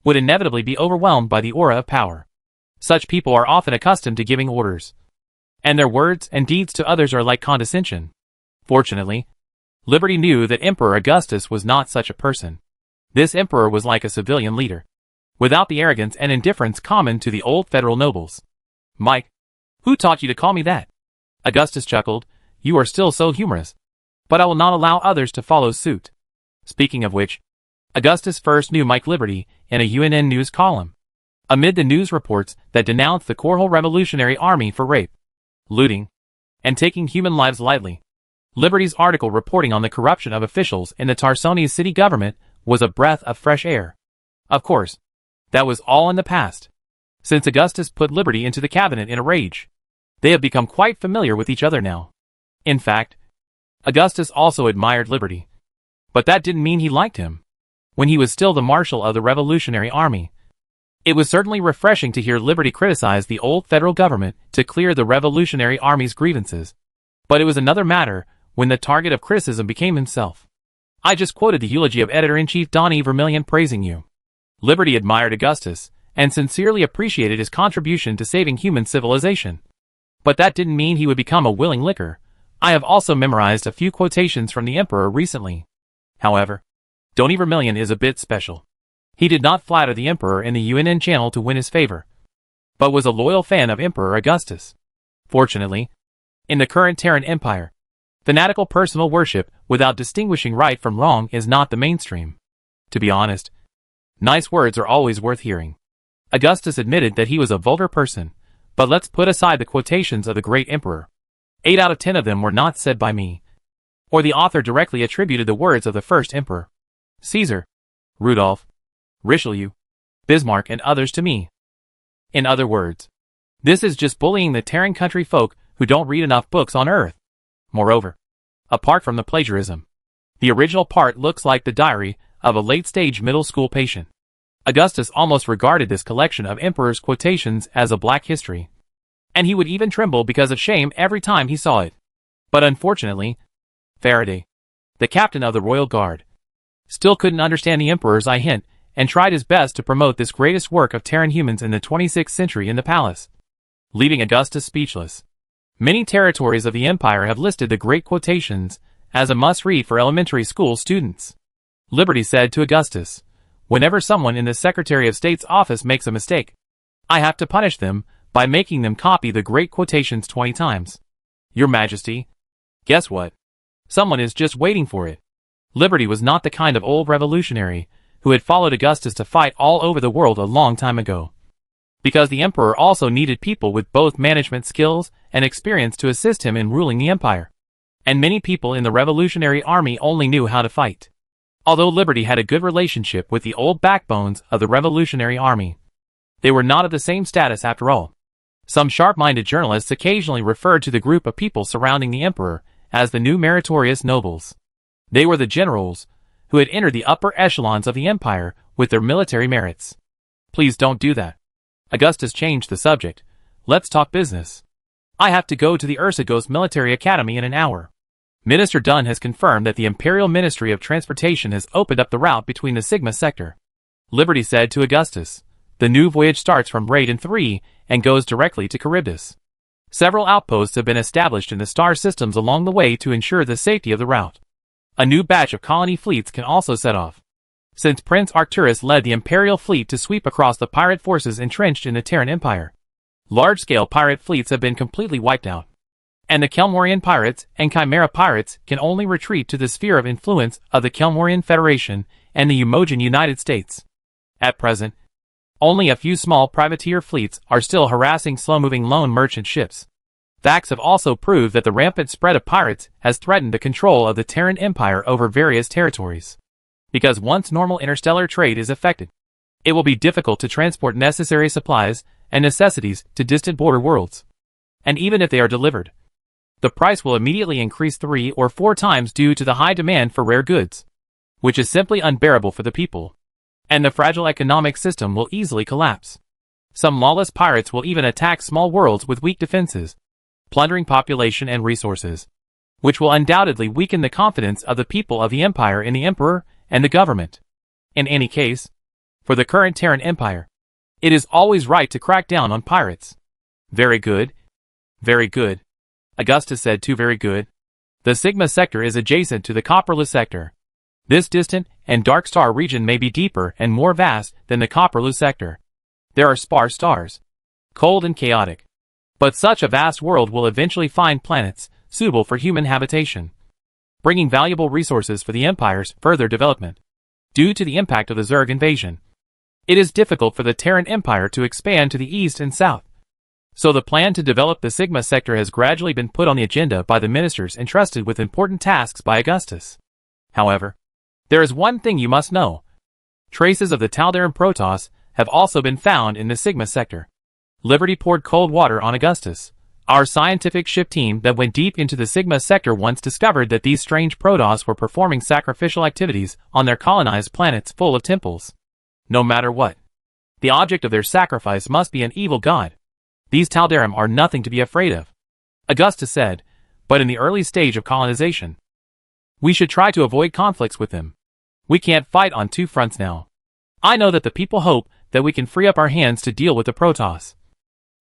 would inevitably be overwhelmed by the aura of power. Such people are often accustomed to giving orders, and their words and deeds to others are like condescension. Fortunately, Liberty knew that Emperor Augustus was not such a person. This emperor was like a civilian leader, without the arrogance and indifference common to the old federal nobles. Mike, who taught you to call me that? Augustus chuckled. You are still so humorous, but I will not allow others to follow suit. Speaking of which, Augustus first knew Mike Liberty in a UNN news column. Amid the news reports that denounced the Korhal Revolutionary Army for rape, looting, and taking human lives lightly, Liberty's article reporting on the corruption of officials in the Tarsonia city government was a breath of fresh air. Of course, that was all in the past. Since Augustus put Liberty into the cabinet in a rage, they have become quite familiar with each other now. In fact, Augustus also admired Liberty. But that didn't mean he liked him. When he was still the marshal of the Revolutionary Army, it was certainly refreshing to hear Liberty criticize the old federal government to clear the Revolutionary Army's grievances. But it was another matter when the target of criticism became himself. I just quoted the eulogy of Editor-in-Chief Donnie Vermillion praising you. Liberty admired Augustus and sincerely appreciated his contribution to saving human civilization. But that didn't mean he would become a willing licker. I have also memorized a few quotations from the Emperor recently. However, Donnie Vermillion is a bit special. He did not flatter the Emperor in the UNN channel to win his favor, but was a loyal fan of Emperor Augustus. Fortunately, in the current Terran Empire, fanatical personal worship without distinguishing right from wrong is not the mainstream. To be honest, nice words are always worth hearing. Augustus admitted that he was a vulgar person, but let's put aside the quotations of the great emperor. 8 out of 10 of them were not said by me, or the author directly attributed the words of the first emperor, Caesar, Rudolph, Richelieu, Bismarck, and others to me. In other words, this is just bullying the Terran country folk who don't read enough books on Earth. Moreover, apart from the plagiarism, the original part looks like the diary of a late-stage middle school patient. Augustus almost regarded this collection of emperor's quotations as a black history, and he would even tremble because of shame every time he saw it. But unfortunately, Faraday, the captain of the Royal Guard, still couldn't understand the emperor's hint and tried his best to promote this greatest work of Terran humans in the 26th century in the palace, leaving Augustus speechless. Many territories of the empire have listed the great quotations as a must-read for elementary school students. Liberty said to Augustus, "Whenever someone in the Secretary of State's office makes a mistake, I have to punish them by making them copy the great quotations 20 times. Your Majesty, guess what? Someone is just waiting for it." Liberty was not the kind of old revolutionary who had followed Augustus to fight all over the world a long time ago, because the emperor also needed people with both management skills and experience to assist him in ruling the empire. And many people in the Revolutionary Army only knew how to fight. Although Liberty had a good relationship with the old backbones of the Revolutionary Army, they were not of the same status after all. Some sharp-minded journalists occasionally referred to the group of people surrounding the emperor as the new meritorious nobles. They were the generals who had entered the upper echelons of the empire with their military merits. Please don't do that. Augustus changed the subject. Let's talk business. I have to go to the Ursagos Military Academy in an hour. Minister Dunn has confirmed that the Imperial Ministry of Transportation has opened up the route between the Sigma sector. Liberty said to Augustus, "The new voyage starts from Raiden 3 and goes directly to Charybdis. Several outposts have been established in the star systems along the way to ensure the safety of the route. A new batch of colony fleets can also set off, since Prince Arcturus led the Imperial fleet to sweep across the pirate forces entrenched in the Terran Empire. Large-scale pirate fleets have been completely wiped out, and the Kelmorian pirates and Chimera pirates can only retreat to the sphere of influence of the Kelmorian Federation and the Umojan United States. At present, only a few small privateer fleets are still harassing slow-moving lone merchant ships. Facts have also proved that the rampant spread of pirates has threatened the control of the Terran Empire over various territories. Because once normal interstellar trade is affected, it will be difficult to transport necessary supplies and necessities to distant border worlds. And even if they are delivered, the price will immediately increase 3 or 4 times due to the high demand for rare goods, which is simply unbearable for the people. And the fragile economic system will easily collapse. Some lawless pirates will even attack small worlds with weak defenses, plundering population and resources, which will undoubtedly weaken the confidence of the people of the empire in the emperor and the government. In any case, for the current Terran Empire, it is always right to crack down on pirates." "Very good. Very good." Augustus said too. "Very good. The Sigma sector is adjacent to the Copperless sector. This distant and dark star region may be deeper and more vast than the Copperless sector. There are sparse stars, cold and chaotic. But such a vast world will eventually find planets suitable for human habitation, bringing valuable resources for the Empire's further development. Due to the impact of the Zerg invasion, It is difficult for the Terran Empire to expand to the east and south. So the plan to develop the Sigma sector has gradually been put on the agenda by the ministers entrusted with important tasks by Augustus. However, there is one thing you must know. Traces of the Taldaran Protoss have also been found in the Sigma sector. Liberty poured cold water on Augustus. Our scientific ship team that went deep into the Sigma sector once discovered that these strange Protoss were performing sacrificial activities on their colonized planets full of temples. No matter what, the object of their sacrifice must be an evil god. These Taldaran are nothing to be afraid of, Augustus said, but in the early stage of colonization, we should try to avoid conflicts with them. We can't fight on two fronts now. I know that the people hope that we can free up our hands to deal with the Protoss.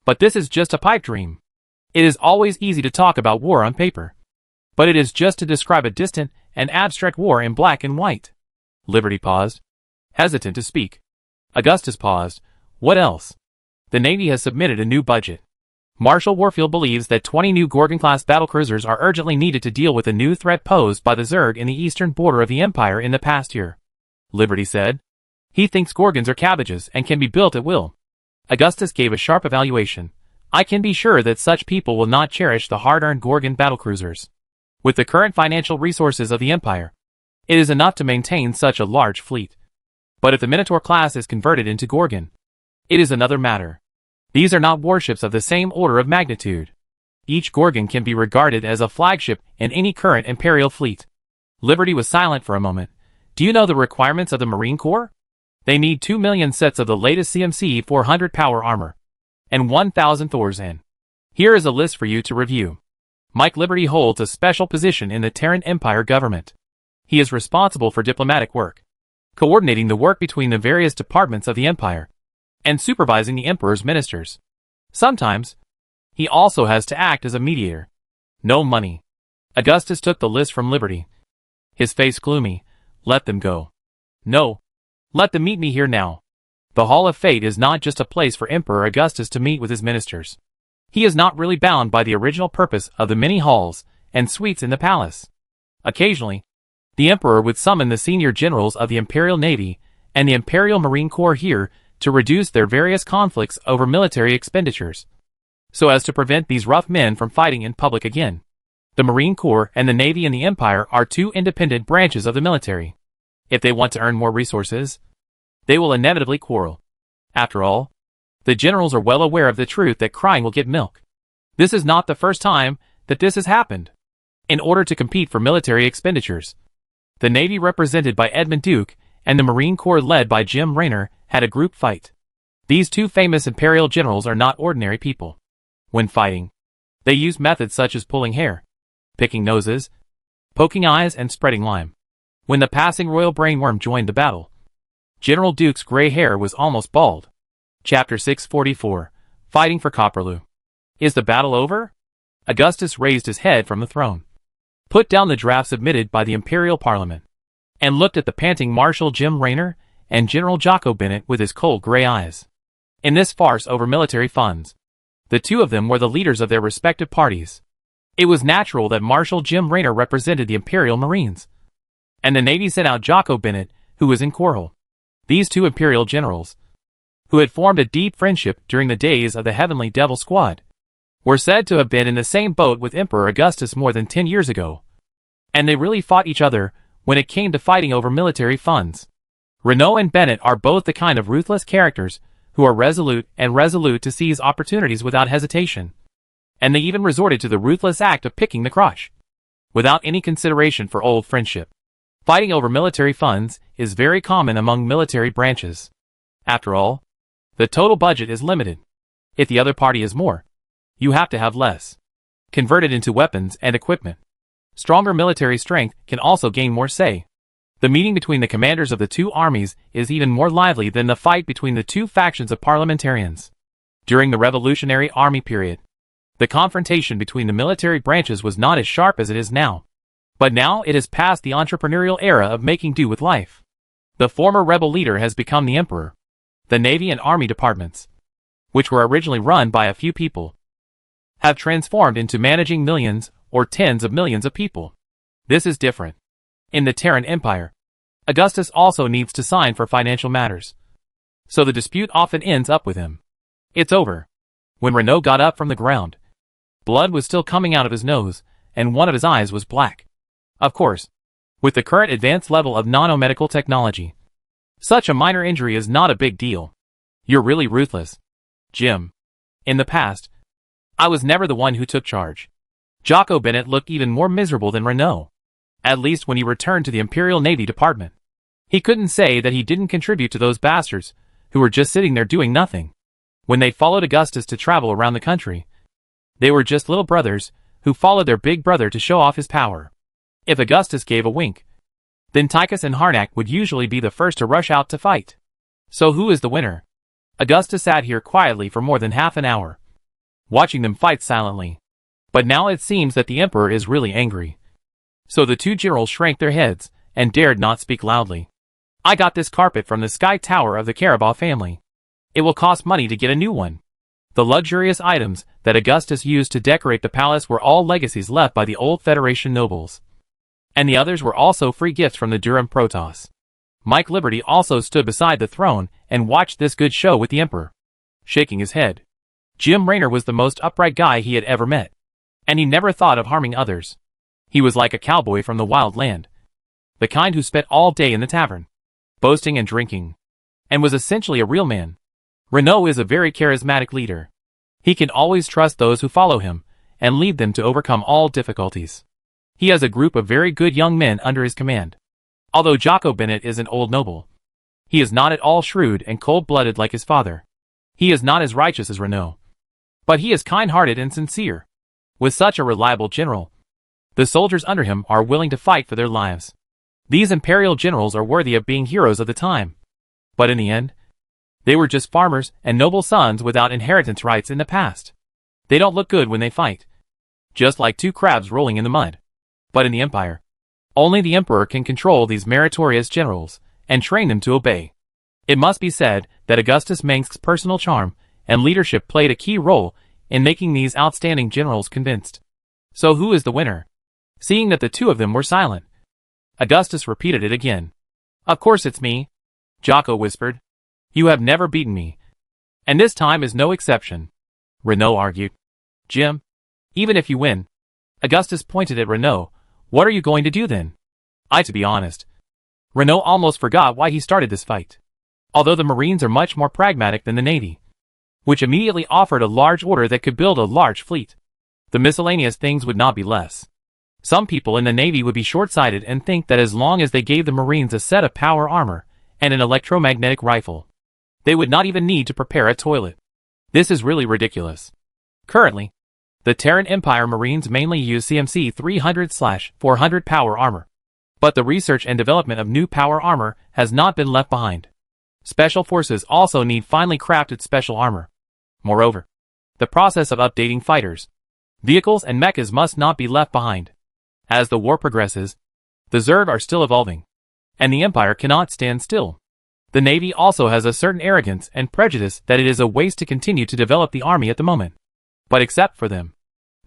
But this is just a pipe dream. It is always easy to talk about war on paper. But it is just to describe a distant and abstract war in black and white. Liberty paused, hesitant to speak. Augustus paused. What else? The Navy has submitted a new budget. Marshal Warfield believes that 20 new Gorgon-class battlecruisers are urgently needed to deal with the new threat posed by the Zerg in the eastern border of the Empire in the past year. Liberty said. He thinks Gorgons are cabbages and can be built at will. Augustus gave a sharp evaluation. I can be sure that such people will not cherish the hard-earned Gorgon battlecruisers. With the current financial resources of the Empire, it is enough to maintain such a large fleet. But if the Minotaur class is converted into Gorgon, it is another matter. These are not warships of the same order of magnitude. Each Gorgon can be regarded as a flagship in any current Imperial fleet. Liberty was silent for a moment. Do you know the requirements of the Marine Corps? They need 2 million sets of the latest CMC 400 power armor, and 1,000 Thorzan. Here is a list for you to review. Mike Liberty holds a special position in the Terran Empire government. He is responsible for diplomatic work, coordinating the work between the various departments of the Empire, and supervising the Emperor's ministers. Sometimes, he also has to act as a mediator. No money. Augustus took the list from Liberty. His face gloomy. Let them go. No. Let them meet me here now. The Hall of Fate is not just a place for Emperor Augustus to meet with his ministers. He is not really bound by the original purpose of the many halls and suites in the palace. Occasionally, the Emperor would summon the senior generals of the Imperial Navy and the Imperial Marine Corps here to reduce their various conflicts over military expenditures, so as to prevent these rough men from fighting in public again. The Marine Corps and the Navy in the Empire are two independent branches of the military. If they want to earn more resources, they will inevitably quarrel. After all, the generals are well aware of the truth that crying will get milk. This is not the first time that this has happened. In order to compete for military expenditures, the Navy represented by Edmund Duke and the Marine Corps led by Jim Raynor had a group fight. These two famous Imperial generals are not ordinary people. When fighting, they use methods such as pulling hair, picking noses, poking eyes, and spreading lime. When the passing royal brainworm joined the battle, General Duke's gray hair was almost bald. Chapter 644, Fighting for Copperloo. Is the battle over? Augustus raised his head from the throne, put down the draft submitted by the Imperial Parliament, and looked at the panting Marshal Jim Raynor and General Jocko Bennett with his cold gray eyes. In this farce over military funds, the two of them were the leaders of their respective parties. It was natural that Marshal Jim Raynor represented the Imperial Marines, and the Navy sent out Jocko Bennett, who was in Quarrel. These two Imperial generals, who had formed a deep friendship during the days of the Heavenly Devil Squad, were said to have been in the same boat with Emperor Augustus more than 10 years ago. And they really fought each other when it came to fighting over military funds. Renault and Bennett are both the kind of ruthless characters who are resolute to seize opportunities without hesitation. And they even resorted to the ruthless act of picking the crotch, without any consideration for old friendship. Fighting over military funds is very common among military branches. After all, the total budget is limited. If the other party is more, you have to have less. Converted into weapons and equipment, stronger military strength can also gain more say. The meeting between the commanders of the two armies is even more lively than the fight between the two factions of parliamentarians. During the Revolutionary Army period, the confrontation between the military branches was not as sharp as it is now. But now it has passed the entrepreneurial era of making do with life. The former rebel leader has become the emperor. The Navy and Army departments, which were originally run by a few people, have transformed into managing millions or tens of millions of people. This is different. In the Terran Empire, Augustus also needs to sign for financial matters. so the dispute often ends up with him. It's over. When Renault got up from the ground, blood was still coming out of his nose, and one of his eyes was black. Of course, with the current advanced level of nanomedical technology, such a minor injury is not a big deal. You're really ruthless, Jim. In the past, I was never the one who took charge. Jocko Bennett looked even more miserable than Renault. At least when he returned to the Imperial Navy Department. He couldn't say that he didn't contribute to those bastards, who were just sitting there doing nothing. When they followed Augustus to travel around the country, they were just little brothers, who followed their big brother to show off his power. If Augustus gave a wink, then Tychus and Harnack would usually be the first to rush out to fight. So who is the winner? Augustus sat here quietly for more than half an hour, watching them fight silently. But now it seems that the Emperor is really angry. So the two generals shrank their heads, and dared not speak loudly. I got this carpet from the Sky Tower of the Carabao family. It will cost money to get a new one. The luxurious items that Augustus used to decorate the palace were all legacies left by the old Federation nobles. And the others were also free gifts from the Durham Protoss. Mike Liberty also stood beside the throne and watched this good show with the Emperor, shaking his head. Jim Raynor was the most upright guy he had ever met. And he never thought of harming others. He was like a cowboy from the wild land. The kind who spent all day in the tavern, boasting and drinking, and was essentially a real man. Renault is a very charismatic leader. He can always trust those who follow him, and lead them to overcome all difficulties. He has a group of very good young men under his command. Although Jocko Bennett is an old noble, he is not at all shrewd and cold-blooded like his father. He is not as righteous as Renault. But he is kind-hearted and sincere. With such a reliable general, the soldiers under him are willing to fight for their lives. These imperial generals are worthy of being heroes of the time. But in the end, they were just farmers and noble sons without inheritance rights in the past. They don't look good when they fight. Just like two crabs rolling in the mud. But in the Empire, only the Emperor can control these meritorious generals, and train them to obey. It must be said that Augustus Mengsk's personal charm and leadership played a key role in making these outstanding generals convinced. So who is the winner? Seeing that the two of them were silent, Augustus repeated it again. Of course it's me, Jocko whispered. You have never beaten me. And this time is no exception, Renault argued. Jim, even if you win, Augustus pointed at Renault, what are you going to do then? To be honest, Renault almost forgot why he started this fight. Although the Marines are much more pragmatic than the Navy, which immediately offered a large order that could build a large fleet. The miscellaneous things would not be less. Some people in the Navy would be short-sighted and think that as long as they gave the Marines a set of power armor and an electromagnetic rifle, they would not even need to prepare a toilet. This is really ridiculous. Currently, the Terran Empire Marines mainly use CMC 300/400 power armor. But the research and development of new power armor has not been left behind. Special forces also need finely crafted special armor. Moreover, the process of updating fighters, vehicles and mechas must not be left behind. As the war progresses, the Zerg are still evolving, and the Empire cannot stand still. The Navy also has a certain arrogance and prejudice that it is a waste to continue to develop the army at the moment. But except for them,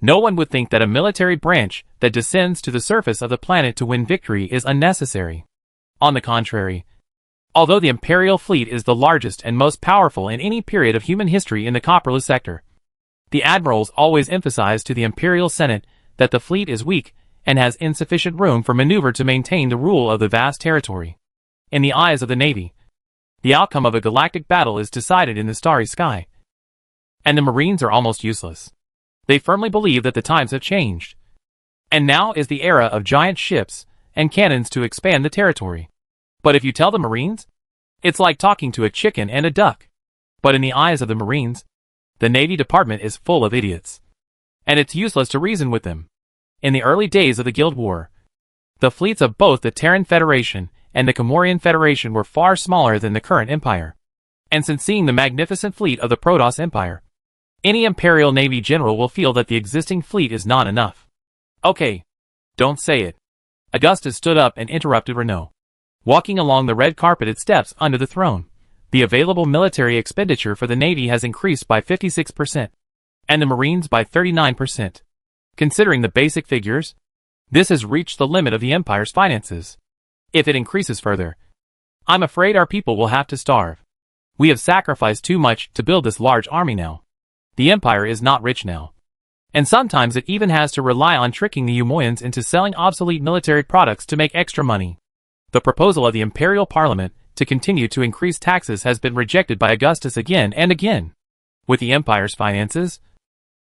no one would think that a military branch that descends to the surface of the planet to win victory is unnecessary. On the contrary, although the Imperial fleet is the largest and most powerful in any period of human history in the Copperless sector, the admirals always emphasize to the Imperial Senate that the fleet is weak and has insufficient room for maneuver to maintain the rule of the vast territory. In the eyes of the Navy, the outcome of a galactic battle is decided in the starry sky, and the Marines are almost useless. They firmly believe that the times have changed, and now is the era of giant ships and cannons to expand the territory. But if you tell the Marines, it's like talking to a chicken and a duck. But in the eyes of the Marines, the Navy Department is full of idiots, and it's useless to reason with them. In the early days of the Guild War, the fleets of both the Terran Federation and the Comorian Federation were far smaller than the current empire. And since seeing the magnificent fleet of the Protoss Empire, any Imperial Navy general will feel that the existing fleet is not enough. Okay, don't say it. Augustus stood up and interrupted Renault. Walking along the red carpeted steps under the throne, the available military expenditure for the Navy has increased by 56%, and the Marines by 39%. Considering the basic figures, this has reached the limit of the Empire's finances. If it increases further, I'm afraid our people will have to starve. We have sacrificed too much to build this large army now. The Empire is not rich now. And sometimes it even has to rely on tricking the Umoyans into selling obsolete military products to make extra money. The proposal of the Imperial Parliament to continue to increase taxes has been rejected by Augustus again and again. With the Empire's finances,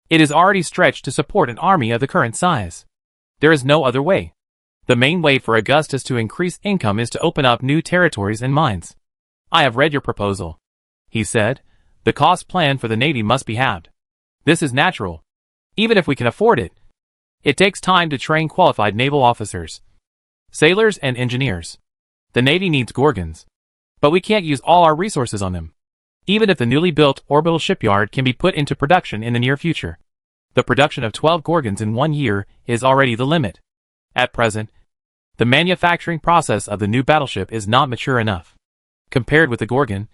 it is already stretched to support an army of the current size. There is no other way. The main way for Augustus to increase income is to open up new territories and mines. I have read your proposal, he said. The cost plan for the Navy must be halved. This is natural. Even if we can afford it. It takes time to train qualified naval officers, sailors and engineers. The Navy needs Gorgons. But we can't use all our resources on them. Even if the newly built orbital shipyard can be put into production in the near future. The production of 12 Gorgons in 1 year is already the limit. At present, the manufacturing process of the new battleship is not mature enough. Compared with the Gorgon,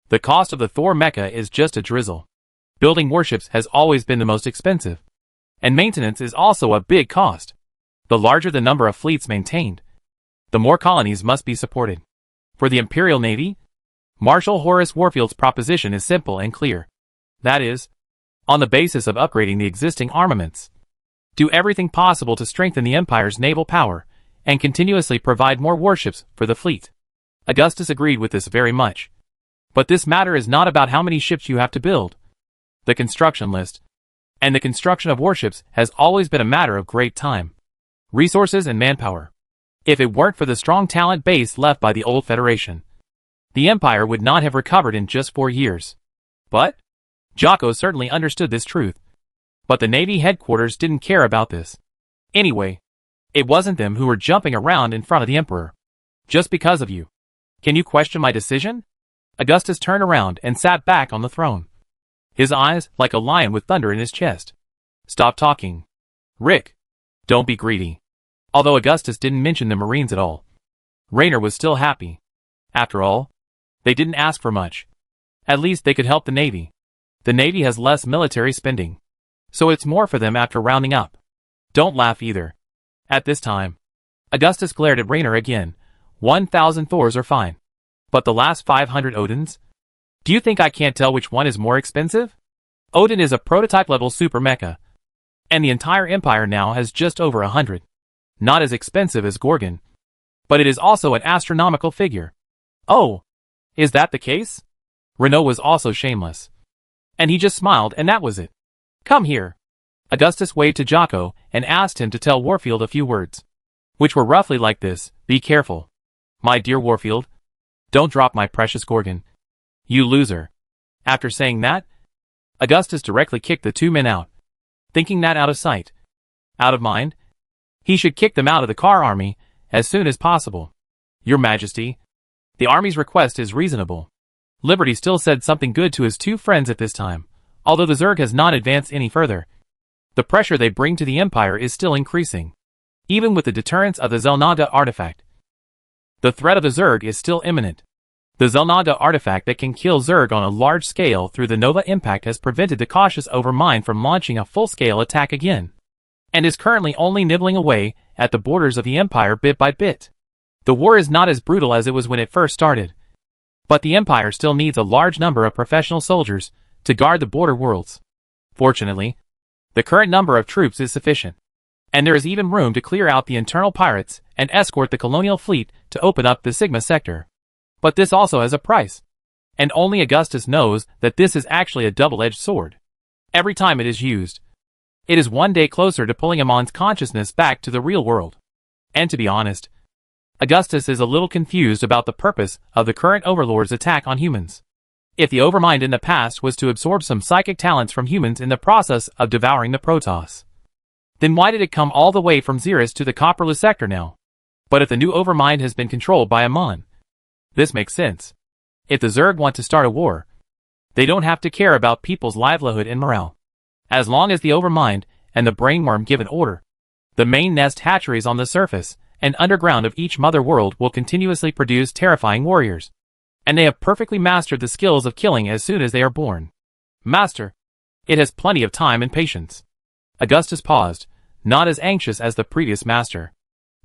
the cost of the Thor mecha is just a drizzle. Building warships has always been the most expensive. And maintenance is also a big cost. The larger the number of fleets maintained, the more colonies must be supported. For the Imperial Navy, Marshal Horace Warfield's proposition is simple and clear. That is, on the basis of upgrading the existing armaments, do everything possible to strengthen the Empire's naval power and continuously provide more warships for the fleet. Augustus agreed with this very much. But this matter is not about how many ships you have to build. The construction list and the construction of warships has always been a matter of great time, resources and manpower. If it weren't for the strong talent base left by the old Federation, the Empire would not have recovered in just 4 years. But Jocko certainly understood this truth. But the Navy headquarters didn't care about this. Anyway, it wasn't them who were jumping around in front of the Emperor. Just because of you. Can you question my decision? Augustus turned around and sat back on the throne. His eyes like a lion with thunder in his chest. Stop talking. Rick. Don't be greedy. Although Augustus didn't mention the Marines at all, Raynor was still happy. After all, they didn't ask for much. At least they could help the Navy. The Navy has less military spending, so it's more for them after rounding up. Don't laugh either. At this time, Augustus glared at Raynor again. 1,000 Thors are fine. But the last 500 Odins? Do you think I can't tell which one is more expensive? Odin is a prototype-level super mecha, and the entire Empire now has just over 100. Not as expensive as Gorgon, but it is also an astronomical figure. Oh, is that the case? Renault was also shameless. And he just smiled and that was it. Come here. Augustus waved to Jocko and asked him to tell Warfield a few words, which were roughly like this: be careful. My dear Warfield, don't drop my precious Gorgon. You loser. After saying that, Augustus directly kicked the 2 men out, thinking that out of sight, out of mind, he should kick them out of the Car army as soon as possible. Your Majesty, the army's request is reasonable. Liberty still said something good to his 2 friends at this time, although the Zerg has not advanced any further. The pressure they bring to the Empire is still increasing, even with the deterrence of the Zelnada artifact. The threat of the Zerg is still imminent. The Zelnada artifact that can kill Zerg on a large scale through the Nova impact has prevented the cautious Overmind from launching a full-scale attack again, and is currently only nibbling away at the borders of the Empire bit by bit. The war is not as brutal as it was when it first started, but the Empire still needs a large number of professional soldiers to guard the border worlds. Fortunately, the current number of troops is sufficient, and there is even room to clear out the internal pirates and escort the colonial fleet to open up the Sigma sector. But this also has a price, and only Augustus knows that this is actually a double-edged sword. Every time it is used, it is one day closer to pulling Amon's consciousness back to the real world. And to be honest, Augustus is a little confused about the purpose of the current Overlord's attack on humans. If the Overmind in the past was to absorb some psychic talents from humans in the process of devouring the Protoss, then why did it come all the way from Xeris to the Copperless sector now? But if the new Overmind has been controlled by Amon, this makes sense. If the Zerg want to start a war, they don't have to care about people's livelihood and morale. As long as the Overmind and the Brainworm give an order, the main nest hatcheries on the surface and underground of each mother world will continuously produce terrifying warriors. And they have perfectly mastered the skills of killing as soon as they are born. Master, it has plenty of time and patience. Augustus paused, not as anxious as the previous master.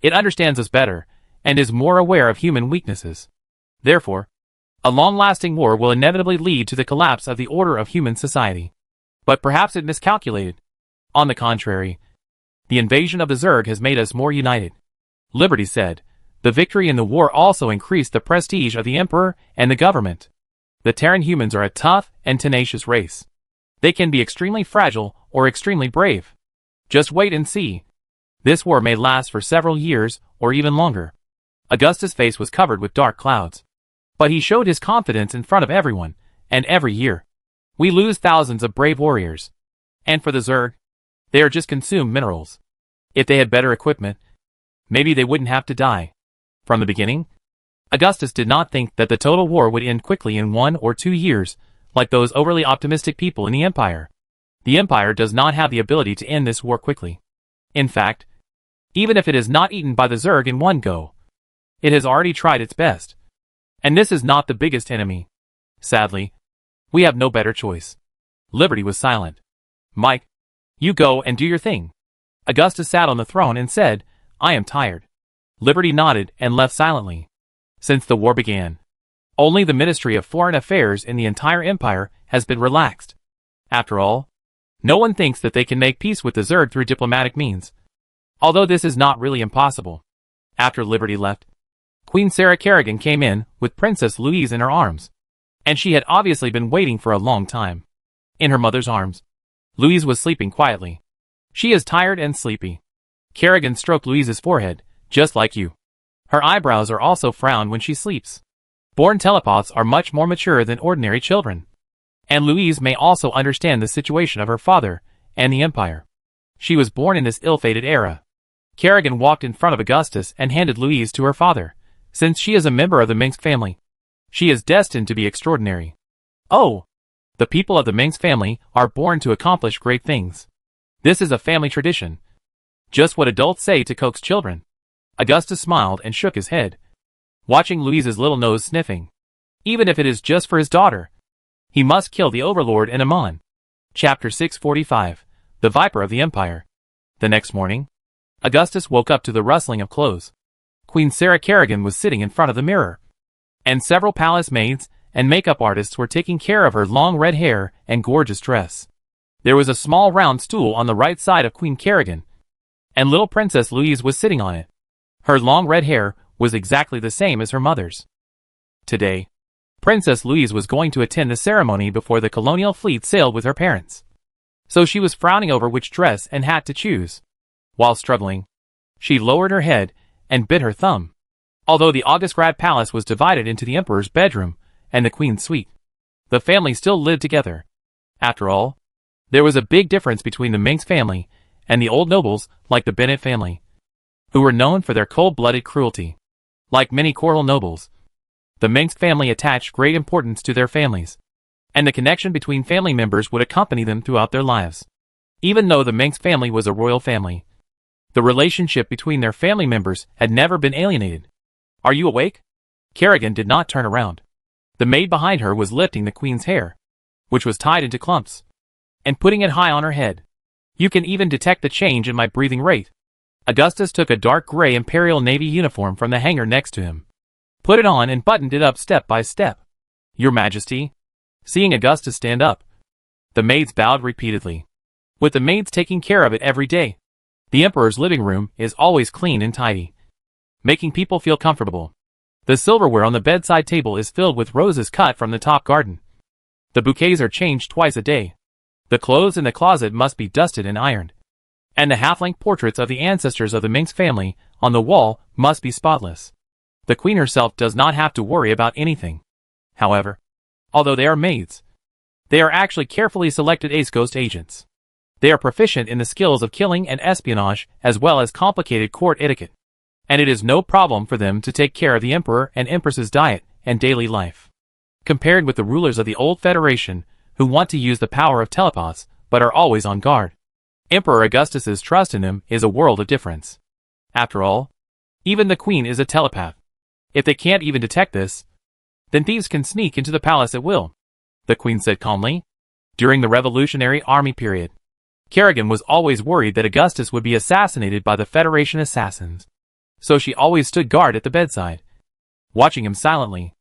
It understands us better, and is more aware of human weaknesses. Therefore, A long-lasting war will inevitably lead to the collapse of the order of human society. But perhaps it miscalculated. On the contrary, the invasion of the Zerg has made us more united. Liberty said, the victory in the war also increased the prestige of the Emperor and the government. The Terran humans are a tough and tenacious race. They can be extremely fragile or extremely brave. Just wait and see. This war may last for several years or even longer. Augustus' face was covered with dark clouds. But he showed his confidence in front of everyone, and every year, we lose thousands of brave warriors. And for the Zerg, they are just consumed minerals. If they had better equipment, maybe they wouldn't have to die. From the beginning, Augustus did not think that the total war would end quickly in 1 or 2 years, like those overly optimistic people in the Empire. The Empire does not have the ability to end this war quickly. In fact, even if it is not eaten by the Zerg in one go, it has already tried its best. And this is not the biggest enemy. Sadly, we have no better choice. Liberty was silent. Mike, you go and do your thing. Augustus sat on the throne and said, I am tired. Liberty nodded and left silently. Since the war began, only the Ministry of Foreign Affairs in the entire empire has been relaxed. After all, no one thinks that they can make peace with the Zerg through diplomatic means. Although this is not really impossible. After Liberty left, Queen Sarah Kerrigan came in with Princess Louise in her arms. And she had obviously been waiting for a long time. In her mother's arms, Louise was sleeping quietly. She is tired and sleepy. Kerrigan stroked Louise's forehead, just like you. Her eyebrows are also frowned when she sleeps. Born telepaths are much more mature than ordinary children. And Louise may also understand the situation of her father and the Empire. She was born in this ill-fated era. Kerrigan walked in front of Augustus and handed Louise to her father. Since she is a member of the Minsk family, she is destined to be extraordinary. Oh! The people of the Minsk family are born to accomplish great things. This is a family tradition. Just what adults say to coax children. Augustus smiled and shook his head, watching Louise's little nose sniffing. Even if it is just for his daughter, he must kill the Overlord and Amon. Chapter 645, The Viper of the Empire. The next morning, Augustus woke up to the rustling of clothes. Queen Sarah Kerrigan was sitting in front of the mirror, and several palace maids and makeup artists were taking care of her long red hair and gorgeous dress. There was a small round stool on the right side of Queen Kerrigan, and little Princess Louise was sitting on it. Her long red hair was exactly the same as her mother's. Today, Princess Louise was going to attend the ceremony before the colonial fleet sailed with her parents. So she was frowning over which dress and hat to choose. While struggling, she lowered her head and bit her thumb. Although the Augustgrad Palace was divided into the Emperor's bedroom and the Queen's suite, the family still lived together. After all, there was a big difference between the Minsk family and the old nobles like the Bennett family, who were known for their cold-blooded cruelty. Like many coral nobles, the Minsk family attached great importance to their families, and the connection between family members would accompany them throughout their lives. Even though the Minsk family was a royal family, the relationship between their family members had never been alienated. Are you awake? Kerrigan did not turn around. The maid behind her was lifting the Queen's hair, which was tied into clumps, and putting it high on her head. You can even detect the change in my breathing rate. Augustus took a dark gray Imperial Navy uniform from the hanger next to him, put it on and buttoned it up step by step. Your Majesty. Seeing Augustus stand up, the maids bowed repeatedly. With the maids taking care of it every day, the Emperor's living room is always clean and tidy, making people feel comfortable. The silverware on the bedside table is filled with roses cut from the top garden. The bouquets are changed twice a day. The clothes in the closet must be dusted and ironed. And the half-length portraits of the ancestors of the Minsk family on the wall must be spotless. The Queen herself does not have to worry about anything. However, although they are maids, they are actually carefully selected Ace Ghost agents. They are proficient in the skills of killing and espionage as well as complicated court etiquette. And it is no problem for them to take care of the Emperor and Empress's diet and daily life. Compared with the rulers of the old Federation, who want to use the power of telepaths but are always on guard, Emperor Augustus's trust in them is a world of difference. After all, even the Queen is a telepath. If they can't even detect this, then thieves can sneak into the palace at will, the Queen said calmly. During the Revolutionary Army period, Kerrigan was always worried that Augustus would be assassinated by the Federation assassins. So she always stood guard at the bedside, watching him silently.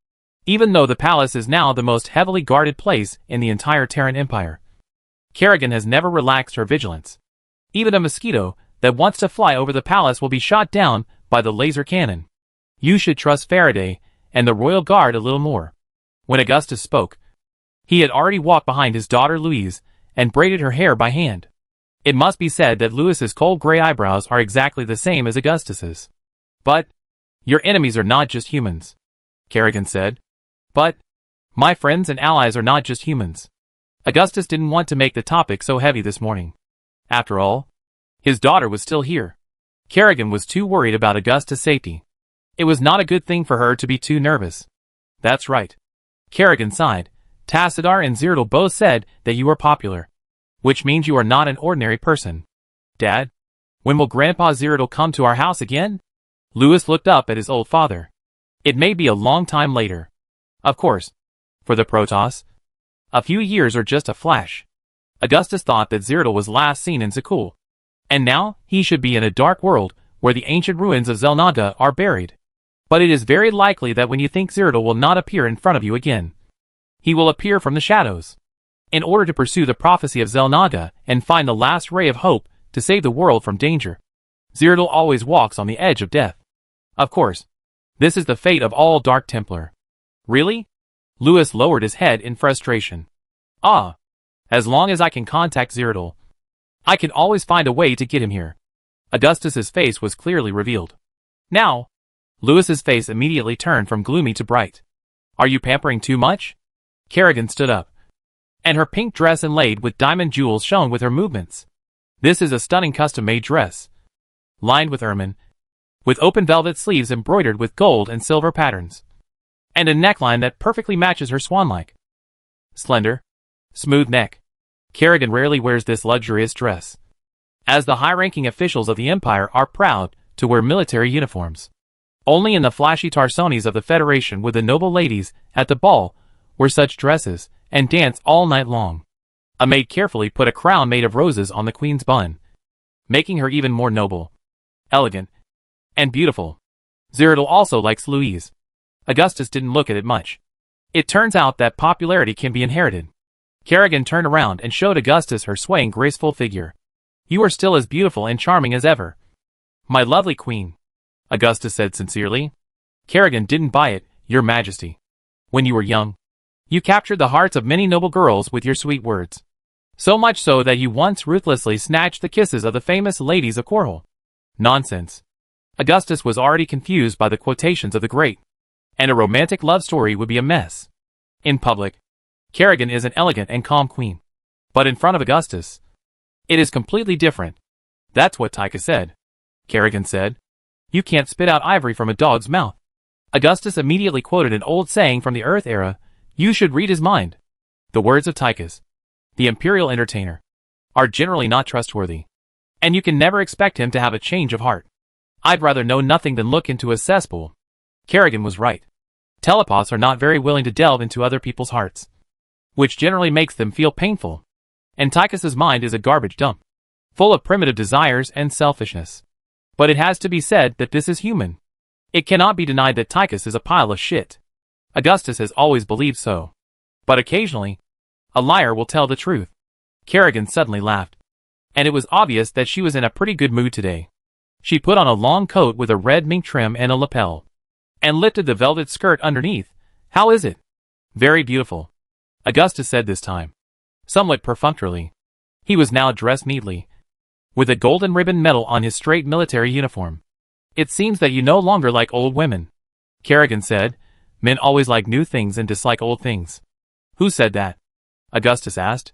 even though the palace is now the most heavily guarded place in the entire Terran Empire. Kerrigan has never relaxed her vigilance. Even a mosquito that wants to fly over the palace will be shot down by the laser cannon. You should trust Faraday and the royal guard a little more. When Augustus spoke, he had already walked behind his daughter Louise and braided her hair by hand. It must be said that Louis's cold gray eyebrows are exactly the same as Augustus's. But your enemies are not just humans, Kerrigan said. But my friends and allies are not just humans. Augustus didn't want to make the topic so heavy this morning. After all, his daughter was still here. Kerrigan was too worried about Augustus' safety. It was not a good thing for her to be too nervous. That's right. Kerrigan sighed. Tassadar and Zyrtl both said that you are popular. Which means you are not an ordinary person. Dad, when will Grandpa Zyrtl come to our house again? Louis looked up at his old father. It may be a long time later. Of course. For the Protoss, a few years are just a flash. Augustus thought that Zyrtl was last seen in Zakul. And now, he should be in a dark world, where the ancient ruins of Zelnada are buried. But it is very likely that when you think Zyrtl will not appear in front of you again, he will appear from the shadows. In order to pursue the prophecy of Zelnada and find the last ray of hope to save the world from danger, Zyrtl always walks on the edge of death. Of course, this is the fate of all Dark Templar. Really? Louis lowered his head in frustration. Ah, as long as I can contact Zyrtl, I can always find a way to get him here. Augustus's face was clearly revealed. Now, Louis's face immediately turned from gloomy to bright. Are you pampering too much? Kerrigan stood up, and her pink dress inlaid with diamond jewels shone with her movements. This is a stunning custom-made dress, lined with ermine, with open velvet sleeves embroidered with gold and silver patterns, and a neckline that perfectly matches her swan-like, slender, smooth neck. Kerrigan rarely wears this luxurious dress, as the high-ranking officials of the Empire are proud to wear military uniforms. Only in the flashy Tarsonis of the Federation would the noble ladies at the ball wear such dresses and dance all night long. A maid carefully put a crown made of roses on the queen's bun, making her even more noble, elegant, and beautiful. Zyrtl also likes Louise. Augustus didn't look at it much. It turns out that popularity can be inherited. Kerrigan turned around and showed Augustus her swaying graceful figure. You are still as beautiful and charming as ever, my lovely queen, Augustus said sincerely. Kerrigan didn't buy it, Your Majesty. When you were young, you captured the hearts of many noble girls with your sweet words. So much so that you once ruthlessly snatched the kisses of the famous ladies of Korhal. Nonsense. Augustus was already confused by the quotations of the great, and a romantic love story would be a mess. In public, Kerrigan is an elegant and calm queen. But in front of Augustus, it is completely different. That's what Tyka said. Kerrigan said. You can't spit out ivory from a dog's mouth. Augustus immediately quoted an old saying from the Earth era. You should read his mind. The words of Tychus, the imperial entertainer, are generally not trustworthy, and you can never expect him to have a change of heart. I'd rather know nothing than look into a cesspool. Kerrigan was right. Telepaths are not very willing to delve into other people's hearts, which generally makes them feel painful. And Tychus's mind is a garbage dump, full of primitive desires and selfishness. But it has to be said that this is human. It cannot be denied that Tychus is a pile of shit. Augustus has always believed so. But occasionally, a liar will tell the truth. Kerrigan suddenly laughed, and it was obvious that she was in a pretty good mood today. She put on a long coat with a red mink trim and a lapel, and lifted the velvet skirt underneath. How is it? Very beautiful, Augustus said this time, somewhat perfunctorily. He was now dressed neatly, with a golden ribbon medal on his straight military uniform. It seems that you no longer like old women, Kerrigan said. Men always like new things and dislike old things. Who said that? Augustus asked.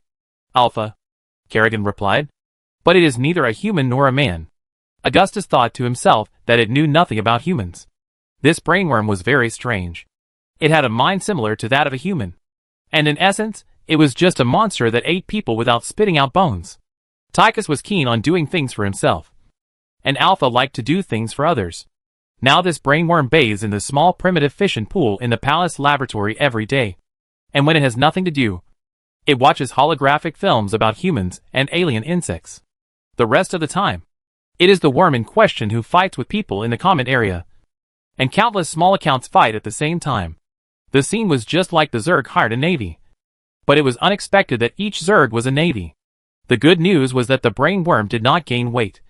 Alpha, Kerrigan replied. But it is neither a human nor a man. Augustus thought to himself that it knew nothing about humans. This brainworm was very strange. It had a mind similar to that of a human, and in essence, it was just a monster that ate people without spitting out bones. Tychus was keen on doing things for himself, and Alpha liked to do things for others. Now this brainworm bathes in the small primitive fission pool in the palace laboratory every day, and when it has nothing to do, it watches holographic films about humans and alien insects. The rest of the time, it is the worm in question who fights with people in the comment area, and countless small accounts fight at the same time. The scene was just like the Zerg hired a navy. But it was unexpected that each Zerg was a navy. The good news was that the brain worm did not gain weight.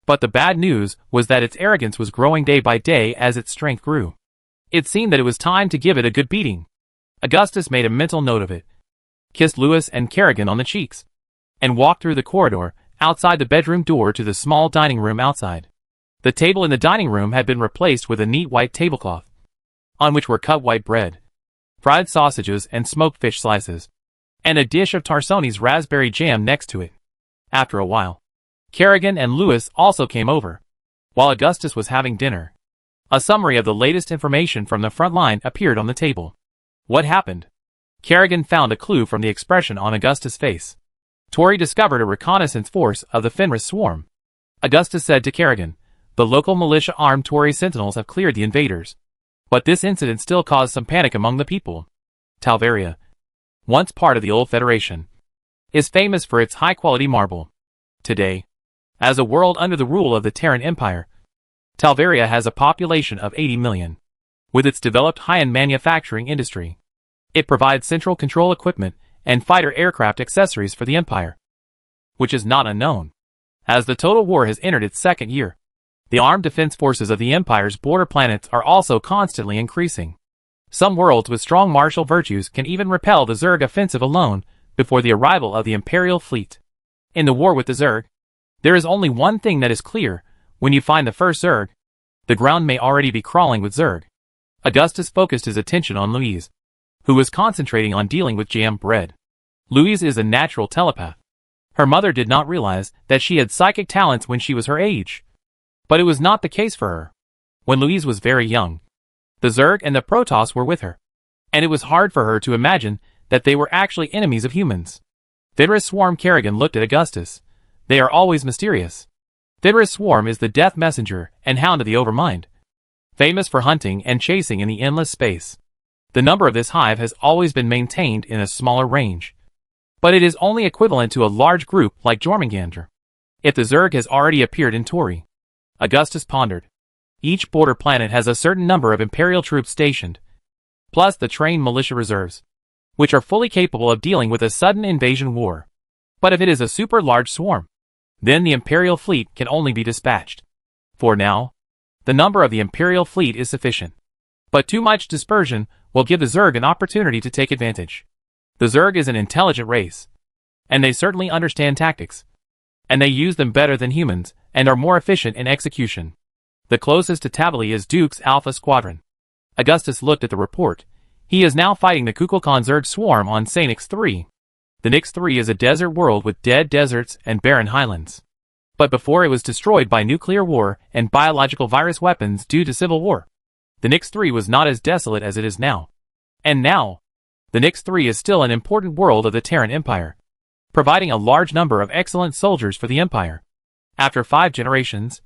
But the bad news was that its arrogance was growing day by day as its strength grew. It seemed that it was time to give it a good beating. Augustus made a mental note of it, kissed Lewis and Kerrigan on the cheeks, and walked through the corridor, outside the bedroom door to the small dining room outside. The table in the dining room had been replaced with a neat white tablecloth, on which were cut white bread, fried sausages and smoked fish slices, and a dish of Tarsoni's raspberry jam next to it. After a while, Kerrigan and Lewis also came over, while Augustus was having dinner. A summary of the latest information from the front line appeared on the table. What happened? Kerrigan found a clue from the expression on Augustus' face. Tory discovered a reconnaissance force of the Fenris swarm. Augustus said to Kerrigan, the local militia-armed Tory sentinels have cleared the invaders. But this incident still caused some panic among the people. Talvaria, once part of the old Federation, is famous for its high-quality marble. Today, as a world under the rule of the Terran Empire, Talvaria has a population of 80 million. With its developed high-end manufacturing industry, it provides central control equipment and fighter aircraft accessories for the Empire, which is not unknown. As the total war has entered its second year, the armed defense forces of the Empire's border planets are also constantly increasing. Some worlds with strong martial virtues can even repel the Zerg offensive alone before the arrival of the Imperial fleet. In the war with the Zerg, there is only one thing that is clear: when you find the first Zerg, the ground may already be crawling with Zerg. Augustus focused his attention on Louise, who was concentrating on dealing with jam bread. Louise is a natural telepath. Her mother did not realize that she had psychic talents when she was her age. But it was not the case for her. When Louise was very young, the Zerg and the Protoss were with her, and it was hard for her to imagine that they were actually enemies of humans. Fenris Swarm. Kerrigan looked at Augustus. They are always mysterious. Fenris Swarm is the death messenger and hound of the Overmind, famous for hunting and chasing in the endless space. The number of this hive has always been maintained in a smaller range, but it is only equivalent to a large group like Jormungandr. If the Zerg has already appeared in Tori, Augustus pondered. Each border planet has a certain number of Imperial troops stationed, plus the trained militia reserves, which are fully capable of dealing with a sudden invasion war. But if it is a super large swarm, then the Imperial fleet can only be dispatched. For now, the number of the Imperial fleet is sufficient. But too much dispersion will give the Zerg an opportunity to take advantage. The Zerg is an intelligent race, and they certainly understand tactics, and they use them better than humans, and are more efficient in execution. The closest to Tabali is Duke's Alpha Squadron. Augustus looked at the report. He is now fighting the Kukulkan Zerg swarm on Sanix 3. The Nix 3 is a desert world with dead deserts and barren highlands. But before it was destroyed by nuclear war and biological virus weapons due to civil war, the Nix 3 was not as desolate as it is now. And now, the Nix 3 is still an important world of the Terran Empire, providing a large number of excellent soldiers for the Empire. After 5 generations,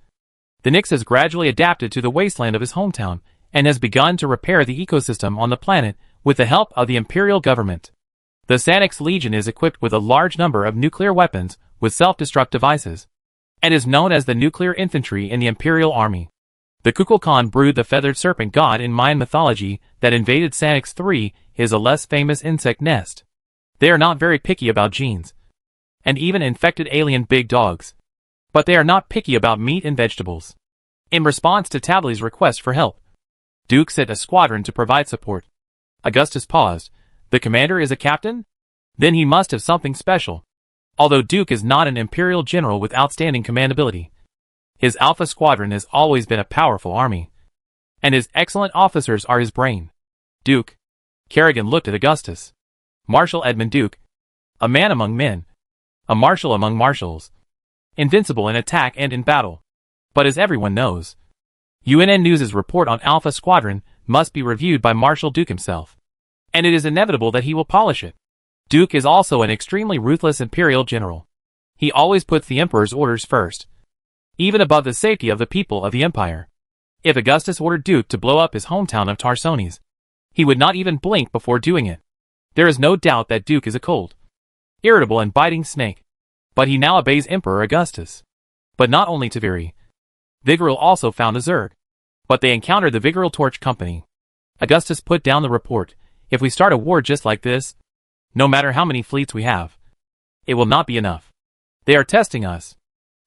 the Nix has gradually adapted to the wasteland of his hometown and has begun to repair the ecosystem on the planet with the help of the Imperial government. The Sanix Legion is equipped with a large number of nuclear weapons with self-destruct devices, and is known as the nuclear infantry in the Imperial Army. The Kukulkan brood, the feathered serpent god in Mayan mythology that invaded Sanix 3, is a less famous insect nest. They are not very picky about genes, and even infected alien big dogs. But they are not picky about meat and vegetables. In response to Tabali's request for help, Duke sent a squadron to provide support. Augustus paused. The commander is a captain? Then he must have something special. Although Duke is not an Imperial general with outstanding commandability, his Alpha Squadron has always been a powerful army, and his excellent officers are his brain. Duke. Kerrigan looked at Augustus. Marshal Edmund Duke. A man among men. A marshal among marshals. Invincible in attack and in battle. But as everyone knows, UNN News' report on Alpha Squadron must be reviewed by Marshal Duke himself, and it is inevitable that he will polish it. Duke is also an extremely ruthless Imperial general. He always puts the Emperor's orders first, even above the safety of the people of the Empire. If Augustus ordered Duke to blow up his hometown of Tarsones, he would not even blink before doing it. There is no doubt that Duke is a cold, irritable and biting snake, but he now obeys Emperor Augustus. But not only Taviri. Vigoril also found a Zerg, but they encountered the Vigoril Torch Company. Augustus put down the report. If we start a war just like this, no matter how many fleets we have, it will not be enough. They are testing us.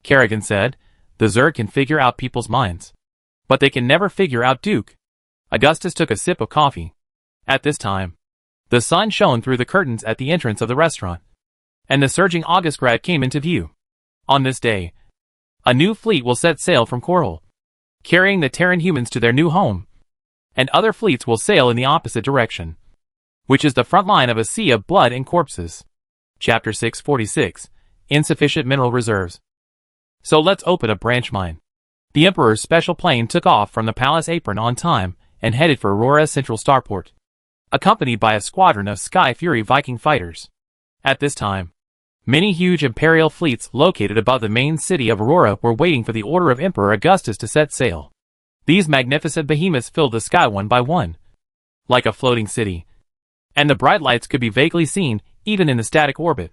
Kerrigan said, the Zerg can figure out people's minds, but they can never figure out Duke. Augustus took a sip of coffee. At this time, the sun shone through the curtains at the entrance of the restaurant, and the surging Augustgrad came into view. On this day, a new fleet will set sail from Korhal, carrying the Terran humans to their new home, and other fleets will sail in the opposite direction, which is the front line of a sea of blood and corpses. Chapter 646, Insufficient Mineral Reserves. So let's open a branch mine. The Emperor's special plane took off from the palace apron on time and headed for Aurora's central starport, accompanied by a squadron of Sky Fury Viking fighters. At this time, many huge Imperial fleets located above the main city of Aurora were waiting for the order of Emperor Augustus to set sail. These magnificent behemoths filled the sky one by one, like a floating city, and the bright lights could be vaguely seen even in the static orbit.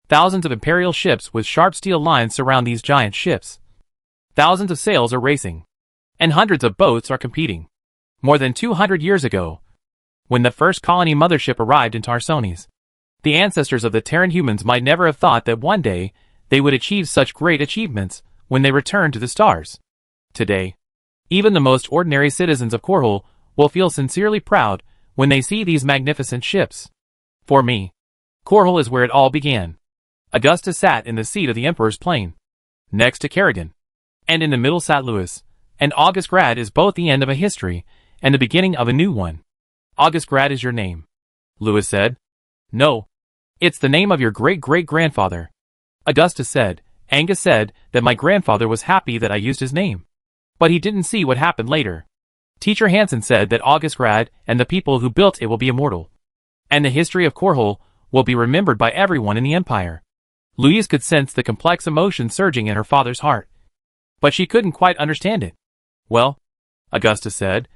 Thousands of Imperial ships with sharp steel lines surround these giant ships. Thousands of sails are racing, and hundreds of boats are competing. More than 200 years ago, when the first colony mothership arrived in Tarsones, the ancestors of the Terran humans might never have thought that one day they would achieve such great achievements when they returned to the stars. Today, even the most ordinary citizens of Korhal will feel sincerely proud when they see these magnificent ships. For me, Korhal is where it all began. Augustus sat in the seat of the Emperor's plane, next to Kerrigan, and in the middle sat Louis, and Augustgrad is both the end of a history and the beginning of a new one. Augustgrad is your name, Louis said. No, it's the name of your great-great-grandfather, Augustus said. Angus said that my grandfather was happy that I used his name, but he didn't see what happened later. Teacher Hansen said that Augustgrad and the people who built it will be immortal, and the history of Korhal will be remembered by everyone in the Empire. Louise could sense the complex emotion surging in her father's heart, but she couldn't quite understand it. Well, Augustus said,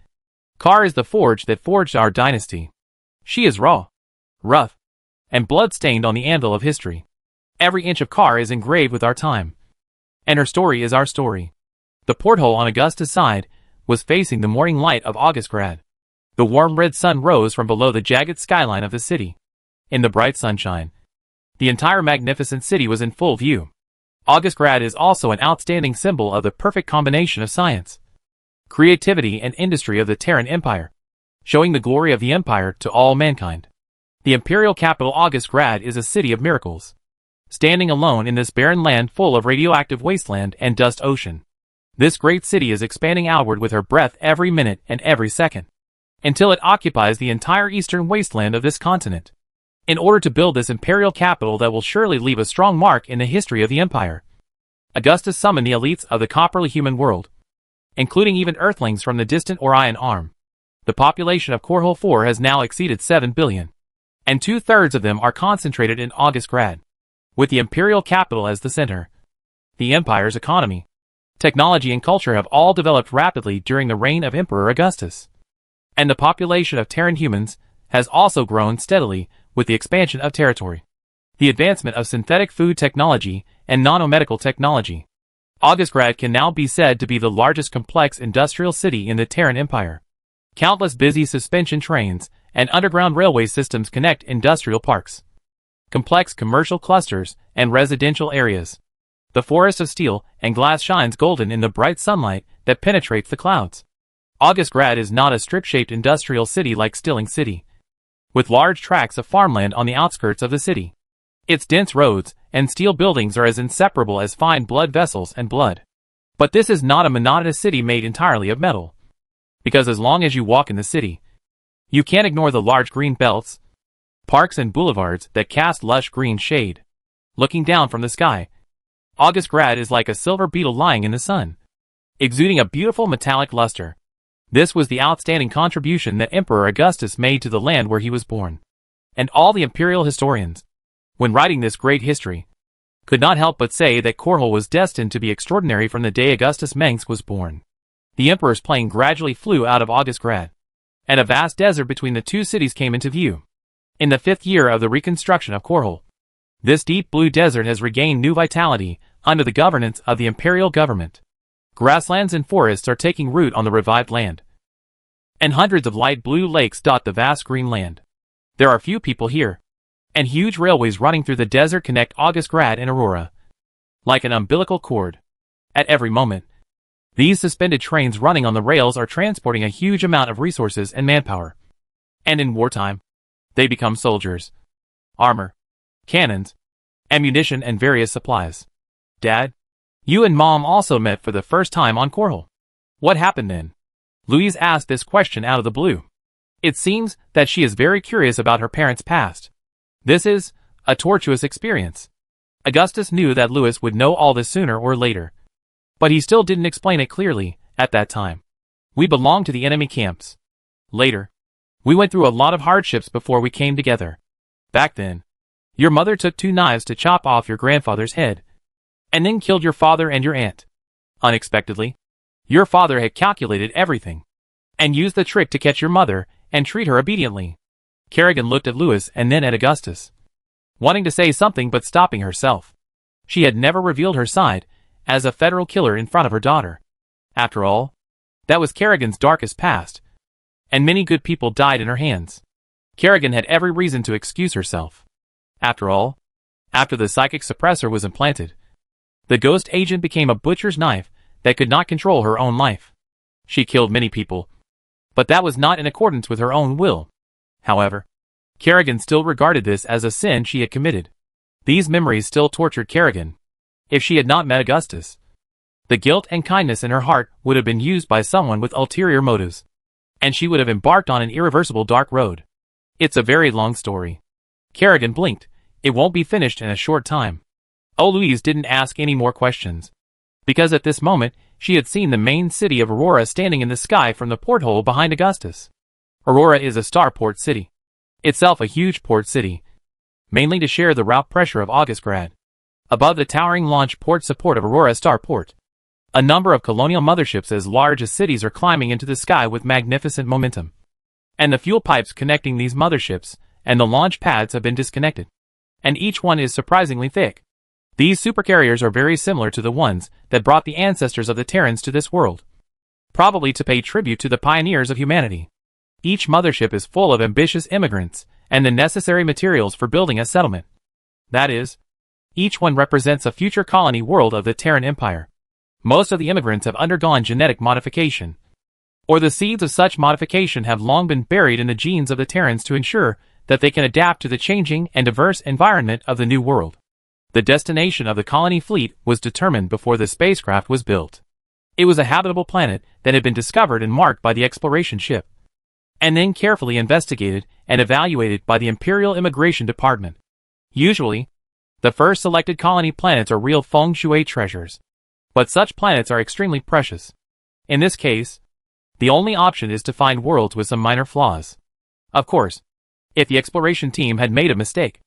Kar is the forge that forged our dynasty. She is raw, rough, and blood-stained on the anvil of history. Every inch of Kar is engraved with our time, and her story is our story. The porthole on Augustus' side was facing the morning light of Augustgrad. The warm red sun rose from below the jagged skyline of the city. In the bright sunshine, the entire magnificent city was in full view. Augustgrad is also an outstanding symbol of the perfect combination of science, creativity and industry of the Terran Empire, showing the glory of the Empire to all mankind. The imperial capital Augustgrad is a city of miracles, standing alone in this barren land full of radioactive wasteland and dust ocean. This great city is expanding outward with her breath every minute and every second, until it occupies the entire eastern wasteland of this continent. In order to build this imperial capital that will surely leave a strong mark in the history of the Empire, Augustus summoned the elites of the copperly human world, including even Earthlings from the distant Orion arm. The population of Korhal 4 has now exceeded 7 billion, and 2/3 of them are concentrated in Augustgrad, with the imperial capital as the center. The Empire's economy, technology and culture have all developed rapidly during the reign of Emperor Augustus, and the population of Terran humans has also grown steadily with the expansion of territory, the advancement of synthetic food technology and nanomedical technology. Augustgrad can now be said to be the largest complex industrial city in the Terran Empire. Countless busy suspension trains and underground railway systems connect industrial parks, complex commercial clusters, and residential areas. The forest of steel and glass shines golden in the bright sunlight that penetrates the clouds. Augustgrad is not a strip-shaped industrial city like Stilling City, with large tracts of farmland on the outskirts of the city. Its dense roads and steel buildings are as inseparable as fine blood vessels and blood. But this is not a monotonous city made entirely of metal, because as long as you walk in the city, you can't ignore the large green belts, parks and boulevards that cast lush green shade. Looking down from the sky, Augustgrad is like a silver beetle lying in the sun, exuding a beautiful metallic luster. This was the outstanding contribution that Emperor Augustus made to the land where he was born. And all the imperial historians, when writing this great history, could not help but say that Korhal was destined to be extraordinary from the day Augustus Mengsk was born. The Emperor's plane gradually flew out of Augustgrad, and a vast desert between the two cities came into view. In the 5th year of the reconstruction of Korhal, this deep blue desert has regained new vitality under the governance of the imperial government. Grasslands and forests are taking root on the revived land, and hundreds of light blue lakes dot the vast green land. There are few people here, and huge railways running through the desert connect Augustgrad and Aurora. Like an umbilical cord. At every moment, these suspended trains running on the rails are transporting a huge amount of resources and manpower. And in wartime, they become soldiers. Armor, cannons, ammunition and various supplies. Dad, you and Mom also met for the first time on Korhal. What happened then? Louise asked this question out of the blue. It seems that she is very curious about her parents' past. This is a tortuous experience. Augustus knew that Louis would know all this sooner or later. But he still didn't explain it clearly at that time. We belonged to the enemy camps. Later, we went through a lot of hardships before we came together. Back then, your mother took 2 knives to chop off your grandfather's head, and then killed your father and your aunt. Unexpectedly, your father had calculated everything, and used the trick to catch your mother and treat her obediently. Kerrigan looked at Louis and then at Augustus, wanting to say something but stopping herself. She had never revealed her side as a federal killer in front of her daughter. After all, that was Kerrigan's darkest past, and many good people died in her hands. Kerrigan had every reason to excuse herself. After all, after the psychic suppressor was implanted, the ghost agent became a butcher's knife that could not control her own life. She killed many people, but that was not in accordance with her own will. However, Kerrigan still regarded this as a sin she had committed. These memories still tortured Kerrigan. If she had not met Augustus, the guilt and kindness in her heart would have been used by someone with ulterior motives, and she would have embarked on an irreversible dark road. It's a very long story. Kerrigan blinked. It won't be finished in a short time. Oh, Louise didn't ask any more questions, because at this moment, she had seen the main city of Aurora standing in the sky from the porthole behind Augustus. Aurora is a starport city, itself a huge port city, mainly to share the route pressure of Augustgrad. Above the towering launch port support of Aurora Starport, a number of colonial motherships as large as cities are climbing into the sky with magnificent momentum. And the fuel pipes connecting these motherships and the launch pads have been disconnected, and each one is surprisingly thick. These supercarriers are very similar to the ones that brought the ancestors of the Terrans to this world, probably to pay tribute to the pioneers of humanity. Each mothership is full of ambitious immigrants and the necessary materials for building a settlement. That is, each one represents a future colony world of the Terran Empire. Most of the immigrants have undergone genetic modification, or the seeds of such modification have long been buried in the genes of the Terrans to ensure that they can adapt to the changing and diverse environment of the new world. The destination of the colony fleet was determined before the spacecraft was built. It was a habitable planet that had been discovered and marked by the exploration ship, and then carefully investigated and evaluated by the Imperial Immigration Department. Usually, the first selected colony planets are real feng shui treasures, but such planets are extremely precious. In this case, the only option is to find worlds with some minor flaws. Of course, if the exploration team had made a mistake,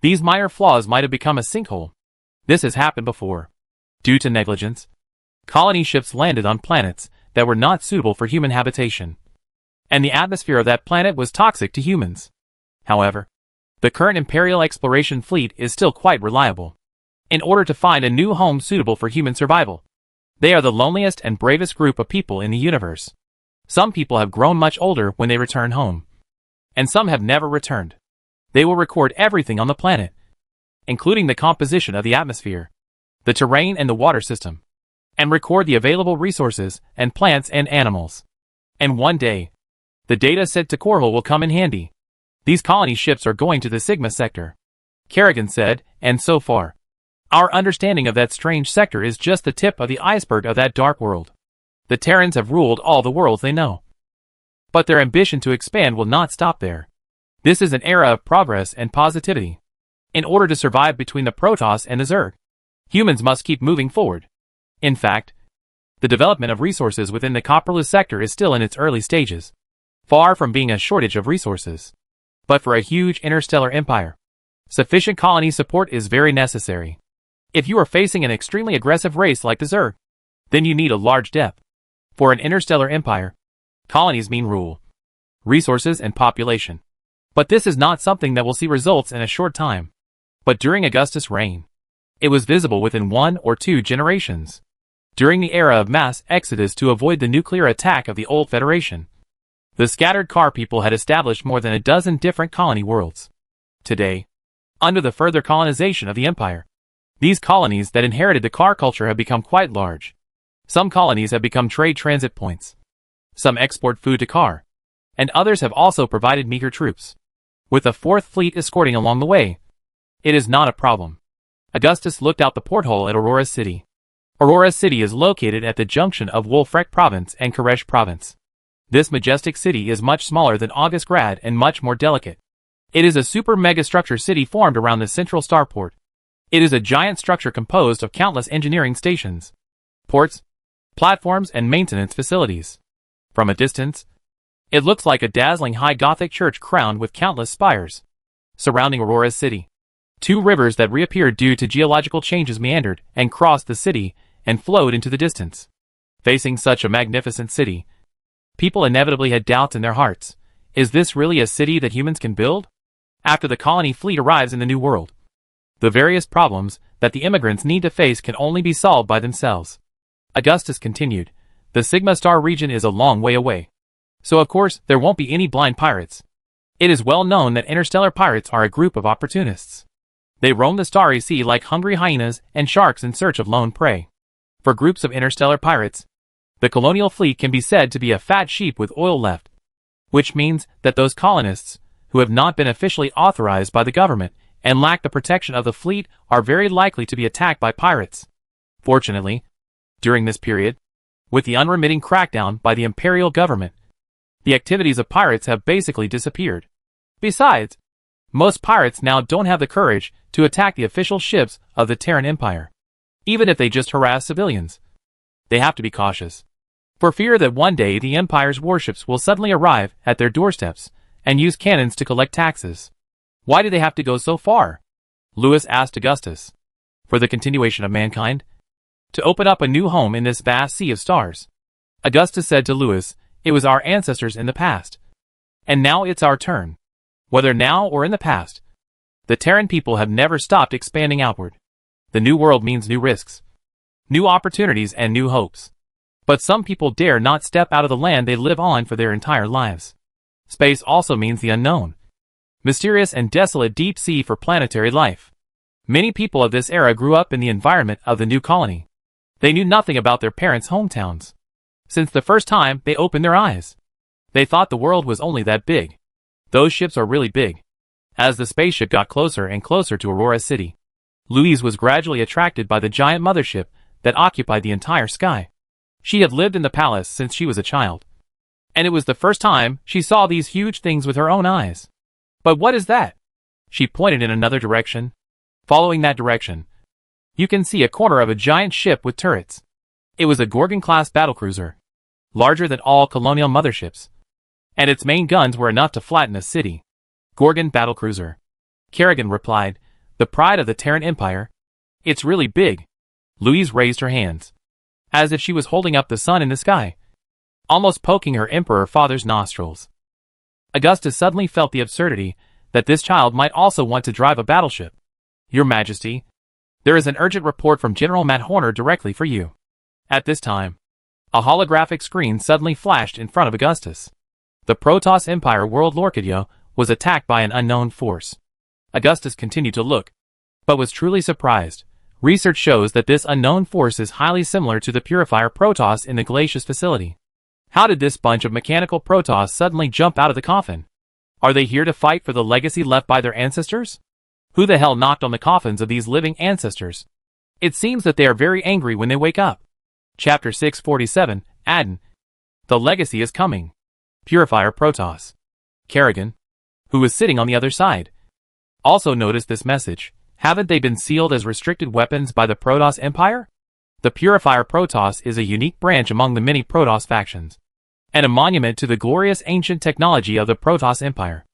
these minor flaws might have become a sinkhole. This has happened before. Due to negligence, colony ships landed on planets that were not suitable for human habitation, and the atmosphere of that planet was toxic to humans. However, the current Imperial exploration fleet is still quite reliable. In order to find a new home suitable for human survival, they are the loneliest and bravest group of people in the universe. Some people have grown much older when they return home, and some have never returned. They will record everything on the planet, including the composition of the atmosphere, the terrain and the water system, and record the available resources and plants and animals. And one day, the data sent to Korhal will come in handy. These colony ships are going to the Sigma sector, Kerrigan said, and so far, our understanding of that strange sector is just the tip of the iceberg of that dark world. The Terrans have ruled all the worlds they know, but their ambition to expand will not stop there. This is an era of progress and positivity. In order to survive between the Protoss and the Zerg, humans must keep moving forward. In fact, the development of resources within the Copperless sector is still in its early stages, far from being a shortage of resources. But for a huge interstellar empire, sufficient colony support is very necessary. If you are facing an extremely aggressive race like the Zerg, then you need a large depth. For an interstellar empire, colonies mean rule, resources and population. But this is not something that will see results in a short time. But during Augustus' reign, it was visible within 1 or 2 generations. During the era of mass exodus to avoid the nuclear attack of the old Federation, The scattered car people had established more than a dozen different colony worlds. Today, under the further colonization of the empire, these colonies that inherited the car culture have become quite large. Some colonies have become trade transit points. Some export food to Car, and others have also provided meager troops. With a fourth fleet escorting along the way, it is not a problem. Augustus looked out the porthole at Aurora City. Aurora City is located at the junction of Wolfreck Province and Koresh Province. This majestic city is much smaller than Augustgrad and much more delicate. It is a super megastructure city formed around the central starport. It is a giant structure composed of countless engineering stations, ports, platforms, and maintenance facilities. From a distance, it looks like a dazzling high Gothic church crowned with countless spires. Surrounding Aurora City, two rivers that reappeared due to geological changes meandered and crossed the city and flowed into the distance. Facing such a magnificent city, people inevitably had doubts in their hearts. Is this really a city that humans can build? After the colony fleet arrives in the New World, the various problems that the immigrants need to face can only be solved by themselves. Augustus continued, the Sigma Star region is a long way away. So of course, there won't be any blind pirates. It is well known that interstellar pirates are a group of opportunists. They roam the starry sea like hungry hyenas and sharks in search of lone prey. For groups of interstellar pirates, the colonial fleet can be said to be a fat sheep with oil left, which means that those colonists, who have not been officially authorized by the government and lack the protection of the fleet, are very likely to be attacked by pirates. Fortunately, during this period, with the unremitting crackdown by the imperial government, the activities of pirates have basically disappeared. Besides, most pirates now don't have the courage to attack the official ships of the Terran Empire, even if they just harass civilians. They have to be cautious, for fear that one day the Empire's warships will suddenly arrive at their doorsteps and use cannons to collect taxes. Why do they have to go so far? Lewis asked Augustus. For the continuation of mankind? To open up a new home in this vast sea of stars. Augustus said to Lewis, it was our ancestors in the past. And now it's our turn. Whether now or in the past, the Terran people have never stopped expanding outward. The new world means new risks, new opportunities, and new hopes. But some people dare not step out of the land they live on for their entire lives. Space also means the unknown. Mysterious and desolate deep sea for planetary life. Many people of this era grew up in the environment of the new colony. They knew nothing about their parents' hometowns. Since the first time they opened their eyes, they thought the world was only that big. Those ships are really big. As the spaceship got closer and closer to Aurora City, Louise was gradually attracted by the giant mothership that occupied the entire sky. She had lived in the palace since she was a child, and it was the first time she saw these huge things with her own eyes. But what is that? She pointed in another direction. Following that direction, you can see a corner of a giant ship with turrets. It was a Gorgon-class battlecruiser, larger than all colonial motherships, and its main guns were enough to flatten a city. Gorgon battlecruiser, Kerrigan replied, the pride of the Terran Empire. It's really big. Louise raised her hands, as if she was holding up the sun in the sky, almost poking her emperor father's nostrils. Augustus suddenly felt the absurdity that this child might also want to drive a battleship. Your Majesty, there is an urgent report from General Matt Horner directly for you. At this time, a holographic screen suddenly flashed in front of Augustus. The Protoss Empire world Lorcadia was attacked by an unknown force. Augustus continued to look, but was truly surprised. Research shows that this unknown force is highly similar to the Purifier Protoss in the Glacius facility. How did this bunch of mechanical Protoss suddenly jump out of the coffin? Are they here to fight for the legacy left by their ancestors? Who the hell knocked on the coffins of these living ancestors? It seems that they are very angry when they wake up. Chapter 647, Aden. The legacy is coming. Purifier Protoss. Kerrigan, who was sitting on the other side, also noticed this message. Haven't they been sealed as restricted weapons by the Protoss Empire? The Purifier Protoss is a unique branch among the many Protoss factions, and a monument to the glorious ancient technology of the Protoss Empire.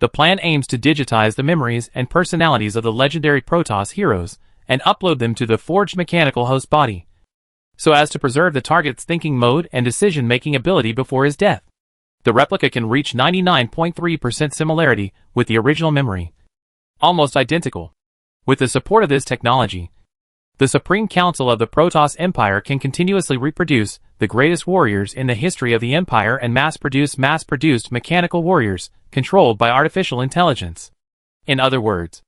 The plan aims to digitize the memories and personalities of the legendary Protoss heroes and upload them to the forged mechanical host body, so as to preserve the target's thinking mode and decision-making ability before his death. The replica can reach 99.3% similarity with the original memory, almost identical. With the support of this technology, The Supreme Council of the Protoss Empire can continuously reproduce the greatest warriors in the history of the Empire and mass-produced mechanical warriors, controlled by artificial intelligence. In other words,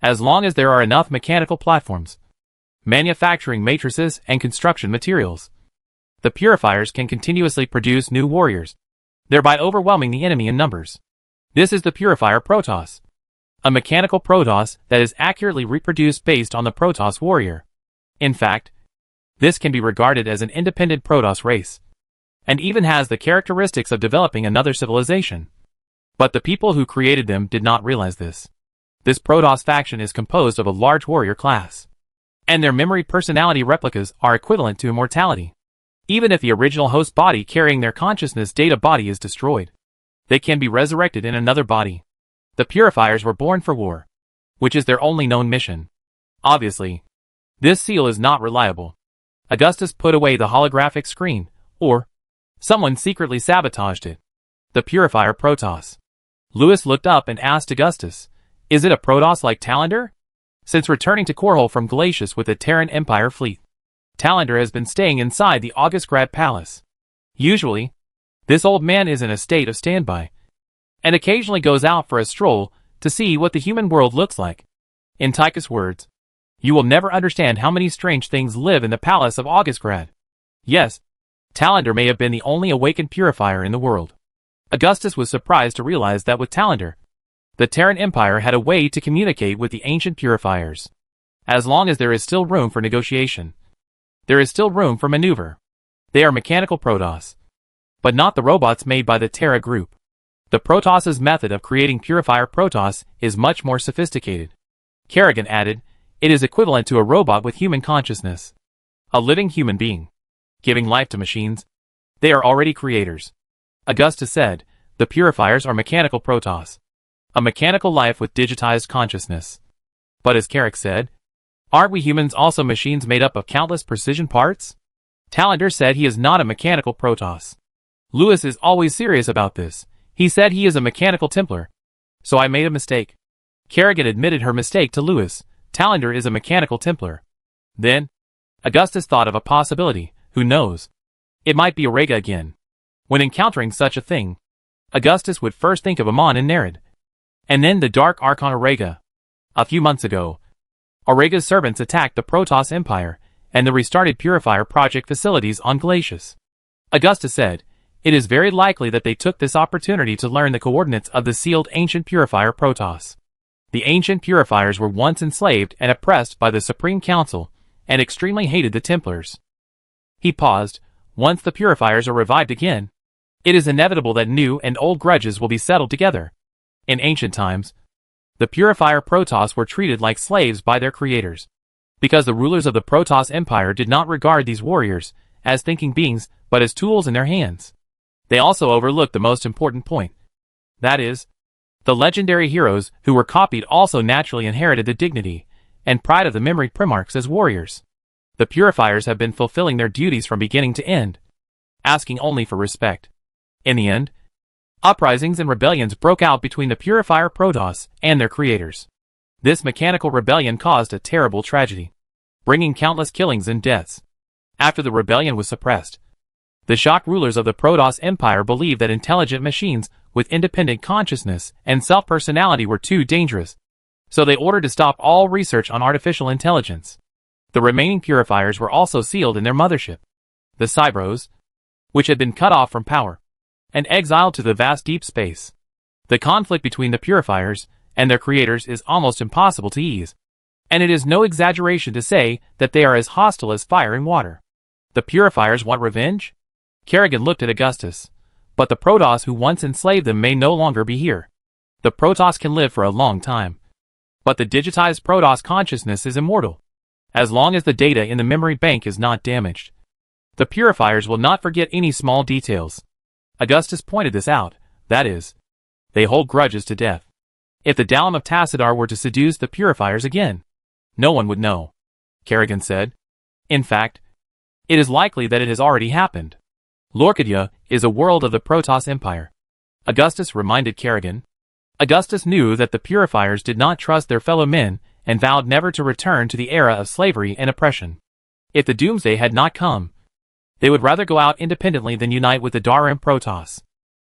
as long as there are enough mechanical platforms, manufacturing matrices, and construction materials, the purifiers can continuously produce new warriors, thereby overwhelming the enemy in numbers. This is the Purifier Protoss, a mechanical Protoss that is accurately reproduced based on the Protoss warrior. In fact, this can be regarded as an independent Protoss race, and even has the characteristics of developing another civilization. But the people who created them did not realize this. This Protoss faction is composed of a large warrior class, and their memory personality replicas are equivalent to immortality. Even if the original host body carrying their consciousness data body is destroyed, they can be resurrected in another body. The Purifiers were born for war, which is their only known mission. Obviously, this seal is not reliable. Augustus put away the holographic screen, or someone secretly sabotaged it. The Purifier Protoss. Lewis looked up and asked Augustus, "Is it a Protoss like Talander?" Since returning to Korhal from Glacius with the Terran Empire fleet, Talander has been staying inside the Augustgrad Palace. Usually, this old man is in a state of standby, and occasionally goes out for a stroll to see what the human world looks like. In Tychus' words, "You will never understand how many strange things live in the palace of Augustgrad." Yes, Talander may have been the only awakened purifier in the world. Augustus was surprised to realize that with Talander, the Terran Empire had a way to communicate with the ancient purifiers. As long as there is still room for negotiation, there is still room for maneuver. They are mechanical Protoss, but not the robots made by the Terra group. The Protoss's method of creating Purifier Protoss is much more sophisticated. Kerrigan added, "It is equivalent to a robot with human consciousness. A living human being, giving life to machines. They are already creators." Augustus said, "The Purifiers are mechanical Protoss. A mechanical life with digitized consciousness." But as Carrick said, "Aren't we humans also machines made up of countless precision parts?" Talander said he is not a mechanical Protoss. Lewis is always serious about this. He said he is a mechanical Templar. So I made a mistake. Kerrigan admitted her mistake to Lewis. Talander is a mechanical Templar. Then, Augustus thought of a possibility. Who knows? It might be Aurega again. When encountering such a thing, Augustus would first think of Amon and Nerid, and then the Dark Archon Aurega. A few months ago, Aurega's servants attacked the Protoss Empire and the restarted Purifier Project facilities on Glacius. Augustus said, "It is very likely that they took this opportunity to learn the coordinates of the sealed ancient Purifier Protoss. The ancient Purifiers were once enslaved and oppressed by the Supreme Council, and extremely hated the Templars." He paused. "Once the Purifiers are revived again, it is inevitable that new and old grudges will be settled together. In ancient times, the Purifier Protoss were treated like slaves by their creators, because the rulers of the Protoss Empire did not regard these warriors as thinking beings, but as tools in their hands. They also overlooked the most important point. That is, the legendary heroes who were copied also naturally inherited the dignity and pride of the memory Primarchs as warriors. The Purifiers have been fulfilling their duties from beginning to end, asking only for respect. In the end, uprisings and rebellions broke out between the Purifier Protoss and their creators. This mechanical rebellion caused a terrible tragedy, bringing countless killings and deaths. After the rebellion was suppressed, the shocked rulers of the Protoss Empire believed that intelligent machines with independent consciousness and self-personality were too dangerous, so they ordered to stop all research on artificial intelligence. The remaining Purifiers were also sealed in their mothership, the Cybros, which had been cut off from power and exiled to the vast deep space. The conflict between the Purifiers and their creators is almost impossible to ease, and it is no exaggeration to say that they are as hostile as fire and water. The Purifiers want revenge? Kerrigan looked at Augustus. But the Protoss who once enslaved them may no longer be here. The Protoss can live for a long time, but the digitized Protoss consciousness is immortal, as long as the data in the memory bank is not damaged. The Purifiers will not forget any small details. Augustus pointed this out, that is, they hold grudges to death. If the Dalim of Tassadar were to seduce the Purifiers again, no one would know, Kerrigan said. In fact, it is likely that it has already happened. Lorcadia is a world of the Protoss Empire, Augustus reminded Kerrigan. Augustus knew that the Purifiers did not trust their fellow men and vowed never to return to the era of slavery and oppression. If the doomsday had not come, they would rather go out independently than unite with the Terran Protoss.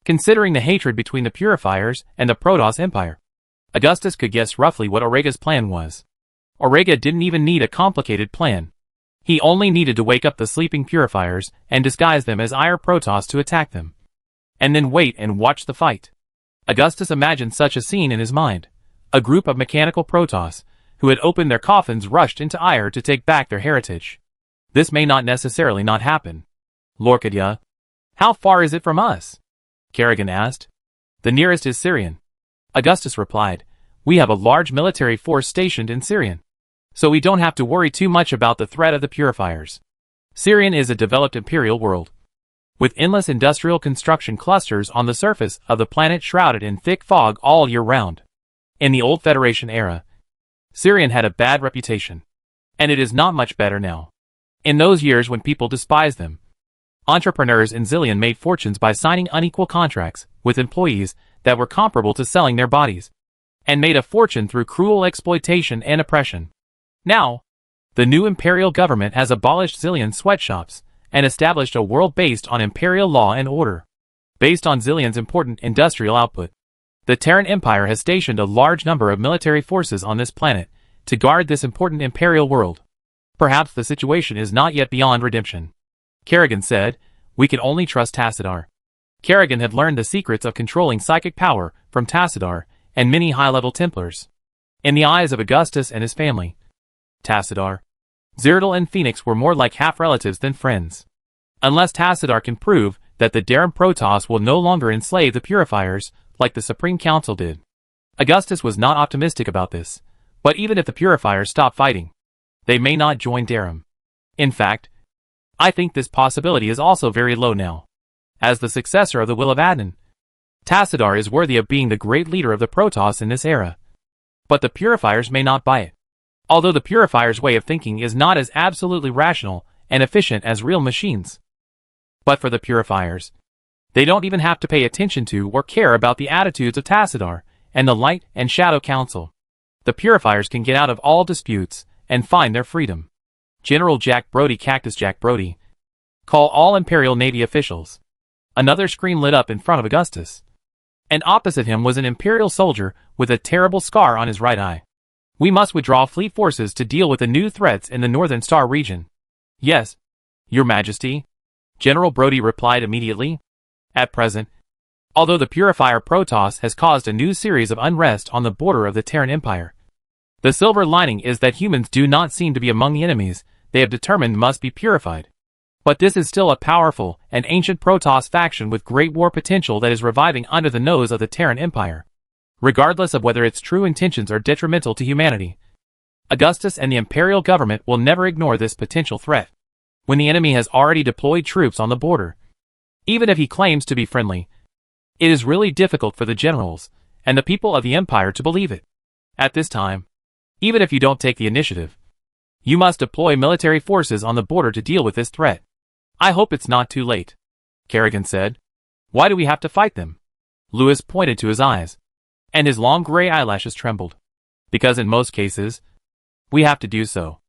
Considering the hatred between the Purifiers and the Protoss Empire, Augustus could guess roughly what Aurega's plan was. Aurega didn't even need a complicated plan. He only needed to wake up the sleeping Purifiers and disguise them as Ire Protoss to attack them. And then wait and watch the fight. Augustus imagined such a scene in his mind. A group of mechanical Protoss, who had opened their coffins, rushed into Ire to take back their heritage. This may not necessarily not happen. Lorcadia, how far is it from us? Kerrigan asked. The nearest is Syrian. Augustus replied, we have a large military force stationed in Syrian, so we don't have to worry too much about the threat of the Purifiers. Syrian is a developed imperial world, with endless industrial construction clusters on the surface of the planet shrouded in thick fog all year round. In the old Federation era, Syrian had a bad reputation, and it is not much better now. In those years when people despised them, entrepreneurs in Zillion made fortunes by signing unequal contracts with employees that were comparable to selling their bodies, and made a fortune through cruel exploitation and oppression. Now, the new imperial government has abolished Zillion sweatshops and established a world based on imperial law and order. Based on Zillion's important industrial output, the Terran Empire has stationed a large number of military forces on this planet to guard this important imperial world. Perhaps the situation is not yet beyond redemption. Kerrigan said, we can only trust Tassadar. Kerrigan had learned the secrets of controlling psychic power from Tassadar and many high-level Templars. In the eyes of Augustus and his family, Tassadar, Zyrtl and Phoenix were more like half-relatives than friends. Unless Tassadar can prove that the Terran Protoss will no longer enslave the Purifiers like the Supreme Council did. Augustus was not optimistic about this, but even if the Purifiers stop fighting, they may not join Terran. In fact, I think this possibility is also very low now. As the successor of the Will of Adnan, Tassadar is worthy of being the great leader of the Protoss in this era. But the Purifiers may not buy it. Although the Purifiers' way of thinking is not as absolutely rational and efficient as real machines. But for the Purifiers, they don't even have to pay attention to or care about the attitudes of Tassadar and the Light and Shadow Council. The Purifiers can get out of all disputes and find their freedom. General Jack Brody, Cactus Jack Brody, call all Imperial Navy officials. Another screen lit up in front of Augustus, and opposite him was an Imperial soldier with a terrible scar on his right eye. We must withdraw fleet forces to deal with the new threats in the Northern Star region. Yes, Your Majesty, General Brody replied immediately. At present, although the Purifier Protoss has caused a new series of unrest on the border of the Terran Empire, the silver lining is that humans do not seem to be among the enemies they have determined must be purified. But this is still a powerful and ancient Protoss faction with great war potential that is reviving under the nose of the Terran Empire, regardless of whether its true intentions are detrimental to humanity. Augustus and the Imperial government will never ignore this potential threat, when the enemy has already deployed troops on the border. Even if he claims to be friendly, it is really difficult for the generals and the people of the Empire to believe it. At this time, even if you don't take the initiative, you must deploy military forces on the border to deal with this threat. I hope it's not too late, Kerrigan said. Why do we have to fight them? Lewis pointed to his eyes, and his long gray eyelashes trembled. Because in most cases, we have to do so.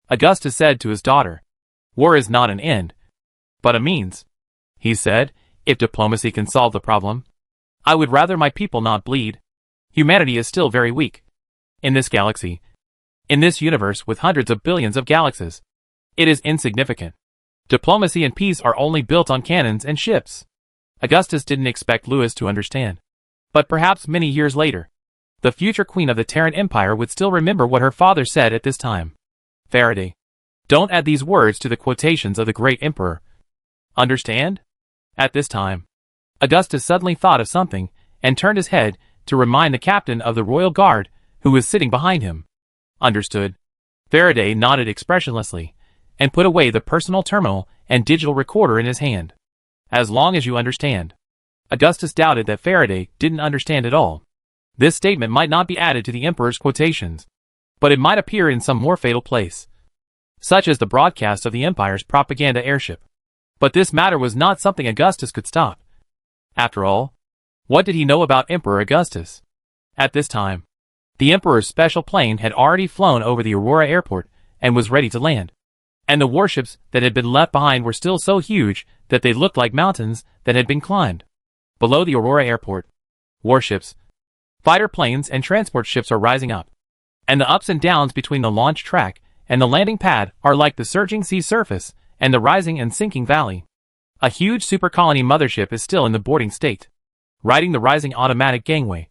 Augustus said to his daughter, war is not an end, but a means. He said, if diplomacy can solve the problem, I would rather my people not bleed. Humanity is still very weak. In this galaxy, in this universe with hundreds of billions of galaxies, it is insignificant. Diplomacy and peace are only built on cannons and ships. Augustus didn't expect Lewis to understand. But perhaps many years later, the future queen of the Terran Empire would still remember what her father said at this time. Faraday, don't add these words to the quotations of the great emperor. Understand? At this time, Augustus suddenly thought of something and turned his head to remind the captain of the Royal Guard who was sitting behind him. Understood. Faraday nodded expressionlessly and put away the personal terminal and digital recorder in his hand. As long as you understand. Augustus doubted that Faraday didn't understand at all. This statement might not be added to the emperor's quotations, but it might appear in some more fatal place, such as the broadcast of the empire's propaganda airship. But this matter was not something Augustus could stop. After all, what did he know about Emperor Augustus? At this time, The Emperor's special plane had already flown over the Aurora airport and was ready to land. And the warships that had been left behind were still so huge that they looked like mountains that had been climbed. Below the Aurora airport, warships, fighter planes and transport ships are rising up. And the ups and downs between the launch track and the landing pad are like the surging sea surface and the rising and sinking valley. A huge super colony mothership is still in the boarding state, riding the rising automatic gangway.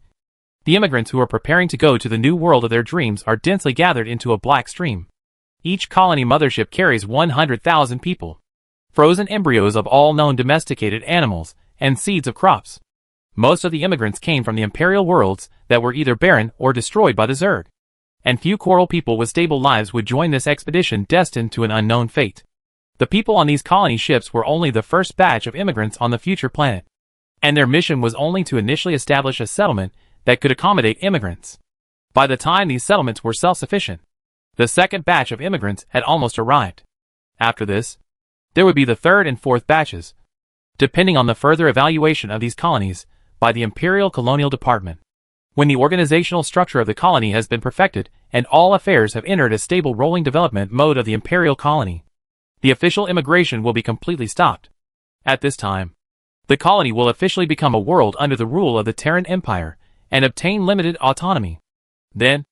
The immigrants who are preparing to go to the new world of their dreams are densely gathered into a black stream. Each colony mothership carries 100,000 people. Frozen embryos of all known domesticated animals and seeds of crops. Most of the immigrants came from the imperial worlds that were either barren or destroyed by the Zerg. And few coral people with stable lives would join this expedition destined to an unknown fate. The people on these colony ships were only the first batch of immigrants on the future planet. And their mission was only to initially establish a settlement that could accommodate immigrants. By the time these settlements were self-sufficient, the second batch of immigrants had almost arrived. After this, there would be the third and fourth batches, depending on the further evaluation of these colonies by the Imperial Colonial Department. When the organizational structure of the colony has been perfected and all affairs have entered a stable rolling development mode of the Imperial colony, the official immigration will be completely stopped. At this time, the colony will officially become a world under the rule of the Terran Empire and obtain limited autonomy. Then,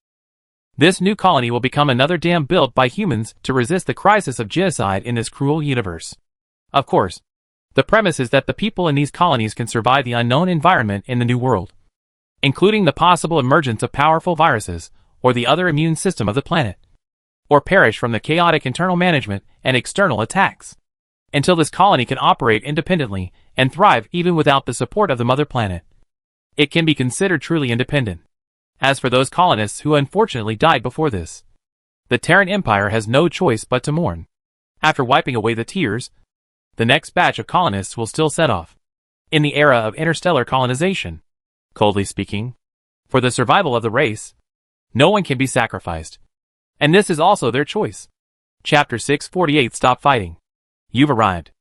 this new colony will become another dam built by humans to resist the crisis of genocide in this cruel universe. Of course, the premise is that the people in these colonies can survive the unknown environment in the new world, including the possible emergence of powerful viruses or the other immune system of the planet, or perish from the chaotic internal management and external attacks, until this colony can operate independently and thrive even without the support of the mother planet. It can be considered truly independent. As for those colonists who unfortunately died before this, the Terran Empire has no choice but to mourn. After wiping away the tears, the next batch of colonists will still set off. In the era of interstellar colonization, coldly speaking, for the survival of the race, no one can be sacrificed. And this is also their choice. Chapter 648 Stop Fighting. You've arrived.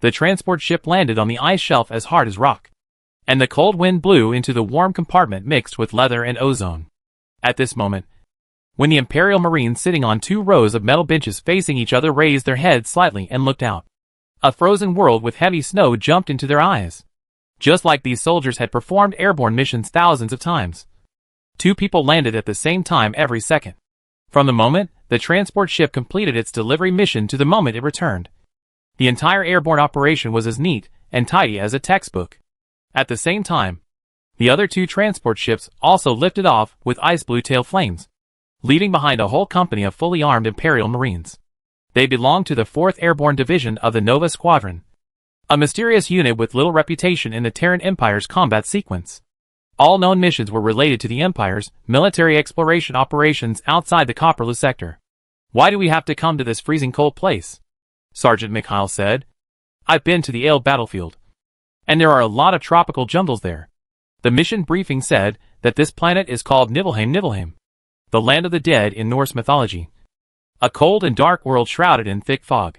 The transport ship landed on the ice shelf as hard as rock, and the cold wind blew into the warm compartment mixed with leather and ozone. At this moment, when the Imperial Marines sitting on 2 rows of metal benches facing each other raised their heads slightly and looked out, a frozen world with heavy snow jumped into their eyes. Just like these soldiers had performed airborne missions thousands of times, 2 people landed at the same time every second. From the moment the transport ship completed its delivery mission to the moment it returned, the entire airborne operation was as neat and tidy as a textbook. At the same time, the other 2 transport ships also lifted off with ice blue tail flames, leaving behind a whole company of fully armed Imperial Marines. They belonged to the 4th Airborne Division of the Nova Squadron, a mysterious unit with little reputation in the Terran Empire's combat sequence. All known missions were related to the Empire's military exploration operations outside the Copperless sector. Why do we have to come to this freezing cold place? Sergeant Mikhail said. I've been to the Ale battlefield, and there are a lot of tropical jungles there. The mission briefing said that this planet is called Nibelheim, the land of the dead in Norse mythology. A cold and dark world shrouded in thick fog.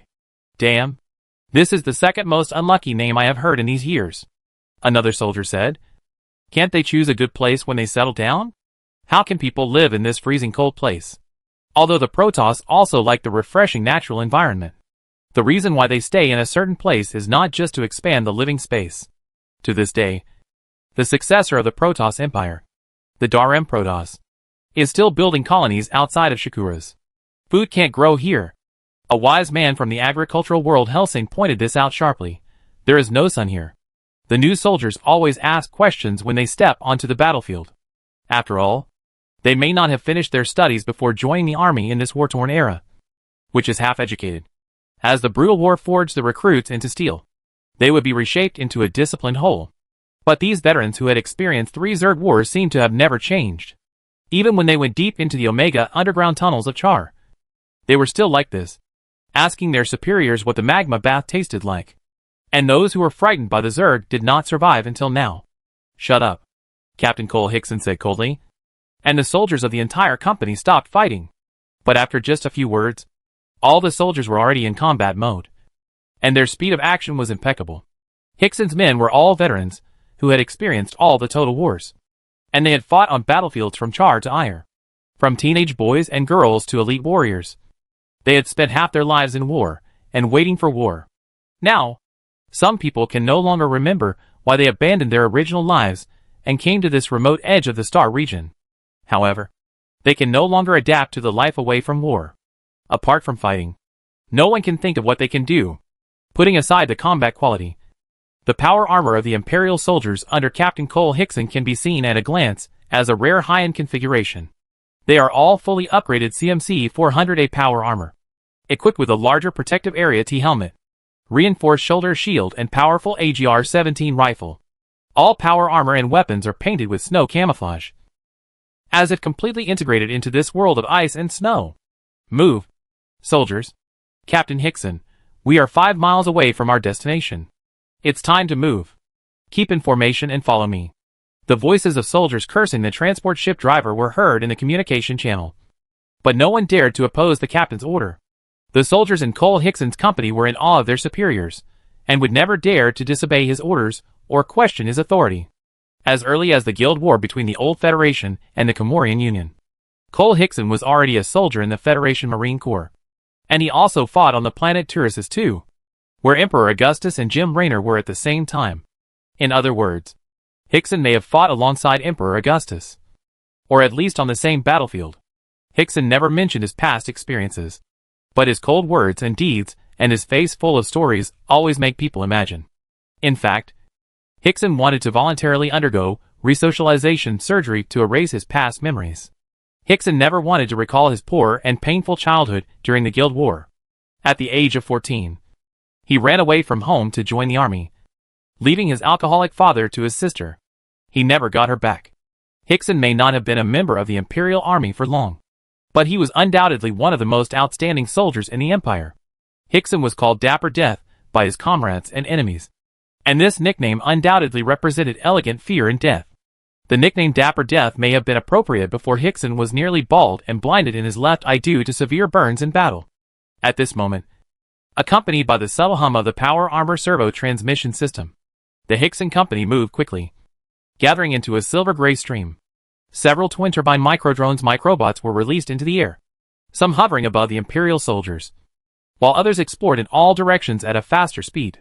Damn. This is the second most unlucky name I have heard in these years. Another soldier said. Can't they choose a good place when they settle down? How can people live in this freezing cold place? Although the Protoss also like the refreshing natural environment. The reason why they stay in a certain place is not just to expand the living space. To this day, the successor of the Protoss Empire, the Darem Protoss, is still building colonies outside of Shakuras. Food can't grow here. A wise man from the agricultural world Helsing pointed this out sharply. There is no sun here. The new soldiers always ask questions when they step onto the battlefield. After all, they may not have finished their studies before joining the army in this war-torn era, which is half-educated. As the brutal war forged the recruits into steel, they would be reshaped into a disciplined whole. But these veterans who had experienced 3 Zerg wars seemed to have never changed. Even when they went deep into the Omega underground tunnels of Char, they were still like this, asking their superiors what the magma bath tasted like. And those who were frightened by the Zerg did not survive until now. Shut up, Captain Cole Hickson said coldly. And the soldiers of the entire company stopped fighting. But after just a few words, all the soldiers were already in combat mode, and their speed of action was impeccable. Hickson's men were all veterans who had experienced all the total wars. and they had fought on battlefields from char to ire. From teenage boys and girls to elite warriors. They had spent half their lives in war, and waiting for war. Now, some people can no longer remember why they abandoned their original lives and came to this remote edge of the star region. However, they can no longer adapt to the life away from war. Apart from fighting, no one can think of what they can do. Putting aside the combat quality, the power armor of the Imperial soldiers under Captain Cole Hickson can be seen at a glance as a rare high-end configuration. They are all fully upgraded CMC 400A power armor, equipped with a larger protective area T-helmet, reinforced shoulder shield and powerful AGR-17 rifle. All power armor and weapons are painted with snow camouflage, as if completely integrated into this world of ice and snow. Move, soldiers. Captain Hickson, we are 5 miles away from our destination. It's time to move. Keep in formation and follow me. The voices of soldiers cursing the transport ship driver were heard in the communication channel. But no one dared to oppose the captain's order. The soldiers in Cole Hickson's company were in awe of their superiors, and would never dare to disobey his orders or question his authority. As early as the Guild War between the Old Federation and the Comorian Union, Cole Hickson was already a soldier in the Federation Marine Corps. And he also fought on the planet Turrisus too, where Emperor Augustus and Jim Raynor were at the same time. In other words, Hickson may have fought alongside Emperor Augustus, or at least on the same battlefield. Hickson never mentioned his past experiences, but his cold words and deeds and his face full of stories always make people imagine. In fact, Hickson wanted to voluntarily undergo resocialization surgery to erase his past memories. Hickson never wanted to recall his poor and painful childhood during the Guild War. At the age of 14, he ran away from home to join the army, leaving his alcoholic father to his sister. He never got her back. Hickson may not have been a member of the Imperial Army for long, but he was undoubtedly one of the most outstanding soldiers in the Empire. Hickson was called Dapper Death by his comrades and enemies, and this nickname undoubtedly represented elegant fear and death. The nickname Dapper Death may have been appropriate before Hickson was nearly bald and blinded in his left eye due to severe burns in battle. At this moment, accompanied by the subtle hum of the power armor servo transmission system, the Hickson company moved quickly, gathering into a silver-gray stream. Several twin-turbine microdrones microbots were released into the air, some hovering above the Imperial soldiers, while others explored in all directions at a faster speed.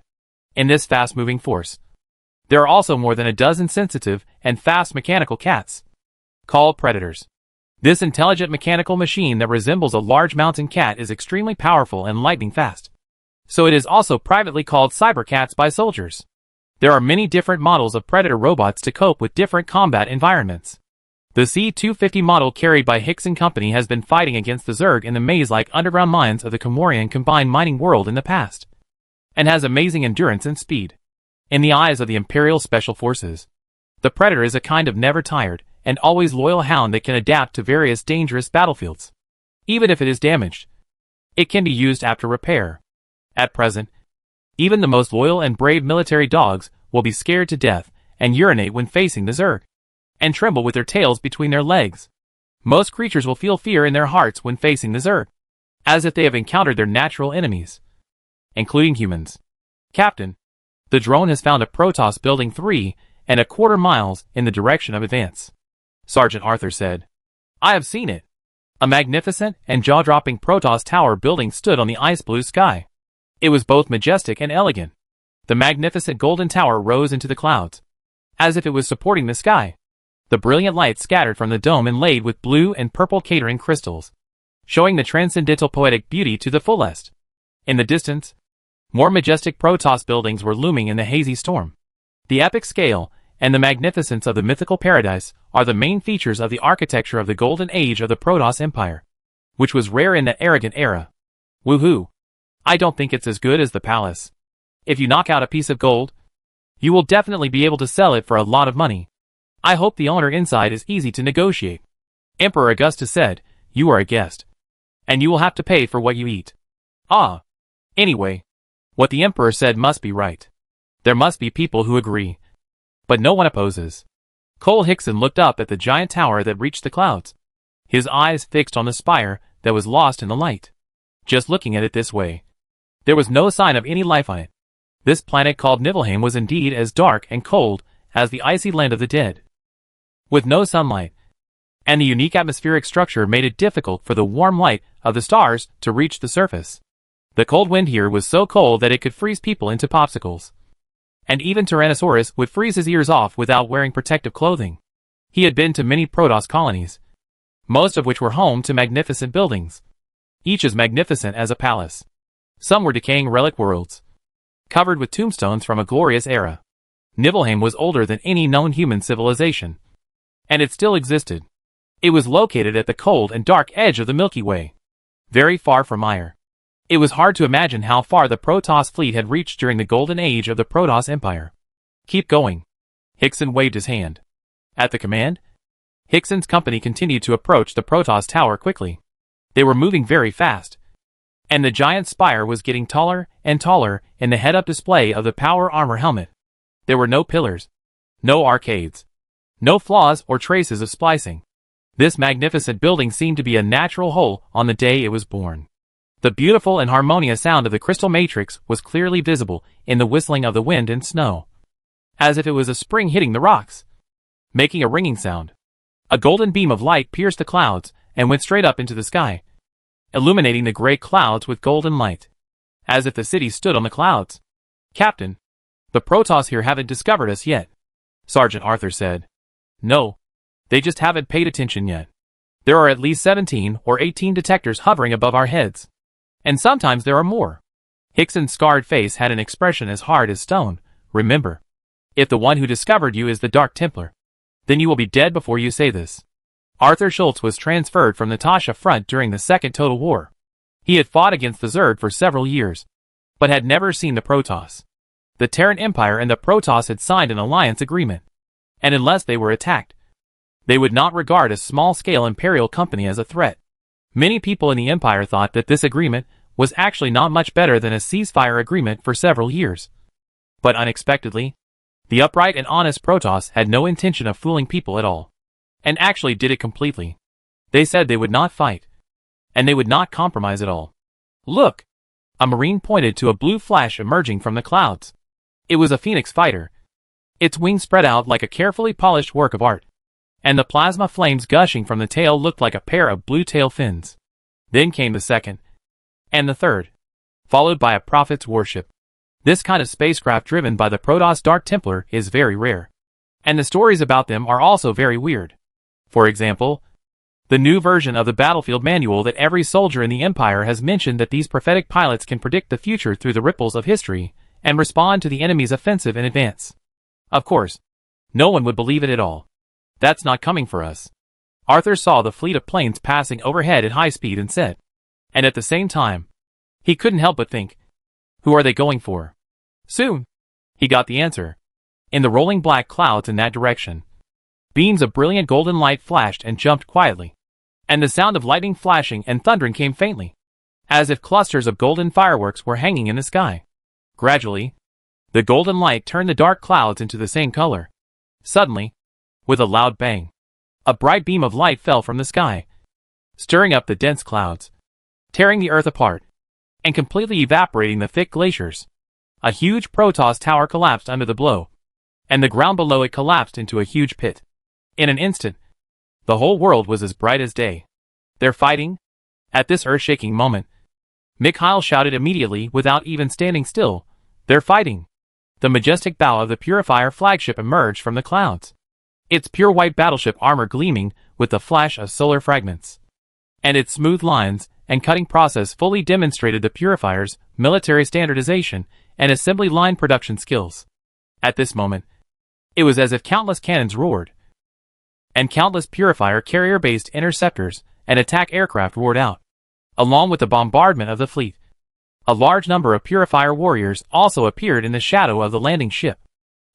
In this fast-moving force, there are also more than a dozen sensitive and fast mechanical cats, called Predators. This intelligent mechanical machine that resembles a large mountain cat is extremely powerful and lightning fast, so it is also privately called Cybercats by soldiers. There are many different models of Predator robots to cope with different combat environments. The C-250 model carried by Hickson Company has been fighting against the Zerg in the maze-like underground mines of the Comorian combined mining world in the past, and has amazing endurance and speed. In the eyes of the Imperial Special Forces, the Predator is a kind of never-tired and always loyal hound that can adapt to various dangerous battlefields. Even if it is damaged, it can be used after repair. At present, even the most loyal and brave military dogs will be scared to death and urinate when facing the Zerg, and tremble with their tails between their legs. Most creatures will feel fear in their hearts when facing the Zerg, as if they have encountered their natural enemies, including humans. Captain, the drone has found a Protoss building 3.25 miles in the direction of advance, Sergeant Arthur said. I have seen it. A magnificent and jaw-dropping Protoss tower building stood on the ice-blue sky. It was both majestic and elegant. The magnificent golden tower rose into the clouds, as if it was supporting the sky. The brilliant light scattered from the dome inlaid with blue and purple catering crystals, showing the transcendental poetic beauty to the fullest. In the distance, more majestic Protoss buildings were looming in the hazy storm. The epic scale and the magnificence of the mythical paradise are the main features of the architecture of the golden age of the Protoss Empire, which was rare in that arrogant era. Woohoo! I don't think it's as good as the palace. If you knock out a piece of gold, you will definitely be able to sell it for a lot of money. I hope the owner inside is easy to negotiate. Emperor Augustus said, you are a guest, and you will have to pay for what you eat. Ah. Anyway, what the Emperor said must be right. There must be people who agree, but no one opposes. Cole Hickson looked up at the giant tower that reached the clouds, his eyes fixed on the spire that was lost in the light. Just looking at it this way, there was no sign of any life on it. This planet called Niflheim was indeed as dark and cold as the icy land of the dead. with no sunlight, and the unique atmospheric structure made it difficult for the warm light of the stars to reach the surface. The cold wind here was so cold that it could freeze people into popsicles. And even Tyrannosaurus would freeze his ears off without wearing protective clothing. He had been to many Protoss colonies, most of which were home to magnificent buildings, each as magnificent as a palace. Some were decaying relic worlds, covered with tombstones from a glorious era. Nibelheim was older than any known human civilization, and it still existed. It was located at the cold and dark edge of the Milky Way, very far from Myre. It was hard to imagine how far the Protoss fleet had reached during the golden age of the Protoss Empire. Keep going. Hickson waved his hand. At the command, Hickson's company continued to approach the Protoss tower quickly. They were moving very fast, and the giant spire was getting taller and taller in the head-up display of the power armor helmet. There were no pillars, no arcades, no flaws or traces of splicing. This magnificent building seemed to be a natural whole on the day it was born. The beautiful and harmonious sound of the crystal matrix was clearly visible in the whistling of the wind and snow, as if it was a spring hitting the rocks, making a ringing sound. A golden beam of light pierced the clouds and went straight up into the sky, illuminating the gray clouds with golden light, as if the city stood on the clouds. Captain, the Protoss here haven't discovered us yet, Sergeant Arthur said. No, they just haven't paid attention yet. There are at least 17 or 18 detectors hovering above our heads. And sometimes there are more. Hickson's scarred face had an expression as hard as stone. Remember, if the one who discovered you is the Dark Templar, then you will be dead before you say this. Arthur Schultz was transferred from the Tasha front during the Second Total War. He had fought against the Zerg for several years, but had never seen the Protoss. The Terran Empire and the Protoss had signed an alliance agreement, and unless they were attacked, they would not regard a small-scale Imperial company as a threat. Many people in the Empire thought that this agreement was actually not much better than a ceasefire agreement for several years. But unexpectedly, the upright and honest Protoss had no intention of fooling people at all, and actually did it completely. They said they would not fight, and they would not compromise at all. Look! A Marine pointed to a blue flash emerging from the clouds. It was a Phoenix fighter, its wings spread out like a carefully polished work of art, and the plasma flames gushing from the tail looked like a pair of blue tail fins. Then came the second, and the third, followed by a prophet's warship. This kind of spacecraft driven by the Protoss Dark Templar is very rare, and the stories about them are also very weird. For example, the new version of the battlefield manual that every soldier in the Empire has mentioned that these prophetic pilots can predict the future through the ripples of history and respond to the enemy's offensive in advance. Of course, no one would believe it at all. That's not coming for us. Arthur saw the fleet of planes passing overhead at high speed and said, and at the same time, he couldn't help but think, who are they going for? Soon, he got the answer. In the rolling black clouds in that direction, beams of brilliant golden light flashed and jumped quietly, and the sound of lightning flashing and thundering came faintly, as if clusters of golden fireworks were hanging in the sky. Gradually, the golden light turned the dark clouds into the same color. Suddenly, with a loud bang, a bright beam of light fell from the sky, stirring up the dense clouds, tearing the earth apart, and completely evaporating the thick glaciers. A huge Protoss tower collapsed under the blow, and the ground below it collapsed into a huge pit. In an instant, the whole world was as bright as day. They're fighting? At this earth-shaking moment, Mikhail shouted immediately without even standing still, they're fighting! The majestic bow of the Purifier flagship emerged from the clouds, its pure white battleship armor gleaming with the flash of solar fragments, and its smooth lines and cutting process fully demonstrated the Purifier's military standardization and assembly line production skills. At this moment, it was as if countless cannons roared, and countless Purifier carrier-based interceptors and attack aircraft roared out, along with the bombardment of the fleet. A large number of Purifier warriors also appeared in the shadow of the landing ship,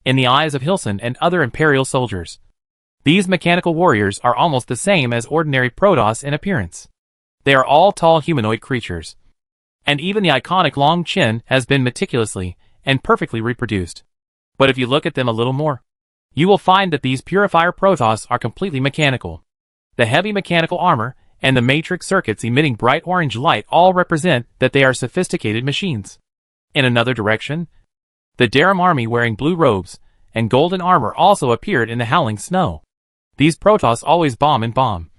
in the eyes of Hilson and other Imperial soldiers. These mechanical warriors are almost the same as ordinary Protoss in appearance. They are all tall humanoid creatures, and even the iconic long chin has been meticulously and perfectly reproduced. But if you look at them a little more, you will find that these Purifier Protoss are completely mechanical. The heavy mechanical armor and the matrix circuits emitting bright orange light all represent that they are sophisticated machines. In another direction, the Darum army wearing blue robes and golden armor also appeared in the howling snow. These Protoss always bomb and bomb,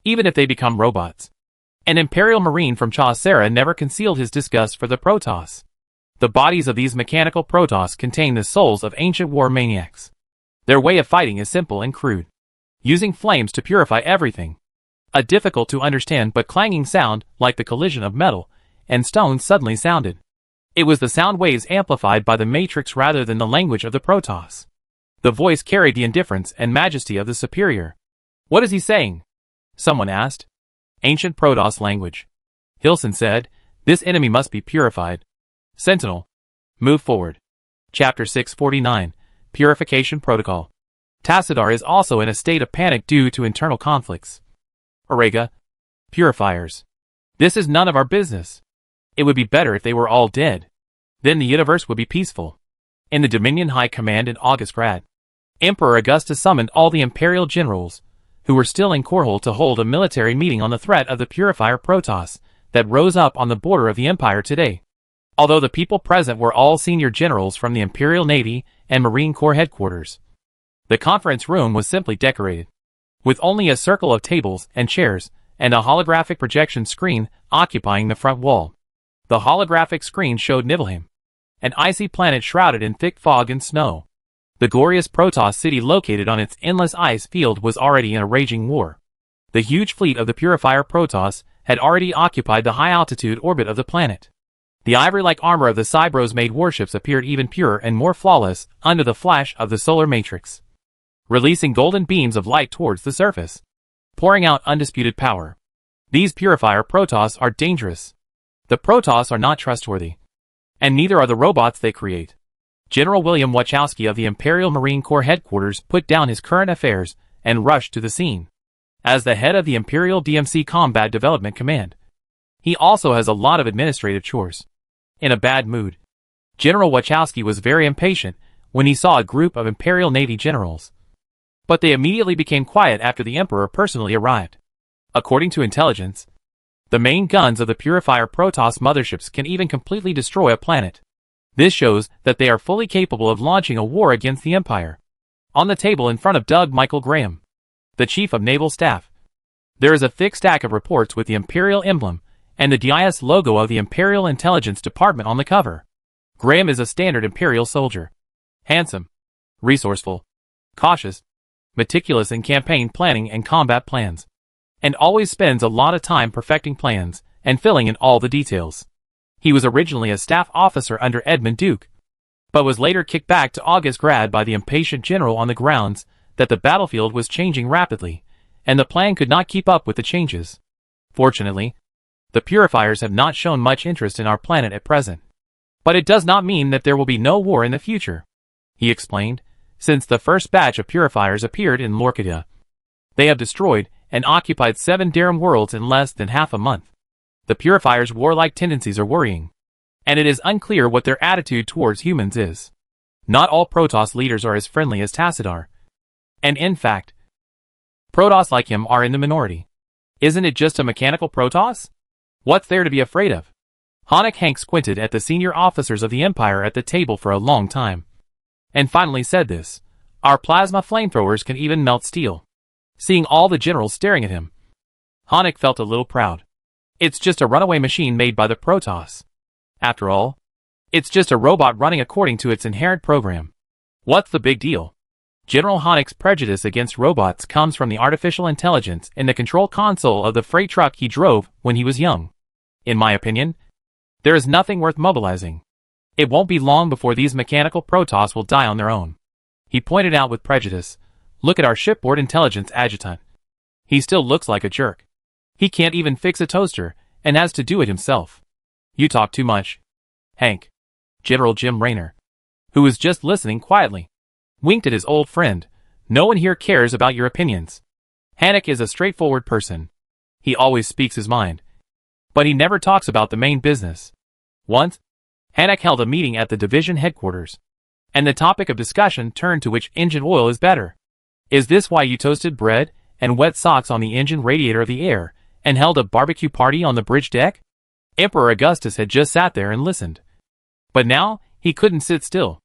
even if they become robots. An Imperial Marine from Chaucera never concealed his disgust for the Protoss. The bodies of these mechanical Protoss contain the souls of ancient war maniacs. Their way of fighting is simple and crude, using flames to purify everything. A difficult to understand but clanging sound, like the collision of metal and stone, suddenly sounded. It was the sound waves amplified by the matrix rather than the language of the Protoss. The voice carried the indifference and majesty of the superior. "What is he saying?" someone asked. "Ancient Protoss language," Hilson said. "This enemy must be purified. Sentinel, move forward." Chapter 649, Purification Protocol. Tassadar is also in a state of panic due to internal conflicts. Orega. Purifiers. This is none of our business. It would be better if they were all dead. Then the universe would be peaceful. In the Dominion High Command in Augustgrad, Emperor Augustus summoned all the Imperial generals, who were still in Korhol, to hold a military meeting on the threat of the Purifier Protoss that rose up on the border of the Empire today. Although the people present were all senior generals from the Imperial Navy and Marine Corps headquarters, the conference room was simply decorated, with only a circle of tables and chairs, and a holographic projection screen occupying the front wall. The holographic screen showed Nibelheim, an icy planet shrouded in thick fog and snow. The glorious Protoss city located on its endless ice field was already in a raging war. The huge fleet of the Purifier Protoss had already occupied the high-altitude orbit of the planet. The ivory-like armor of the Cybros-made warships appeared even purer and more flawless under the flash of the solar matrix, releasing golden beams of light towards the surface, pouring out undisputed power. These Purifier Protoss are dangerous. The Protoss are not trustworthy, and neither are the robots they create. General William Wachowski of the Imperial Marine Corps headquarters put down his current affairs and rushed to the scene. As the head of the Imperial DMC Combat Development Command, he also has a lot of administrative chores. In a bad mood, General Wachowski was very impatient when he saw a group of Imperial Navy generals. But they immediately became quiet after the Emperor personally arrived. According to intelligence, the main guns of the Purifier Protoss motherships can even completely destroy a planet. This shows that they are fully capable of launching a war against the Empire. On the table in front of Doug Michael Graham, the Chief of Naval Staff, there is a thick stack of reports with the Imperial emblem and the DIS logo of the Imperial Intelligence Department on the cover. Graham is a standard Imperial soldier. Handsome, resourceful, cautious, meticulous in campaign planning and combat plans, and always spends a lot of time perfecting plans and filling in all the details. He was originally a staff officer under Edmund Duke, but was later kicked back to Augustgrad by the impatient general on the grounds that the battlefield was changing rapidly, and the plan could not keep up with the changes. Fortunately, the Purifiers have not shown much interest in our planet at present. But it does not mean that there will be no war in the future, he explained. Since the first batch of Purifiers appeared in Lorcadia, they have destroyed and occupied 7 Terran worlds in less than half a month. The Purifiers' warlike tendencies are worrying, and it is unclear what their attitude towards humans is. Not all Protoss leaders are as friendly as Tassadar, and in fact, Protoss like him are in the minority. Isn't it just a mechanical Protoss? What's there to be afraid of? Hanek Hank squinted at the senior officers of the Empire at the table for a long time, and finally said this: "Our plasma flamethrowers can even melt steel." Seeing all the generals staring at him, Hanek felt a little proud. It's just a runaway machine made by the Protoss. After all, it's just a robot running according to its inherent program. What's the big deal? General Hanek's prejudice against robots comes from the artificial intelligence in the control console of the freight truck he drove when he was young. In my opinion, there is nothing worth mobilizing. It won't be long before these mechanical Protoss will die on their own. He pointed out with prejudice, "Look at our shipboard intelligence adjutant. He still looks like a jerk. He can't even fix a toaster, and has to do it himself." "You talk too much, Hank." General Jim Raynor, who was just listening quietly, winked at his old friend. "No one here cares about your opinions. Hanek is a straightforward person. He always speaks his mind, but he never talks about the main business." Once, Hanek held a meeting at the division headquarters, and the topic of discussion turned to which engine oil is better. "Is this why you toasted bread and wet socks on the engine radiator of the air, and held a barbecue party on the bridge deck?" Emperor Augustus had just sat there and listened. But now, he couldn't sit still.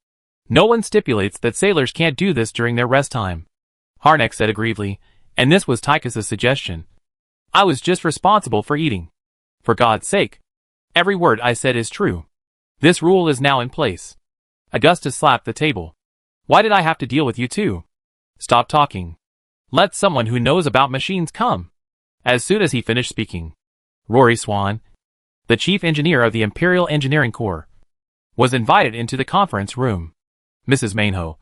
No one stipulates that sailors can't do this during their rest time. Harnack said aggrievedly, and this was Tychus's suggestion. I was just responsible for eating. For God's sake. Every word I said is true. This rule is now in place. Augustus slapped the table. Why did I have to deal with you too? Stop talking. Let someone who knows about machines come. As soon as he finished speaking, Rory Swan, the chief engineer of the Imperial Engineering Corps, was invited into the conference room. Mrs. Mainho,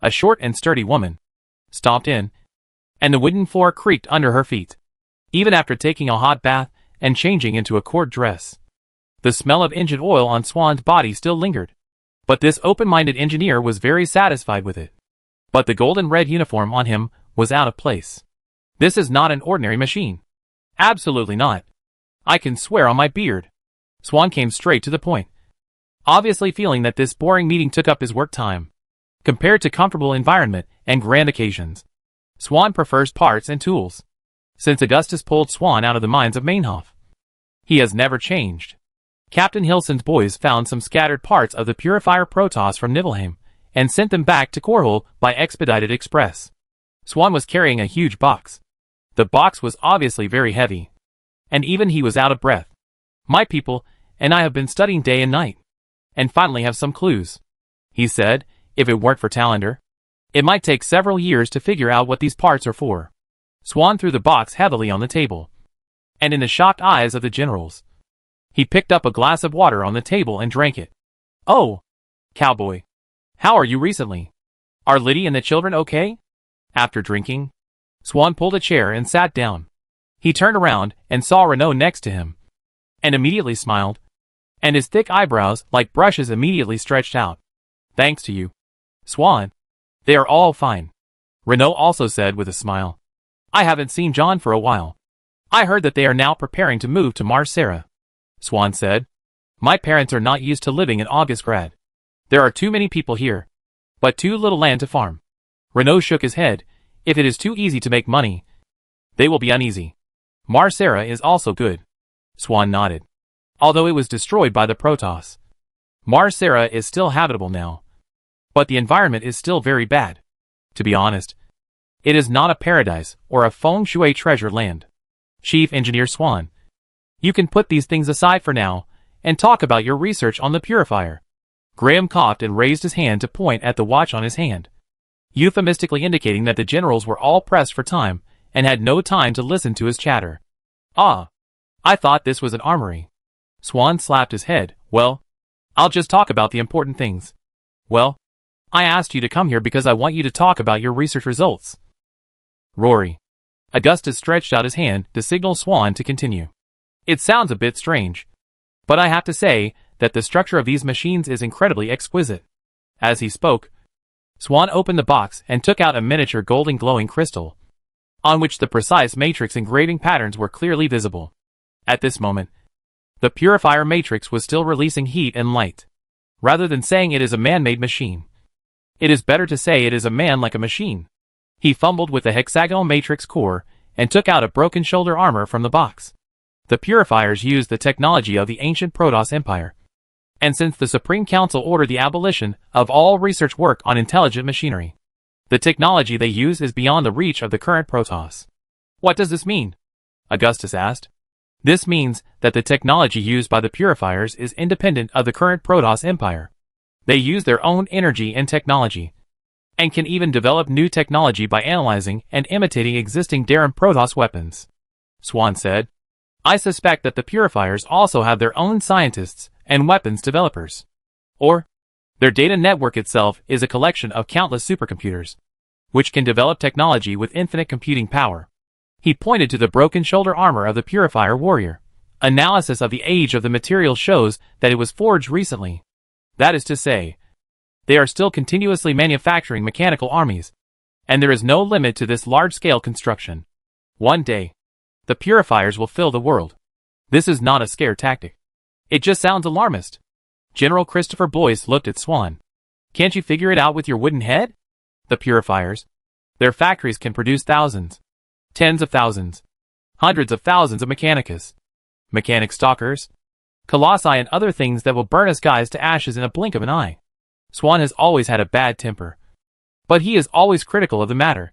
a short and sturdy woman, stomped in, and the wooden floor creaked under her feet. Even after taking a hot bath and changing into a court dress, the smell of engine oil on Swan's body still lingered. But this open-minded engineer was very satisfied with it. But the golden-red uniform on him was out of place. This is not an ordinary machine. Absolutely not. I can swear on my beard. Swan came straight to the point, obviously feeling that this boring meeting took up his work time. Compared to comfortable environment and grand occasions, Swan prefers parts and tools. Since Augustus pulled Swan out of the mines of Mainhof, he has never changed. Captain Hilson's boys found some scattered parts of the purifier Protoss from Nibelheim and sent them back to Korhul by expedited express. Swan was carrying a huge box. The box was obviously very heavy, and even he was out of breath. My people and I have been studying day and night, and finally have some clues, he said. If it weren't for Talander, it might take several years to figure out what these parts are for. Swan threw the box heavily on the table, and in the shocked eyes of the generals, he picked up a glass of water on the table and drank it. Oh, cowboy, how are you recently? Are Liddy and the children okay? After drinking, Swan pulled a chair and sat down. He turned around and saw Renault next to him, and immediately smiled, and his thick eyebrows like brushes immediately stretched out. Thanks to you, Swan. They are all fine. Renault also said with a smile. I haven't seen John for a while. I heard that they are now preparing to move to Mars Sera. Swan said. My parents are not used to living in Augustgrad. There are too many people here, but too little land to farm. Renault shook his head. If it is too easy to make money, they will be uneasy. Mars Sera is also good. Swan nodded. Although it was destroyed by the Protoss, Mars Sera is still habitable now. But the environment is still very bad. To be honest, it is not a paradise or a feng shui treasure land. Chief Engineer Swan, you can put these things aside for now and talk about your research on the purifier. Graham coughed and raised his hand to point at the watch on his hand, euphemistically indicating that the generals were all pressed for time and had no time to listen to his chatter. Ah, I thought this was an armory. Swan slapped his head. Well, I'll just talk about the important things. Well, I asked you to come here because I want you to talk about your research results. Rory. Augustus stretched out his hand to signal Swan to continue. It sounds a bit strange, but I have to say that the structure of these machines is incredibly exquisite. As he spoke, Swan opened the box and took out a miniature golden glowing crystal, on which the precise matrix engraving patterns were clearly visible. At this moment, the purifier matrix was still releasing heat and light. Rather than saying it is a man-made machine, it is better to say it is a man like a machine. He fumbled with the hexagonal matrix core and took out a broken shoulder armor from the box. The purifiers used the technology of the ancient Protoss Empire, and since the Supreme Council ordered the abolition of all research work on intelligent machinery, the technology they use is beyond the reach of the current Protoss. What does this mean? Augustus asked. This means that the technology used by the purifiers is independent of the current Protoss Empire. They use their own energy and technology, and can even develop new technology by analyzing and imitating existing Terran Protoss weapons. Swan said. I suspect that the purifiers also have their own scientists and weapons developers. Or, their data network itself is a collection of countless supercomputers, which can develop technology with infinite computing power. He pointed to the broken shoulder armor of the purifier warrior. Analysis of the age of the material shows that it was forged recently. That is to say, they are still continuously manufacturing mechanical armies, and there is no limit to this large-scale construction. One day, the purifiers will fill the world. This is not a scare tactic. It just sounds alarmist. General Christopher Boyce looked at Swan. Can't you figure it out with your wooden head? The purifiers. Their factories can produce thousands, tens of thousands, hundreds of thousands of mechanicus, mechanic stalkers, colossi and other things that will burn us guys to ashes in a blink of an eye. Swan has always had a bad temper, but he is always critical of the matter.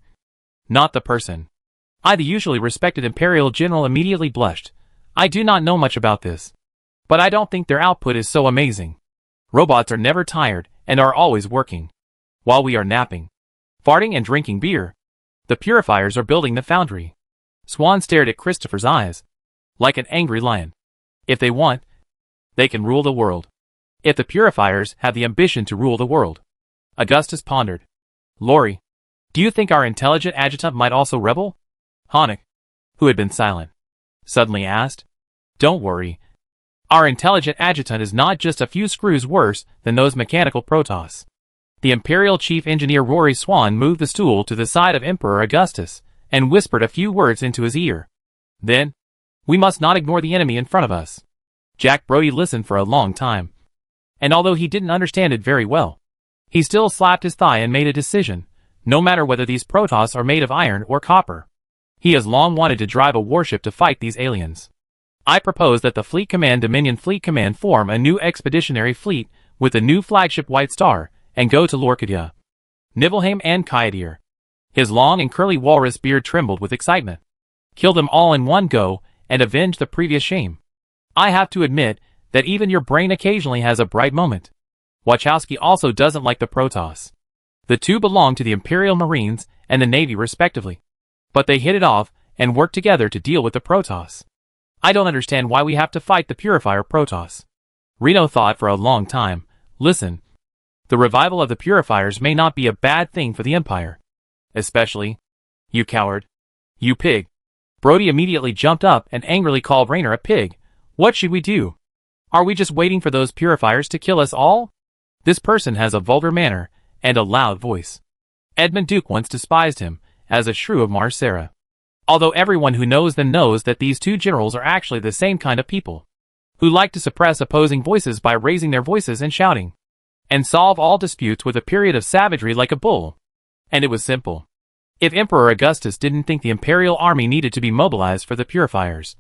not the person. The usually respected Imperial General immediately blushed. I do not know much about this, but I don't think their output is so amazing. Robots are never tired and are always working. While we are napping, farting and drinking beer, the purifiers are building the foundry. Swan stared at Christopher's eyes, like an angry lion. If they want, they can rule the world. If the purifiers have the ambition to rule the world. Augustus pondered. Lori, do you think our intelligent adjutant might also rebel? Honik, who had been silent, suddenly asked. Don't worry. Our intelligent adjutant is not just a few screws worse than those mechanical Protoss. The Imperial Chief Engineer Rory Swan moved the stool to the side of Emperor Augustus and whispered a few words into his ear. Then, we must not ignore the enemy in front of us. Jack Brody listened for a long time, and although he didn't understand it very well, he still slapped his thigh and made a decision, no matter whether these Protoss are made of iron or copper. He has long wanted to drive a warship to fight these aliens. I propose that the Fleet Command Dominion Fleet Command form a new expeditionary fleet with a new flagship White Star and go to Lorcadia, Nibelheim and Kaidir. His long and curly walrus beard trembled with excitement. Kill them all in one go and avenge the previous shame. I have to admit that even your brain occasionally has a bright moment. Wachowski also doesn't like the Protoss. The two belong to the Imperial Marines and the Navy respectively, but they hit it off and work together to deal with the Protoss. I don't understand why we have to fight the Purifier Protoss. Reno thought for a long time. Listen, the revival of the Purifiers may not be a bad thing for the Empire. Especially, you coward. You pig. Brody immediately jumped up and angrily called Raynor a pig. What should we do? Are we just waiting for those Purifiers to kill us all? This person has a vulgar manner and a loud voice. Edmund Duke once despised him as a shrew of Marcera. Although everyone who knows them knows that these two generals are actually the same kind of people, who like to suppress opposing voices by raising their voices and shouting, and solve all disputes with a period of savagery like a bull. And it was simple. If Emperor Augustus didn't think the Imperial Army needed to be mobilized for the Purifiers,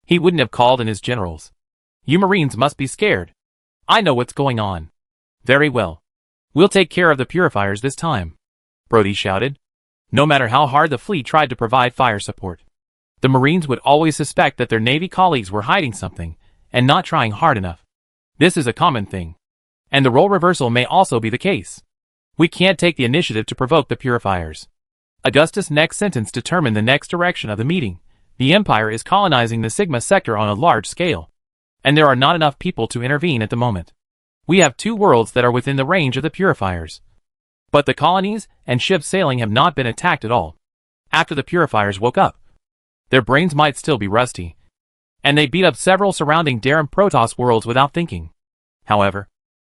he wouldn't have called in his generals. You Marines must be scared. I know what's going on. Very well. We'll take care of the Purifiers this time, Brody shouted. No matter how hard the fleet tried to provide fire support, the Marines would always suspect that their Navy colleagues were hiding something and not trying hard enough. This is a common thing, and the role reversal may also be the case. We can't take the initiative to provoke the Purifiers. Augustus' next sentence determined the next direction of the meeting. The Empire is colonizing the Sigma sector on a large scale, and there are not enough people to intervene at the moment. We have two worlds that are within the range of the Purifiers, but the colonies and ships sailing have not been attacked at all. After the Purifiers woke up, their brains might still be rusty, and they beat up several surrounding Terran Protoss worlds without thinking. However,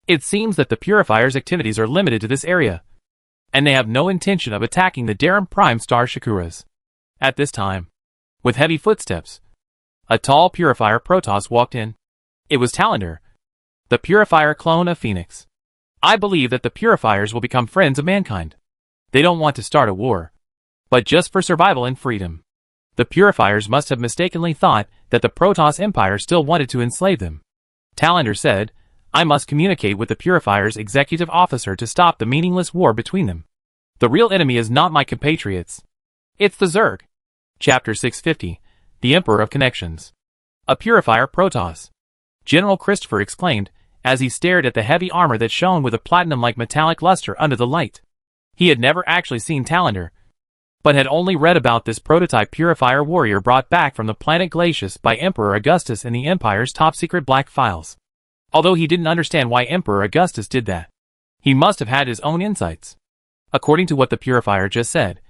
it seems that the Purifiers' activities are limited to this area, and they have no intention of attacking the Terran Prime Star Shakuras. At this time, with heavy footsteps, a tall Purifier Protoss walked in. It was Talander, the Purifier clone of Phoenix. I believe that the Purifiers will become friends of mankind. They don't want to start a war, but just for survival and freedom. The Purifiers must have mistakenly thought that the Protoss Empire still wanted to enslave them. Talander said, I must communicate with the Purifiers' executive officer to stop the meaningless war between them. The real enemy is not my compatriots. It's the Zerg. Chapter 650, The Emperor of Connections. A Purifier Protoss. General Christopher exclaimed, as he stared at the heavy armor that shone with a platinum-like metallic luster under the light. He had never actually seen Talander, but had only read about this prototype Purifier warrior brought back from the planet Glacius by Emperor Augustus in the Empire's top-secret black files. Although he didn't understand why Emperor Augustus did that, he must have had his own insights. According to what the Purifier just said,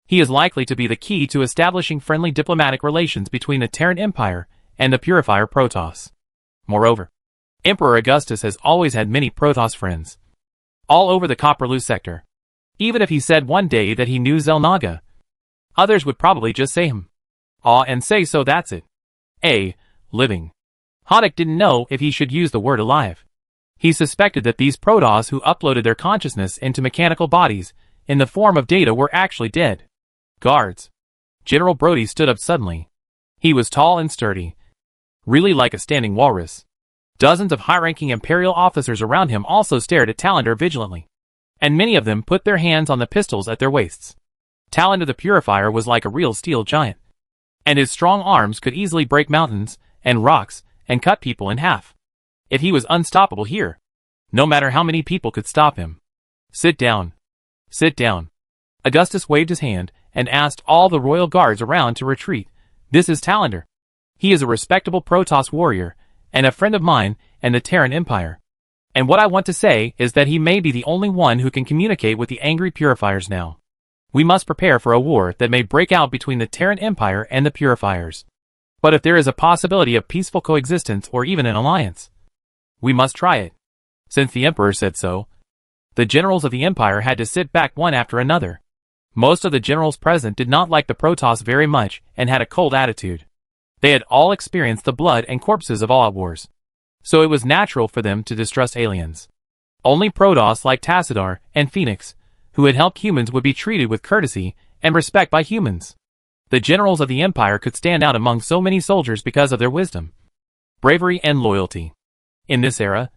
he is likely to be the key to establishing friendly diplomatic relations between the Terran Empire and the Purifier Protoss. Moreover, Emperor Augustus has always had many Protoss friends, all over the Copperloo sector. Even if he said one day that he knew Zelnaga, others would probably just say him. And say so that's it. Living. Honik didn't know if he should use the word alive. He suspected that these Protoss who uploaded their consciousness into mechanical bodies in the form of data were actually dead. Guards. General Brody stood up suddenly. He was tall and sturdy, really like a standing walrus. Dozens of high-ranking Imperial officers around him also stared at Talander vigilantly, and many of them put their hands on the pistols at their waists. Talander the Purifier was like a real steel giant, and his strong arms could easily break mountains and rocks and cut people in half. If he was unstoppable here, no matter how many people could stop him. Sit down. Sit down. Augustus waved his hand and asked all the royal guards around to retreat. This is Talander. He is a respectable Protoss warrior and a friend of mine and the Terran Empire. And what I want to say is that he may be the only one who can communicate with the angry Purifiers now. We must prepare for a war that may break out between the Terran Empire and the Purifiers. But if there is a possibility of peaceful coexistence or even an alliance, we must try it. Since the Emperor said so, the generals of the Empire had to sit back one after another. Most of the generals present did not like the Protoss very much and had a cold attitude. They had all experienced the blood and corpses of all wars, so it was natural for them to distrust aliens. Only Protoss like Tassadar and Phoenix, who had helped humans, would be treated with courtesy and respect by humans. The generals of the Empire could stand out among so many soldiers because of their wisdom, bravery, and loyalty. In this era,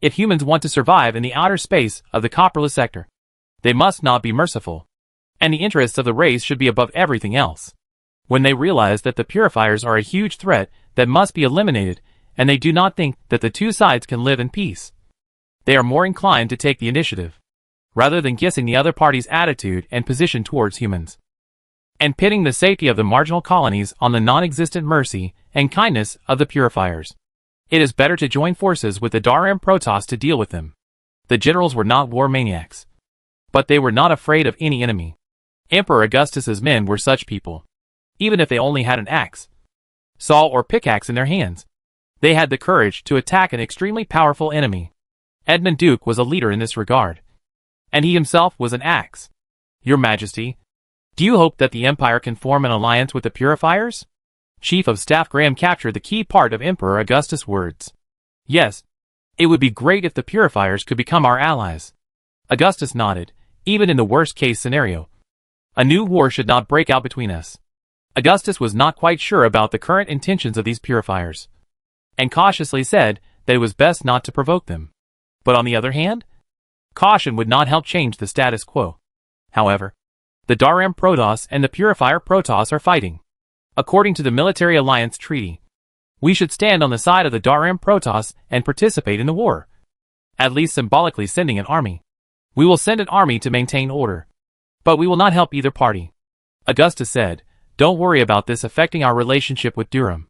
if humans want to survive in the outer space of the Copperless sector, they must not be merciful, and the interests of the race should be above everything else. When they realize that the Purifiers are a huge threat that must be eliminated, and they do not think that the two sides can live in peace, they are more inclined to take the initiative, rather than guessing the other party's attitude and position towards humans, and pitting the safety of the marginal colonies on the non-existent mercy and kindness of the Purifiers. It is better to join forces with the Dar'Am Protoss to deal with them. The generals were not war maniacs, but they were not afraid of any enemy. Emperor Augustus's men were such people. Even if they only had an axe, saw, or pickaxe in their hands, they had the courage to attack an extremely powerful enemy. Edmund Duke was a leader in this regard, and he himself was an axe. Your Majesty, do you hope that the Empire can form an alliance with the Purifiers? Chief of Staff Graham captured the key part of Emperor Augustus' words. Yes, it would be great if the Purifiers could become our allies. Augustus nodded. Even in the worst-case scenario, a new war should not break out between us. Augustus was not quite sure about the current intentions of these Purifiers, and cautiously said that it was best not to provoke them. But on the other hand, caution would not help change the status quo. However, the Dar'Am Protoss and the Purifier Protoss are fighting. According to the Military Alliance Treaty, we should stand on the side of the Dar'Am Protoss and participate in the war, at least symbolically sending an army. We will send an army to maintain order, but we will not help either party. Augustus said, don't worry about this affecting our relationship with Durham.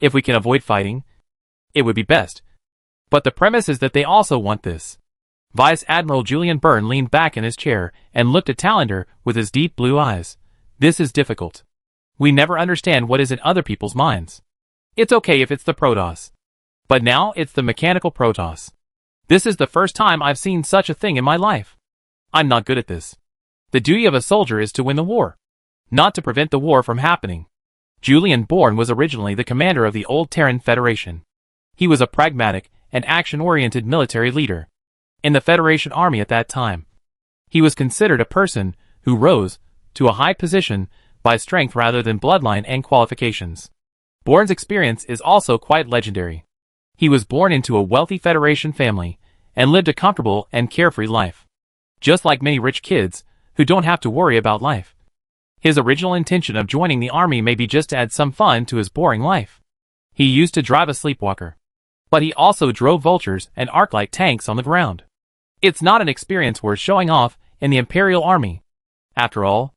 If we can avoid fighting, it would be best. But the premise is that they also want this. Vice Admiral Julian Byrne leaned back in his chair and looked at Talander with his deep blue eyes. This is difficult. We never understand what is in other people's minds. It's okay if it's the Protoss, but now it's the mechanical Protoss. This is the first time I've seen such a thing in my life. I'm not good at this. The duty of a soldier is to win the war, not to prevent the war from happening. Julian Bourne was originally the commander of the old Terran Federation. He was a pragmatic and action-oriented military leader in the Federation Army at that time. He was considered a person who rose to a high position by strength rather than bloodline and qualifications. Bourne's experience is also quite legendary. He was born into a wealthy Federation family and lived a comfortable and carefree life, just like many rich kids who don't have to worry about life. His original intention of joining the army may be just to add some fun to his boring life. He used to drive a sleepwalker, but he also drove vultures and arc-light tanks on the ground. It's not an experience worth showing off in the Imperial Army. After all,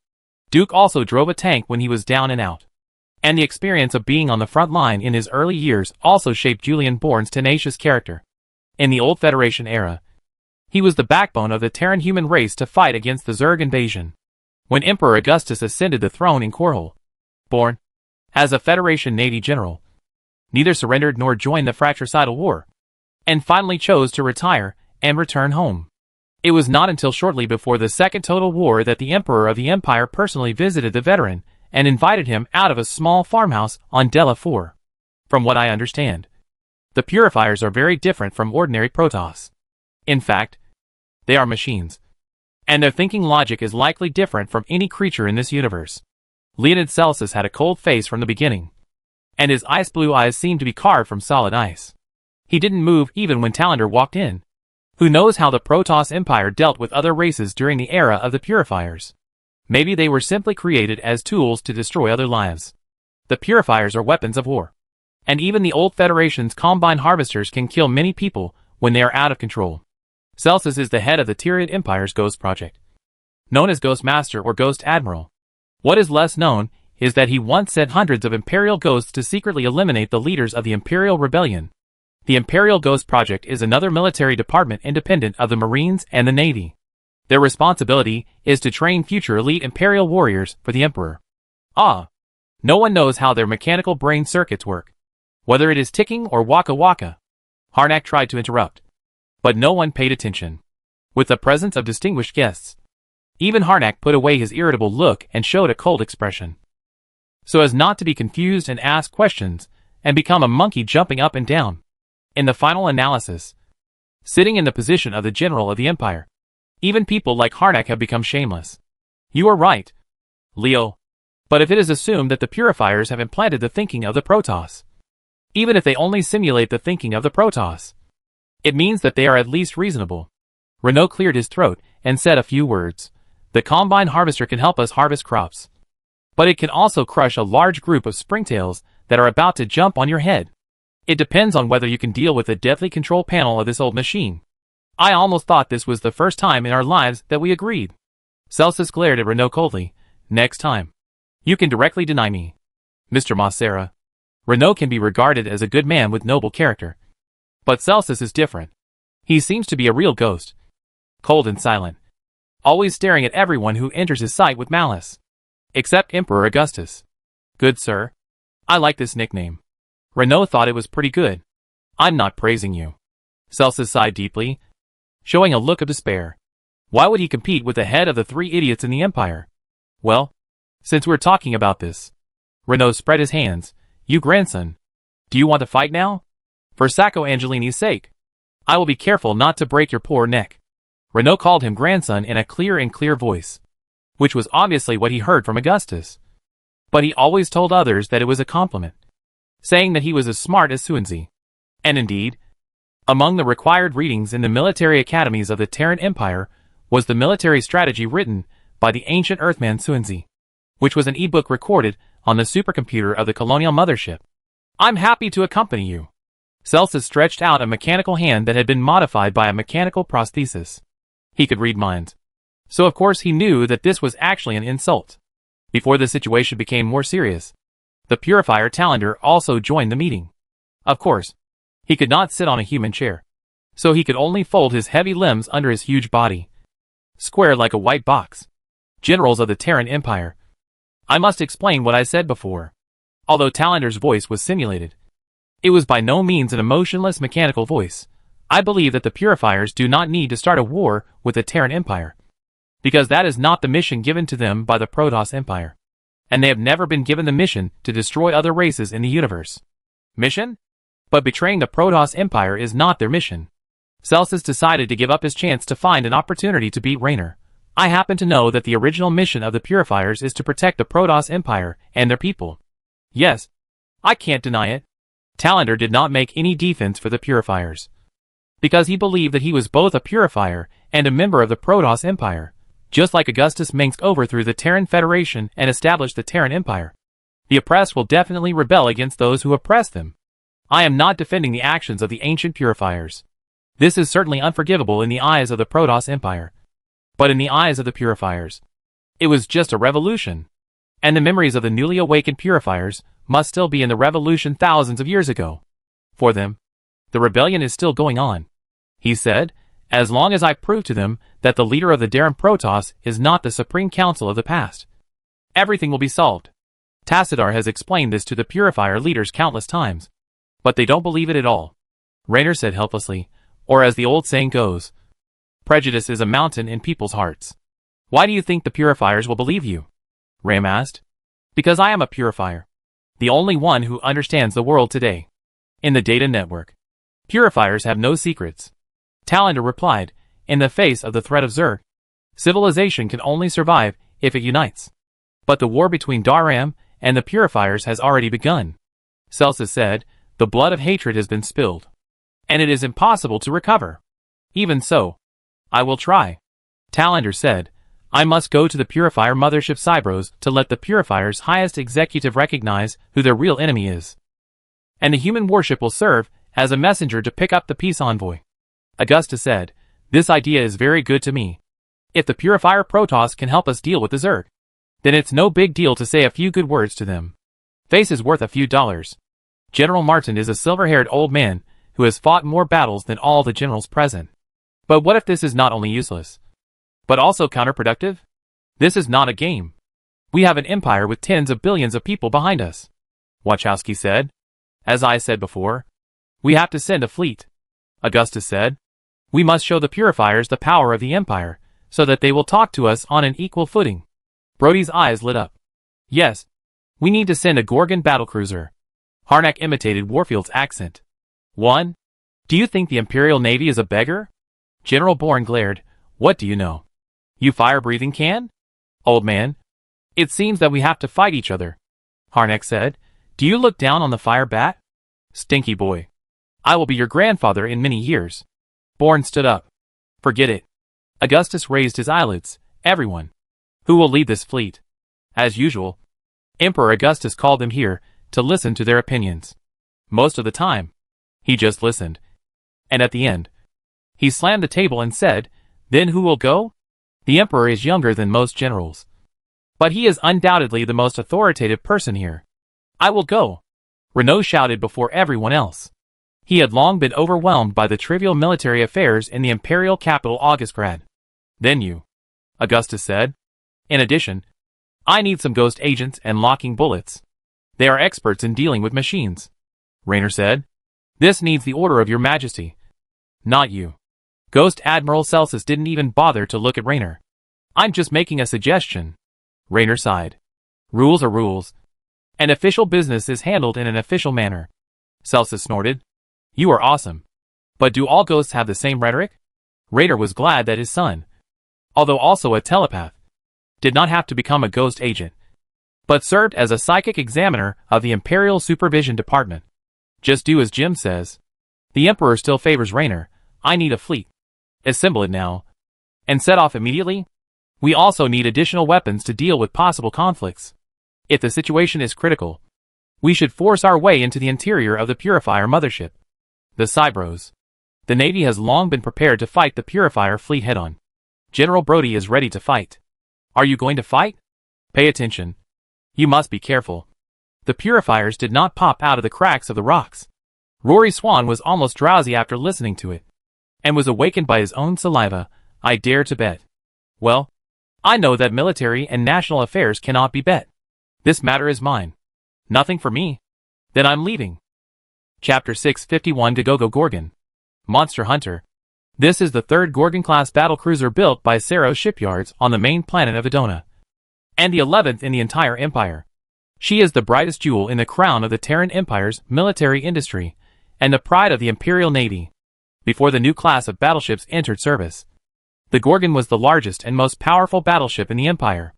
Duke also drove a tank when he was down and out. And the experience of being on the front line in his early years also shaped Julian Bourne's tenacious character. In the old Federation era, he was the backbone of the Terran human race to fight against the Zerg invasion. When Emperor Augustus ascended the throne in Korhal, Bourne, as a Federation Navy general, neither surrendered nor joined the fratricidal war, and finally chose to retire and return home. It was not until shortly before the Second Total War that the Emperor of the Empire personally visited the veteran and invited him out of a small farmhouse on Dela 4. From what I understand, the Purifiers are very different from ordinary Protoss. In fact, they are machines, and their thinking logic is likely different from any creature in this universe. Leonid Celsus had a cold face from the beginning, and his ice blue eyes seemed to be carved from solid ice. He didn't move even when Talander walked in. Who knows how the Protoss Empire dealt with other races during the era of the Purifiers? Maybe they were simply created as tools to destroy other lives. The purifiers are weapons of war. And even the old Federation's combine harvesters can kill many people when they are out of control. Celsus is the head of the Terran Empire's Ghost Project, known as Ghost Master or Ghost Admiral. What is less known is that he once sent hundreds of Imperial ghosts to secretly eliminate the leaders of the Imperial Rebellion. The Imperial Ghost Project is another military department independent of the Marines and the Navy. Their responsibility is to train future elite Imperial warriors for the Emperor. No one knows how their mechanical brain circuits work, whether it is ticking or waka waka. Harnack tried to interrupt, but no one paid attention. With the presence of distinguished guests, even Harnack put away his irritable look and showed a cold expression, so as not to be confused and ask questions and become a monkey jumping up and down. In the final analysis, sitting in the position of the general of the Empire, even people like Harnack have become shameless. You are right, Leo. But if it is assumed that the purifiers have implanted the thinking of the Protoss, even if they only simulate the thinking of the Protoss, it means that they are at least reasonable. Renault cleared his throat and said a few words. The combine harvester can help us harvest crops, but it can also crush a large group of springtails that are about to jump on your head. It depends on whether you can deal with the deadly control panel of this old machine. I almost thought this was the first time in our lives that we agreed. Celsus glared at Renault coldly. Next time, you can directly deny me, Mr. Mossera. Renault can be regarded as a good man with noble character. But Celsus is different. He seems to be a real ghost. Cold and silent, always staring at everyone who enters his sight with malice. Except Emperor Augustus. Good sir. I like this nickname. Renault thought it was pretty good. I'm not praising you. Celsus sighed deeply, showing a look of despair. Why would he compete with the head of the 3 idiots in the Empire? Well, since we're talking about this. Renault spread his hands. You grandson. Do you want to fight now? For Sacco Angelini's sake. I will be careful not to break your poor neck. Renault called him grandson in a clear voice, which was obviously what he heard from Augustus. But he always told others that it was a compliment, saying that he was as smart as Suanzi. And indeed, among the required readings in the military academies of the Terran Empire was the military strategy written by the ancient Earthman Suanzi, which was an e-book recorded on the supercomputer of the colonial mothership. I'm happy to accompany you. Celsus stretched out a mechanical hand that had been modified by a mechanical prosthesis. He could read minds, so of course he knew that this was actually an insult. Before the situation became more serious, the Purifier Talander also joined the meeting. Of course, he could not sit on a human chair, so he could only fold his heavy limbs under his huge body, square like a white box. Generals of the Terran Empire. I must explain what I said before. Although Talander's voice was simulated, it was by no means an emotionless mechanical voice. I believe that the Purifiers do not need to start a war with the Terran Empire, because that is not the mission given to them by the Protoss Empire, and they have never been given the mission to destroy other races in the universe. Mission? But betraying the Protoss Empire is not their mission. Celsus decided to give up his chance to find an opportunity to beat Raynor. I happen to know that the original mission of the Purifiers is to protect the Protoss Empire and their people. Yes, I can't deny it. Talander did not make any defense for the Purifiers, because he believed that he was both a Purifier and a member of the Protoss Empire. Just like Augustus Minsk overthrew the Terran Federation and established the Terran Empire, the oppressed will definitely rebel against those who oppress them. I am not defending the actions of the ancient Purifiers. This is certainly unforgivable in the eyes of the Protoss Empire. But in the eyes of the Purifiers, it was just a revolution. And the memories of the newly awakened Purifiers must still be in the revolution thousands of years ago. For them, the rebellion is still going on. He said, as long as I prove to them that the leader of the Terran Protoss is not the Supreme Council of the past, everything will be solved. Tassadar has explained this to the Purifier leaders countless times, but they don't believe it at all. Raynor said helplessly, or as the old saying goes, prejudice is a mountain in people's hearts. Why do you think the Purifiers will believe you? Ram asked. Because I am a Purifier, the only one who understands the world today. In the data network, Purifiers have no secrets. Talander replied, in the face of the threat of Zerg, civilization can only survive if it unites. But the war between Daram and the Purifiers has already begun. Celsus said, the blood of hatred has been spilled, and it is impossible to recover. Even so, I will try. Talander said, I must go to the Purifier mothership Cybros to let the Purifier's highest executive recognize who their real enemy is. And the human warship will serve as a messenger to pick up the peace envoy. Augusta said, "This idea is very good to me. If the Purifier Protoss can help us deal with the Zerg, then it's no big deal to say a few good words to them. Face is worth a few dollars." General Martin is a silver-haired old man who has fought more battles than all the generals present. But what if this is not only useless, but also counterproductive? This is not a game. We have an empire with tens of billions of people behind us, Wachowski said. As I said before, we have to send a fleet. Augustus said, we must show the Purifiers the power of the empire, so that they will talk to us on an equal footing. Brody's eyes lit up. Yes, we need to send a Gorgon battlecruiser. Harnack imitated Warfield's accent. One? Do you think the Imperial Navy is a beggar? General Bourne glared. What do you know? You fire-breathing can? Old man. It seems that we have to fight each other. Harnack said. Do you look down on the fire bat? Stinky boy. I will be your grandfather in many years. Bourne stood up. Forget it. Augustus raised his eyelids. Everyone. Who will lead this fleet? As usual, Emperor Augustus called them here to listen to their opinions. Most of the time, he just listened. And at the end, he slammed the table and said, then who will go? The Emperor is younger than most generals. But he is undoubtedly the most authoritative person here. I will go, Renault shouted before everyone else. He had long been overwhelmed by the trivial military affairs in the imperial capital Augustgrad. Then you, Augustus said. In addition, I need some ghost agents and locking bullets. They are experts in dealing with machines. Raynor said. This needs the order of your majesty. Not you. Ghost Admiral Celsus didn't even bother to look at Raynor. I'm just making a suggestion. Raynor sighed. Rules are rules. And official business is handled in an official manner. Celsus snorted. You are awesome. But do all ghosts have the same rhetoric? Raynor was glad that his son, although also a telepath, did not have to become a ghost agent, but served as a psychic examiner of the Imperial Supervision Department. Just do as Jim says. The Emperor still favors Raynor. I need a fleet. Assemble it now. And set off immediately? We also need additional weapons to deal with possible conflicts. If the situation is critical, we should force our way into the interior of the Purifier mothership. The Cybros. The Navy has long been prepared to fight the Purifier fleet head-on. General Brody is ready to fight. Are you going to fight? Pay attention. You must be careful. The Purifiers did not pop out of the cracks of the rocks. Rory Swan was almost drowsy after listening to it, and was awakened by his own saliva. I dare to bet. Well, I know that military and national affairs cannot be bet. This matter is mine. Nothing for me. Then I'm leaving. Chapter 651 Go Gorgon. Monster Hunter. This is the third Gorgon-class battlecruiser built by Saros Shipyards on the main planet of Adona, and the 11th in the entire Empire. She is the brightest jewel in the crown of the Terran Empire's military industry, and the pride of the Imperial Navy. Before the new class of battleships entered service, the Gorgon was the largest and most powerful battleship in the Empire.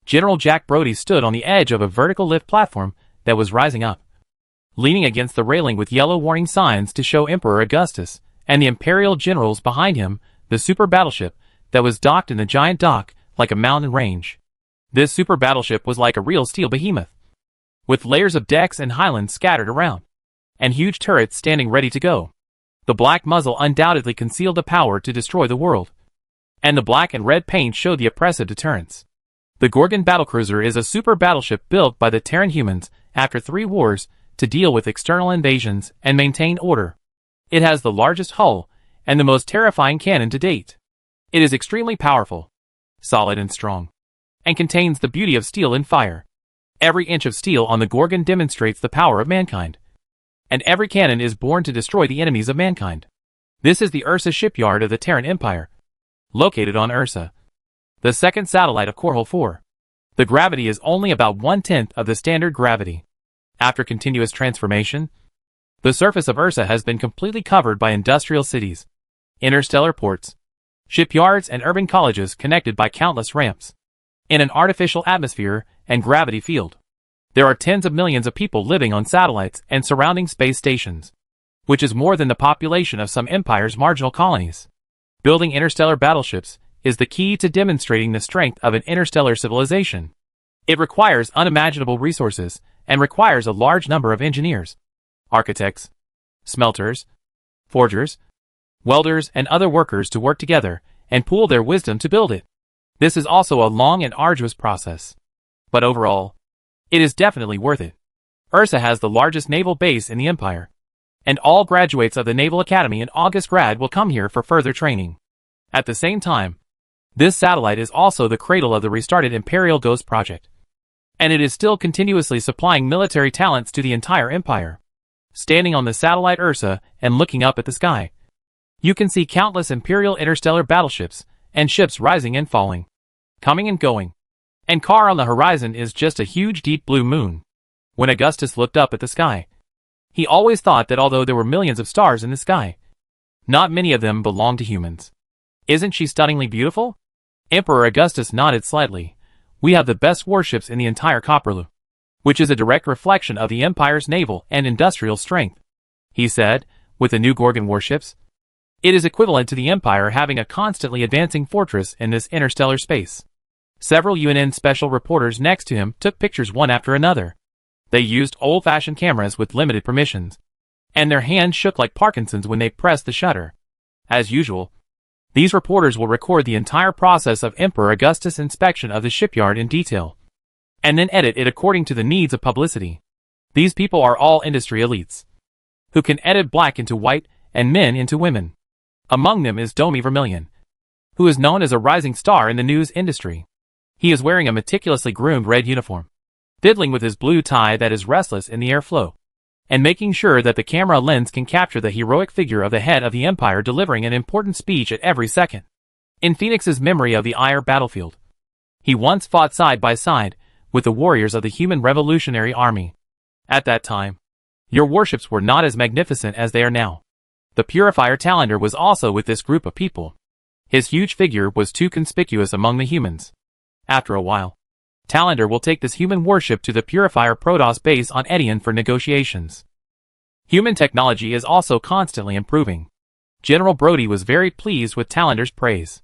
General Jack Brody stood on the edge of a vertical lift platform that was rising up, leaning against the railing with yellow warning signs to show Emperor Augustus and the Imperial generals behind him the super battleship that was docked in the giant dock like a mountain range. This super battleship was like a real steel behemoth, with layers of decks and highlands scattered around, and huge turrets standing ready to go. The black muzzle undoubtedly concealed the power to destroy the world, and the black and red paint showed the oppressive deterrence. The Gorgon battlecruiser is a super battleship built by the Terran humans after 3 wars to deal with external invasions and maintain order. It has the largest hull and the most terrifying cannon to date. It is extremely powerful, solid and strong, and contains the beauty of steel and fire. Every inch of steel on the Gorgon demonstrates the power of mankind, and every cannon is born to destroy the enemies of mankind. This is the Ursa shipyard of the Terran Empire, located on Ursa, the second satellite of Korhal 4. The gravity is only about 1/10 of the standard gravity. After continuous transformation, the surface of Ursa has been completely covered by industrial cities, interstellar ports, shipyards and urban colleges connected by countless ramps. In an artificial atmosphere and gravity field, there are tens of millions of people living on satellites and surrounding space stations, which is more than the population of some empires' marginal colonies. Building interstellar battleships is the key to demonstrating the strength of an interstellar civilization. It requires unimaginable resources and requires a large number of engineers, architects, smelters, forgers, welders, and other workers to work together and pool their wisdom to build it. This is also a long and arduous process. But overall, it is definitely worth it. Ursa has the largest naval base in the Empire, and all graduates of the Naval Academy in August grad will come here for further training. At the same time, this satellite is also the cradle of the restarted Imperial Ghost project, and it is still continuously supplying military talents to the entire Empire. Standing on the satellite Ursa and looking up at the sky, you can see countless Imperial interstellar battleships and ships rising and falling, coming and going. And far on the horizon is just a huge deep blue moon. When Augustus looked up at the sky, he always thought that although there were millions of stars in the sky, not many of them belonged to humans. Isn't she stunningly beautiful? Emperor Augustus nodded slightly. We have the best warships in the entire Copperloop, which is a direct reflection of the Empire's naval and industrial strength, he said, with the new Gorgon warships. It is equivalent to the Empire having a constantly advancing fortress in this interstellar space. Several UNN special reporters next to him took pictures one after another. They used old-fashioned cameras with limited permissions, and their hands shook like Parkinson's when they pressed the shutter. As usual, these reporters will record the entire process of Emperor Augustus' inspection of the shipyard in detail, and then edit it according to the needs of publicity. These people are all industry elites, who can edit black into white and men into women. Among them is Domi Vermilion, who is known as a rising star in the news industry. He is wearing a meticulously groomed red uniform, fiddling with his blue tie that is restless in the airflow, and making sure that the camera lens can capture the heroic figure of the head of the Empire delivering an important speech at every second. In Phoenix's memory of the Ire battlefield, he once fought side by side with the warriors of the Human Revolutionary Army. At that time, your warships were not as magnificent as they are now. The Purifier Talander was also with this group of people. His huge figure was too conspicuous among the humans. After a while, Talander will take this human warship to the Purifier Protoss base on Edion for negotiations. Human technology is also constantly improving. General Brody was very pleased with Talander's praise.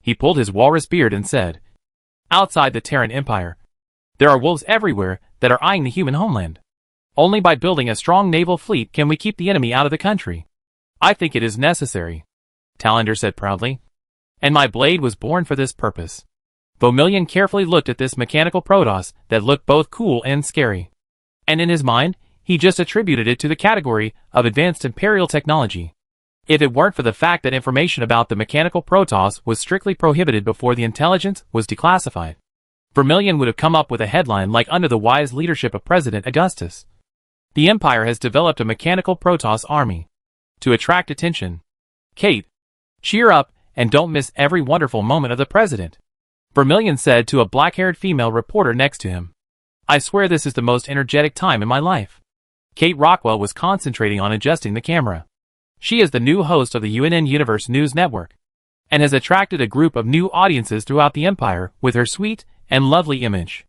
He pulled his walrus beard and said, "Outside the Terran Empire, there are wolves everywhere that are eyeing the human homeland. Only by building a strong naval fleet can we keep the enemy out of the country. I think it is necessary," Talander said proudly. "And my blade was born for this purpose." Vermilion carefully looked at this mechanical Protoss that looked both cool and scary. And in his mind, he just attributed it to the category of advanced Imperial technology. If it weren't for the fact that information about the mechanical Protoss was strictly prohibited before the intelligence was declassified, Vermilion would have come up with a headline like under the wise leadership of President Augustus. The Empire has developed a mechanical Protoss army. To attract attention. Kate, cheer up and don't miss every wonderful moment of the President, Vermilion said to a black-haired female reporter next to him. I swear this is the most energetic time in my life. Kate Rockwell was concentrating on adjusting the camera. She is the new host of the UNN Universe News Network, and has attracted a group of new audiences throughout the Empire with her sweet and lovely image.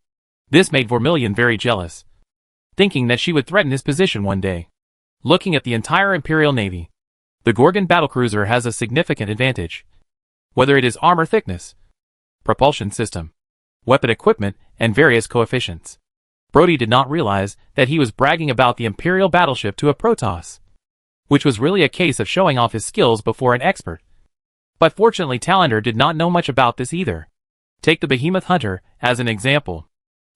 This made Vermilion very jealous, thinking that she would threaten his position one day. Looking at the entire Imperial Navy, the Gorgon battlecruiser has a significant advantage. Whether it is armor thickness, propulsion system, weapon equipment, and various coefficients. Brody did not realize that he was bragging about the Imperial battleship to a Protoss, which was really a case of showing off his skills before an expert. But fortunately Talander did not know much about this either. Take the Behemoth Hunter as an example.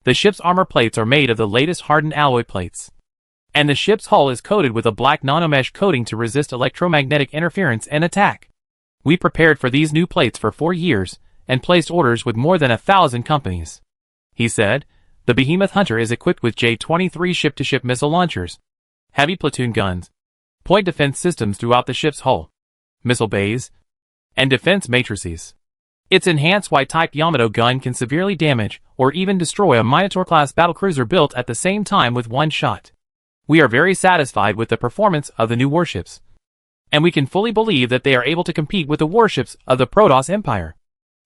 The ship's armor plates are made of the latest hardened alloy plates, and the ship's hull is coated with a black nanomesh coating to resist electromagnetic interference and attack. We prepared for these new plates for 4 years, and placed orders with more than 1,000 companies. He said, the Behemoth Hunter is equipped with J-23 ship-to-ship missile launchers, heavy platoon guns, point defense systems throughout the ship's hull, missile bays, and defense matrices. Its enhanced Y-type Yamato gun can severely damage or even destroy a Minotaur-class battlecruiser built at the same time with one shot. We are very satisfied with the performance of the new warships, and we can fully believe that they are able to compete with the warships of the Protoss Empire.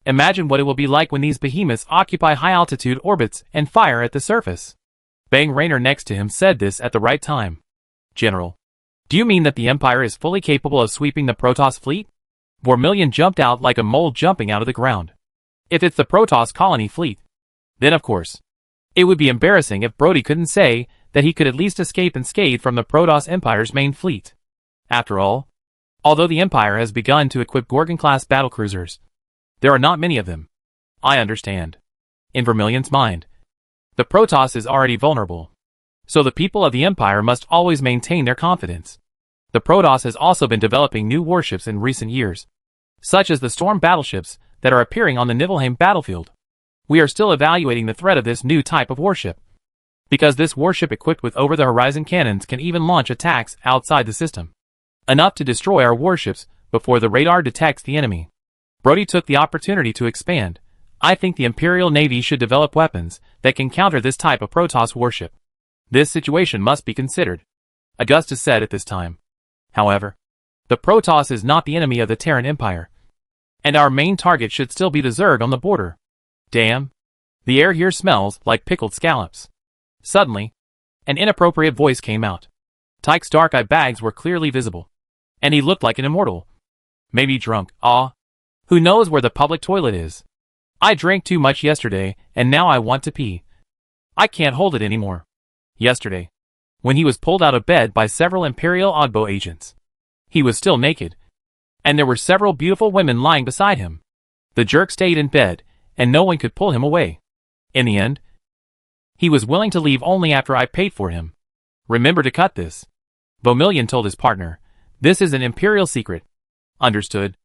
Imagine what it will be like when these behemoths occupy high-altitude orbits and fire at the surface. Bang Raynor next to him said this at the right time. General, do you mean that the Empire is fully capable of sweeping the Protoss fleet? Vermilion jumped out like a mole jumping out of the ground. If it's the Protoss colony fleet, then of course, it would be embarrassing if Brody couldn't say that he could at least escape unscathed from the Protoss Empire's main fleet. After all, although the Empire has begun to equip Gorgon-class battlecruisers, there are not many of them. I understand. In Vermilion's mind, the Protoss is already vulnerable, so the people of the Empire must always maintain their confidence. The Protoss has also been developing new warships in recent years, such as the Storm battleships that are appearing on the Nibelheim battlefield. We are still evaluating the threat of this new type of warship, because this warship equipped with over-the-horizon cannons can even launch attacks outside the system, enough to destroy our warships before the radar detects the enemy. Brody took the opportunity to expand. I think the Imperial Navy should develop weapons that can counter this type of Protoss warship. This situation must be considered, Augustus said at this time. However, the Protoss is not the enemy of the Terran Empire, and our main target should still be the Zerg on the border. Damn. The air here smells like pickled scallops. Suddenly, an inappropriate voice came out. Tyke's dark-eye bags were clearly visible, and he looked like an immortal. Maybe drunk. Who knows where the public toilet is? I drank too much yesterday, and now I want to pee. I can't hold it anymore. Yesterday, when he was pulled out of bed by several Imperial Ogbo agents, he was still naked, and there were several beautiful women lying beside him. The jerk stayed in bed, and no one could pull him away. In the end, he was willing to leave only after I paid for him. Remember to cut this. Vermilion told his partner. This is an Imperial secret. Understood.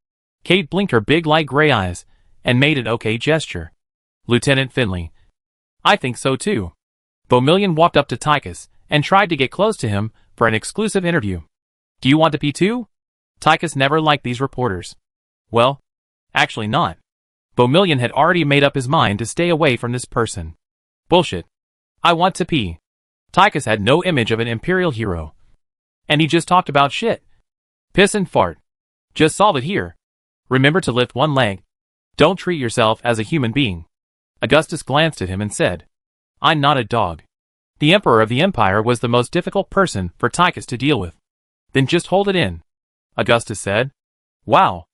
Kate blinked her big light gray eyes, and made an okay gesture. Lieutenant Finley. I think so too. Vermilion walked up to Tychus, and tried to get close to him for an exclusive interview. Do you want to pee too? Tychus never liked these reporters. Well, actually not. Vermilion had already made up his mind to stay away from this person. Bullshit. I want to pee. Tychus had no image of an Imperial hero. And he just talked about shit. Piss and fart. Just solve it here. Remember to lift one leg. Don't treat yourself as a human being. Augustus glanced at him and said, I'm not a dog. The Emperor of the Empire was the most difficult person for Tychus to deal with. Then just hold it in. Augustus said. Wow.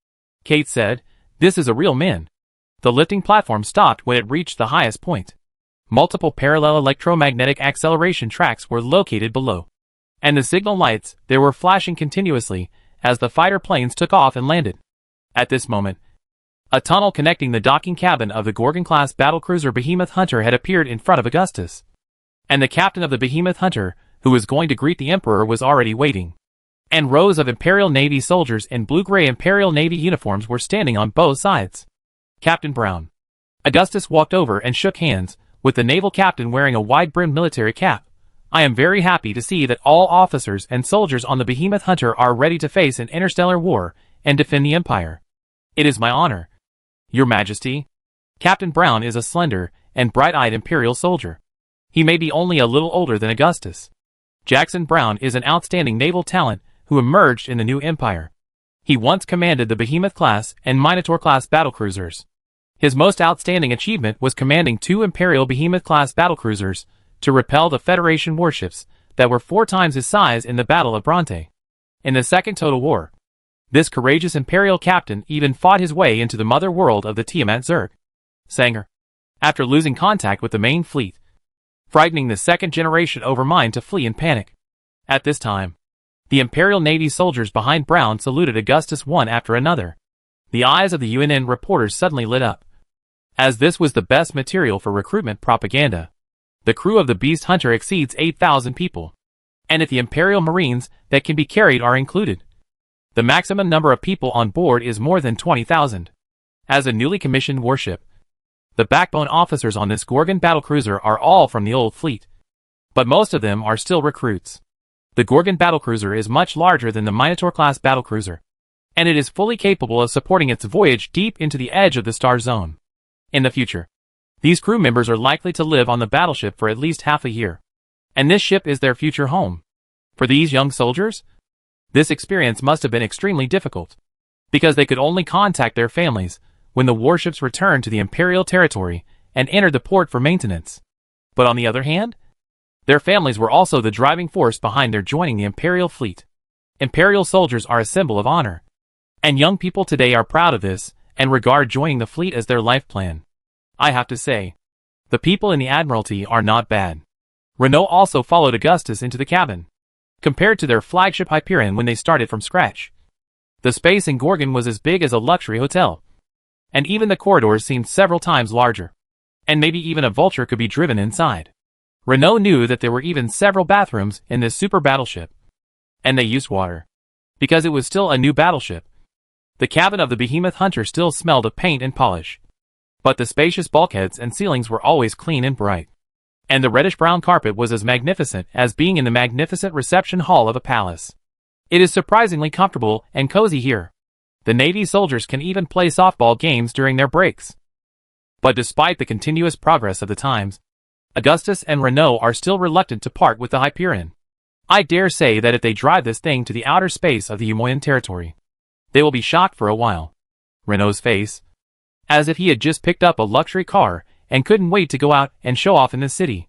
Kate said, this is a real man. The lifting platform stopped when it reached the highest point. Multiple parallel electromagnetic acceleration tracks were located below, and the signal lights there were flashing continuously as the fighter planes took off and landed. At this moment, a tunnel connecting the docking cabin of the Gorgon-class battlecruiser Behemoth Hunter had appeared in front of Augustus, and the captain of the Behemoth Hunter, who was going to greet the Emperor, was already waiting. And rows of Imperial Navy soldiers in blue-gray Imperial Navy uniforms were standing on both sides. Captain Brown. Augustus walked over and shook hands with the naval captain wearing a wide-brimmed military cap. I am very happy to see that all officers and soldiers on the Behemoth Hunter are ready to face an interstellar war and defend the Empire. It is my honor, Your Majesty. Captain Brown is a slender and bright-eyed Imperial soldier. He may be only a little older than Augustus. Jackson Brown is an outstanding naval talent who emerged in the new Empire. He once commanded the Behemoth-class and Minotaur-class battlecruisers. His most outstanding achievement was commanding 2 Imperial Behemoth-class battlecruisers to repel the Federation warships that were 4 times his size in the Battle of Bronte. In the Second Total War, this courageous Imperial captain even fought his way into the mother world of the Tiamat Zerg, Sanger, after losing contact with the main fleet, frightening the second-generation Overmind to flee in panic. At this time, the Imperial Navy soldiers behind Brown saluted Augustus one after another. The eyes of the UNN reporters suddenly lit up, as this was the best material for recruitment propaganda. The crew of the Beast Hunter exceeds 8,000 people, and if the Imperial Marines that can be carried are included, the maximum number of people on board is more than 20,000. As a newly commissioned warship, the backbone officers on this Gorgon battlecruiser are all from the old fleet, but most of them are still recruits. The Gorgon battlecruiser is much larger than the Minotaur-class battlecruiser, and it is fully capable of supporting its voyage deep into the edge of the star zone. In the future, these crew members are likely to live on the battleship for at least half a year, and this ship is their future home. For these young soldiers, this experience must have been extremely difficult, because they could only contact their families when the warships returned to the Imperial territory and entered the port for maintenance. But on the other hand, their families were also the driving force behind their joining the Imperial fleet. Imperial soldiers are a symbol of honor. And young people today are proud of this, and regard joining the fleet as their life plan. I have to say, the people in the Admiralty are not bad. Renault also followed Augustus into the cabin. Compared to their flagship Hyperion when they started from scratch, the space in Gorgon was as big as a luxury hotel. And even the corridors seemed several times larger. And maybe even a vulture could be driven inside. Renault knew that there were even several bathrooms in this super battleship. And they used water. Because it was still a new battleship. The cabin of the Behemoth Hunter still smelled of paint and polish. But the spacious bulkheads and ceilings were always clean and bright. And the reddish-brown carpet was as magnificent as being in the magnificent reception hall of a palace. It is surprisingly comfortable and cozy here. The Navy soldiers can even play softball games during their breaks. But despite the continuous progress of the times, Augustus and Renault are still reluctant to part with the Hyperion. I dare say that if they drive this thing to the outer space of the Umoyan territory, they will be shocked for a while. Renault's face, as if he had just picked up a luxury car and couldn't wait to go out and show off in the city,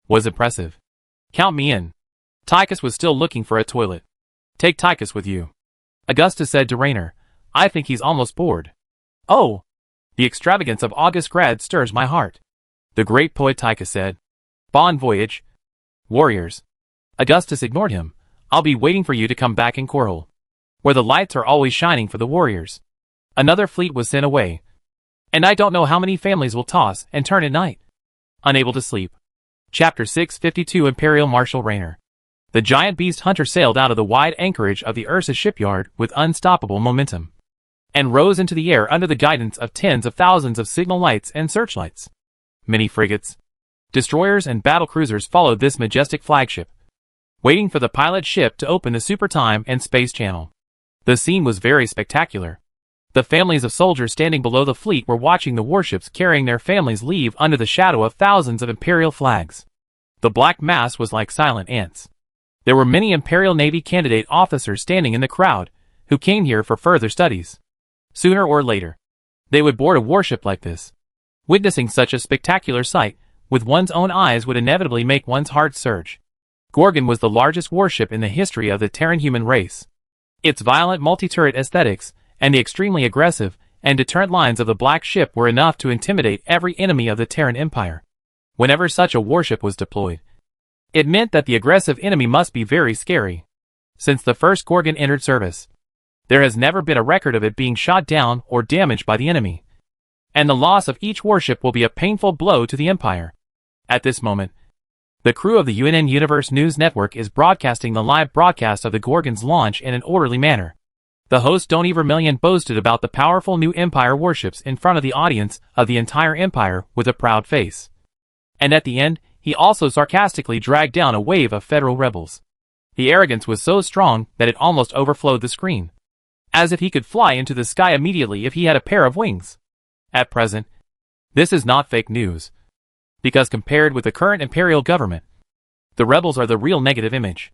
was impressive. Count me in. Tychus was still looking for a toilet. Take Tychus with you, Augustus said to Raynor. I think he's almost bored. Oh! The extravagance of August grad stirs my heart. The great poet Tychus said. Bon voyage, warriors. Augustus ignored him. I'll be waiting for you to come back in Coral, where the lights are always shining for the warriors. Another fleet was sent away. And I don't know how many families will toss and turn at night, unable to sleep. Chapter 652 Imperial Marshal Raynor. The giant beast hunter sailed out of the wide anchorage of the Ursa shipyard with unstoppable momentum, and rose into the air under the guidance of tens of thousands of signal lights and searchlights. Many frigates, destroyers and battlecruisers followed this majestic flagship, waiting for the pilot ship to open the supertime and space channel. The scene was very spectacular. The families of soldiers standing below the fleet were watching the warships carrying their families leave under the shadow of thousands of Imperial flags. The black mass was like silent ants. There were many Imperial Navy candidate officers standing in the crowd, who came here for further studies. Sooner or later, they would board a warship like this. Witnessing such a spectacular sight, with one's own eyes would inevitably make one's heart surge. Gorgon was the largest warship in the history of the Terran human race. Its violent multi-turret aesthetics, and the extremely aggressive and deterrent lines of the black ship were enough to intimidate every enemy of the Terran Empire. Whenever such a warship was deployed, it meant that the aggressive enemy must be very scary. Since the first Gorgon entered service, there has never been a record of it being shot down or damaged by the enemy. And the loss of each warship will be a painful blow to the Empire. At this moment, the crew of the UNN Universe News Network is broadcasting the live broadcast of the Gorgon's launch in an orderly manner. The host Donny Vermillion boasted about the powerful new Empire warships in front of the audience of the entire Empire with a proud face. And at the end, he also sarcastically dragged down a wave of Federal rebels. The arrogance was so strong that it almost overflowed the screen, as if he could fly into the sky immediately if he had a pair of wings. At present, this is not fake news, because compared with the current Imperial government, the rebels are the real negative image.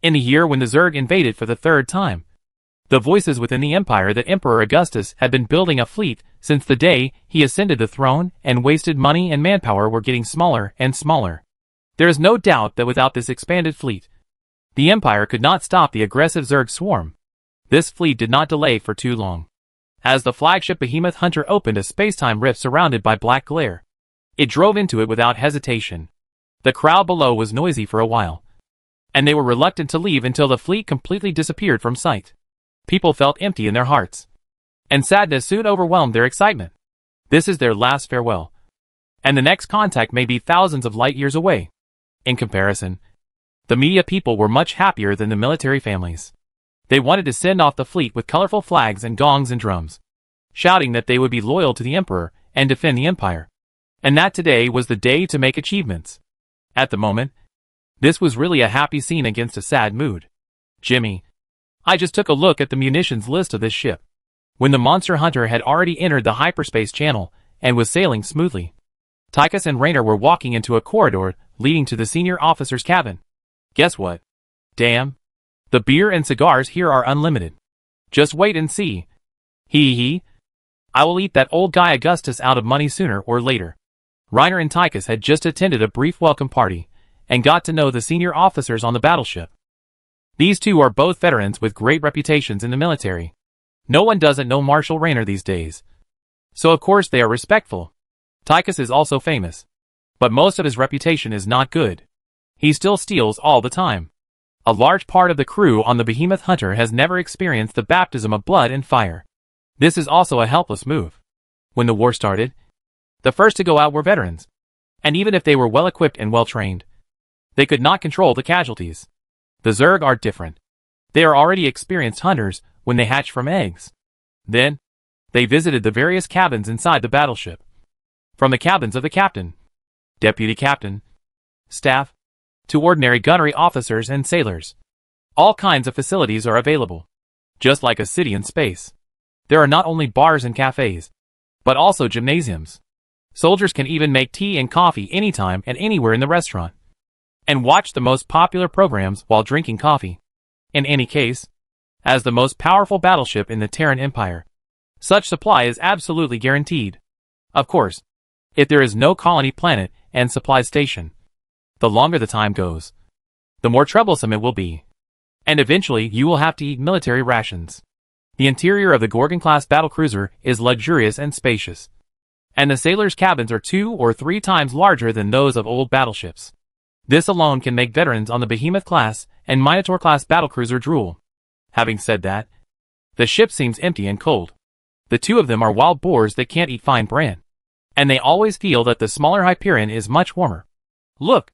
In the year when the Zerg invaded for the third time, the voices within the Empire that Emperor Augustus had been building a fleet since the day he ascended the throne and wasted money and manpower were getting smaller and smaller. There is no doubt that without this expanded fleet, the Empire could not stop the aggressive Zerg swarm. This fleet did not delay for too long. As the flagship Behemoth Hunter opened a spacetime rift surrounded by black glare, it drove into it without hesitation. The crowd below was noisy for a while, and they were reluctant to leave until the fleet completely disappeared from sight. People felt empty in their hearts, and sadness soon overwhelmed their excitement. This is their last farewell, and the next contact may be thousands of light years away. In comparison, the media people were much happier than the military families. They wanted to send off the fleet with colorful flags and gongs and drums, shouting that they would be loyal to the Emperor and defend the Empire, and that today was the day to make achievements. At the moment, this was really a happy scene against a sad mood. Jimmy, I just took a look at the munitions list of this ship, when the monster hunter had already entered the hyperspace channel and was sailing smoothly. Tychus and Raynor were walking into a corridor leading to the senior officer's cabin. Guess what? Damn. The beer and cigars here are unlimited. Just wait and see. Hee. I will eat that old guy Augustus out of money sooner or later. Raynor and Tychus had just attended a brief welcome party and got to know the senior officers on the battleship. These two are both veterans with great reputations in the military. No one doesn't know Marshal Raynor these days. So of course they are respectful. Tychus is also famous. But most of his reputation is not good. He still steals all the time. A large part of the crew on the Behemoth Hunter has never experienced the baptism of blood and fire. This is also a helpless move. When the war started, the first to go out were veterans. And even if they were well equipped and well trained, they could not control the casualties. The Zerg are different. They are already experienced hunters when they hatch from eggs. Then, they visited the various cabins inside the battleship. From the cabins of the captain, deputy captain, staff, to ordinary gunnery officers and sailors. All kinds of facilities are available. Just like a city in space. There are not only bars and cafes, but also gymnasiums. Soldiers can even make tea and coffee anytime and anywhere in the restaurant. And watch the most popular programs while drinking coffee. In any case, as the most powerful battleship in the Terran Empire, such supply is absolutely guaranteed. Of course, if there is no colony planet and supply station, the longer the time goes, the more troublesome it will be. And eventually you will have to eat military rations. The interior of the Gorgon-class battlecruiser is luxurious and spacious. And the sailors' cabins are 2 or 3 times larger than those of old battleships. This alone can make veterans on the Behemoth-class and Minotaur-class battlecruiser drool. Having said that, the ship seems empty and cold. The two of them are wild boars that can't eat fine bran. And they always feel that the smaller Hyperion is much warmer. Look!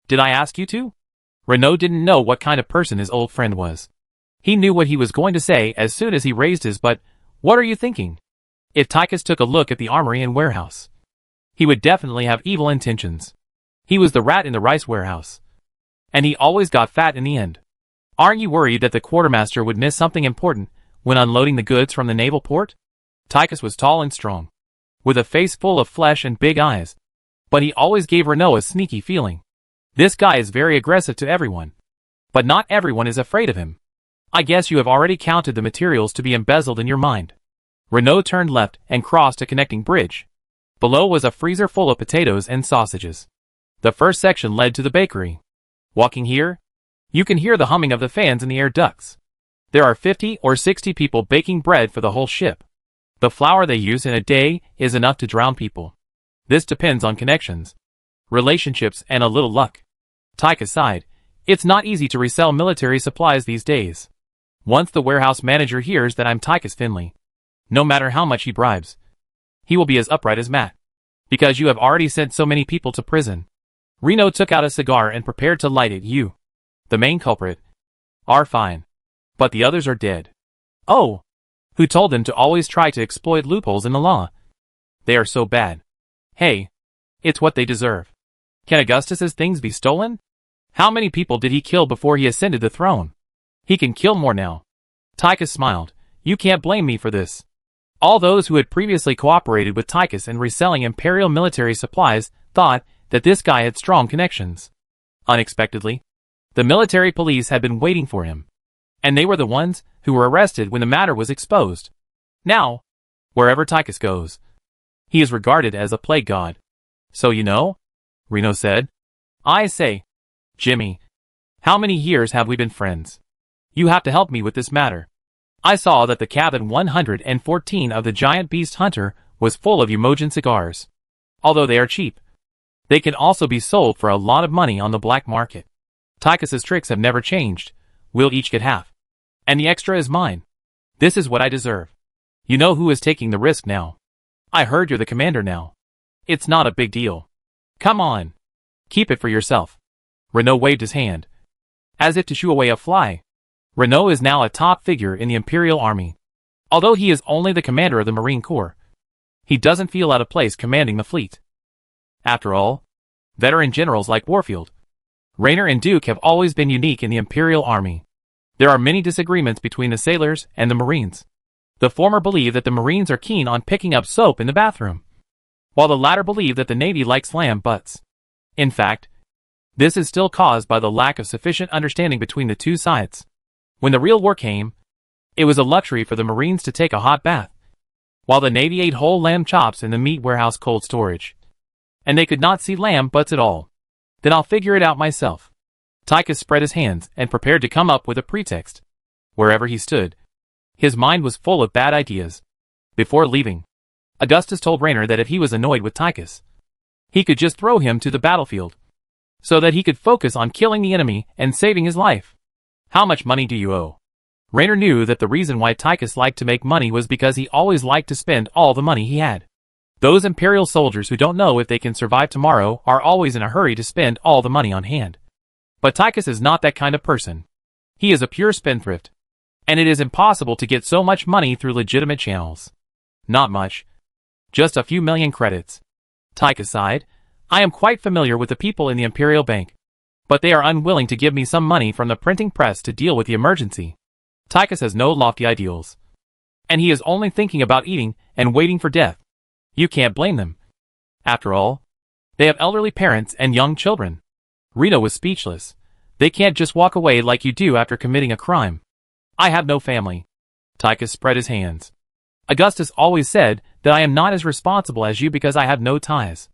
Did I ask you to? Renaud didn't know what kind of person his old friend was. He knew what he was going to say as soon as he raised his but, what are you thinking? If Tychus took a look at the armory and warehouse, he would definitely have evil intentions. He was the rat in the rice warehouse. And he always got fat in the end. Aren't you worried that the quartermaster would miss something important when unloading the goods from the naval port? Tychus was tall and strong, with a face full of flesh and big eyes. But he always gave Renaud a sneaky feeling. This guy is very aggressive to everyone. But not everyone is afraid of him. I guess you have already counted the materials to be embezzled in your mind. Renaud turned left and crossed a connecting bridge. Below was a freezer full of potatoes and sausages. The first section led to the bakery. Walking here, you can hear the humming of the fans in the air ducts. There are 50 or 60 people baking bread for the whole ship. The flour they use in a day is enough to drown people. This depends on connections, relationships, and a little luck. Tychus sighed. It's not easy to resell military supplies these days. Once the warehouse manager hears that I'm Tychus Finley, no matter how much he bribes, he will be as upright as Matt. Because you have already sent so many people to prison. Renaud took out a cigar and prepared to light it. You, the main culprit, are fine. But the others are dead. Oh! Who told them to always try to exploit loopholes in the law? They are so bad. Hey, it's what they deserve. Can Augustus's things be stolen? How many people did he kill before he ascended the throne? He can kill more now. Tychus smiled. You can't blame me for this. All those who had previously cooperated with Tychus in reselling imperial military supplies thought that this guy had strong connections. Unexpectedly, the military police had been waiting for him. And they were the ones who were arrested when the matter was exposed. Now, wherever Tychus goes, he is regarded as a plague god. So you know? Renaud said. I say, Jimmy, how many years have we been friends? You have to help me with this matter. I saw that the cabin 114 of the giant beast hunter was full of Umojan cigars. Although they are cheap, they can also be sold for a lot of money on the black market. Tychus's tricks have never changed. We'll each get half. And the extra is mine. This is what I deserve. You know who is taking the risk now. I heard you're the commander now. It's not a big deal. Come on. Keep it for yourself. Renaud waved his hand, as if to shoo away a fly. Renaud is now a top figure in the Imperial Army. Although he is only the commander of the Marine Corps, he doesn't feel out of place commanding the fleet. After all, veteran generals like Warfield, Raynor and Duke have always been unique in the Imperial Army. There are many disagreements between the sailors and the Marines. The former believe that the Marines are keen on picking up soap in the bathroom, while the latter believe that the Navy likes lamb butts. In fact, this is still caused by the lack of sufficient understanding between the two sides. When the real war came, it was a luxury for the Marines to take a hot bath, while the Navy ate whole lamb chops in the meat warehouse cold storage. And they could not see lamb butts at all. Then I'll figure it out myself. Tychus spread his hands and prepared to come up with a pretext. Wherever he stood, His mind was full of bad ideas. Before leaving, Augustus told Raynor that if he was annoyed with Tychus, he could just throw him to the battlefield, so that he could focus on killing the enemy and saving his life. How much money do you owe? Raynor knew that the reason why Tychus liked to make money was because he always liked to spend all the money he had. Those Imperial soldiers who don't know if they can survive tomorrow are always in a hurry to spend all the money on hand. But Tychus is not that kind of person. He is a pure spendthrift, and it is impossible to get so much money through legitimate channels. Not much. Just a few million credits. Tychus sighed. I am quite familiar with the people in the Imperial Bank, but they are unwilling to give me some money from the printing press to deal with the emergency. Tychus has no lofty ideals, and he is only thinking about eating and waiting for death. You can't blame them. After all, they have elderly parents and young children. Reno was speechless. They can't just walk away like you do after committing a crime. I have no family. Tychus spread his hands. Augustus always said that I am not as responsible as you because I have no ties.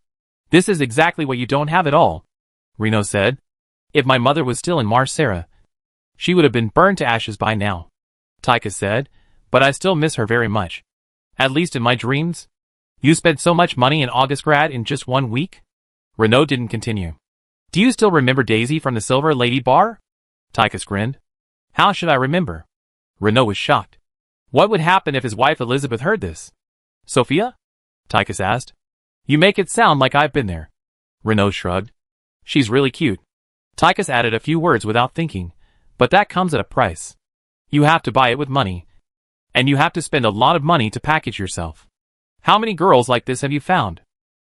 This is exactly what you don't have at all, Reno said. If my mother was still in Marsera, she would have been burned to ashes by now, Tychus said, but I still miss her very much. At least in my dreams. You spent so much money in Augustgrad in just 1 week? Reno didn't continue. Do you still remember Daisy from the Silver Lady Bar? Tychus grinned. How should I remember? Reno was shocked. What would happen if his wife Elizabeth heard this? Sophia? Tychus asked. You make it sound like I've been there. Reno shrugged. She's really cute. Tychus added a few words without thinking, but that comes at a price. You have to buy it with money, and you have to spend a lot of money to package yourself. How many girls like this have you found?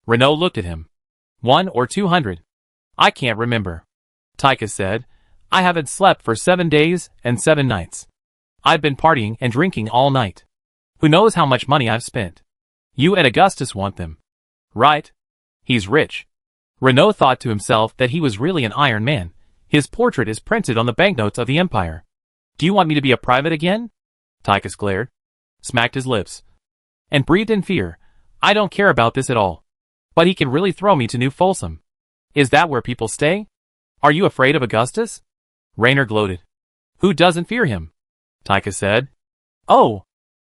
Reno looked at him. 1 or 200. I can't remember. Tychus said. I haven't slept for 7 days and 7 nights. I've been partying and drinking all night. Who knows how much money I've spent? You and Augustus want them. Right? He's rich. Reno thought to himself that he was really an Iron Man. His portrait is printed on the banknotes of the Empire. Do you want me to be a private again? Tychus glared, smacked his lips, and breathed in fear. I don't care about this at all. But he can really throw me to New Folsom. Is that where people stay? Are you afraid of Augustus? Raynor gloated. Who doesn't fear him? Tychus said. Oh,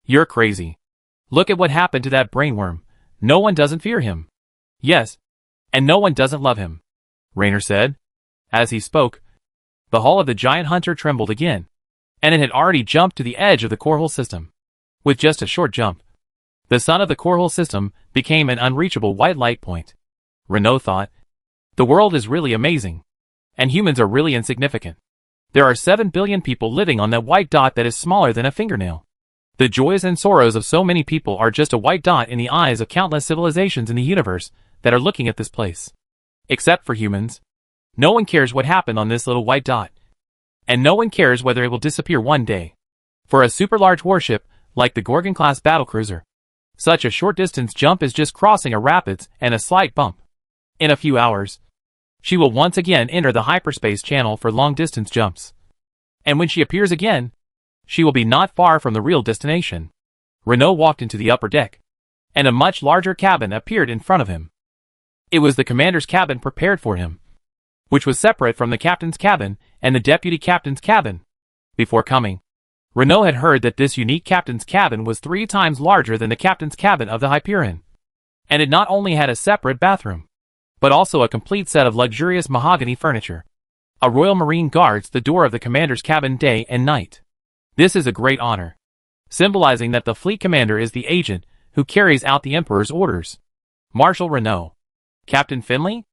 you're crazy. Look at what happened to that brainworm. No one doesn't fear him. Yes, and no one doesn't love him, Raynor said. As he spoke, the hull of the giant hunter trembled again, and it had already jumped to the edge of the core system. With just a short jump, the sun of the core system became an unreachable white light point. Reno thought, the world is really amazing, and humans are really insignificant. There are 7 billion people living on that white dot that is smaller than a fingernail. The joys and sorrows of so many people are just a white dot in the eyes of countless civilizations in the universe that are looking at this place. Except for humans. No one cares what happened on this little white dot. And no one cares whether it will disappear one day. For a super large warship, like the Gorgon-class battlecruiser, such a short distance jump is just crossing a rapids and a slight bump. In a few hours, she will once again enter the hyperspace channel for long-distance jumps. And when she appears again, she will be not far from the real destination. Reno walked into the upper deck, and a much larger cabin appeared in front of him. It was the commander's cabin prepared for him, which was separate from the captain's cabin and the deputy captain's cabin. Before coming, Reno had heard that this unique captain's cabin was 3 times larger than the captain's cabin of the Hyperion, and it not only had a separate bathroom, but also a complete set of luxurious mahogany furniture. A Royal Marine guards the door of the commander's cabin day and night. This is a great honor, symbolizing that the fleet commander is the agent who carries out the Emperor's orders. Marshal Reno. Captain Finley?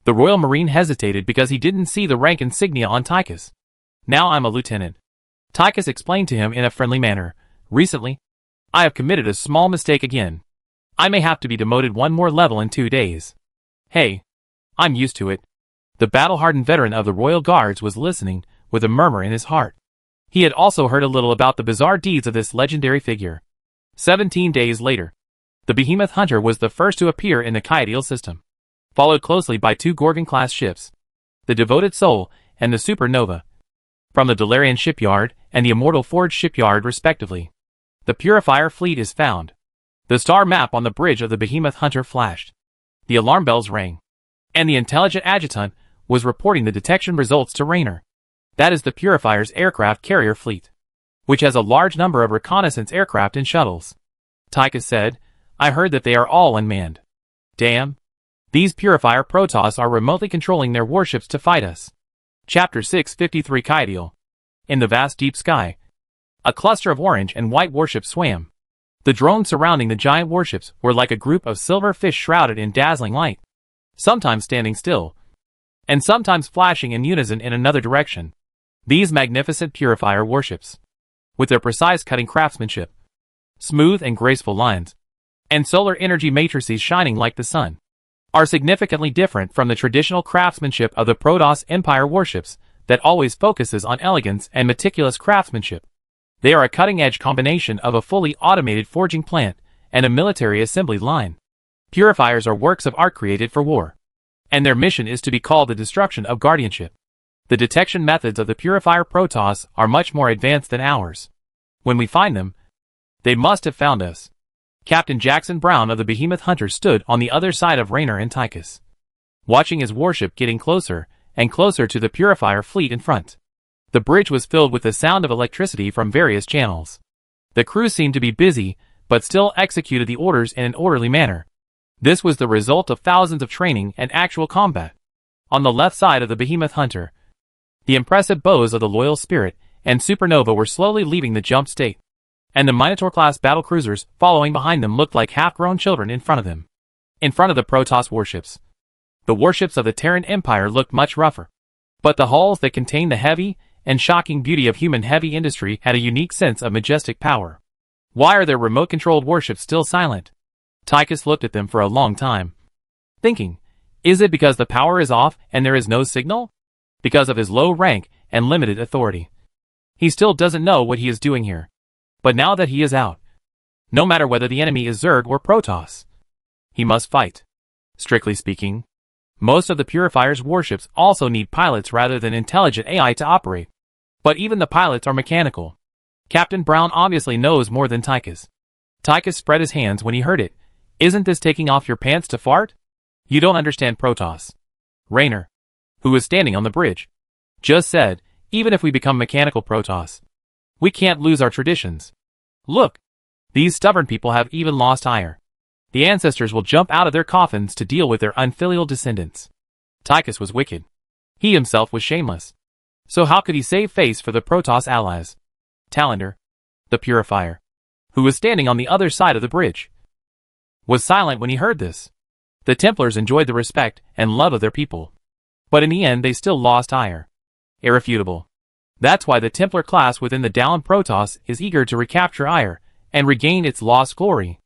The Royal Marine hesitated because he didn't see the rank insignia on Tychus. Now I'm a lieutenant. Tychus explained to him in a friendly manner. Recently, I have committed a small mistake again. I may have to be demoted 1 more level in 2 days. Hey, I'm used to it. The battle-hardened veteran of the Royal Guards was listening with a murmur in his heart. He had also heard a little about the bizarre deeds of this legendary figure. 17 days later, the Behemoth Hunter was the first to appear in the Kaidial system, followed closely by 2 Gorgon-class ships, the Devoted Soul and the Supernova, from the Delarian shipyard and the Immortal Forge shipyard respectively. The Purifier fleet is found. The star map on the bridge of the Behemoth Hunter flashed. The alarm bells rang, and the intelligent adjutant was reporting the detection results to Raynor. That is the Purifier's aircraft carrier fleet. which has a large number of reconnaissance aircraft and shuttles. Tychus said, I heard that they are all unmanned. Damn. These Purifier Protoss are remotely controlling their warships to fight us. Chapter 653 Kydial. In the vast deep sky, a cluster of orange and white warships swam. The drones surrounding the giant warships were like a group of silver fish shrouded in dazzling light, sometimes standing still, and sometimes flashing in unison in another direction. These magnificent Purifier warships, with their precise cutting craftsmanship, smooth and graceful lines, and solar energy matrices shining like the sun, are significantly different from the traditional craftsmanship of the Protoss Empire warships that always focuses on elegance and meticulous craftsmanship. They are a cutting-edge combination of a fully automated forging plant and a military assembly line. Purifiers are works of art created for war, and their mission is to be called the destruction of guardianship. The detection methods of the Purifier Protoss are much more advanced than ours. When we find them, they must have found us. Captain Jackson Brown of the Behemoth Hunter stood on the other side of Raynor and Tychus, watching his warship getting closer and closer to the Purifier fleet in front. The bridge was filled with the sound of electricity from various channels. The crew seemed to be busy, but still executed the orders in an orderly manner. This was the result of thousands of training and actual combat. On the left side of the Behemoth Hunter, the impressive bows of the Loyal Spirit and Supernova were slowly leaving the jump state, and the Minotaur-class battlecruisers following behind them looked like half-grown children in front of them. In front of the Protoss warships, the warships of the Terran Empire looked much rougher, but the hulls that contained the heavy and shocking beauty of human heavy industry had a unique sense of majestic power. Why are their remote-controlled warships still silent? Tychus looked at them for a long time, thinking, is it because the power is off and there is no signal? Because of his low rank and limited authority. He still doesn't know what he is doing here. But now that he is out, no matter whether the enemy is Zerg or Protoss, he must fight. Strictly speaking, most of the Purifier's warships also need pilots rather than intelligent AI to operate. But even the pilots are mechanical. Captain Brown obviously knows more than Tychus. Tychus spread his hands when he heard it. Isn't this taking off your pants to fart? You don't understand Protoss. Raynor, who was standing on the bridge, just said, even if we become mechanical Protoss, we can't lose our traditions. Look, these stubborn people have even lost ire. The ancestors will jump out of their coffins to deal with their unfilial descendants. Tychus was wicked. He himself was shameless. So how could he save face for the Protoss allies? Talander, the Purifier, who was standing on the other side of the bridge, was silent when he heard this. The Templars enjoyed the respect and love of their people, but in the end they still lost ire. Irrefutable. That's why the Templar class within the Dallin Protoss is eager to recapture ire and regain its lost glory.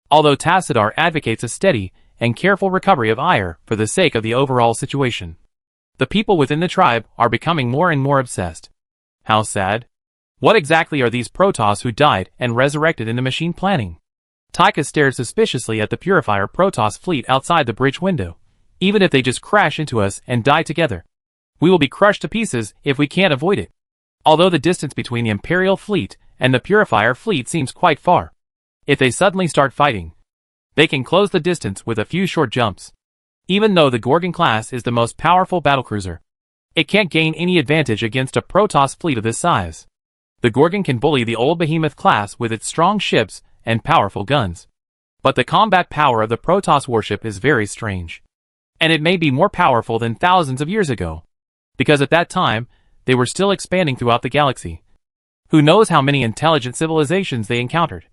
Although Tassadar advocates a steady and careful recovery of ire for the sake of the overall situation, the people within the tribe are becoming more and more obsessed. How sad. What exactly are these Protoss who died and resurrected in the machine planning? Tychus stared suspiciously at the Purifier Protoss fleet outside the bridge window. Even if they just crash into us and die together, we will be crushed to pieces if we can't avoid it. Although the distance between the Imperial fleet and the Purifier fleet seems quite far, if they suddenly start fighting, they can close the distance with a few short jumps. Even though the Gorgon class is the most powerful battlecruiser, it can't gain any advantage against a Protoss fleet of this size. The Gorgon can bully the old Behemoth class with its strong ships and powerful guns. But the combat power of the Protoss warship is very strange. And it may be more powerful than thousands of years ago, because at that time, they were still expanding throughout the galaxy. Who knows how many intelligent civilizations they encountered?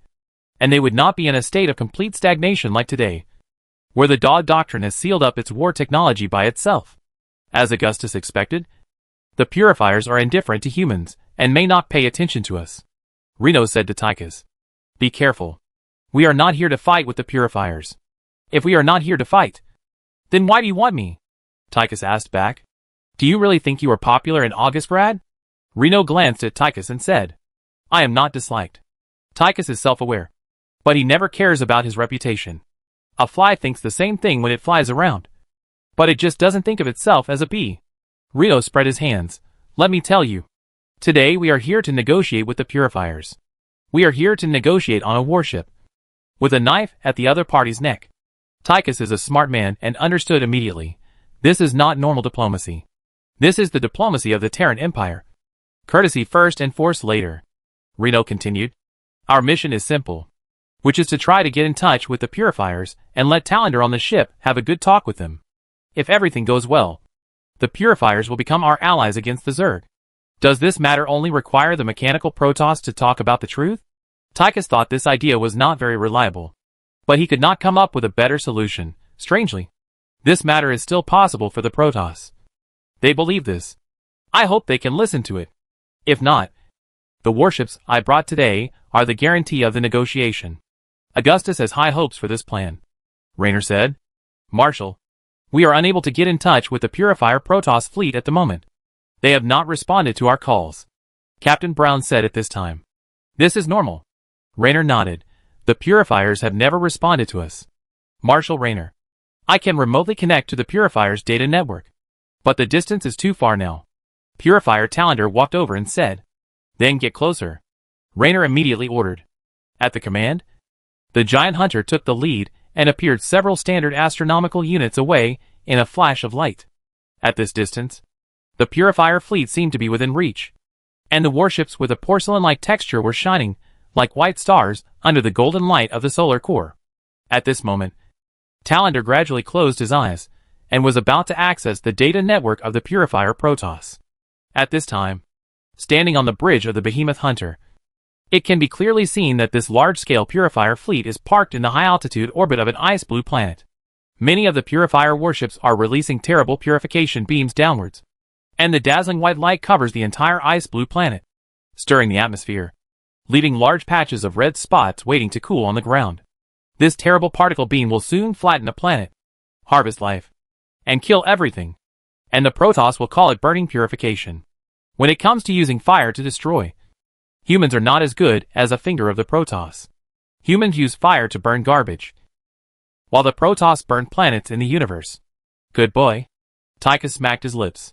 And they would not be in a state of complete stagnation like today, where the Dog Doctrine has sealed up its war technology by itself. As Augustus expected, the Purifiers are indifferent to humans and may not pay attention to us. Reno said to Tychus, be careful. We are not here to fight with the Purifiers. If we are not here to fight, then why do you want me? Tychus asked back. Do you really think you are popular in Augustgrad? Reno glanced at Tychus and said, I am not disliked. Tychus is self-aware, but he never cares about his reputation. A fly thinks the same thing when it flies around, but it just doesn't think of itself as a bee. Reno spread his hands. Let me tell you. Today we are here to negotiate with the Purifiers. We are here to negotiate on a warship, with a knife at the other party's neck. Tychus is a smart man and understood immediately. This is not normal diplomacy. This is the diplomacy of the Terran Empire. Courtesy first and force later. Reno continued. Our mission is simple, which is to try to get in touch with the purifiers and let Talander on the ship have a good talk with them. If everything goes well, the purifiers will become our allies against the Zerg. Does this matter only require the mechanical Protoss to talk about the truth? Tychus thought this idea was not very reliable, but he could not come up with a better solution. Strangely, this matter is still possible for the Protoss. They believe this. I hope they can listen to it. If not, the warships I brought today are the guarantee of the negotiation. Augustus has high hopes for this plan, Raynor said. Marshal, we are unable to get in touch with the Purifier Protoss fleet at the moment. They have not responded to our calls, Captain Brown said at this time. This is normal. Raynor nodded. The Purifiers have never responded to us. Marshal Raynor, I can remotely connect to the Purifier's data network, but the distance is too far now. Purifier Talander walked over and said, Then get closer. Raynor immediately ordered. At the command, the giant hunter took the lead and appeared several standard astronomical units away in a flash of light. At this distance, the Purifier fleet seemed to be within reach, and the warships with a porcelain-like texture were shining like white stars under the golden light of the solar core. At this moment, Talander gradually closed his eyes and was about to access the data network of the Purifier Protoss. At this time, standing on the bridge of the Behemoth Hunter, it can be clearly seen that this large-scale Purifier fleet is parked in the high-altitude orbit of an ice-blue planet. Many of the Purifier warships are releasing terrible purification beams downwards, and the dazzling white light covers the entire ice-blue planet, stirring the atmosphere, leaving large patches of red spots waiting to cool on the ground. This terrible particle beam will soon flatten a planet, harvest life, and kill everything, and the Protoss will call it burning purification. When it comes to using fire to destroy, humans are not as good as a finger of the Protoss. Humans use fire to burn garbage, while the Protoss burn planets in the universe. Good boy. Tychus smacked his lips.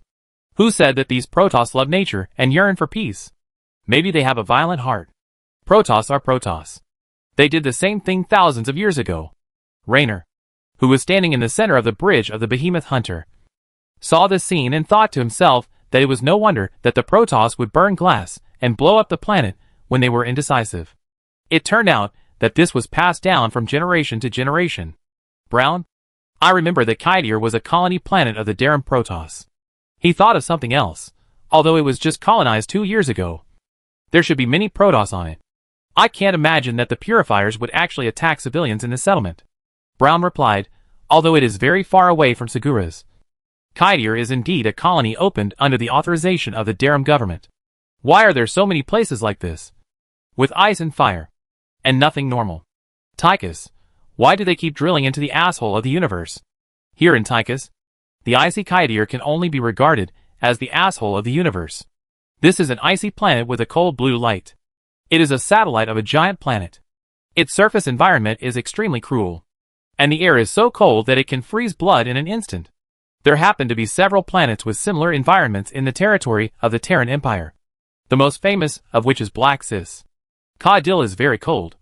Who said that these Protoss love nature and yearn for peace? Maybe they have a violent heart. Protoss are Protoss. They did the same thing thousands of years ago. Raynor, who was standing in the center of the bridge of the Behemoth Hunter, saw this scene and thought to himself that it was no wonder that the Protoss would burn glass and blow up the planet when they were indecisive. It turned out that this was passed down from generation to generation. Brown, I remember that Kydir was a colony planet of the Terran Protoss. He thought of something else, although it was just colonized 2 years ago. There should be many Protoss on it. I can't imagine that the Purifiers would actually attack civilians in the settlement. Brown replied, although it is very far away from Seguras. Kydir is indeed a colony opened under the authorization of the Terran government. Why are there so many places like this, with ice and fire, and nothing normal? Tychus, why do they keep drilling into the asshole of the universe? Here in Tychus, the icy Kydir can only be regarded as the asshole of the universe. This is an icy planet with a cold blue light. It is a satellite of a giant planet. Its surface environment is extremely cruel, and the air is so cold that it can freeze blood in an instant. There happen to be several planets with similar environments in the territory of the Terran Empire, the most famous of which is Black Sis. Ka-Dil is very cold,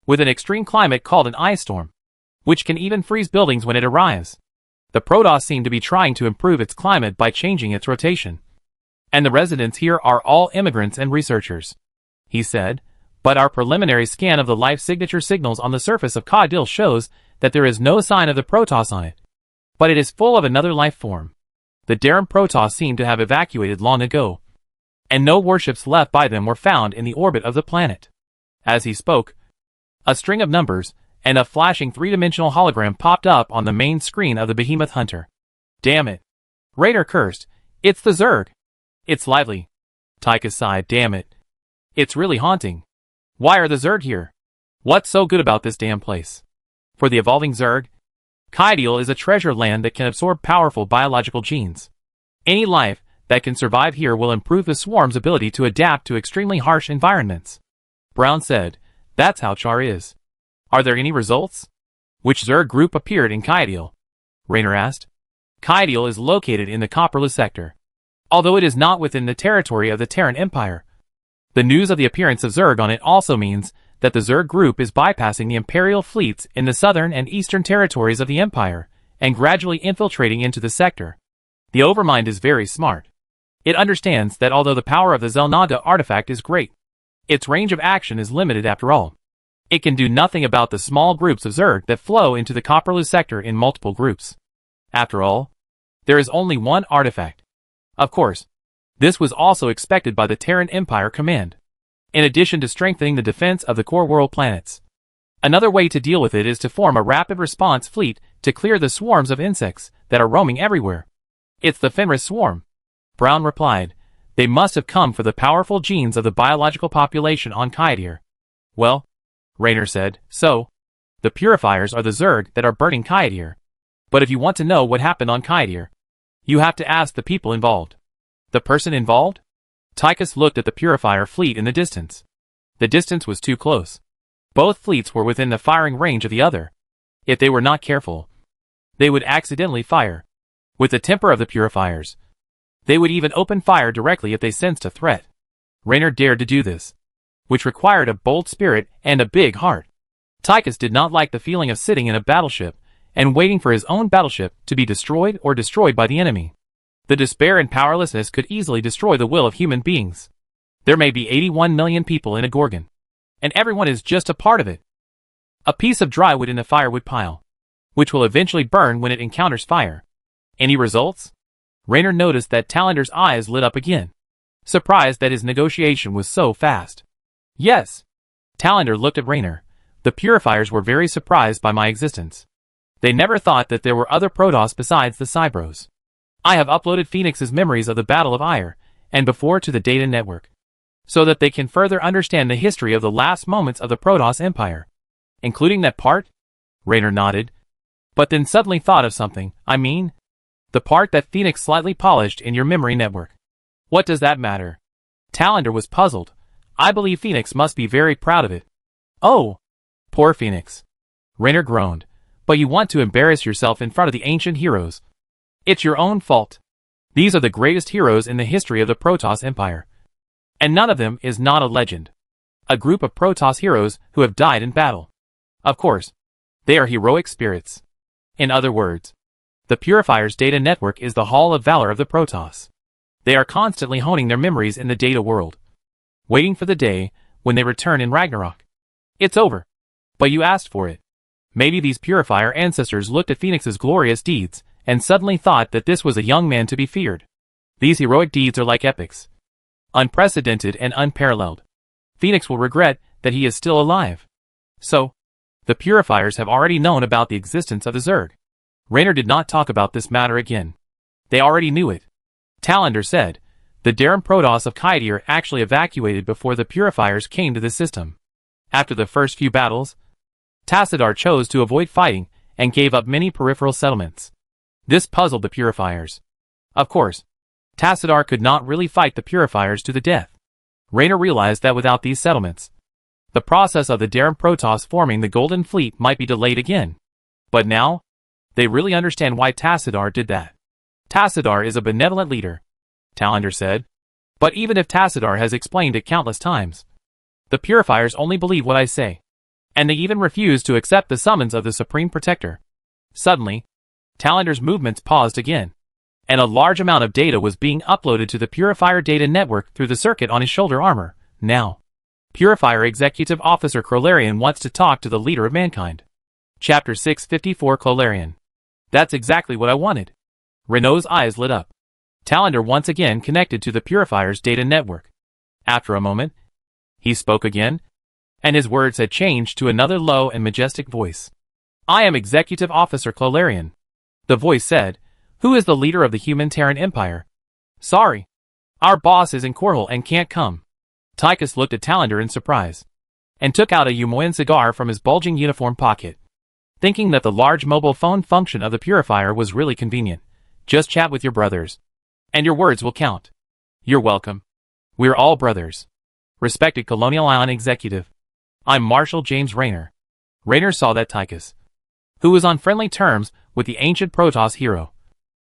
with an extreme climate called an ice storm, which can even freeze buildings when it arrives. The Protoss seem to be trying to improve its climate by changing its rotation, and the residents here are all immigrants and researchers, he said, but our preliminary scan of the life signature signals on the surface of Ka-Dil shows that there is no sign of the Protoss on it, but it is full of another life form. The Terran Protoss seem to have evacuated long ago, and no warships left by them were found in the orbit of the planet. As he spoke, a string of numbers and a flashing three-dimensional hologram popped up on the main screen of the Behemoth Hunter. Damn it. Raynor cursed. It's the Zerg. It's lively. Tychus sighed. Damn it. It's really haunting. Why are the Zerg here? What's so good about this damn place? For the evolving Zerg, Kydir is a treasure land that can absorb powerful biological genes. Any life that can survive here will improve the swarm's ability to adapt to extremely harsh environments. Brown said, that's how Char is. Are there any results? Which Zerg group appeared in Kydir? Raynor asked. Kydir is located in the Copperless sector, although it is not within the territory of the Terran Empire. The news of the appearance of Zerg on it also means that the Zerg group is bypassing the Imperial fleets in the southern and eastern territories of the Empire and gradually infiltrating into the sector. The Overmind is very smart. It understands that although the power of the Zelnada artifact is great, Its range of action is limited after all. It can do nothing about the small groups of Zerg that flow into the Copperless sector in multiple groups. After all, there is only one artifact. Of course, this was also expected by the Terran Empire Command. In addition to strengthening the defense of the core world planets. Another way to deal with it is to form a rapid response fleet to clear the swarms of insects that are roaming everywhere. It's the Fenris swarm. Brown replied. They must have come for the powerful genes of the biological population on Kaidir. Well, Raynor said, so, the purifiers are the Zerg that are burning Kaidir. But if you want to know what happened on Kaidir, you have to ask the people involved. The person involved? Tychus looked at the purifier fleet in the distance. The distance was too close. Both fleets were within the firing range of the other. If they were not careful, they would accidentally fire. With the temper of the purifiers, they would even open fire directly if they sensed a threat. Raynor dared to do this, which required a bold spirit and a big heart. Tychus did not like the feeling of sitting in a battleship and waiting for his own battleship to be destroyed or destroyed by the enemy. The despair and powerlessness could easily destroy the will of human beings. There may be 81 million people in a Gorgon, and everyone is just a part of it. A piece of dry wood in a firewood pile, which will eventually burn when it encounters fire. Any results? Raynor noticed that Talander's eyes lit up again, surprised that his negotiation was so fast. Yes. Talander looked at Raynor. The purifiers were very surprised by my existence. They never thought that there were other Protoss besides the Cybros. I have uploaded Phoenix's memories of the Battle of Ire, and before to the data network, so that they can further understand the history of the last moments of the Protoss Empire. Including that part? Raynor nodded, but then suddenly thought of something. I mean, the part that Phoenix slightly polished in your memory network. What does that matter? Talander was puzzled. I believe Phoenix must be very proud of it. Oh, poor Phoenix. Raynor groaned. But you want to embarrass yourself in front of the ancient heroes. It's your own fault. These are the greatest heroes in the history of the Protoss Empire. And none of them is not a legend. A group of Protoss heroes who have died in battle. Of course, they are heroic spirits. In other words, the Purifier's data network is the hall of valor of the Protoss. They are constantly honing their memories in the data world, waiting for the day when they return in Ragnarok. It's over. But you asked for it. Maybe these Purifier ancestors looked at Phoenix's glorious deeds and suddenly thought that this was a young man to be feared. These heroic deeds are like epics. Unprecedented and unparalleled. Phoenix will regret that he is still alive. So, the Purifiers have already known about the existence of the Zerg. Raynor did not talk about this matter again. They already knew it. Talander said, the Terran Protoss of Kaidir actually evacuated before the Purifiers came to the system. After the first few battles, Tassadar chose to avoid fighting and gave up many peripheral settlements. This puzzled the Purifiers. Of course, Tassadar could not really fight the Purifiers to the death. Raynor realized that without these settlements, the process of the Terran Protoss forming the Golden Fleet might be delayed again. But now, they really understand why Tassadar did that. Tassadar is a benevolent leader, Talander said. But even if Tassadar has explained it countless times, the Purifiers only believe what I say. And they even refuse to accept the summons of the Supreme Protector. Suddenly, Talander's movements paused again, and a large amount of data was being uploaded to the Purifier data network through the circuit on his shoulder armor. Now, Purifier Executive Officer Krolarian wants to talk to the leader of mankind. Chapter 654 Krolarian. That's exactly what I wanted. Renault's eyes lit up. Talander once again connected to the Purifier's data network. After a moment, he spoke again, and his words had changed to another low and majestic voice. I am Executive Officer Krolarian. The voice said, who is the leader of the human Terran Empire? Sorry. Our boss is in Korhal and can't come. Tychus looked at Talander in surprise, and took out a Umoyan cigar from his bulging uniform pocket. Thinking that the large mobile phone function of the Purifier was really convenient. Just chat with your brothers, and your words will count. You're welcome. We're all brothers. Respected Colonial Ion Executive. I'm Marshal James Raynor. Raynor saw that Tychus, who was on friendly terms with the ancient Protoss hero,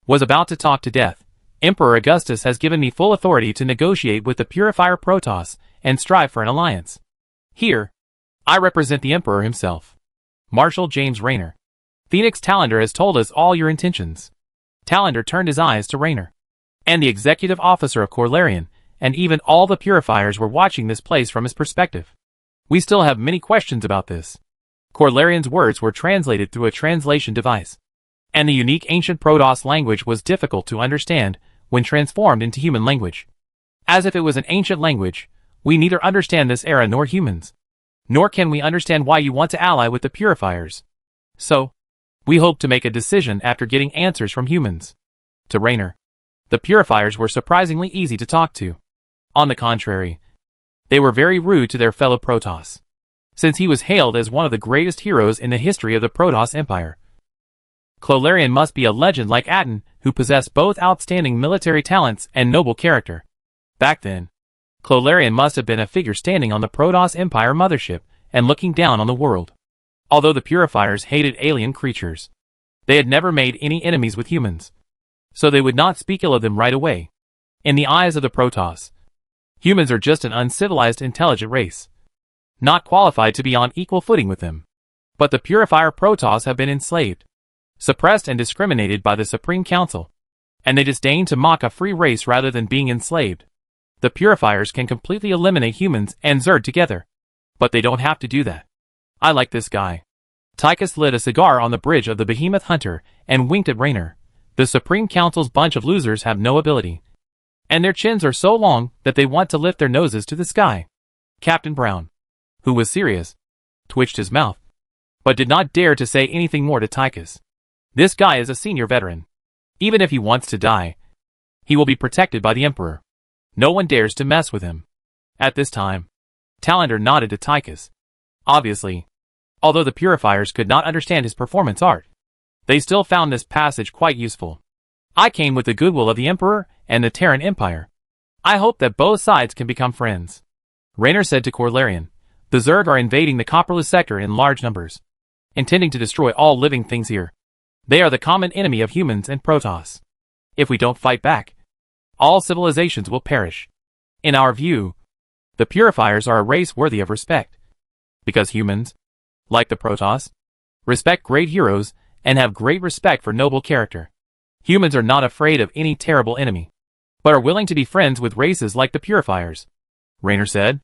was about to talk to death. Emperor Augustus has given me full authority to negotiate with the Purifier Protoss and strive for an alliance. Here, I represent the Emperor himself. Marshal James Raynor. Phoenix Talander has told us all your intentions. Talander turned his eyes to Raynor, and the executive officer of Krolarian, and even all the purifiers were watching this place from his perspective. We still have many questions about this. Corlarian's words were translated through a translation device, and the unique ancient Protoss language was difficult to understand when transformed into human language. As if it was an ancient language, we neither understand this era nor humans. Nor can we understand why you want to ally with the purifiers. So, we hope to make a decision after getting answers from humans. To Raynor, the purifiers were surprisingly easy to talk to. On the contrary, they were very rude to their fellow Protoss, since he was hailed as one of the greatest heroes in the history of the Protoss Empire. Corlarian must be a legend like Aten, who possessed both outstanding military talents and noble character. Back then, Corlarian must have been a figure standing on the Protoss Empire mothership and looking down on the world. Although the purifiers hated alien creatures, they had never made any enemies with humans, so they would not speak ill of them right away. In the eyes of the Protoss, humans are just an uncivilized intelligent race, not qualified to be on equal footing with them. But the purifier Protoss have been enslaved, suppressed and discriminated by the Supreme Council, and they disdain to mock a free race rather than being enslaved. The purifiers can completely eliminate humans and Zerg together, but they don't have to do that. I like this guy. Tychus lit a cigar on the bridge of the Behemoth Hunter and winked at Raynor. The Supreme Council's bunch of losers have no ability, and their chins are so long that they want to lift their noses to the sky. Captain Brown, who was serious, twitched his mouth, but did not dare to say anything more to Tychus. This guy is a senior veteran. Even if he wants to die, he will be protected by the Emperor. No one dares to mess with him. At this time, Talander nodded to Tychus. Obviously, although the purifiers could not understand his performance art, they still found this passage quite useful. I came with the goodwill of the Emperor and the Terran Empire. I hope that both sides can become friends. Raynor said to Corlarian, the Zerg are invading the Copperless sector in large numbers, intending to destroy all living things here. They are the common enemy of humans and Protoss. If we don't fight back, all civilizations will perish. In our view, the purifiers are a race worthy of respect, because humans, like the Protoss, respect great heroes and have great respect for noble character. Humans are not afraid of any terrible enemy, but are willing to be friends with races like the purifiers. Raynor said,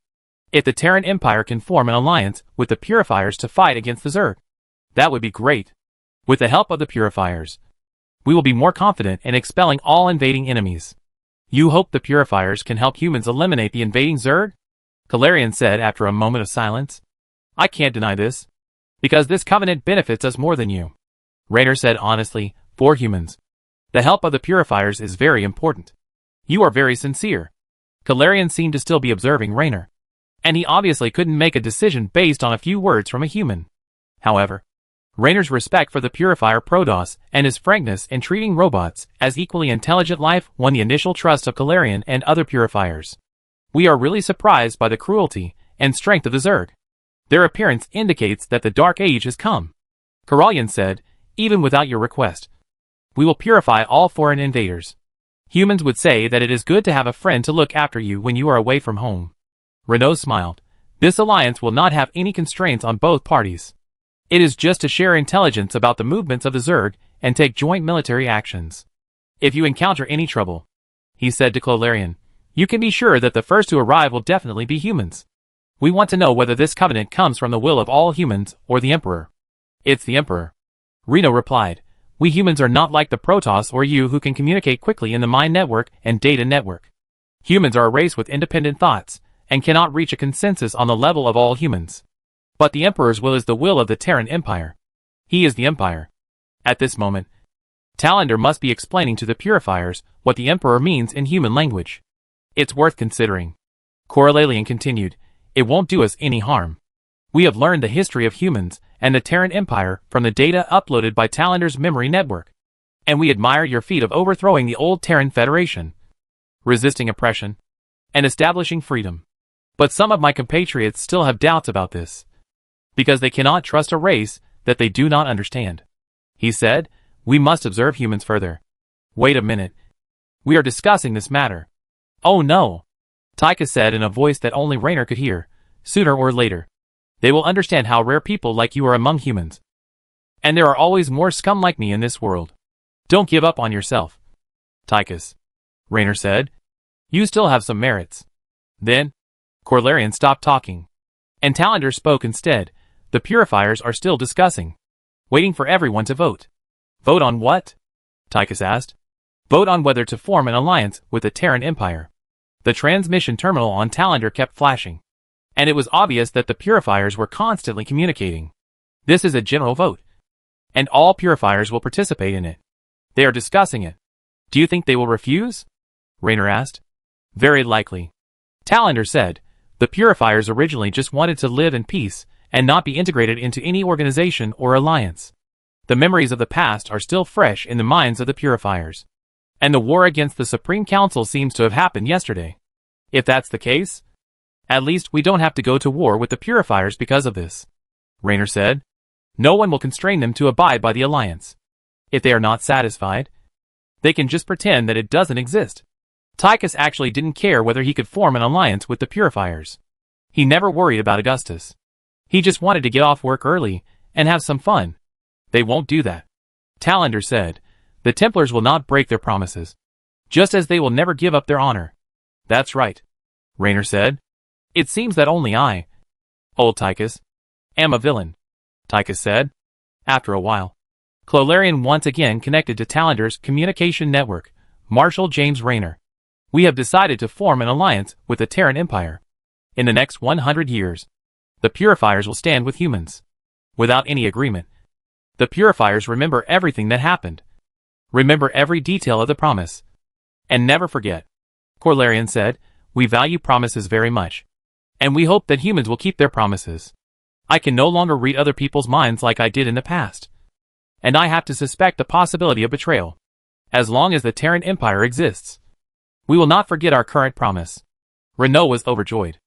if the Terran Empire can form an alliance with the purifiers to fight against the Zerg, that would be great. With the help of the purifiers, we will be more confident in expelling all invading enemies. You hope the purifiers can help humans eliminate the invading Zerg? Corlarian said after a moment of silence. I can't deny this, because this covenant benefits us more than you. Raynor said honestly, for humans, the help of the purifiers is very important. You are very sincere. Corlarian seemed to still be observing Raynor, and he obviously couldn't make a decision based on a few words from a human. However, Raynor's respect for the purifier Protoss and his frankness in treating robots as equally intelligent life won the initial trust of Corlarian and other purifiers. We are really surprised by the cruelty and strength of the Zerg. Their appearance indicates that the Dark Age has come. Corlarian said, even without your request, we will purify all foreign invaders. Humans would say that it is good to have a friend to look after you when you are away from home. Renaud smiled. This alliance will not have any constraints on both parties. It is just to share intelligence about the movements of the Zerg and take joint military actions. If you encounter any trouble, he said to Corlarian, you can be sure that the first to arrive will definitely be humans. We want to know whether this covenant comes from the will of all humans or the Emperor. It's the Emperor. Reno replied, we humans are not like the Protoss or you who can communicate quickly in the mind network and data network. Humans are a race with independent thoughts and cannot reach a consensus on the level of all humans. But the Emperor's will is the will of the Terran Empire. He is the Empire. At this moment, Talander must be explaining to the purifiers what the Emperor means in human language. It's worth considering. Corlarian continued, it won't do us any harm. We have learned the history of humans and the Terran Empire from the data uploaded by Talander's memory network, and we admire your feat of overthrowing the old Terran Federation, resisting oppression, and establishing freedom. But some of my compatriots still have doubts about this, because they cannot trust a race that they do not understand. He said, we must observe humans further. Wait a minute. We are discussing this matter. Oh no, Tychus said in a voice that only Raynor could hear. Sooner or later, they will understand how rare people like you are among humans. And there are always more scum like me in this world. Don't give up on yourself, Tychus, Raynor said. You still have some merits. Then, Corlarian stopped talking. And Talander spoke instead. The purifiers are still discussing. Waiting for everyone to vote. Vote on what? Tychus asked. Vote on whether to form an alliance with the Terran Empire. The transmission terminal on Talander kept flashing. And it was obvious that the purifiers were constantly communicating. This is a general vote. And all purifiers will participate in it. They are discussing it. Do you think they will refuse? Raynor asked. Very likely. Talander said. The purifiers originally just wanted to live in peace and not be integrated into any organization or alliance. The memories of the past are still fresh in the minds of the purifiers. And the war against the Supreme Council seems to have happened yesterday. If that's the case, at least we don't have to go to war with the purifiers because of this, Raynor said. No one will constrain them to abide by the alliance. If they are not satisfied, they can just pretend that it doesn't exist. Tychus actually didn't care whether he could form an alliance with the purifiers. He never worried about Augustus. He just wanted to get off work early and have some fun. They won't do that. Talander said. The Templars will not break their promises, just as they will never give up their honor. That's right, Raynor said. It seems that only I, old Tychus, am a villain, Tychus said. After a while, Corlarian once again connected to Talander's communication network. Marshal James Raynor. We have decided to form an alliance with the Terran Empire. In the next 100 years, the purifiers will stand with humans. Without any agreement, the purifiers remember everything that happened. Remember every detail of the promise. And never forget. Corlarian said, we value promises very much. And we hope that humans will keep their promises. I can no longer read other people's minds like I did in the past. And I have to suspect the possibility of betrayal. As long as the Terran Empire exists, we will not forget our current promise. Renault was overjoyed.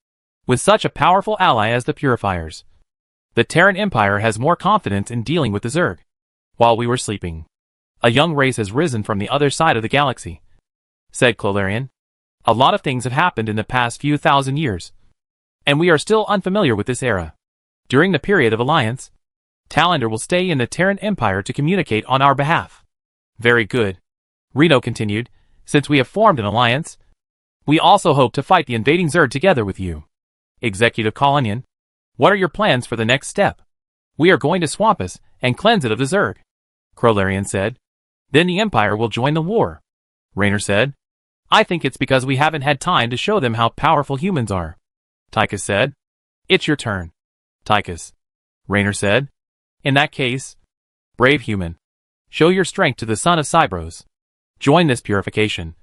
With such a powerful ally as the purifiers, the Terran Empire has more confidence in dealing with the Zerg. While we were sleeping, a young race has risen from the other side of the galaxy, said Corlarian. A lot of things have happened in the past few thousand years, and we are still unfamiliar with this era. During the period of alliance, Talander will stay in the Terran Empire to communicate on our behalf. Very good, Renault continued. Since we have formed an alliance, we also hope to fight the invading Zerg together with you. Executive Colonian, what are your plans for the next step? We are going to swamp us and cleanse it of the Zerg, Corlarian said. Then the Empire will join the war, Raynor said. I think it's because we haven't had time to show them how powerful humans are, Tychus said. It's your turn, Tychus, Raynor said. In that case, brave human, show your strength to the son of Cybros. Join this purification,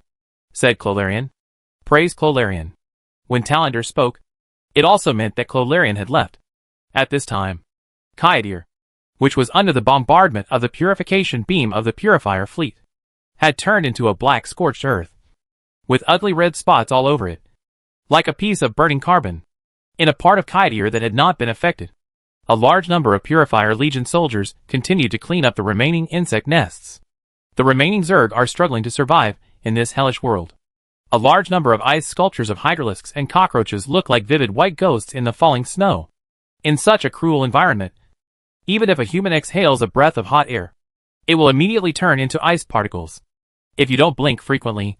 said Corlarian. Praise Corlarian. When Talander spoke, it also meant that Corlarian had left. At this time, Kaidir, which was under the bombardment of the purification beam of the purifier fleet, had turned into a black scorched earth, with ugly red spots all over it, like a piece of burning carbon. In a part of Kaidir that had not been affected, a large number of Purifier Legion soldiers continued to clean up the remaining insect nests. The remaining Zerg are struggling to survive in this hellish world. A large number of ice sculptures of hydralisks and cockroaches look like vivid white ghosts in the falling snow. In such a cruel environment, even if a human exhales a breath of hot air, it will immediately turn into ice particles. If you don't blink frequently,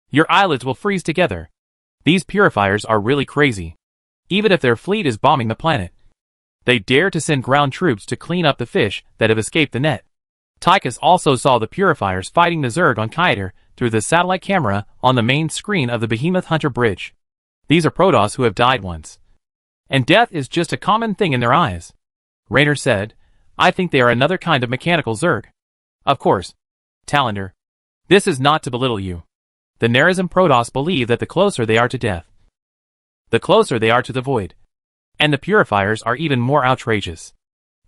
your eyelids will freeze together. These purifiers are really crazy. Even if their fleet is bombing the planet, they dare to send ground troops to clean up the fish that have escaped the net. Tychus also saw the purifiers fighting the Zerg on Kaidir through the satellite camera on the main screen of the Behemoth Hunter Bridge. These are Protoss who have died once, and death is just a common thing in their eyes. Raynor said, I think they are another kind of mechanical Zerg. Of course, Talander, this is not to belittle you. The Nerazim Protoss believe that the closer they are to death, the closer they are to the void. And the purifiers are even more outrageous.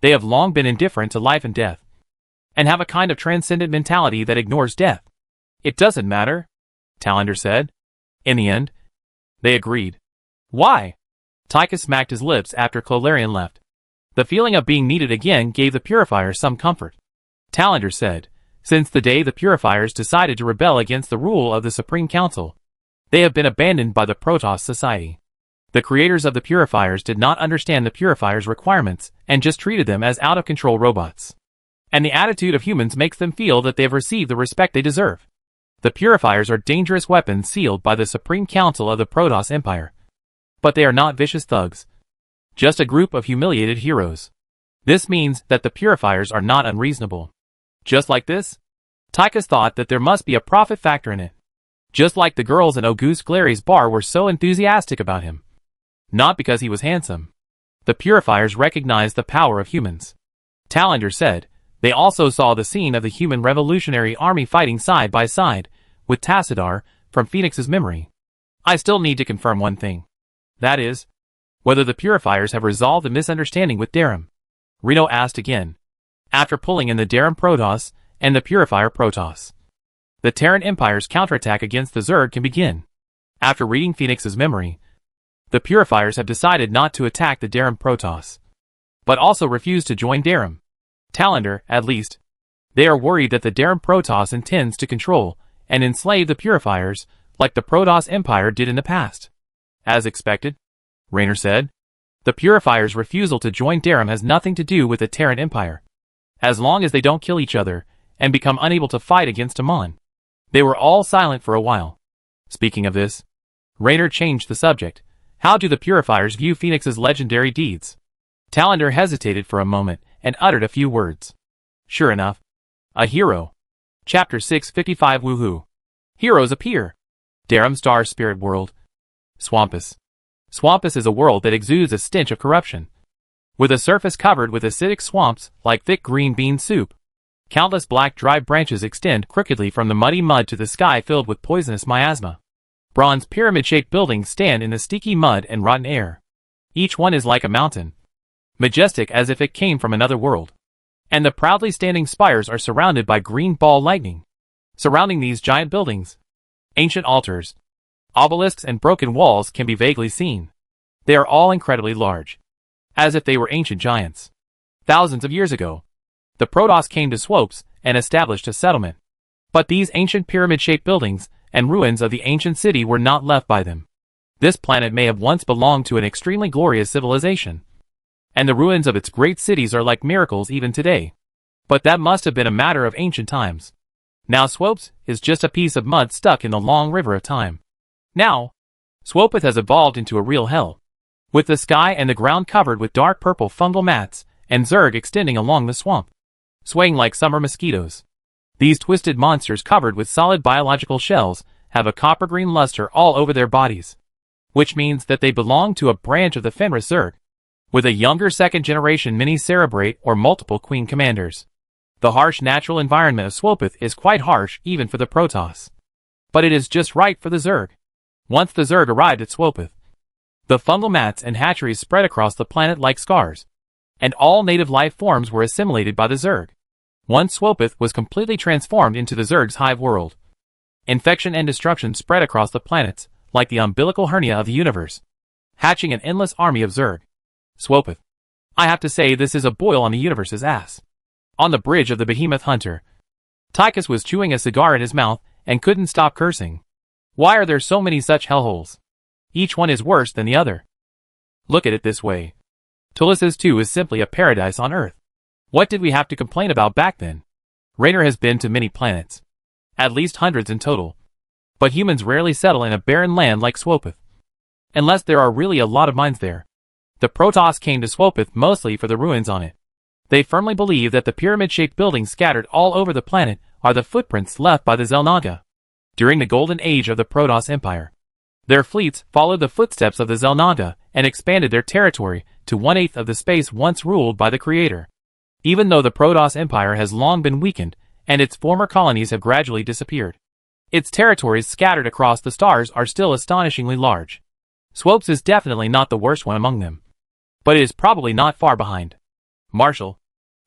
They have long been indifferent to life and death, and have a kind of transcendent mentality that ignores death. It doesn't matter, Talander said. In the end, they agreed. Why? Tychus smacked his lips after Corlarian left. The feeling of being needed again gave the purifiers some comfort. Talander said, since the day the purifiers decided to rebel against the rule of the Supreme Council, they have been abandoned by the Protoss society. The creators of the purifiers did not understand the purifiers' requirements and just treated them as out-of-control robots. And the attitude of humans makes them feel that they have received the respect they deserve. The purifiers are dangerous weapons sealed by the Supreme Council of the Protoss Empire. But they are not vicious thugs. Just a group of humiliated heroes. This means that the purifiers are not unreasonable. Just like this, Tychus thought that there must be a profit factor in it. Just like the girls in Auguste Glary's bar were so enthusiastic about him. Not because he was handsome. The purifiers recognized the power of humans. Talander said, they also saw the scene of the human revolutionary army fighting side by side with Tassadar from Phoenix's memory. I still need to confirm one thing. That is, whether the purifiers have resolved the misunderstanding with Darum. Reno asked again, after pulling in the Darum Protoss and the Purifier Protoss. The Terran Empire's counterattack against the Zerg can begin. After reading Phoenix's memory, the Purifiers have decided not to attack the Darum Protoss, but also refuse to join Darum. Talander, at least. They are worried that the Darum Protoss intends to control and enslave the Purifiers like the Protoss Empire did in the past. As expected, Raynor said, the Purifiers' refusal to join Darum has nothing to do with the Terran Empire. As long as they don't kill each other and become unable to fight against Amon. They were all silent for a while. Speaking of this, Raynor changed the subject. How do the Purifiers view Phoenix's legendary deeds? Talander hesitated for a moment and uttered a few words. Sure enough. A hero. Chapter 655 Woohoo. Heroes appear. Darum Star Spirit World. Swampus. Swampus is a world that exudes a stench of corruption. With a surface covered with acidic swamps like thick green bean soup. Countless black dry branches extend crookedly from the muddy mud to the sky filled with poisonous miasma. Bronze pyramid-shaped buildings stand in the sticky mud and rotten air. Each one is like a mountain. Majestic as if it came from another world. And the proudly standing spires are surrounded by green ball lightning. Surrounding these giant buildings, ancient altars, obelisks and broken walls can be vaguely seen. They are all incredibly large. As if they were ancient giants. Thousands of years ago, the Protoss came to Swopes and established a settlement. But these ancient pyramid-shaped buildings and ruins of the ancient city were not left by them. This planet may have once belonged to an extremely glorious civilization. And the ruins of its great cities are like miracles even today. But that must have been a matter of ancient times. Now Swopes is just a piece of mud stuck in the long river of time. Now, Swopeth has evolved into a real hell. With the sky and the ground covered with dark purple fungal mats, and Zerg extending along the swamp. Swaying like summer mosquitoes. These twisted monsters covered with solid biological shells have a copper-green luster all over their bodies. Which means that they belong to a branch of the Fenris Zerg. With a younger second-generation mini-cerebrate or multiple queen commanders. The harsh natural environment of Swopeth is quite harsh even for the Protoss. But it is just right for the Zerg. Once the Zerg arrived at Swopeth, the fungal mats and hatcheries spread across the planet like scars. And all native life forms were assimilated by the Zerg. Once Swopeth was completely transformed into the Zerg's hive world. Infection and destruction spread across the planets, like the umbilical hernia of the universe. Hatching an endless army of Zerg. Swopeth. I have to say this is a boil on the universe's ass. On the bridge of the Behemoth Hunter, Tychus was chewing a cigar in his mouth and couldn't stop cursing. Why are there so many such hellholes? Each one is worse than the other. Look at it this way. Tullis's 2 is simply a paradise on Earth. What did we have to complain about back then? Raynor has been to many planets. At least hundreds in total. But humans rarely settle in a barren land like Swopeth. Unless there are really a lot of mines there. The Protoss came to Swopeth mostly for the ruins on it. They firmly believe that the pyramid-shaped buildings scattered all over the planet are the footprints left by the Xel'Naga. During the golden age of the Protoss Empire. Their fleets followed the footsteps of the Xel'Naga and expanded their territory to 1/8 of the space once ruled by the Creator. Even though the Protoss Empire has long been weakened, and its former colonies have gradually disappeared. Its territories scattered across the stars are still astonishingly large. Swopes is definitely not the worst one among them. But it is probably not far behind. Marshal.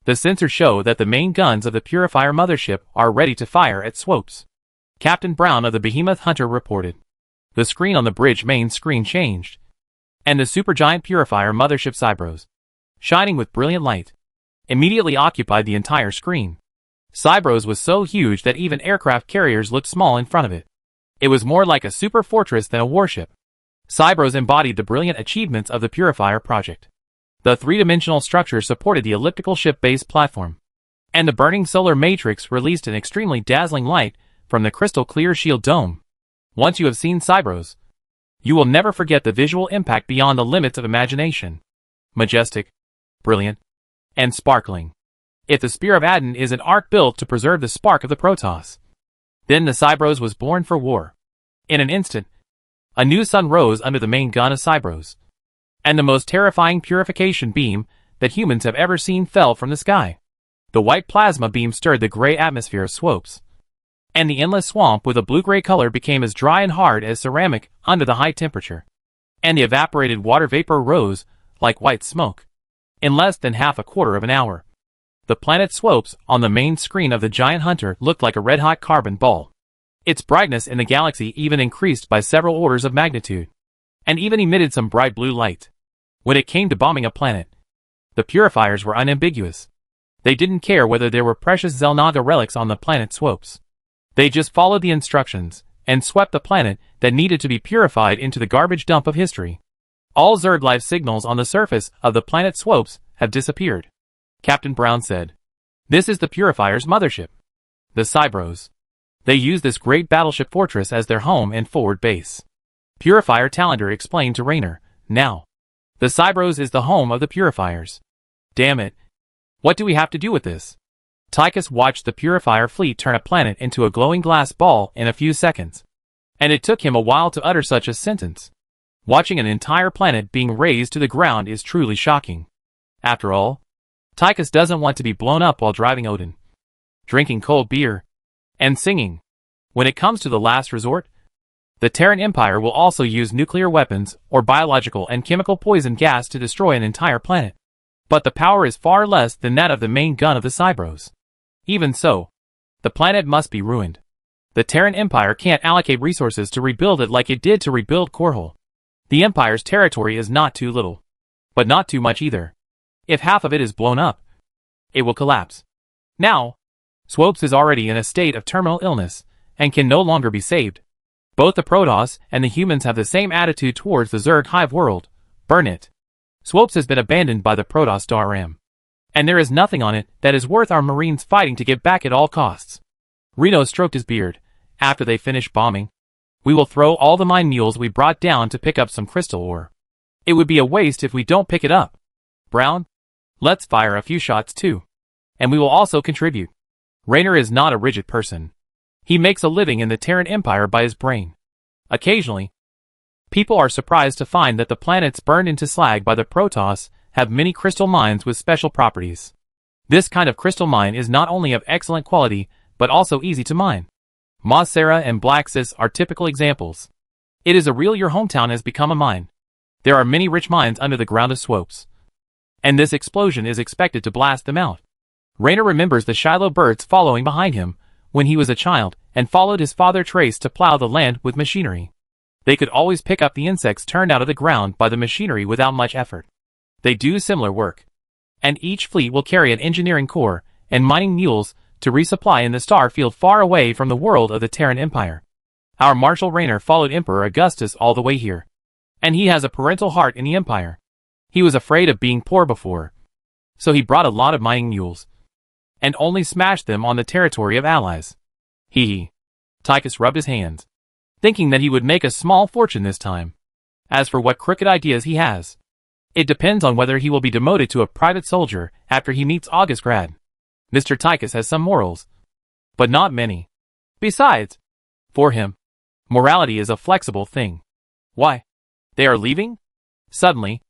The sensors show that the main guns of the Purifier mothership are ready to fire at Swopes. Captain Brown of the Behemoth Hunter reported. The screen on the bridge main screen changed. And the supergiant Purifier mothership Cybros, shining with brilliant light, immediately occupied the entire screen. Cybros was so huge that even aircraft carriers looked small in front of it. It was more like a super fortress than a warship. Cybros embodied the brilliant achievements of the Purifier project. The three-dimensional structure supported the elliptical ship-based platform. And the burning solar matrix released an extremely dazzling light from the crystal-clear shield dome. Once you have seen Cybros, you will never forget the visual impact beyond the limits of imagination. Majestic, brilliant, and sparkling. If the Spear of Adon is an ark built to preserve the spark of the Protoss, then the Cybros was born for war. In an instant, a new sun rose under the main gun of Cybros, and the most terrifying purification beam that humans have ever seen fell from the sky. The white plasma beam stirred the gray atmosphere of Swopes, and the endless swamp with a blue-gray color became as dry and hard as ceramic under the high temperature, and the evaporated water vapor rose like white smoke. In less than half a quarter of an hour, the planet Swopes on the main screen of the giant hunter looked like a red-hot carbon ball. Its brightness in the galaxy even increased by several orders of magnitude, and even emitted some bright blue light. When it came to bombing a planet, the purifiers were unambiguous. They didn't care whether there were precious Xel'Naga relics on the planet Swopes. They just followed the instructions, and swept the planet that needed to be purified into the garbage dump of history. All Zerg life signals on the surface of the planet Swopes have disappeared. Captain Brown said, "This is the Purifier's mothership. The Cybros. They use this great battleship fortress as their home and forward base." Purifier Talander explained to Raynor, "Now, the Cybros is the home of the Purifiers. Damn it. What do we have to do with this?" Tychus watched the Purifier fleet turn a planet into a glowing glass ball in a few seconds, and it took him a while to utter such a sentence. Watching an entire planet being razed to the ground is truly shocking. After all, Tychus doesn't want to be blown up while driving Odin, drinking cold beer, and singing. When it comes to the last resort, the Terran Empire will also use nuclear weapons or biological and chemical poison gas to destroy an entire planet. But the power is far less than that of the main gun of the Cybros. Even so, the planet must be ruined. The Terran Empire can't allocate resources to rebuild it like it did to rebuild Korhal. The Empire's territory is not too little, but not too much either. If half of it is blown up, it will collapse. Now, Swopes is already in a state of terminal illness, and can no longer be saved. Both the Protoss and the humans have the same attitude towards the Zerg hive world: burn it. Swopes has been abandoned by the Protoss Daram, and there is nothing on it that is worth our Marines fighting to get back at all costs. Reno stroked his beard. After they finish bombing, we will throw all the mine mules we brought down to pick up some crystal ore. It would be a waste if we don't pick it up. Brown, let's fire a few shots too, and we will also contribute. Raynor is not a rigid person. He makes a living in the Terran Empire by his brain. Occasionally, people are surprised to find that the planets burned into slag by the Protoss have many crystal mines with special properties. This kind of crystal mine is not only of excellent quality, but also easy to mine. Mossera and Blacksis are typical examples. It is a real your hometown has become a mine. There are many rich mines under the ground of Swopes, and this explosion is expected to blast them out. Raynor remembers the Shiloh birds following behind him when he was a child, and followed his father Trace to plow the land with machinery. They could always pick up the insects turned out of the ground by the machinery without much effort. They do similar work, and each fleet will carry an engineering corps and mining mules to resupply in the star field far away from the world of the Terran Empire. Our Marshal Raynor followed Emperor Augustus all the way here, and he has a parental heart in the Empire. He was afraid of being poor before, so he brought a lot of mining mules, and only smashed them on the territory of allies. Hee. Tychus rubbed his hands, thinking that he would make a small fortune this time. As for what crooked ideas he has, it depends on whether he will be demoted to a private soldier after he meets August Grad. Mr. Tychus has some morals, but not many. Besides, for him, morality is a flexible thing. Why? They are leaving? Suddenly,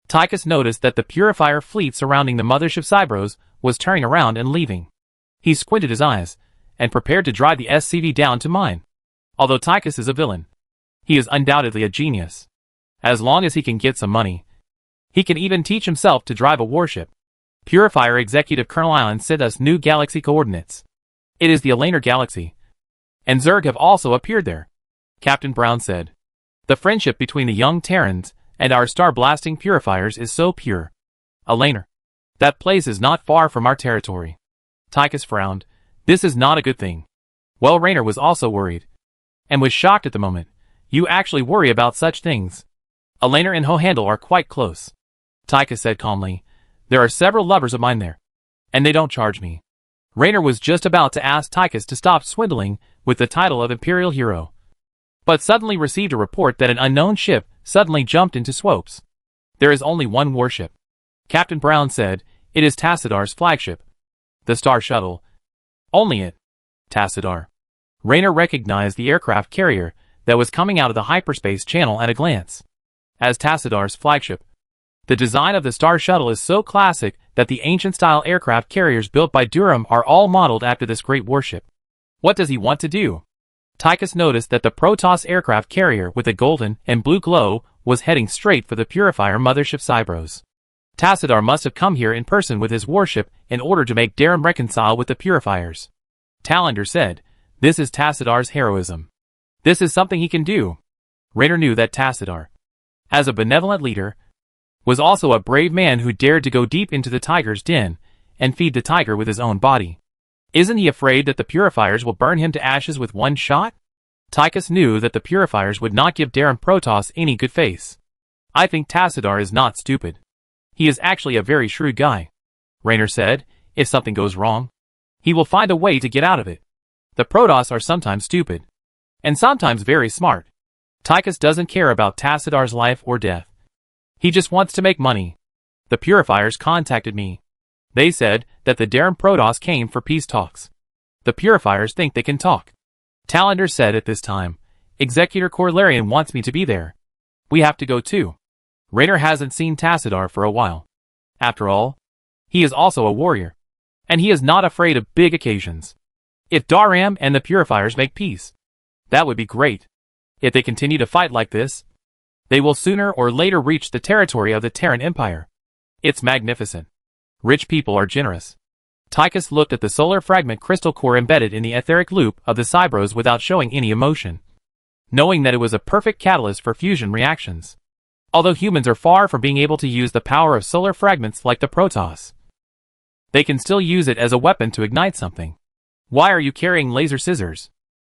Tychus noticed that the Purifier fleet surrounding the mothership Cybros was turning around and leaving. He squinted his eyes, and prepared to drive the SCV down to mine. Although Tychus is a villain, he is undoubtedly a genius. As long as he can get some money, he can even teach himself to drive a warship. Purifier Executive Colonel Island sent us new galaxy coordinates. It is the Alanar Galaxy, and Zerg have also appeared there. Captain Brown said, "The friendship between the young Terrans and our star-blasting purifiers is so pure. Alanar, that place is not far from our territory." Tychus frowned. This is not a good thing. Well, Raynor was also worried, and was shocked at the moment. You actually worry about such things. Alanar and Hohandle are quite close. Tychus said calmly, "There are several lovers of mine there, and they don't charge me. Raynor was just about to ask Tychus to stop swindling with the title of Imperial Hero, but suddenly received a report that an unknown ship suddenly jumped into Swopes. There is only one warship, Captain Brown said. It is Tassadar's flagship, the Star Shuttle. Only it. Tassadar. Raynor recognized the aircraft carrier that was coming out of the hyperspace channel at a glance. As Tassadar's flagship, the design of the Star Shuttle is so classic that the ancient-style aircraft carriers built by Durham are all modeled after this great warship. What does he want to do? Tychus noticed that the Protoss aircraft carrier with a golden and blue glow was heading straight for the Purifier mothership Cybros. Tassadar must have come here in person with his warship in order to make Durham reconcile with the Purifiers. Talander said, "This is Tassadar's heroism. This is something he can do." Raynor knew that Tassadar, as a benevolent leader, was also a brave man who dared to go deep into the tiger's den and feed the tiger with his own body. Isn't he afraid that the Purifiers will burn him to ashes with one shot? Tychus knew that the Purifiers would not give Darren Protoss any good face. I think Tassadar is not stupid. He is actually a very shrewd guy. Raynor said, if something goes wrong, he will find a way to get out of it. The Protoss are sometimes stupid, and sometimes very smart. Tychus doesn't care about Tassadar's life or death. He just wants to make money. The Purifiers contacted me. They said that the Darren Protoss came for peace talks. The Purifiers think they can talk. Talander said at this time, Executor Corlarian wants me to be there. We have to go too. Raynor hasn't seen Tassadar for a while. After all, he is also a warrior, and he is not afraid of big occasions. If Daram and the Purifiers make peace, that would be great. If they continue to fight like this, they will sooner or later reach the territory of the Terran Empire. It's magnificent. Rich people are generous. Tychus looked at the solar fragment crystal core embedded in the etheric loop of the Cybros without showing any emotion, knowing that it was a perfect catalyst for fusion reactions. Although humans are far from being able to use the power of solar fragments like the Protoss, they can still use it as a weapon to ignite something. Why are you carrying laser scissors?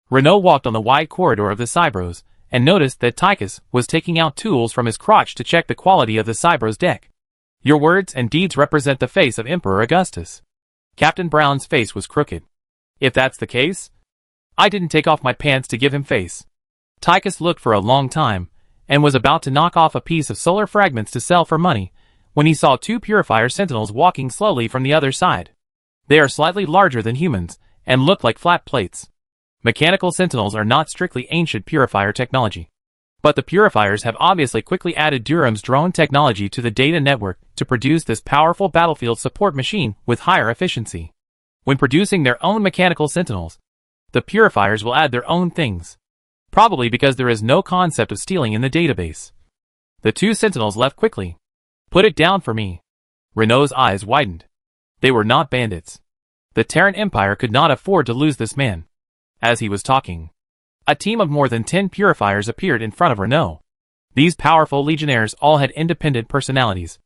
Renault walked on the wide corridor of the Cybros and noticed that Tychus was taking out tools from his crotch to check the quality of the Cybros deck. Your words and deeds represent the face of Emperor Augustus. Captain Brown's face was crooked. If that's the case, I didn't take off my pants to give him face. Tychus looked for a long time, and was about to knock off a piece of solar fragments to sell for money, when he saw two Purifier Sentinels walking slowly from the other side. They are slightly larger than humans, and look like flat plates. Mechanical Sentinels are not strictly ancient Purifier technology. But the Purifiers have obviously quickly added Durham's drone technology to the data network to produce this powerful battlefield support machine with higher efficiency. When producing their own mechanical Sentinels, the Purifiers will add their own things. Probably because there is no concept of stealing in the database. The two Sentinels left quickly. Put it down for me. Renault's eyes widened. They were not bandits. The Terran Empire could not afford to lose this man. As he was talking, a team of more than 10 Purifiers appeared in front of Renault. These powerful legionnaires all had independent personalities,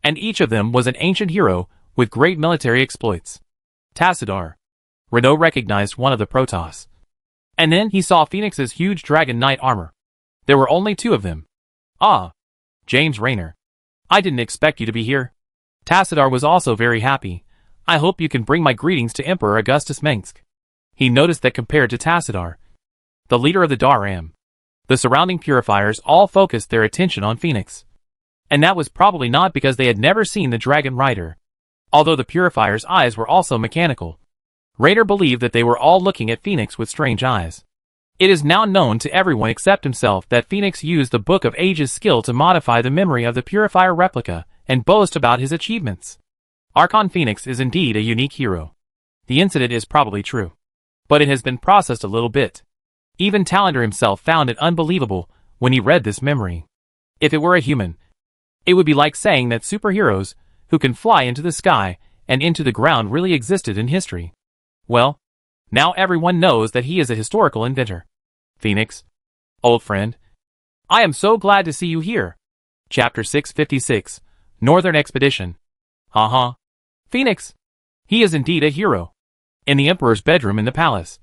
and each of them was an ancient hero with great military exploits. Tassadar. Renault recognized one of the Protoss. And then he saw Phoenix's huge Dragon Knight armor. There were only two of them. Ah, James Raynor. I didn't expect you to be here. Tassadar was also very happy. I hope you can bring my greetings to Emperor Augustus Mengsk. He noticed that compared to Tassadar, the leader of the Daram, the surrounding Purifiers all focused their attention on Phoenix. And that was probably not because they had never seen the Dragon Rider. Although the Purifiers' eyes were also mechanical, Raynor believed that they were all looking at Phoenix with strange eyes. It is now known to everyone except himself that Phoenix used the Book of Ages skill to modify the memory of the Purifier replica and boast about his achievements. Archon Phoenix is indeed a unique hero. The incident is probably true, but it has been processed a little bit. Even Talander himself found it unbelievable when he read this memory. If it were a human, it would be like saying that superheroes who can fly into the sky and into the ground really existed in history. Well, now everyone knows that he is a historical inventor. Phoenix, old friend, I am so glad to see you here. Chapter 656, Northern Expedition. Phoenix. He is indeed a hero. In the Emperor's bedroom in the palace,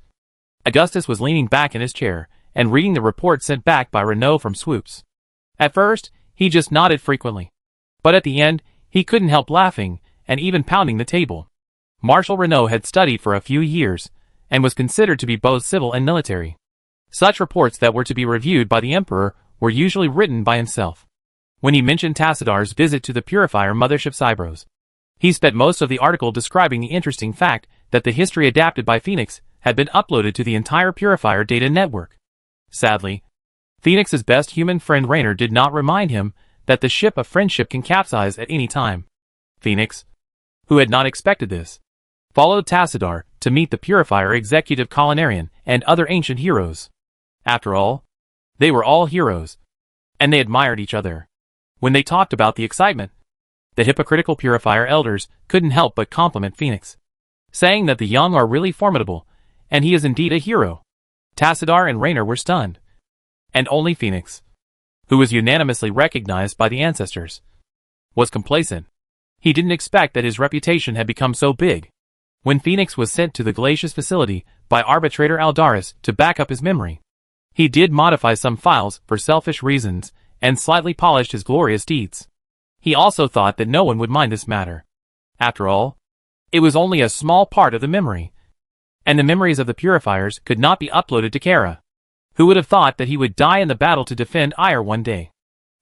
Augustus was leaning back in his chair and reading the report sent back by Renault from Swoops. At first, he just nodded frequently. But at the end, he couldn't help laughing and even pounding the table. Marshal Renault had studied for a few years, and was considered to be both civil and military. Such reports that were to be reviewed by the emperor were usually written by himself. When he mentioned Tacidar's visit to the Purifier mothership Cybros, he spent most of the article describing the interesting fact that the history adapted by Phoenix had been uploaded to the entire Purifier data network. Sadly, Phoenix's best human friend Raynor did not remind him that the ship of friendship can capsize at any time. Phoenix, who had not expected this, followed Tacidar to meet the Purifier executive Colonarian and other ancient heroes. After all, they were all heroes, and they admired each other. When they talked about the excitement, the hypocritical Purifier elders couldn't help but compliment Phoenix, saying that the young are really formidable, and he is indeed a hero. Tacidar and Raynor were stunned, and only Phoenix, who was unanimously recognized by the ancestors, was complacent. He didn't expect that his reputation had become so big. When Phoenix was sent to the Glacius facility by arbitrator Aldaris to back up his memory, he did modify some files for selfish reasons and slightly polished his glorious deeds. He also thought that no one would mind this matter. After all, it was only a small part of the memory, and the memories of the Purifiers could not be uploaded to Kara. Who would have thought that he would die in the battle to defend Ire one day?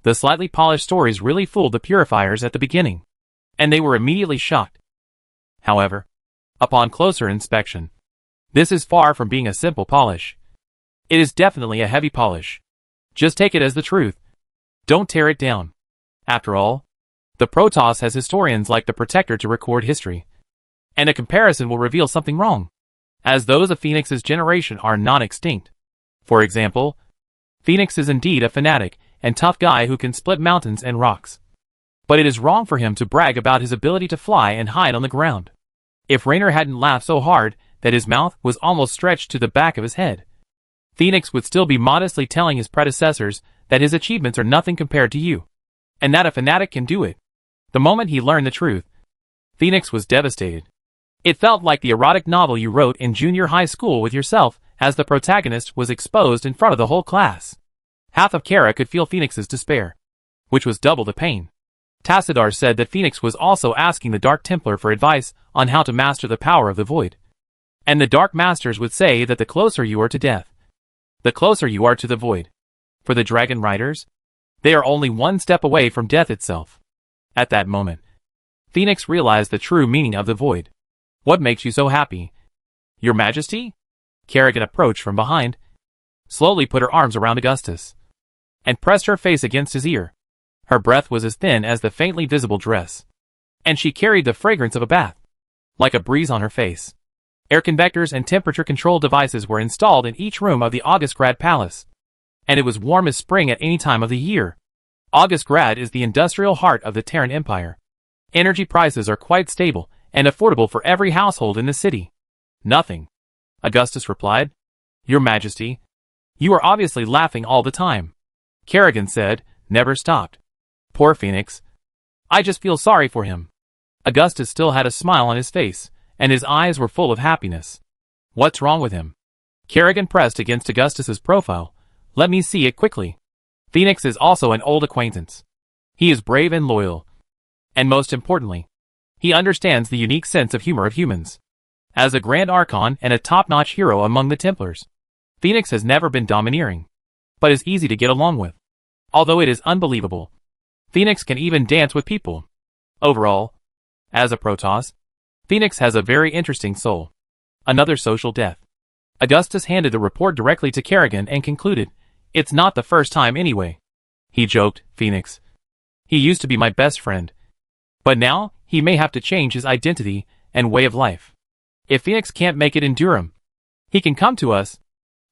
The slightly polished stories really fooled the Purifiers at the beginning, and they were immediately shocked. However, upon closer inspection, this is far from being a simple polish. It is definitely a heavy polish. Just take it as the truth. Don't tear it down. After all, the Protoss has historians like the Protector to record history, and a comparison will reveal something wrong, as those of Phoenix's generation are non-extinct. For example, Phoenix is indeed a fanatic and tough guy who can split mountains and rocks. But it is wrong for him to brag about his ability to fly and hide on the ground. If Raynor hadn't laughed so hard that his mouth was almost stretched to the back of his head, Phoenix would still be modestly telling his predecessors that his achievements are nothing compared to you, and that a fanatic can do it. The moment he learned the truth, Phoenix was devastated. It felt like the erotic novel you wrote in junior high school with yourself as the protagonist was exposed in front of the whole class. Half of Kara could feel Phoenix's despair, which was double the pain. Tacidar said that Phoenix was also asking the Dark Templar for advice on how to master the power of the Void. And the Dark Masters would say that the closer you are to death, the closer you are to the Void. For the Dragon Riders, they are only one step away from death itself. At that moment, Phoenix realized the true meaning of the Void. What makes you so happy? Your Majesty? Kerrigan approached from behind, slowly put her arms around Augustus, and pressed her face against his ear. Her breath was as thin as the faintly visible dress, and she carried the fragrance of a bath, like a breeze on her face. Air convectors and temperature control devices were installed in each room of the Augustgrad Palace, and it was warm as spring at any time of the year. Augustgrad is the industrial heart of the Terran Empire. Energy prices are quite stable and affordable for every household in the city. Nothing, Augustus replied. Your Majesty, you are obviously laughing all the time. Kerrigan said, never stopped. Poor Phoenix. I just feel sorry for him. Augustus still had a smile on his face, and his eyes were full of happiness. What's wrong with him? Kerrigan pressed against Augustus's profile. Let me see it quickly. Phoenix is also an old acquaintance. He is brave and loyal. And most importantly, he understands the unique sense of humor of humans. As a Grand Archon and a top-notch hero among the Templars, Phoenix has never been domineering, but is easy to get along with. Although it is unbelievable, Phoenix can even dance with people. Overall, as a Protoss, Phoenix has a very interesting soul. Another social death. Augustus handed the report directly to Kerrigan and concluded, it's not the first time anyway. He joked, Phoenix. He used to be my best friend. But now, he may have to change his identity and way of life. If Phoenix can't make it in Durham, he can come to us,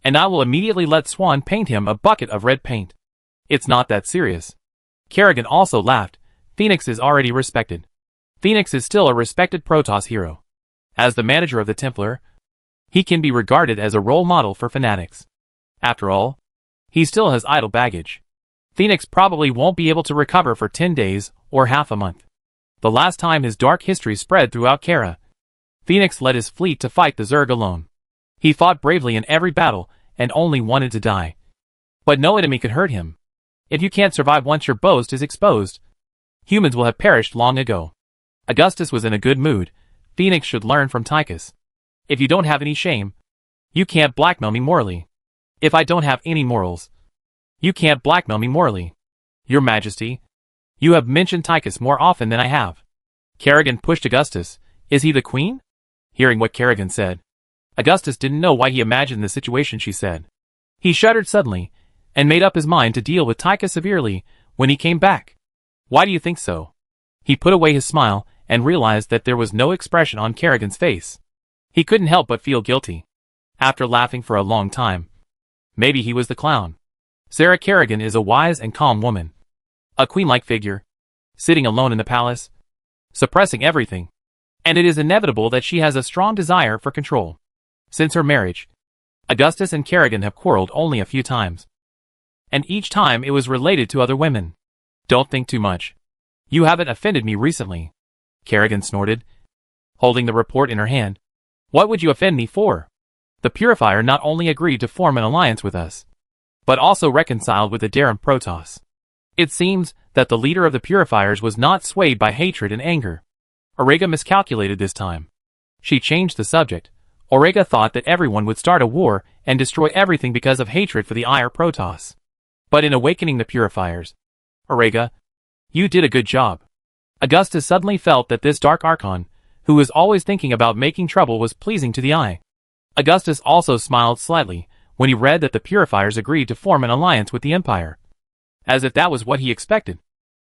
and I will immediately let Swan paint him a bucket of red paint. It's not that serious. Kerrigan also laughed. Phoenix is already respected. Phoenix is still a respected Protoss hero. As the manager of the Templar, he can be regarded as a role model for fanatics. After all, he still has idle baggage. Phoenix probably won't be able to recover for 10 days or half a month. The last time his dark history spread throughout Kara, Phoenix led his fleet to fight the Zerg alone. He fought bravely in every battle and only wanted to die. But no enemy could hurt him. If you can't survive once your boast is exposed, humans will have perished long ago. Augustus was in a good mood. Phoenix should learn from Tychus. If you don't have any shame, you can't blackmail me morally. If I don't have any morals, you can't blackmail me morally. Your Majesty, you have mentioned Tychus more often than I have. Kerrigan pushed Augustus. Is he the queen? Hearing what Kerrigan said, Augustus didn't know why he imagined the situation she said. He shuddered suddenly, and made up his mind to deal with Tychus severely when he came back. Why do you think so? He put away his smile and realized that there was no expression on Kerrigan's face. He couldn't help but feel guilty. After laughing for a long time, maybe he was the clown. Sarah Kerrigan is a wise and calm woman. A queen-like figure, sitting alone in the palace, suppressing everything. And it is inevitable that she has a strong desire for control. Since her marriage, Augustus and Kerrigan have quarreled only a few times. And each time it was related to other women. Don't think too much. You haven't offended me recently. Kerrigan snorted, holding the report in her hand. What would you offend me for? The Purifier not only agreed to form an alliance with us, but also reconciled with the Terran Protoss. It seems that the leader of the Purifiers was not swayed by hatred and anger. Aurega miscalculated this time. She changed the subject. Aurega thought that everyone would start a war and destroy everything because of hatred for the Terran Protoss. But in awakening the Purifiers, Aurega, you did a good job. Augustus suddenly felt that this dark Archon, who was always thinking about making trouble, was pleasing to the eye. Augustus also smiled slightly when he read that the Purifiers agreed to form an alliance with the Empire. As if that was what he expected.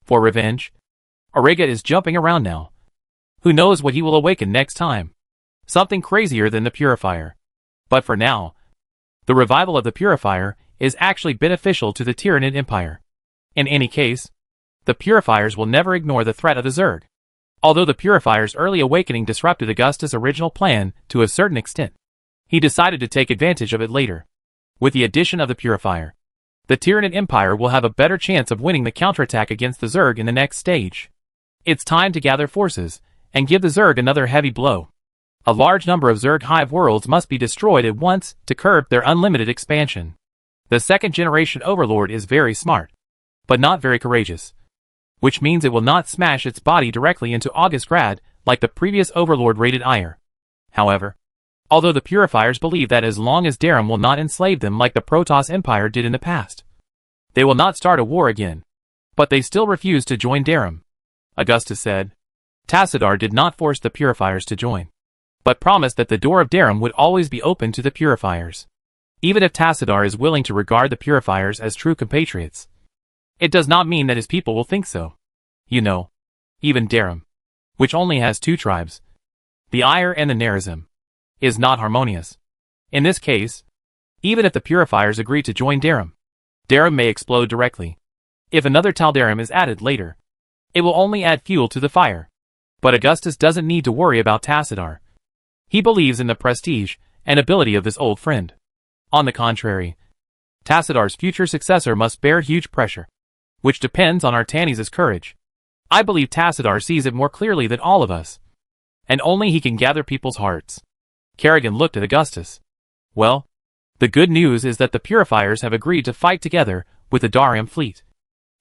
For revenge, Aurega is jumping around now. Who knows what he will awaken next time? Something crazier than the Purifier. But for now, the revival of the Purifier is actually beneficial to the Tyranid Empire. In any case, the Purifiers will never ignore the threat of the Zerg. Although the Purifier's early awakening disrupted Augustus' original plan to a certain extent, he decided to take advantage of it later. With the addition of the Purifier, the Tyranid Empire will have a better chance of winning the counterattack against the Zerg in the next stage. It's time to gather forces and give the Zerg another heavy blow. A large number of Zerg hive worlds must be destroyed at once to curb their unlimited expansion. The second-generation Overlord is very smart, but not very courageous, which means it will not smash its body directly into August Grad like the previous Overlord rated Ire. However, although the Purifiers believe that as long as Terran will not enslave them like the Protoss Empire did in the past, they will not start a war again. But they still refuse to join Terran. Augustus said. Tassadar did not force the Purifiers to join, but promised that the door of Terran would always be open to the Purifiers. Even if Tassadar is willing to regard the Purifiers as true compatriots, it does not mean that his people will think so. You know, even Terran, which only has two tribes, the Ire and the Nerazim, is not harmonious. In this case, even if the Purifiers agree to join Terran, Terran may explode directly. If another Taldarim is added later, it will only add fuel to the fire. But Augustus doesn't need to worry about Tassadar. He believes in the prestige and ability of this old friend. On the contrary, Tassadar's future successor must bear huge pressure, which depends on Artanis' courage. I believe Tassadar sees it more clearly than all of us, and only he can gather people's hearts. Kerrigan looked at Augustus. Well, the good news is that the Purifiers have agreed to fight together with the Darium fleet,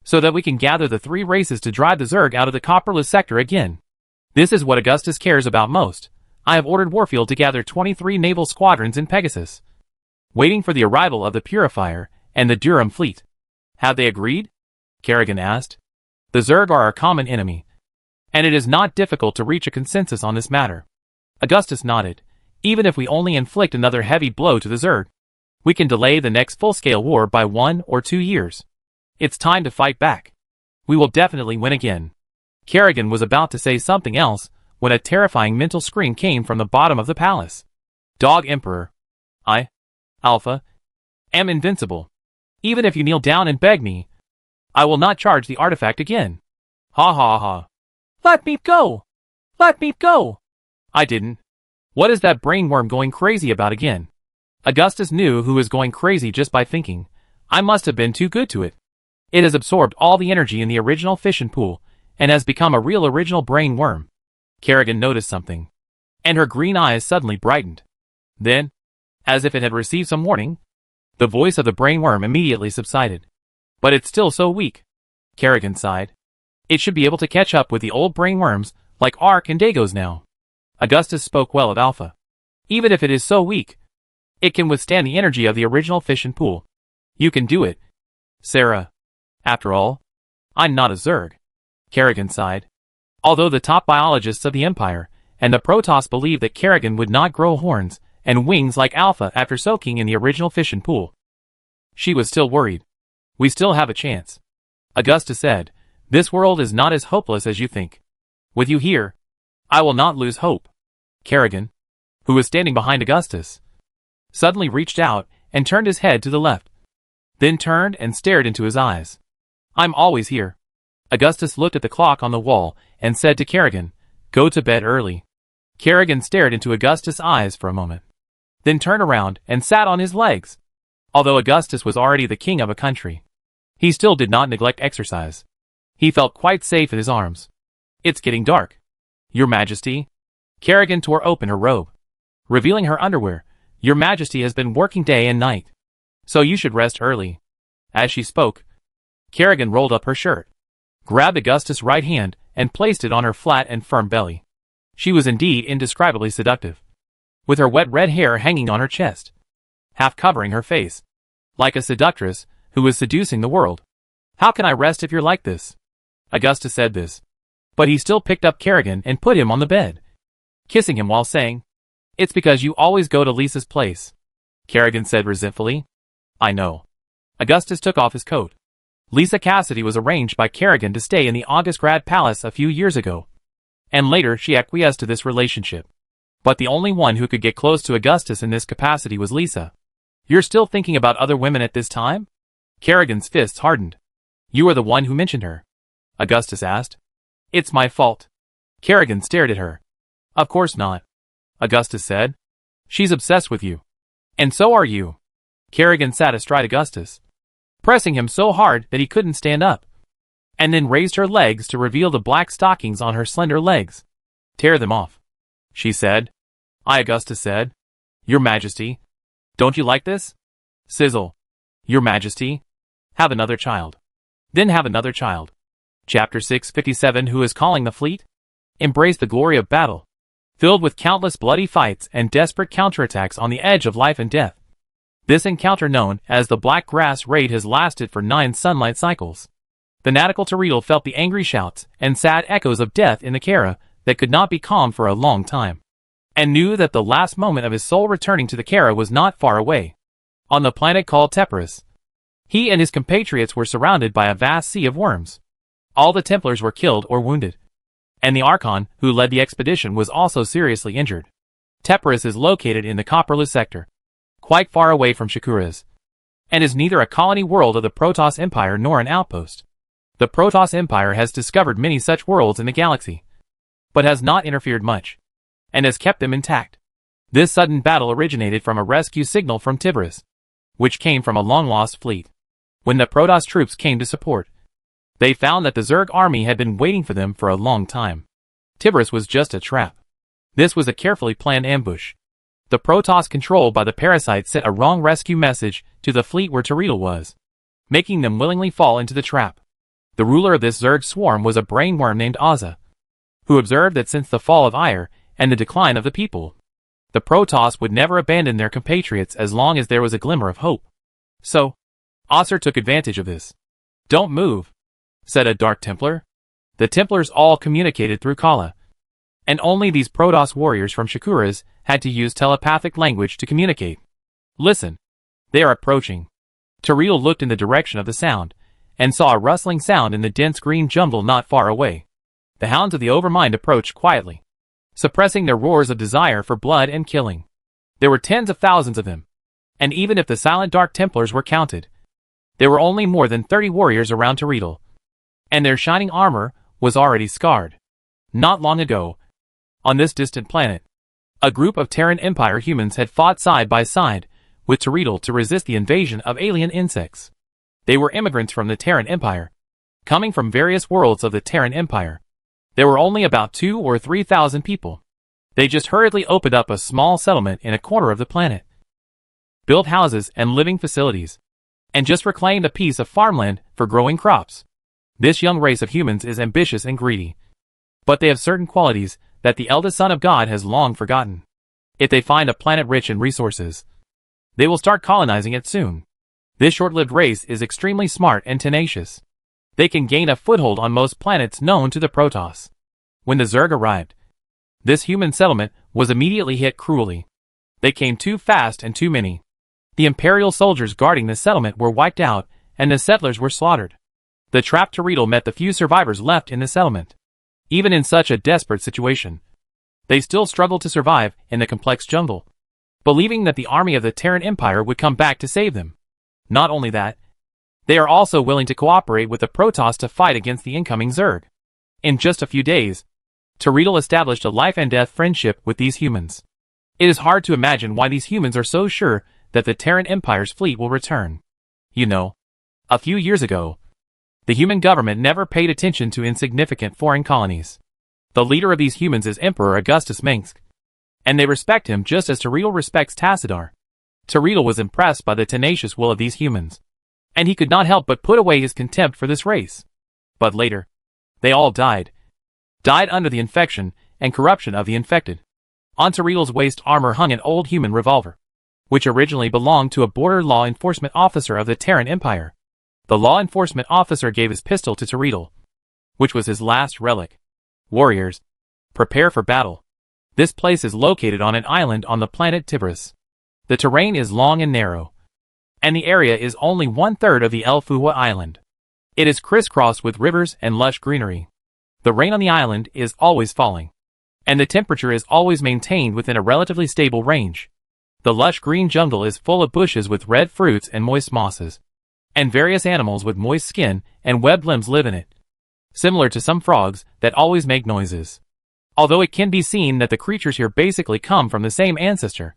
so that we can gather the three races to drive the Zerg out of the Copperless sector again. This is what Augustus cares about most. I have ordered Warfield to gather 23 naval squadrons in Pegasus, waiting for the arrival of the Purifier and the Durham fleet. Have they agreed? Kerrigan asked. The Zerg are our common enemy, and it is not difficult to reach a consensus on this matter. Augustus nodded. Even if we only inflict another heavy blow to the Zerg, we can delay the next full-scale war by 1 or 2 years. It's time to fight back. We will definitely win again. Kerrigan was about to say something else when a terrifying mental scream came from the bottom of the palace. Dog Emperor. I, Alpha, am invincible. Even if you kneel down and beg me, I will not charge the artifact again. Ha ha ha. Let me go! Let me go! I didn't. What is that brainworm going crazy about again? Augustus knew who was going crazy just by thinking. I must have been too good to it. It has absorbed all the energy in the original fission pool, and has become a real original brain worm. Kerrigan noticed something, and her green eyes suddenly brightened. Then, as if it had received some warning, the voice of the brain worm immediately subsided. But it's still so weak. Kerrigan sighed. It should be able to catch up with the old brain worms like Ark and Dagos now. Augustus spoke well of Alpha. Even if it is so weak, it can withstand the energy of the original fission pool. You can do it, Sarah. After all, I'm not a Zerg. Kerrigan sighed. Although the top biologists of the Empire and the Protoss believed that Kerrigan would not grow horns and wings like Alpha after soaking in the original fission pool, she was still worried. We still have a chance, Augustus said. This world is not as hopeless as you think. With you here, I will not lose hope. Kerrigan, who was standing behind Augustus, suddenly reached out and turned his head to the left, then turned and stared into his eyes. I'm always here. Augustus looked at the clock on the wall and said to Kerrigan, go to bed early. Kerrigan stared into Augustus' eyes for a moment, then turned around and sat on his legs. Although Augustus was already the king of a country, he still did not neglect exercise. He felt quite safe in his arms. It's getting dark. Your Majesty. Kerrigan tore open her robe, revealing her underwear. Your Majesty has been working day and night, so you should rest early. As she spoke, Kerrigan rolled up her shirt, grabbed Augustus' right hand, and placed it on her flat and firm belly. She was indeed indescribably seductive, with her wet red hair hanging on her chest, half covering her face, like a seductress who was seducing the world. How can I rest if you're like this? Augustus said this, but he still picked up Kerrigan and put him on the bed, kissing him while saying, it's because you always go to Lisa's place. Kerrigan said resentfully. I know. Augustus took off his coat. Lisa Cassidy was arranged by Kerrigan to stay in the Augustgrad Palace a few years ago, and later she acquiesced to this relationship. But the only one who could get close to Augustus in this capacity was Lisa. You're still thinking about other women at this time? Kerrigan's fists hardened. You are the one who mentioned her, Augustus asked. It's my fault. Kerrigan stared at her. Of course not, Augustus said. She's obsessed with you. And so are you. Kerrigan sat astride Augustus, pressing him so hard that he couldn't stand up, and then raised her legs to reveal the black stockings on her slender legs. Tear them off, she said. Augustus said. Your Majesty, don't you like this? Sizzle. Your Majesty, have another child. Then have another child. Chapter 657. Who is calling the fleet? Embrace the glory of battle, filled with countless bloody fights and desperate counterattacks on the edge of life and death. This encounter, known as the Black Grass Raid, has lasted for 9 sunlight cycles. The fanatical Terital felt the angry shouts and sad echoes of death in the Kara that could not be calmed for a long time, and knew that the last moment of his soul returning to the Kara was not far away. On the planet called Tepris, he and his compatriots were surrounded by a vast sea of worms. All the Templars were killed or wounded, and the Archon, who led the expedition, was also seriously injured. Tepris is located in the Copperless sector, quite far away from Shakuras, and is neither a colony world of the Protoss Empire nor an outpost. The Protoss Empire has discovered many such worlds in the galaxy, but has not interfered much, and has kept them intact. This sudden battle originated from a rescue signal from Tibris, which came from a long-lost fleet. When the Protoss troops came to support, they found that the Zerg army had been waiting for them for a long time. Tibris was just a trap. This was a carefully planned ambush. The Protoss controlled by the parasites sent a wrong rescue message to the fleet where Terital was, making them willingly fall into the trap. The ruler of this Zerg swarm was a brainworm named Azza, who observed that since the fall of Ire and the decline of the people, the Protoss would never abandon their compatriots as long as there was a glimmer of hope. So, Osir took advantage of this. Don't move, said a Dark Templar. The Templars all communicated through Kala, and only these Protoss warriors from Shakuras had to use telepathic language to communicate. Listen, they are approaching. Terital looked in the direction of the sound, and saw a rustling sound in the dense green jungle not far away. The hounds of the Overmind approached quietly, suppressing their roars of desire for blood and killing. There were tens of thousands of them, and even if the silent Dark Templars were counted, there were only more than 30 warriors around Terital, and their shining armor was already scarred. Not long ago, on this distant planet, a group of Terran Empire humans had fought side by side with Terital to resist the invasion of alien insects. They were immigrants from the Terran Empire, coming from various worlds of the Terran Empire. There were only about 2,000 or 3,000 people. They just hurriedly opened up a small settlement in a corner of the planet, built houses and living facilities, and just reclaimed a piece of farmland for growing crops. This young race of humans is ambitious and greedy, but they have certain qualities that the eldest son of God has long forgotten. If they find a planet rich in resources, they will start colonizing it soon. This short-lived race is extremely smart and tenacious. They can gain a foothold on most planets known to the Protoss. When the Zerg arrived, this human settlement was immediately hit cruelly. They came too fast and too many. The Imperial soldiers guarding the settlement were wiped out, and the settlers were slaughtered. The trapped Teredo met the few survivors left in the settlement. Even in such a desperate situation, they still struggled to survive in the complex jungle, believing that the army of the Terran Empire would come back to save them. Not only that, they are also willing to cooperate with the Protoss to fight against the incoming Zerg. In just a few days, Teredo established a life-and-death friendship with these humans. It is hard to imagine why these humans are so sure that the Terran Empire's fleet will return. You know, a few years ago, the human government never paid attention to insignificant foreign colonies. The leader of these humans is Emperor Augustus Mengsk, and they respect him just as Teredo respects Tassadar. Teredo was impressed by the tenacious will of these humans, and he could not help but put away his contempt for this race. But later, they all died under the infection and corruption of the infected. On Teredo's waist armor hung an old human revolver, which originally belonged to a border law enforcement officer of the Terran Empire. The law enforcement officer gave his pistol to Teredo, which was his last relic. Warriors, prepare for battle. This place is located on an island on the planet Tibris. The terrain is long and narrow, and the area is only 1/3 of the El Fuwa Island. It is crisscrossed with rivers and lush greenery. The rain on the island is always falling, and the temperature is always maintained within a relatively stable range. The lush green jungle is full of bushes with red fruits and moist mosses, and various animals with moist skin and webbed limbs live in it, similar to some frogs that always make noises. Although it can be seen that the creatures here basically come from the same ancestor.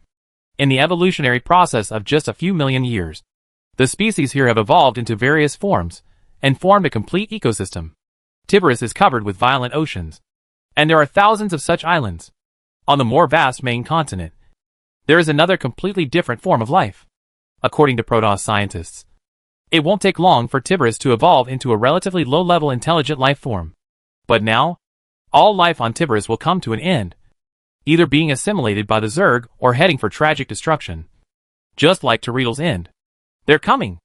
In the evolutionary process of just a few million years, the species here have evolved into various forms and formed a complete ecosystem. Tibris is covered with violent oceans, and there are thousands of such islands. On the more vast main continent, there is another completely different form of life. According to Protoss scientists, it won't take long for Tibris to evolve into a relatively low-level intelligent life form. But now, all life on Tibris will come to an end, either being assimilated by the Zerg or heading for tragic destruction. Just like Teredo's end. They're coming!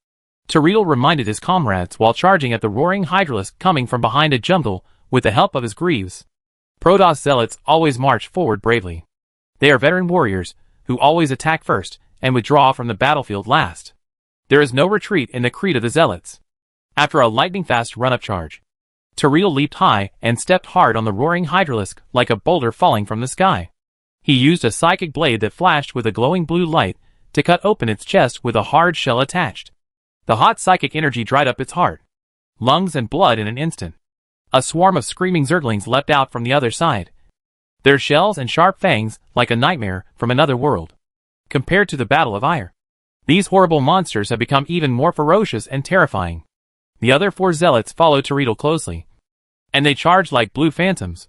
Teredo reminded his comrades while charging at the roaring hydralisk coming from behind a jungle with the help of his greaves. Protoss zealots always march forward bravely. They are veteran warriors who always attack first and withdraw from the battlefield last. There is no retreat in the creed of the zealots. After a lightning-fast run-up charge, Teredo leaped high and stepped hard on the roaring hydralisk like a boulder falling from the sky. He used a psychic blade that flashed with a glowing blue light to cut open its chest with a hard shell attached. The hot psychic energy dried up its heart, lungs and blood in an instant. A swarm of screaming Zerglings leapt out from the other side, their shells and sharp fangs like a nightmare from another world. Compared to the Battle of Ire, these horrible monsters have become even more ferocious and terrifying. The other 4 zealots followed Teredo closely, and they charged like blue phantoms,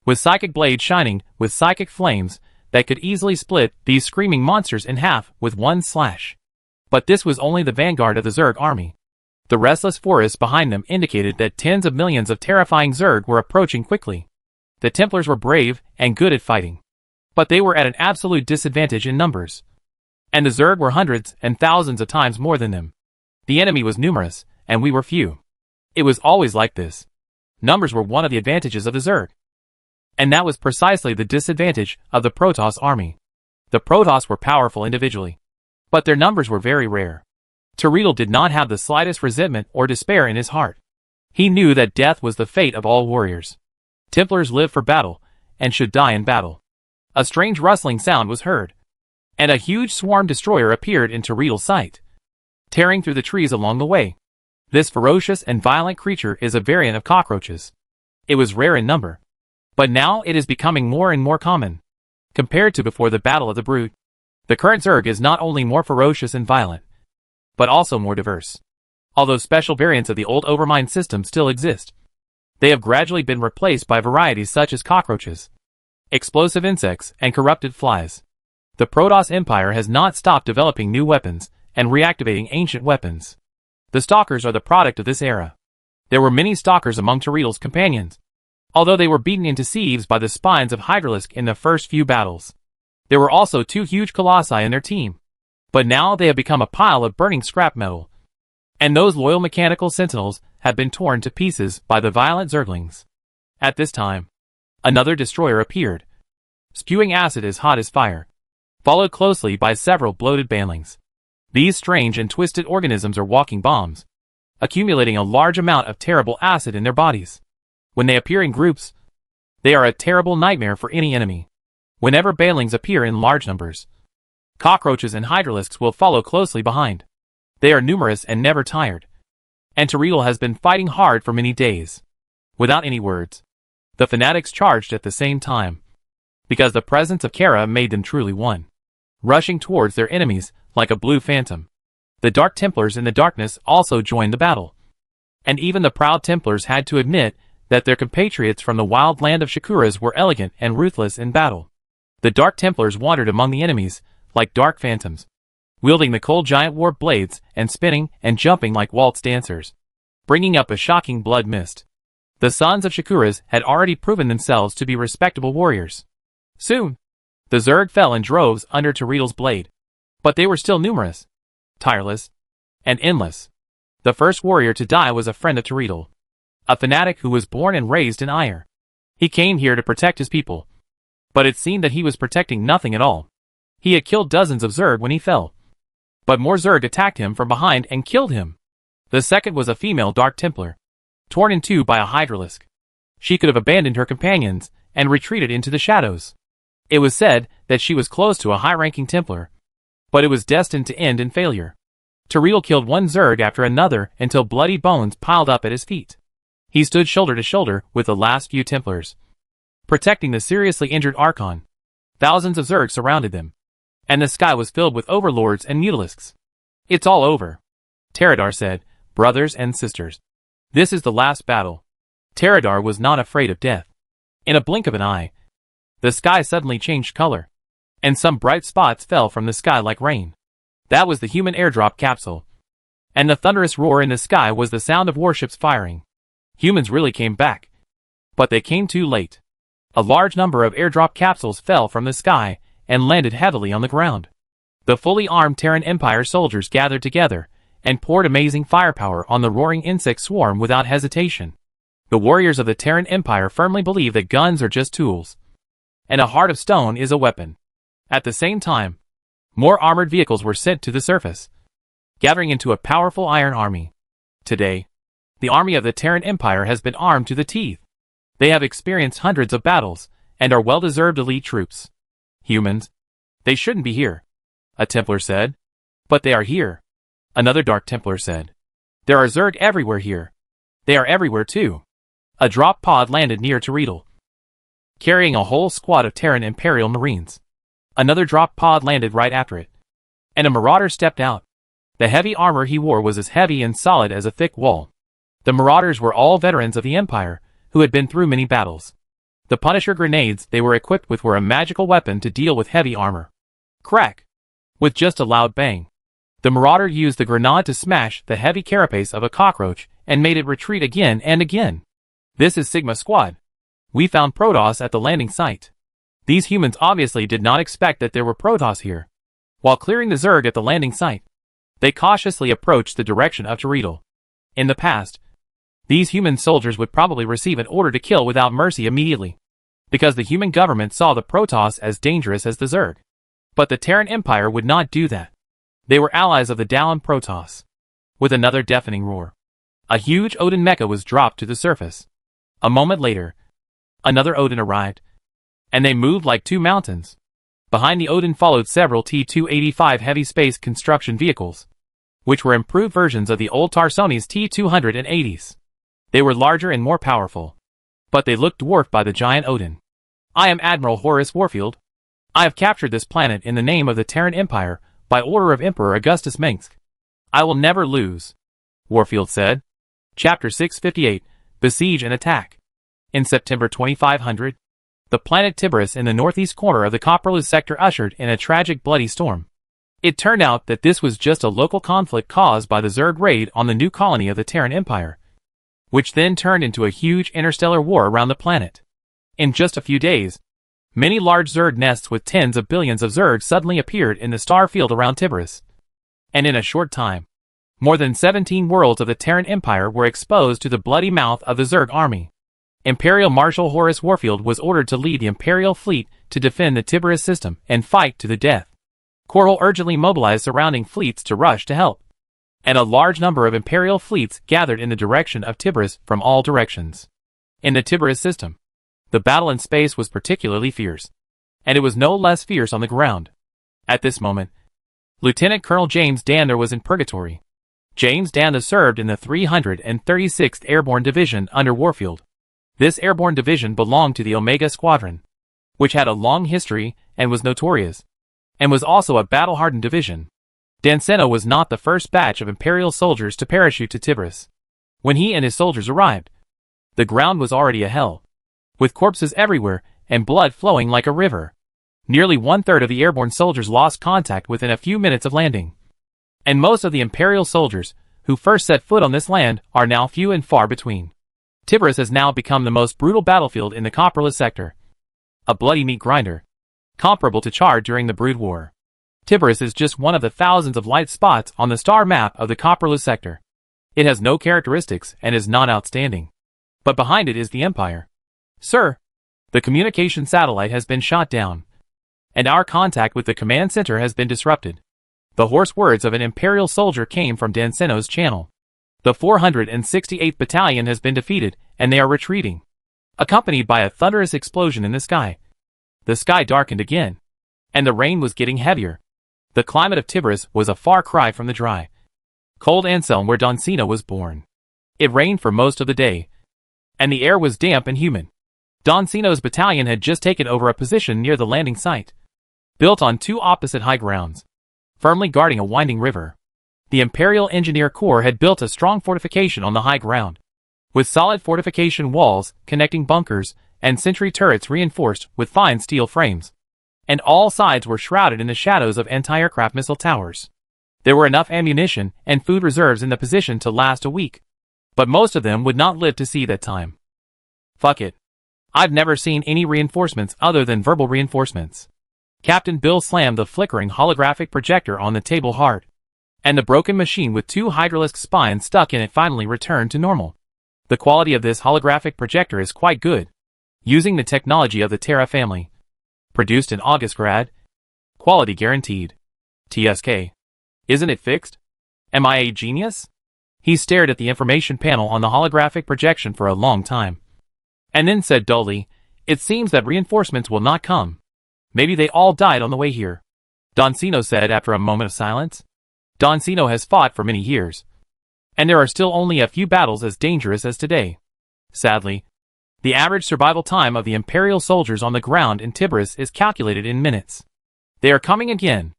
with psychic blades shining with psychic flames that could easily split these screaming monsters in half with one slash. But this was only the vanguard of the Zerg army. The restless forests behind them indicated that tens of millions of terrifying Zerg were approaching quickly. The Templars were brave and good at fighting, but they were at an absolute disadvantage in numbers. And the Zerg were hundreds and thousands of times more than them. The enemy was numerous, and we were few. It was always like this. Numbers were one of the advantages of the Zerg, and that was precisely the disadvantage of the Protoss army. The Protoss were powerful individually, but their numbers were very rare. Teredo did not have the slightest resentment or despair in his heart. He knew that death was the fate of all warriors. Templars live for battle, and should die in battle. A strange rustling sound was heard, and a huge swarm destroyer appeared in Teredo's sight, tearing through the trees along the way. This ferocious and violent creature is a variant of cockroaches. It was rare in number, but now it is becoming more and more common. Compared to before the Battle of the Brute, the current Zerg is not only more ferocious and violent, but also more diverse. Although special variants of the old Overmind system still exist, they have gradually been replaced by varieties such as cockroaches, explosive insects, and corrupted flies. The Protoss Empire has not stopped developing new weapons and reactivating ancient weapons. The Stalkers are the product of this era. There were many Stalkers among Teredo's companions, Although they were beaten into sieves by the spines of Hydralisk in the first few battles. There were also 2 huge colossi in their team. But now they have become a pile of burning scrap metal. And those loyal mechanical sentinels have been torn to pieces by the violent Zerglings. At this time, another destroyer appeared, spewing acid as hot as fire, followed closely by several bloated banlings. These strange and twisted organisms are walking bombs, accumulating a large amount of terrible acid in their bodies. When they appear in groups, they are a terrible nightmare for any enemy. Whenever banlings appear in large numbers, cockroaches and hydralisks will follow closely behind. They are numerous and never tired. And Terran has been fighting hard for many days. Without any words, the fanatics charged at the same time, because the presence of Kara made them truly one, rushing towards their enemies like a blue phantom. The Dark Templars in the darkness also joined the battle. And even the proud Templars had to admit that their compatriots from the wild land of Shakuras were elegant and ruthless in battle. The Dark Templars wandered among the enemies like dark phantoms, wielding the cold giant warp blades and spinning and jumping like waltz dancers, bringing up a shocking blood mist. The sons of Shakuras had already proven themselves to be respectable warriors. Soon, the Zerg fell in droves under Terran's blade. But they were still numerous, tireless, and endless. The first warrior to die was a friend of Terran, a fanatic who was born and raised in Ire. He came here to protect his people. But it seemed that he was protecting nothing at all. He had killed dozens of Zerg when he fell. But more Zerg attacked him from behind and killed him. The second was a female Dark Templar, torn in two by a Hydralisk. She could have abandoned her companions and retreated into the shadows. It was said that she was close to a high-ranking Templar, but it was destined to end in failure. Terran killed one Zerg after another until bloody bones piled up at his feet. He stood shoulder to shoulder with the last few Templars, protecting the seriously injured Archon. Thousands of Zerg surrounded them, and the sky was filled with overlords and mutalisks. "It's all over," Terradar said, "brothers and sisters. This is the last battle." Terradar was not afraid of death. In a blink of an eye, the sky suddenly changed color, and some bright spots fell from the sky like rain. That was the human airdrop capsule. And the thunderous roar in the sky was the sound of warships firing. Humans really came back. But they came too late. A large number of airdrop capsules fell from the sky and landed heavily on the ground. The fully armed Terran Empire soldiers gathered together and poured amazing firepower on the roaring insect swarm without hesitation. The warriors of the Terran Empire firmly believe that guns are just tools, and a heart of stone is a weapon. At the same time, more armored vehicles were sent to the surface, gathering into a powerful iron army. Today, the army of the Terran Empire has been armed to the teeth. They have experienced hundreds of battles and are well-deserved elite troops. "Humans, they shouldn't be here," a Templar said. "But they are here," another Dark Templar said. "There are Zerg everywhere here. They are everywhere too." A drop pod landed near Terran, carrying a whole squad of Terran Imperial Marines. Another drop pod landed right after it, and a Marauder stepped out. The heavy armor he wore was as heavy and solid as a thick wall. The Marauders were all veterans of the Empire who had been through many battles. The Punisher grenades they were equipped with were a magical weapon to deal with heavy armor. Crack! With just a loud bang, the Marauder used the grenade to smash the heavy carapace of a cockroach and made it retreat again and again. "This is Sigma Squad. We found Protoss at the landing site." These humans obviously did not expect that there were Protoss here. While clearing the Zerg at the landing site, they cautiously approached the direction of Terran. In the past, these human soldiers would probably receive an order to kill without mercy immediately, because the human government saw the Protoss as dangerous as the Zerg. But the Terran Empire would not do that. They were allies of the Dallin Protoss. With another deafening roar, a huge Odin mecha was dropped to the surface. A moment later, another Odin arrived, and they moved like two mountains. Behind the Odin followed several T-285 heavy space construction vehicles, which were improved versions of the old Tarsoni's T-280s. They were larger and more powerful, but they looked dwarfed by the giant Odin. "I am Admiral Horace Warfield. I have captured this planet in the name of the Terran Empire by order of Emperor Augustus Mengsk. I will never lose," Warfield said. Chapter 658, Besiege and Attack. In September 2500, the planet Tiberius in the northeast corner of the Coprolus sector ushered in a tragic bloody storm. It turned out that this was just a local conflict caused by the Zerg raid on the new colony of the Terran Empire. which then turned into a huge interstellar war around the planet. In just a few days, many large Zerg nests with tens of billions of Zerg suddenly appeared in the star field around Tiberius. And in a short time, more than 17 worlds of the Terran Empire were exposed to the bloody mouth of the Zerg army. Imperial Marshal Horace Warfield was ordered to lead the Imperial fleet to defend the Tiberius system and fight to the death. Corral urgently mobilized surrounding fleets to rush to help, and a large number of Imperial fleets gathered in the direction of Tiberius from all directions. In the Tiberius system, the battle in space was particularly fierce, and it was no less fierce on the ground. At this moment, Lieutenant Colonel James Dander was in purgatory. James Dander served in the 336th Airborne Division under Warfield. This airborne division belonged to the Omega Squadron, which had a long history and was notorious, and was also a battle-hardened division. Danceno was not the first batch of Imperial soldiers to parachute to Tiberius. When he and his soldiers arrived, the ground was already a hell, with corpses everywhere and blood flowing like a river. Nearly one-third of the airborne soldiers lost contact within a few minutes of landing. And most of the Imperial soldiers who first set foot on this land are now few and far between. Tiberius has now become the most brutal battlefield in the Coprolus sector. A bloody meat grinder, comparable to Char during the Brood War. Tiberius is just one of the thousands of light spots on the star map of the Coprolus sector. It has no characteristics and is not outstanding. But behind it is the Empire. Sir, the communication satellite has been shot down, and our contact with the command center has been disrupted. The hoarse words of an Imperial soldier came from Danceno's channel. The 468th Battalion has been defeated, and they are retreating, accompanied by a thunderous explosion in the sky. The sky darkened again, and the rain was getting heavier. The climate of Tiberius was a far cry from the dry, cold Anselm where Danceno was born. It rained for most of the day, and the air was damp and humid. Danceno's battalion had just taken over a position near the landing site, built on two opposite high grounds, firmly guarding a winding river. The Imperial Engineer Corps had built a strong fortification on the high ground, with solid fortification walls, connecting bunkers, and sentry turrets reinforced with fine steel frames. And all sides were shrouded in the shadows of anti-aircraft missile towers. There were enough ammunition and food reserves in the position to last a week, but most of them would not live to see that time. Fuck it. I've never seen any reinforcements other than verbal reinforcements. Captain Bill slammed the flickering holographic projector on the table hard, and the broken machine with two hydralisk spines stuck in it finally returned to normal. The quality of this holographic projector is quite good, using the technology of the Terra family. Produced in August grad. Quality guaranteed. TSK. Isn't it fixed? Am I a genius? He stared at the information panel on the holographic projection for a long time, and then said dully, "It seems that reinforcements will not come. Maybe they all died on the way here." Danceno said after a moment of silence. Danceno has fought for many years, and there are still only a few battles as dangerous as today. Sadly, the average survival time of the Imperial soldiers on the ground in Tiberius is calculated in minutes. They are coming again.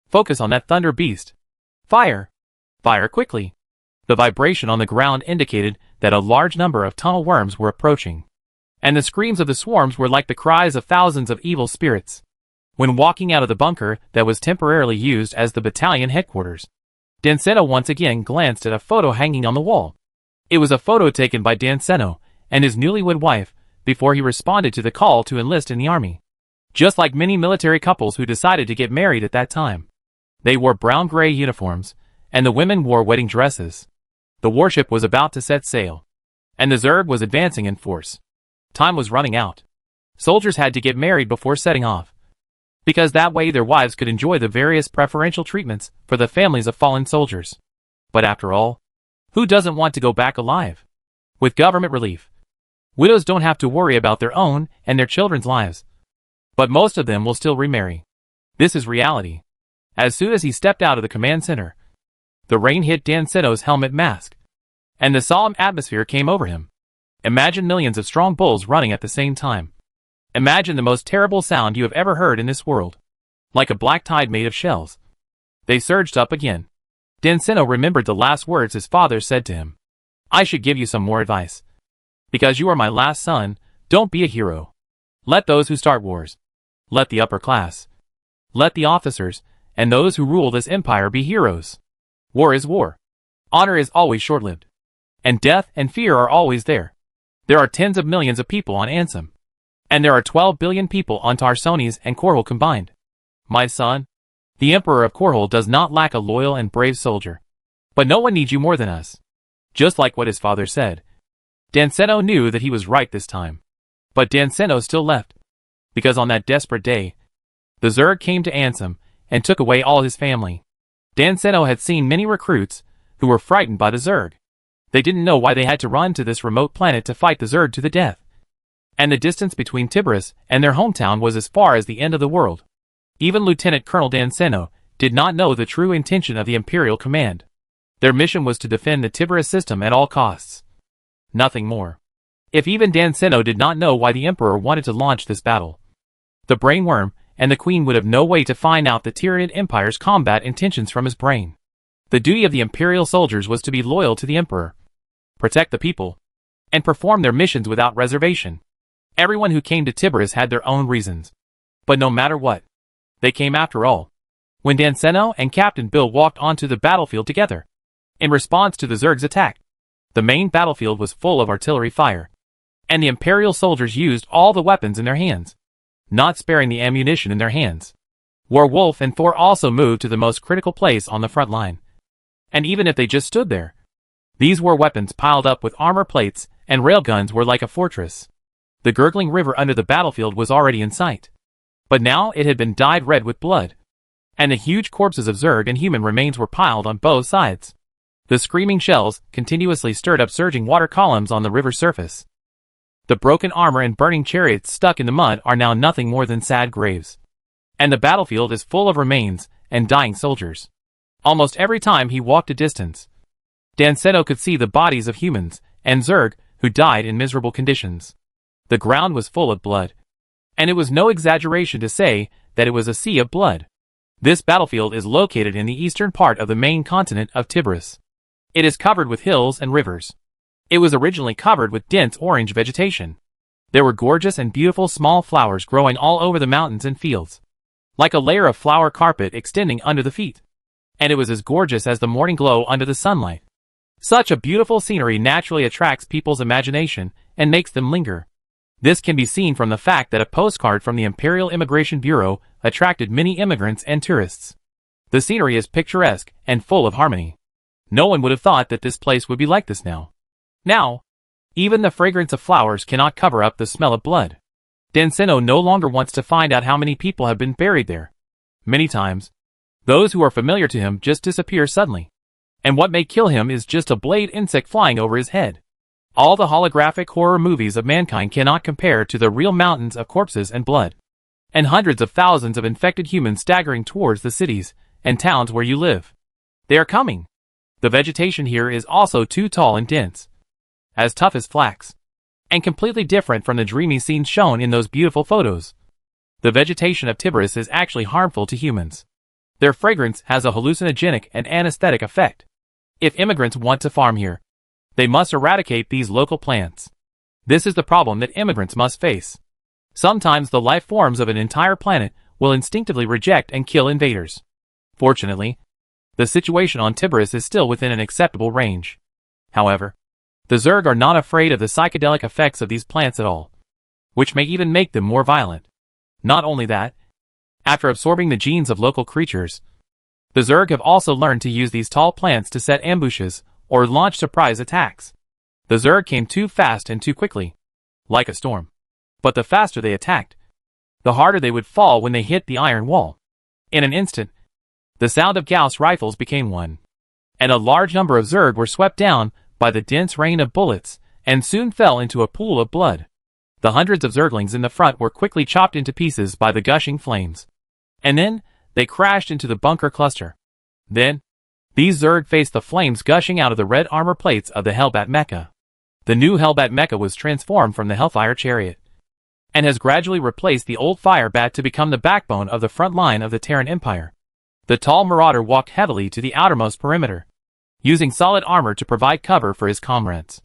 Focus on that thunder beast. Fire! Fire quickly! The vibration on the ground indicated that a large number of tunnel worms were approaching, and the screams of the swarms were like the cries of thousands of evil spirits. When walking out of the bunker that was temporarily used as the battalion headquarters, Danceno once again glanced at a photo hanging on the wall. It was a photo taken by Danceno and his newlywed wife before he responded to the call to enlist in the army. Just like many military couples who decided to get married at that time. They wore brown-gray uniforms, and the women wore wedding dresses. The warship was about to set sail, and the Zerg was advancing in force. Time was running out. Soldiers had to get married before setting off, because that way their wives could enjoy the various preferential treatments for the families of fallen soldiers. But after all, who doesn't want to go back alive? With government relief, widows don't have to worry about their own and their children's lives. But most of them will still remarry. This is reality. As soon as he stepped out of the command center, the rain hit Danceno's helmet mask, and the solemn atmosphere came over him. Imagine millions of strong bulls running at the same time. Imagine the most terrible sound you have ever heard in this world. Like a black tide made of shells. They surged up again. Danceno remembered the last words his father said to him. "I should give you some more advice. Because you are my last son, don't be a hero. Let those who start wars. Let the upper class. Let the officers, and those who rule this empire be heroes. War is war. Honor is always short-lived. And death and fear are always there. There are tens of millions of people on Ansem. And there are 12 billion people on Tarsones and Korhal combined. My son, the Emperor of Korhal does not lack a loyal and brave soldier. But no one needs you more than us. Just like what his father said. Danseno knew that he was right this time. But Danseno still left. Because on that desperate day, the Zerg came to Ansem and took away all his family. Danseno had seen many recruits who were frightened by the Zerg. They didn't know why they had to run to this remote planet to fight the Zerg to the death. And the distance between Tiberias and their hometown was as far as the end of the world. Even Lieutenant Colonel Danseno did not know the true intention of the Imperial Command. Their mission was to defend the Tiberias system at all costs. Nothing more. If even Danseno did not know why the Emperor wanted to launch this battle, the Brainworm and the Queen would have no way to find out the Tyranid Empire's combat intentions from his brain. The duty of the Imperial soldiers was to be loyal to the Emperor, protect the people, and perform their missions without reservation. Everyone who came to Tiberias had their own reasons. But no matter what, they came after all. When Danseno and Captain Bill walked onto the battlefield together, in response to the Zerg's attack, the main battlefield was full of artillery fire, and the Imperial soldiers used all the weapons in their hands, not sparing the ammunition in their hands. Werewolf and Thor also moved to the most critical place on the front line. And even if they just stood there, these war weapons piled up with armor plates and railguns were like a fortress. The gurgling river under the battlefield was already in sight. But now it had been dyed red with blood. And the huge corpses of Zerg and human remains were piled on both sides. The screaming shells continuously stirred up surging water columns on the river's surface. The broken armor and burning chariots stuck in the mud are now nothing more than sad graves. And the battlefield is full of remains and dying soldiers. Almost every time he walked a distance, Danseno could see the bodies of humans and Zerg who died in miserable conditions. The ground was full of blood. And it was no exaggeration to say that it was a sea of blood. This battlefield is located in the eastern part of the main continent of Tiberias. It is covered with hills and rivers. It was originally covered with dense orange vegetation. There were gorgeous and beautiful small flowers growing all over the mountains and fields, like a layer of flower carpet extending under the feet. And it was as gorgeous as the morning glow under the sunlight. Such a beautiful scenery naturally attracts people's imagination and makes them linger. This can be seen from the fact that a postcard from the Imperial Immigration Bureau attracted many immigrants and tourists. The scenery is picturesque and full of harmony. No one would have thought that this place would be like this now. Now, even the fragrance of flowers cannot cover up the smell of blood. Danseno no longer wants to find out how many people have been buried there. Many times, those who are familiar to him just disappear suddenly. And what may kill him is just a blade insect flying over his head. All the holographic horror movies of mankind cannot compare to the real mountains of corpses and blood. And hundreds of thousands of infected humans staggering towards the cities and towns where you live. They are coming. The vegetation here is also too tall and dense, as tough as flax, and completely different from the dreamy scenes shown in those beautiful photos. The vegetation of Tiberias is actually harmful to humans. Their fragrance has a hallucinogenic and anesthetic effect. If immigrants want to farm here, they must eradicate these local plants. This is the problem that immigrants must face. Sometimes the life forms of an entire planet will instinctively reject and kill invaders. Fortunately, the situation on Tiberias is still within an acceptable range. However, the Zerg are not afraid of the psychedelic effects of these plants at all, which may even make them more violent. Not only that, after absorbing the genes of local creatures, the Zerg have also learned to use these tall plants to set ambushes or launch surprise attacks. The Zerg came too fast and too quickly, like a storm. But the faster they attacked, the harder they would fall when they hit the iron wall. In an instant, the sound of Gauss rifles became one, and a large number of Zerg were swept down by the dense rain of bullets and soon fell into a pool of blood. The hundreds of Zerglings in the front were quickly chopped into pieces by the gushing flames. And then, they crashed into the bunker cluster. Then, these Zerg faced the flames gushing out of the red armor plates of the Hellbat Mecha. The new Hellbat Mecha was transformed from the Hellfire Chariot, and has gradually replaced the old Firebat to become the backbone of the front line of the Terran Empire. The tall Marauder walked heavily to the outermost perimeter, using solid armor to provide cover for his comrades.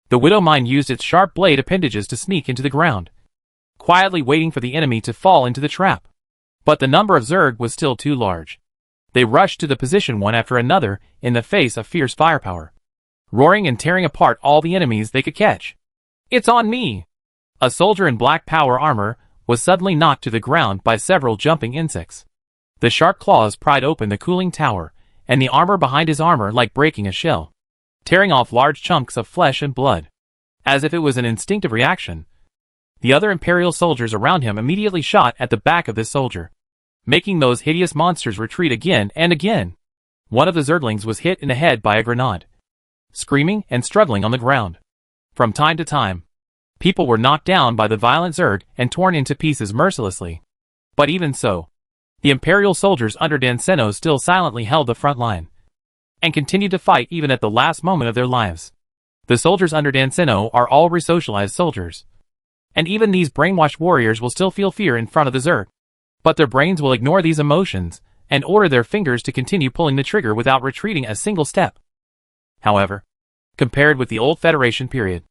The Widowmine used its sharp blade appendages to sneak into the ground, quietly waiting for the enemy to fall into the trap. But the number of Zerg was still too large. They rushed to the position one after another in the face of fierce firepower. roaring and tearing apart all the enemies they could catch. "It's on me!" A soldier in black power armor was suddenly knocked to the ground by several jumping insects. The sharp claws pried open the cooling tower, and the armor behind his armor like breaking a shell, tearing off large chunks of flesh and blood. As if it was an instinctive reaction, the other Imperial soldiers around him immediately shot at the back of this soldier, making those hideous monsters retreat again and again. One of the Zerglings was hit in the head by a grenade, screaming and struggling on the ground. From time to time, people were knocked down by the violent Zerg and torn into pieces mercilessly. But even so, the Imperial soldiers under Danseno still silently held the front line, and continued to fight even at the last moment of their lives. The soldiers under Danseno are all resocialized soldiers, and even these brainwashed warriors will still feel fear in front of the Zerg. But their brains will ignore these emotions, and order their fingers to continue pulling the trigger without retreating a single step. However, compared with the old Federation period,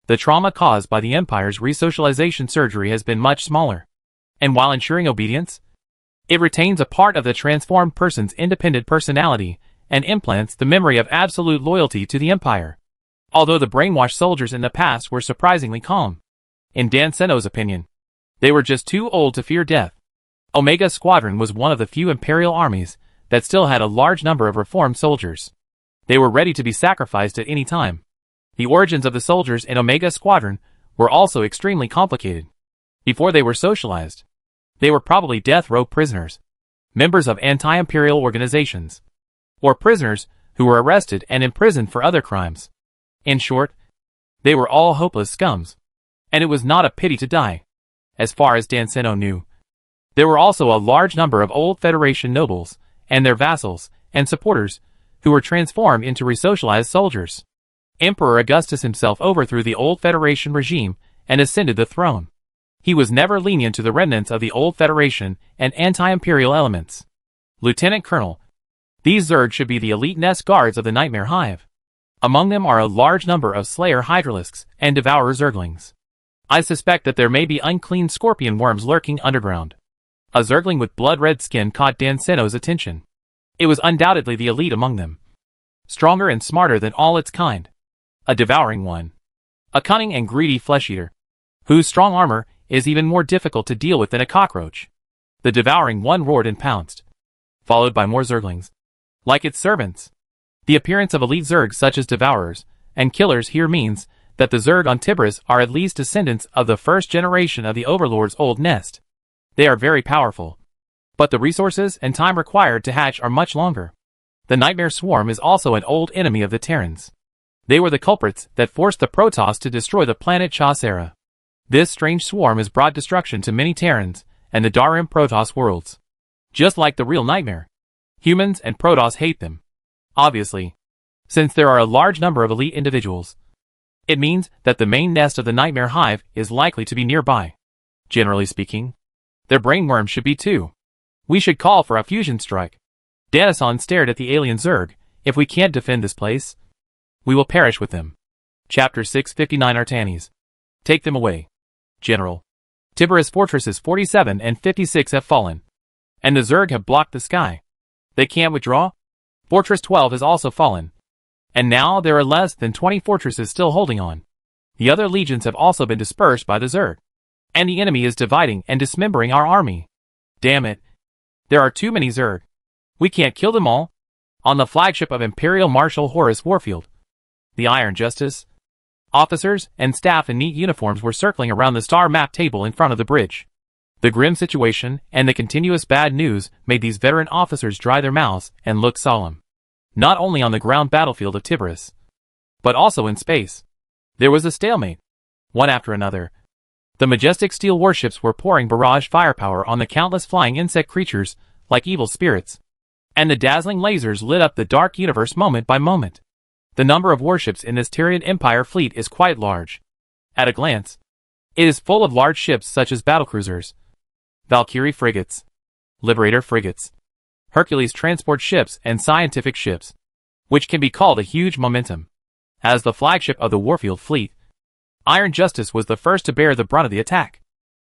the trauma caused by the Empire's resocialization surgery has been much smaller, and while ensuring obedience, it retains a part of the transformed person's independent personality and implants the memory of absolute loyalty to the Empire. Although the brainwashed soldiers in the past were surprisingly calm, in Danseno's opinion, they were just too old to fear death. Omega Squadron was one of the few Imperial armies that still had a large number of reformed soldiers. They were ready to be sacrificed at any time. The origins of the soldiers in Omega Squadron were also extremely complicated. Before they were socialized, they were probably death row prisoners, members of anti-imperial organizations, or prisoners who were arrested and imprisoned for other crimes. In short, they were all hopeless scums, and it was not a pity to die. As far as Danseno knew, there were also a large number of old Federation nobles, and their vassals and supporters, who were transformed into resocialized soldiers. Emperor Augustus himself overthrew the old Federation regime and ascended the throne. He was never lenient to the remnants of the old Federation and anti-imperial elements. Lieutenant Colonel, these Zerg should be the elite nest guards of the Nightmare Hive. Among them are a large number of Slayer Hydralisks and Devourer Zerglings. I suspect that there may be unclean scorpion worms lurking underground. A Zergling with blood-red skin caught Danseno's attention. It was undoubtedly the elite among them, stronger and smarter than all its kind. A devouring one, a cunning and greedy flesh-eater, whose strong armor is even more difficult to deal with than a cockroach. The devouring one roared and pounced, followed by more Zerglings, like its servants. The appearance of elite Zergs such as Devourers and Killers here means that the Zerg on Tibris are at least descendants of the first generation of the Overlord's old nest. They are very powerful, but the resources and time required to hatch are much longer. The Nightmare Swarm is also an old enemy of the Terrans. They were the culprits that forced the Protoss to destroy the planet Chaucera. This strange swarm has brought destruction to many Terrans and the Darim Protoss worlds. Just like the real Nightmare, humans and Protoss hate them. Obviously, since there are a large number of elite individuals, it means that the main nest of the Nightmare Hive is likely to be nearby. Generally speaking, their brainworms should be too. We should call for a fusion strike. Danison stared at the alien Zerg. If we can't defend this place, we will perish with them. Chapter 659 Artanis. Take them away. General. Tiberius fortresses 47 and 56 have fallen, and the Zerg have blocked the sky. They can't withdraw? Fortress 12 has also fallen, and now there are less than 20 fortresses still holding on. The other legions have also been dispersed by the Zerg, and the enemy is dividing and dismembering our army. Damn it. There are too many Zerg. We can't kill them all. On the flagship of Imperial Marshal Horace Warfield, the Iron Justice, officers and staff in neat uniforms were circling around the star map table in front of the bridge. The grim situation and the continuous bad news made these veteran officers dry their mouths and look solemn. Not only on the ground battlefield of Tiberius, but also in space. There was a stalemate. One after another, the majestic steel warships were pouring barrage firepower on the countless flying insect creatures like evil spirits, and the dazzling lasers lit up the dark universe moment by moment. The number of warships in this Tyrian Empire fleet is quite large. At a glance, it is full of large ships such as battlecruisers, Valkyrie frigates, Liberator frigates, Hercules transport ships and scientific ships, which can be called a huge momentum. As the flagship of the Warfield fleet, Iron Justice was the first to bear the brunt of the attack.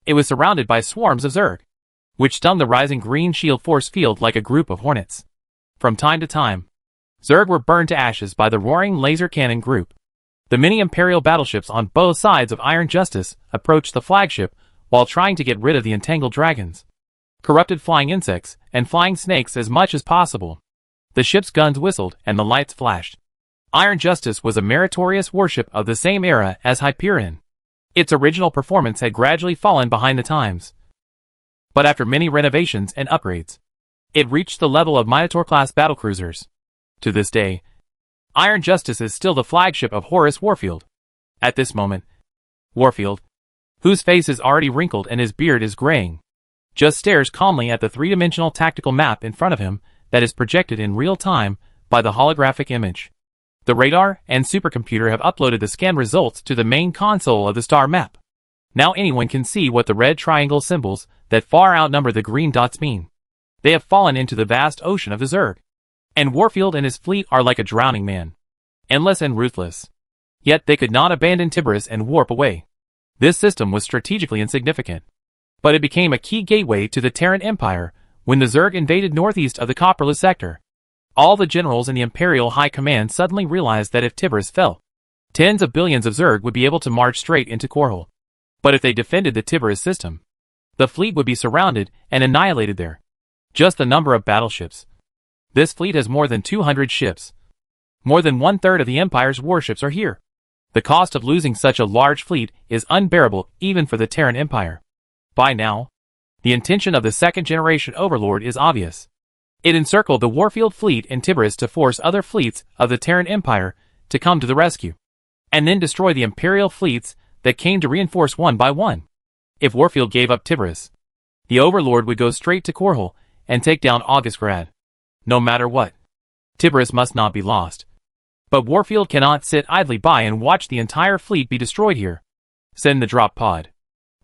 It was surrounded by swarms of Zerg, which stung the rising green shield force field like a group of hornets. From time to time, Zerg were burned to ashes by the roaring laser cannon group. The many Imperial battleships on both sides of Iron Justice approached the flagship while trying to get rid of the entangled dragons, corrupted flying insects, and flying snakes as much as possible. The ship's guns whistled and the lights flashed. Iron Justice was a meritorious warship of the same era as Hyperion. Its original performance had gradually fallen behind the times. But after many renovations and upgrades, it reached the level of Minotaur-class battlecruisers. To this day, Iron Justice is still the flagship of Horace Warfield. At this moment, Warfield, whose face is already wrinkled and his beard is graying, just stares calmly at the three-dimensional tactical map in front of him that is projected in real time by the holographic image. The radar and supercomputer have uploaded the scan results to the main console of the star map. Now anyone can see what the red triangle symbols that far outnumber the green dots mean. They have fallen into the vast ocean of the Zerg. And Warfield and his fleet are like a drowning man, endless and ruthless. Yet they could not abandon Tiberius and warp away. This system was strategically insignificant, but it became a key gateway to the Terran Empire when the Zerg invaded northeast of the Copperless sector. All the generals in the Imperial High Command suddenly realized that if Tiberius fell, tens of billions of Zerg would be able to march straight into Korhal. But if they defended the Tiberius system, the fleet would be surrounded and annihilated there. Just the number of battleships. This fleet has more than 200 ships. More than one-third of the Empire's warships are here. The cost of losing such a large fleet is unbearable even for the Terran Empire. By now, the intention of the second-generation Overlord is obvious. It encircled the Warfield fleet in Tiberius to force other fleets of the Terran Empire to come to the rescue, and then destroy the Imperial fleets that came to reinforce one by one. If Warfield gave up Tiberius, the Overlord would go straight to Korhal and take down Augustgrad. No matter what, Tiberius must not be lost. But Warfield cannot sit idly by and watch the entire fleet be destroyed here. Send the drop pod.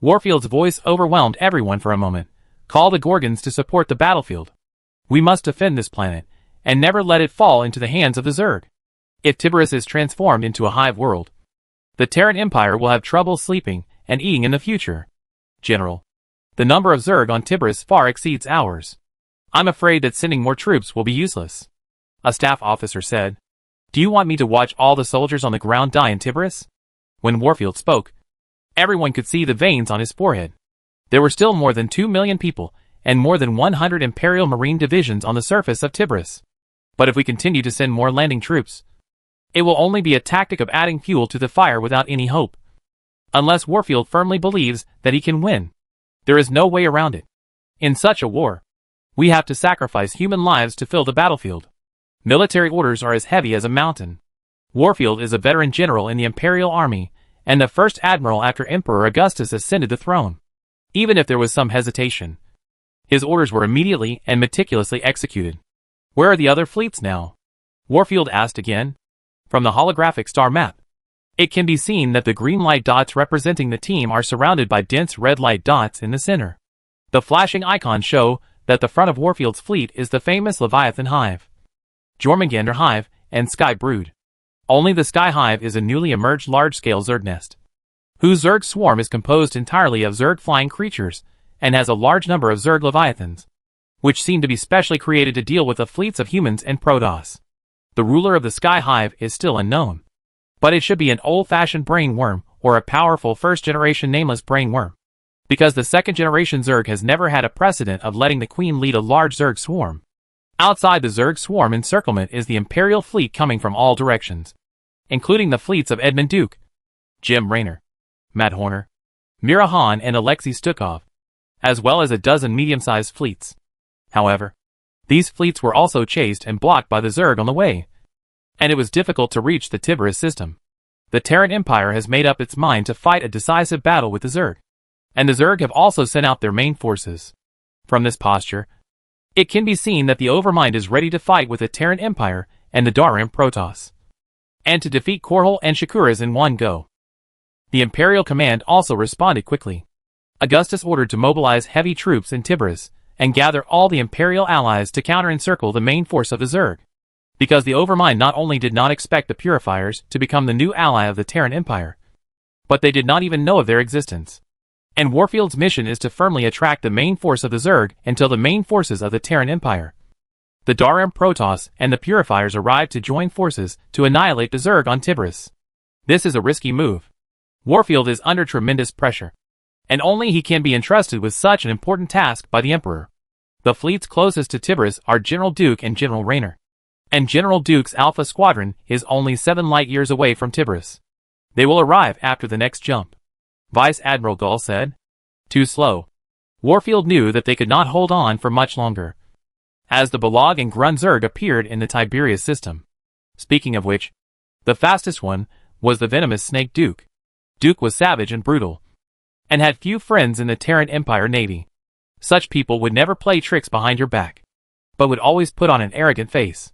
Warfield's voice overwhelmed everyone for a moment. Call the Gorgons to support the battlefield. We must defend this planet, and never let it fall into the hands of the Zerg. If Tiberius is transformed into a hive world, the Terran Empire will have trouble sleeping and eating in the future. General, the number of Zerg on Tiberius far exceeds ours. I'm afraid that sending more troops will be useless. A staff officer said. Do you want me to watch all the soldiers on the ground die in Tiberius? When Warfield spoke, everyone could see the veins on his forehead. There were still more than 2 million people, and more than 100 Imperial Marine divisions on the surface of Tiberius. But if we continue to send more landing troops, it will only be a tactic of adding fuel to the fire without any hope. Unless Warfield firmly believes that he can win, there is no way around it. In such a war, we have to sacrifice human lives to fill the battlefield. Military orders are as heavy as a mountain. Warfield is a veteran general in the Imperial Army, and the first admiral after Emperor Augustus ascended the throne. Even if there was some hesitation, his orders were immediately and meticulously executed. Where are the other fleets now? Warfield asked again. From the holographic star map, it can be seen that the green light dots representing the team are surrounded by dense red light dots in the center. The flashing icons show that the front of Warfield's fleet is the famous Leviathan Hive, Jormungandr Hive, and Sky Brood. Only the Sky Hive is a newly emerged large-scale Zerg nest, whose Zerg swarm is composed entirely of Zerg flying creatures, and has a large number of Zerg Leviathans, which seem to be specially created to deal with the fleets of humans and Protoss. The ruler of the Sky Hive is still unknown, but it should be an old-fashioned brain worm or a powerful first-generation nameless brain worm, because the second-generation Zerg has never had a precedent of letting the Queen lead a large Zerg swarm. Outside the Zerg swarm encirclement is the Imperial fleet coming from all directions, including the fleets of Edmund Duke, Jim Raynor, Matt Horner, Mira Han and Alexei Stukov, as well as a dozen medium-sized fleets. However, these fleets were also chased and blocked by the Zerg on the way, and it was difficult to reach the Tiberius system. The Terran Empire has made up its mind to fight a decisive battle with the Zerg, and the Zerg have also sent out their main forces. From this posture, it can be seen that the Overmind is ready to fight with the Terran Empire and the Darim Protoss, and to defeat Korhal and Shakuras in one go. The Imperial Command also responded quickly. Augustus ordered to mobilize heavy troops in Tiberius and gather all the Imperial allies to counter-encircle the main force of the Zerg, because the Overmind not only did not expect the Purifiers to become the new ally of the Terran Empire, but they did not even know of their existence. And Warfield's mission is to firmly attract the main force of the Zerg until the main forces of the Terran Empire The Terran Protoss and the Purifiers arrived to join forces to annihilate the Zerg on Tiberius. This is a risky move. Warfield is under tremendous pressure, and only he can be entrusted with such an important task by the Emperor. The fleets closest to Tiberius are General Duke and General Raynor, and General Duke's Alpha Squadron is only 7 light-years away from Tiberius. They will arrive after the next jump. Vice Admiral Gull said. Too slow. Warfield knew that they could not hold on for much longer, as the Belag and Grun Zerg appeared in the Tiberius system. Speaking of which, the fastest one was the venomous Snake Duke. Duke was savage and brutal, and had few friends in the Terran Empire Navy. Such people would never play tricks behind your back, but would always put on an arrogant face.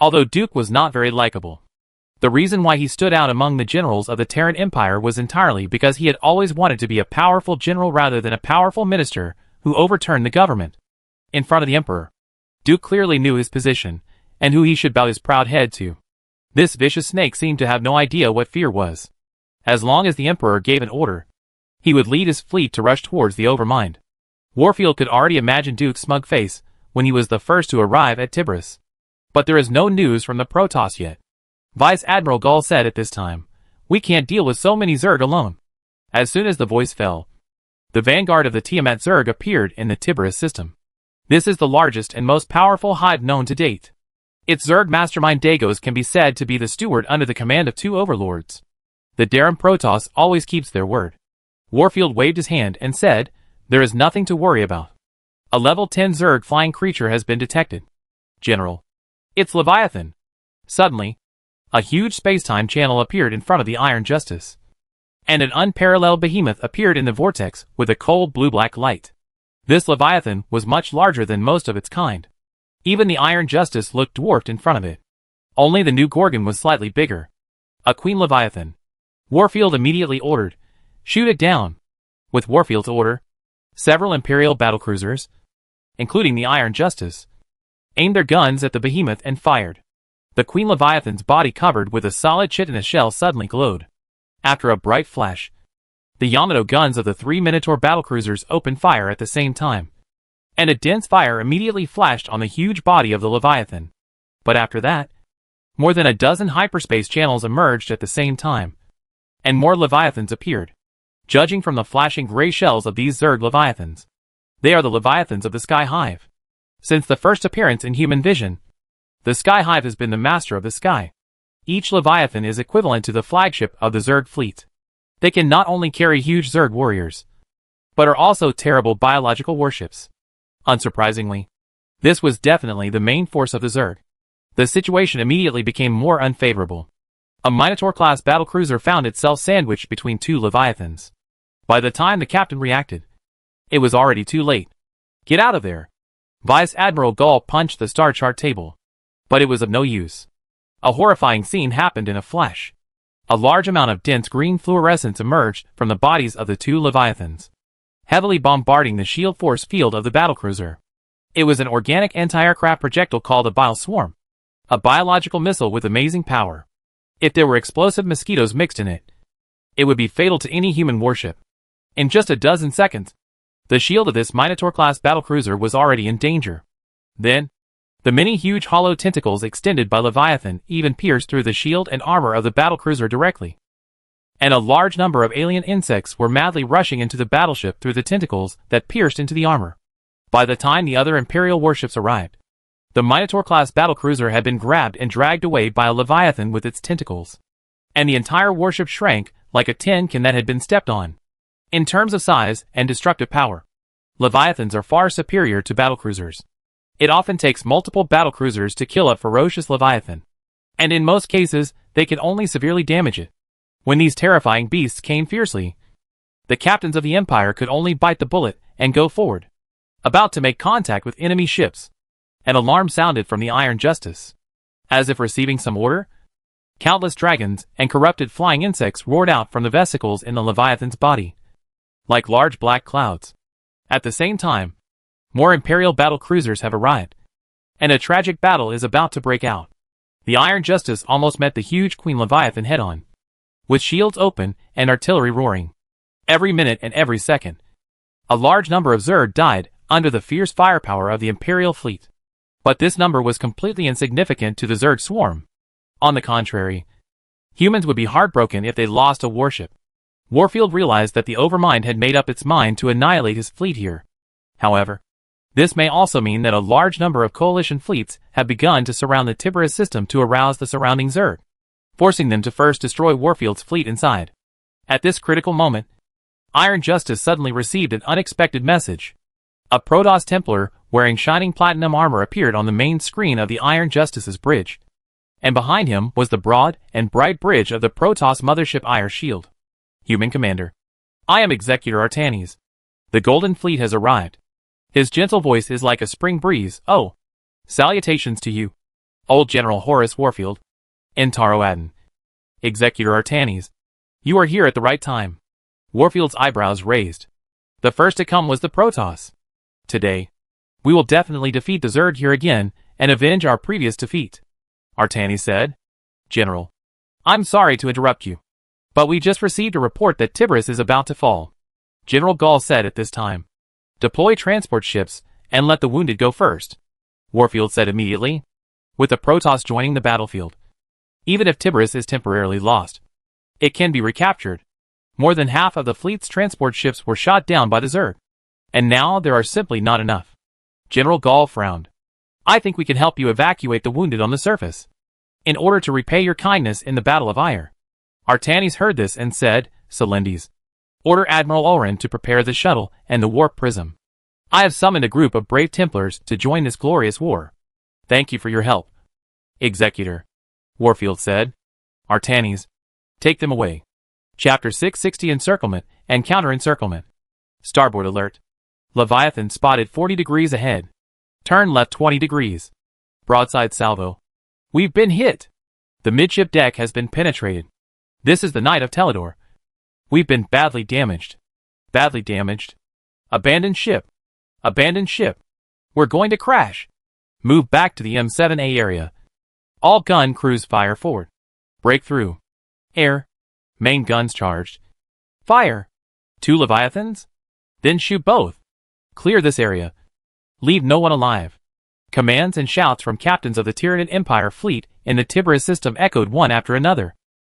Although Duke was not very likable, the reason why he stood out among the generals of the Terran Empire was entirely because he had always wanted to be a powerful general rather than a powerful minister who overturned the government. In front of the Emperor, Duke clearly knew his position, and who he should bow his proud head to. This vicious snake seemed to have no idea what fear was. As long as the Emperor gave an order, he would lead his fleet to rush towards the Overmind. Warfield could already imagine Duke's smug face when he was the first to arrive at Tiberius. But there is no news from the Protoss yet. Vice Admiral Gull said at this time, "We can't deal with so many Zerg alone." As soon as the voice fell, the vanguard of the Tiamat Zerg appeared in the Tiberius system. This is the largest and most powerful hive known to date. Its Zerg mastermind Dagos can be said to be the steward under the command of 2 overlords. The Terran Protoss always keeps their word. Warfield waved his hand and said, "There is nothing to worry about. A level 10 Zerg flying creature has been detected. General, it's Leviathan." Suddenly, a huge spacetime channel appeared in front of the Iron Justice, and an unparalleled behemoth appeared in the vortex with a cold blue-black light. This Leviathan was much larger than most of its kind. Even the Iron Justice looked dwarfed in front of it. Only the new Gorgon was slightly bigger. A Queen Leviathan. Warfield immediately ordered, "Shoot it down." With Warfield's order, several Imperial battlecruisers, including the Iron Justice, aimed their guns at the behemoth and fired. The Queen Leviathan's body covered with a solid chitinous shell suddenly glowed. After a bright flash, the Yamato guns of the 3 Minotaur battlecruisers opened fire at the same time, and a dense fire immediately flashed on the huge body of the Leviathan. But after that, more than a dozen hyperspace channels emerged at the same time, and more Leviathans appeared. Judging from the flashing gray shells of these Zerg Leviathans, they are the Leviathans of the Sky Hive. Since the first appearance in human vision, the Sky Hive has been the master of the sky. Each Leviathan is equivalent to the flagship of the Zerg fleet. They can not only carry huge Zerg warriors, but are also terrible biological warships. Unsurprisingly, this was definitely the main force of the Zerg. The situation immediately became more unfavorable. A Minotaur-class battlecruiser found itself sandwiched between 2 Leviathans. By the time the captain reacted, it was already too late. "Get out of there!" Vice Admiral Gull punched the star chart table, but it was of no use. A horrifying scene happened in a flash. A large amount of dense green fluorescence emerged from the bodies of the 2 Leviathans, heavily bombarding the shield force field of the battlecruiser. It was an organic anti-aircraft projectile called a bile swarm, a biological missile with amazing power. If there were explosive mosquitoes mixed in it, it would be fatal to any human warship. In just a dozen seconds, the shield of this Minotaur-class battlecruiser was already in danger. Then, the many huge hollow tentacles extended by Leviathan even pierced through the shield and armor of the battlecruiser directly. And a large number of alien insects were madly rushing into the battleship through the tentacles that pierced into the armor. By the time the other Imperial warships arrived, the Minotaur-class battlecruiser had been grabbed and dragged away by a Leviathan with its tentacles, and the entire warship shrank like a tin can that had been stepped on. In terms of size and destructive power, Leviathans are far superior to battlecruisers. It often takes multiple battlecruisers to kill a ferocious Leviathan, and in most cases, they can only severely damage it. When these terrifying beasts came fiercely, the captains of the Empire could only bite the bullet and go forward. About to make contact with enemy ships, an alarm sounded from the Iron Justice. As if receiving some order, countless dragons and corrupted flying insects roared out from the vesicles in the Leviathan's body, like large black clouds. At the same time, more Imperial battle cruisers have arrived, and a tragic battle is about to break out. The Iron Justice almost met the huge Queen Leviathan head-on, with shields open and artillery roaring. Every minute and every second, a large number of Zerg died under the fierce firepower of the Imperial fleet. But this number was completely insignificant to the Zerg swarm. On the contrary, humans would be heartbroken if they lost a warship. Warfield realized that the Overmind had made up its mind to annihilate his fleet here. However, this may also mean that a large number of coalition fleets have begun to surround the Tiberius system to arouse the surrounding Zerg, forcing them to first destroy Warfield's fleet inside. At this critical moment, Iron Justice suddenly received an unexpected message. A Protoss Templar wearing shining platinum armor appeared on the main screen of the Iron Justice's bridge, and behind him was the broad and bright bridge of the Protoss mothership Iron Shield. Human Commander. I am Executor Artanis. The Golden Fleet has arrived. His gentle voice is like a spring breeze. Oh, salutations to you, Old General Horace Warfield. Entaro Adden. Executor Artanis. You are here at the right time. Warfield's eyebrows raised. The first to come was the Protoss. Today, we will definitely defeat the Zerg here again and avenge our previous defeat. Artanis said. General, I'm sorry to interrupt you, but we just received a report that Tiberius is about to fall. General Gall said at this time. Deploy transport ships and let the wounded go first. Warfield said immediately, with the Protoss joining the battlefield. Even if Tiberius is temporarily lost, it can be recaptured. More than half of the fleet's transport ships were shot down by the Zerg, and now there are simply not enough. General Gall frowned. I think we can help you evacuate the wounded on the surface, in order to repay your kindness in the Battle of Ire. Artanis heard this and said, Solendes, order Admiral Oren to prepare the shuttle and the warp prism. I have summoned a group of brave Templars to join this glorious war. Thank you for your help. Executor, Warfield said. Artanis, take them away. Chapter 660 Encirclement and Counter-Encirclement. Starboard alert. Leviathan spotted 40 degrees ahead. Turn left 20 degrees. Broadside salvo. We've been hit. The midship deck has been penetrated. This is the night of Teledor. We've been badly damaged. Badly damaged. Abandoned ship. Abandoned ship. We're going to crash. Move back to the M7A area. All gun crews fire forward. Breakthrough. Air. Main guns charged. Fire. 2 Leviathans? Then shoot both. Clear this area. Leave no one alive. Commands and shouts from captains of the Terran Empire fleet in the Tiberius system echoed one after another.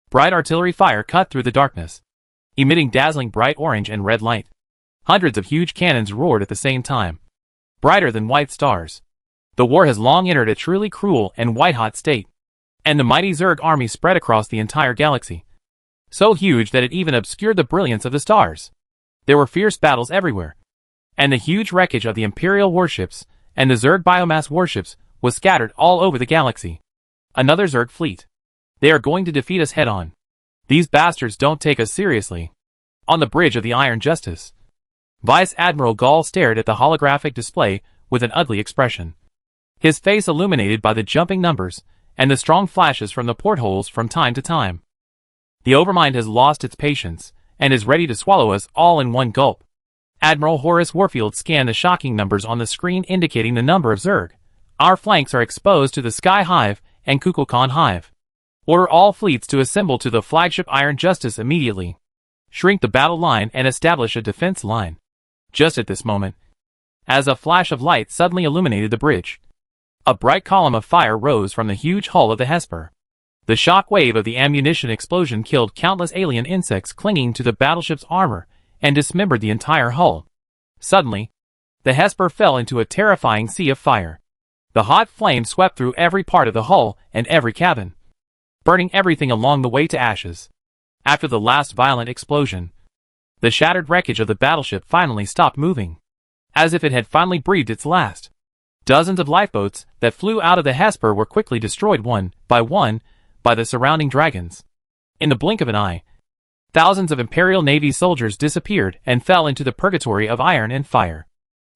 Bright artillery fire cut through the darkness, emitting dazzling bright orange and red light. Hundreds of huge cannons roared at the same time, brighter than white stars. The war has long entered a truly cruel and white-hot state, and the mighty Zerg army spread across the entire galaxy, so huge that it even obscured the brilliance of the stars. There were fierce battles everywhere, and the huge wreckage of the Imperial warships and the Zerg biomass warships was scattered all over the galaxy. Another Zerg fleet. They are going to defeat us head-on. These bastards don't take us seriously. On the bridge of the Iron Justice, Vice Admiral Gall stared at the holographic display with an ugly expression, his face illuminated by the jumping numbers and the strong flashes from the portholes from time to time. The Overmind has lost its patience and is ready to swallow us all in one gulp. Admiral Horace Warfield scanned the shocking numbers on the screen indicating the number of Zerg. Our flanks are exposed to the Sky Hive and Kukulkan Hive. Order all fleets to assemble to the flagship Iron Justice immediately. Shrink the battle line and establish a defense line. Just at this moment, as a flash of light suddenly illuminated the bridge, a bright column of fire rose from the huge hull of the Hesper. The shock wave of the ammunition explosion killed countless alien insects clinging to the battleship's armor and dismembered the entire hull. Suddenly, the Hesper fell into a terrifying sea of fire. The hot flame swept through every part of the hull and every cabin, burning everything along the way to ashes. After the last violent explosion, the shattered wreckage of the battleship finally stopped moving, as if it had finally breathed its last. Dozens of lifeboats that flew out of the Hesper were quickly destroyed one by the surrounding dragons. In the blink of an eye, thousands of Imperial Navy soldiers disappeared and fell into the purgatory of iron and fire.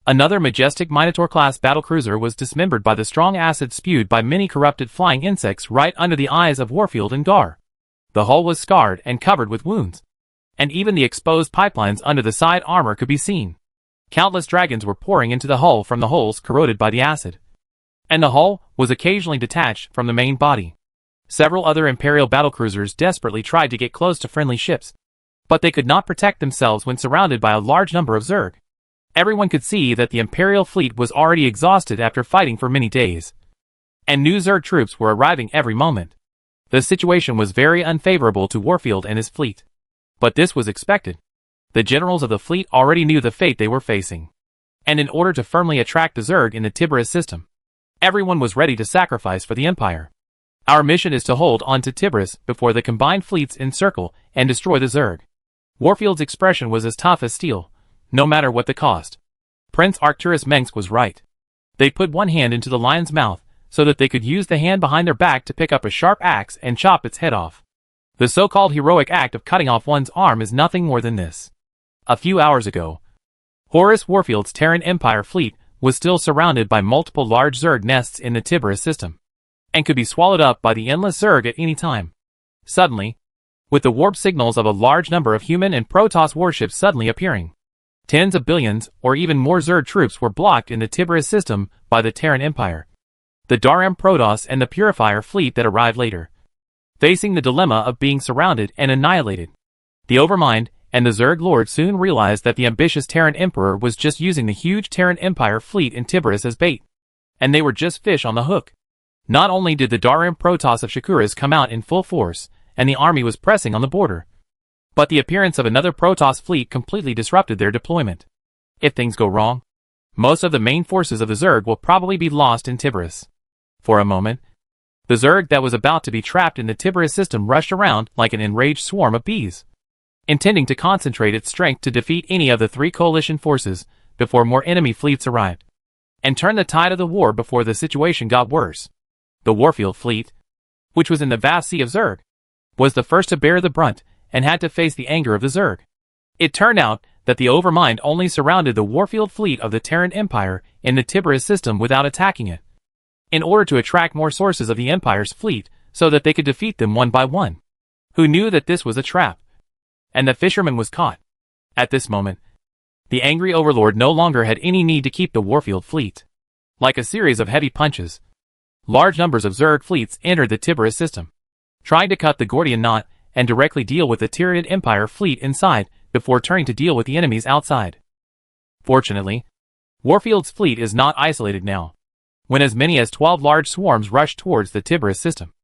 Another majestic Minotaur-class battlecruiser was dismembered by the strong acid spewed by many corrupted flying insects right under the eyes of Warfield and Gar. The hull was scarred and covered with wounds, and even the exposed pipelines under the side armor could be seen. Countless dragons were pouring into the hull from the holes corroded by the acid, and the hull was occasionally detached from the main body. Several other Imperial battlecruisers desperately tried to get close to friendly ships, but they could not protect themselves when surrounded by a large number of Zerg. Everyone could see that the Imperial fleet was already exhausted after fighting for many days. And new Zerg troops were arriving every moment. The situation was very unfavorable to Warfield and his fleet. But this was expected. The generals of the fleet already knew the fate they were facing. And in order to firmly attract the Zerg in the Tiberius system, everyone was ready to sacrifice for the Empire. Our mission is to hold on to Tiberius before the combined fleets encircle and destroy the Zerg. Warfield's expression was as tough as steel, no matter what the cost. Prince Arcturus Mengsk was right. They put one hand into the lion's mouth so that they could use the hand behind their back to pick up a sharp axe and chop its head off. The so-called heroic act of cutting off one's arm is nothing more than this. A few hours ago, Horus Warfield's Terran Empire fleet was still surrounded by multiple large Zerg nests in the Tiberius system, and could be swallowed up by the endless Zerg at any time. Suddenly, with the warp signals of a large number of human and Protoss warships suddenly appearing, tens of billions or even more Zerg troops were blocked in the Tiberius system by the Terran Empire, the Daram Protoss and the Purifier fleet that arrived later. Facing the dilemma of being surrounded and annihilated, the Overmind and the Zerg Lord soon realized that the ambitious Terran Emperor was just using the huge Terran Empire fleet in Tiberius as bait, and they were just fish on the hook. Not only did the Daram Protoss of Shakuras come out in full force, and the army was pressing on the border, but the appearance of another Protoss fleet completely disrupted their deployment. If things go wrong, most of the main forces of the Zerg will probably be lost in Tiberius. For a moment, the Zerg that was about to be trapped in the Tiberius system rushed around like an enraged swarm of bees, intending to concentrate its strength to defeat any of the three coalition forces before more enemy fleets arrived, and turn the tide of the war before the situation got worse. The Warfield fleet, which was in the vast sea of Zerg, was the first to bear the brunt and had to face the anger of the Zerg. It turned out that the Overmind only surrounded the Warfield fleet of the Terran Empire in the Tiberius system without attacking it, in order to attract more sources of the Empire's fleet so that they could defeat them one by one, who knew that this was a trap. And the fisherman was caught. At this moment, the angry overlord no longer had any need to keep the Warfield fleet. Like a series of heavy punches, large numbers of Zerg fleets entered the Tiberius system, trying to cut the Gordian knot and directly deal with the Tyrian Empire fleet inside before turning to deal with the enemies outside. Fortunately, Warfield's fleet is not isolated now. When as many as 12 large swarms rushed towards the Tiberius system,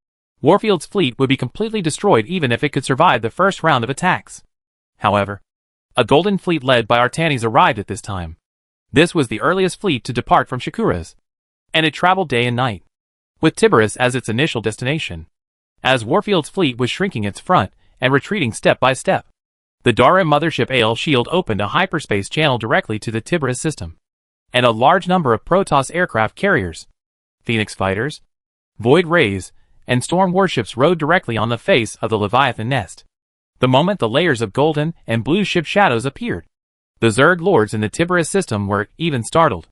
Warfield's fleet would be completely destroyed even if it could survive the first round of attacks. However, a golden fleet led by Artanis arrived at this time. This was the earliest fleet to depart from Shakuras, and it traveled day and night, with Tiberius as its initial destination. As Warfield's fleet was shrinking its front and retreating step by step, the Daram mothership AL Shield opened a hyperspace channel directly to the Tiberius system, and a large number of Protoss aircraft carriers, Phoenix fighters, Void Rays, and Storm warships rode directly on the face of the Leviathan nest. The moment the layers of golden and blue ship shadows appeared, the Zerg lords in the Tiberius system were even startled.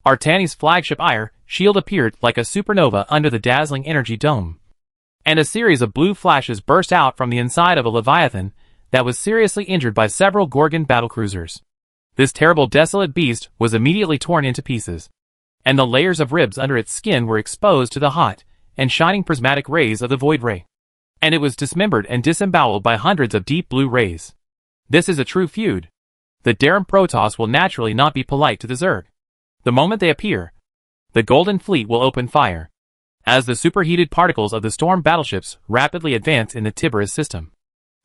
Artanis' flagship Ire Shield appeared like a supernova under the dazzling energy dome, and a series of blue flashes burst out from the inside of a Leviathan that was seriously injured by several Gorgon battlecruisers. This terrible desolate beast was immediately torn into pieces, and the layers of ribs under its skin were exposed to the hot and shining prismatic rays of the Void Ray, and it was dismembered and disemboweled by hundreds of deep blue rays. This is a true feud. The Daram Protoss will naturally not be polite to the Zerg. The moment they appear, the Golden Fleet will open fire, as the superheated particles of the Storm battleships rapidly advance in the Tiberius system.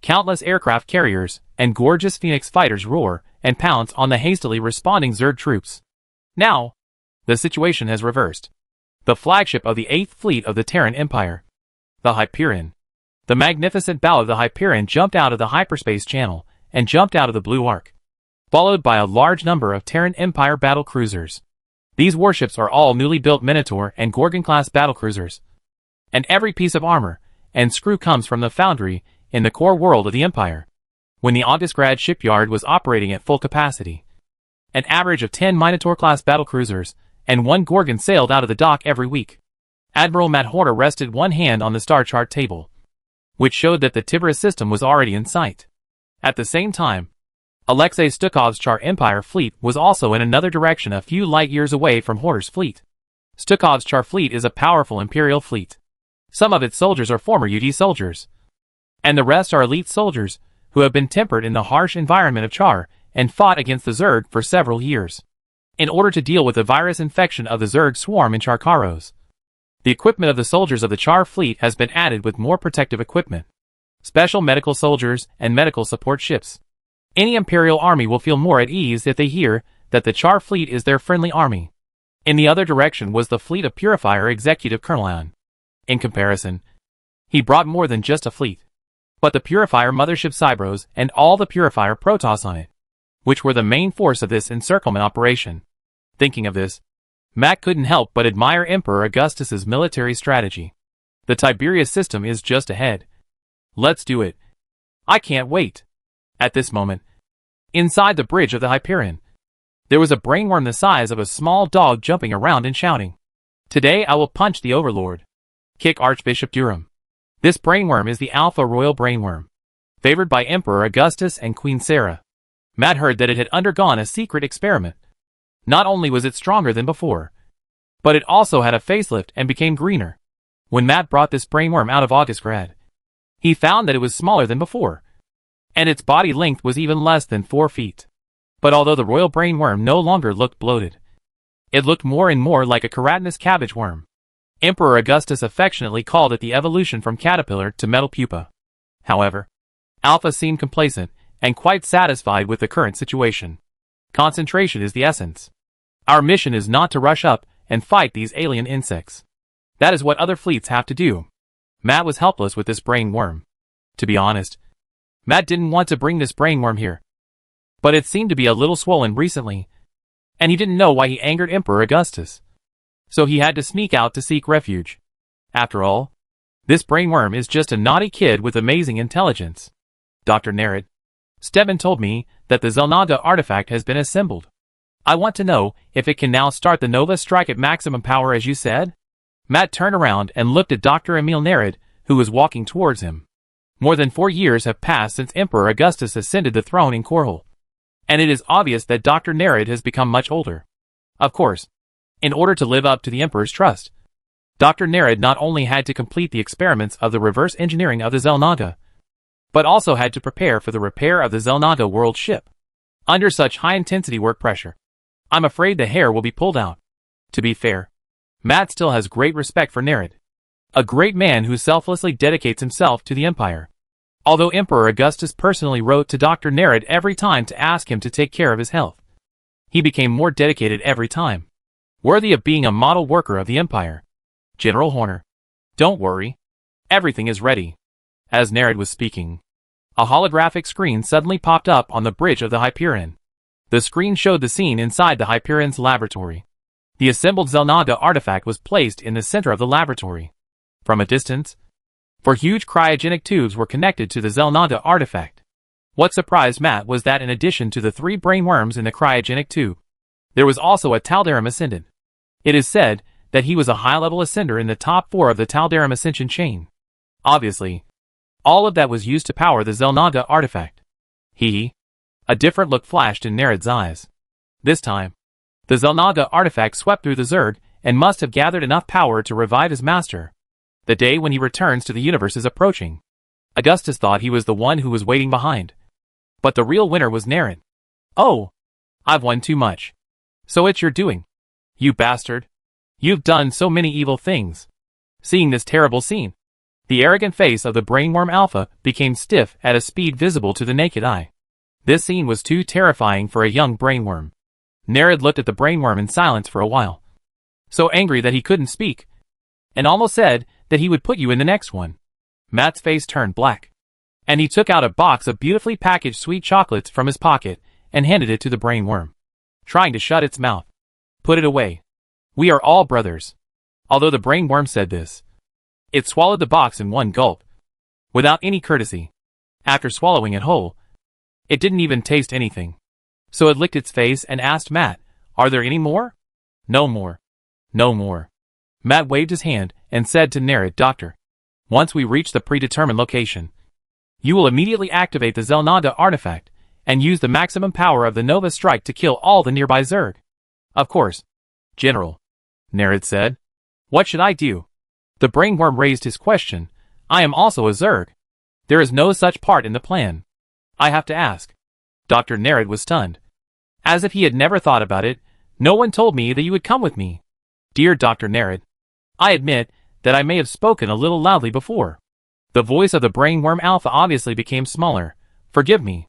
Countless aircraft carriers and gorgeous Phoenix fighters roar and pounce on the hastily responding Zerg troops. Now, the situation has reversed. The flagship of the 8th Fleet of the Terran Empire, the Hyperion. The magnificent bow of the Hyperion jumped out of the hyperspace channel and jumped out of the Blue Arc, followed by a large number of Terran Empire battle cruisers. These warships are all newly built Minotaur and Gorgon-class battlecruisers, and every piece of armor and screw comes from the foundry in the core world of the Empire. When the Augustgrad shipyard was operating at full capacity, an average of 10 Minotaur-class battlecruisers and 1 Gorgon sailed out of the dock every week. Admiral Matt Horner rested one hand on the star chart table, which showed that the Tiberius system was already in sight. At the same time, Alexei Stukov's Char Empire fleet was also in another direction a few light years away from Horner's fleet. Stukov's Char fleet is a powerful Imperial fleet. Some of its soldiers are former UD soldiers, and the rest are elite soldiers who have been tempered in the harsh environment of Char and fought against the Zerg for several years. In order to deal with the virus infection of the Zerg swarm in Charkaros, the equipment of the soldiers of the Char fleet has been added with more protective equipment, special medical soldiers, and medical support ships. Any Imperial army will feel more at ease if they hear that the Char fleet is their friendly army. In the other direction was the fleet of Purifier Executive Colonel An. In comparison, he brought more than just a fleet, but the Purifier Mothership Cybros and all the Purifier Protoss on it, which were the main force of this encirclement operation. Thinking of this, Matt couldn't help but admire Emperor Augustus's military strategy. The Tiberius system is just ahead. Let's do it. I can't wait. At this moment, inside the bridge of the Hyperion, there was a brainworm the size of a small dog jumping around and shouting, "Today I will punch the Overlord. Kick Archbishop Durham." This brainworm is the Alpha Royal Brainworm, favored by Emperor Augustus and Queen Sarah. Matt heard that it had undergone a secret experiment. Not only was it stronger than before, but it also had a facelift and became greener. When Matt brought this brainworm out of Augustgrad, he found that it was smaller than before, and its body length was even less than 4 feet. But although the royal brainworm no longer looked bloated, it looked more and more like a keratinous cabbage worm. Emperor Augustus affectionately called it the evolution from caterpillar to metal pupa. However, Alpha seemed complacent and quite satisfied with the current situation. Concentration is the essence. Our mission is not to rush up and fight these alien insects. That is what other fleets have to do. Matt was helpless with this brainworm. To be honest, Matt didn't want to bring this brainworm here, but it seemed to be a little swollen recently, and he didn't know why he angered Emperor Augustus. So he had to sneak out to seek refuge. After all, this brainworm is just a naughty kid with amazing intelligence. Dr. Nerid, Steban told me that the Xel'Naga artifact has been assembled. I want to know if it can now start the Nova strike at maximum power as you said? Matt turned around and looked at Dr. Emil Nerid, who was walking towards him. More than 4 years have passed since Emperor Augustus ascended the throne in Korhal, and it is obvious that Dr. Nerid has become much older. Of course, in order to live up to the Emperor's trust, Dr. Nerid not only had to complete the experiments of the reverse engineering of the Xel'Naga, but also had to prepare for the repair of the Xel'Naga world ship. Under such high-intensity work pressure, I'm afraid the hair will be pulled out. To be fair, Matt still has great respect for Nerid, a great man who selflessly dedicates himself to the Empire. Although Emperor Augustus personally wrote to Dr. Nerid every time to ask him to take care of his health, he became more dedicated every time, worthy of being a model worker of the Empire. General Horner, don't worry. Everything is ready. As Nerid was speaking, a holographic screen suddenly popped up on the bridge of the Hyperion. The screen showed the scene inside the Hyperion's laboratory. The assembled Xel'Naga artifact was placed in the center of the laboratory. From a distance, 4 huge cryogenic tubes were connected to the Xel'Naga artifact. What surprised Matt was that in addition to the 3 brainworms in the cryogenic tube, there was also a Taldaram Ascendant. It is said that he was a high-level ascender in the top 4 of the Taldaram Ascension chain. Obviously, all of that was used to power the Xel'Naga artifact. A different look flashed in Nerid's eyes. This time, the Xel'Naga artifact swept through the Zerg and must have gathered enough power to revive his master. The day when he returns to the universe is approaching. Augustus thought he was the one who was waiting behind, but the real winner was Nerid. Oh, I've won too much. So it's your doing. You bastard. You've done so many evil things. Seeing this terrible scene, the arrogant face of the brainworm Alpha became stiff at a speed visible to the naked eye. This scene was too terrifying for a young brainworm. Nerid looked at the brainworm in silence for a while, so angry that he couldn't speak, and almost said that he would put you in the next one. Matt's face turned black, and he took out a box of beautifully packaged sweet chocolates from his pocket and handed it to the brainworm, trying to shut its mouth. Put it away. We are all brothers. Although the brainworm said this, it swallowed the box in one gulp, without any courtesy. After swallowing it whole, it didn't even taste anything. So it licked its face and asked Matt, "Are there any more?" "No more. No more." Matt waved his hand and said to Nerid, "Doctor, once we reach the predetermined location, you will immediately activate the Xel'Naga artifact and use the maximum power of the Nova strike to kill all the nearby Zerg." "Of course, General," Nerid said. "What should I do?" The brainworm raised his question. "I am also a Zerg. There is no such part in the plan. I have to ask. Dr. Nerad was stunned. As if he had never thought about it, no one told me that you would come with me. Dear Dr. Nerad, I admit that I may have spoken a little loudly before. The voice of the brainworm Alpha obviously became smaller. Forgive me.